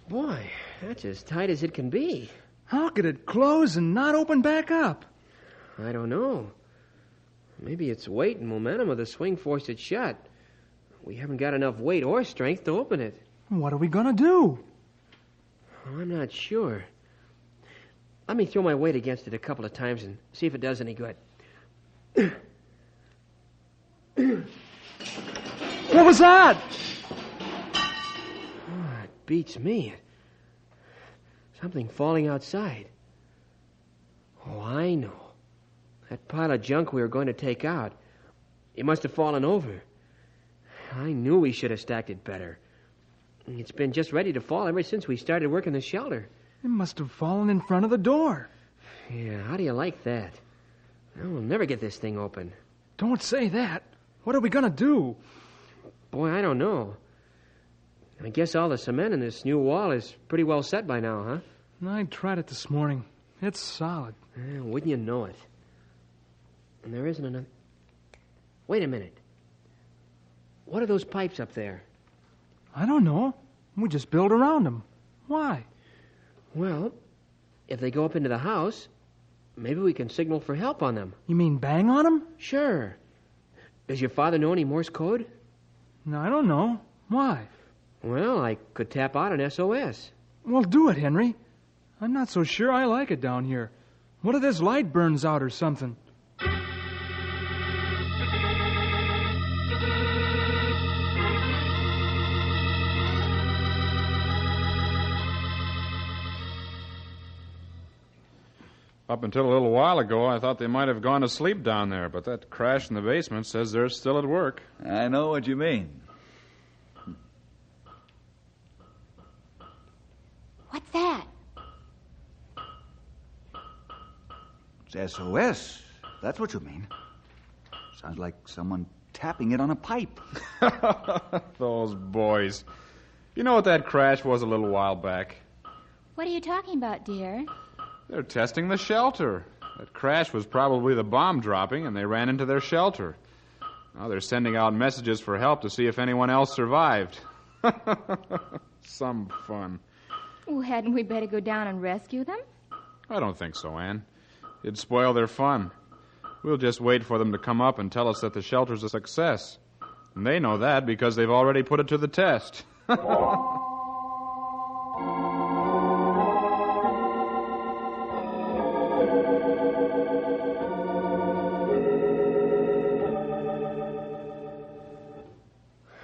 Boy, that's as tight as it can be. How could it close and not open back up? I don't know. Maybe it's weight and momentum of the swing forced it shut. We haven't got enough weight or strength to open it. What are we going to do? Oh, I'm not sure. Let me throw my weight against it a couple of times and see if it does any good. What was that? Oh, it beats me. Something falling outside. Oh, I know. That pile of junk we were going to take out. It must have fallen over. I knew we should have stacked it better. It's been just ready to fall ever since we started working the shelter. It must have fallen in front of the door. Yeah, how do you like that? Well, we'll never get this thing open. Don't say that. What are we going to do? Boy, I don't know. I guess all the cement in this new wall is pretty well set by now, huh? I tried it this morning. It's solid. Wouldn't you know it? And there isn't another... Wait a minute. What are those pipes up there? I don't know. We just build around them. Why? Well, if they go up into the house, maybe we can signal for help on them. You mean bang on them? Sure. Does your father know any Morse code? No, I don't know. Why? Well, I could tap out an SOS. Well, do it, Henry. I'm not so sure I like it down here. What if this light burns out or something? Up until a little while ago, I thought they might have gone to sleep down there, but that crash in the basement says they're still at work. I know what you mean. What's that? It's SOS. That's what you mean. Sounds like someone tapping it on a pipe. Those boys. You know what that crash was a little while back? What are you talking about, dear? They're testing the shelter. That crash was probably the bomb dropping, and they ran into their shelter. Now they're sending out messages for help to see if anyone else survived. Some fun. Well, hadn't we better go down and rescue them? I don't think so, Anne. It'd spoil their fun. We'll just wait for them to come up and tell us that the shelter's a success. And they know that because they've already put it to the test.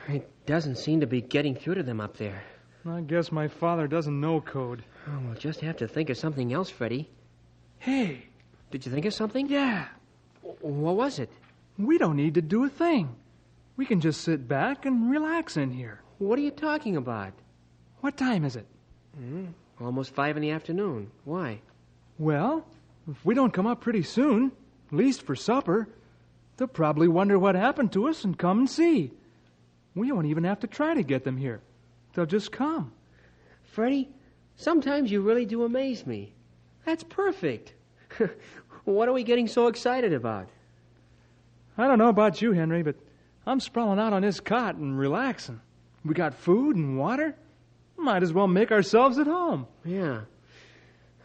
It doesn't seem to be getting through to them up there. I guess my father doesn't know code. Oh, we'll just have to think of something else, Freddie. Hey. Did you think of something? Yeah. What was it? We don't need to do a thing. We can just sit back and relax in here. What are you talking about? What time is it? Almost 5 in the afternoon. Why? Well, if we don't come up pretty soon, at least for supper, they'll probably wonder what happened to us and come and see. We won't even have to try to get them here. They'll just come. Freddie, sometimes you really do amaze me. That's perfect. What are we getting so excited about? I don't know about you, Henry, but I'm sprawling out on this cot and relaxing. We got food and water. Might as well make ourselves at home. Yeah.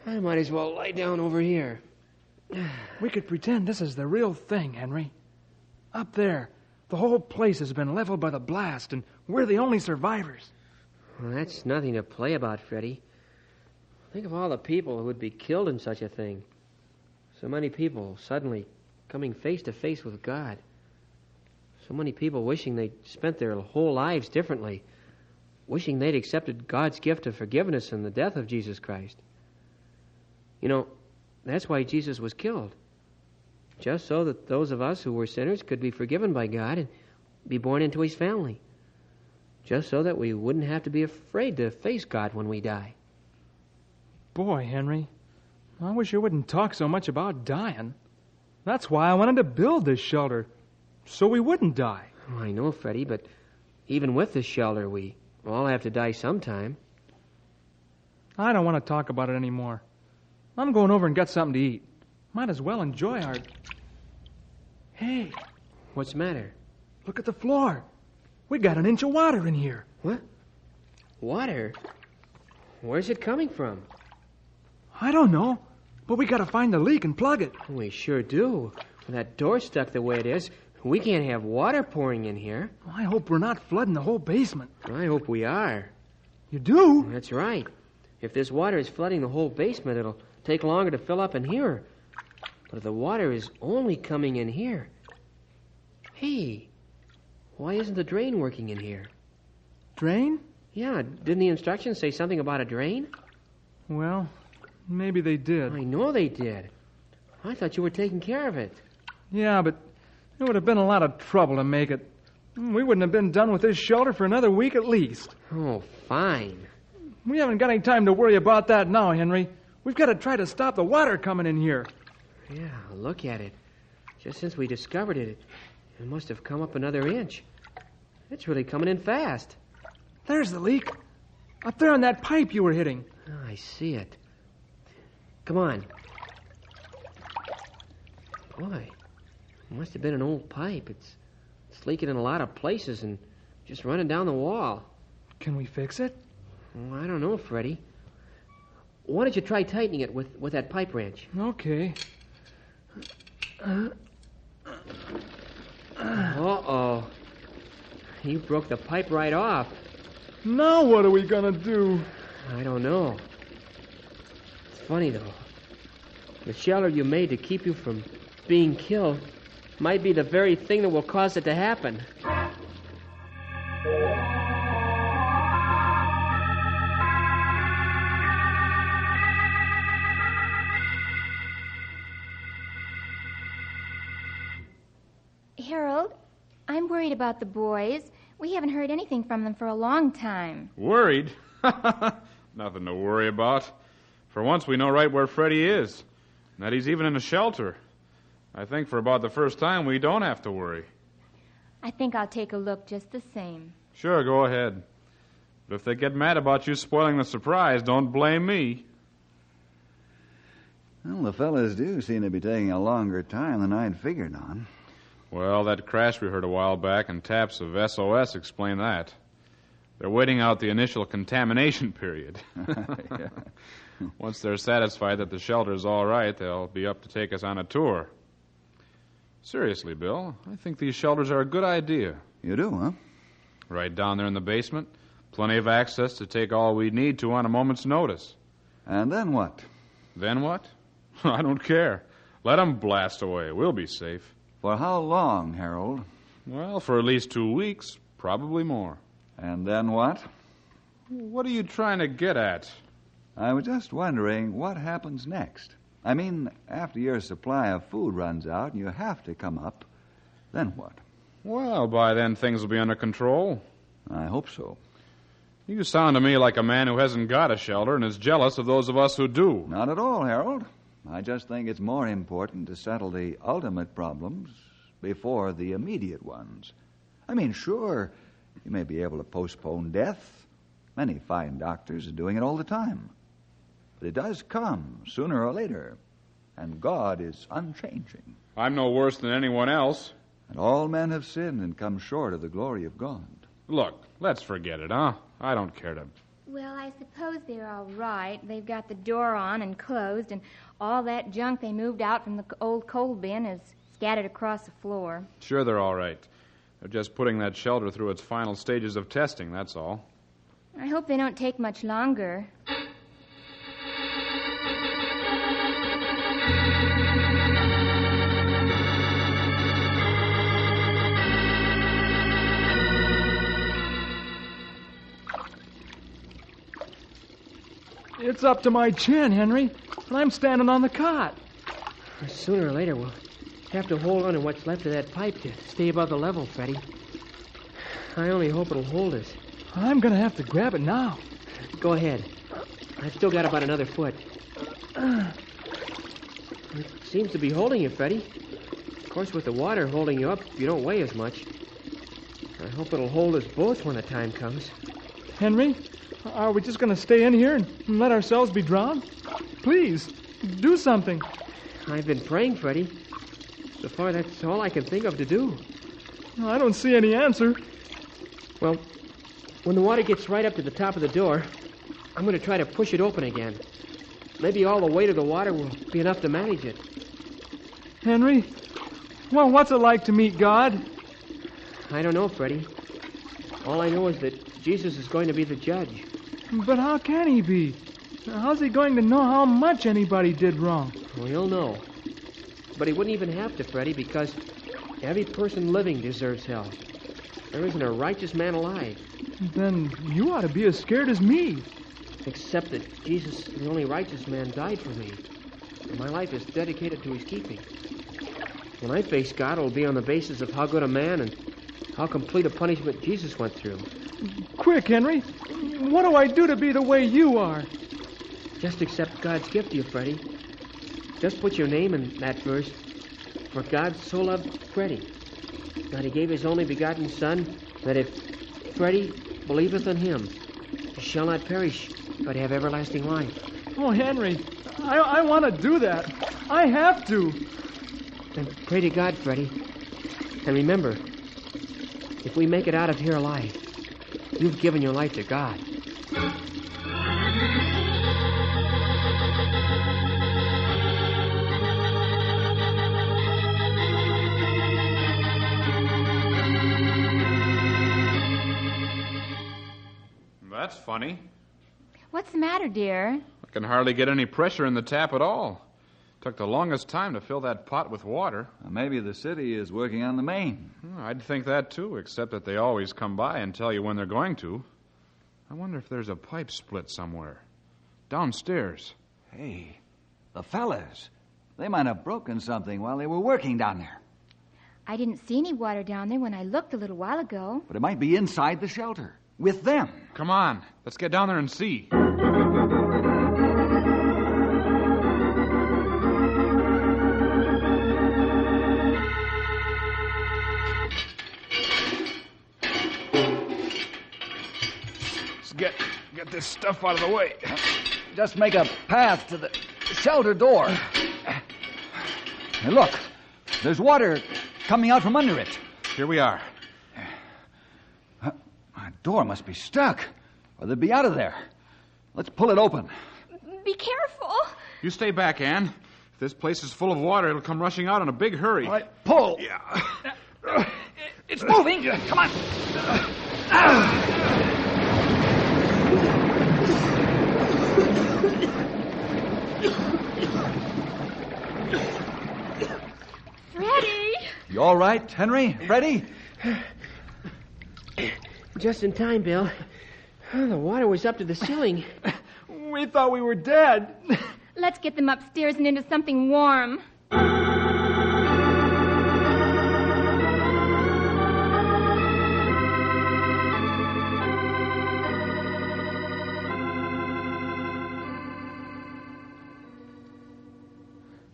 I might as well lie down over here. We could pretend this is the real thing, Henry. Up there, the whole place has been leveled by the blast, and we're the only survivors. Well, that's nothing to play about, Freddie. Think of all the people who would be killed in such a thing. So many people suddenly coming face to face with God. So many people wishing they'd spent their whole lives differently. Wishing they'd accepted God's gift of forgiveness in the death of Jesus Christ. You know, that's why Jesus was killed. Just so that those of us who were sinners could be forgiven by God and be born into His family. Just so that we wouldn't have to be afraid to face God when we die. Boy, Henry, I wish you wouldn't talk so much about dying. That's why I wanted to build this shelter, so we wouldn't die. Oh, I know, Freddie, but even with this shelter, we all have to die sometime. I don't want to talk about it anymore. I'm going over and get something to eat. Might as well enjoy our... Hey. What's the matter? Look at the floor. We got an inch of water in here. What? Water? Where's it coming from? I don't know, but we got to find the leak and plug it. We sure do. With that door stuck the way it is, we can't have water pouring in here. I hope we're not flooding the whole basement. I hope we are. You do? That's right. If this water is flooding the whole basement, it'll take longer to fill up in here. But if the water is only coming in here... Hey, why isn't the drain working in here? Drain? Yeah, didn't the instructions say something about a drain? Well, maybe they did. I know they did. I thought you were taking care of it. Yeah, but it would have been a lot of trouble to make it. We wouldn't have been done with this shelter for another week at least. Oh, fine. We haven't got any time to worry about that now, Henry. We've got to try to stop the water coming in here. Yeah, look at it. Just since we discovered it, it must have come up another inch. It's really coming in fast. There's the leak. Up there on that pipe you were hitting. Oh, I see it. Come on. Boy, it must have been an old pipe. It's leaking in a lot of places and just running down the wall. Can we fix it? Oh, I don't know, Freddie. Why don't you try tightening it with that pipe wrench? Okay. Uh-oh. You broke the pipe right off. Now what are we gonna do? I don't know. It's funny, though. The shelter you made to keep you from being killed might be the very thing that will cause it to happen. Harold, I'm worried about the boys. We haven't heard anything from them for a long time. Worried? Nothing to worry about. For once, we know right where Freddie is, and that he's even in a shelter. I think for about the first time, we don't have to worry. I think I'll take a look just the same. Sure, go ahead. But if they get mad about you spoiling the surprise, don't blame me. Well, the fellas do seem to be taking a longer time than I'd figured on. Well, that crash we heard a while back and taps of SOS explain that. They're waiting out the initial contamination period. Yeah. Once they're satisfied that the shelter's all right, they'll be up to take us on a tour. Seriously, Bill, I think these shelters are a good idea. You do, huh? Right down there in the basement. Plenty of access to take all we need to on a moment's notice. And then what? Then what? I don't care. Let them blast away. We'll be safe. For how long, Harold? Well, for at least 2 weeks. Probably more. And then what? What are you trying to get at? I was just wondering what happens next. I mean, after your supply of food runs out and you have to come up, then what? Well, by then things will be under control. I hope so. You sound to me like a man who hasn't got a shelter and is jealous of those of us who do. Not at all, Harold. I just think it's more important to settle the ultimate problems before the immediate ones. I mean, sure, you may be able to postpone death. Many fine doctors are doing it all the time. But it does come sooner or later, and God is unchanging. I'm no worse than anyone else. And all men have sinned and come short of the glory of God. Look, let's forget it, huh? I don't care to... Well, I suppose they're all right. They've got the door on and closed, and all that junk they moved out from the old coal bin is scattered across the floor. Sure, they're all right. They're just putting that shelter through its final stages of testing, that's all. I hope they don't take much longer. It's up to my chin, Henry, and I'm standing on the cot. Sooner or later, we'll have to hold on to what's left of that pipe to stay above the level, Freddie. I only hope it'll hold us. I'm going to have to grab it now. Go ahead. I've still got about another foot. It seems to be holding you, Freddie. Of course, with the water holding you up, you don't weigh as much. I hope it'll hold us both when the time comes. Henry, are we just going to stay in here and let ourselves be drowned? Please, do something. I've been praying, Freddie. So far, that's all I can think of to do. I don't see any answer. Well, when the water gets right up to the top of the door, I'm going to try to push it open again. Maybe all the weight of the water will be enough to manage it. Henry, well, what's it like to meet God? I don't know, Freddie. All I know is that Jesus is going to be the judge. But how can he be? How's he going to know how much anybody did wrong? Well, he'll know. But he wouldn't even have to, Freddie, because every person living deserves hell. There isn't a righteous man alive. Then you ought to be as scared as me. Except that Jesus, the only righteous man, died for me. And my life is dedicated to his keeping. When I face God, it'll be on the basis of how good a man and how complete a punishment Jesus went through. Quick, Henry. What do I do to be the way you are? Just accept God's gift to you, Freddie. Just put your name in that verse. For God so loved Freddie, that he gave his only begotten Son, that if Freddie believeth on him, he shall not perish, but have everlasting life. Oh, Henry, I want to do that. I have to. Then pray to God, Freddie. And remember, if we make it out of here alive, you've given your life to God. That's funny. What's the matter, dear? I can hardly get any pressure in the tap at all. Took the longest time to fill that pot with water. Maybe the city is working on the main. I'd think that, too, except that they always come by and tell you when they're going to. I wonder if there's a pipe split somewhere. Downstairs. Hey, the fellas. They might have broken something while they were working down there. I didn't see any water down there when I looked a little while ago. But it might be inside the shelter. With them. Come on. Let's get down there and see. Let's get this stuff out of the way. Just make a path to the shelter door. Hey, look. There's water coming out from under it. Here we are. My door must be stuck, or they'd be out of there. Let's pull it open. Be careful. You stay back, Ann. If this place is full of water, it'll come rushing out in a big hurry. All right, pull. Yeah. It's moving. Come on. Freddie! You all right, Henry? Ready? Just in time, Bill. Oh, the water was up to the ceiling. We thought we were dead. Let's get them upstairs and into something warm.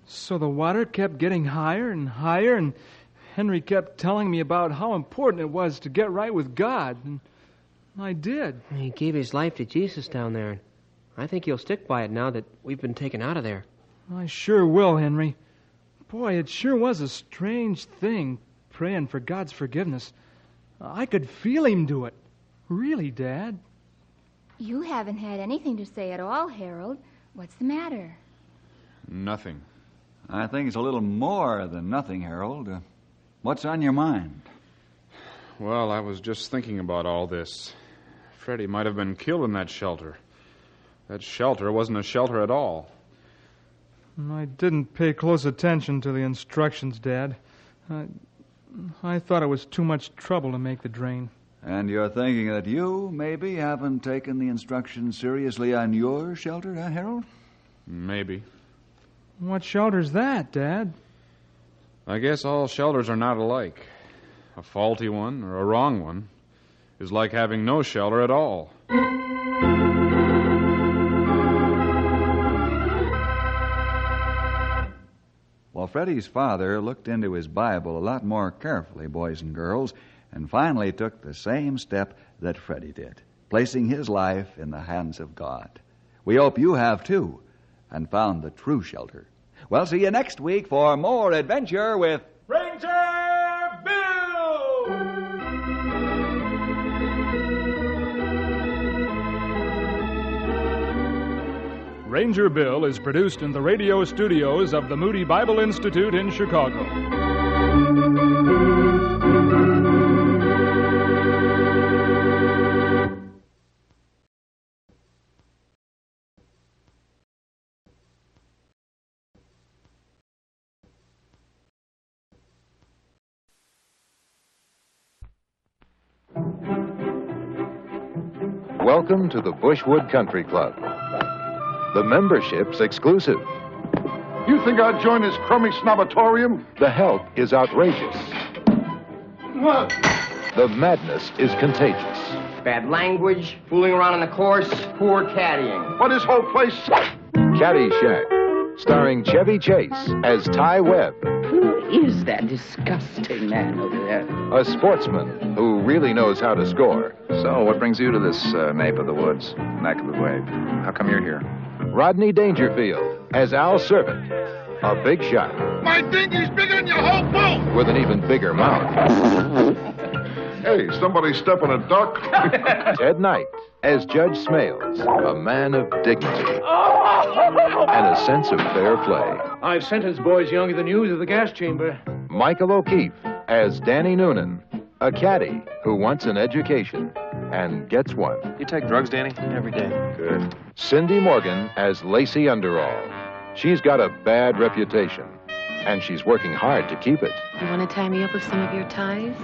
So the water kept getting higher and higher, and Henry kept telling me about how important it was to get right with God, and I did. He gave his life to Jesus down there. I think he'll stick by it now that we've been taken out of there. I sure will, Henry. Boy, it sure was a strange thing, praying for God's forgiveness. I could feel him do it. Really, Dad. You haven't had anything to say at all, Harold. What's the matter? Nothing. I think it's a little more than nothing, Harold. What's on your mind? Well, I was just thinking about all this. Freddie might have been killed in that shelter. That shelter wasn't a shelter at all. I didn't pay close attention to the instructions, Dad. I thought it was too much trouble to make the drain. And you're thinking that you, maybe, haven't taken the instructions seriously on your shelter, huh, Harold? Maybe. What shelter's that, Dad? I guess all shelters are not alike. A faulty one or a wrong one is like having no shelter at all. Well, Freddie's father looked into his Bible a lot more carefully, boys and girls, and finally took the same step that Freddie did, placing his life in the hands of God. We hope you have, too, and found the true shelter. Well, see you next week for more adventure with Ranger Bill! Ranger Bill is produced in the radio studios of the Moody Bible Institute in Chicago. Welcome to the Bushwood Country Club. The membership's exclusive. You think I'd join this crummy snobatorium? The help is outrageous. What? The madness is contagious. Bad language, fooling around on the course, poor caddying. What, this whole place? Caddyshack, starring Chevy Chase as Ty Webb. Who is that disgusting man over there? A sportsman who really knows how to score. So, what brings you to this nape of the woods, neck of the wave? How come you're here? Rodney Dangerfield as Al Servant, a big shot. My dinghy's bigger than your whole boat! With an even bigger mouth. Hey, somebody step on a duck. Ted Knight as Judge Smales, a man of dignity and a sense of fair play. I've sentenced boys younger than you to the gas chamber. Michael O'Keefe as Danny Noonan, a caddy who wants an education and gets one. You take drugs, Danny? Every day. Good. Cindy Morgan as Lacey Underall. She's got a bad reputation, and she's working hard to keep it. You want to tie me up with some of your ties?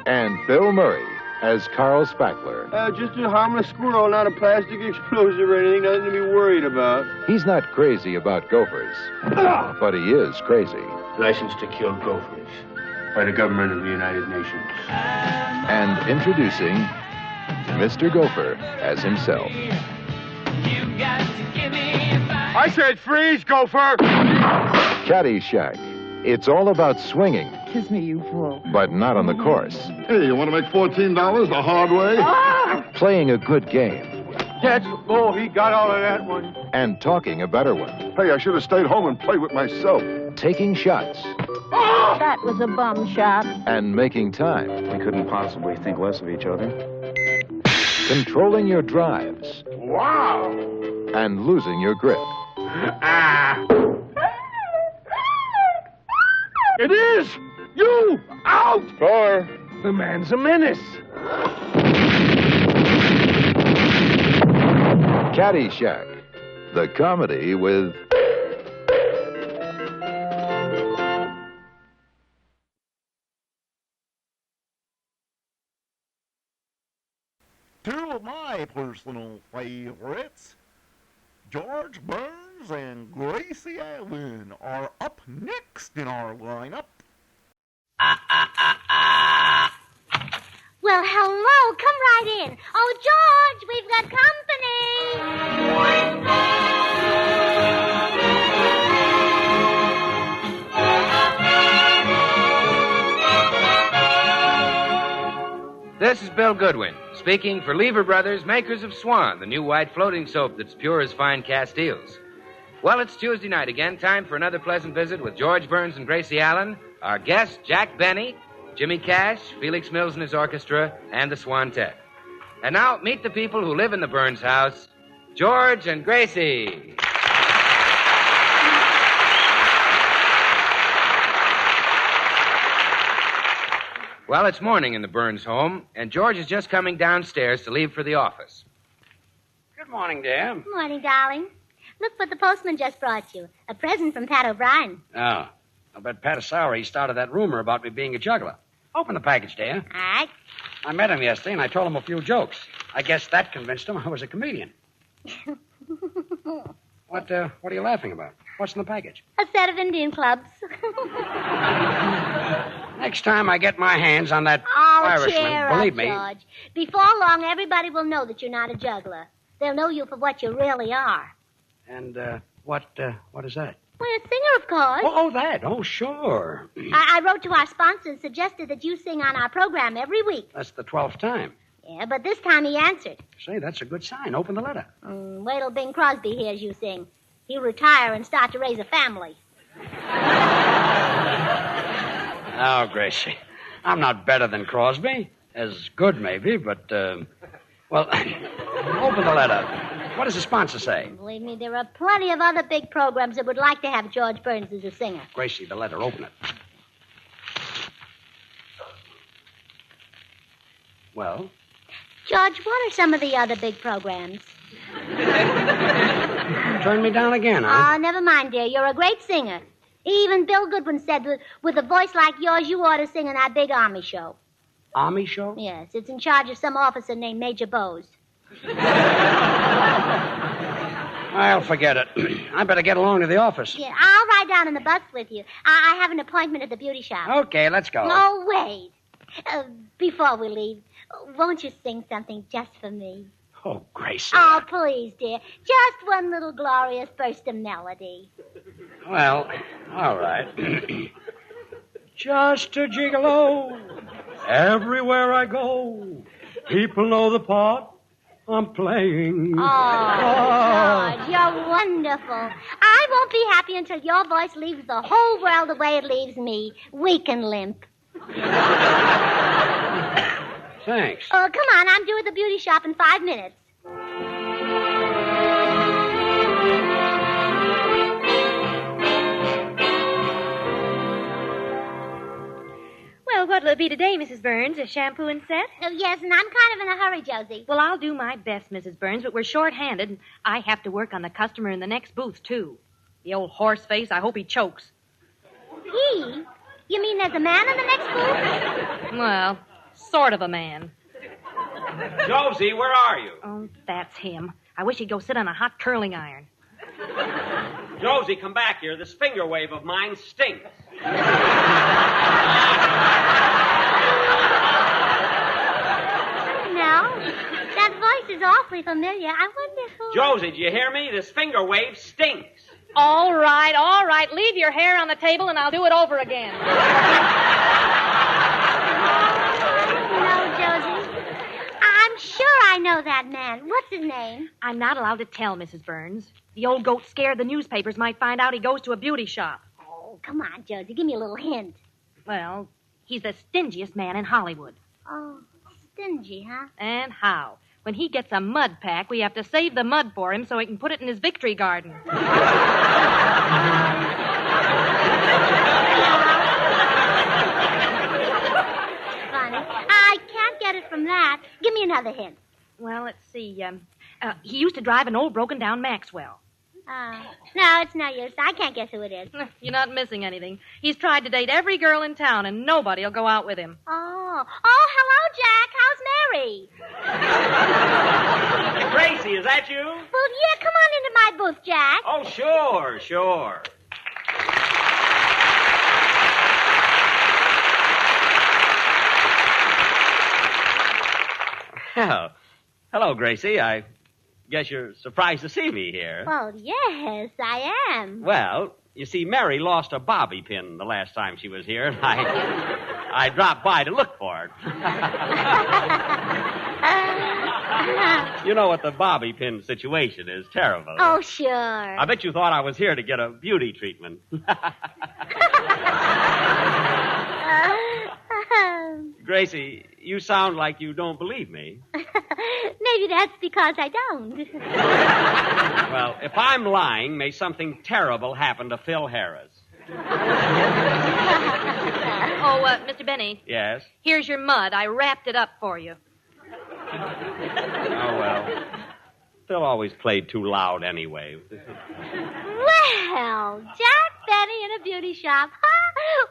And Bill Murray as Carl Spackler. Just a harmless squirrel, not a plastic explosive or anything, nothing to be worried about. He's not crazy about gophers, but he is crazy licensed to kill gophers by the government of the United Nations. And introducing Mr. Gopher as himself. I said freeze, Gopher! Caddyshack. It's all about swinging, Kiss me, you fool. but not on the course. Hey, you want to make $14 the hard way? Playing a good game That's oh, he got all of that one. and talking a better one. Hey, I should have stayed home and played with myself. Taking shots That was a bum shot. and making time. We couldn't possibly think less of each other. Controlling your drives Wow! and losing your grip. It is! You! Out! Score. The man's a menace. Caddyshack. The comedy with Two of my personal favorites, George Burns and Gracie Allen, are up next in our lineup. Well, hello. Come right in. Oh, George, we've got company. This is Bill Goodwin, speaking for Lever Brothers, makers of Swan, the new white floating soap that's pure as fine Castiles. Well, it's Tuesday night again, time for another pleasant visit with George Burns and Gracie Allen, our guests, Jack Benny, Jimmy Cash, Felix Mills and his orchestra, and the Swantette. And now, meet the people who live in the Burns house, George and Gracie. Well, it's morning in the Burns home, and George is just coming downstairs to leave for the office. Good morning, dear. Good morning, darling. Look what the postman just brought you. A present from Pat O'Brien. Oh, I'll bet Pat O'Sour started that rumor about me being a juggler. Open the package, dear. All right. I met him yesterday, and I told him a few jokes. I guess that convinced him I was a comedian. What are you laughing about? What's in the package? A set of Indian clubs. Next time I get my hands on that Oh, Irishman, cheer believe up, me. George. Before long, everybody will know that you're not a juggler. They'll know you for what you really are. And what is that? Well, a singer, of course. Oh, that. Oh, sure. I wrote to our sponsor and suggested that you sing on our program every week. That's the 12th time. Yeah, but this time he answered. Say, that's a good sign. Open the letter. Wait till Bing Crosby hears you sing. He'll retire and start to raise a family. Oh, Gracie, I'm not better than Crosby. As good, maybe, but, well, open the letter. What does the sponsor say? Believe me, there are plenty of other big programs that would like to have George Burns as a singer. Gracie, the letter, open it. Well? George, what are some of the other big programs? Turn me down again, huh? Oh, never mind, dear. You're a great singer. Even Bill Goodwin said with a voice like yours, you ought to sing in that big Army show. Army show? Yes, it's in charge of some officer named Major Bowes. Well, forget it. I better get along to the office. Yeah, I'll ride down in the bus with you. I have an appointment at the beauty shop. Okay, let's go. Oh, wait. Before we leave, won't you sing something just for me? Oh, Gracie. Oh, please, dear. Just one little glorious burst of melody. Well, all right. Just a gigolo. Everywhere I go, people know the part I'm playing. Oh, George, you're wonderful. I won't be happy until your voice leaves the whole world the way it leaves me, weak and limp. Thanks. Oh, come on. I'm due at the beauty shop in 5 minutes. Well, what'll it be today, Mrs. Burns? A shampoo and set? Oh, yes, and I'm kind of in a hurry, Josie. Well, I'll do my best, Mrs. Burns, but we're short-handed, and I have to work on the customer in the next booth, too. The old horse face, I hope he chokes. He? You mean there's a man in the next booth? Well, sort of a man. Josie, where are you? Oh, that's him. I wish he'd go sit on a hot curling iron. Josie, come back here. This finger wave of mine stinks. That voice is awfully familiar. I wonder who... Josie, do you hear me? This finger wave stinks. All right. Leave your hair on the table and I'll do it over again. No, Josie. I'm sure I know that man. What's his name? I'm not allowed to tell, Mrs. Burns. The old goat's scared the newspapers might find out he goes to a beauty shop. Oh, come on, Josie. Give me a little hint. Well, he's the stingiest man in Hollywood. Oh, stingy, huh? And how? When he gets a mud pack, we have to save the mud for him so he can put it in his victory garden. Funny. I can't get it from that. Give me another hint. Well, let's see. He used to drive an old broken-down Maxwell. No, it's no use. I can't guess who it is. You're not missing anything. He's tried to date every girl in town, and nobody will go out with him. Oh, hello, Jack. How's Mary? Gracie, is that you? Well, yeah, come on into my booth, Jack. Oh, sure. Well, hello, Gracie. I guess you're surprised to see me here. Well, yes, I am. Well, you see, Mary lost a bobby pin the last time she was here, and I dropped by to look for it. You know what the bobby pin situation is. Terrible. Oh, sure. I bet you thought I was here to get a beauty treatment. Gracie, you sound like you don't believe me. Maybe that's because I don't. Well, if I'm lying, may something terrible happen to Phil Harris. Mr. Benny. Yes? Here's your mud. I wrapped it up for you. Oh, well. Phil always played too loud anyway. Well, Jack Benny in a beauty shop.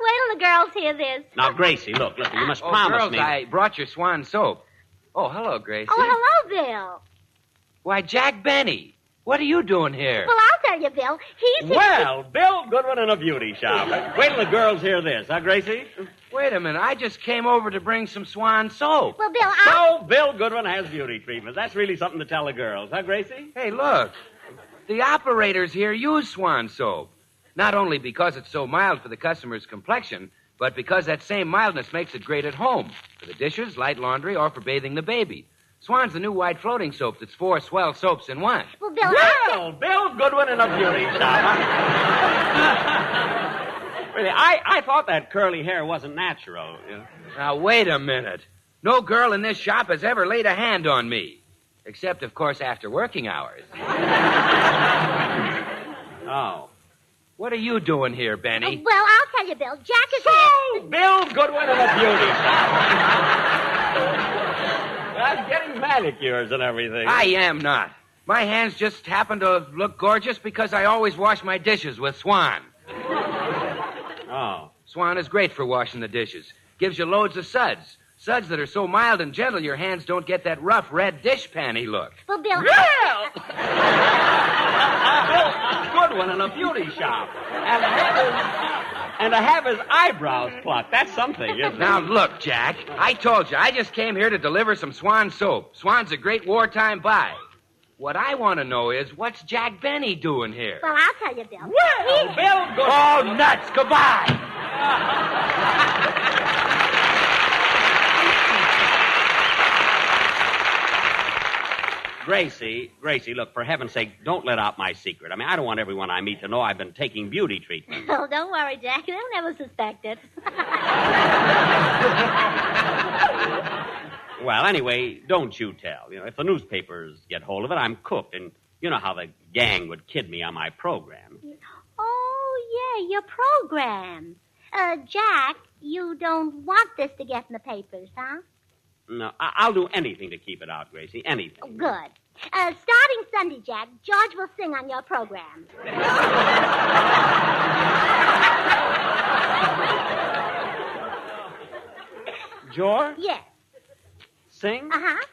Wait till the girls hear this. Now, Gracie, look, you must promise girls, me. I brought your swan soap. Oh, hello, Gracie. Oh, hello, Bill. Why, Jack Benny, what are you doing here? Well, I'll tell you, Bill. He's here. Well, Bill Goodwin in a beauty shop. Wait till the girls hear this, huh, Gracie? Wait a minute. I just came over to bring some swan soap. Well, Bill, So, Bill Goodwin has beauty treatments. That's really something to tell the girls, huh, Gracie? Hey, look. The operators here use swan soap. Not only because it's so mild for the customer's complexion, but because that same mildness makes it great at home. For the dishes, light laundry, or for bathing the baby. Swan's the new white floating soap that's 4 swell soaps in one. Well, Bill, Bill Goodwin in a beauty shop. Really, I thought that curly hair wasn't natural. You know? Now, wait a minute. No girl in this shop has ever laid a hand on me. Except, of course, after working hours. Oh. What are you doing here, Benny? Well, I'll tell you, Bill. Jack is here. Bill Goodwin in a beauty shop. I'm getting manicures and everything. I am not. My hands just happen to look gorgeous because I always wash my dishes with Swan. Oh. Swan is great for washing the dishes. Gives you loads of suds. Suds that are so mild and gentle your hands don't get that rough red dish panty look. Well, Bill... Bill Goodwin in a beauty shop. And to have his eyebrows plucked. That's something, isn't it? Now, look, Jack. I told you, I just came here to deliver some Swan soap. Swan's a great wartime buy. What I want to know is, what's Jack Benny doing here? Well, I'll tell you, Bill. Well, Bill Goodwin... Oh, nuts. Goodbye. Gracie, look, for heaven's sake, don't let out my secret. I mean, I don't want everyone I meet to know I've been taking beauty treatment. Oh, don't worry, Jack. They'll never suspect it. Well, anyway, don't you tell. You know, if the newspapers get hold of it, I'm cooked. And you know how the gang would kid me on my program. Oh, yeah, your program. Jack, you don't want this to get in the papers, huh? No, I'll do anything to keep it out, Gracie. Anything. Oh, good. Starting Sunday, Jack, George will sing on your program. George? Yes. Sing? Uh-huh.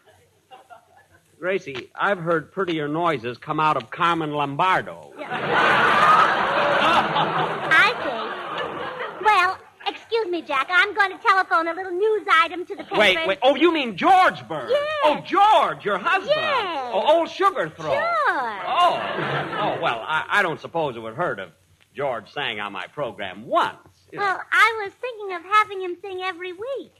Gracie, I've heard prettier noises come out of Carmen Lombardo. Yeah. I see. Well, excuse me, Jack. I'm going to telephone a little news item to the paper. Wait. Oh, you mean George Burns? Yes. Oh, George, your husband. Yes. Oh, old Sugar Throat. Sure. Oh, well, I don't suppose it would hurt if George sang on my program once. Well, I was thinking of having him sing every week.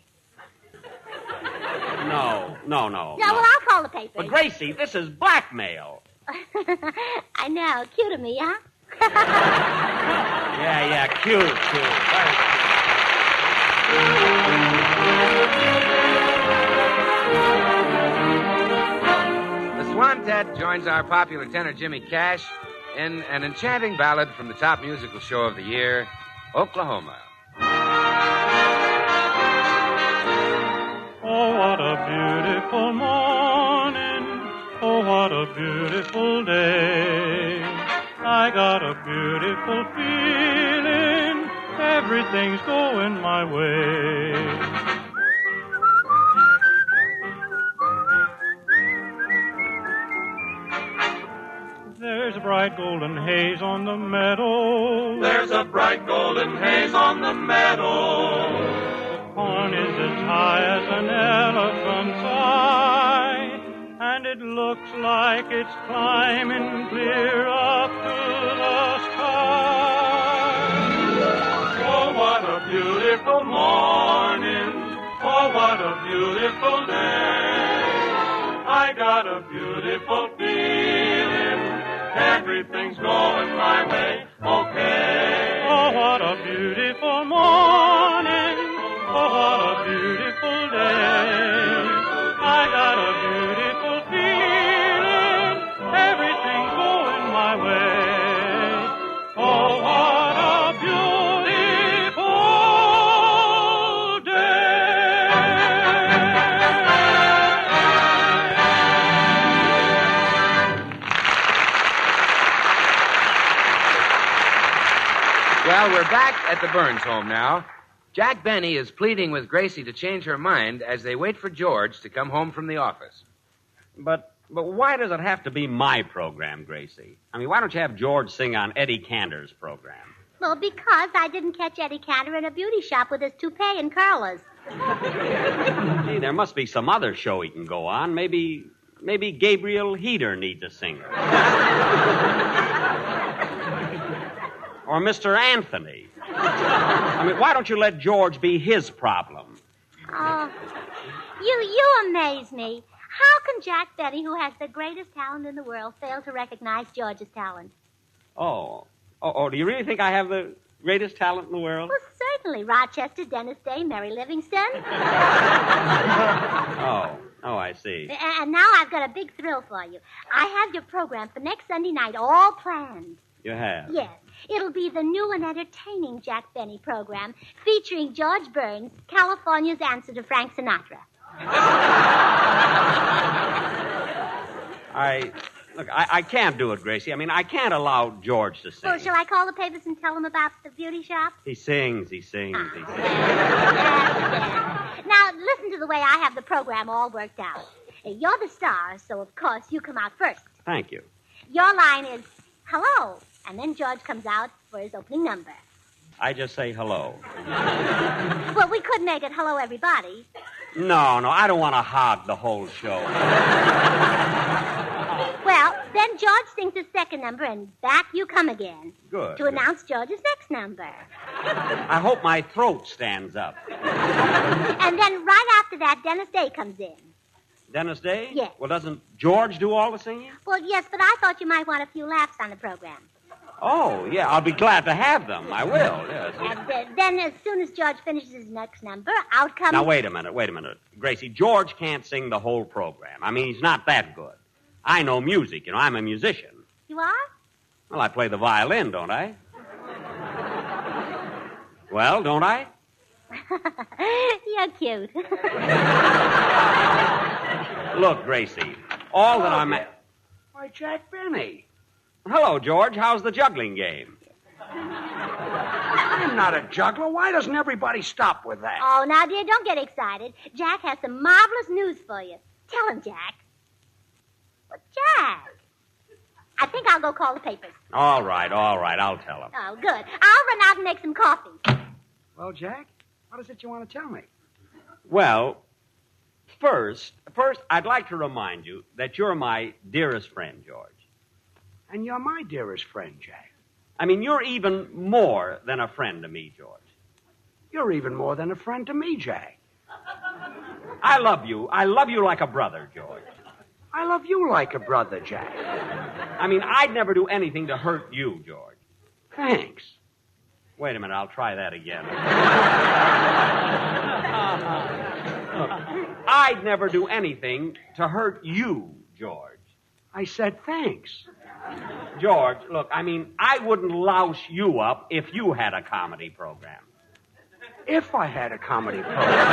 No. No, well, I'll call the paper. But, Gracie, this is blackmail. I know. Cute of me, huh? Yeah, cute. The Swantet joins our popular tenor Jimmy Cash in an enchanting ballad from the top musical show of the year, Oklahoma. Oh, what a beautiful morning. Oh, what a beautiful day. I got a beautiful feeling. Everything's going my way. There's a bright golden haze on the meadow. There's a bright golden haze on the meadow. The corn is as high as an elephant's eye, and it looks like it's climbing clear up to the sky. Oh, what a beautiful morning. Oh, what a beautiful day. I got a beautiful feeling. Everything's going my way, okay. Oh, what a beautiful morning. Oh, what a beautiful day. I got a beautiful feeling. Everything's going my way. Oh, what a beautiful day. Well, we're back at the Burns home now. Jack Benny is pleading with Gracie to change her mind as they wait for George to come home from the office. But why does it have to be my program, Gracie? I mean, why don't you have George sing on Eddie Cantor's program? Well, because I didn't catch Eddie Cantor in a beauty shop with his toupee and curlers. Gee, there must be some other show he can go on. Maybe Gabriel Heater needs a singer. Or Mr. Anthony. I mean, why don't you let George be his problem? Oh, you amaze me. How can Jack Benny, who has the greatest talent in the world, fail to recognize George's talent? Oh, do you really think I have the greatest talent in the world? Well, certainly. Rochester, Denis Day, Mary Livingston. Oh, I see. And now I've got a big thrill for you. I have your program for next Sunday night all planned. You have? Yes. It'll be the new and entertaining Jack Benny program featuring George Burns, California's answer to Frank Sinatra. I can't do it, Gracie. I mean, I can't allow George to sing. Well, shall I call the papers and tell them about the beauty shop? He sings. Now, listen to the way I have the program all worked out. You're the star, so of course you come out first. Thank you. Your line is, hello, and then George comes out for his opening number. I just say hello. Well, we could make it hello, everybody. No, I don't want to hog the whole show. Well, then George sings his second number, and back you come again. Good. To announce George's next number. I hope my throat stands up. And then right after that, Denis Day comes in. Denis Day? Yes. Well, doesn't George do all the singing? Well, yes, but I thought you might want a few laughs on the program. Oh, yeah, I'll be glad to have them. I will, yes. And then as soon as George finishes his next number, out comes... Now, wait a minute. Gracie, George can't sing the whole program. I mean, he's not that good. I know music, I'm a musician. You are? Well, I play the violin, don't I? Well, don't I? You're cute. Look, Gracie, all that I'm... Why, Jack Benny. Hello, George. How's the juggling game? I'm not a juggler. Why doesn't everybody stop with that? Oh, now, dear, don't get excited. Jack has some marvelous news for you. Tell him, Jack. Well, Jack. I think I'll go call the papers. All right, I'll tell him. Oh, good. I'll run out and make some coffee. Well, Jack, what is it you want to tell me? Well, first, I'd like to remind you that you're my dearest friend, George. And you're my dearest friend, Jack. I mean, you're even more than a friend to me, George. You're even more than a friend to me, Jack. I love you. I love you like a brother, George. I love you like a brother, Jack. I mean, I'd never do anything to hurt you, George. Thanks. Wait a minute, I'll try that again. I'd never do anything to hurt you, George. I said thanks. George, look, I mean, I wouldn't louse you up if you had a comedy program. If I had a comedy program.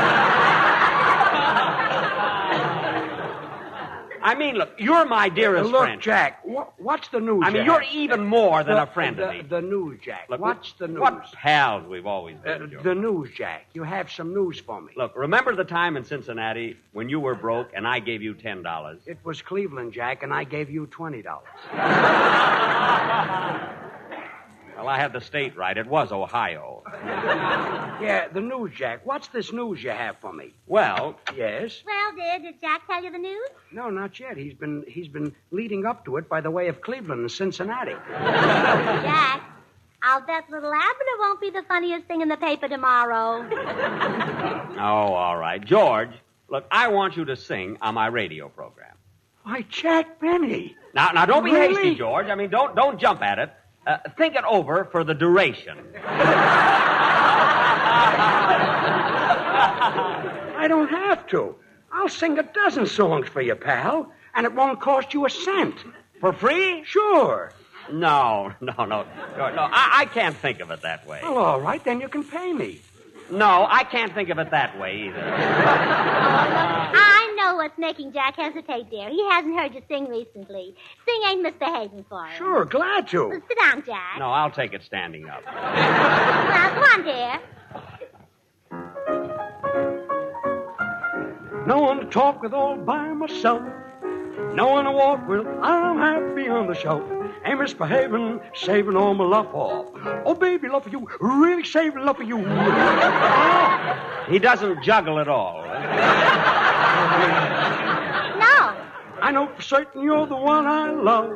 I mean, look, you're my dearest friend. Look, Jack, what's the news? I mean, you're even more than a friend to me. The news, Jack. Look, what's the news? What pals we've always been, George. The news, Jack. You have some news for me. Look, remember the time in Cincinnati when you were broke and I gave you $10? It was Cleveland, Jack, and I gave you $20. Well, I had the state right. It was Ohio. Yeah, the news, Jack. What's this news you have for me? Well... Yes? Well, dear, did Jack tell you the news? No, not yet. He's been leading up to it by the way of Cleveland and Cincinnati. Jack, I'll bet little Abbott won't be the funniest thing in the paper tomorrow. Oh, all right. George, look, I want you to sing on my radio program. Why, Jack Benny. Now, don't be Really? hasty, George. I mean, don't jump at it. Think it over for the duration. I don't have to. I'll sing a dozen songs for you, pal, and it won't cost you a cent. For free? Sure. No. I can't think of it that way. Well, all right, then you can pay me. No, I can't think of it that way either. I know what's making Jack hesitate, dear. He hasn't heard you sing recently. Sing Ain't Misbehaving for him. Sure, glad to. Well, sit down, Jack. No, I'll take it standing up. Now, come on, dear. No one to talk with all by myself. No one to walk with. I'm happy on the shelf. Ain't misbehaving, saving all my love for. Oh, baby, love for you. Really saving love for you. He doesn't juggle at all. No. I know for certain you're the one I love.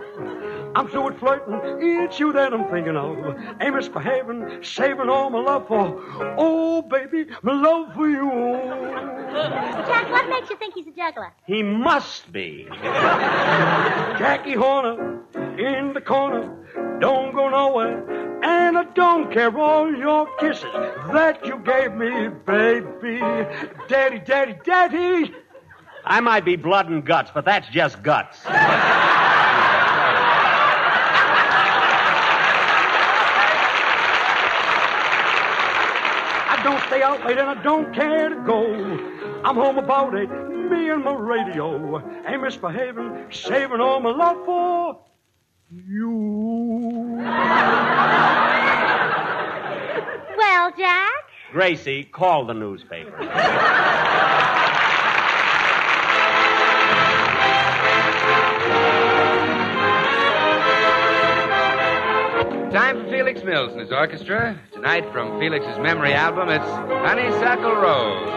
I'm through with flirting. It's you that I'm thinking of. Ain't misbehaving, saving all my love for. Oh, baby, my love for you. Jack, what makes you think he's a juggler? He must be. Jackie Horner in the corner. Don't go nowhere. And I don't care all your kisses that you gave me, baby. Daddy, daddy, daddy. I might be blood and guts, but that's just guts. I don't stay out late and I don't care to go. I'm home about 8, me and my radio. Ain't misbehaving, saving all my love for you. Well, Jack? Gracie, call the newspaper. Time for Felix Mills and his orchestra. Tonight, from Felix's memory album, it's Honeysuckle Rose.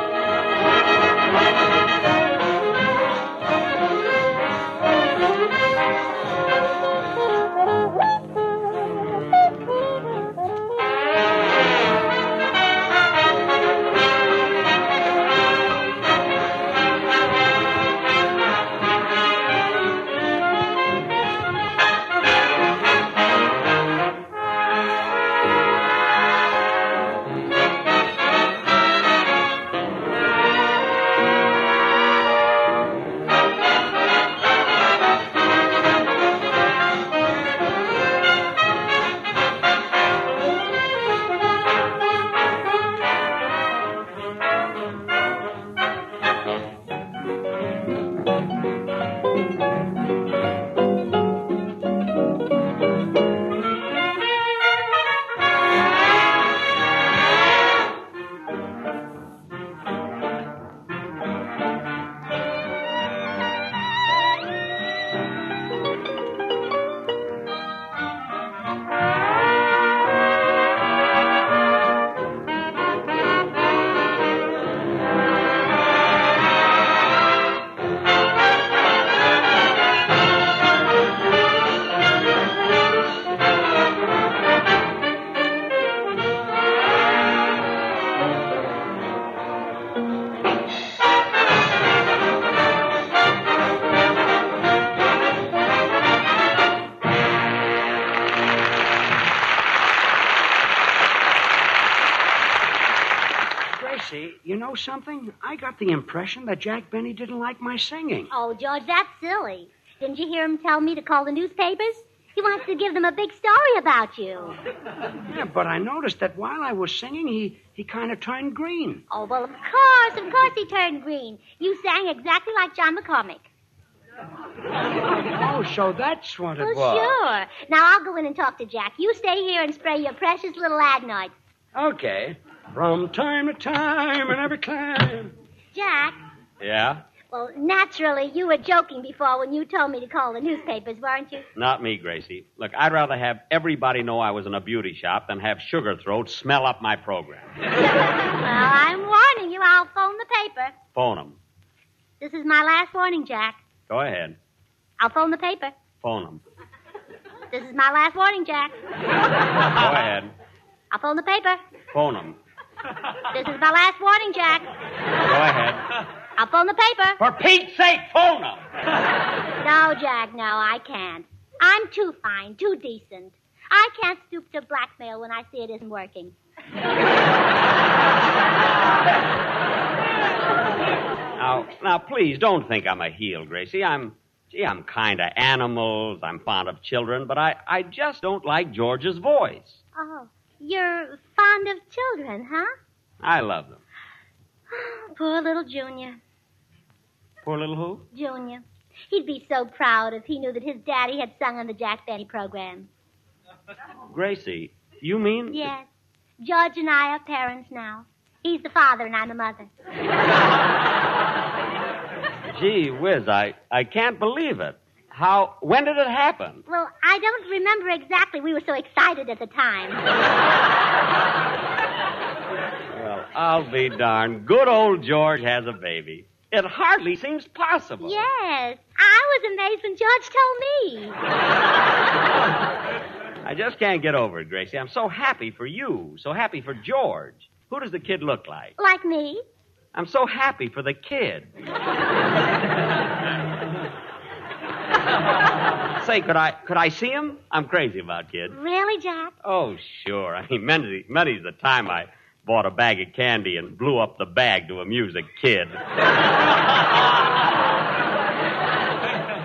Gracie, you know something? I got the impression that Jack Benny didn't like my singing. Oh, George, that's silly. Didn't you hear him tell me to call the newspapers? He wants to give them a big story about you. Yeah, but I noticed that while I was singing, he kind of turned green. Oh, well, of course he turned green. You sang exactly like John McCormick. Oh, so that's what it was. Sure. Now, I'll go in and talk to Jack. You stay here and spray your precious little adenoids. Okay. From time to time and every time. Jack? Yeah? Well, naturally, you were joking before when you told me to call the newspapers, weren't you? Not me, Gracie. Look, I'd rather have everybody know I was in a beauty shop than have Sugar Throat smell up my program. Well, I'm warning you. I'll phone the paper. Phone 'em. This is my last warning, Jack. Go ahead. I'll phone the paper. Phone 'em. This is my last warning, Jack. Go ahead. I'll phone the paper. Phone 'em. This is my last warning, Jack. Go ahead. I'll phone the paper. For Pete's sake, phone 'em. No, Jack, no, I can't. I'm too fine, too decent. I can't stoop to blackmail when I see it isn't working. Now, please, don't think I'm a heel, Gracie. I'm kind of animals. I'm fond of children, but I just don't like George's voice. Oh, you're fond of children, huh? I love them. Poor little Junior. Poor little who? Junior. He'd be so proud if he knew that his daddy had sung on the Jack Benny program. Gracie, you mean... Yes. George and I are parents now. He's the father and I'm the mother. Gee whiz, I can't believe it. When did it happen? Well, I don't remember exactly. We were so excited at the time. Well, I'll be darned. Good old George has a baby. It hardly seems possible. Yes. I was amazed when George told me. I just can't get over it, Gracie. I'm so happy for you, so happy for George. Who does the kid look like? Like me. I'm so happy for the kid. Say, could I see him? I'm crazy about kids. Really, Jack? Oh, sure. I mean, many's the time I bought a bag of candy and blew up the bag to amuse a kid.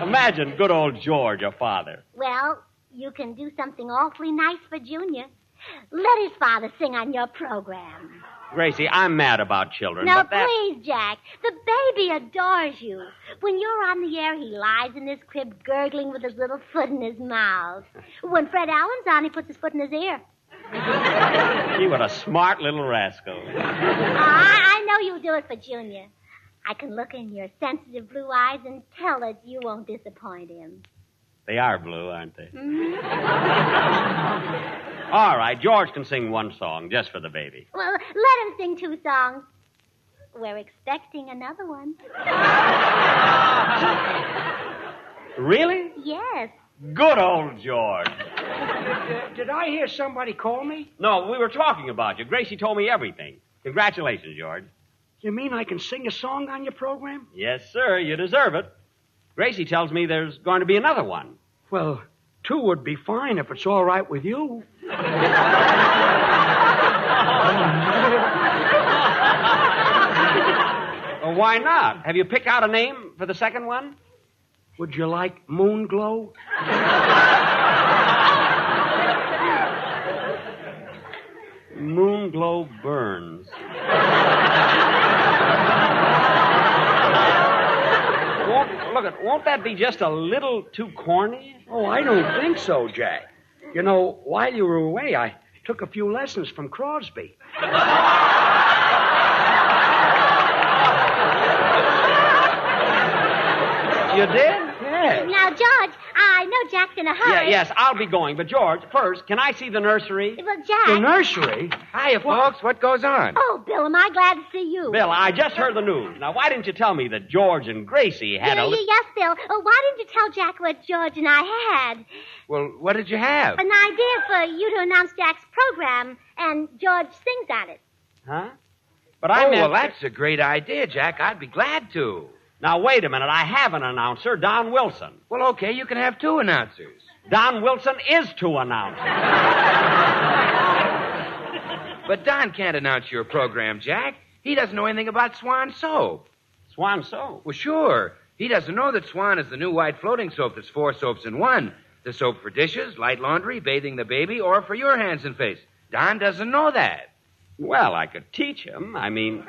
Imagine good old George, your father. Well, you can do something awfully nice for Junior. Let his father sing on your program. Gracie, I'm mad about children, Now, but that... please, Jack. The baby adores you. When you're on the air, he lies in his crib gurgling with his little foot in his mouth. When Fred Allen's on, he puts his foot in his ear. Gee, what a smart little rascal. I know you'll do it for Junior. I can look in your sensitive blue eyes and tell that you won't disappoint him. They are blue, aren't they? Mm-hmm. All right, George can sing one song just for the baby. Well, let him sing 2 songs. We're expecting another one. Really? Yes. Good old George. Did I hear somebody call me? No, we were talking about you. Gracie told me everything. Congratulations, George. You mean I can sing a song on your program? Yes, sir. You deserve it. Gracie tells me there's going to be another one. Well, 2 would be fine if it's all right with you. Well, why not? Have you picked out a name for the second one? Would you like Moon Glow? Moon Glow Burns. Won't that be just a little too corny? Oh, I don't think so, Jack. You know, while you were away, I took a few lessons from Crosby. You did? Yes. Now, George, I know Jack's in a hurry. Yes, I'll be going. But, George, first, can I see the nursery? Well, Jack... The nursery? Hiya, folks. What goes on? Oh, Bill, am I glad to see you. Bill, I just heard the news. Now, why didn't you tell me that George and Gracie had Yes, Bill. Why didn't you tell Jack what George and I had? Well, what did you have? An idea for you to announce Jack's program, and George sings on it. Huh? But I meant... well, that's a great idea, Jack. I'd be glad to. Now, wait a minute. I have an announcer, Don Wilson. Well, okay, you can have 2 announcers. Don Wilson is 2 announcers. But Don can't announce your program, Jack. He doesn't know anything about Swan soap. Swan soap? Well, sure. He doesn't know that Swan is the new white floating soap that's 4 soaps in one. The soap for dishes, light laundry, bathing the baby, or for your hands and face. Don doesn't know that. Well, I could teach him. I mean,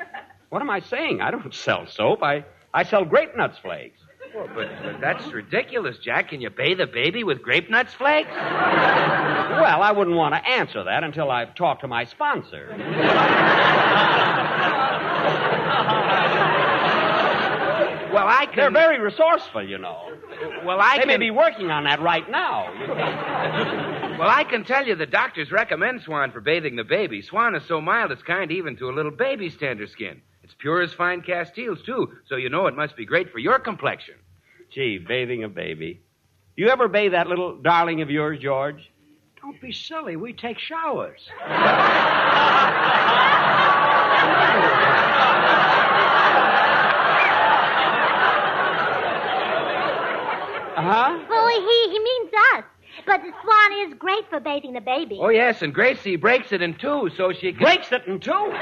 what am I saying? I don't sell soap. I sell grape nuts flakes. Well, but that's ridiculous, Jack. Can you bathe a baby with grape nuts flakes? Well, I wouldn't want to answer that until I've talked to my sponsor. Well, I can... They're very resourceful, you know. Well, They may be working on that right now. Well, I can tell you the doctors recommend Swan for bathing the baby. Swan is so mild it's kind even to a little baby's tender skin. It's pure as fine Castiles, too, so you know it must be great for your complexion. Gee, bathing a baby. Do you ever bathe that little darling of yours, George? Don't be silly. We take showers. Uh-huh. Well, he means us. But the Swan is great for bathing the baby. Oh, yes, and Gracie breaks it in two so she can... Breaks it in two?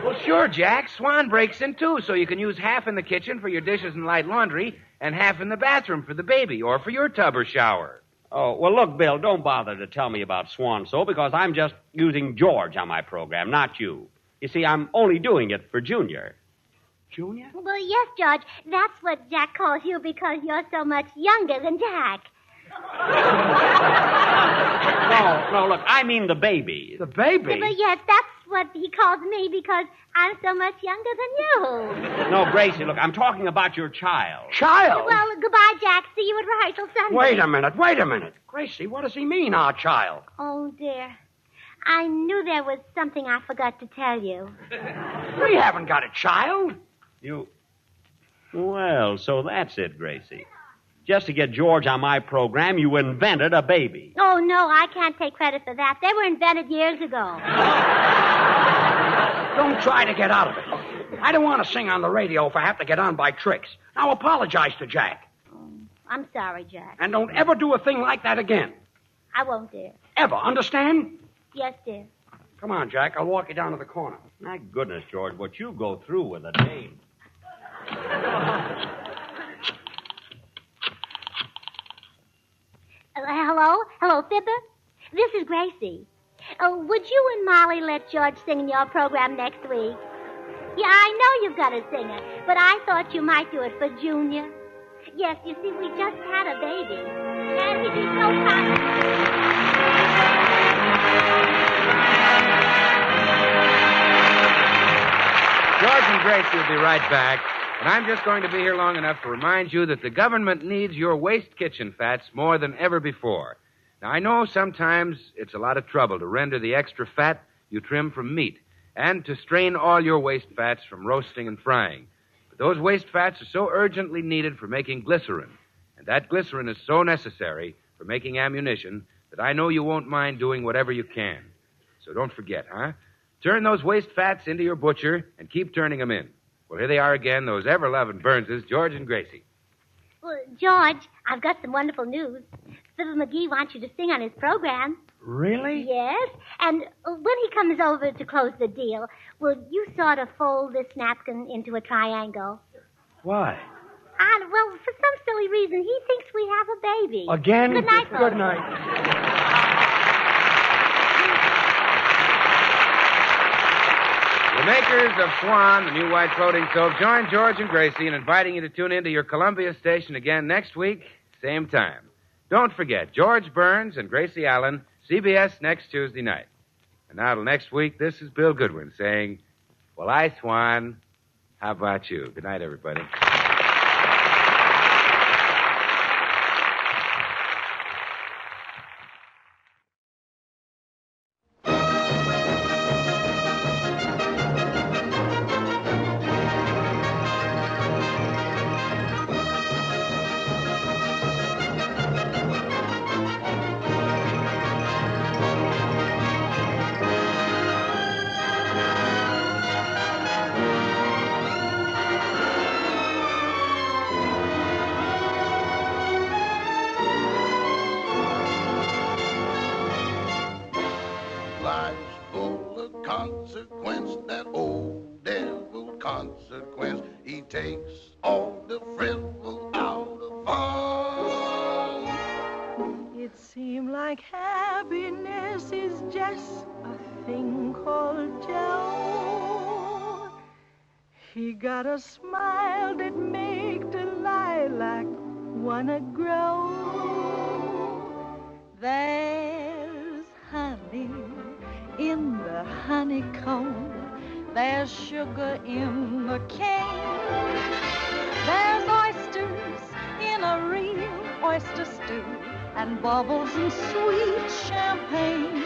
Well, sure, Jack. Swan breaks in two so you can use half in the kitchen for your dishes and light laundry and half in the bathroom for the baby or for your tub or shower. Oh, well, look, Bill, don't bother to tell me about Swan soap because I'm just using George on my program, not you. You see, I'm only doing it for Junior. Junior? Well, yes, George. That's what Jack calls you because you're so much younger than Jack. No, look, I mean the baby. The baby? But yes, that's what he calls me because I'm so much younger than you. No, Gracie, look, I'm talking about your child. Child? Well, goodbye, Jack. See you at rehearsal Sunday. Wait a minute. Gracie, what does he mean, our child? Oh, dear. I knew there was something I forgot to tell you. We haven't got a child. Well, so that's it, Gracie. Just to get George on my program, you invented a baby. Oh, no, I can't take credit for that. They were invented years ago. Don't try to get out of it. I don't want to sing on the radio if I have to get on by tricks. Now apologize to Jack. I'm sorry, Jack. And don't ever do a thing like that again. I won't, dear. Ever, understand? Yes, dear. Come on, Jack. I'll walk you down to the corner. My goodness, George, what you go through with a dame. Hello, Fibber? This is Gracie. Would you and Molly let George sing in your program next week? Yeah, I know you've got a singer, but I thought you might do it for Junior. Yes, you see, we just had a baby. And he'd be so kind. George and Gracie will be right back. And I'm just going to be here long enough to remind you that the government needs your waste kitchen fats more than ever before. Now, I know sometimes it's a lot of trouble to render the extra fat you trim from meat and to strain all your waste fats from roasting and frying. But those waste fats are so urgently needed for making glycerin, and that glycerin is so necessary for making ammunition that I know you won't mind doing whatever you can. So don't forget, huh? Turn those waste fats into your butcher and keep turning them in. Well, here they are again, those ever-loving Burnses, George and Gracie. Well, George, I've got some wonderful news. Fibber Magee wants you to sing on his program. Really? Yes. And when he comes over to close the deal, will you sort of fold this napkin into a triangle? Why? Well, for some silly reason, he thinks we have a baby. Again? Good night, folks. Good night. The makers of Swan, the new white floating soap, join George and Gracie in inviting you to tune in to your Columbia station again next week, same time. Don't forget, George Burns and Gracie Allen, CBS next Tuesday night. And now till next week, this is Bill Goodwin saying, well, I, Swan, how about you? Good night, everybody. consequence. He takes all the frivolous out of fun. It seemed like happiness is just a thing called Joe. He got a smile that make the lilac wanna grow. There's honey in the honeycomb. There's sugar in the cane. There's oysters in a real oyster stew, and bubbles in sweet champagne.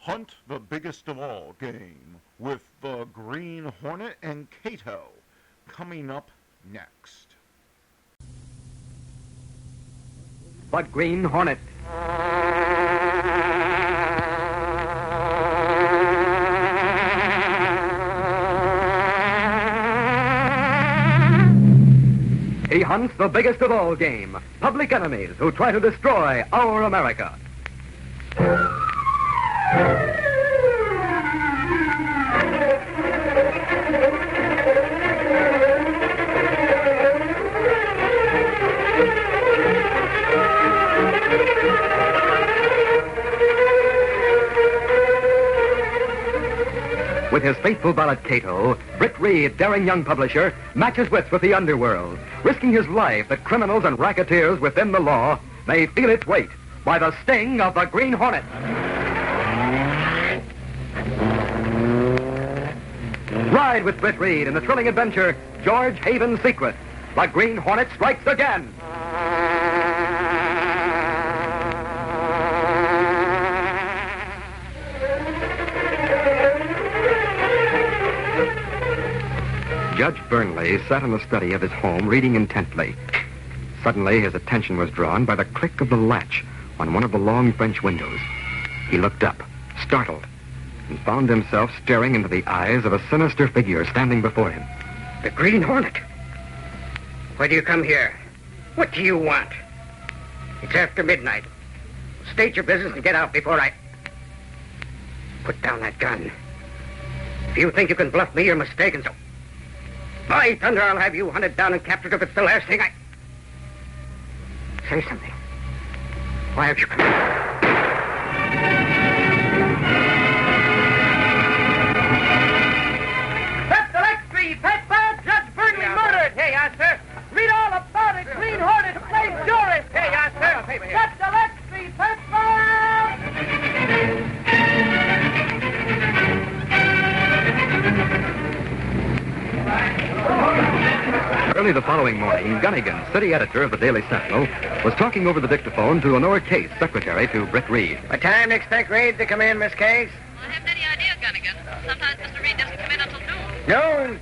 Hunt the Biggest of All game with the Green Hornet and Cato coming up next. But Green Hornet. He hunts the biggest of all game, public enemies who try to destroy our America. With his faithful valet Cato, Britt Reed, daring young publisher, matches wits with the underworld, risking his life that criminals and racketeers within the law may feel its weight by the sting of the Green Hornet. Ride with Britt Reed in the thrilling adventure, George Haven's Secret. The Green Hornet strikes again. Judge Burnley sat in the study of his home, reading intently. Suddenly, his attention was drawn by the click of the latch on one of the long French windows. He looked up, startled, and found himself staring into the eyes of a sinister figure standing before him. The Green Hornet. Why do you come here? What do you want? It's after midnight. State your business and get out before I... Put down that gun. If you think you can bluff me, you're mistaken, so... By thunder, I'll have you hunted down and captured if it's the last thing I... Say something. Why have you come here? Judge Burnley murdered. Hey, yes, sir. Read all about it. Green Hornet plays jury. Hey, yes, sir. Judge Gillespie, Early the following morning, Gunnigan, city editor of the Daily Sentinel, was talking over the dictaphone to Honora Case, secretary to Britt Reed. What time do you expect Reed to come in, Miss Case? I haven't any idea, Gunnigan. Sometimes Mr. Reed doesn't come in until noon. Noon?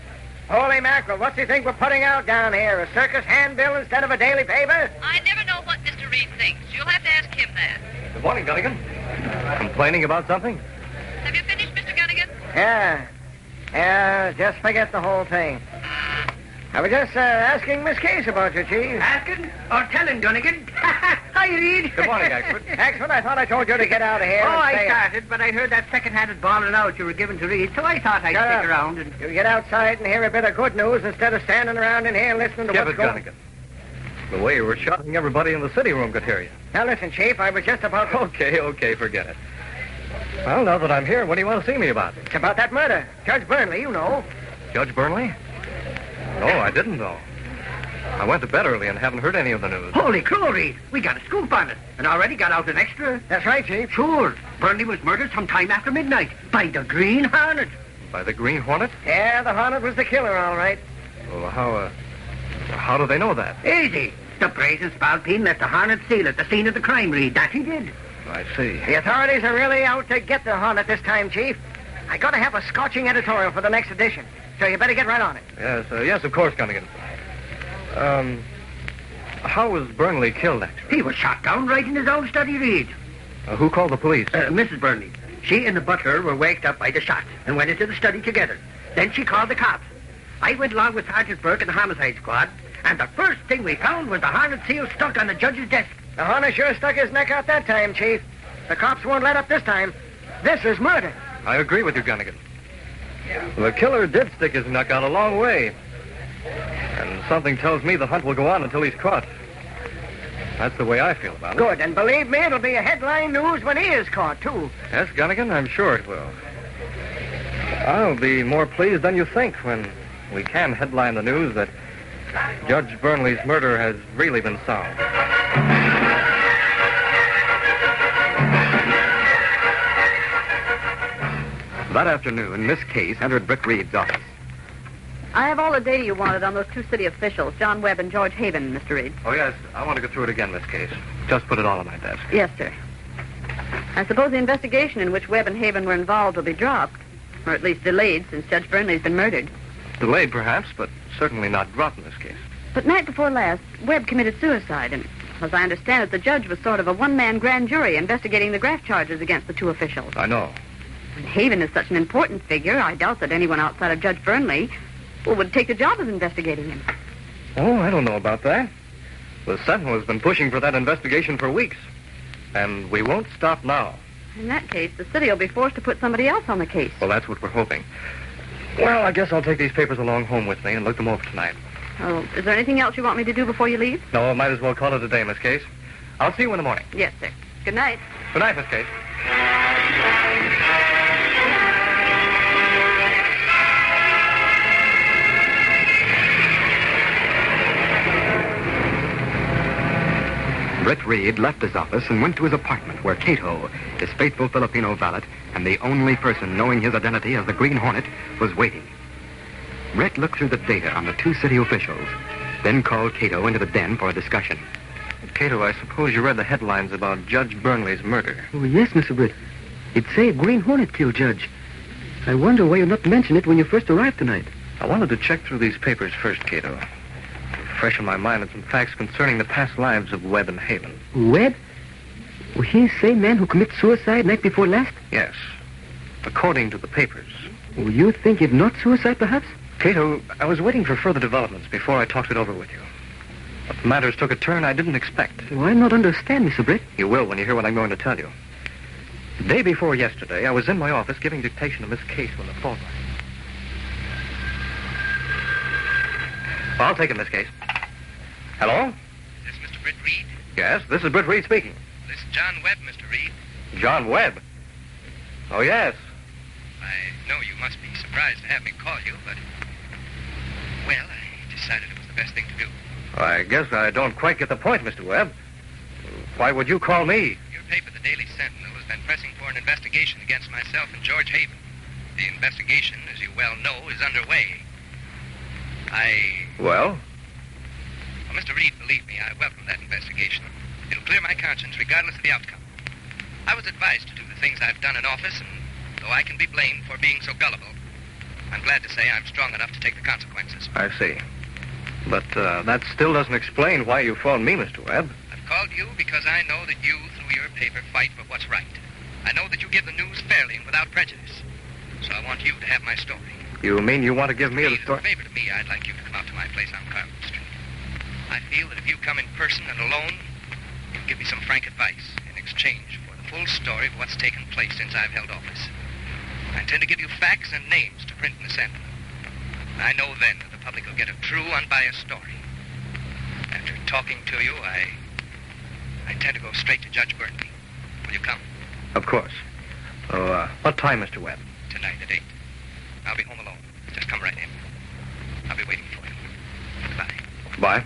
Holy mackerel, what do you think we're putting out down here? A circus handbill instead of a daily paper? I never know what Mr. Reed thinks. You'll have to ask him that. Good morning, Gunnigan. Complaining about something? Have you finished, Mr. Gunnigan? Yeah, just forget the whole thing. I was just asking Miss Case about you, Chief. Asking? Or telling, Gunnigan? Hi, Reed. Good morning, Axford. Axford, I thought I told you to get out of here. Oh, I started, but I heard that second-handed bawling out you were giving to Reed, so I thought I'd stick around and... You get outside and hear a bit of good news instead of standing around in here listening to what's going... Gunnigan. The way you were shouting, everybody in the city room could hear you. Now, listen, Chief, I was just about... Okay, forget it. Well, now that I'm here, what do you want to see me about? It's about that murder. Judge Burnley, you know. Judge Burnley? No, I didn't know. I went to bed early and haven't heard any of the news. Holy crow, Reed. We got a scoop on it. And already got out an extra. That's right, Chief. Sure. Burnley was murdered sometime after midnight by the Green Hornet. By the Green Hornet? Yeah, the Hornet was the killer, all right. Well, how do they know that? Easy. The brazen spalpeen left the Hornet seal at the scene of the crime, Reed. That he did. I see. The authorities are really out to get the Hornet this time, Chief. I gotta have a scorching editorial for the next edition, so you better get right on it. Yes, of course, Gunnigan. How was Burnley killed, actually? He was shot down right in his own study, Reed. Who called the police? Mrs. Burnley. She and the butler were waked up by the shot and went into the study together. Then she called the cops. I went along with Sergeant Burke and the homicide squad, and the first thing we found was the Hornet seal stuck on the judge's desk. The Hornet sure stuck his neck out that time, Chief. The cops won't let up this time. This is murder. I agree with you, Gunnigan. The killer did stick his neck out a long way. And something tells me the hunt will go on until he's caught. That's the way I feel about it. Good, and believe me, it'll be a headline news when he is caught, too. Yes, Gunnigan, I'm sure it will. I'll be more pleased than you think when we can headline the news that Judge Burnley's murder has really been solved. That afternoon, Miss Case entered Britt Reed's office. I have all the data you wanted on those two city officials, John Webb and George Haven, Mr. Reed. Oh, yes. I want to go through it again, Miss Case. Just put it all on my desk. Yes, sir. I suppose the investigation in which Webb and Haven were involved will be dropped, or at least delayed, since Judge Burnley's been murdered. Delayed, perhaps, but certainly not dropped in this case. But night before last, Webb committed suicide, and as I understand it, the judge was sort of a one-man grand jury investigating the graft charges against the two officials. I know. And Haven is such an important figure, I doubt that anyone outside of Judge Burnley would take the job of investigating him. Oh, I don't know about that. The Sentinel has been pushing for that investigation for weeks. And we won't stop now. In that case, the city will be forced to put somebody else on the case. Well, that's what we're hoping. Well, I guess I'll take these papers along home with me and look them over tonight. Oh, is there anything else you want me to do before you leave? No, I might as well call it a day, Miss Case. I'll see you in the morning. Yes, sir. Good night. Good night, Miss Case. Britt Reed left his office and went to his apartment where Cato, his faithful Filipino valet, and the only person knowing his identity as the Green Hornet, was waiting. Britt looked through the data on the two city officials, then called Cato into the den for a discussion. Cato, I suppose you read the headlines about Judge Burnley's murder. Oh, yes, Mr. Britt. It say Green Hornet killed Judge. I wonder why you not mention it when you first arrived tonight. I wanted to check through these papers first, Cato. Fresh in my mind are some facts concerning the past lives of Webb and Haven. Webb? Was he the same man who committed suicide night before last? Yes. According to the papers. Oh, you think it not suicide, perhaps? Cato, I was waiting for further developments before I talked it over with you. But matters took a turn I didn't expect. Oh, I not understand, Mr. Britt. You will when you hear what I'm going to tell you. The day before yesterday, I was in my office giving dictation to Miss Case when the phone rang. I'll take it, Miss Case. Hello? Is this Mr. Britt Reed? Yes, this is Britt Reed speaking. This is John Webb, Mr. Reed. John Webb? Oh, yes. I know you must be surprised to have me call you, but... Well, I decided it was the best thing to do. I guess I don't quite get the point, Mr. Webb. Why would you call me? Your paper, the Daily Sentinel, has been pressing for an investigation against myself and George Haven. The investigation, as you well know, is underway. Well? Well, Mr. Reed, believe me, I welcome that investigation. It'll clear my conscience regardless of the outcome. I was advised to do the things I've done in office, and though I can be blamed for being so gullible, I'm glad to say I'm strong enough to take the consequences. I see. But that still doesn't explain why you phoned me, Mr. Webb. I've called you because I know that you, through your paper, fight for what's right. I know that you give the news fairly and without prejudice. So I want you to have my story. You mean you want to give me the story? As a favor to me, I'd like you to come out to my place on Carlton Street. I feel that if you come in person and alone, you'll give me some frank advice in exchange for the full story of what's taken place since I've held office. I intend to give you facts and names to print in the Sentinel. I know then that the public will get a true, unbiased story. After talking to you, I intend to go straight to Judge Burnley. Will you come? Of course. What time, Mr. Webb? Tonight at 8. I'll be home alone. Just come right in. I'll be waiting for you. Goodbye. Bye.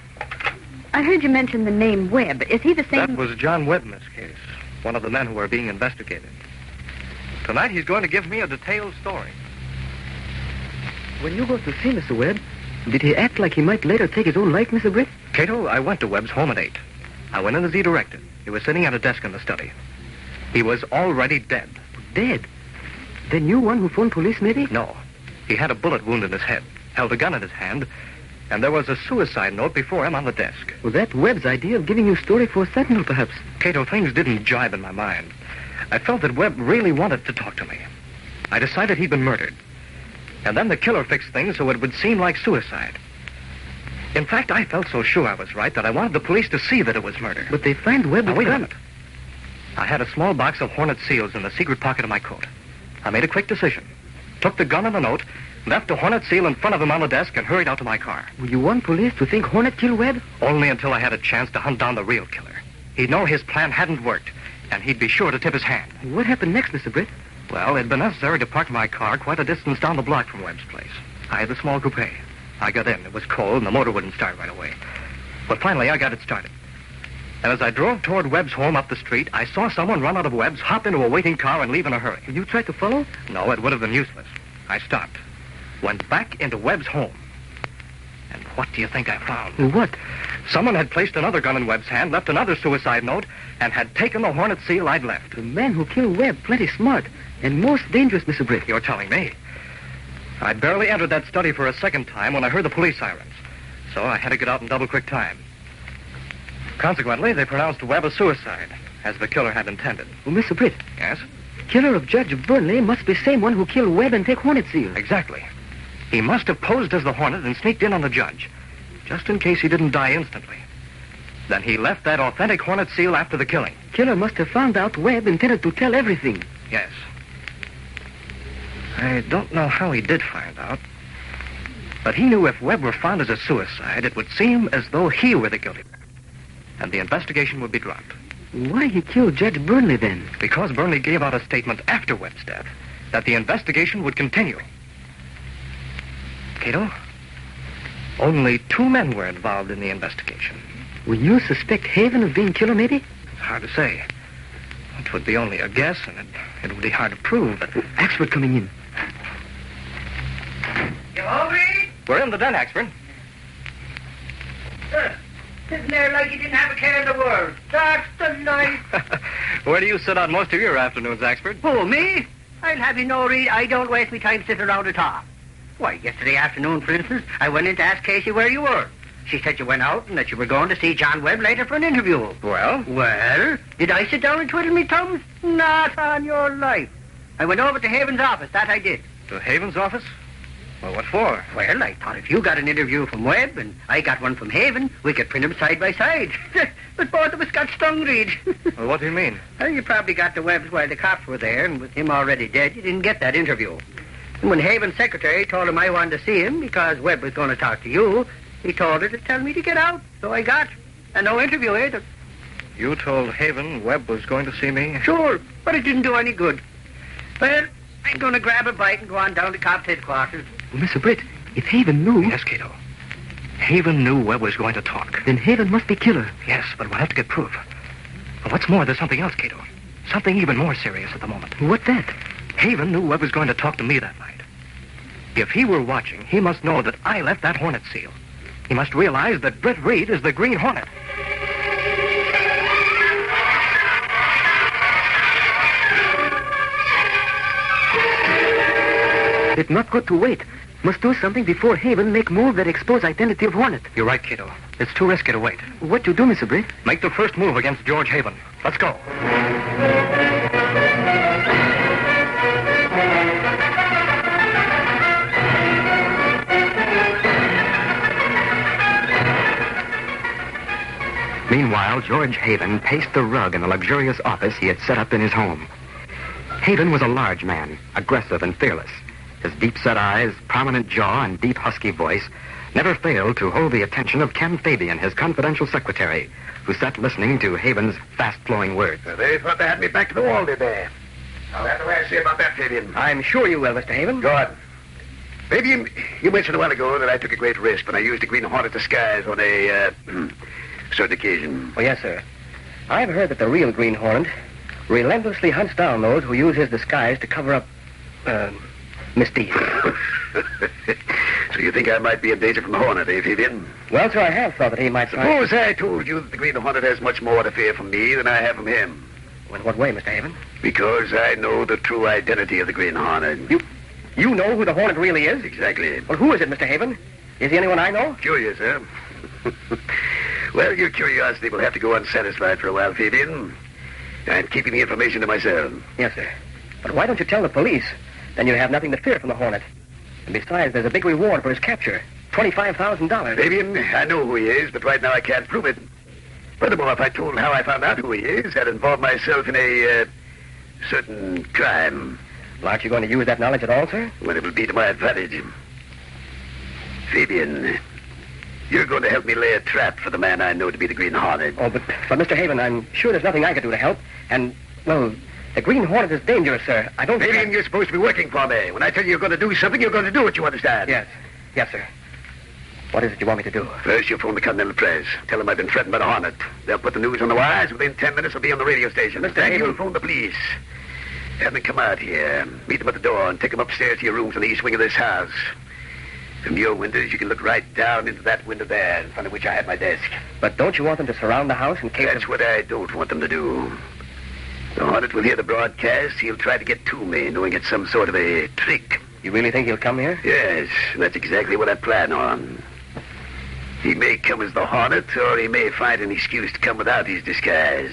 I heard you mention the name Webb. Is he the same? That was John Webb, Miss Case. One of the men who are being investigated. Tonight he's going to give me a detailed story. When you go to see Mr. Webb, did he act like he might later take his own life, Mr. Britt? Cato, I went to Webb's home at 8. I went in as he directed. He was sitting at a desk in the study. He was already dead. Dead? The new one who phoned police, maybe? No. He had a bullet wound in his head, held a gun in his hand, and there was a suicide note before him on the desk. Well, that Webb's idea of giving you a story for a Sentinel, perhaps. Cato, things didn't jibe in my mind. I felt that Webb really wanted to talk to me. I decided he'd been murdered. And then the killer fixed things so it would seem like suicide. In fact, I felt so sure I was right that I wanted the police to see that it was murder. But they find Webb. Now, wait a minute. I had a small box of Hornet seals in the secret pocket of my coat. I made a quick decision. Took the gun and the note, left a Hornet seal in front of him on the desk, and hurried out to my car. Well, you want police to think Hornet killed Webb? Only until I had a chance to hunt down the real killer. He'd know his plan hadn't worked, and he'd be sure to tip his hand. What happened next, Mr. Britt? Well, it'd been necessary to park my car quite a distance down the block from Webb's place. I had the small coupe. I got in. It was cold, and the motor wouldn't start right away. But finally, I got it started. And as I drove toward Webb's home up the street, I saw someone run out of Webb's, hop into a waiting car, and leave in a hurry. You tried to follow? No, it would have been useless. I stopped. Went back into Webb's home. And what do you think I found? What? Someone had placed another gun in Webb's hand, left another suicide note, and had taken the Hornet seal I'd left. The man who killed Webb, plenty smart, and most dangerous, Mr. Britt. You're telling me. I'd barely entered that study for a second time when I heard the police sirens. So I had to get out in double-quick time. Consequently, they pronounced Webb a suicide, as the killer had intended. Well, Mr. Britt. Yes? Killer of Judge Burnley must be the same one who killed Webb and take Hornet seal. Exactly. He must have posed as the Hornet and sneaked in on the judge, just in case he didn't die instantly. Then he left that authentic Hornet seal after the killing. Killer must have found out Webb intended to tell everything. Yes. I don't know how he did find out. But he knew if Webb were found as a suicide, it would seem as though he were the guilty man. And the investigation would be dropped. Why he killed Judge Burnley, then? Because Burnley gave out a statement after Webb's death that the investigation would continue. Cato, only 2 men were involved in the investigation. Will you suspect Haven of being killer, maybe? Hard to say. It would be only a guess, and it would be hard to prove. But Axford coming in. You hungry? We're in the den, Axford. Sitting there like you didn't have a care in the world. That's the life. Where do you sit out most of your afternoons, Axford? Who, me? I'll have you know, Reed, I don't waste my time sitting around at all. Why, yesterday afternoon, for instance, I went in to ask Casey where you were. She said you went out and that you were going to see John Webb later for an interview. Well? Well, did I sit down and twiddle me thumbs? Not on your life. I went over to Haven's office, that I did. To Haven's office? Well, what for? Well, I thought if you got an interview from Webb and I got one from Haven, we could print them side by side. But both of us got stung, Reed. Well, what do you mean? Well, you probably got to Webb's while the cops were there, and with him already dead, you didn't get that interview. And when Haven's secretary told him I wanted to see him because Webb was going to talk to you, he told her to tell me to get out. So I got. And no interview either. You told Haven Webb was going to see me? Sure, but it didn't do any good. Well, I'm going to grab a bite and go on down to cops' headquarters. Well, Mr. Britt, if Haven knew... Yes, Cato. Haven knew Webb was going to talk. Then Haven must be killer. Yes, but we'll have to get proof. But what's more, there's something else, Cato. Something even more serious at the moment. What's that? Haven knew Webb was going to talk to me that night. If he were watching, he must know that I left that Hornet seal. He must realize that Britt Reed is the Green Hornet. It's not good to wait. Must do something before Haven make move that expose identity of Hornet. You're right, Cato. It's too risky to wait. What you do, Mr. Britt? Make the first move against George Haven. Let's go. Meanwhile, George Haven paced the rug in the luxurious office he had set up in his home. Haven was a large man, aggressive and fearless. His deep-set eyes, prominent jaw, and deep, husky voice never failed to hold the attention of Ken Fabian, his confidential secretary, who sat listening to Haven's fast-flowing words. They thought they had me back to the wall, did they? I'll have to way I say about that, Fabian. I'm sure you will, Mr. Haven. Good. Fabian, you mentioned a while ago that I took a great risk when I used a Green Hornet disguise on a certain occasion. Oh, yes, sir. I've heard that the real Green Hornet relentlessly hunts down those who use his disguise to cover up, misdeeds. So you think I might be in danger from the Hornet, eh, Fabian? Well, sir, I have thought that he might try... Suppose I told you that the Green Hornet has much more to fear from me than I have from him. In what way, Mr. Haven? Because I know the true identity of the Green Hornet. You know who the Hornet really is? Exactly. Well, who is it, Mr. Haven? Is he anyone I know? Curious, huh? Well, your curiosity will have to go unsatisfied for a while, Fabian. I'm keeping the information to myself. Yes, sir. But why don't you tell the police? Then you have nothing to fear from the Hornet. And besides, there's a big reward for his capture. $25,000. Fabian, I know who he is, but right now I can't prove it. Furthermore, if I told how I found out who he is, I'd involve myself in a certain crime. Well, aren't you going to use that knowledge at all, sir? Well, it will be to my advantage. Fabian, you're going to help me lay a trap for the man I know to be the Green Hornet. Oh, but Mr. Haven, I'm sure there's nothing I can do to help. And, well, the Green Hornet is dangerous, sir. I don't Fabian, you're supposed to be working for me. When I tell you you're going to do something, you're going to do it, you understand? Yes. Yes, sir. What is it you want me to do? First, you phone the Continental Press. Tell them I've been threatened by the Hornet. They'll put the news on the wires. Within 10 minutes, I'll be on the radio station. Then you'll phone the police. Have them come out here. Meet them at the door and take them upstairs to your rooms on the east wing of this house. From your windows, you can look right down into that window there, in front of which I have my desk. But don't you want them to surround the house in case That's what I don't want them to do. The Hornet will hear the broadcast. He'll try to get to me, knowing it's some sort of a trick. You really think he'll come here? Yes, that's exactly what I plan on. He may come as the Hornet, or he may find an excuse to come without his disguise.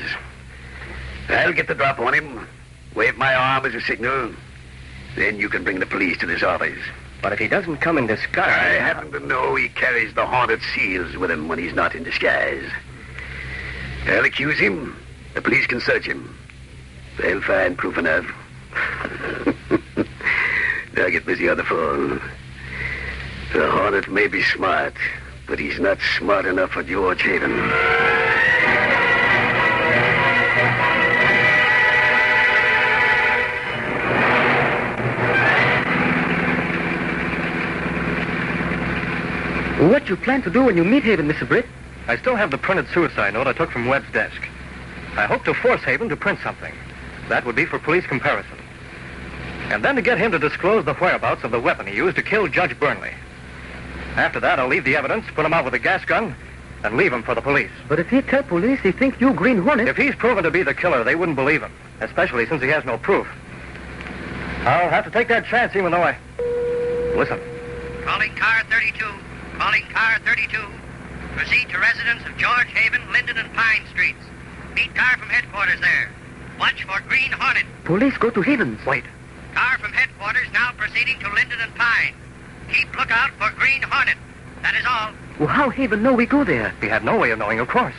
I'll get the drop on him, wave my arm as a signal. Then you can bring the police to this office. But if he doesn't come in disguise... I happen to know he carries the Hornet seals with him when he's not in disguise. I'll accuse him. The police can search him. They'll find proof enough. Now get busy on the phone. The Hornet may be smart, but he's not smart enough for George Haven. What you plan to do when you meet Haven, Mr. Britt? I still have the printed suicide note I took from Webb's desk. I hope to force Haven to print something. That would be for police comparison. And then to get him to disclose the whereabouts of the weapon he used to kill Judge Burnley. After that, I'll leave the evidence, put him out with a gas gun, and leave him for the police. But if he tell police he thinks you Green Hornet... If he's proven to be the killer, they wouldn't believe him, especially since he has no proof. I'll have to take that chance even though I... Listen. Calling car 32. Calling car 32. Proceed to residence of George Haven, Linden and Pine Streets. Meet car from headquarters there. Watch for Green Hornet. Police go to Haven's. Wait. Car from headquarters now proceeding to Linden and Pine. Keep lookout for Green Hornet. That is all. Well, how Haven know we go there? He had no way of knowing, of course.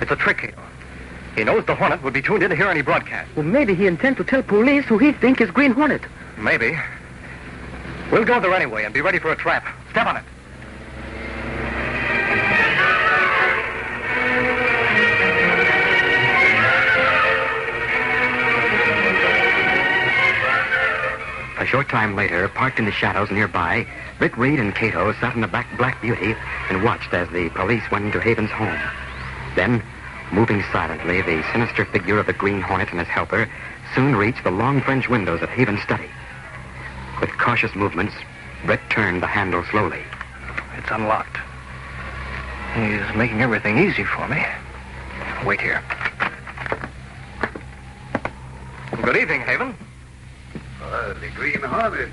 It's a trick, Hale. He knows the Hornet would be tuned in to hear any broadcast. Well, maybe he intends to tell police who he think is Green Hornet. Maybe. We'll go there anyway and be ready for a trap. Step on it. A short time later, parked in the shadows nearby, Britt Reed and Cato sat in the back Black Beauty and watched as the police went into Haven's home. Then, moving silently, the sinister figure of the Green Hornet and his helper soon reached the long French windows of Haven's study. With cautious movements, Britt turned the handle slowly. It's unlocked. He's making everything easy for me. Wait here. Good evening, Haven. Oh, the Green Hornet.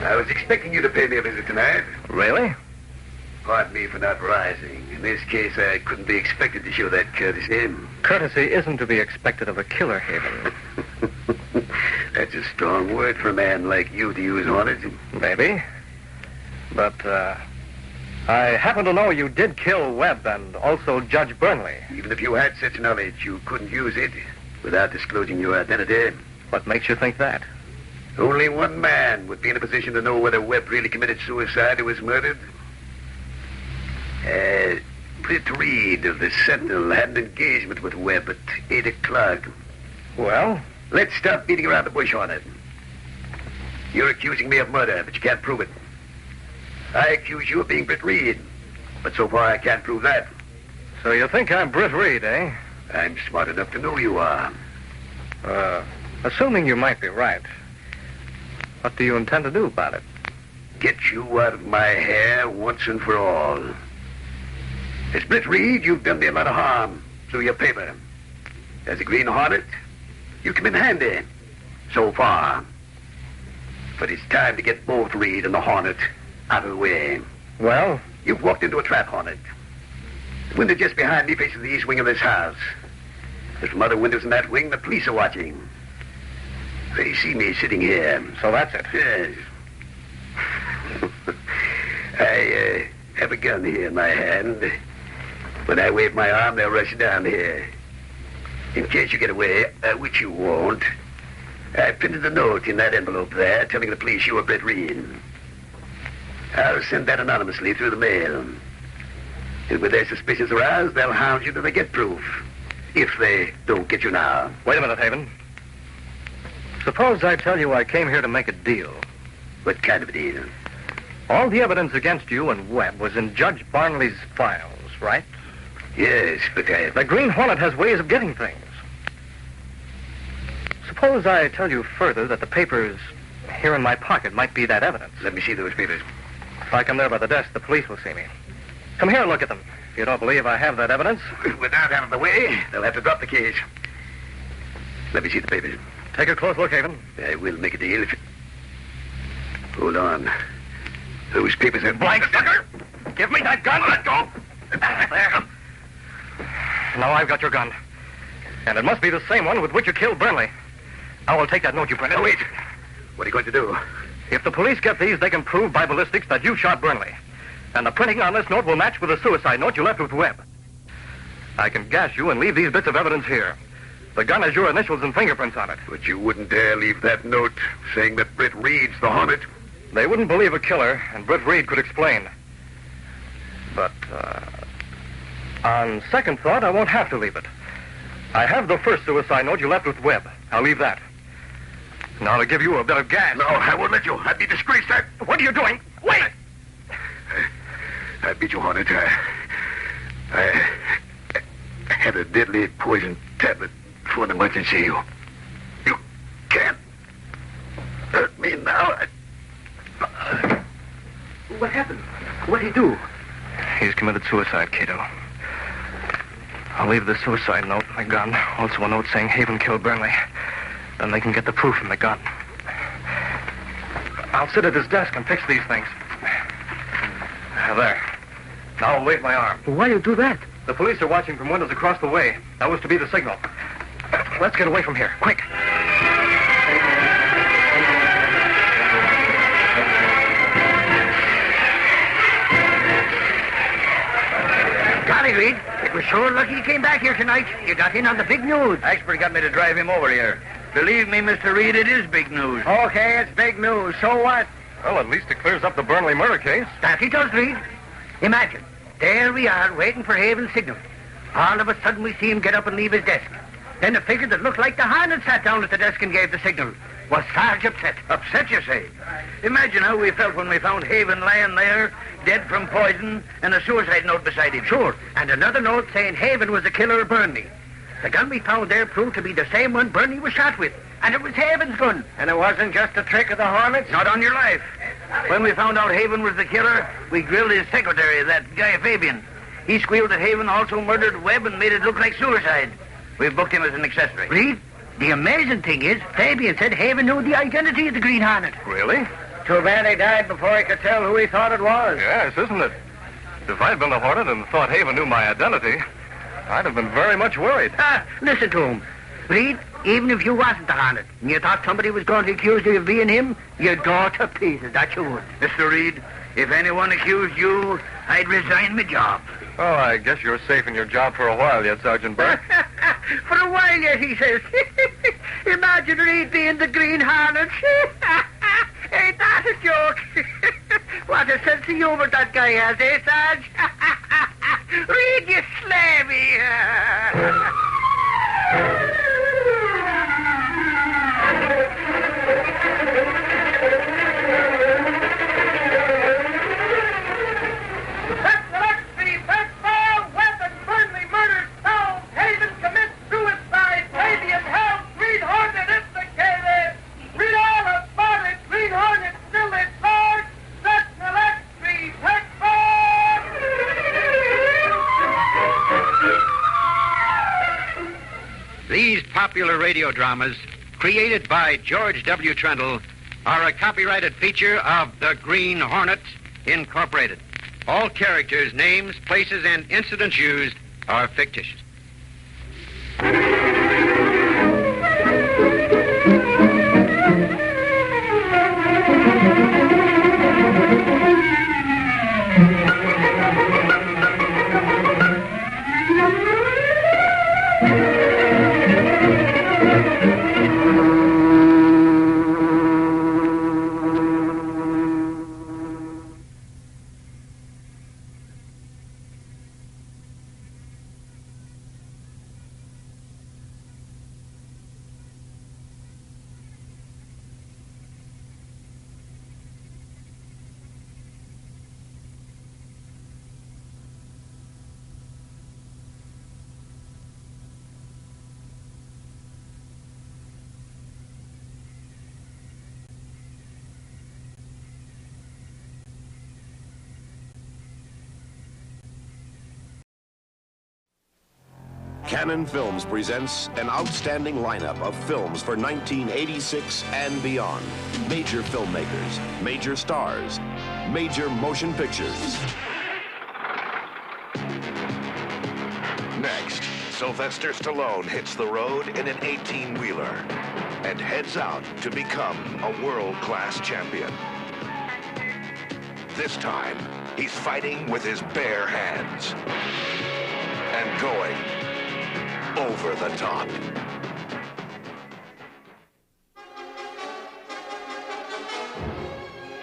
I was expecting you to pay me a visit tonight. Really? Pardon me for not rising. In this case, I couldn't be expected to show that courtesy. Courtesy isn't to be expected of a killer, Haven. That's a strong word for a man like you to use, Hornet. Maybe. But, I happen to know you did kill Webb and also Judge Burnley. Even if you had such knowledge, you couldn't use it without disclosing your identity. What makes you think that? Only one man would be in a position to know whether Webb really committed suicide or was murdered. Britt Reed of the Sentinel had an engagement with Webb at 8 o'clock. Well? Let's stop beating around the bush on it. You're accusing me of murder, but you can't prove it. I accuse you of being Britt Reed, but so far I can't prove that. So you think I'm Britt Reed, eh? I'm smart enough to know you are. Assuming you might be right, what do you intend to do about it? Get you out of my hair once and for all. As Britt Reed, you've done me a lot of harm through your paper. As a Green Hornet, you come in handy. So far. But it's time to get both Reed and the Hornet out of the way. Well? You've walked into a trap, Hornet. The window just behind me faces the east wing of this house. There's some other windows in that wing the police are watching. They see me sitting here. So that's it? Yes. I have a gun here in my hand. When I wave my arm, they'll rush down here. In case you get away, which you won't, I printed a note in that envelope there telling the police you were Britt Reed. I'll send that anonymously through the mail. And with their suspicions aroused, they'll hound you till they get proof. If they don't get you now. Wait a minute, Haven. Suppose I tell you I came here to make a deal. What kind of a deal? All the evidence against you and Webb was in Judge Barnley's files, right? Yes, but The Green Hornet has ways of getting things. Suppose I tell you further that the papers here in my pocket might be that evidence. Let me see those papers. If I come there by the desk, the police will see me. Come here and look at them. If you don't believe I have that evidence... Without out of the way, they'll have to drop the case. Let me see the papers. Take a close look, Haven. I will make a deal if... Hold on. Those papers are... Blank, sucker! Give me that gun! Let go! There. Now I've got your gun. And it must be the same one with which you killed Burnley. I will take that note you printed. Now, wait. What are you going to do? If the police get these, they can prove by ballistics that you shot Burnley. And the printing on this note will match with the suicide note you left with Webb. I can gas you and leave these bits of evidence here. The gun has your initials and fingerprints on it. But you wouldn't dare leave that note saying that Britt Reed's the Hornet. They wouldn't believe a killer, and Britt Reed could explain. But, on second thought, I won't have to leave it. I have the first suicide note you left with Webb. I'll leave that. Now to give you a bit of gas. No, I won't let you. I'd be disgraced. What are you doing? Wait! I beat you, Hornet. I had a deadly poison tablet for an emergency. You can't hurt me now. What happened? What did he do? He's committed suicide, Cato. I'll leave the suicide note, my gun. Also a note saying Haven killed Burnley. Then they can get the proof from the gun. I'll sit at his desk and fix these things. There. Now I'll wave my arm. Why do you do that? The police are watching from windows across the way. That was to be the signal. Let's get away from here. Quick. Golly, Reed, it was sure lucky you came back here tonight. You got in on the big news. Expert got me to drive him over here. Believe me, Mr. Reed, it is big news. Okay, it's big news. So what? Well, at least it clears up the Burnley murder case. That it does, Reed. Imagine, there we are waiting for Haven's signal. All of a sudden we see him get up and leave his desk. Then a figure that looked like the Hornet sat down at the desk and gave the signal. Was Sarge upset? Upset, you say? Imagine how we felt when we found Haven lying there, dead from poison, and a suicide note beside him. Sure, and another note saying Haven was the killer of Burnley. The gun we found there proved to be the same one Burnley was shot with. And it was Haven's gun. And it wasn't just a trick of the Hornets? Not on your life. When we found out Haven was the killer, we grilled his secretary, that guy Fabian. He squealed that Haven also murdered Webb and made it look like suicide. We've booked him as an accessory. Reed, the amazing thing is, Fabian said Haven knew the identity of the Green Hornet. Really? Too bad he died before he could tell who he thought it was. Yes, isn't it? If I'd been the Hornet and thought Haven knew my identity, I'd have been very much worried. Listen to him. Reed, even if you wasn't the Hornet and you thought somebody was going to accuse you of being him, you'd go to pieces, that you would. Mr. Reed, if anyone accused you, I'd resign my job. Oh, I guess you're safe in your job for a while yet, Sergeant Burke. For a while yet, he says. Imagine Reed being the Green Hornet. Ain't that a joke? What a sense of humor that guy has, eh, Sarge? Reed, you slavey. popular radio dramas created by George W. Trendle are a copyrighted feature of the Green Hornet, Incorporated. All characters, names, places, and incidents used are fictitious. Cannon Films presents an outstanding lineup of films for 1986 and beyond. Major filmmakers, major stars, major motion pictures. Next, Sylvester Stallone hits the road in an 18-wheeler and heads out to become a world-class champion. This time, he's fighting with his bare hands and going over the top.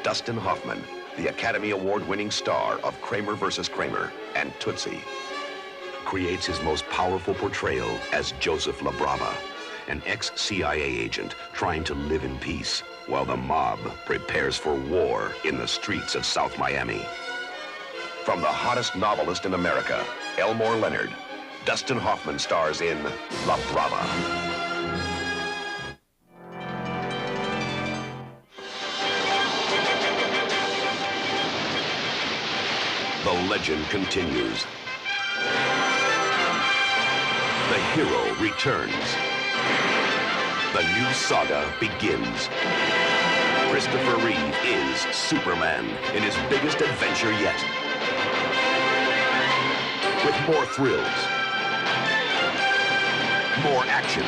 Dustin Hoffman, the Academy Award-winning star of Kramer vs. Kramer and Tootsie, creates his most powerful portrayal as Joseph LaBrava, an ex-CIA agent trying to live in peace while the mob prepares for war in the streets of South Miami. From the hottest novelist in America, Elmore Leonard, Dustin Hoffman stars in La Brava. The legend continues. The hero returns. The new saga begins. Christopher Reeve is Superman in his biggest adventure yet. With more thrills, more action,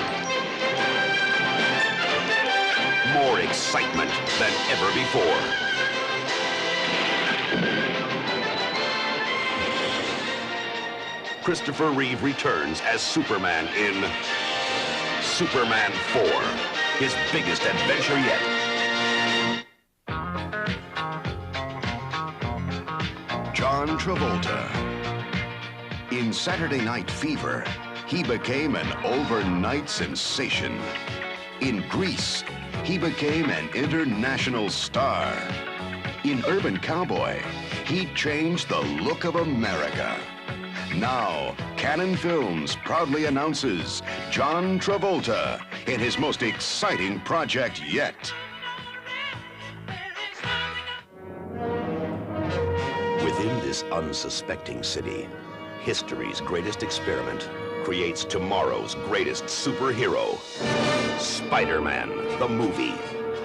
more excitement than ever before. Christopher Reeve returns as Superman in Superman 4, his biggest adventure yet. John Travolta. In Saturday Night Fever, he became an overnight sensation. In Grease, he became an international star. In Urban Cowboy, he changed the look of America. Now, Cannon Films proudly announces John Travolta in his most exciting project yet. Within this unsuspecting city, history's greatest experiment creates tomorrow's greatest superhero. Spider-Man, the movie.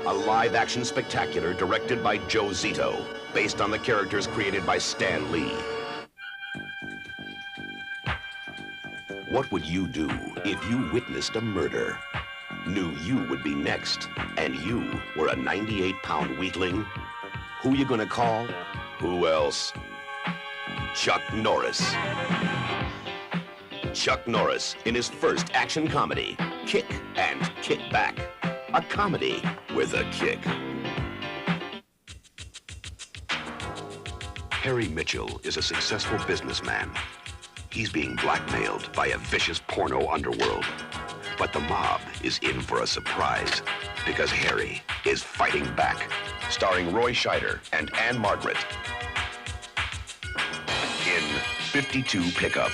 A live-action spectacular directed by Joe Zito, based on the characters created by Stan Lee. What would you do if you witnessed a murder? Knew you would be next, and you were a 98-pound weakling? Who you gonna call? Who else? Chuck Norris. Chuck Norris in his first action comedy, Kick and Kick Back. A comedy with a kick. Harry Mitchell is a successful businessman. He's being blackmailed by a vicious porno underworld. But the mob is in for a surprise because Harry is fighting back. Starring Roy Scheider and Anne Margaret in 52 Pickup.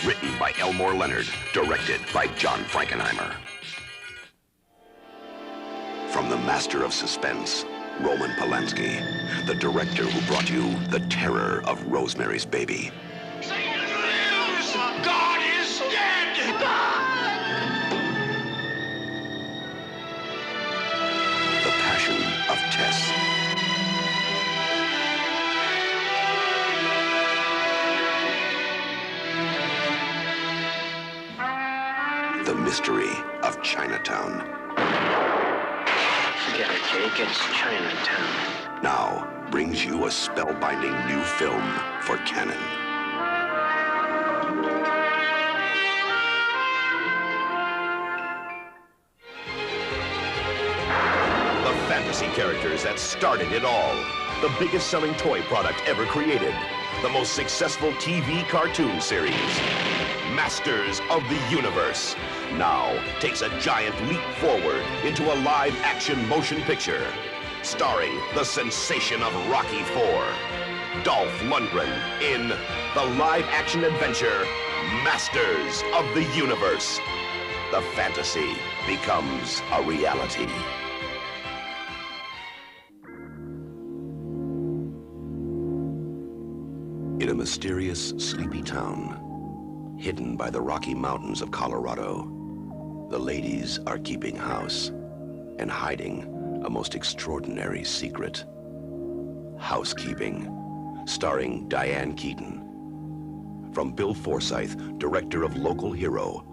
Written by Elmore Leonard, directed by John Frankenheimer. From the master of suspense, Roman Polanski, the director who brought you The Terror of Rosemary's Baby. God is dead! test. The mystery of Chinatown. Forget it, Jake. It's Chinatown. Now brings you a spellbinding new film for Canon. The fantasy characters that started it all. The biggest selling toy product ever created. The most successful TV cartoon series. Masters of the Universe. Now takes a giant leap forward into a live-action motion picture. Starring the sensation of Rocky IV. Dolph Lundgren in the live-action adventure Masters of the Universe. The fantasy becomes a reality. In a mysterious, sleepy town, hidden by the Rocky Mountains of Colorado, the ladies are keeping house and hiding a most extraordinary secret. Housekeeping, starring Diane Keaton. From Bill Forsyth, director of local hero,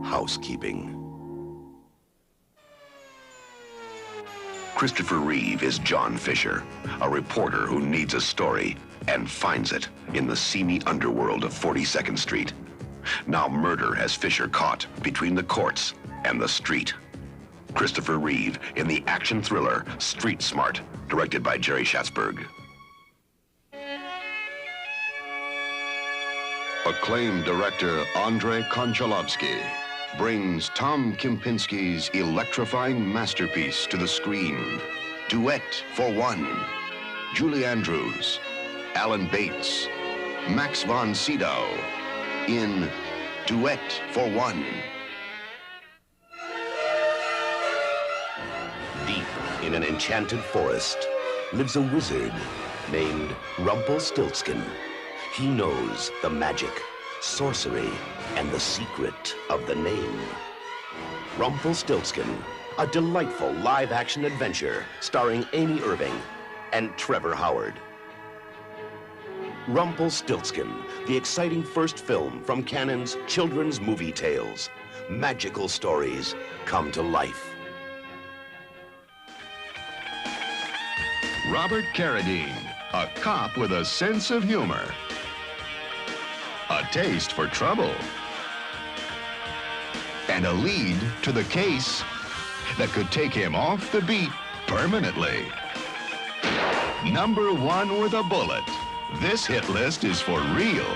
Housekeeping. Christopher Reeve is John Fisher, a reporter who needs a story and finds it in the seamy underworld of 42nd Street. Now murder has Fisher caught between the courts and the street. Christopher Reeve in the action thriller Street Smart, directed by Jerry Schatzberg. Acclaimed director Andrei Konchalovsky brings Tom Kempinski's electrifying masterpiece to the screen. Duet for One. Julie Andrews, Alan Bates, Max von Sydow in Duet for One. Deep in an enchanted forest lives a wizard named Rumpelstiltskin. He knows the magic, sorcery, and the secret of the name. Rumpelstiltskin, a delightful live-action adventure starring Amy Irving and Trevor Howard. Rumpelstiltskin, the exciting first film from Canon's children's movie tales. Magical stories come to life. Robert Carradine, a cop with a sense of humor. A taste for trouble. And a lead to the case that could take him off the beat permanently. Number one with a bullet. This hit list is for real.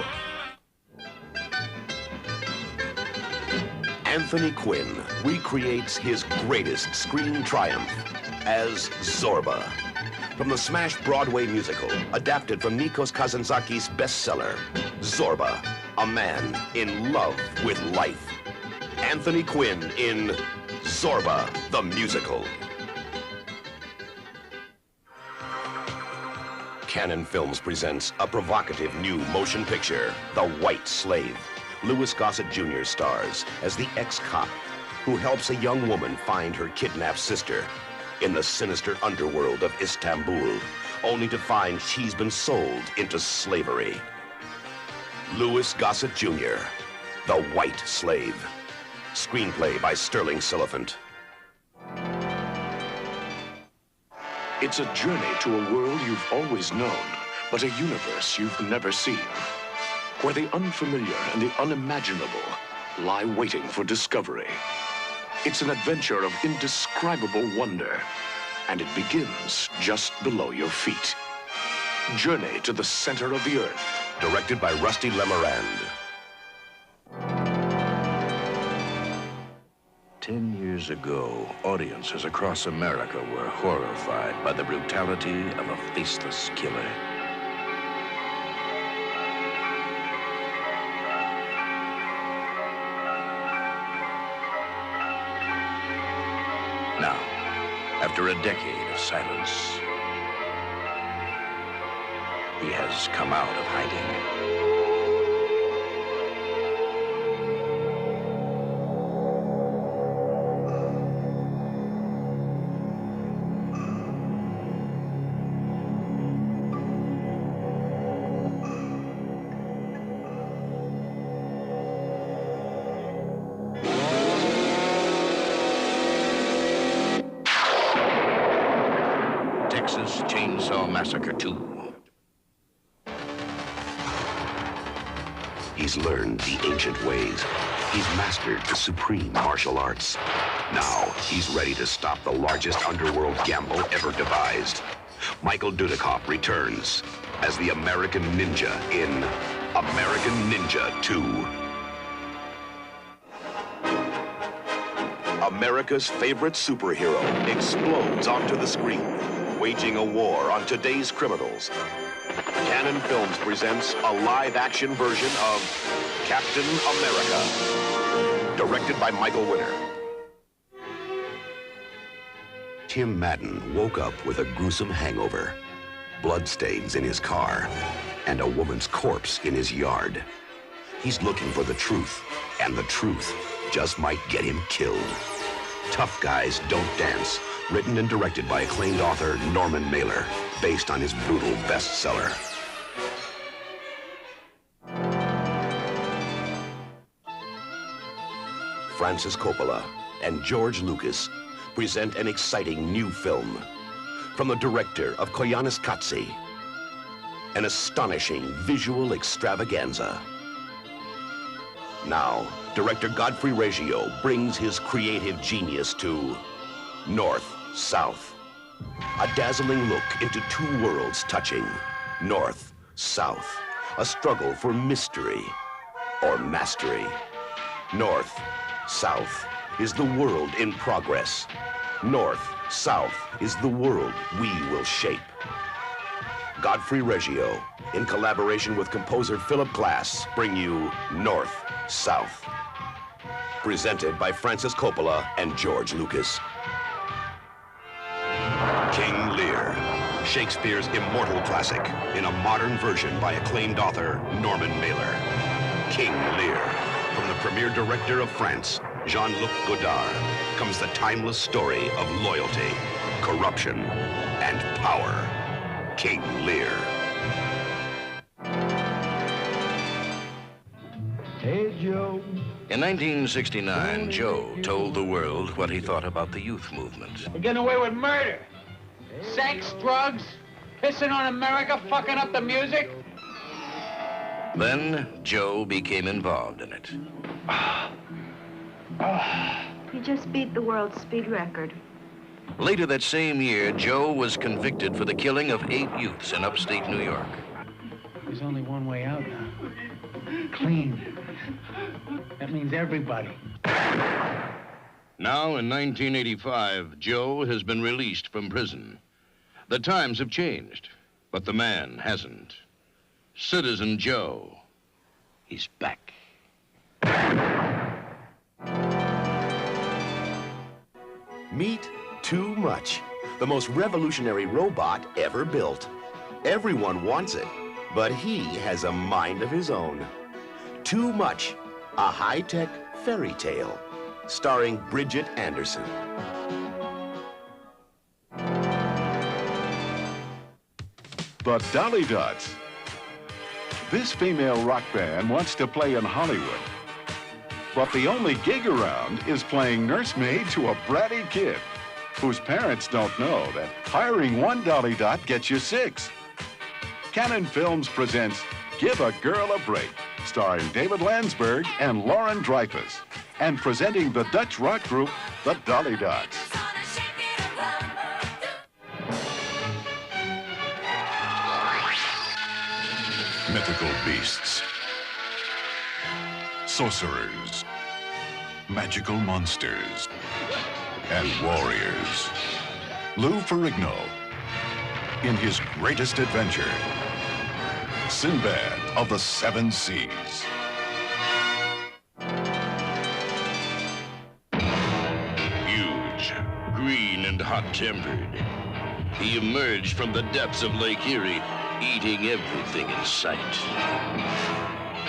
Anthony Quinn recreates his greatest screen triumph as Zorba. From the smash Broadway musical, adapted from Nikos Kazantzaki's bestseller, Zorba, a man in love with life. Anthony Quinn in Zorba, the musical. Canon Films presents a provocative new motion picture, The White Slave. Louis Gossett Jr. stars as the ex-cop who helps a young woman find her kidnapped sister in the sinister underworld of Istanbul, only to find she's been sold into slavery. Louis Gossett Jr., The White Slave. Screenplay by Sterling Siliphant. It's a journey to a world you've always known, but a universe you've never seen, where the unfamiliar and the unimaginable lie waiting for discovery. It's an adventure of indescribable wonder, and it begins just below your feet. Journey to the Center of the Earth. Directed by Rusty Lemarand. 10 years ago, audiences across America were horrified by the brutality of a faceless killer. Now, after a decade of silence, he has come out of hiding. Massacre 2. He's learned the ancient ways. He's mastered the supreme martial arts. Now, he's ready to stop the largest underworld gamble ever devised. Michael Dudikoff returns as the American Ninja in American Ninja 2. America's favorite superhero explodes onto the screen, waging a war on today's criminals. Canon Films presents a live-action version of Captain America, directed by Michael Winner. Tim Madden woke up with a gruesome hangover, bloodstains in his car, and a woman's corpse in his yard. He's looking for the truth, and the truth just might get him killed. Tough Guys Don't Dance, written and directed by acclaimed author Norman Mailer, based on his brutal bestseller. Francis Coppola and George Lucas present an exciting new film from the director of Koyaanisqatsi, an astonishing visual extravaganza. Now, director Godfrey Reggio brings his creative genius to North, South. A dazzling look into two worlds touching, North, South. A struggle for mystery or mastery. North, South is the world in progress. North, South is the world we will shape. Godfrey Reggio, in collaboration with composer Philip Glass, bring you North, South. Presented by Francis Coppola and George Lucas. King Lear, Shakespeare's immortal classic, in a modern version by acclaimed author Norman Mailer. King Lear. From the premier director of France, Jean-Luc Godard, comes the timeless story of loyalty, corruption, and power. King Lear. Hey, Joe. In 1969, Joe told the world what he thought about the youth movement. We're getting away with murder. Sex, drugs, pissing on America, fucking up the music. Then, Joe became involved in it. He just beat the world speed record. Later that same year, Joe was convicted for the killing of 8 youths in upstate New York. There's only one way out now. Clean. That means everybody. Now, in 1985, Joe has been released from prison. The times have changed, but the man hasn't. Citizen Joe, he's back. Meet Too Much, the most revolutionary robot ever built. Everyone wants it, but he has a mind of his own. Too Much, a high-tech fairy tale, starring Bridget Anderson. The Dolly Dots. This female rock band wants to play in Hollywood, but the only gig around is playing nursemaid to a bratty kid whose parents don't know that hiring one Dolly Dot gets you 6. Canon Films presents Give a Girl a Break, starring David Landsberg and Lauren Dreyfus, and presenting the Dutch rock group, the Dolly Dots. Mythical beasts, sorcerers, magical monsters, and warriors. Lou Ferrigno, in his greatest adventure, Sinbad of the Seven Seas. Huge, green, and hot-tempered, he emerged from the depths of Lake Erie, eating everything in sight.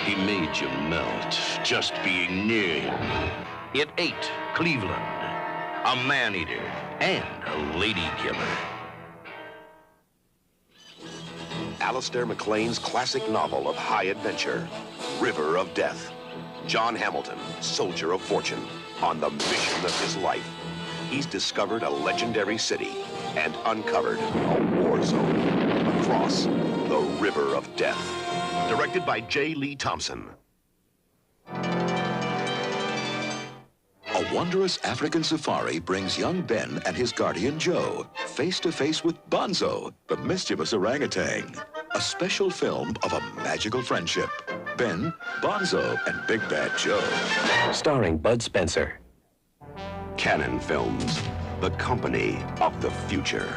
He made you melt just being near him. It ate Cleveland, a man-eater, and a lady killer. Alistair MacLean's classic novel of high adventure, River of Death. John Hamilton, soldier of fortune, on the mission of his life. He's discovered a legendary city and uncovered a war zone. Cross, the River of Death. Directed by J. Lee Thompson. A wondrous African safari brings young Ben and his guardian Joe face to face with Bonzo, the mischievous orangutan. A special film of a magical friendship. Ben, Bonzo, and Big Bad Joe. Starring Bud Spencer. Canon Films, the company of the future.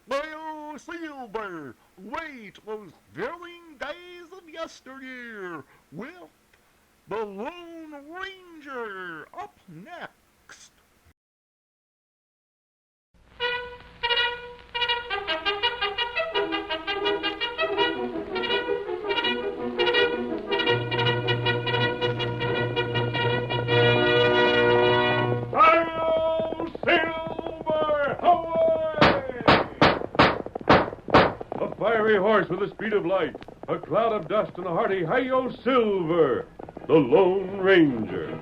Well, Silver, wait those thrilling days of yesteryear with the Lone Ranger up next. Hail, Silver, away! A fiery horse with the speed of light, a cloud of dust, and a hearty hi-yo, Silver, the Lone Ranger.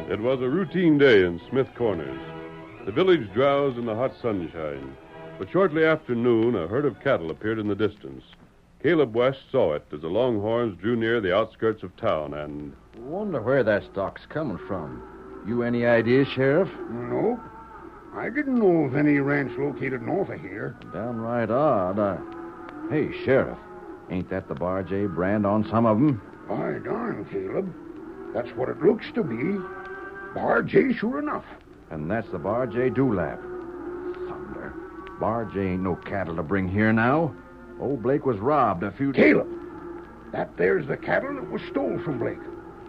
It was a routine day in Smith Corners. The village drowsed in the hot sunshine. But shortly after noon, a herd of cattle appeared in the distance. Caleb West saw it as the Longhorns drew near the outskirts of town and... Wonder where that stock's coming from. You any idea, Sheriff? Nope. I didn't know of any ranch located north of here. Downright odd. Hey, Sheriff, ain't that the Bar J brand on some of them? By darn, Caleb. That's what it looks to be. Bar J, sure enough. And that's the Bar J dewlap. Thunder. Bar J ain't no cattle to bring here now. Old Blake was robbed a few... Caleb, that there's the cattle that was stole from Blake.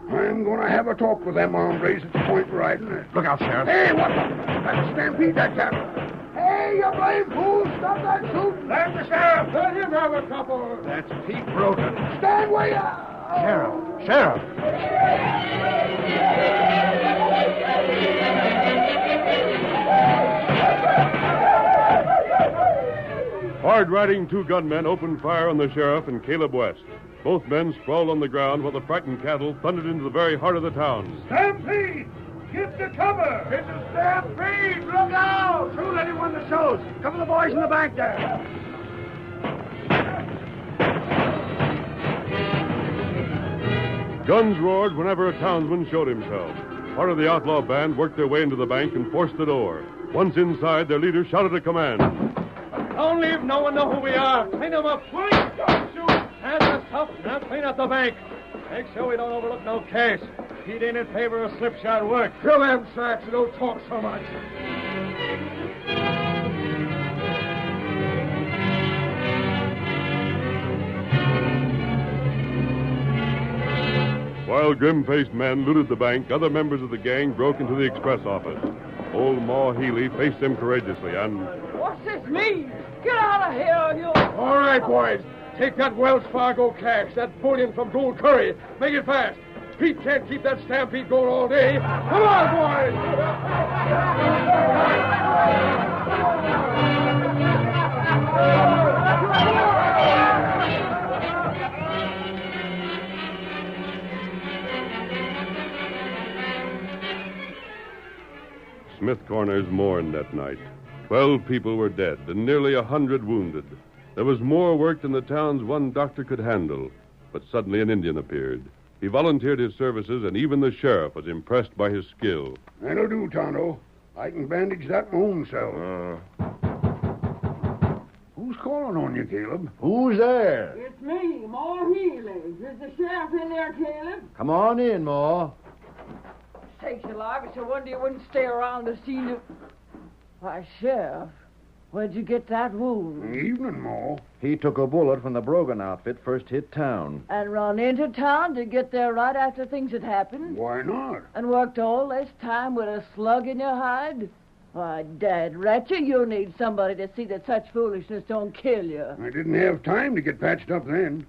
I'm going to have a talk with them hombres at the point we're riding. Look out, Sheriff. Hey, what? Let's stampede that cattle. Hey, you blame fool! Stop that shooting! That's the sheriff! Let him have a couple! That's Pete Brogan. Stand way up! Sheriff! Hard-riding two gunmen opened fire on the sheriff and Caleb West. Both men sprawled on the ground while the frightened cattle thundered into the very heart of the town. Stampede! Get to cover! It's a stampede! Look out! Shoot anyone that shows! Cover the boys in the back there! Guns roared whenever a townsman showed himself. Part of the outlaw band worked their way into the bank and forced the door. Once inside, their leader shouted a command. Don't leave no one know who we are. Clean them up. Wait! Don't shoot! Hands us up. Now clean up the bank. Make sure we don't overlook no cash. Pete ain't in favor of slipshod work. Fill them sacks and don't talk so much. While While grim-faced men looted the bank, other members of the gang broke into the express office. Old Ma Healy faced them courageously and... What's this mean? Get out of here, you... All right, boys. Take that Wells Fargo cash, that bullion from Gould Curry. Make it fast. Pete can't keep that stampede going all day. Come on, boys! Smith Corners mourned that night. 12 people were dead and nearly 100 wounded. There was more work than the town's one doctor could handle. But suddenly an Indian appeared. He volunteered his services, and even the sheriff was impressed by his skill. That'll do, Tonto. I can bandage that my own self. Who's calling on you, Caleb? Who's there? It's me, Ma Healy. Is the sheriff in there, Caleb? Come on in, Ma. Sakes alive, it's a wonder you wouldn't stay around to see the... Why, Sheriff, where'd you get that wound? Evening, Ma. He took a bullet from the Brogan outfit first hit town. And run into town to get there right after things had happened? Why not? And worked all this time with a slug in your hide? Why, Dad, Ratchet, you need somebody to see that such foolishness don't kill you. I didn't have time to get patched up then.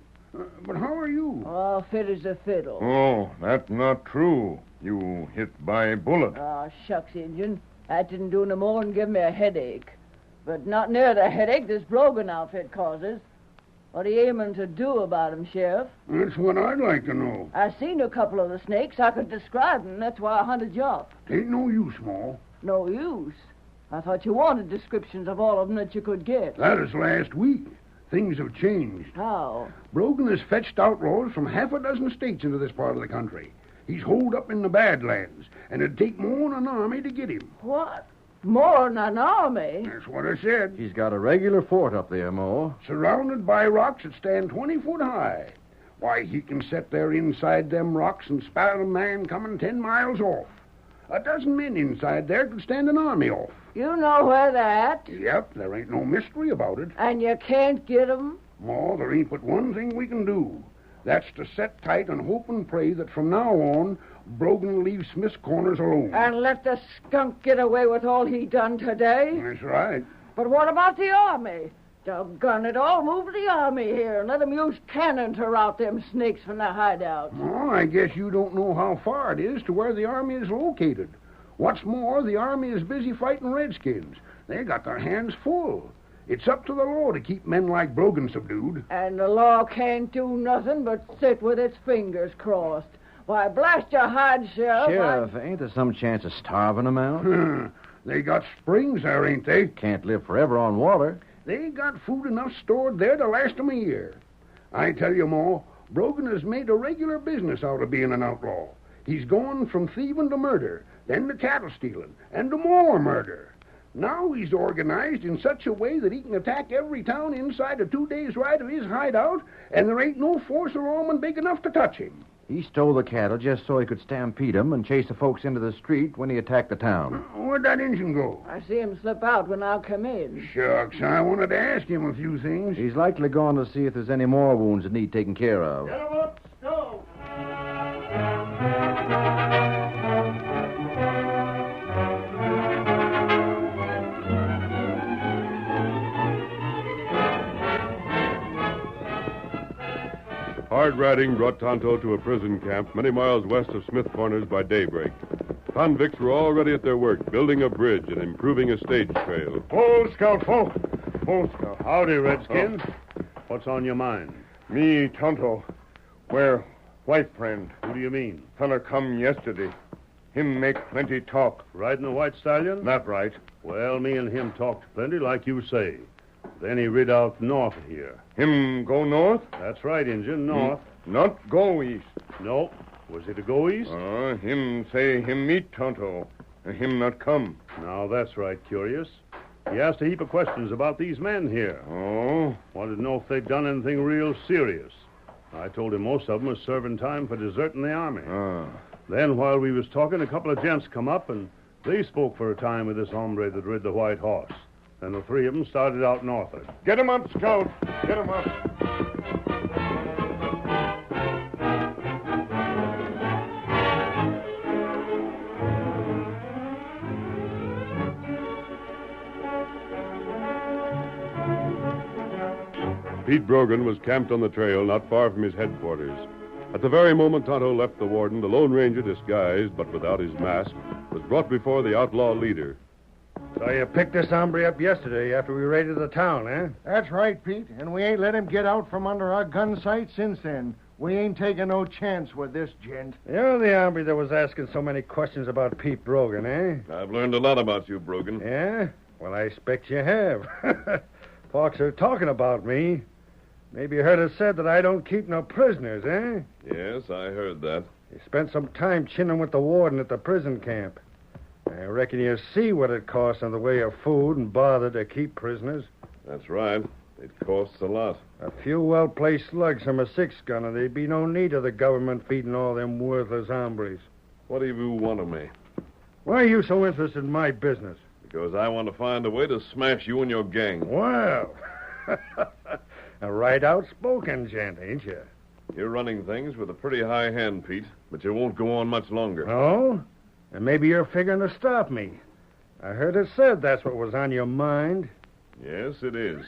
But how are you? Oh, fit as a fiddle. Oh, that's not true. You hit by a bullet. Oh, shucks, Injun. That didn't do no more than give me a headache. But not near the headache this Brogan outfit causes. What are you aiming to do about him, Sheriff? That's what I'd like to know. I seen a couple of the snakes. I could describe them. That's why I hunted you up. Ain't no use, Ma. No use? I thought you wanted descriptions of all of them that you could get. That is last week. Things have changed. How? Brogan has fetched outlaws from half a dozen states into this part of the country. He's holed up in the Badlands, and it'd take more than an army to get him. What? More than an army? That's what I said. He's got a regular fort up there, Mo. Surrounded by rocks that stand 20 foot high. Why, he can sit there inside them rocks and spot a man coming 10 miles off. A dozen men inside there could stand an army off. You know where they're at? Yep, there ain't no mystery about it. And you can't get 'em? Ma, there ain't but one thing we can do. That's to set tight and hope and pray that from now on, Brogan leaves Smith's Corners alone. And let the skunk get away with all he done today? That's right. But what about the army? Doggone it all, move the army here and let them use cannon to rout them snakes from their hideouts. Oh, I guess you don't know how far it is to where the army is located. What's more, the army is busy fighting redskins. They got their hands full. It's up to the law to keep men like Brogan subdued. And the law can't do nothing but sit with its fingers crossed. Why, blast your hide, Sheriff. Sheriff, ain't there some chance of starving them out? They got springs there, ain't they? Can't live forever on water. They got food enough stored there to last them a year. I tell you, Ma, Brogan has made a regular business out of being an outlaw. He's gone from thieving to murder, then to cattle stealing, and to more murder. Now he's organized in such a way that he can attack every town inside a 2 days' ride of his hideout, and there ain't no force of lawmen big enough to touch him. He stole the cattle just so he could stampede them and chase the folks into the street when he attacked the town. Where'd that engine go? I see him slip out when I come in. Shucks, I wanted to ask him a few things. He's likely gone to see if there's any more wounds that need taken care of. Get 'em up, go! Hard riding brought Tonto to a prison camp many miles west of Smith Corners by daybreak. Convicts were already at their work, building a bridge and improving a stage trail. Full scout, full. Full scout. Howdy, Redskins. What's on your mind? Me, Tonto. Where white friend. Who do you mean? Feller come yesterday. Him make plenty talk. Riding the White Stallion? That right. Well, me and him talked plenty, like you say. Then he rid out north of here. Him go north? That's right, Injun, north. Not go east. No. Was he to go east? Him say him meet Tonto. Him not come. Now, that's right, Curious. He asked a heap of questions about these men here. Oh? Wanted to know if they'd done anything real serious. I told him most of them was serving time for deserting the army. Then, while we was talking, a couple of gents come up, and they spoke for a time with this hombre that rid the White Horse. Then the three of them started out northward. Get 'em up, Scout. Get 'em up. Pete Brogan was camped on the trail not far from his headquarters. At the very moment Tonto left the warden, the Lone Ranger, disguised but without his mask, was brought before the outlaw leader. So you picked this hombre up yesterday after we raided the town, eh? That's right, Pete. And we ain't let him get out from under our gun sight since then. We ain't taking no chance with this gent. You're the hombre that was asking so many questions about Pete Brogan, eh? I've learned a lot about you, Brogan. Yeah? Well, I expect you have. Folks are talking about me. Maybe you heard it said that I don't keep no prisoners, eh? Yes, I heard that. You spent some time chinning with the warden at the prison camp. I reckon you see what it costs in the way of food and bother to keep prisoners. That's right. It costs a lot. A few well-placed slugs from a six-gunner, there'd be no need of the government feeding all them worthless hombres. What do you want of me? Why are you so interested in my business? Because I want to find a way to smash you and your gang. Well, a right outspoken gent, ain't you? You're running things with a pretty high hand, Pete, but you won't go on much longer. Oh? And maybe you're figuring to stop me. I heard it said that's what was on your mind. Yes, it is.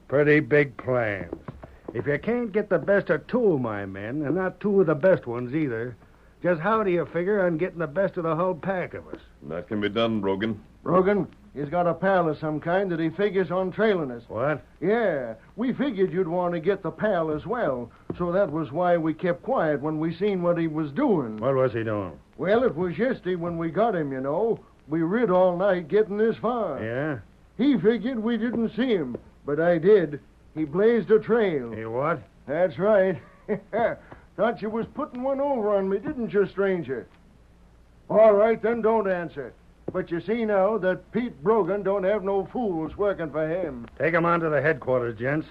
Pretty big plans. If you can't get the best of two of my men, and not two of the best ones either, just how do you figure on getting the best of the whole pack of us? That can be done, Brogan. Brogan, he's got a pal of some kind that he figures on trailing us. What? Yeah, we figured you'd want to get the pal as well, so that was why we kept quiet when we seen what he was doing. What was he doing? Well, it was yesterday when we got him, you know. We rid all night getting this far. Yeah? He figured we didn't see him, but I did. He blazed a trail. He what? That's right. Thought you was putting one over on me, didn't you, stranger? All right, then don't answer. But you see now that Pete Brogan don't have no fools working for him. Take him on to the headquarters, gents.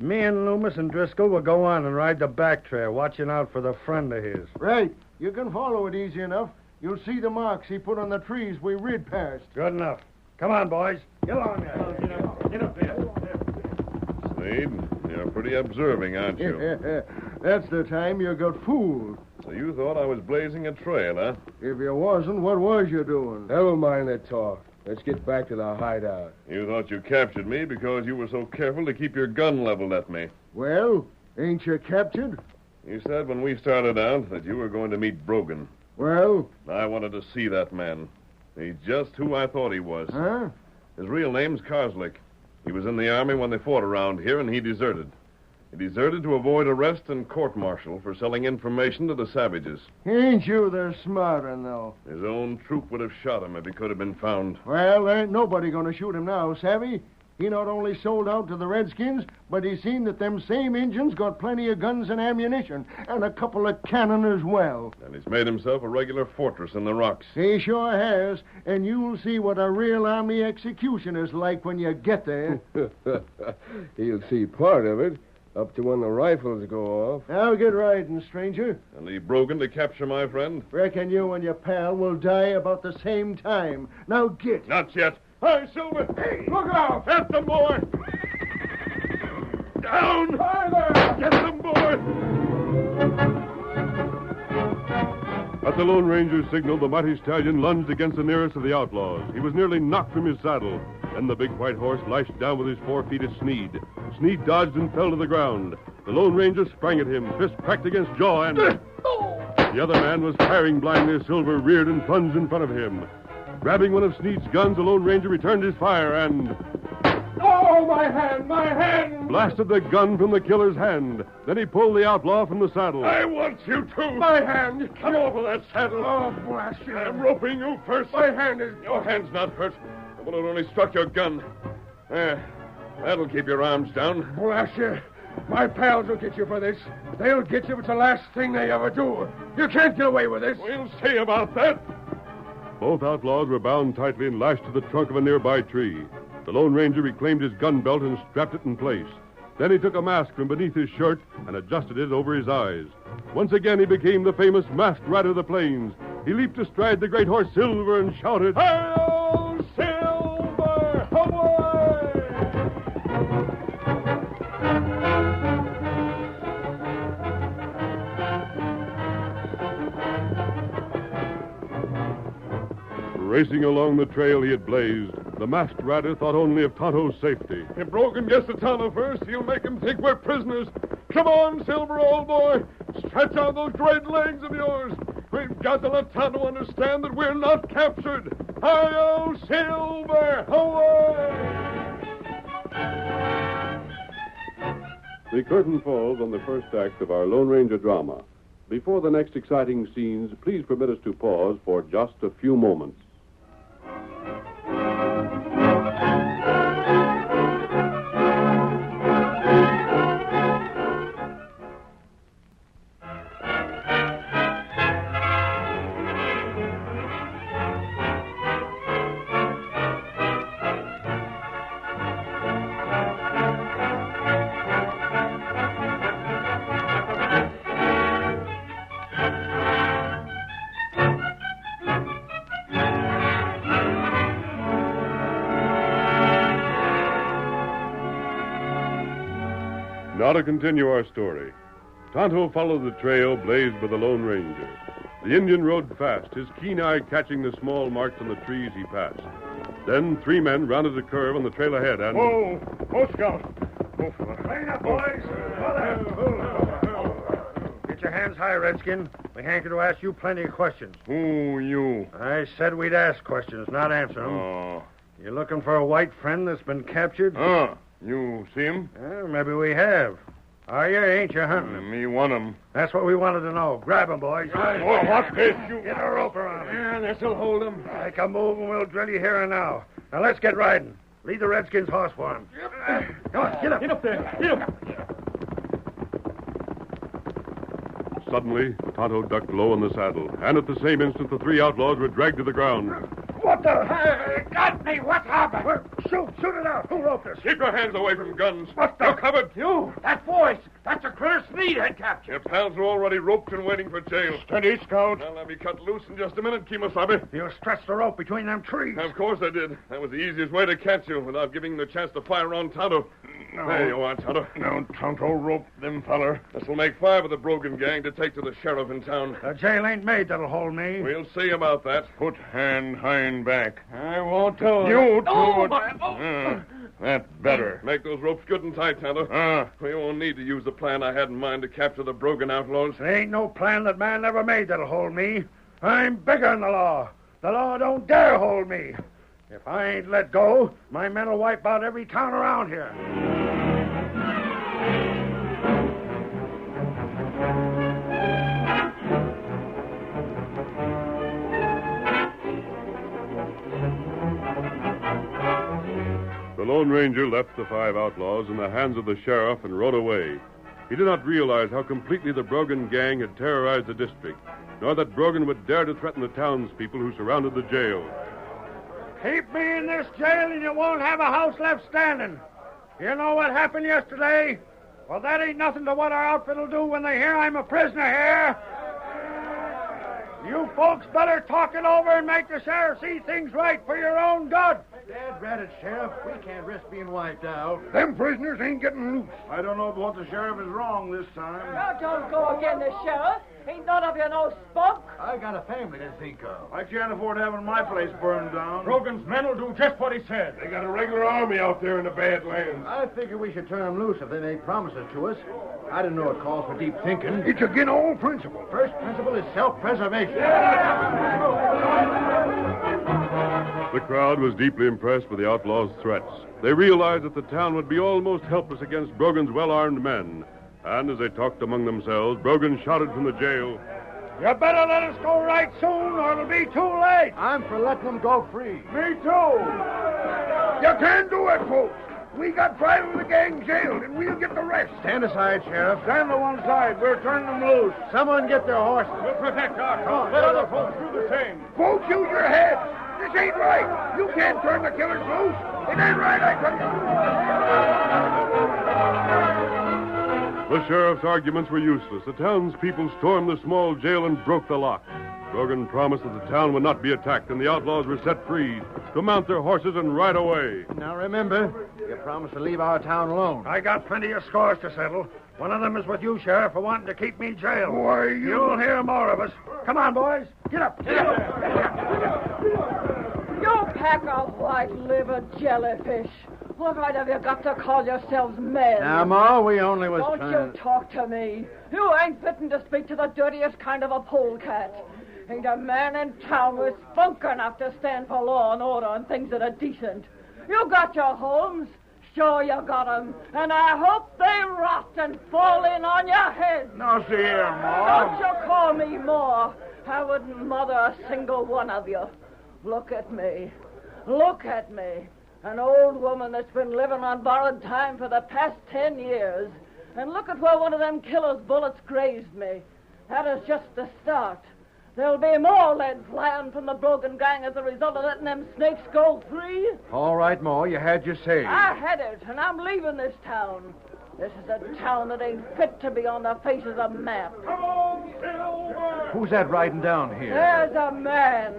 Me and Loomis and Driscoll will go on and ride the back trail, watching out for the friend of his. Right. You can follow it easy enough. You'll see the marks he put on the trees we rid past. Good enough. Come on, boys. Get along there. Get up there. Sneed, you're pretty observing, aren't you? That's the time you got fooled. So you thought I was blazing a trail, huh? If you wasn't, what was you doing? Never mind that talk. Let's get back to the hideout. You thought you captured me because you were so careful to keep your gun leveled at me. Well, ain't you captured? You said when we started out that you were going to meet Brogan. Well? I wanted to see that man. He's just who I thought he was. Huh? His real name's Karslick. He was in the army when they fought around here, and he deserted. He deserted to avoid arrest and court-martial for selling information to the savages. Ain't you the smart one, though? His own troop would have shot him if he could have been found. Well, there ain't nobody going to shoot him now, savvy? He not only sold out to the Redskins, but he's seen that them same Injuns got plenty of guns and ammunition, and a couple of cannon as well. And he's made himself a regular fortress in the rocks. He sure has, and you'll see what a real army execution is like when you get there. He'll see part of it, up to when the rifles go off. Now get riding, stranger. And leave Brogan to capture my friend? Reckon you and your pal will die about the same time. Now get. Not yet. Hi, Silver. Hey, look out! Get them, boy! Down! Hi there! Get them, boy! At the Lone Ranger's signal, the mighty stallion lunged against the nearest of the outlaws. He was nearly knocked from his saddle. Then the big white horse lashed down with his 4 feet at Sneed. Sneed dodged and fell to the ground. The Lone Ranger sprang at him, fist cracked against jaw, and... The other man was firing blindly as Silver reared and plunged in front of him. Grabbing one of Sneed's guns, the Lone Ranger returned his fire and... Oh, my hand! My hand! Blasted the gun from the killer's hand. Then he pulled the outlaw from the saddle. I want you to. My hand! Come over that saddle. Oh, blast you. I'm roping you first. My hand is... Your hand's not hurt. The bullet only struck your gun. There. That'll keep your arms down. Blast you. My pals will get you for this. They'll get you if it's the last thing they ever do. You can't get away with this. We'll see about that. Both outlaws were bound tightly and lashed to the trunk of a nearby tree. The Lone Ranger reclaimed his gun belt and strapped it in place. Then he took a mask from beneath his shirt and adjusted it over his eyes. Once again he became the famous masked rider of the plains. He leaped astride the great horse Silver and shouted, "Hail, Silver! Away!" Racing along the trail he had blazed, the masked rider thought only of Tonto's safety. If Brogan gets to Tonto first, he'll make him think we're prisoners. Come on, Silver, old boy. Stretch out those great legs of yours. We've got to let Tonto understand that we're not captured. Hi-yo, Silver! Away! The curtain falls on the first act of our Lone Ranger drama. Before the next exciting scenes, please permit us to pause for just a few moments. Now to continue our story. Tonto followed the trail blazed by the Lone Ranger. The Indian rode fast, his keen eye catching the small marks on the trees he passed. Then 3 men rounded a curve on the trail ahead and... Whoa! Whoa, Scout! Clean up, boys! Get your hands high, Redskin. We hanker to ask you plenty of questions. Who you? I said we'd ask questions, not answer them. Oh. You looking for a white friend that's been captured? You see him? Maybe we have. Are you? Ain't you hunting him? Me want him. That's what we wanted to know. Grab him, boys. Right. Oh, what's this? Get a rope around him. Yeah, this'll hold him. Make a move and we'll drill you here and now. Now let's get riding. Lead the Redskins' horse for him. Come on, get up. Get up there. Get up. Suddenly, Tonto ducked low in the saddle, and at the same instant, the 3 outlaws were dragged to the ground. What the? Hey, got me. What's happened? Well, shoot it out. Who roped us? Keep your hands away from guns. What the? You're covered. You? That voice. That's a critter Sneed had captured. Your pals are already roped and waiting for jail. Steady, Scout. I'll have you cut loose in just a minute, Kemosabe. You stretched the rope between them trees. Of course I did. That was the easiest way to catch you without giving you the chance to fire on Tonto. No. There you are, Tonto. No, Tonto roped them feller. This'll make 5 of the Brogan gang to take to the sheriff in town. The jail ain't made that'll hold me. We'll see about that. Put hand hind back. I won't tell you. That's better. Make those ropes good and tight, Tonto. We won't need to use the plan I had in mind to capture the Brogan outlaws. There ain't no plan that man ever made that'll hold me. I'm bigger than the law. The law don't dare hold me. If I ain't let go, my men will wipe out every town around here. The Lone Ranger left the 5 outlaws in the hands of the sheriff and rode away. He did not realize how completely the Brogan gang had terrorized the district, nor that Brogan would dare to threaten the townspeople who surrounded the jail. Keep me in this jail and you won't have a house left standing. You know what happened yesterday? Well, that ain't nothing to what our outfit will do when they hear I'm a prisoner here. You folks better talk it over and make the sheriff see things right for your own good. Dad, rat it, Sheriff. We can't risk being wiped out. Them prisoners ain't getting loose. I don't know what the sheriff is wrong this time. Now don't go again the sheriff. Ain't none of you no spunk. I got a family to think of. I can't afford having my place burned down. Brogan's men will do just what he said. They got a regular army out there in the Badlands. I figure we should turn them loose if they make promises to us. I didn't know it calls for deep thinking. It's again all principle. First principle is self-preservation. The crowd was deeply impressed with the outlaws' threats. They realized that the town would be almost helpless against Brogan's well-armed men. And as they talked among themselves, Brogan shouted from the jail, You better let us go right soon, or it'll be too late. I'm for letting them go free. Me too. You can't do it, folks. We got 5 of the gang jailed, and we'll get the rest. Stand aside, Sheriff. Stand to one side. We're turning them loose. Someone get their horses. We'll protect our cause. Let other folks do the same. Folks, use your heads. This ain't right. You can't turn the killers loose. It ain't right, I tell you. The sheriff's arguments were useless. The townspeople stormed the small jail and broke the lock. Brogan promised that the town would not be attacked, and the outlaws were set free to mount their horses and ride away. Now remember, you promised to leave our town alone. I got plenty of scores to settle. One of them is with you, Sheriff, for wanting to keep me jailed. Why, You'll hear more of us. Come on, boys. Get up. Get up. pack of white-livered jellyfish. What right have you got to call yourselves men? Now, Ma, we only was Don't trying... you talk to me. You ain't fitting to speak to the dirtiest kind of a polecat. Ain't a man in town with spunk enough to stand for law and order and things that are decent. You got your homes. Sure you got 'em. And I hope they rot and fall in on your head. Now, see here, Ma. Don't you call me more. I wouldn't mother a single one of you. Look at me. Look at me. An old woman that's been living on borrowed time for the past 10 years. And look at where one of them killer's bullets grazed me. That is just the start. There'll be more lead flying from the Brogan gang as a result of letting them snakes go free. All right, Ma, you had your say. I had it, and I'm leaving this town. This is a town that ain't fit to be on the face of the map. Come on, Silver! Who's that riding down here? There's a man.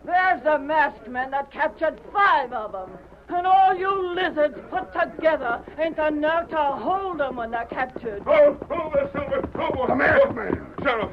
There's the masked man that captured 5 of them. And all you lizards put together ain't the nerve to hold them when they're captured. Oh, there, Silver! Oh, The masked man. Sheriff,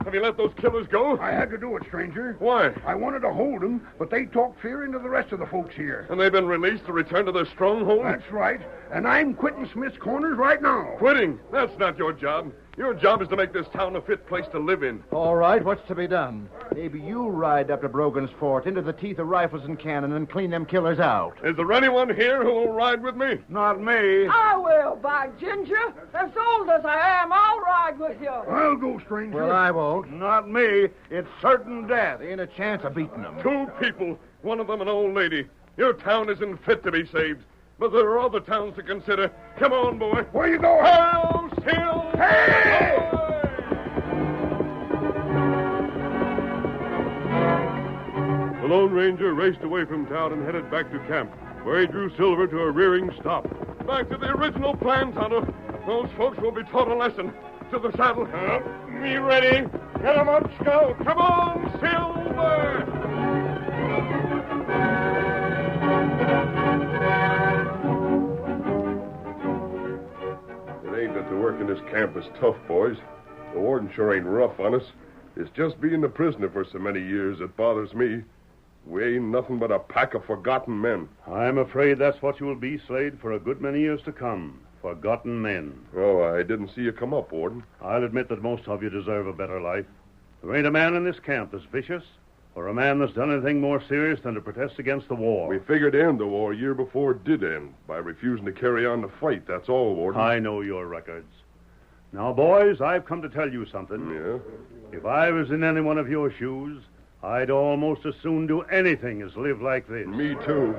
have you let those killers go? I had to do it, stranger. Why? I wanted to hold them, but they talked fear into the rest of the folks here. And they've been released to return to their stronghold? That's right. And I'm quitting Smith's Corners right now. Quitting? That's not your job. Your job is to make this town a fit place to live in. All right, what's to be done? Maybe you ride up to Brogan's fort, into the teeth of rifles and cannon, and clean them killers out. Is there anyone here who will ride with me? Not me. I will, by ginger. As old as I am, I'll ride with you. I'll go, stranger. Well, I won't. Not me. It's certain death. Ain't a chance of beating them. 2 people, one of them an old lady. Your town isn't fit to be saved. But there are other towns to consider. Come on, boy. Where you going? Hail, Silver! Hey! The Lone Ranger raced away from town and headed back to camp, where he drew Silver to a rearing stop. Back to the original plan, Tonto. Those folks will be taught a lesson. To the saddle. Me ready. Get 'em up, Scout. Come on, Silver! It ain't that the work in this camp is tough, boys. The warden sure ain't rough on us. It's just being a prisoner for so many years that bothers me. We ain't nothing but a pack of forgotten men. I'm afraid that's what you'll be, Slade, for a good many years to come. Forgotten men. Oh, I didn't see you come up, Warden. I'll admit that most of you deserve a better life. There ain't a man in this camp that's vicious, or a man that's done anything more serious than to protest against the war. We figured to end the war a year before it did end, by refusing to carry on the fight, that's all, Warden. I know your records. Now, boys, I've come to tell you something. Yeah? If I was in any one of your shoes, I'd almost as soon do anything as live like this. Me too.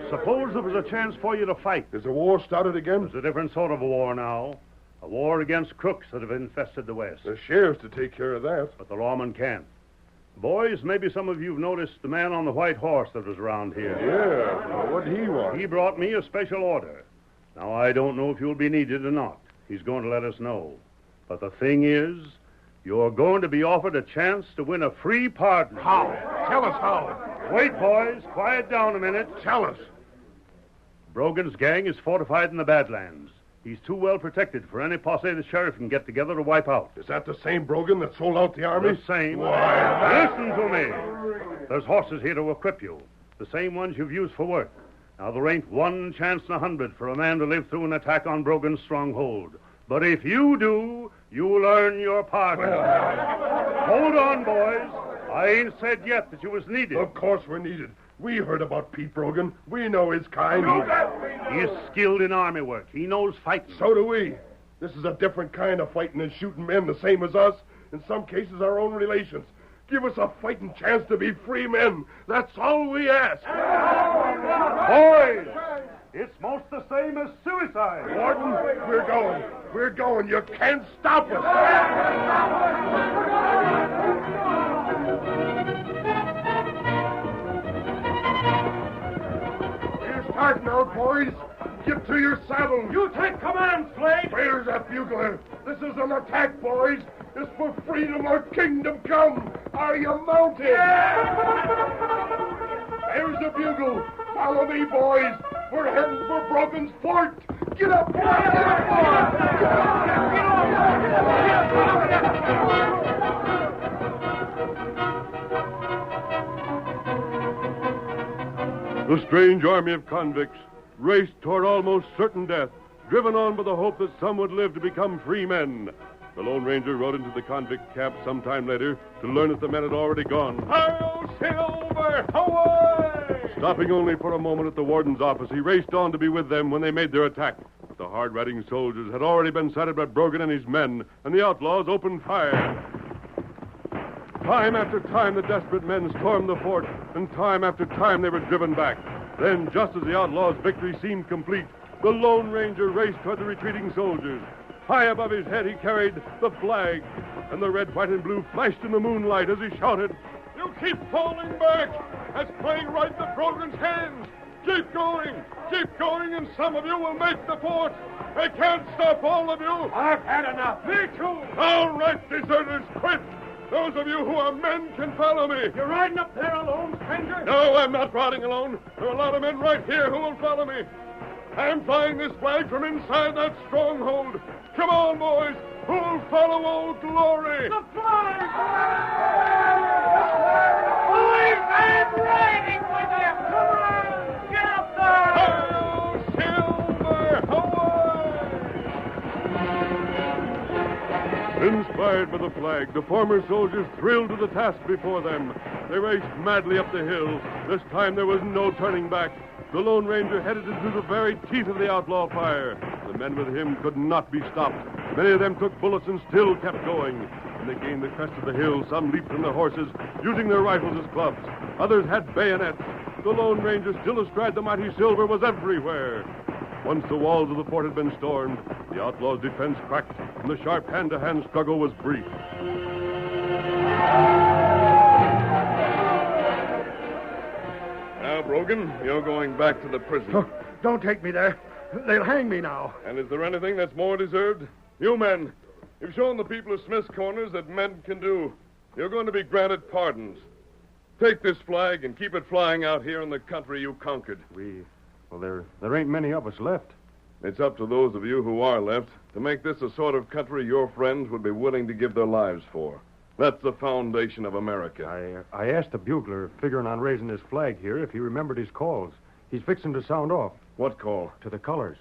Suppose there was a chance for you to fight. Is the war started again? There's a different sort of a war now. A war against crooks that have infested the West. The sheriff's to take care of that. But the lawmen can't. Boys, maybe some of you've noticed the man on the white horse that was around here. Yeah. Well, what did he want? He brought me a special order. Now, I don't know if you'll be needed or not. He's going to let us know. But the thing is, you're going to be offered a chance to win a free pardon. How? Tell us how. Wait, boys. Quiet down a minute. Tell us. Brogan's gang is fortified in the Badlands. He's too well protected for any posse the sheriff can get together to wipe out. Is that the same Brogan that sold out the army? The same. Why? Listen to me. There's horses here to equip you. The same ones you've used for work. Now, there ain't one chance in 100 for a man to live through an attack on Brogan's stronghold. But if you do, you'll earn your pardon. Hold on, boys. I ain't said yet that you was needed. Of course we're needed. We heard about Pete Brogan. We know his kind. He's skilled in army work. He knows fighting. So do we. This is a different kind of fighting than shooting men the same as us. In some cases, our own relations. Give us a fighting chance to be free men. That's all we ask. Boys, it's most the same as suicide. Warden, we're going. We're going. You can't stop us. We're starting out, boys. Get to your saddles. You take command, Slade. Where's that bugler? This is an attack, boys. It's for freedom or kingdom come. Are you mounted? There's the bugle. Follow me, boys. We're heading for Brogan's fort. Get up, boys. Get up, boys. The strange army of convicts raced toward almost certain death, driven on by the hope that some would live to become free men. The Lone Ranger rode into the convict camp sometime later to learn that the men had already gone. Hail, Silver! Away! Stopping only for a moment at the warden's office, he raced on to be with them when they made their attack. But the hard-riding soldiers had already been sighted by Brogan and his men, and the outlaws opened fire. Time after time, the desperate men stormed the fort, and time after time they were driven back. Then, just as the outlaws' victory seemed complete, the Lone Ranger raced toward the retreating soldiers. High above his head, he carried the flag, and the red, white, and blue flashed in the moonlight as he shouted, "You keep falling back! That's playing right into Brogan's hands! Keep going, and some of you will make the fort! They can't stop all of you! I've had enough. Me too! All right, deserters, quit! Those of you who are men can follow me! You're riding up there alone, stranger? No, I'm not riding alone. There are a lot of men right here who will follow me. I'm flying this flag from inside that stronghold. Come on, boys. Who'll follow Old Glory? The flag! Boys, I'm riding with you! Come on! Get up there! Hail, Silver! Away! Inspired by the flag, the former soldiers thrilled to the task before them. They raced madly up the hill. This time there was no turning back. The Lone Ranger headed into the very teeth of the outlaw fire. The men with him could not be stopped. Many of them took bullets and still kept going. When they gained the crest of the hill, some leaped from their horses, using their rifles as clubs. Others had bayonets. The Lone Ranger, still astride the mighty Silver, was everywhere. Once the walls of the fort had been stormed, the outlaws' defense cracked, and the sharp hand-to-hand struggle was brief. Now, Brogan, you're going back to the prison. Oh, don't take me there. They'll hang me now. And is there anything that's more deserved? You men, you've shown the people of Smith's Corners that men can do. You're going to be granted pardons. Take this flag and keep it flying out here in the country you conquered. Well, there ain't many of us left. It's up to those of you who are left to make this a sort of country your friends would be willing to give their lives for. That's the foundation of America. I asked the bugler, figuring on raising his flag here, if he remembered his calls. He's fixing to sound off. What call? To the colors.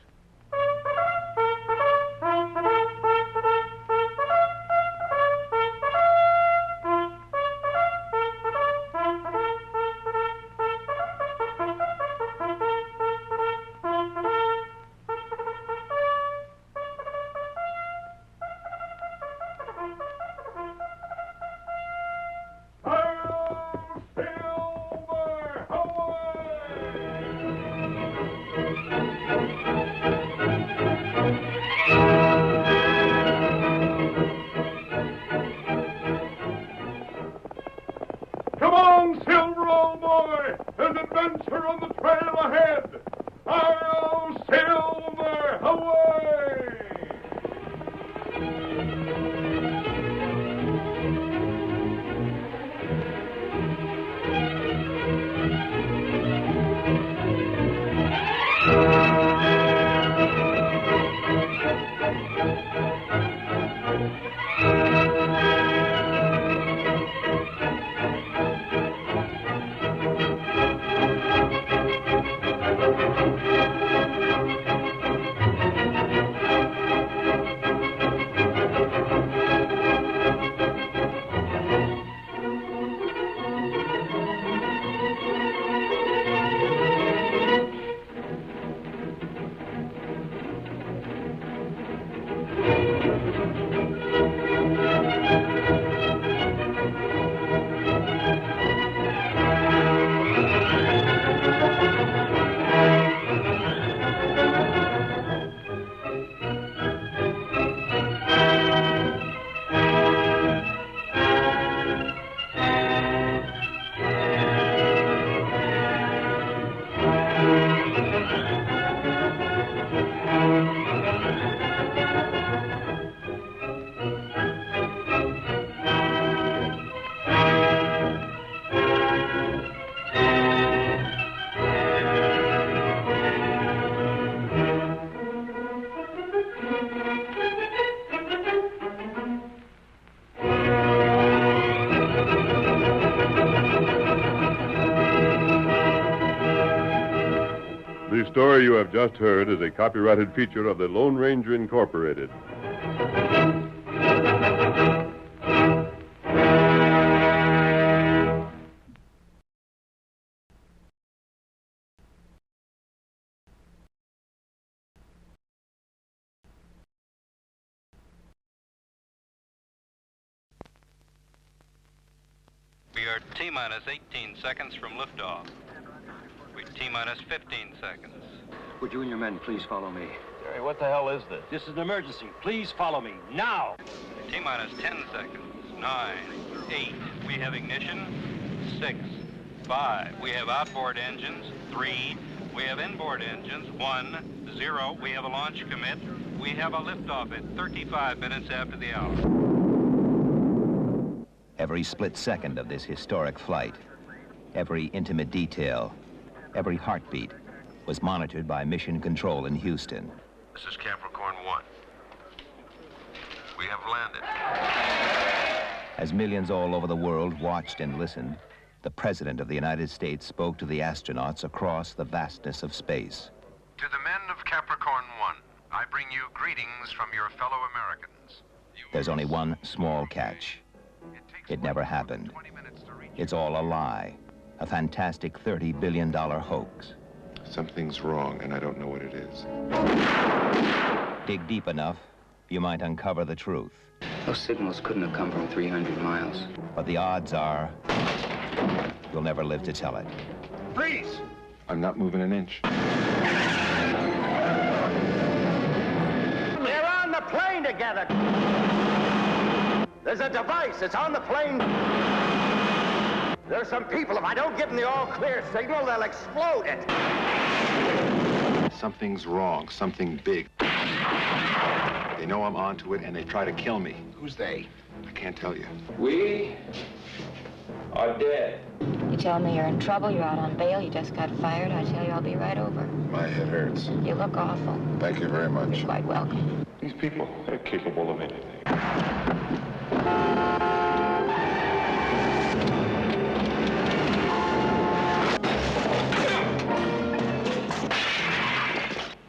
story you have just heard is a copyrighted feature of the Lone Ranger Incorporated. We are T-minus 18 seconds from liftoff. We're T-minus 15 seconds. Would you and your men please follow me? Jerry, what the hell is this? This is an emergency. Please follow me, now! T-minus 10 seconds. 9, 8. We have ignition. 6, 5. We have outboard engines. 3. We have inboard engines. 1, 0. We have a launch commit. We have a liftoff at 35 minutes after the hour. Every split second of this historic flight, every intimate detail, every heartbeat was monitored by Mission Control in Houston. This is Capricorn 1. We have landed. As millions all over the world watched and listened, the President of the United States spoke to the astronauts across the vastness of space. To the men of Capricorn 1, I bring you greetings from your fellow Americans. There's only one small catch. It never happened. It's all a lie, a fantastic $30 billion hoax. Something's wrong, and I don't know what it is. Dig deep enough, you might uncover the truth. Those signals couldn't have come from 300 miles. But the odds are you'll never live to tell it. Freeze! I'm not moving an inch. They're on the plane together! There's a device. It's on the plane. There's some people. If I don't give them the all-clear signal, they'll explode it. Something's wrong. Something big. They know I'm onto it, and they try to kill me. Who's they? I can't tell you. We are dead. You tell me you're in trouble, you're out on bail, you just got fired, I tell you I'll be right over. My head hurts. You look awful. Thank you very much. You're quite welcome. These people are capable of anything.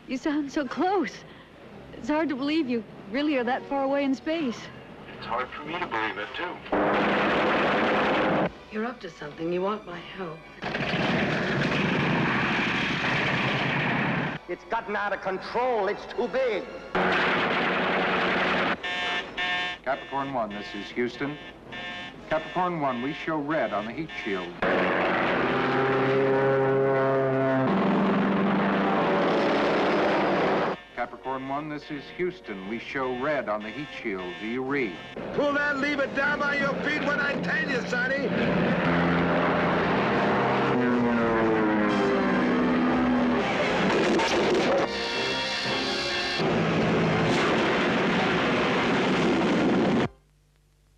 You sound so close. It's hard to believe you really are that far away in space. It's hard for me to believe it, too. You're up to something. You want my help. It's gotten out of control. It's too big. Capricorn 1, this is Houston. Capricorn 1, we show red on the heat shield. Capricorn 1, this is Houston. We show red on the heat shield. Do you read? Pull that lever down by your feet when I tell you, Sonny.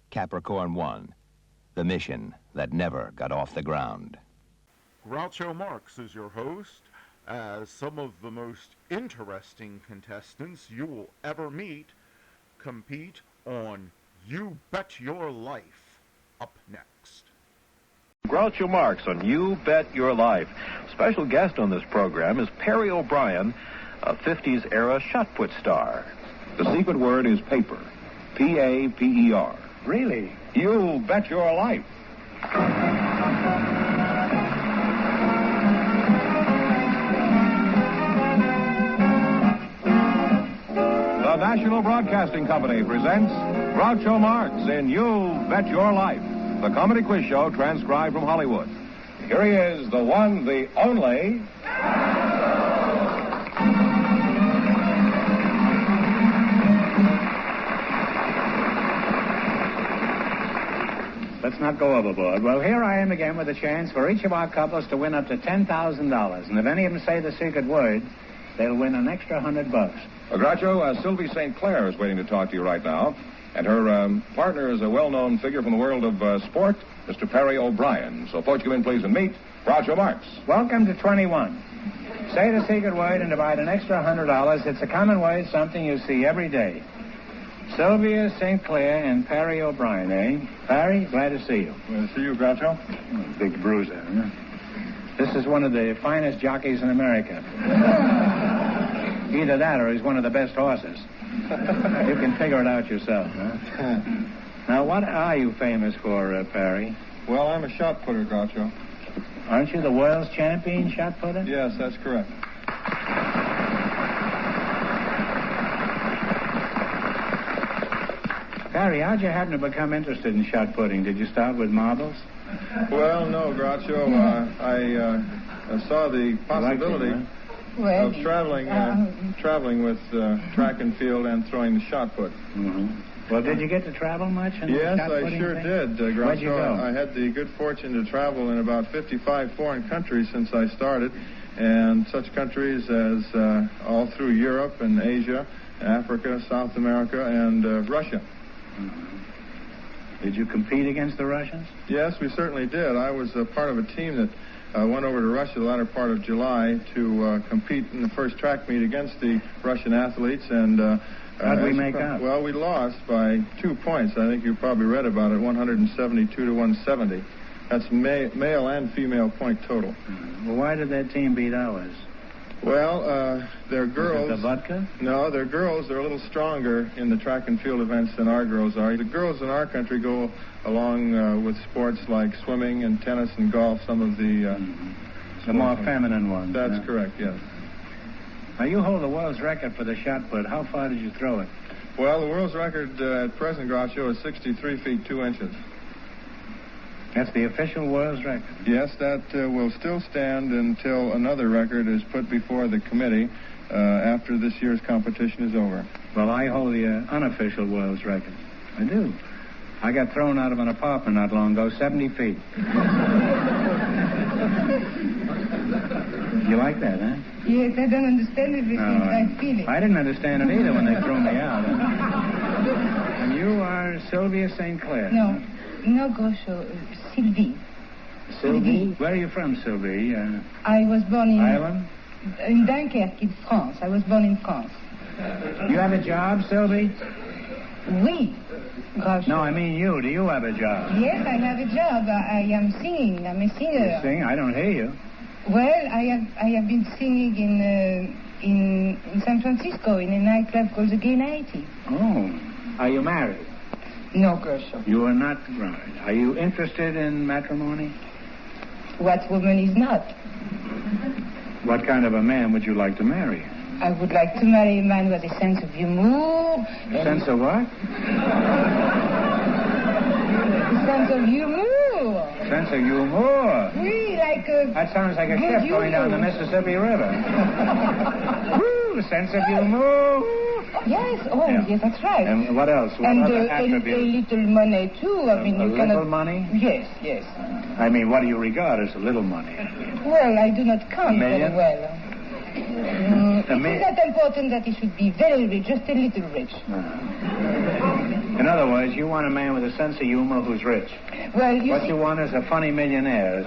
Capricorn 1, the mission that never got off the ground. Groucho Marx is your host, as some of the most interesting contestants you will ever meet compete on You Bet Your Life. Up next. Groucho Marx on You Bet Your Life. Special guest on this program is Perry O'Brien, a 50s-era shot put star. The secret word is paper. P-A-P-E-R. Really? You Bet Your Life. The National Broadcasting Company presents Groucho Marx in You Bet Your Life, the comedy quiz show transcribed from Hollywood. Here he is, the one, the only... Let's not go overboard. Well, here I am again with a chance for each of our couples to win up to $10,000. And if any of them say the secret word, they'll win an extra $100. Groucho, Sylvie St. Clair is waiting to talk to you right now. And her partner is a well-known figure from the world of sport, Mr. Perry O'Brien. So folks, come in, please, and meet Groucho Marx. Welcome to 21. Say the secret word and divide an extra $100. It's a common word, something you see every day. Sylvia St. Clair and Perry O'Brien, eh? Perry, glad to see you. Glad to see you, Groucho. Big bruiser, huh? This is one of the finest jockeys in America. Either that or he's one of the best horses. You can figure it out yourself, huh? Now, what are you famous for, Perry? Well, I'm a shot putter, Groucho. Aren't you the world's champion shot putter? Yes, that's correct. Perry, how'd you happen to become interested in shot putting? Did you start with marbles? Well, no, Groucho. I saw the possibility of traveling with track and field and throwing the shot put. Mm-hmm. Well, did you get to travel much? Yes, I sure did, Groucho. Where'd you go? I had the good fortune to travel in about 55 foreign countries since I started, and such countries as all through Europe and Asia, Africa, South America, and Russia. Mm-hmm. Did you compete against the Russians? Yes, we certainly did. I was a part of a team that went over to Russia the latter part of July to compete in the first track meet against the Russian athletes, and how'd we make out? Well, we lost by 2 points. I think you probably read about it, 172 to 170. That's male and female point total. Well, why did that team beat ours? Well, they're girls. Was it the vodka? No, they're girls. They're a little stronger in the track and field events than our girls are. The girls in our country go along with sports like swimming and tennis and golf, some of the more feminine ones. That's correct, yes. Now, you hold the world's record for the shot put. How far did you throw it? Well, the world's record at present, Groucho, is 63 feet 2 inches. That's the official world's record? Yes, that will still stand until another record is put before the committee after this year's competition is over. Well, I hold the unofficial world's record. I do. I got thrown out of an apartment not long ago, 70 feet. You like that, huh? Yes, I don't understand everything, but I feel it. I didn't understand it either when they threw me out. And you are Sylvia St. Clair? No, Groucho, Sylvie. Sylvie? Where are you from, Sylvie? I was born in... Ireland? In Dunkerque, in France. I was born in France. You have a job, Sylvie? Oui, Groucho. No, I mean you. Do you have a job? Yes, I have a job. I am singing. I'm a singer. You sing? I don't hear you. Well, I have been singing in San Francisco in a nightclub called the Gay 90. Oh. Are you married? No, Groucho. You are not married. Are you interested in matrimony? What woman is not? What kind of a man would you like to marry? I would like to marry a man with a sense of humor. A sense of what? A sense of humor. Sense of humor? Oui, like a... That sounds like a ship going down the Mississippi River. Woo, sense of humor. Yes, yes, that's right. And what else? What other attributes? A little money, too. I mean, you cannot... little money? Yes. I mean, what do you regard as a little money? Well, I do not count very well. It is not important that he should be very rich, just a little rich. In other words, you want a man with a sense of humor who's rich. Well, you want is a funny millionaire.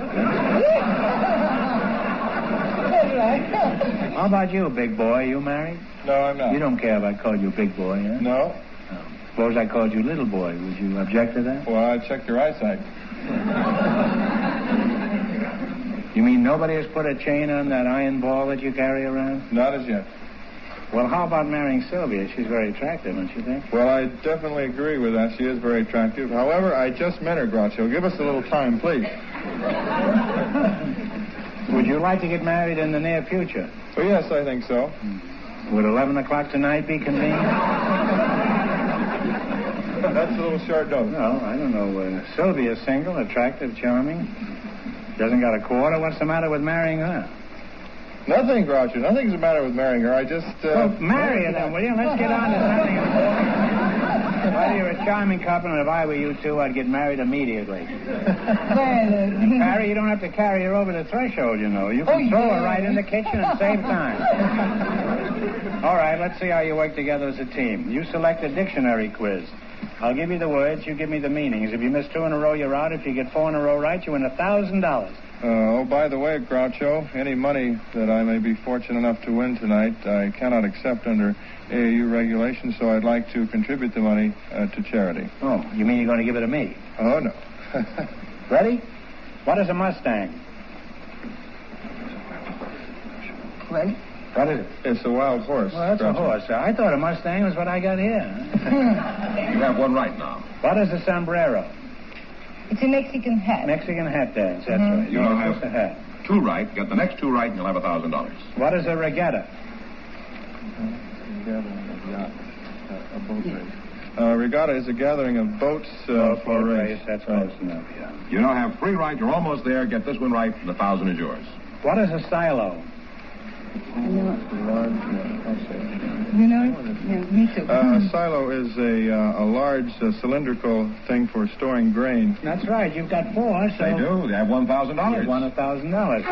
How about you, big boy? You married? No, I'm not. You don't care if I called you big boy, huh? No. Suppose I called you little boy. Would you object to that? Well, I'd check your eyesight. You mean nobody has put a chain on that iron ball that you carry around? Not as yet. Well, how about marrying Sylvia? She's very attractive, don't you think? Well, I definitely agree with that. She is very attractive. However, I just met her, Groucho. Give us a little time, please. Would you like to get married in the near future? Well, yes, I think so. Would 11 o'clock tonight be convenient? That's a little short notice. No, I don't know. Sylvia's single, attractive, charming. Doesn't got a quarter. What's the matter with marrying her? Nothing, Groucho. Nothing's the matter with marrying her. I just... Well, marry her then, will you? Let's get on to something important. Well, you're a charming couple, and if I were you two, I'd get married immediately. Harry, you don't have to carry her over the threshold, you know. You can throw her right in the kitchen and save time. All right, let's see how you work together as a team. You select a dictionary quiz. I'll give you the words, you give me the meanings. If you miss 2 in a row, you're out. If you get 4 in a row right, you win $1,000. By the way, Groucho, any money that I may be fortunate enough to win tonight, I cannot accept under AAU regulations, so I'd like to contribute the money to charity. Oh, you mean you're going to give it to me? Oh, no. Ready? What is a Mustang? Well? What is it? It's a wild horse. Well, that's a horse. I thought a Mustang was what I got here. You have one right now. What is a sombrero? It's a Mexican hat. Mexican hat dance, that's right. You don't have a hat. two right. Get the next two right, and you'll have $1,000. What is a regatta? A boat race. Regatta is a gathering of boats for a race. That's close enough, yeah. You now have three right. You're almost there. Get this one right, and $1,000 is yours. What is a silo? You know it? Yeah, me too. A silo is a large cylindrical thing for storing grain. That's right. You've got four, so... They do. They have $1,000. You won $1,000.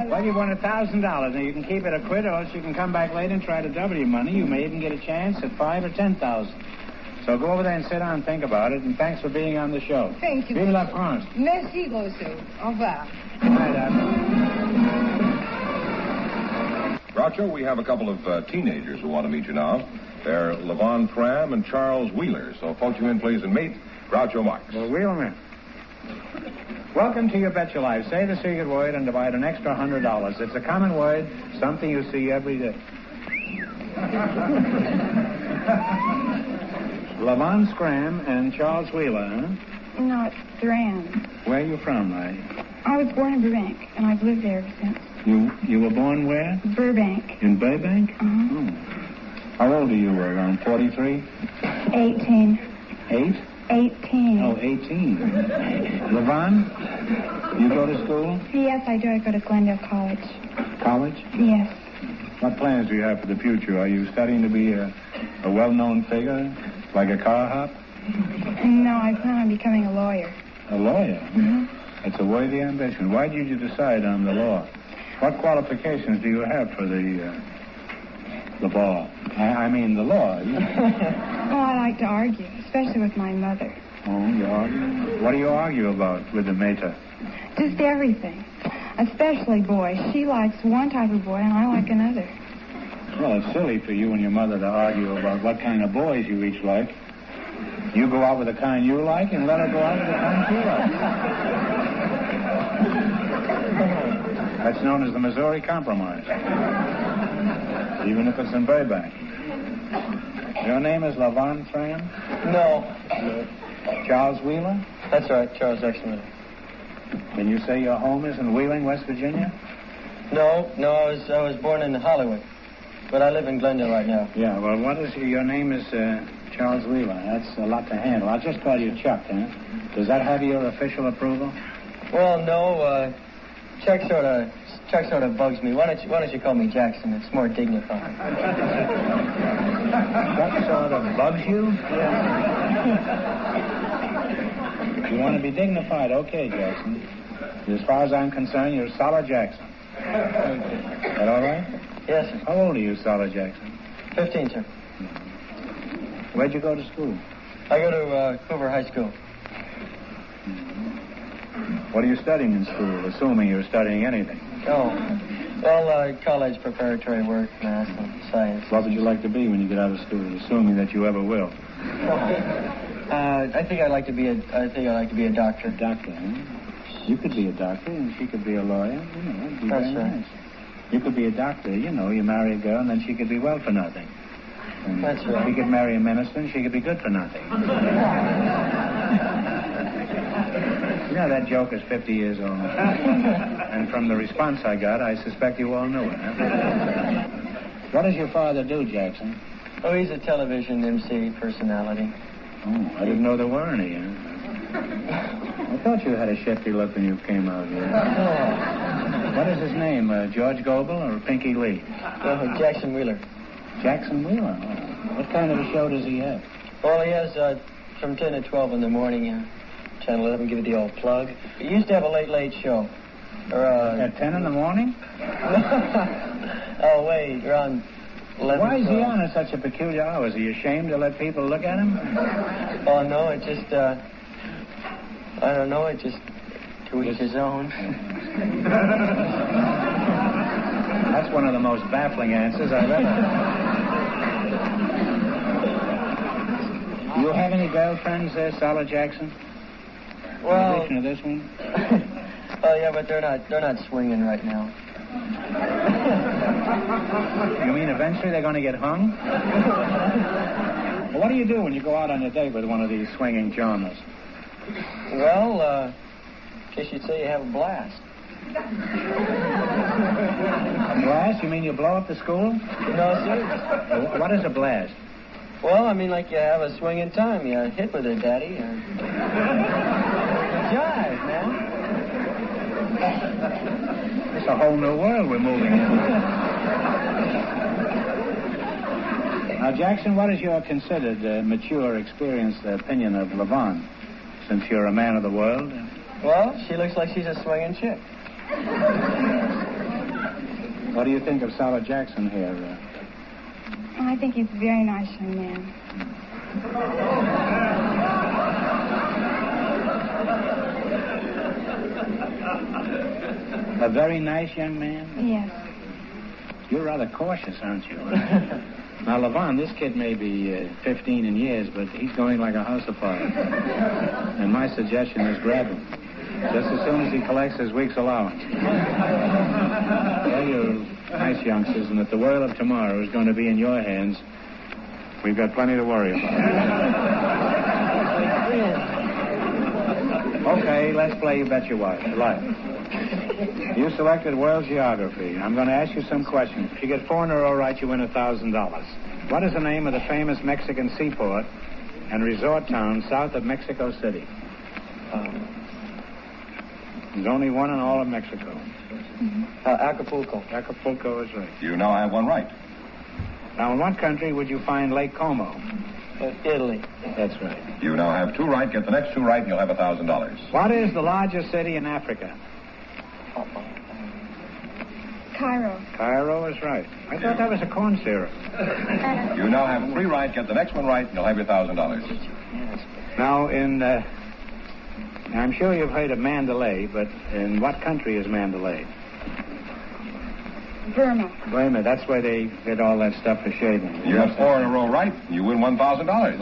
Well, you won $1,000. Now, you can keep it a quid, or else you can come back later and try to double your money. You may even get a chance at $5,000 or $10,000. So go over there and sit down and think about it, and thanks for being on the show. Thank you. Vive la France. Merci, Grosso. Au revoir. Groucho, we have a couple of teenagers who want to meet you now. They're Levon Tram and Charles Wheeler. So folks you in, please, and meet Groucho Marx. Well, Wheelman. Welcome to Your Bet Your Life. Say the secret word and divide an extra $100. It's a common word, something you see every day. Levon Scram and Charles Wheeler, huh? No, it's Duran. Where are you from, Larry? I was born in Burbank, and I've lived there ever since. You were born where? Burbank. In Burbank? Uh-huh. Oh. How old are you? Around 43? 18. 8? 18. Oh, 18. Levon, you go to school? Yes, I do. I go to Glendale College. College? Yes. What plans do you have for the future? Are you studying to be a well-known figure, like a car hop? No, I plan on becoming a lawyer. A lawyer? Mm-hmm. It's a worthy ambition. Why did you decide on the law? What qualifications do you have for the bar? I mean the law. Well, I like to argue, especially with my mother. Oh, you argue? What do you argue about with the mater? Just everything. Especially boys. She likes one type of boy, and I like another. Well, it's silly for you and your mother to argue about what kind of boys you each like. You go out with the kind you like, and let her go out with the kind she likes. That's known as the Missouri Compromise. Even if it's in Burbank. Your name is Levon Tram? No. Charles Wheeler? That's right, Charles X. Wheeler. Can you say your home is in Wheeling, West Virginia? No, I was born in Hollywood, but I live in Glendale right now. Yeah, well, your name is Charles Wheeler. That's a lot to handle. I'll just call you Chuck, huh? Does that have your official approval? Well, no, Chuck sort of bugs me. Why don't you call me Jackson? It's more dignified. Chuck sort of bugs you? Yeah. You want to be dignified? Okay, Jackson. As far as I'm concerned, you're Solid Jackson. Is that all right? Yes, sir. How old are you, Solid Jackson? 15, sir. Where'd you go to school? I go to Hoover High School. What are you studying in school, assuming you're studying anything? Oh, well, college preparatory work, math, and science. What would you like to be when you get out of school, assuming that you ever will? I think I'd like to be a doctor. A doctor, huh? You could be a doctor, and she could be a lawyer. That'd be very nice. You could be a doctor, you marry a girl, and then she could be well for nothing. And that's right. She could marry a minister, and she could be good for nothing. That joke is 50 years old. And from the response I got, I suspect you all knew it, huh? What does your father do, Jackson? Oh, he's a television MC personality. Oh, I didn't know there were any, huh? I thought you had a shifty look when you came out here. Oh. What is his name, George Goebel or Pinky Lee? Jackson Wheeler. Jackson Wheeler? Oh. What kind of a show does he have? Well, he has from 10 to 12 in the morning, Channel 11, give it the old plug. He used to have a late show. At 10 in the morning? Oh, wait, around 11. Why is he on at such a peculiar hour? Is he ashamed to let people look at him? Oh, no, it just, I don't know, it just to each his own. That's one of the most baffling answers I've ever heard. You have any girlfriends there, Solid Jackson? Well, in addition to this one? Oh yeah, but they're not swinging right now. You mean eventually they're going to get hung? Well, what do you do when you go out on a date with one of these swinging journalists? Well, guess you'd say you have a blast. A blast? You mean you blow up the school? No, sir. What is a blast? Well, I mean like you have a swinging time. You hit with it, Daddy. Jive, man. It's a whole new world we're moving into. Now, Jackson, what is your considered mature, experienced opinion of Levon, since you're a man of the world? Well, she looks like she's a swinging chick. What do you think of Solid Jackson here? I think he's a very nice young man. A very nice young man? Yes. You're rather cautious, aren't you? Now, Levon, this kid may be 15 in years, but he's going like a house afire. And my suggestion is grab him. Just as soon as he collects his week's allowance. Well, you're nice youngsters, and if the world of tomorrow is going to be in your hands, we've got plenty to worry about. Okay, let's play You Bet Your Life. You selected world geography. I'm going to ask you some questions. If you get 4 in a row right, you win $1,000. What is the name of the famous Mexican seaport and resort town south of Mexico City? There's only one in all of Mexico. Acapulco. Acapulco is right. You now have one right. Now, in what country would you find Lake Como? Italy. That's right. You now have 2 right. Get the next 2 right, and you'll have $1,000. What is the largest city in Africa? Cairo. Cairo is right. I thought that was a corn syrup. You now have 3 right. Get the next one right, and you'll have your $1,000. Now, I'm sure you've heard of Mandalay, but in what country is Mandalay? Burma. Burma. That's where they get all that stuff for shaving. You have 4 in a row right, and you win $1,000.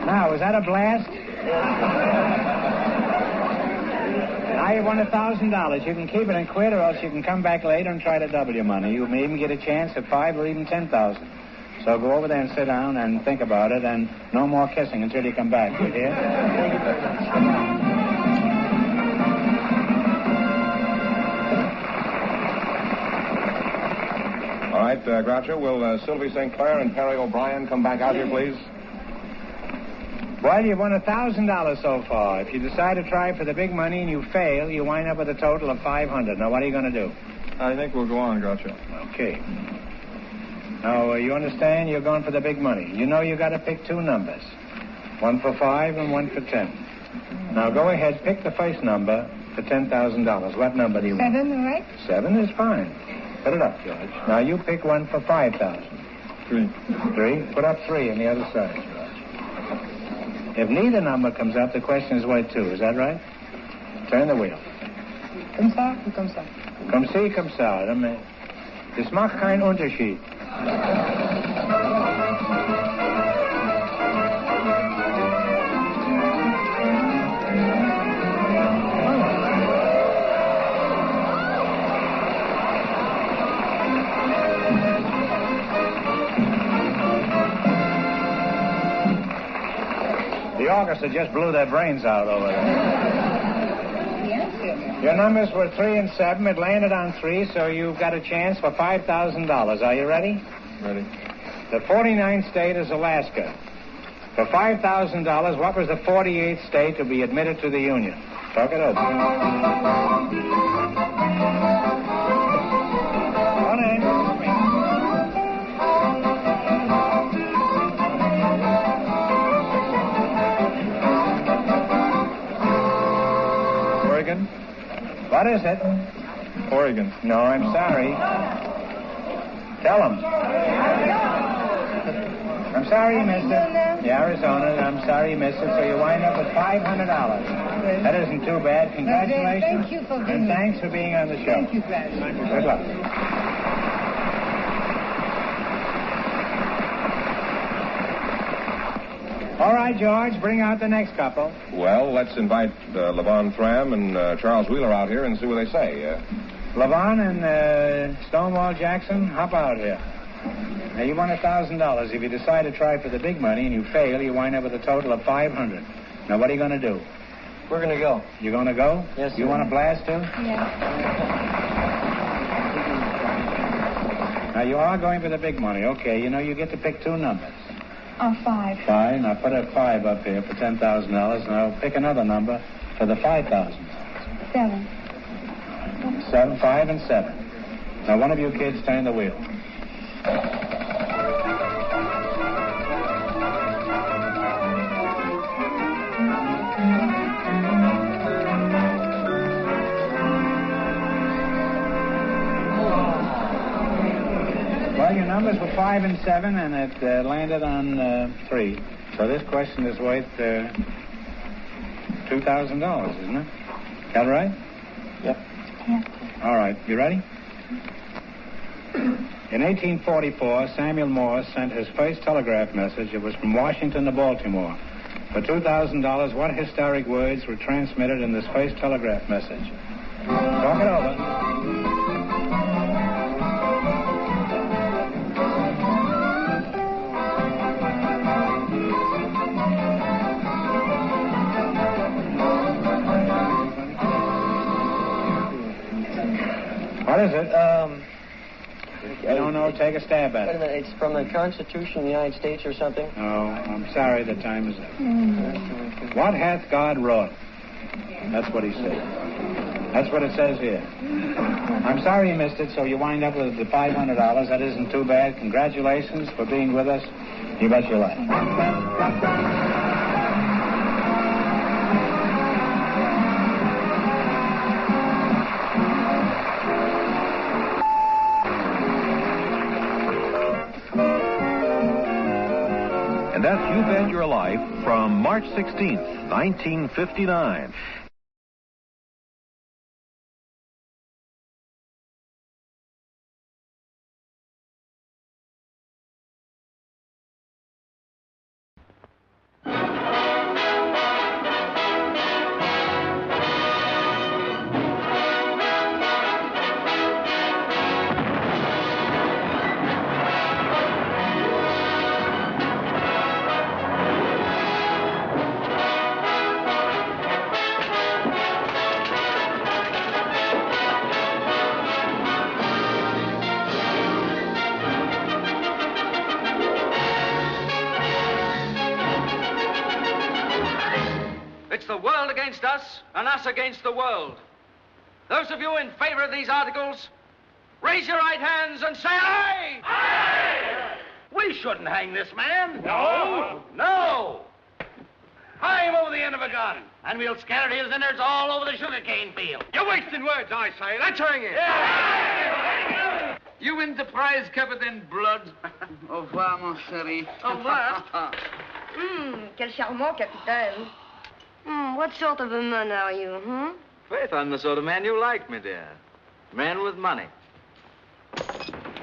Now, was that a blast? Now you won $1,000. You can keep it and quit, or else you can come back later and try to double your money. You may even get a chance at 5 or even 10,000. So go over there and sit down and think about it, and no more kissing until you come back. You hear? All right, Groucho, will Sylvie St. Clair and Perry O'Brien come back out here, please? Well, you've won $1,000 so far. If you decide to try for the big money and you fail, you wind up with a total of $500. Now, what are you going to do? I think we'll go on, Groucho. Okay. Now, you understand you're going for the big money. You know you got to pick 2 numbers. 1 for 5 and 1 for 10. Now, go ahead, pick the first number for $10,000. What number do you want? 7, all right? 7 is fine. Put it up, George. Now, you pick 1 for 5,000. 3. 3? Put up 3 on the other side, George. If neither number comes up, the question is worth 2. Is that right? Turn the wheel. Comme ça ou comme ça? Comme ci, comme ça. Das macht keinen Unterschied. The orchestra just blew their brains out over there. Your numbers were 3 and 7. It landed on 3, so you've got a chance for $5,000. Are you ready? Ready. The 49th state is Alaska. For $5,000, what was the 48th state to be admitted to the Union? Talk it over. One in. Oregon? What is it? Oregon. No, I'm sorry. Tell them. I'm sorry you missed it. Yeah, Arizona. I'm sorry you missed it, so you wind up with $500. That isn't too bad. Congratulations. Thank you for being And thanks for being on the show. Thank you, Gladys. Good luck. All right, George, bring out the next couple. Well, let's invite Levon Thram and Charles Wheeler out here and see what they say. Levon and Stonewall Jackson, hop out here. Now, you won $1,000. If you decide to try for the big money and you fail, you wind up with a total of $500. Now, what are you going to do? We're going to go. You going to go? Yes, sir. You want to blast, too? Yeah. Now, you are going for the big money. Okay, you know, you get to pick two numbers. 5. Fine. Now, put a 5 up here for $10,000. Now, pick another number for the $5,000. 7. 7, 5, and 7. Now, one of you kids turn the wheel. Well, your numbers were 5 and 7, and it landed on 3. So this question is worth $2,000, isn't it? That right? Yep. Yeah. All right. You ready? In 1844, Samuel Morse sent his first telegraph message. It was from Washington to Baltimore. For $2,000, what historic words were transmitted in this first telegraph message? Talk it over. What is it? You don't know? Take a stab at Wait a it. minute. It's from the Constitution of the United States or something? Oh, I'm sorry. The time is up. What hath God wrought? That's what he said. That's what it says here. I'm sorry you missed it, so you wind up with the $500. That isn't too bad. Congratulations for being with us. You bet your life. And that's You Bet Your Life from March 16th, 1959. It's the world against us, and us against the world. Those of you in favor of these articles, raise your right hands and say aye! Aye! We shouldn't hang this man. No! No! Hang him over the end of a gun, and we'll scatter his innards all over the sugarcane field. You're wasting words, I say. Let's hang him. Yeah. You win the prize covered in blood. Au revoir, mon chéri. Au revoir. Quel charmant capitaine. What sort of a man are you, Faith, I'm the sort of man you like, my dear. Man with money.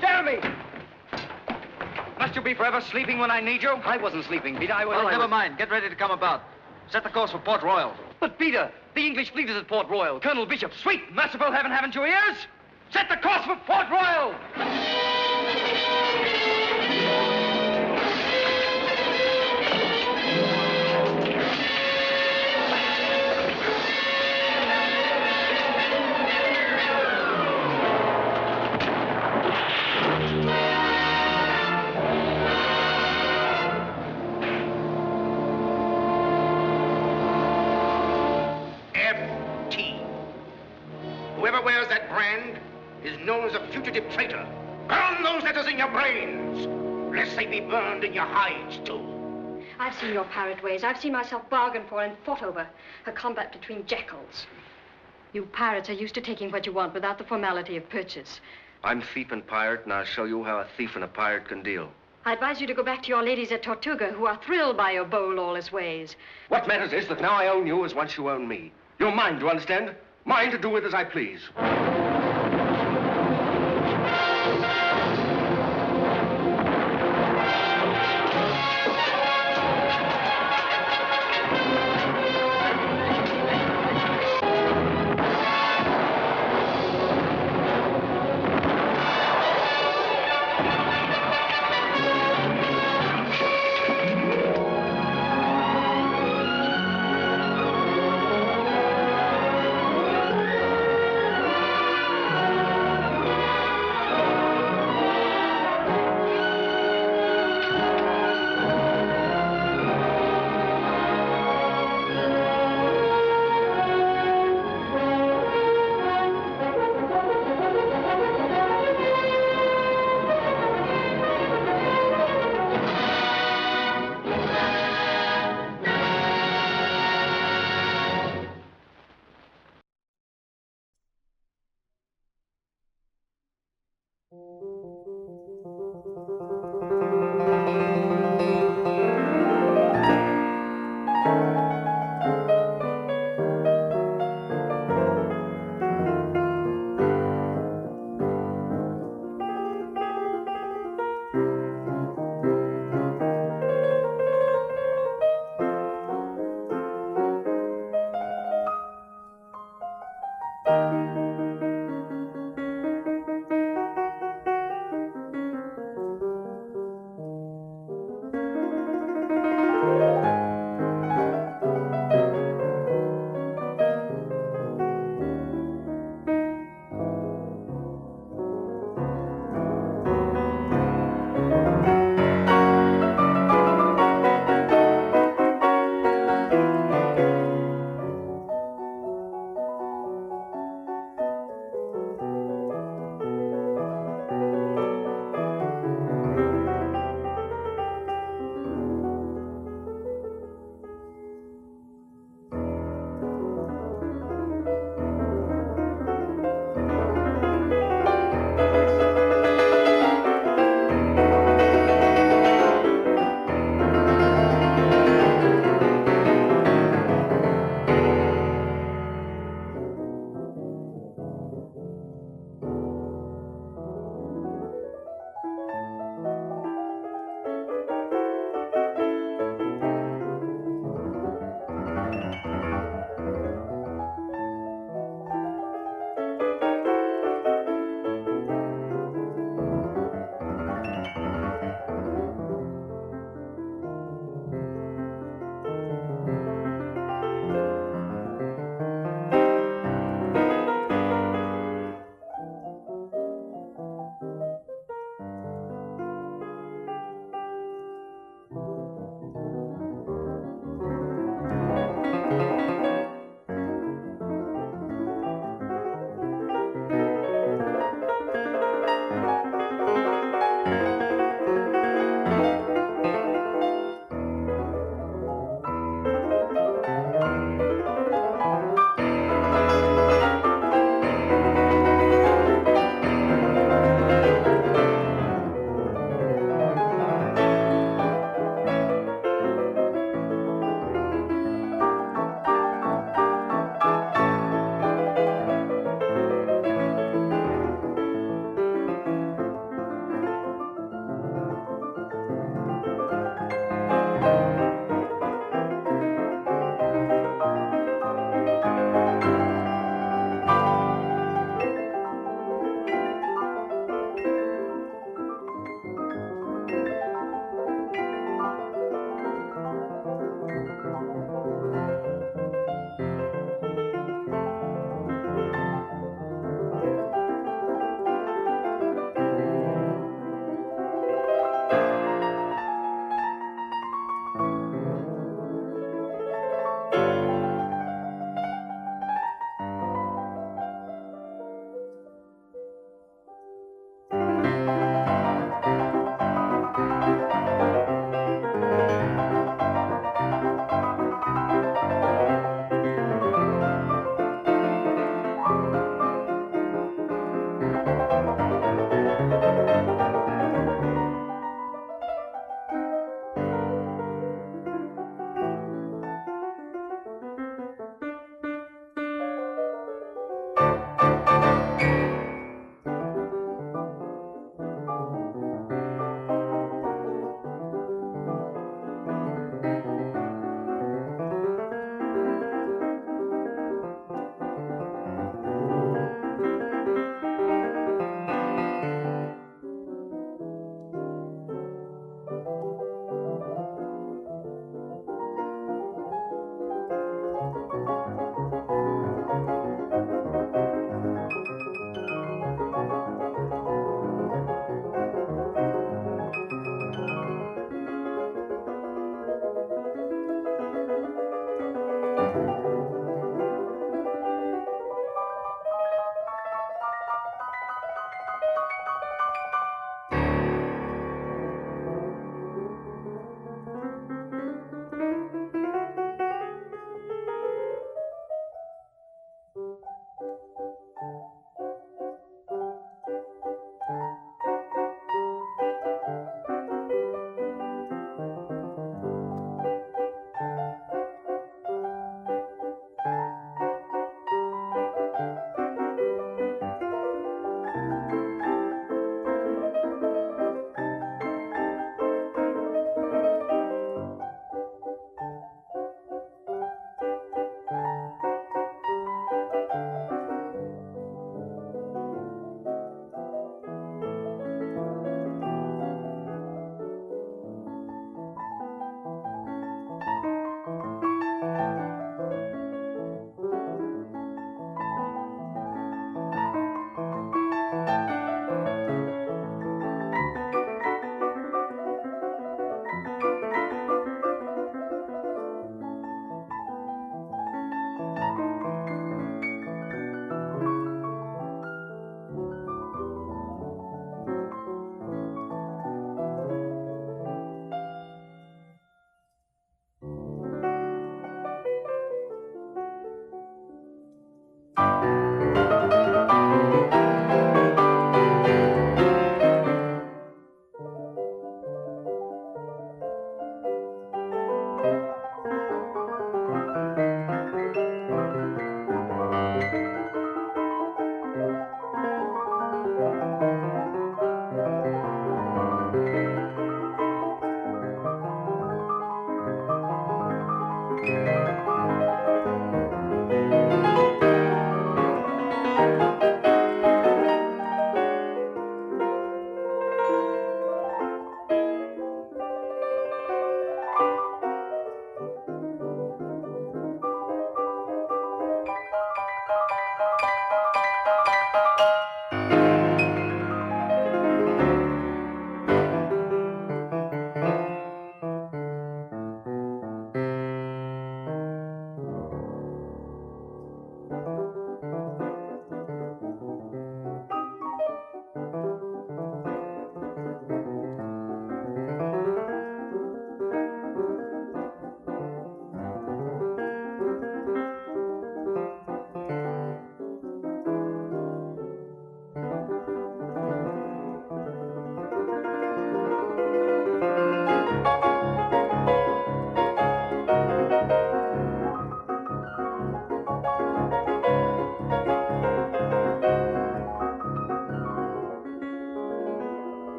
Jeremy! Must you be forever sleeping when I need you? I wasn't sleeping, Peter. Well, never mind. Get ready to come about. Set the course for Port Royal. But, Peter, the English fleet is at Port Royal. Colonel Bishop. Sweet, merciful heaven, haven't you ears? Set the course for Port Royal! Whoever wears that brand is known as a fugitive traitor. Burn those letters in your brains, lest they be burned in your hides, too. I've seen your pirate ways. I've seen myself bargained for and fought over. A combat between jackals. You pirates are used to taking what you want without the formality of purchase. I'm thief and pirate, and I'll show you how a thief and a pirate can deal. I advise you to go back to your ladies at Tortuga, who are thrilled by your bold, lawless ways. What matters is that now I own you as once you own me. You're mine, do you understand? Mine to do with as I please.